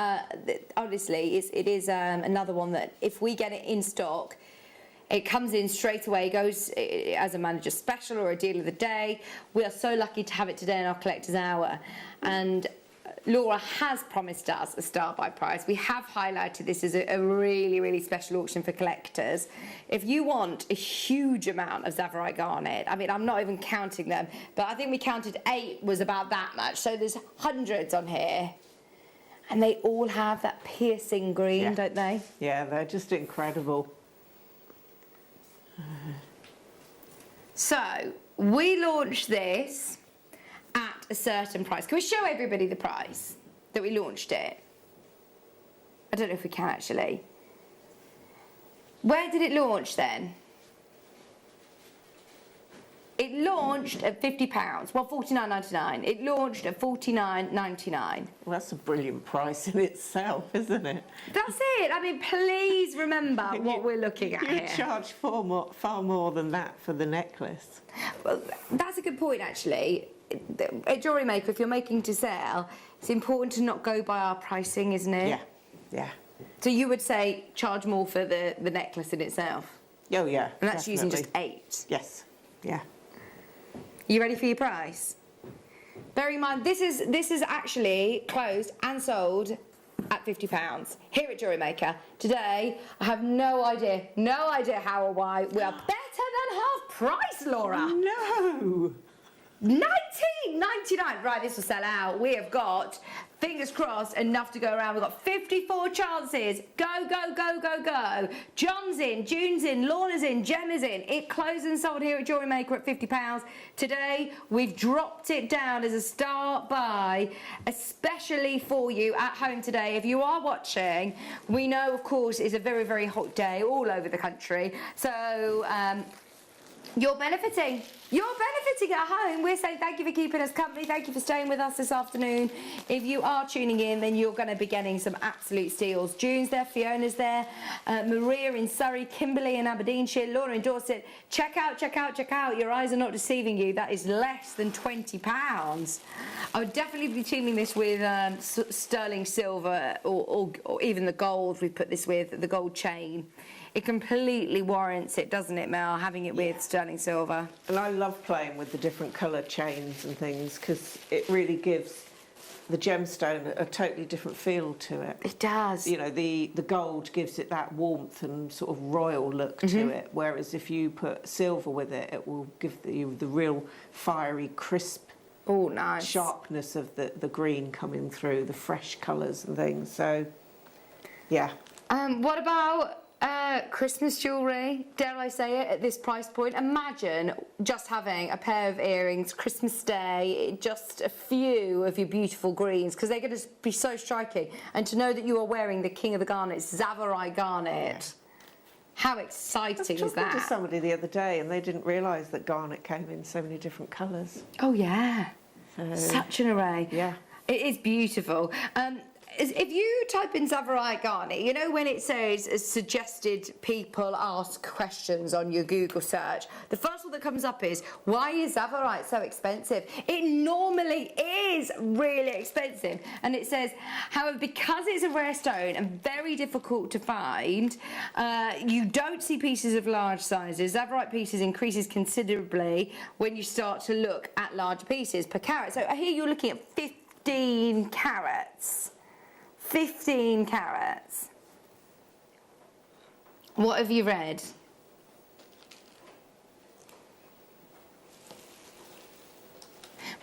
honestly, it is another one that if we get it in stock, it comes in straight away, goes as a manager special or a deal of the day. We are so lucky to have it today in our collector's hour, and Laura has promised us a star by price. We have highlighted this as a really special auction for collectors. If you want a huge amount of Zavarite garnet, I mean, I'm not even counting them, but I think we counted 8 was about that much. So there's hundreds on here. And they all have that piercing green, don't they? Yeah, they're just incredible. So we launched this at a certain price. Can we show everybody the price that we launched it? I don't know if we can actually. Where did it launch then? It launched at £50, well, $49.99. It launched at $49.99. Well, that's a brilliant price in itself, isn't it? That's it. I mean, please remember what we're looking at here. You charge far more than that for the necklace. Well, that's a good point, actually. At Jewellery Maker, if you're making to sell, it's important to not go by our pricing, isn't it? Yeah. So you would say charge more for the necklace in itself? Oh, yeah. And that's using just 8? Yes. Yeah. You ready for your price? Bear in mind, this is actually closed and sold at £50 here at Jewellery Maker. Today, I have no idea how or why we are better than half price, Laura. No. £19.99. Right, this will sell out. We have got, fingers crossed, enough to go around. We've got 54 chances. Go, go, go, go, go. John's in, June's in, Lorna's in, Gemma's in. It closed and sold here at Jewellery Maker at £50. Today, we've dropped it down as a start buy, especially for you at home today. If you are watching, we know, of course, it's a very, very hot day all over the country. So, you're benefiting. You're benefiting at home. We're saying thank you for keeping us company. Thank you for staying with us this afternoon. If you are tuning in, then you're going to be getting some absolute steals. June's there, Fiona's there, Maria in Surrey, Kimberly in Aberdeenshire, Laura in Dorset. Check out, check out, check out. Your eyes are not deceiving you. That is less than £20. I would definitely be tuning this with sterling silver or even the gold we put this with, the gold chain. It completely warrants it, doesn't it, Mel, having it with sterling silver? And I love playing with the different colour chains and things because it really gives the gemstone a totally different feel to it. It does. You know, the gold gives it that warmth and sort of royal look to it, whereas if you put silver with it, it will give you the real fiery, crisp sharpness of the green coming through, the fresh colours and things. So, yeah. What about Christmas jewellery, dare I say it, at this price point? Imagine just having a pair of earrings, Christmas Day, just a few of your beautiful greens, because they're going to be so striking. And to know that you are wearing the king of the garnets, Zavarite garnet. How exciting is that? I was talking to somebody the other day and they didn't realise that garnet came in so many different colours. Oh, yeah. So, such an array. Yeah. It is beautiful. If you type in Zavarite garnet, you know when it says suggested people ask questions on your Google search, the first one that comes up is, why is Zavarite so expensive? It normally is really expensive. And it says, however, because it's a rare stone and very difficult to find, you don't see pieces of large sizes. Zavarite pieces increases considerably when you start to look at larger pieces per carat. So here you're looking at 15 carats. 15 carats. What have you read?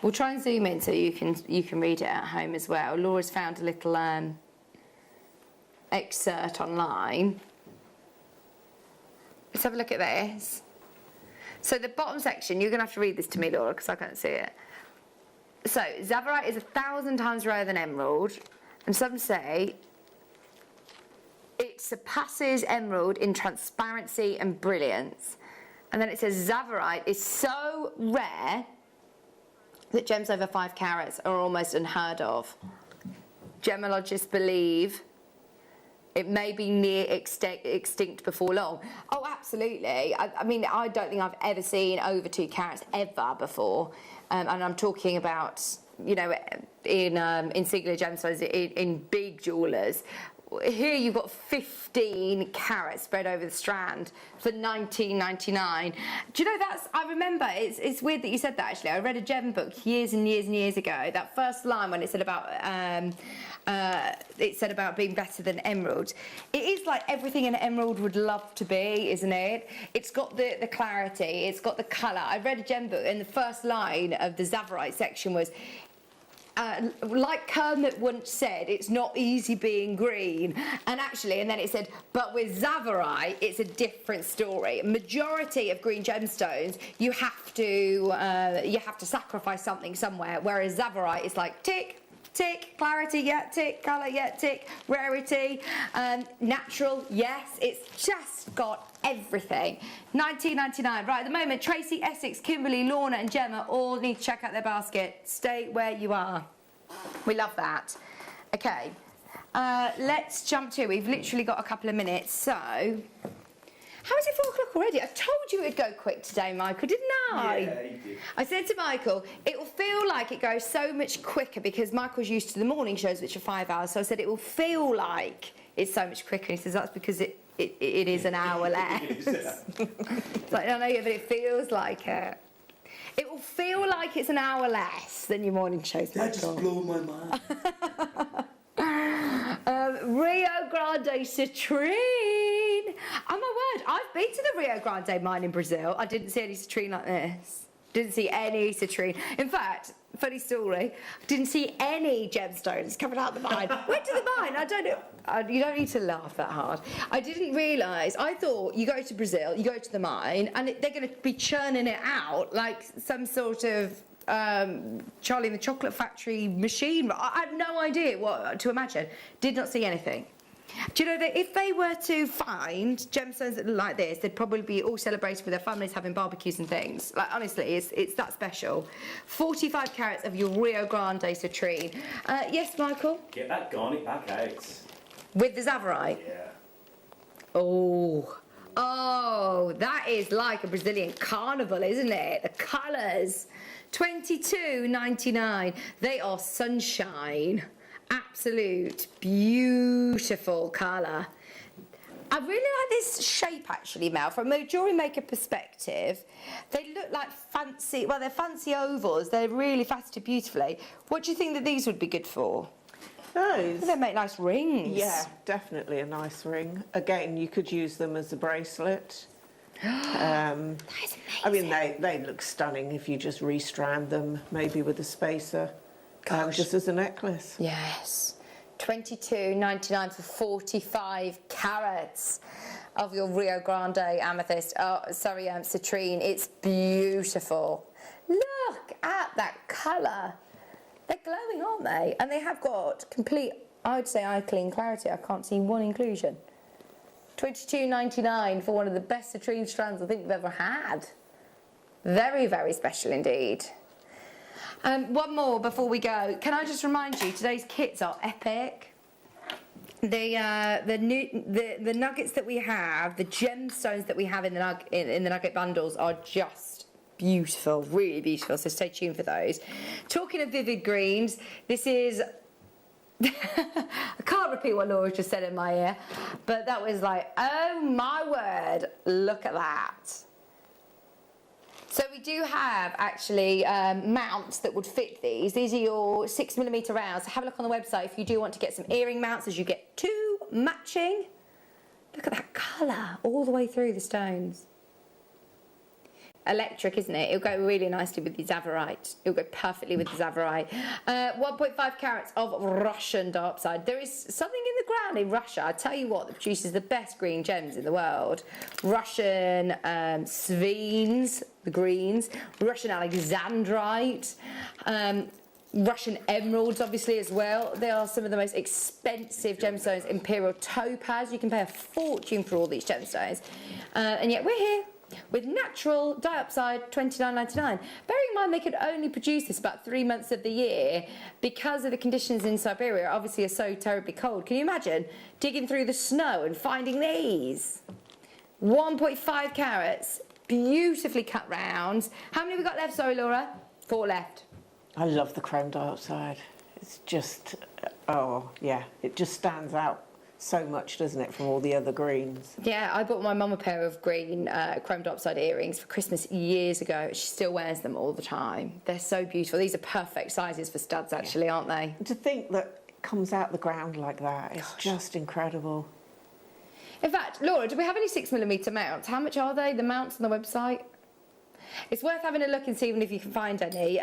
We'll try and zoom in so you can read it at home as well. Laura's found a little excerpt online. Let's have a look at this. So the bottom section, you're going to have to read this to me, Laura, because I can't see it. So Zavarite is 1,000 times rarer than emerald. And some say it surpasses emerald in transparency and brilliance. And then it says Zavarite is so rare that gems over 5 carats are almost unheard of. Gemologists believe it may be near extinct before long. Oh, absolutely. I mean, I don't think I've ever seen over 2 carats ever before. And I'm talking about, you know, in singular gemstones, in big jewellers. Here you've got 15 carats spread over the strand for $19.99. Do you know, I remember, it's weird that you said that actually. I read a gem book years and years and years ago. That first line when it said about being better than emerald. It is like everything an emerald would love to be, isn't it? It's got the clarity, it's got the colour. I read a gem book and the first line of the Zavarite section was, like Kermit once said, it's not easy being green. And then it said, but with Zavarite, it's a different story. Majority of green gemstones, you have to sacrifice something somewhere, whereas Zavarite is like tick, tick, clarity, yeah, tick, colour, yeah, tick, rarity, natural, yes, it's just got everything. $19.99. Right, at the moment, Tracy, Essex, Kimberly, Lorna and Gemma all need to check out their basket. Stay where you are. We love that. Okay, let's jump to, we've literally got a couple of minutes, so... How is it 4 o'clock already? I told you it'd go quick today, Michael, didn't I? Yeah, you did. I said to Michael, it will feel like it goes so much quicker because Michael's used to the morning shows, which are 5 hours, so I said it will feel like it's so much quicker. And he says, that's because it is an hour less. It's like, no, yeah, but it feels like it. It will feel like it's an hour less than your morning shows. That just blew my mind. Rio Grande citrine. Oh my word, I've been to the Rio Grande mine in Brazil. I didn't see any citrine like this. Didn't see any citrine. In fact, funny story, didn't see any gemstones coming out the mine. Went to the mine, I don't know. You don't need to laugh that hard. I didn't realise, I thought you go to Brazil, you go to the mine, and they're going to be churning it out like some sort of Charlie and the Chocolate Factory machine. I had no idea what to imagine. Did not see anything. Do you know that if they were to find gemstones that look like this, they'd probably be all celebrating with their families, having barbecues and things. Like, honestly, it's that special. 45 carats of your Rio Grande citrine. Yes, Michael? Get that garnet back out. With the Zavarite? Yeah. Oh, that is like a Brazilian carnival, isn't it? The colours. $22.99. They are sunshine. Absolute beautiful colour. I really like this shape actually, Mel. From a Jewellery Maker perspective, they look like fancy, well, they're fancy ovals. They're really faceted beautifully. What do you think that these would be good for? Those? They make nice rings. Yeah, definitely a nice ring. Again, you could use them as a bracelet. I mean, they look stunning if you just restrand them, maybe with a spacer, just as a necklace. Yes. $22.99 for 45 carats of your Rio Grande amethyst. Citrine. It's beautiful. Look at that colour. They're glowing, aren't they? And they have got complete, I'd say, eye clean clarity. I can't see one inclusion. $22.99 for one of the best citrine strands I think we've ever had. Very, very special indeed. One more before we go. Can I just remind you, today's kits are epic. The nuggets that we have, the gemstones that we have in the nugget bundles are just beautiful, really beautiful. So stay tuned for those. Talking of vivid greens, this is. I can't repeat what Laura just said in my ear, but that was like, oh my word, look at that. So we do have actually mounts that would fit these. These are your 6mm rounds. So have a look on the website if you do want to get some earring mounts, as you get two matching. Look at that colour all the way through the stones. Electric, isn't it? It'll go really nicely with the Zavarite. It'll go perfectly with the Zavarite. 1.5 carats of Russian diopside. There is something in the ground in Russia, I tell you what, that produces the best green gems in the world. Russian Sveens, the greens, Russian Alexandrite, Russian emeralds, obviously, as well. They are some of the most expensive gemstones. Imperial topaz. You can pay a fortune for all these gemstones. And yet we're here with natural diopside, $29.99. Bearing in mind they could only produce this about 3 months of the year because of the conditions in Siberia, obviously, are so terribly cold. Can you imagine digging through the snow and finding these? 1.5 carats, beautifully cut rounds. How many have we got left? Sorry, Laura. 4 left. I love the chrome diopside. It's just, oh yeah, it just stands out so much, doesn't it, from all the other greens? Yeah, I bought my mum a pair of green chrome diopside earrings for Christmas years ago. She still wears them all the time. They're so beautiful. These are perfect sizes for studs, actually, aren't they? To think that it comes out the ground like that is just incredible. In fact, Laura, do we have any 6mm mounts? How much are they, the mounts on the website? It's worth having a look and seeing if you can find any,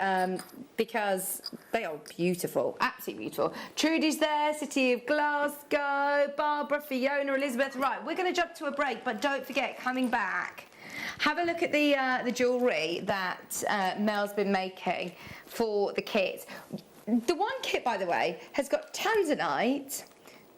because they are beautiful, absolutely beautiful. Trudy's there, City of Glasgow, Barbara, Fiona, Elizabeth. Right, we're going to jump to a break, but don't forget, coming back, have a look at the jewellery that Mel's been making for the kit. The one kit, by the way, has got tanzanite,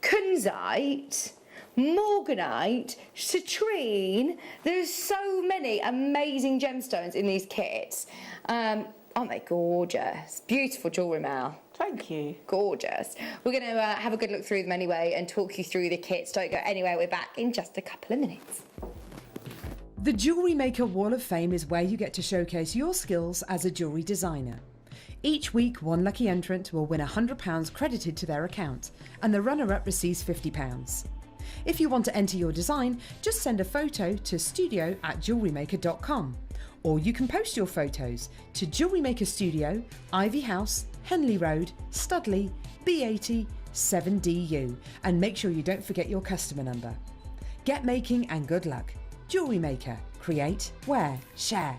kunzite, morganite, citrine. There's so many amazing gemstones in these kits. Aren't they gorgeous? Beautiful jewellery, Mel. Thank you. Gorgeous. We're going to have a good look through them anyway and talk you through the kits. Don't go anywhere. We're back in just a couple of minutes. The Jewellery Maker Wall of Fame is where you get to showcase your skills as a jewellery designer. Each week, one lucky entrant will win £100 credited to their account, and the runner-up receives £50. If you want to enter your design, just send a photo to studio@jewellerymaker.com Or you can post your photos to Jewellery Maker Studio, Ivy House, Henley Road, Studley, B80 7DU, and make sure you don't forget your customer number. Get making and good luck. Jewellery Maker. Create, wear, share.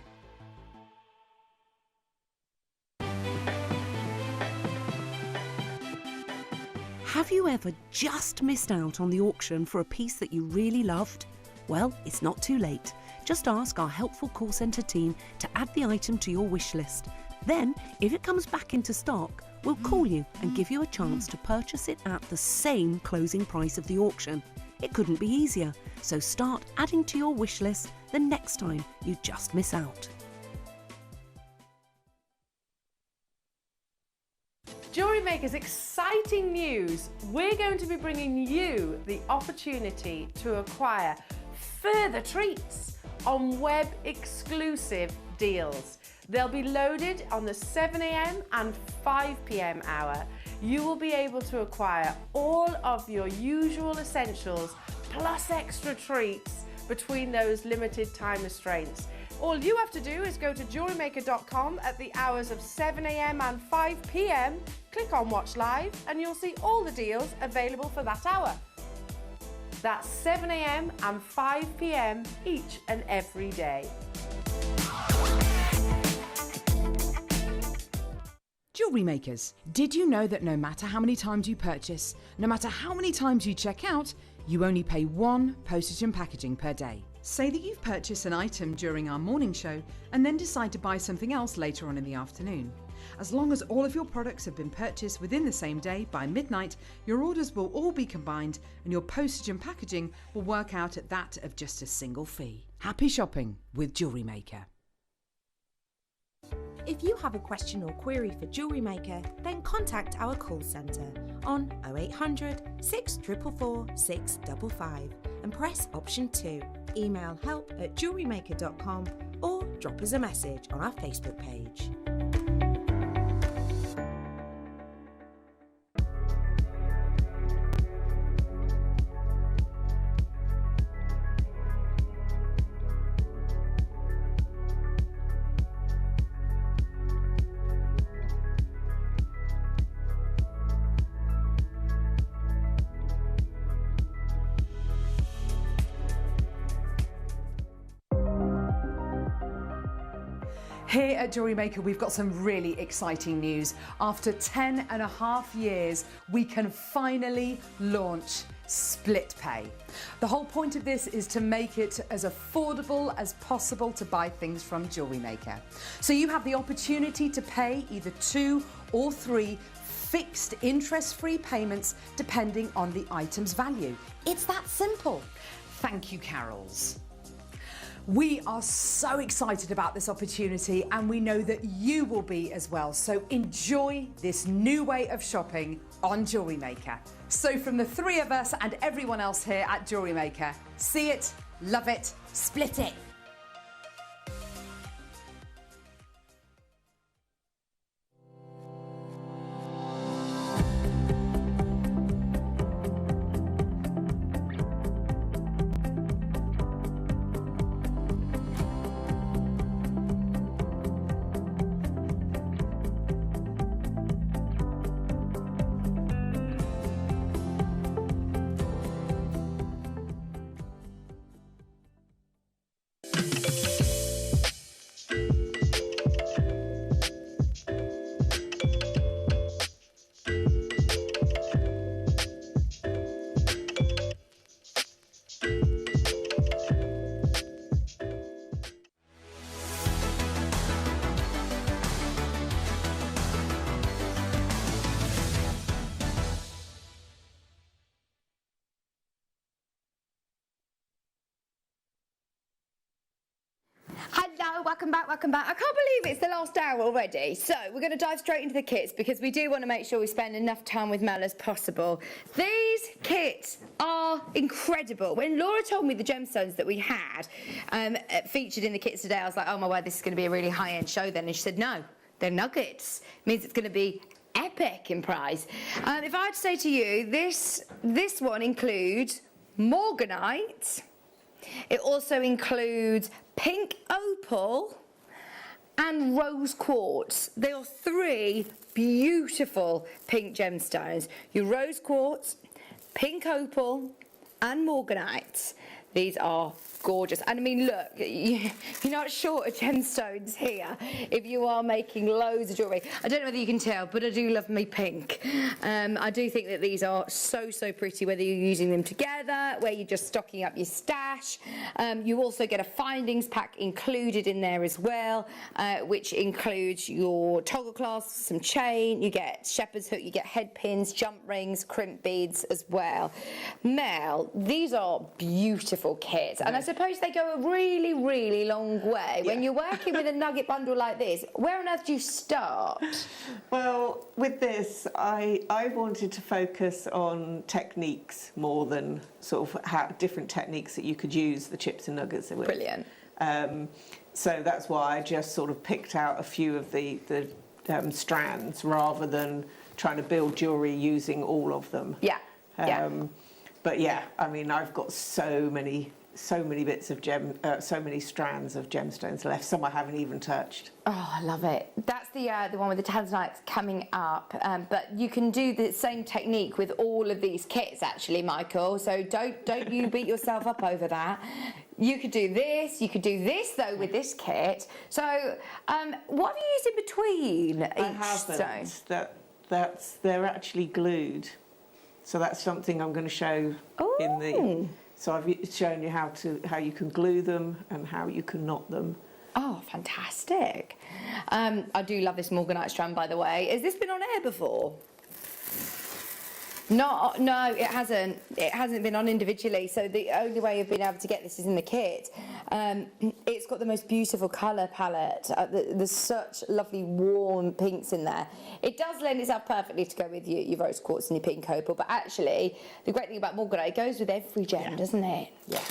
Have you ever just missed out on the auction for a piece that you really loved? Well, it's not too late. Just ask our helpful call centre team to add the item to your wish list. Then, if it comes back into stock, we'll call you and give you a chance to purchase it at the same closing price of the auction. It couldn't be easier, so start adding to your wish list the next time you just miss out. Jewellery Maker's exciting news. We're going to be bringing you the opportunity to acquire further treats on web exclusive deals. They'll be loaded on the 7 a.m. and 5 p.m. hour. You will be able to acquire all of your usual essentials plus extra treats between those limited time restraints. All you have to do is go to JewelleryMaker.com at the hours of 7 a.m. and 5 p.m, click on Watch Live, and you'll see all the deals available for that hour. That's 7 a.m. and 5 p.m. each and every day. Jewellery Makers, did you know that no matter how many times you purchase, no matter how many times you check out, you only pay one postage and packaging per day? Say that you've purchased an item during our morning show and then decide to buy something else later on in the afternoon. As long as all of your products have been purchased within the same day by midnight, your orders will all be combined and your postage and packaging will work out at that of just a single fee. Happy shopping with Jewellery Maker. If you have a question or query for Jewellery Maker, then contact our call centre on 0800 644 655 and press option 2. Email help@jewellerymaker.com or drop us a message on our Facebook page. Here at Jewellery Maker, we've got some really exciting news. After 10.5 years, we can finally launch split pay. The whole point of this is to make it as affordable as possible to buy things from Jewellery Maker. So you have the opportunity to pay either 2 or 3 fixed interest-free payments depending on the item's value. It's that simple. Thank you, Carols. We are so excited about this opportunity and we know that you will be as well. So enjoy this new way of shopping on Jewellery Maker. So from the 3 of us and everyone else here at Jewellery Maker, see it, love it, split it. Hello, welcome back. I can't believe it's the last hour already. So we're going to dive straight into the kits because we do want to make sure we spend enough time with Mel as possible. These kits are incredible. When Laura told me the gemstones that we had featured in the kits today, I was like, oh my word, this is going to be a really high-end show then. And she said, no, they're nuggets. It means it's going to be epic in price. If I had to say to you, this one includes morganite. It also includes pink opal, and rose quartz. They are 3 beautiful pink gemstones. Your rose quartz, pink opal and morganite. These are gorgeous. And I mean, look, you're not short of gemstones here if you are making loads of jewellery. I don't know whether you can tell, but I do love me pink. I do think that these are so, so pretty, whether you're using them together, where you're just stocking up your stash. You also get a findings pack included in there as well, which includes your toggle clasps, some chain, you get shepherd's hook, you get head pins, jump rings, crimp beads as well. Mel, these are beautiful kits, and I suppose they go a really, really long way. When you're working with a nugget bundle like this, where on earth do you start? Well, with this, I wanted to focus on techniques more than sort of how different techniques that you could use the chips and nuggets with. Brilliant. So that's why I just sort of picked out a few of the strands rather than trying to build jewellery using all of them. Yeah. But yeah, I mean, I've got so many bits of so many strands of gemstones left. Some I haven't even touched. Oh, I love it. That's the one with the tanzanites coming up. But you can do the same technique with all of these kits, actually, Michael. So don't you beat yourself up over that. You could do this. You could do this though with this kit. So, what have you used in between each stone? They're actually glued. So that's something I'm going to show in the. So I've shown you how you can glue them and how you can knot them. Oh, fantastic! I do love this morganite strand, by the way. Has this been on air before? No, it hasn't. It hasn't been on individually. So the only way of being able to get this is in the kit. It's got the most beautiful colour palette. There's such lovely warm pinks in there. It does lend itself perfectly to go with your rose quartz and your pink opal. But actually, the great thing about morganite, it goes with every gem, doesn't it? Yeah,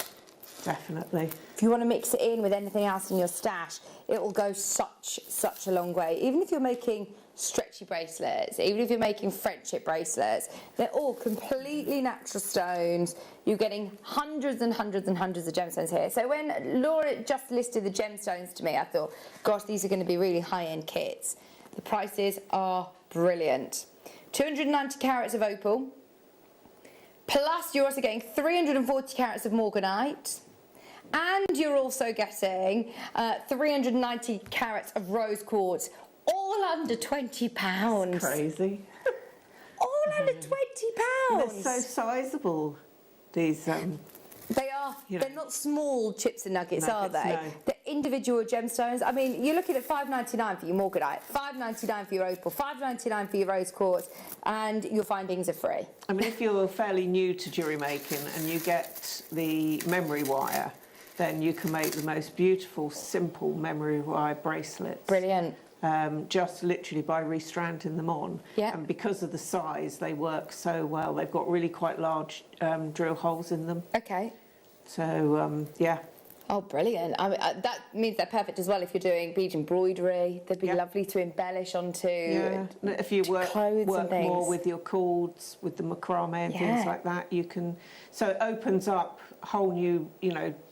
definitely. If you want to mix it in with anything else in your stash, it will go such a long way. Even if you're making stretchy bracelets, even if you're making friendship bracelets, they're all completely natural stones. You're getting hundreds and hundreds and hundreds of gemstones here. So when Laura just listed the gemstones to me, I thought, gosh, these are going to be really high-end kits. The prices are brilliant. 290 carats of opal, plus you're also getting 340 carats of morganite, and you're also getting 390 carats of rose quartz, all under £20. That's crazy. All under £20. They're so sizable, these. They are. They're not small chips and nuggets, are they? No. They're individual gemstones. I mean, you're looking at $5.99 for your morganite, $5.99 for your opal, $5.99 for your rose quartz, and your findings are free. I mean, if you're fairly new to jewellery making and you get the memory wire, then you can make the most beautiful, simple memory wire bracelets. Brilliant. Just literally by restranding them on. Yeah. And because of the size, they work so well. They've got really quite large drill holes in them. Okay. So, yeah. Oh, brilliant. I mean, that means they're perfect as well if you're doing bead embroidery. They'd be lovely to embellish onto if you work more with your cords, with the macrame and things like that, you can... So it opens up a whole new,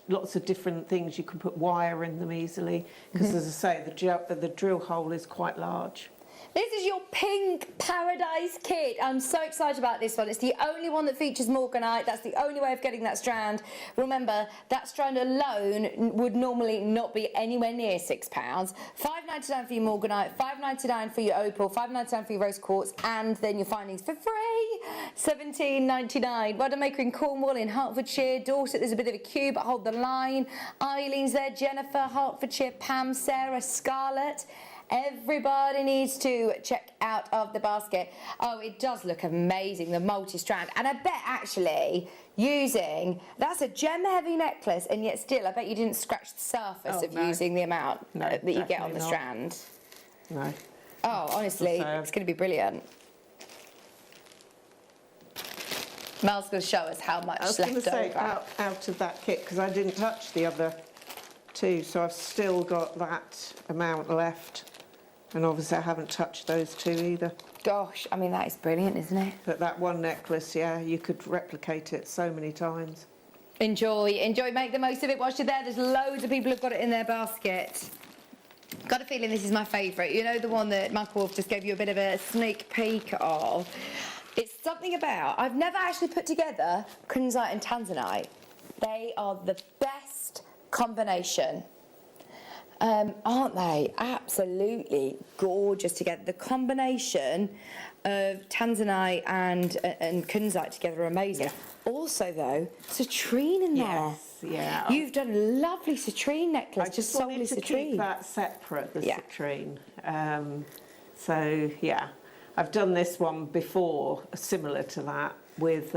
lots of different things. You can put wire in them easily because, as I say, the drill hole is quite large. This is your pink paradise kit. I'm so excited about this one. It's the only one that features morganite. That's the only way of getting that strand. Remember, that strand alone would normally not be anywhere near £6. $5.99 for your morganite, $5.99 for your opal, $5.99 for your rose quartz, and then your findings for free. $17.99. JewelleryMaker in Cornwall, in Hertfordshire, Dorset. There's a bit of a queue, but hold the line. Eileen's there, Jennifer, Hertfordshire, Pam, Sarah, Scarlett. Everybody needs to check out of the basket. Oh, it does look amazing, the multi-strand. And I bet actually that's a gem-heavy necklace, and yet still, I bet you didn't scratch the surface of using the amount that you get on the strand. No. Oh, honestly, it's going to be brilliant. Mel's going to show us how much left over. I was going to say, out of that kit, because I didn't touch the other two, so I've still got that amount left. And obviously I haven't touched those two either. Gosh, I mean, that is brilliant, isn't it? But that one necklace, you could replicate it so many times. Enjoy, make the most of it whilst you're there. There's loads of people who've got it in their basket. Got a feeling this is my favourite. You know, the one that Michael Wolf just gave you a bit of a sneak peek of. It's something about, I've never actually put together kunzite and tanzanite. They are the best combination. Aren't they? Absolutely gorgeous together. The combination of tanzanite and kunzite together are amazing. Yeah. Also, though, citrine in there. Yes, yeah. You've done a lovely citrine necklace, I just solely wanted to citrine. keep that separate, the citrine. So, yeah. I've done this one before, similar to that, with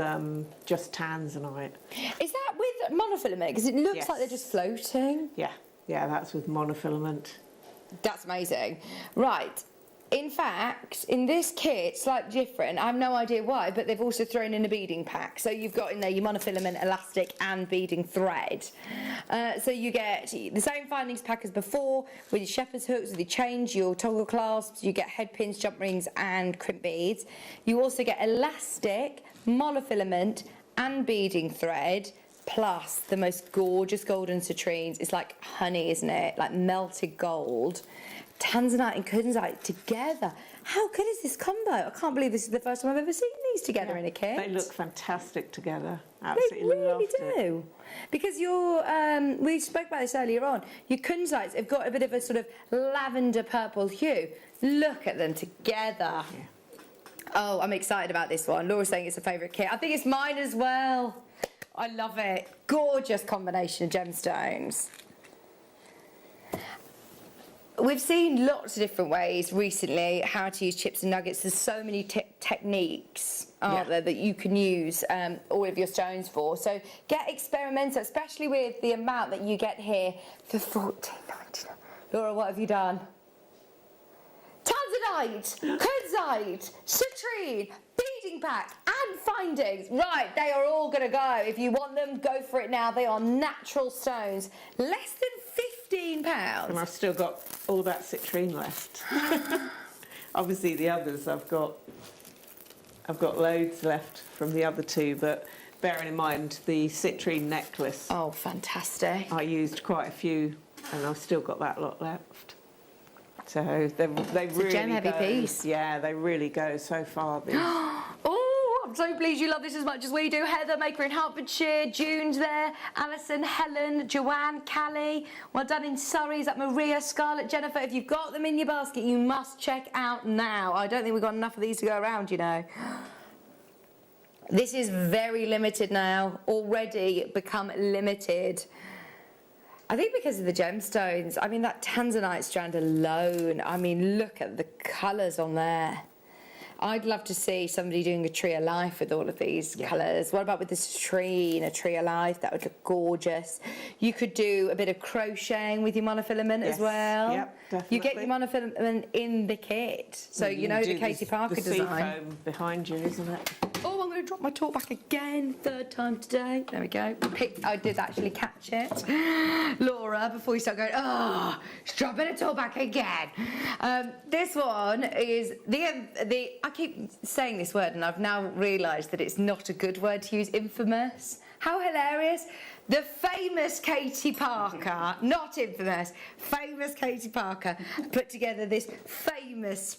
just tanzanite. Is that with monofilament? Because it looks like they're just floating. Yeah, yeah, that's with monofilament. That's amazing. Right. In fact, in this kit, slightly different. I have no idea why, but they've also thrown in a beading pack. So you've got in there your monofilament, elastic, and beading thread. So you get the same findings pack as before, with your shepherd's hooks, with your chains, your toggle clasps. You get head pins, jump rings, and crimp beads. You also get elastic, monofilament, and beading thread. Plus the most gorgeous golden citrines. It's like honey, isn't it? Like melted gold. Tanzanite and kunzite together. How good is this combo? I can't believe this is the first time I've ever seen these together in a kit. They look fantastic together. Absolutely they really loved do. It. Because your, we spoke about this earlier on, your kunzites have got a bit of a sort of lavender purple hue. Look at them together. Yeah. Oh, I'm excited about this one. Laura's saying it's a favourite kit. I think it's mine as well. I love it. Gorgeous combination of gemstones. We've seen lots of different ways recently how to use chips and nuggets. There's so many techniques, aren't there, that you can use all of your stones for. So get experimental, especially with the amount that you get here for $14.99. Laura, what have you done? Tanzanite, kunzite, citrine, beading pack, and findings. Right, they are all going to go. If you want them, go for it now. They are natural stones. Less than £15. And I've still got all that citrine left. Obviously, the others I've got loads left from the other two, but bearing in mind the citrine necklace. Oh, fantastic! I used quite a few, and I've still got that lot left. So they really a gem-heavy go, piece. Yeah, they really go so far. Oh, I'm so pleased you love this as much as we do. Heather, Maker in Hertfordshire, June's there, Alison, Helen, Joanne, Callie. Well done in Surrey. Is that Maria, Scarlett, Jennifer? If you've got them in your basket, you must check out now. I don't think we've got enough of these to go around, you know. This is very limited now. Already become limited. I think because of the gemstones. I mean, that tanzanite strand alone. I mean, look at the colours on there. I'd love to see somebody doing a tree of life with all of these colours. What about with the citrine, a tree of life? That would look gorgeous. You could do a bit of crocheting with your monofilament as well. Yep, definitely. You get your monofilament in the kit. So you know the Katie Parker the design. sea foam behind you, isn't it? Oh, I'm going to drop my talk back again. Third time today. There we go. I did actually catch it. Laura, before you start going, oh, she's dropping a talk back again. This one is I keep saying this word and I've now realised that it's not a good word to use, infamous. How hilarious. The famous Katie Parker, not infamous, famous Katie Parker put together this famous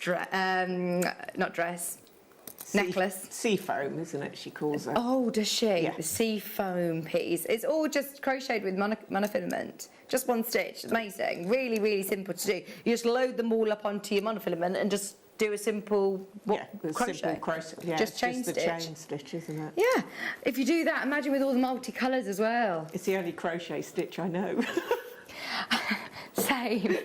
necklace. Sea foam, isn't it, she calls it? Oh, does she? Yeah. The sea foam piece. It's all just crocheted with monofilament. Just one stitch. Amazing. Really, really simple to do. You just load them all up onto your monofilament and just do a simple crochet. Simple crochet. Yeah, just chain the stitch. chain stitch, isn't it? Yeah. If you do that, imagine with all the multicolours as well. It's the only crochet stitch I know. Same.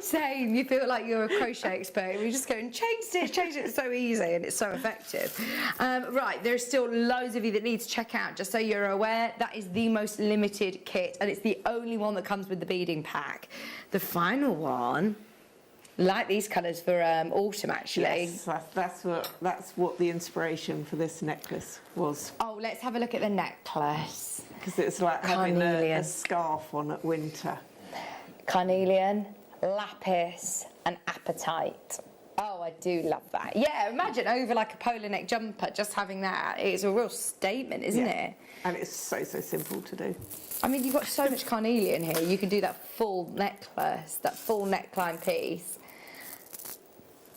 Same. You feel like you're a crochet expert. You just go and chain stitch. It's so easy and it's so effective. Right, there's still loads of you that need to check out. Just so you're aware, that is the most limited kit and it's the only one that comes with the beading pack. The final one, like these colours for autumn actually. Yes, that's what the inspiration for this necklace was. Oh, let's have a look at the necklace. Because it's like having a scarf on at winter. Carnelian, lapis and apatite. Oh, I I do love that. Yeah, imagine over like a polo neck jumper, just having that. It's a real statement, isn't it? And it's so simple to do. I mean, you've got so much carnelian here. You can do that full necklace, that full neckline piece.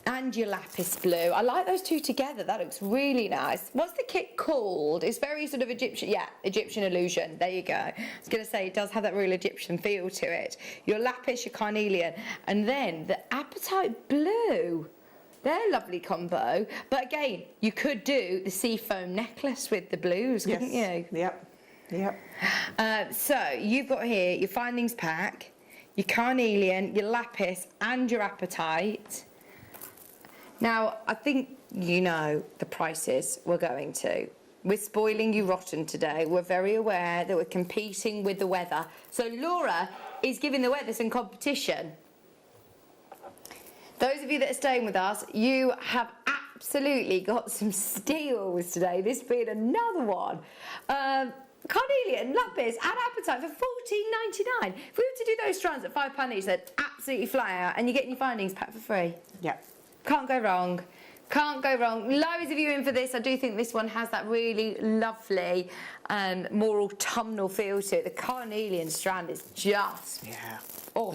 And your lapis blue. I like those two together. That looks really nice. What's the kit called? It's very sort of Egyptian. Yeah, Egyptian illusion. There you go. I was going to say, it does have that real Egyptian feel to it. Your lapis, your carnelian, and then the apatite blue. They're a lovely combo. But again, you could do the seafoam necklace with the blues, couldn't you? Yep. So you've got here your findings pack, your carnelian, your lapis, and your apatite. Now, I think you know the prices we're going to. We're spoiling you rotten today. We're very aware that we're competing with the weather. So Laura is giving the weather some competition. Those of you that are staying with us, you have absolutely got some steals today. This being another one. Carnelian, lapis, and apatite for $14.99. If we were to do those strands at £5 each, they'd absolutely fly out, and you're getting your findings pack for free. Yeah. Can't go wrong. Can't go wrong. Loads of you in for this. I do think this one has that really lovely, more autumnal feel to it. The carnelian strand is just,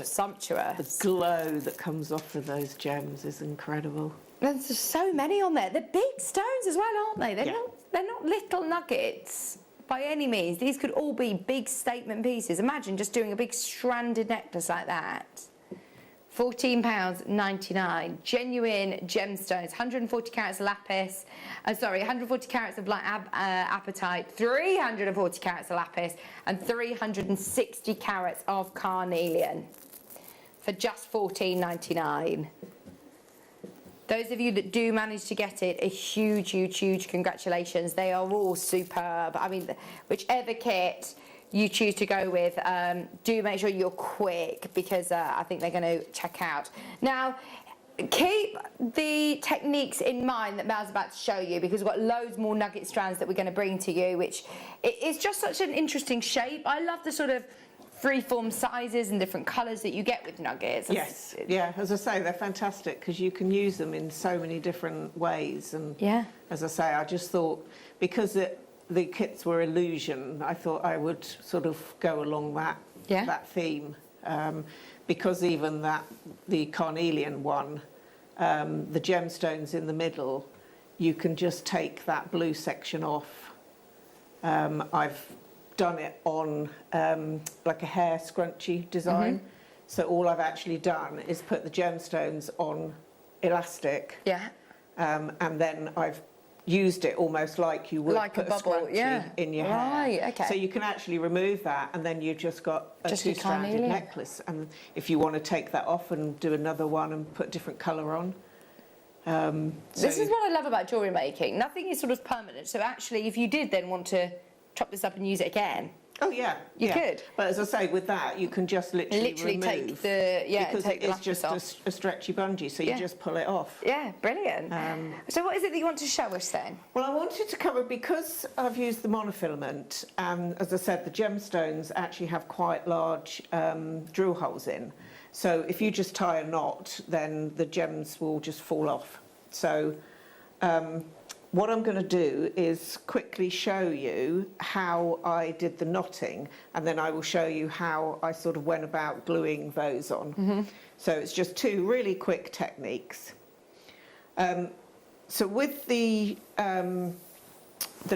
sumptuous. The glow that comes off of those gems is incredible. There's just so many on there. They're big stones as well, aren't they? They're not little nuggets by any means. These could all be big statement pieces. Imagine just doing a big stranded necklace like that. £14.99, genuine gemstones, 140 carats of lapis, 140 carats of black apatite, 340 carats of lapis, and 360 carats of carnelian for just £14.99. Those of you that do manage to get it, a huge, huge, huge congratulations. They are all superb. I mean, whichever kit you choose to go with, do make sure you're quick, because I think they're going to check out. Now, keep the techniques in mind that Mel's about to show you, because we've got loads more nugget strands that we're going to bring to you, which is just such an interesting shape. I love the sort of freeform sizes and different colours that you get with nuggets. Yes, yeah, as I say, they're fantastic because you can use them in so many different ways. And as I say, I just thought, because the kits were illusion, I thought I would sort of go along that theme, because even the carnelian one, the gemstones in the middle, you can just take that blue section off. I've done it on like a hair scrunchie design, so all I've actually done is put the gemstones on elastic, and then I've used it almost like you would put a scrunchie in your hair. Right, okay. So you can actually remove that, and then you've just got a two-stranded necklace. And if you want to take that off and do another one and put a different colour on. This is what I love about jewellery making. Nothing is sort of permanent. So actually, if you did then want to chop this up and use it again, oh yeah, you could. But as I say, with that you can just literally remove, take the because take it's just a stretchy bungee, so you just pull it off. Yeah, brilliant. So what is it that you want to show us then? Well, I wanted to cover, because I've used the monofilament, and as I said, the gemstones actually have quite large drill holes in. So if you just tie a knot, then the gems will just fall off. So what I'm going to do is quickly show you how I did the knotting, and then I will show you how I sort of went about gluing those on. So it's just two really quick techniques. So with the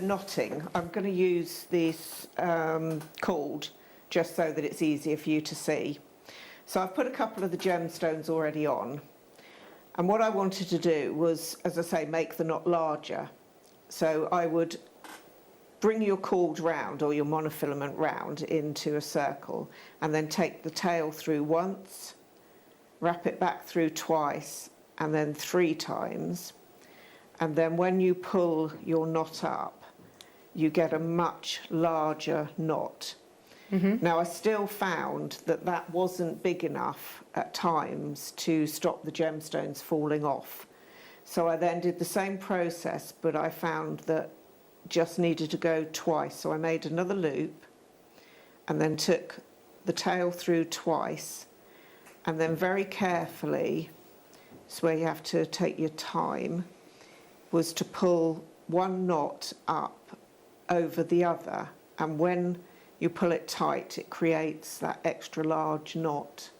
knotting, I'm going to use this cord just so that it's easier for you to see. So I've put a couple of the gemstones already on. And what I wanted to do was, as I say, make the knot larger. So I would bring your cord round, or your monofilament round, into a circle, and then take the tail through once, wrap it back through twice, and then 3 times. And then when you pull your knot up, you get a much larger knot. Now, I still found that that wasn't big enough at times to stop the gemstones falling off. So I then did the same process, but I found that just needed to go twice. So I made another loop and then took the tail through twice, and then very carefully so where you have to take your time, was to pull one knot up over the other, and when you pull it tight, it creates that extra large knot.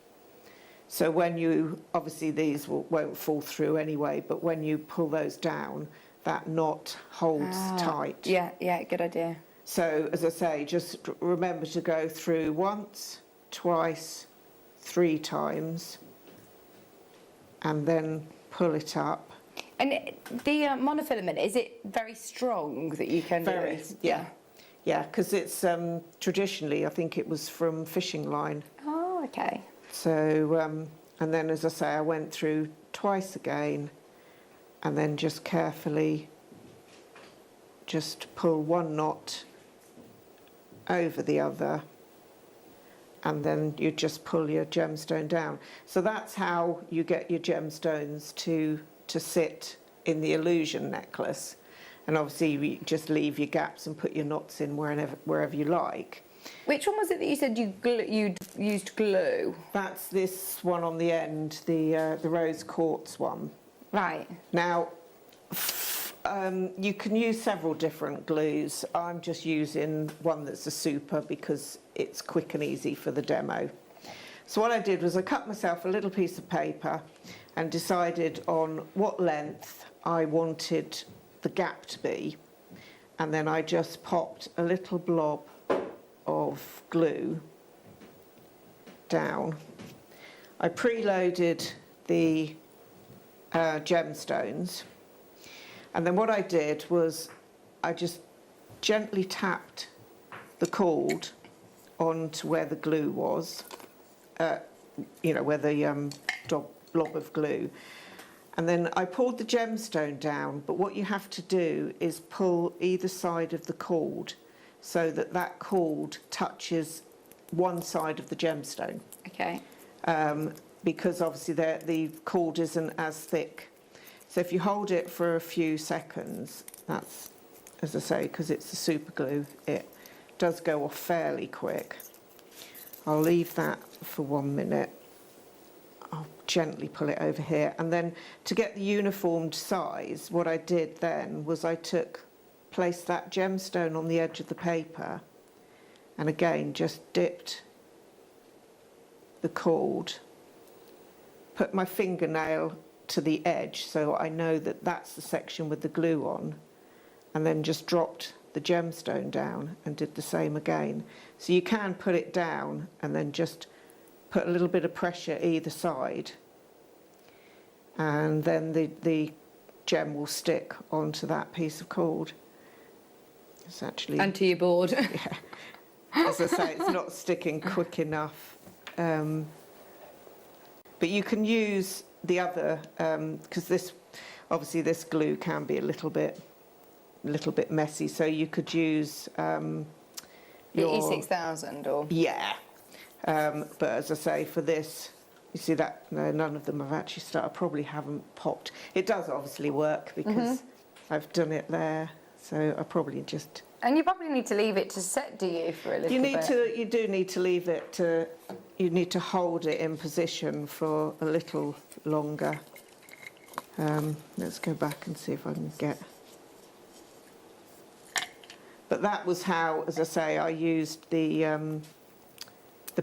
So when you, obviously these won't fall through anyway, but when you pull those down, that knot holds tight. Yeah, yeah, good idea. So as I say, just remember to go through once, twice, 3 times, and then pull it up. And the monofilament, is it very strong that you can do this? Yeah. Yeah, because it's traditionally, I think it was from fishing line. Oh, okay. So, and then as I say, I went through twice again, and then just carefully just pull one knot over the other, and then you just pull your gemstone down. So that's how you get your gemstones to sit in the illusion necklace. And obviously you just leave your gaps and put your knots in wherever you like. Which one was it that you said you'd used glue? That's this one on the end, the rose quartz one. Right. Now, you can use several different glues. I'm just using one that's a super because it's quick and easy for the demo. So what I did was I cut myself a little piece of paper and decided on what length I wanted the gap to be, and then I just popped a little blob of glue down. I preloaded the gemstones, and then what I did was I just gently tapped the cord onto where the glue was, you know, where the blob of glue. And then I pulled the gemstone down, but what you have to do is pull either side of the cord so that that cord touches one side of the gemstone. Okay. Because obviously the cord isn't as thick. So if you hold it for a few seconds, that's, as I say, because it's the super glue, it does go off fairly quick. I'll leave that for 1 minute. I'll gently pull it over here, and then to get the uniformed size, what I did then was I placed that gemstone on the edge of the paper, and again just dipped the cord, put my fingernail to the edge so I know that that's the section with the glue on, and then just dropped the gemstone down and did the same again. So you can put it down and then just put a little bit of pressure either side, and then the gem will stick onto that piece of cord. It's actually... And to your board. Yeah. As I say, it's not sticking quick enough. But you can use the other, because this, obviously this glue can be a little bit messy, so you could use the E6000 or... Yeah. But as I say, for this, you see that none of them have actually started. I probably haven't popped. It does obviously work because I've done it there. So I probably just... And you probably need to leave it to set, do you, for a little bit? You do need to leave it to... You need to hold it in position for a little longer. Let's go back and see if I can get... But that was how, as I say, I used the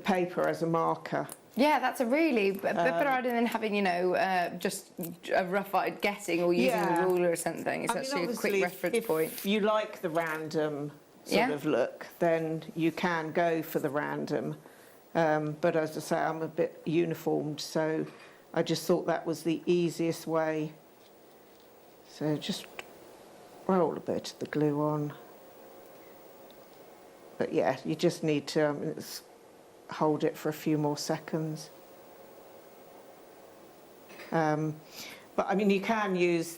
paper as a marker. Yeah, that's a really better idea than having, you know, just a rough guessing or using a ruler or something. It's actually a quick reference point. If you like the random sort of look, then you can go for the random. But as I say, I'm a bit uniformed, so I just thought that was the easiest way. So just roll a bit of the glue on. But yeah, you just need to hold it for a few more seconds. But I mean, you can use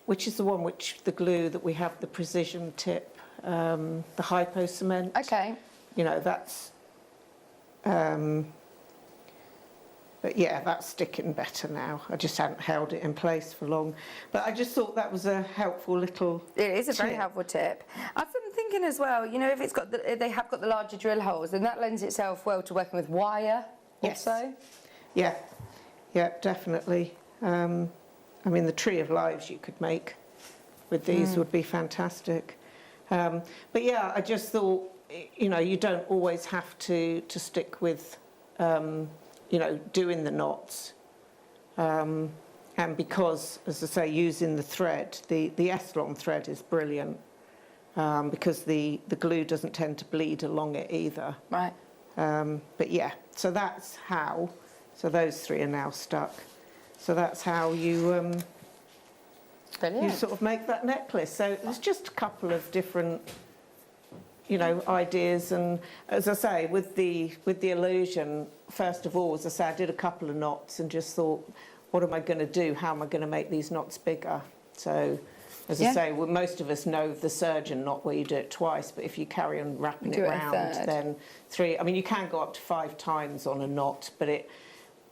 which is the one the glue that we have, the precision tip, the hypo cement. Okay. You know, that's, but yeah, that's sticking better now. I just hadn't held it in place for long. But I just thought that was a helpful little It is a very helpful tip. I've been thinking as well, you know, if they have got the larger drill holes, then that lends itself well to working with wire also. Yeah, yeah, definitely. I mean, the Tree of Lives you could make with these would be fantastic. But yeah, I just thought, you know, you don't always have to stick with, you know, doing the knots. And because, as I say, using the thread, the Eslon thread is brilliant because the glue doesn't tend to bleed along it either. Right. But yeah, so that's how. So those three are now stuck. So that's how you you sort of make that necklace. So there's just a couple of different, you know, ideas. And as I say, with the illusion, first of all, as I say, I did a couple of knots and just thought, what am I going to do? How am I going to make these knots bigger? So, as I say, well, most of us know the surgeon knot where you do it twice, but if you carry on wrapping it round, then 3. I mean, you can go up to 5 times on a knot, but it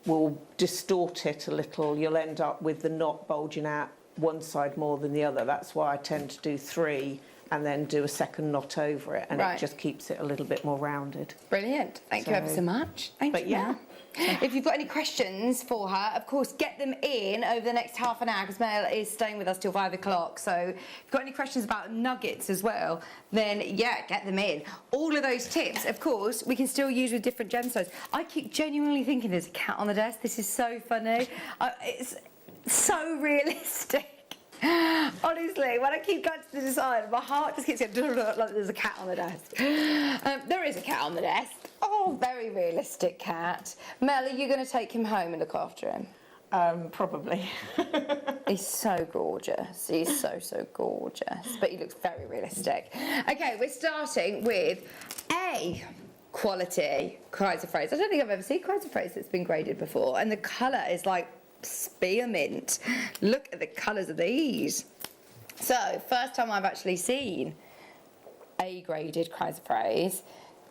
will distort it a little. You'll end up with the knot bulging out one side more than the other. That's why I tend to do 3 and then do a second knot over it, and it just keeps it a little bit more rounded. Brilliant. Thank you ever so much. Thank you, Mel. If you've got any questions for her, of course, get them in over the next half an hour because Mel is staying with us till 5 o'clock. So if you've got any questions about nuggets as well, then yeah, get them in. All of those tips, of course, we can still use with different gemstones. I keep genuinely thinking there's a cat on the desk. This is so funny. It's so realistic. Honestly, when I keep going to the design, my heart just keeps going like there's a cat on the desk. There is a cat on the desk. Oh, very realistic cat. Mel, are you going to take him home and look after him? Probably. He's so gorgeous. He's so gorgeous. But he looks very realistic. Okay, we're starting with a quality chrysoprase. I don't think I've ever seen chrysoprase that's been graded before. And the colour is like spearmint. Look at the colours of these. So, first time I've actually seen a graded chrysoprase.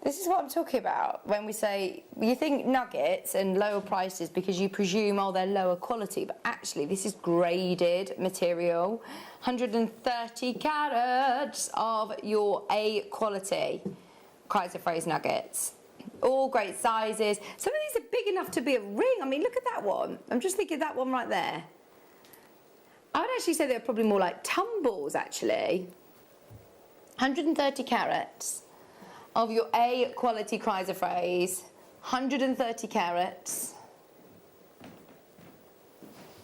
This is what I'm talking about when we say, you think nuggets and lower prices because you presume, oh, they're lower quality, but actually this is graded material. 130 carats of your A quality chrysoprase nuggets. All great sizes. Some of these are big enough to be a ring. I mean, look at that one. I'm just thinking that one right there. I would actually say they're probably more like tumbles, actually. 130 carats of your A quality chrysoprase. 130 carats.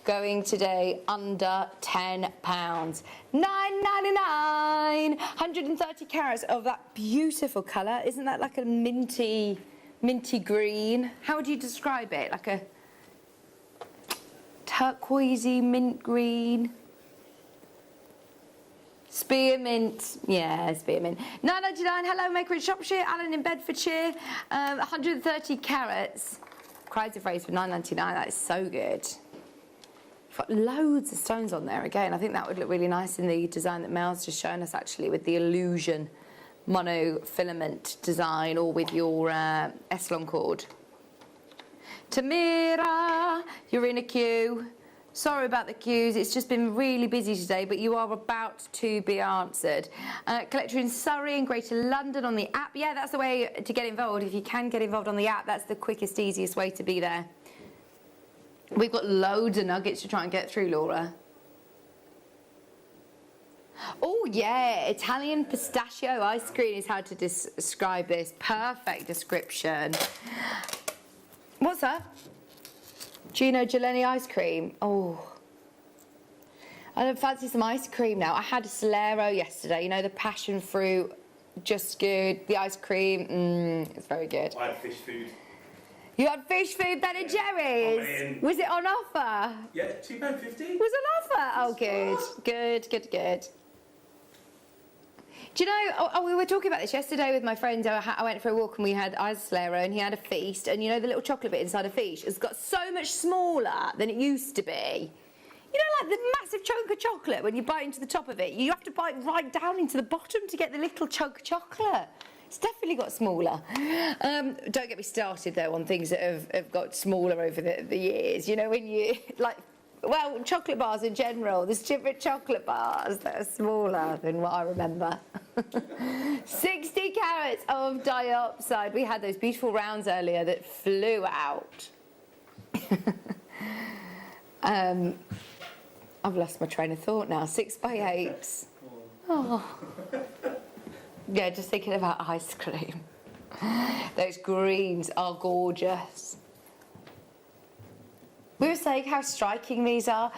Going today under £10. £9.99. 130 carats of that beautiful colour. Isn't that like a minty green? How would you describe it? Like a turquoisey mint green? Spearmint, yeah, spearmint. £9.99. Hello, Maker in Shropshire. Alan in Bedfordshire. 130 carats. Chrysoprase for £9.99. That is so good. Got loads of stones on there again. I think that would look really nice in the design that Mel's just shown us, actually, with the illusion monofilament design, or with your Eslon cord. Tamira, you're in a queue. Sorry about the queues, it's just been really busy today, but you are about to be answered. Collector in Surrey and Greater London on the app. Yeah, that's the way to get involved. If you can get involved on the app, that's the quickest, easiest way to be there. We've got loads of nuggets to try and get through, Laura. Oh, yeah, Italian pistachio ice cream is how to describe this. Perfect description. What's that? Gino Geleni ice cream. Oh, I don't fancy some ice cream now. I had a Solero yesterday, you know, the passion fruit, just good. The ice cream, it's very good. I had fish food. You had fish food Ben and Jerry's? Was it on offer? Yeah, £2.50. Was it on offer? Oh, good. Good. Do you know, we were talking about this yesterday with my friend. I went for a walk and we had Isolero and he had a feast, and you know the little chocolate bit inside a feast has got so much smaller than it used to be. You know, like the massive chunk of chocolate, when you bite into the top of it, you have to bite right down into the bottom to get the little chunk of chocolate. It's definitely got smaller. Don't get me started, though, on things that have got smaller over the years. You know, when you, like, well, chocolate bars in general, there's different chocolate bars that are smaller than what I remember. 60 carats of diopside. We had those beautiful rounds earlier that flew out. I've lost my train of thought now. 6x8s. Oh. Yeah, just thinking about ice cream. Those greens are gorgeous. We were saying how striking these are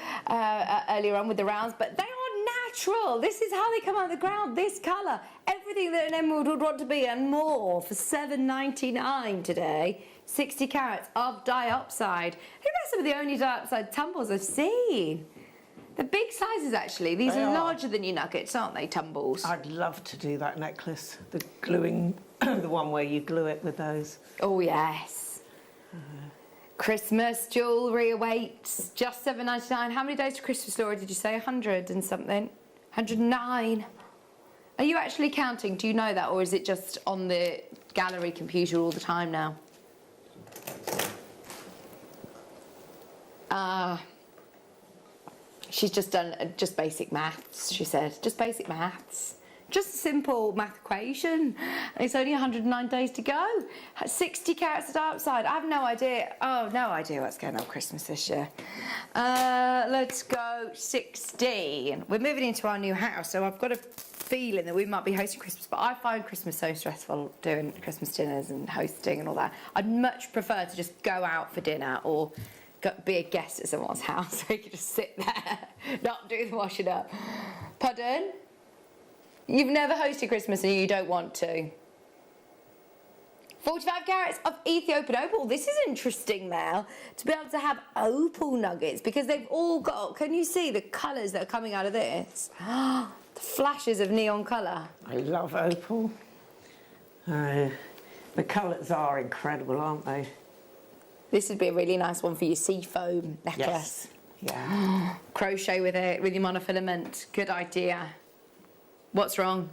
earlier on with the rounds, but they are natural. This is how they come out of the ground, this colour. Everything that an emerald would want to be and more for $7.99 today. 60 carats of diopside. I think that's some of the only diopside tumbles I've seen. The big sizes, actually. These are larger than your nuggets, aren't they, tumbles? I'd love to do that necklace. The gluing, the one where you glue it with those. Oh, yes. Christmas jewellery awaits. Just $7.99. How many days to Christmas, Laura, did you say? 100 and something? 109. Are you actually counting? Do you know that? Or is it just on the gallery computer all the time now? She's just done just basic maths, she said. Just basic maths. Just a simple math equation. It's only 109 days to go. 60 carats of dioxide. I have no idea. Oh, no idea what's going on Christmas this year. Let's go 16. We're moving into our new house, so I've got a feeling that we might be hosting Christmas, but I find Christmas so stressful, doing Christmas dinners and hosting and all that. I'd much prefer to just go out for dinner or be a guest at someone's house so you can just sit there, not do the washing up. Pardon? You've never hosted Christmas and you don't want to. 45 carats of Ethiopian opal. This is interesting now, to be able to have opal nuggets, because they've all got, can you see the colours that are coming out of this? The flashes of neon colour. I love opal. The colours are incredible, aren't they? This would be a really nice one for your sea foam necklace. Yes. Yeah. Crochet with it, with your monofilament. Good idea. What's wrong?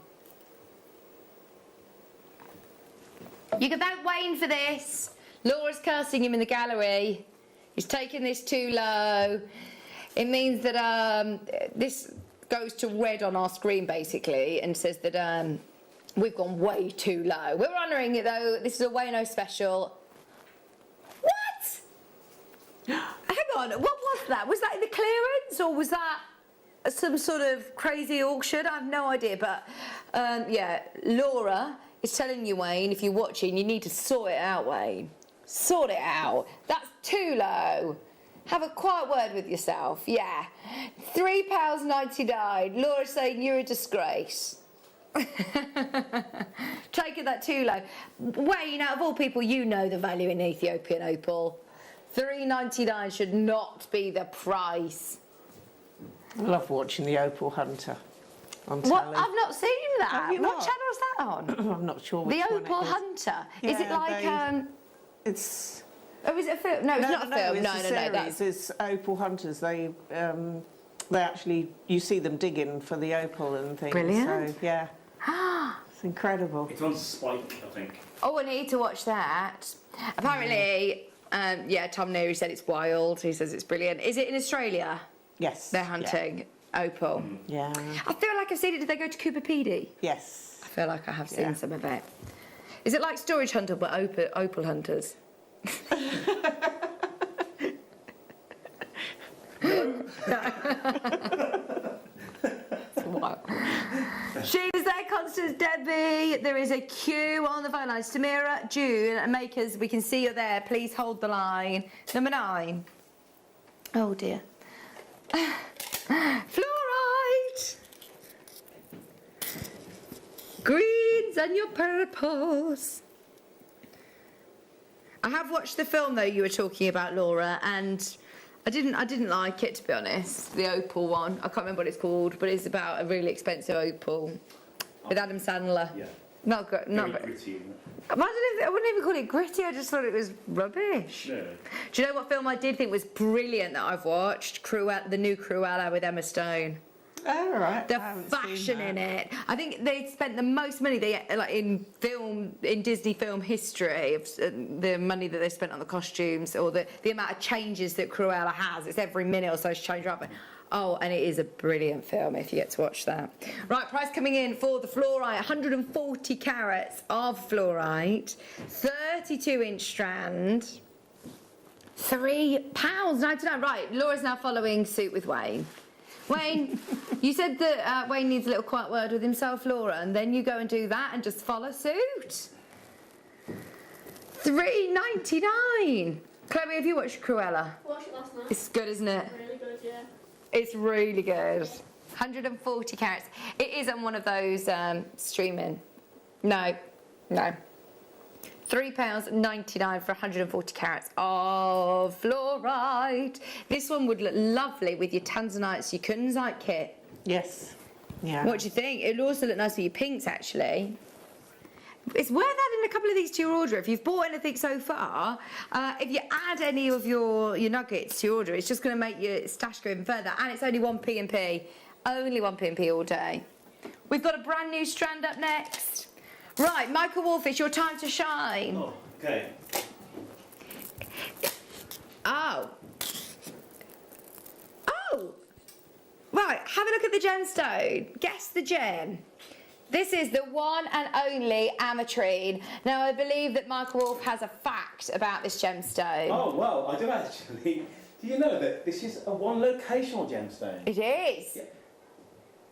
You can thank Wayne for this. Laura's cursing him in the gallery. He's taking this too low. It means that this goes to red on our screen, basically, and says that we've gone way too low. We're honouring it, though. This is a Wayno special. Hang on, what was that? Was that in the clearance, or was that some sort of crazy auction? I have no idea, but yeah, Laura is telling you, Wayne, if you're watching, you need to sort it out, Wayne. Sort it out. That's too low. Have a quiet word with yourself, yeah. £3.99. Laura's saying you're a disgrace. Taking that too low. Wayne, out of all people, you know the value in Ethiopian opal. $3.99 should not be the price. I love watching the Opal Hunter on telly. What? I've not seen that. Have you What not? channel is that on? I'm not sure which The one Opal it is. Hunter. Yeah, is it like It's. Oh, is it a film? No, it's not a film. It's No, a no, series. no. That's It's Opal Hunters. They actually, you see them digging for the opal and things. Brilliant. So yeah, it's incredible. It's on Spike, I think. Oh, I need to watch that. Apparently, yeah, Tom Neary said it's wild. He says it's brilliant. Is it in Australia? Yes. They're hunting opal. Yeah. I feel like I've seen it. Did they go to Cooper Pedy? Yes. I feel like I have seen some of it. Is it like Storage Hunter but opal hunters? Wow. Sheila's there, Constance, Debbie. There is a queue on the phone lines. Samira, June, and Makers, we can see you're there. Please hold the line. Number 9. Oh dear. Fluorite. Greens and your purples. I have watched the film though you were talking about, Laura, and I didn't like it, to be honest. The opal one. I can't remember what it's called, but it's about a really expensive opal with Adam Sandler. Yeah. Not good. Not Very gritty, isn't it? I wouldn't even call it gritty. I just thought it was rubbish. No. Do you know what film I did think was brilliant that I've watched? The new Cruella with Emma Stone. Oh, right. The fashion in it. I think they spent the most money in Disney film history of the money that they spent on the costumes, or the amount of changes that Cruella has. It's every minute or so she changes up. Oh, and it is a brilliant film if you get to watch that. Right, price coming in for the fluorite, 140 carats of fluorite, 32-inch strand. £3.99. Right, Laura's now following suit with Wayne. Wayne, you said that Wayne needs a little quiet word with himself, Laura, and then you go and do that and just follow suit. £3.99. Chloe, have you watched Cruella? Watched it last night. It's good, isn't it? Really good, yeah. It's really good. 140 carats. It is on one of those streaming. No. £3.99 for 140 carats of fluorite. This one would look lovely with your tanzanites, your kunzite kit. Yes. Yeah. What do you think? It would also look nice with your pinks, actually. It's worth adding a couple of these to your order. If you've bought anything so far, if you add any of your nuggets to your order, it's just going to make your stash go even further. And it's only 1 P&P. Only 1 P&P all day. We've got a brand new strand up next. Right, Michael Wolf, it's your time to shine. Oh, okay. Oh. Right, have a look at the gemstone. Guess the gem. This is the one and only ametrine. Now, I believe that Michael Wolf has a fact about this gemstone. Oh, well, I do actually. Do you know that this is a one-locational gemstone? It is. Yeah.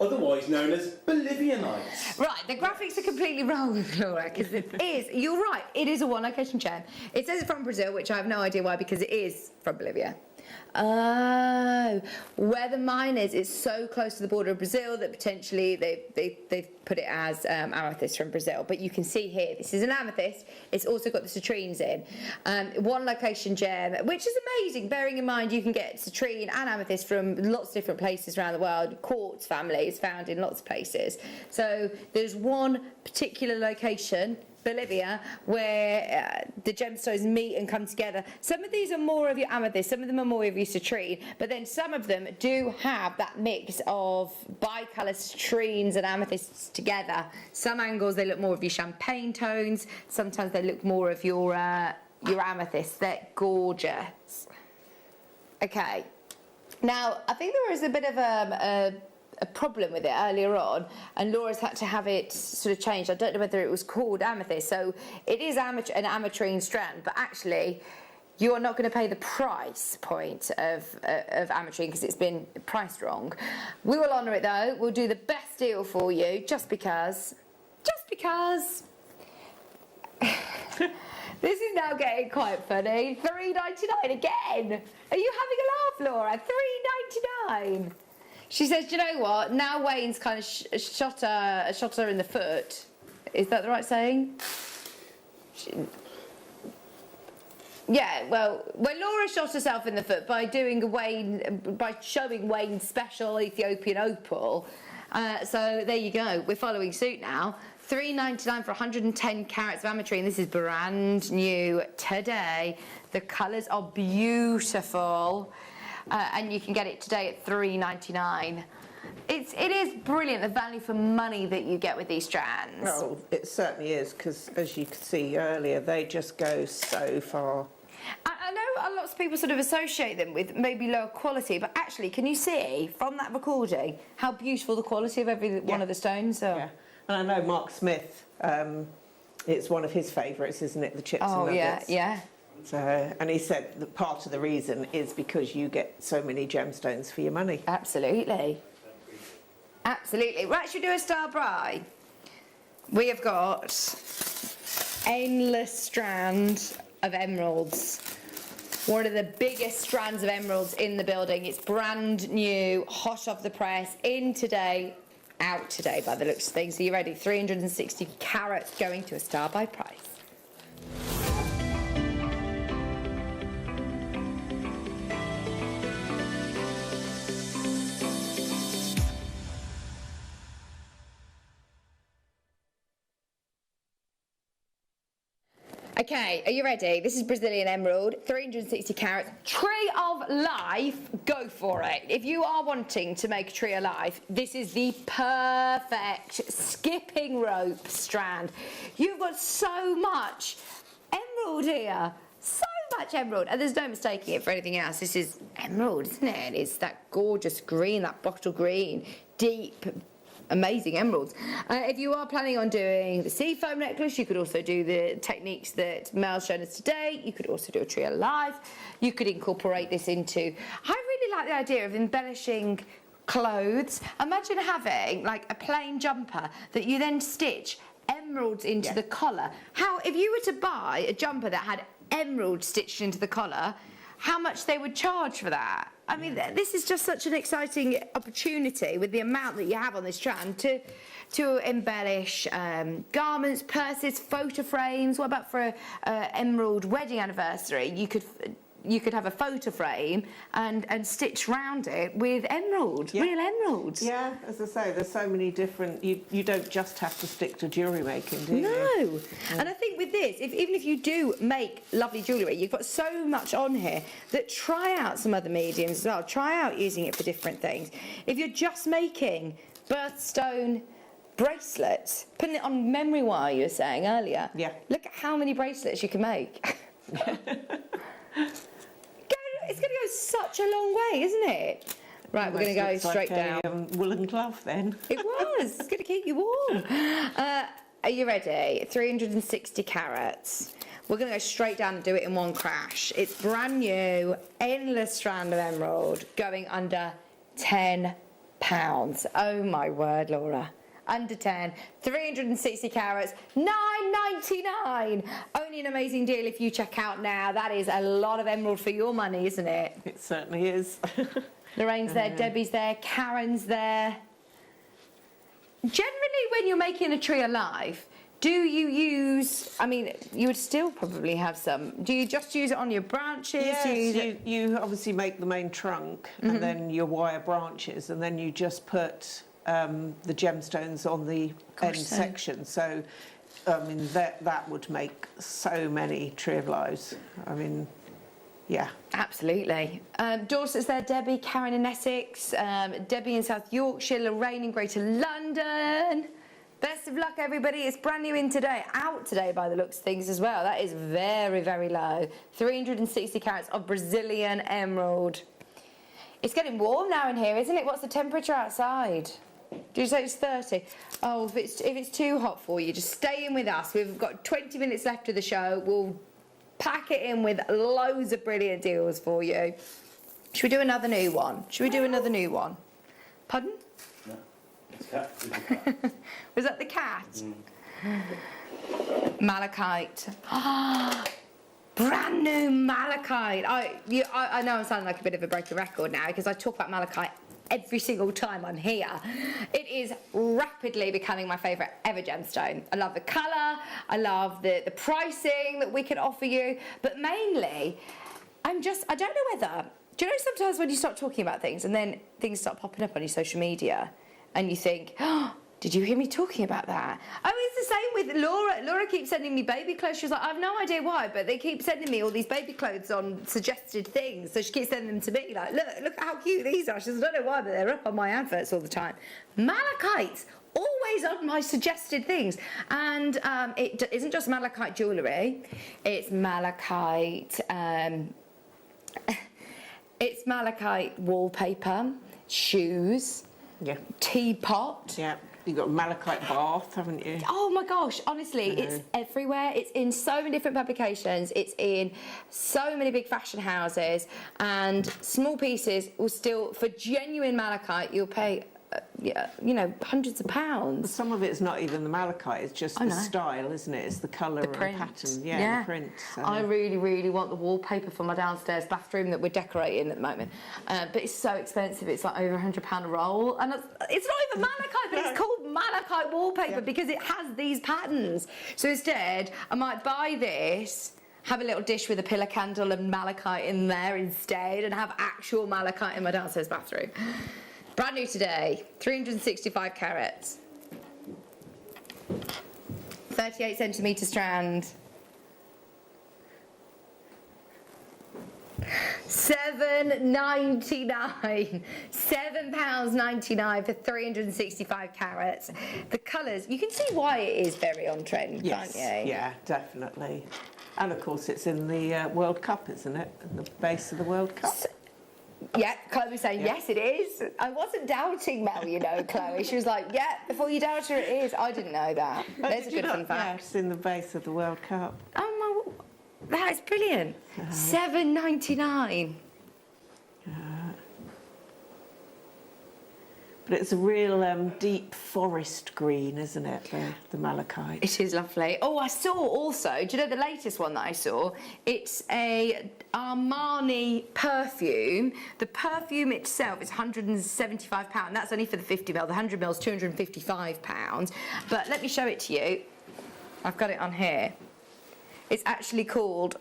Otherwise known as Bolivianite. Right, the graphics are completely wrong, Laura, because it is, you're right, it is a one-location gem. It says it's from Brazil, which I have no idea why, because it is from Bolivia. Oh, where the mine is, it's so close to the border of Brazil that potentially they've put it as amethyst from Brazil. But you can see here, this is an amethyst. It's also got the citrines in. One location gem, which is amazing, bearing in mind you can get citrine and amethyst from lots of different places around the world. Quartz family is found in lots of places. So there's one particular location, Bolivia, where the gemstones meet and come together. Some of these are more of your amethyst, some of them are more of your citrine, but then some of them do have that mix of bicolour citrines and amethysts together. Some angles they look more of your champagne tones, sometimes they look more of your amethyst. They're gorgeous. Okay, now I think there is a bit of a problem with it earlier on, and Laura's had to have it sort of changed. I don't know whether it was called amethyst, so it is an ametrine strand, but actually you are not going to pay the price point of ametrine because it's been priced wrong. We will honour it though. We'll do the best deal for you just because this is now getting quite funny. £3.99 again. Are you having a laugh, Laura? £3.99. She says, do you know what? Now Wayne's kind of shot her in the foot. Is that the right saying? Yeah, well, Laura shot herself in the foot by showing Wayne's special Ethiopian opal. So there you go. We're following suit now. £3.99 for 110 carats of ametrine. This is brand new today. The colours are beautiful. And you can get it today at £3.99. It is brilliant, the value for money that you get with these strands. Well, it certainly is, because as you could see earlier, they just go so far. I know a lot of people sort of associate them with maybe lower quality, but actually, can you see from that recording how beautiful the quality of every one of the stones are? Yeah, and I know Mark Smith, it's one of his favourites, isn't it, the chips and nuggets? Yeah. So, and he said that part of the reason is because you get so many gemstones for your money. Absolutely. Absolutely. Right, should we do a star bri? We have got endless strand of emeralds. One of the biggest strands of emeralds in the building. It's brand new, hot off the press, in today, out today by the looks of things. Are you ready? 360 carats going to a star by price. Okay, are you ready? This is Brazilian emerald, 360 carats. Tree of life, go for it. If you are wanting to make a tree of life, this is the perfect skipping rope strand. You've got so much emerald here. So much emerald. And there's no mistaking it for anything else. This is emerald, isn't it? It's that gorgeous green, that bottle green, deep, amazing emeralds. If you are planning on doing the seafoam necklace, you could also do the techniques that Mel's shown us today. You could also do a tree of life. You could incorporate this into... I really like the idea of embellishing clothes. Imagine having like a plain jumper that you then stitch emeralds into the collar. How, if you were to buy a jumper that had emeralds stitched into the collar, how much they would charge for that? I mean, this is just such an exciting opportunity with the amount that you have on this strand to embellish garments, purses, photo frames. What about for an emerald wedding anniversary? You could have a photo frame and stitch round it with emerald, real emeralds. Yeah, as I say, there's so many different... You don't just have to stick to jewellery making, do you? No. And I think with this, even if you do make lovely jewellery, you've got so much on here that try out some other mediums as well. Try out using it for different things. If you're just making birthstone bracelets, putting it on memory wire, you were saying earlier. Yeah. Look at how many bracelets you can make. It's going to go such a long way, isn't it? Right, we're going to go straight down. Woolen glove then. It was. It's going to keep you warm. Are you ready? 360 carats. We're going to go straight down and do it in one crash. It's brand new, endless strand of emerald, going under £10. Oh my word, Laura. Under 10, 360 carats, $9.99. Only an amazing deal if you check out now. That is a lot of emerald for your money, isn't it? It certainly is. Lorraine's there, Debbie's there, Karen's there. Generally, when you're making a tree of life, do you use, I mean, you would still probably have some. Do you just use it on your branches? Yes, you obviously make the main trunk and then your wire branches, and then you just put the gemstones on the end section. So, I mean, that would make so many tree of lives. I mean, yeah. Absolutely. Dorset's there, Debbie, Karen in Essex, Debbie in South Yorkshire, Lorraine in Greater London. Best of luck, everybody. It's brand new out today by the looks of things as well. That is very, very low. 360 carats of Brazilian emerald. It's getting warm now in here, isn't it? What's the temperature outside? Did you say it's 30? Oh, if it's too hot for you, just stay in with us. We've got 20 minutes left of the show. We'll pack it in with loads of brilliant deals for you. Should we do another new one? Pardon? No. It's cat. Was that the cat? Malachite. Brand new malachite. I know I'm sounding like a bit of a broken record now because I talk about malachite every single time I'm here. It is rapidly becoming my favourite ever gemstone. I love the colour, I love the pricing that we can offer you, but mainly, I don't know whether, do you know sometimes when you start talking about things and then things start popping up on your social media and you think, oh, did you hear me talking about that? Oh, it's the same with Laura. Laura keeps sending me baby clothes. She's like, I have no idea why, but they keep sending me all these baby clothes on suggested things. So she keeps sending them to me, like, look how cute these are. She says, I don't know why, but they're up on my adverts all the time. Malachite's always on my suggested things. And it isn't just malachite jewellery. It's malachite... it's malachite wallpaper, shoes, teapot. Yeah. You've got malachite bath, haven't you? Oh my gosh, honestly, it's everywhere. It's in so many different publications. It's in so many big fashion houses, and small pieces will still, for genuine malachite, you'll pay, you know, hundreds of pounds. But some of it's not even the malachite, it's just the style, isn't it? It's the colour and pattern. Yeah, the print. So. I really, really want the wallpaper for my downstairs bathroom that we're decorating at the moment. But it's so expensive, it's like over £100 a roll. And it's not even malachite, but it's called malachite wallpaper because it has these patterns. So instead, I might buy this, have a little dish with a pillar candle and malachite in there instead, and have actual malachite in my downstairs bathroom. Brand new today, 365 carats, 38 centimetre strand, £7.99, £7.99 for 365 carats. The colours, you can see why it is very on trend, can't you? Yeah, definitely. And of course it's in the World Cup, isn't it? In the base of the World Cup. Yeah, Chloe was saying, yes, it is. I wasn't doubting Mel, you know, Chloe. She was like, yeah, before you doubt her, it is. I didn't know that. There's a good fun fact. Yeah, it's in the base of the World Cup. Oh, my, that is brilliant. $7.99. But it's a real deep forest green, isn't it, the malachite? It is lovely. Oh, I saw also, do you know the latest one that I saw? It's a Armani perfume. The perfume itself is £175. That's only for the 50ml. The 100ml is £255. But let me show it to you. I've got it on here. It's actually called,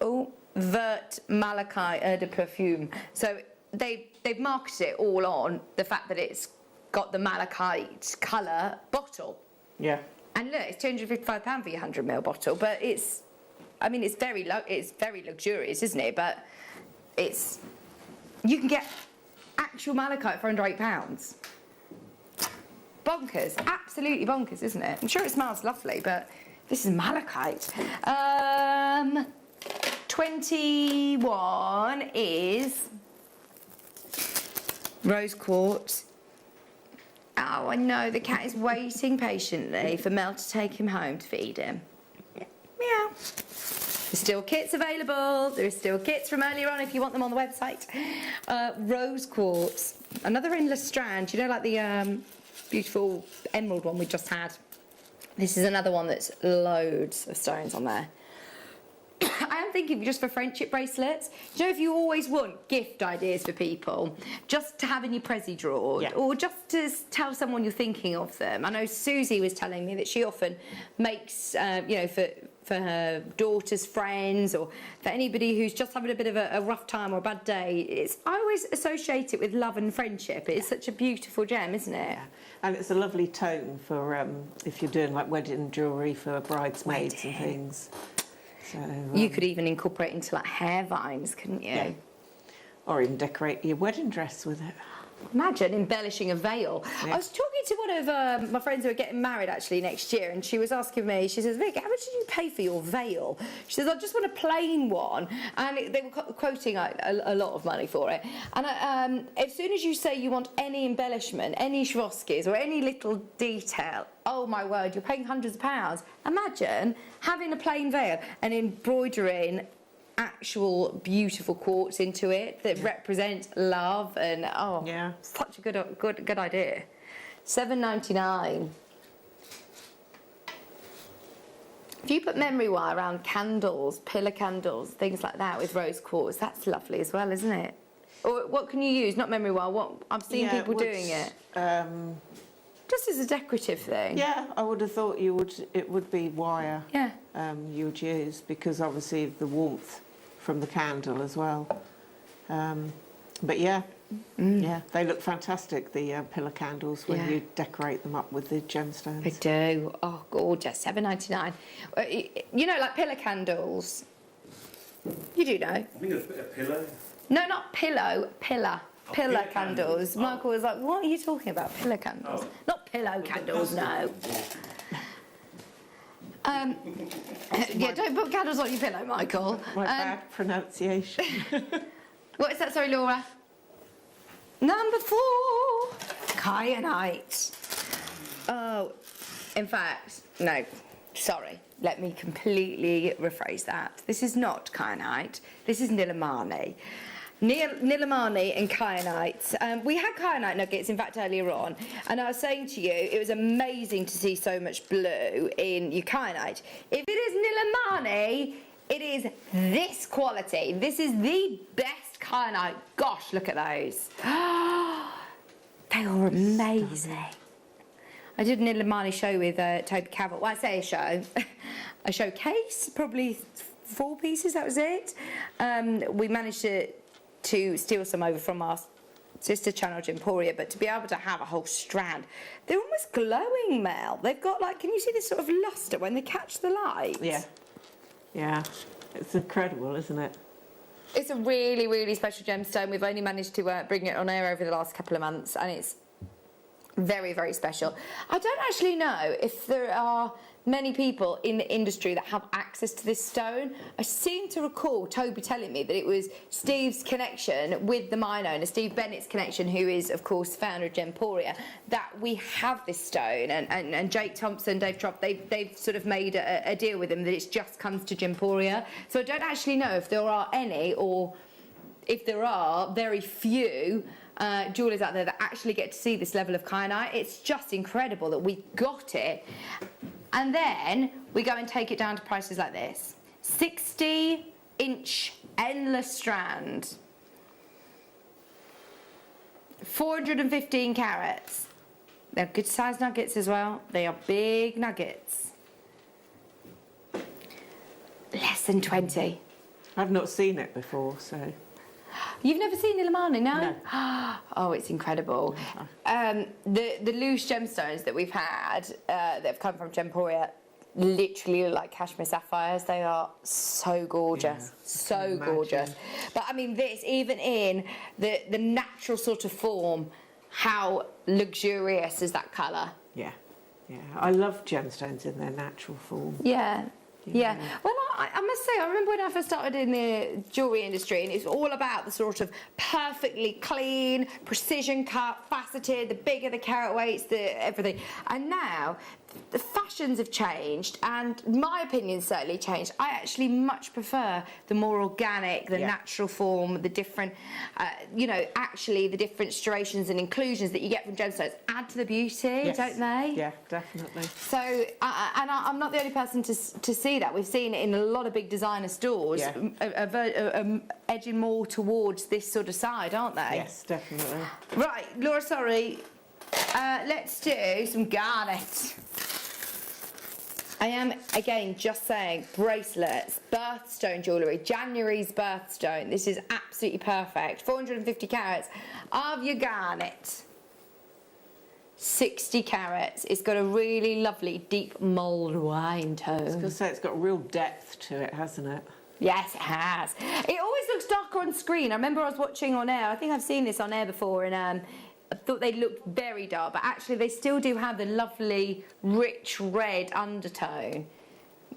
Vert Malachite Eau de Perfume. So they've marketed it all on the fact that it's got the malachite colour bottle. Yeah. And look, it's £255 for your 100ml bottle, but it's very luxurious, isn't it? But you can get actual malachite for under £8. Bonkers, absolutely bonkers, isn't it? I'm sure it smells lovely, but this is malachite. 21 is rose quartz. Oh, I know, the cat is waiting patiently for Mel to take him home to feed him. Meow. There's still kits available. There's still kits from earlier on if you want them on the website. Rose quartz. Another endless strand. You know, like the beautiful emerald one we just had. This is another one that's loads of stones on there. I am thinking just for friendship bracelets. Do you know, if you always want gift ideas for people, just to have in your Prezi drawer, or just to tell someone you're thinking of them. I know Susie was telling me that she often makes, you know, for her daughter's friends or for anybody who's just having a bit of a rough time or a bad day. I always associate it with love and friendship. It's such a beautiful gem, isn't it? Yeah. And it's a lovely tone for if you're doing like wedding jewellery for bridesmaids and things. So, you could even incorporate it into like hair vines, couldn't you? Yeah. Or even decorate your wedding dress with it. Imagine embellishing a veil. Yeah. I was talking to one of my friends who are getting married actually next year, and she was asking me, she says, Vic, how much did you pay for your veil? She says, I just want a plain one. And they were quoting a lot of money for it. And as soon as you say you want any embellishment, any Swarovskis or any little detail, oh my word, you're paying hundreds of pounds. Imagine having a plain veil and embroidering actual beautiful quartz into it that represents love and such a good idea. $7.99. If you put memory wire around candles, pillar candles, things like that with rose quartz, that's lovely as well, isn't it? Or what can you use? Not memory wire. What I've seen people doing it. Just as a decorative thing. Yeah, I would have thought it would be wire. Yeah. You would use, because obviously the warmth from the candle as well. But yeah, they look fantastic, the pillar candles, when you decorate them up with the gemstones. They do. Oh, gorgeous. $7.99. You know, like pillar candles. You do know. I think a pillow. No, not pillow. Pillar. Pillar candles. Michael was like, what are you talking about? Pillar candles. Oh. Not pillow candles, no. Yeah, don't put candles on your pillow, Michael. My bad pronunciation. What is that? Sorry, Laura. Number 4. Kyanite. Oh, in fact, no. Sorry. Let me completely rephrase that. This is not kyanite. This is Nilamani. Nilamani and kyanite. We had kyanite nuggets, in fact, earlier on, and I was saying to you, it was amazing to see so much blue in your kyanite. If it is Nilamani, it is this quality. This is the best kyanite. Gosh, look at those. They are amazing. I did a Nilamani show with Toby Cavett. Well, I say a show. A showcase, probably 4 pieces, that was it. We managed to steal some over from our sister channel, Gemporia, but to be able to have a whole strand, they're almost glowing, Mel. They've got, like, can you see this sort of lustre when they catch the light? Yeah, it's incredible, isn't it? It's a really, really special gemstone. We've only managed to bring it on air over the last couple of months, and it's Very, very special. I don't actually know if there are many people in the industry that have access to this stone. I seem to recall Toby telling me that it was Steve's connection with the mine owner, Steve Bennett's connection, who is, of course, founder of Gemporia, that we have this stone. And Jake Thompson, Dave Tropp, they've sort of made a deal with him that it just comes to Gemporia. So I don't actually know if there are any, or if there are, very few jewellers out there that actually get to see this level of kyanite. It's just incredible that we got it. And then we go and take it down to prices like this. 60-inch endless strand. 415 carats. They're good sized nuggets as well. They are big nuggets. Less than 20. I've not seen it before, so... You've never seen Illimani, no? Oh, it's incredible. The loose gemstones that we've had that have come from Gemporia literally look like cashmere sapphires. They are so gorgeous, so gorgeous. But I mean, this, even in the natural sort of form, how luxurious is that colour? Yeah, yeah. I love gemstones in their natural form. Yeah. Yeah, well, I must say, I remember when I first started in the jewellery industry, and it's all about the sort of perfectly clean, precision cut, faceted, the bigger the carat weights, the everything. And now the fashions have changed, and my opinion certainly changed. I actually much prefer the more organic, the natural form, the different, you know, actually the different striations and inclusions that you get from gemstones add to the beauty, don't they? Yeah, definitely. So, and I'm not the only person to see that. We've seen it in a lot of big designer stores, edging more towards this sort of side, aren't they? Yes, definitely. Right, Laura, sorry. Let's do some garnet. I am, again, just saying, bracelets, birthstone jewellery, January's birthstone. This is absolutely perfect. 450 carats of your garnet. 60 carats. It's got a really lovely deep mulled wine tone. I was going to say, it's got real depth to it, hasn't it? Yes, it has. It always looks darker on screen. I remember I was watching on air. I think I've seen this on air before, and I thought they looked very dark, but actually they still do have the lovely, rich red undertone.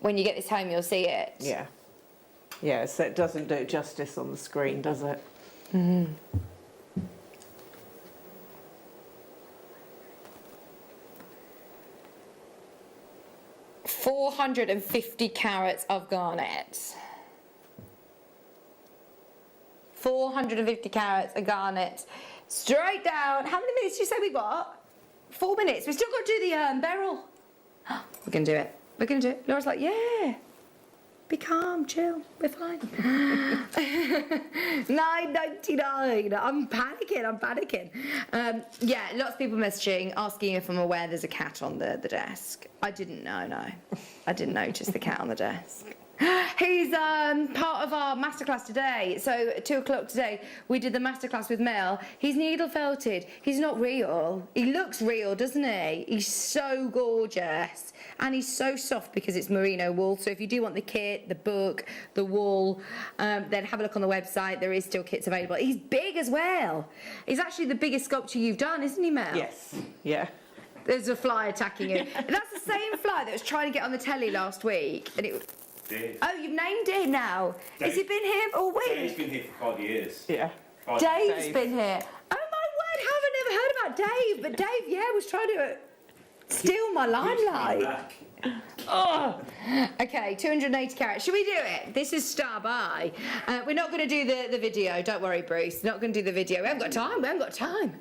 When you get this home, you'll see it. Yeah. Yeah, so it doesn't do it justice on the screen, does it? Mm-hmm. $450 carats of garnet. 450 carats of garnet. Straight down. How many minutes did you say we got? 4 minutes. We've still got to do the beryl. We're going to do it. We're going to do it. Laura's like, yeah. Be calm, chill. We're fine. $9.99. I'm panicking. Yeah, lots of people messaging, asking if I'm aware there's a cat on the desk. I didn't know, no. I didn't notice the cat on the desk. He's part of our masterclass today. So at 2 o'clock today, we did the masterclass with Mel. He's needle felted. He's not real. He looks real, doesn't he? He's so gorgeous. And he's so soft because it's merino wool. So if you do want the kit, the book, the wool, then have a look on the website. There is still kits available. He's big as well. He's actually the biggest sculpture you've done, isn't he, Mel? Yes. Yeah. There's a fly attacking you. That's the same fly that was trying to get on the telly last week. And it. Oh, you've named him now. Has he been here all week? Dave's been here for 5 years. Yeah. Dave's been here. Oh my word, how have I never heard about Dave? But Dave, yeah, was trying to steal my limelight. Oh. Okay, 280 carats. Should we do it? This is Star By. We're not going to do the video. Don't worry, Bruce. Not going to do the video. We haven't got time.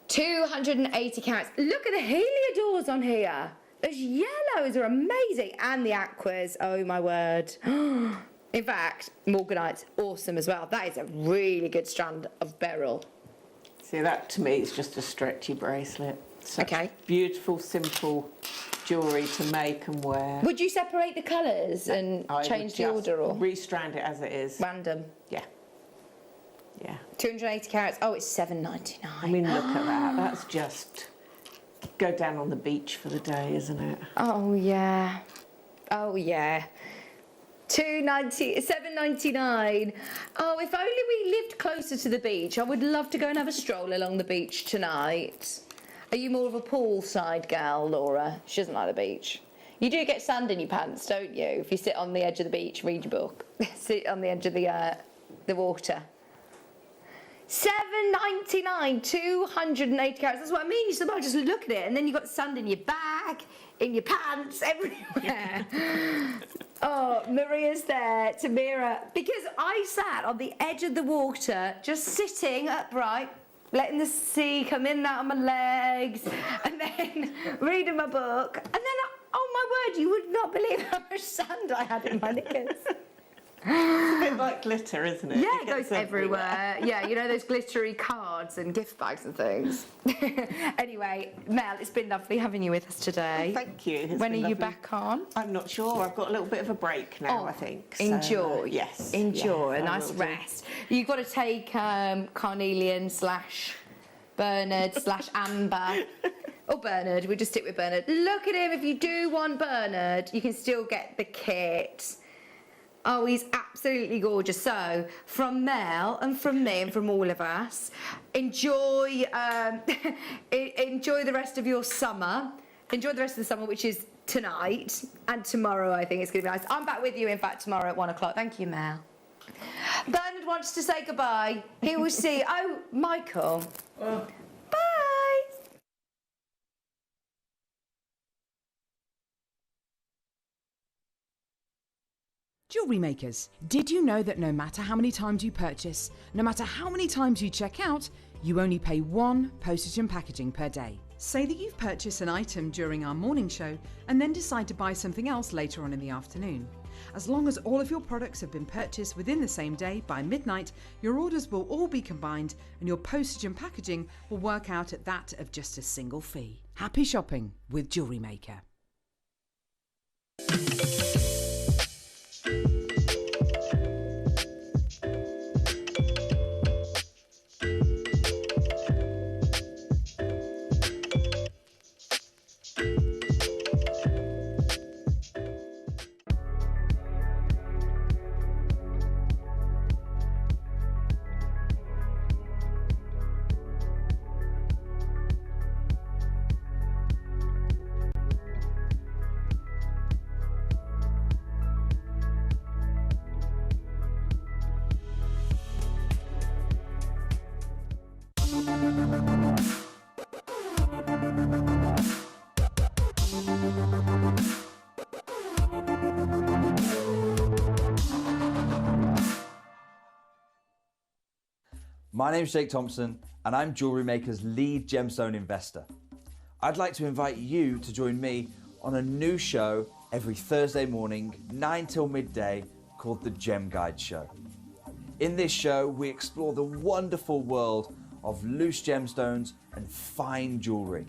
280 carats. Look at the heliodors on here. Those yellows are amazing. And the aquas, oh my word. In fact, morganite's awesome as well. That is a really good strand of beryl. See, that to me is just a stretchy bracelet. Such beautiful, simple jewellery to make and wear. Would you separate the colours and change the order? Or restrand it as it is. Random? Yeah. Yeah. 280 carats. Oh, it's $7.99. I mean, look at that. That's just... go down on the beach for the day, isn't it? Oh yeah. Oh yeah. $7.99. Oh, if only we lived closer to the beach. I would love to go and have a stroll along the beach tonight. Are you more of a poolside gal, Laura? She doesn't like the beach. You do get sand in your pants, don't you? If you sit on the edge of the beach, read your book. Sit on the edge of the water. $7.99, 280 carats. That's what I mean. You sometimes just look at it, and then you've got sand in your bag, in your pants, everywhere. Oh, Maria's there to mirror. Because I sat on the edge of the water, just sitting upright, letting the sea come in and out of my legs, and then reading my book. And then, oh my word, you would not believe how much sand I had in my knickers. It's a bit like glitter, isn't it? Yeah, it goes everywhere. Yeah, you know those glittery cards and gift bags and things. Anyway, Mel, it's been lovely having you with us today. Thank you. When are you back on? I'm not sure. I've got a little bit of a break now, I think. So, enjoy. Yes. Enjoy. Yeah, a nice rest. You've got to take Carnelian / Bernard / Amber. Or Bernard. We'll just stick with Bernard. Look at him. If you do want Bernard, you can still get the kit. Oh, he's absolutely gorgeous. So, from Mel and from me and from all of us, enjoy enjoy the rest of your summer. Enjoy the rest of the summer, which is tonight and tomorrow. I think it's going to be nice. I'm back with you, in fact, tomorrow at 1 o'clock. Thank you, Mel. Bernard wants to say goodbye. He will see. Oh, Michael. Bye. Jewellery makers, did you know that no matter how many times you purchase, no matter how many times you check out, you only pay 1 postage and packaging per day? Say that you've purchased an item during our morning show and then decide to buy something else later on in the afternoon. As long as all of your products have been purchased within the same day by midnight, your orders will all be combined and your postage and packaging will work out at that of just a single fee. Happy shopping with Jewellery Maker. My name's Jake Thompson and I'm Jewellery Maker's lead gemstone investor. I'd like to invite you to join me on a new show every Thursday morning, 9 till midday, called The Gem Guide Show. In this show, we explore the wonderful world of loose gemstones and fine jewellery.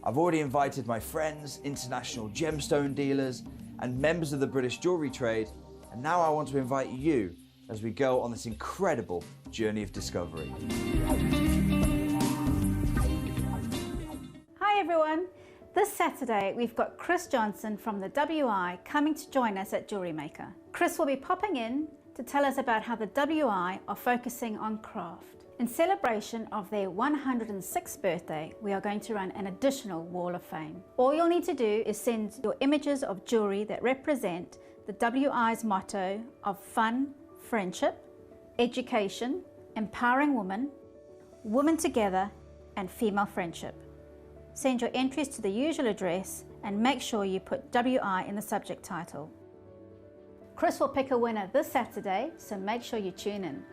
I've already invited my friends, international gemstone dealers and members of the British jewellery trade, and now I want to invite you as we go on this incredible journey of discovery. Hi everyone. This Saturday we've got Chris Johnson from the WI coming to join us at Jewellery Maker. Chris will be popping in to tell us about how the WI are focusing on craft. In celebration of their 106th birthday, we are going to run an additional Wall of Fame. All you'll need to do is send your images of jewellery that represent the WI's motto of fun, friendship, education, empowering women, women together, and female friendship. Send your entries to the usual address and make sure you put WI in the subject title. Chris will pick a winner this Saturday, so make sure you tune in.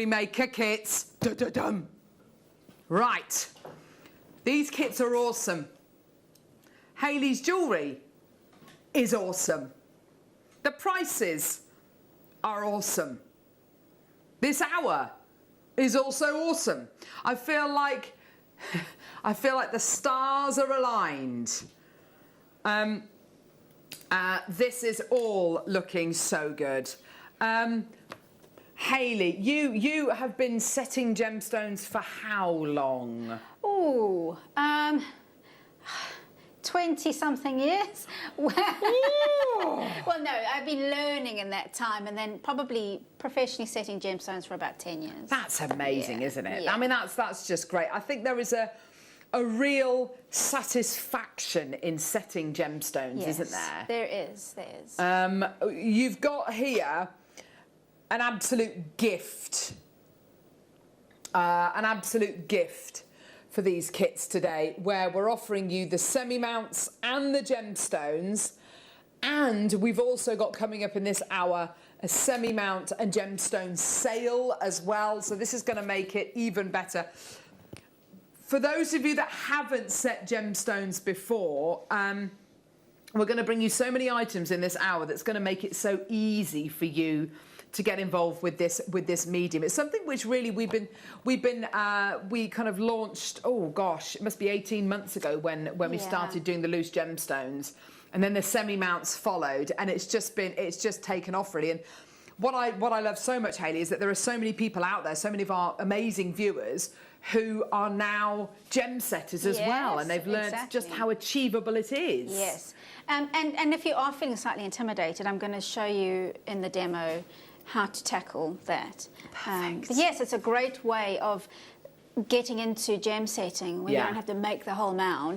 Jewellery Maker kits. Da-da-dum. Right. These kits are awesome. Hayley's jewellery is awesome. The prices are awesome. This hour is also awesome. I feel like the stars are aligned. This is all looking so good. Hayley, you have been setting gemstones for how long? Oh, 20-something years. Well, no, I've been learning in that time, and then probably professionally setting gemstones for about 10 years. That's amazing, isn't it? Yeah. I mean, that's just great. I think there is a real satisfaction in setting gemstones, isn't there? There is. You've got here an absolute gift. An absolute gift for these kits today, where we're offering you the semi-mounts and the gemstones, and we've also got coming up in this hour a semi-mount and gemstone sale as well, so this is going to make it even better. For those of you that haven't set gemstones before, we're going to bring you so many items in this hour that's going to make it so easy for you to get involved with this medium. It's something which really we kind of launched, oh gosh, it must be 18 months ago when we started doing the loose gemstones, and then the semi-mounts followed, and it's just taken off really. And what I love so much, Hayley, is that there are so many people out there, so many of our amazing viewers who are now gem setters as well, and they've learned just how achievable it is. Yes, and if you are feeling slightly intimidated, I'm going to show you in the demo how to tackle that. But yes, it's a great way of getting into gem setting where you don't have to make the whole mound.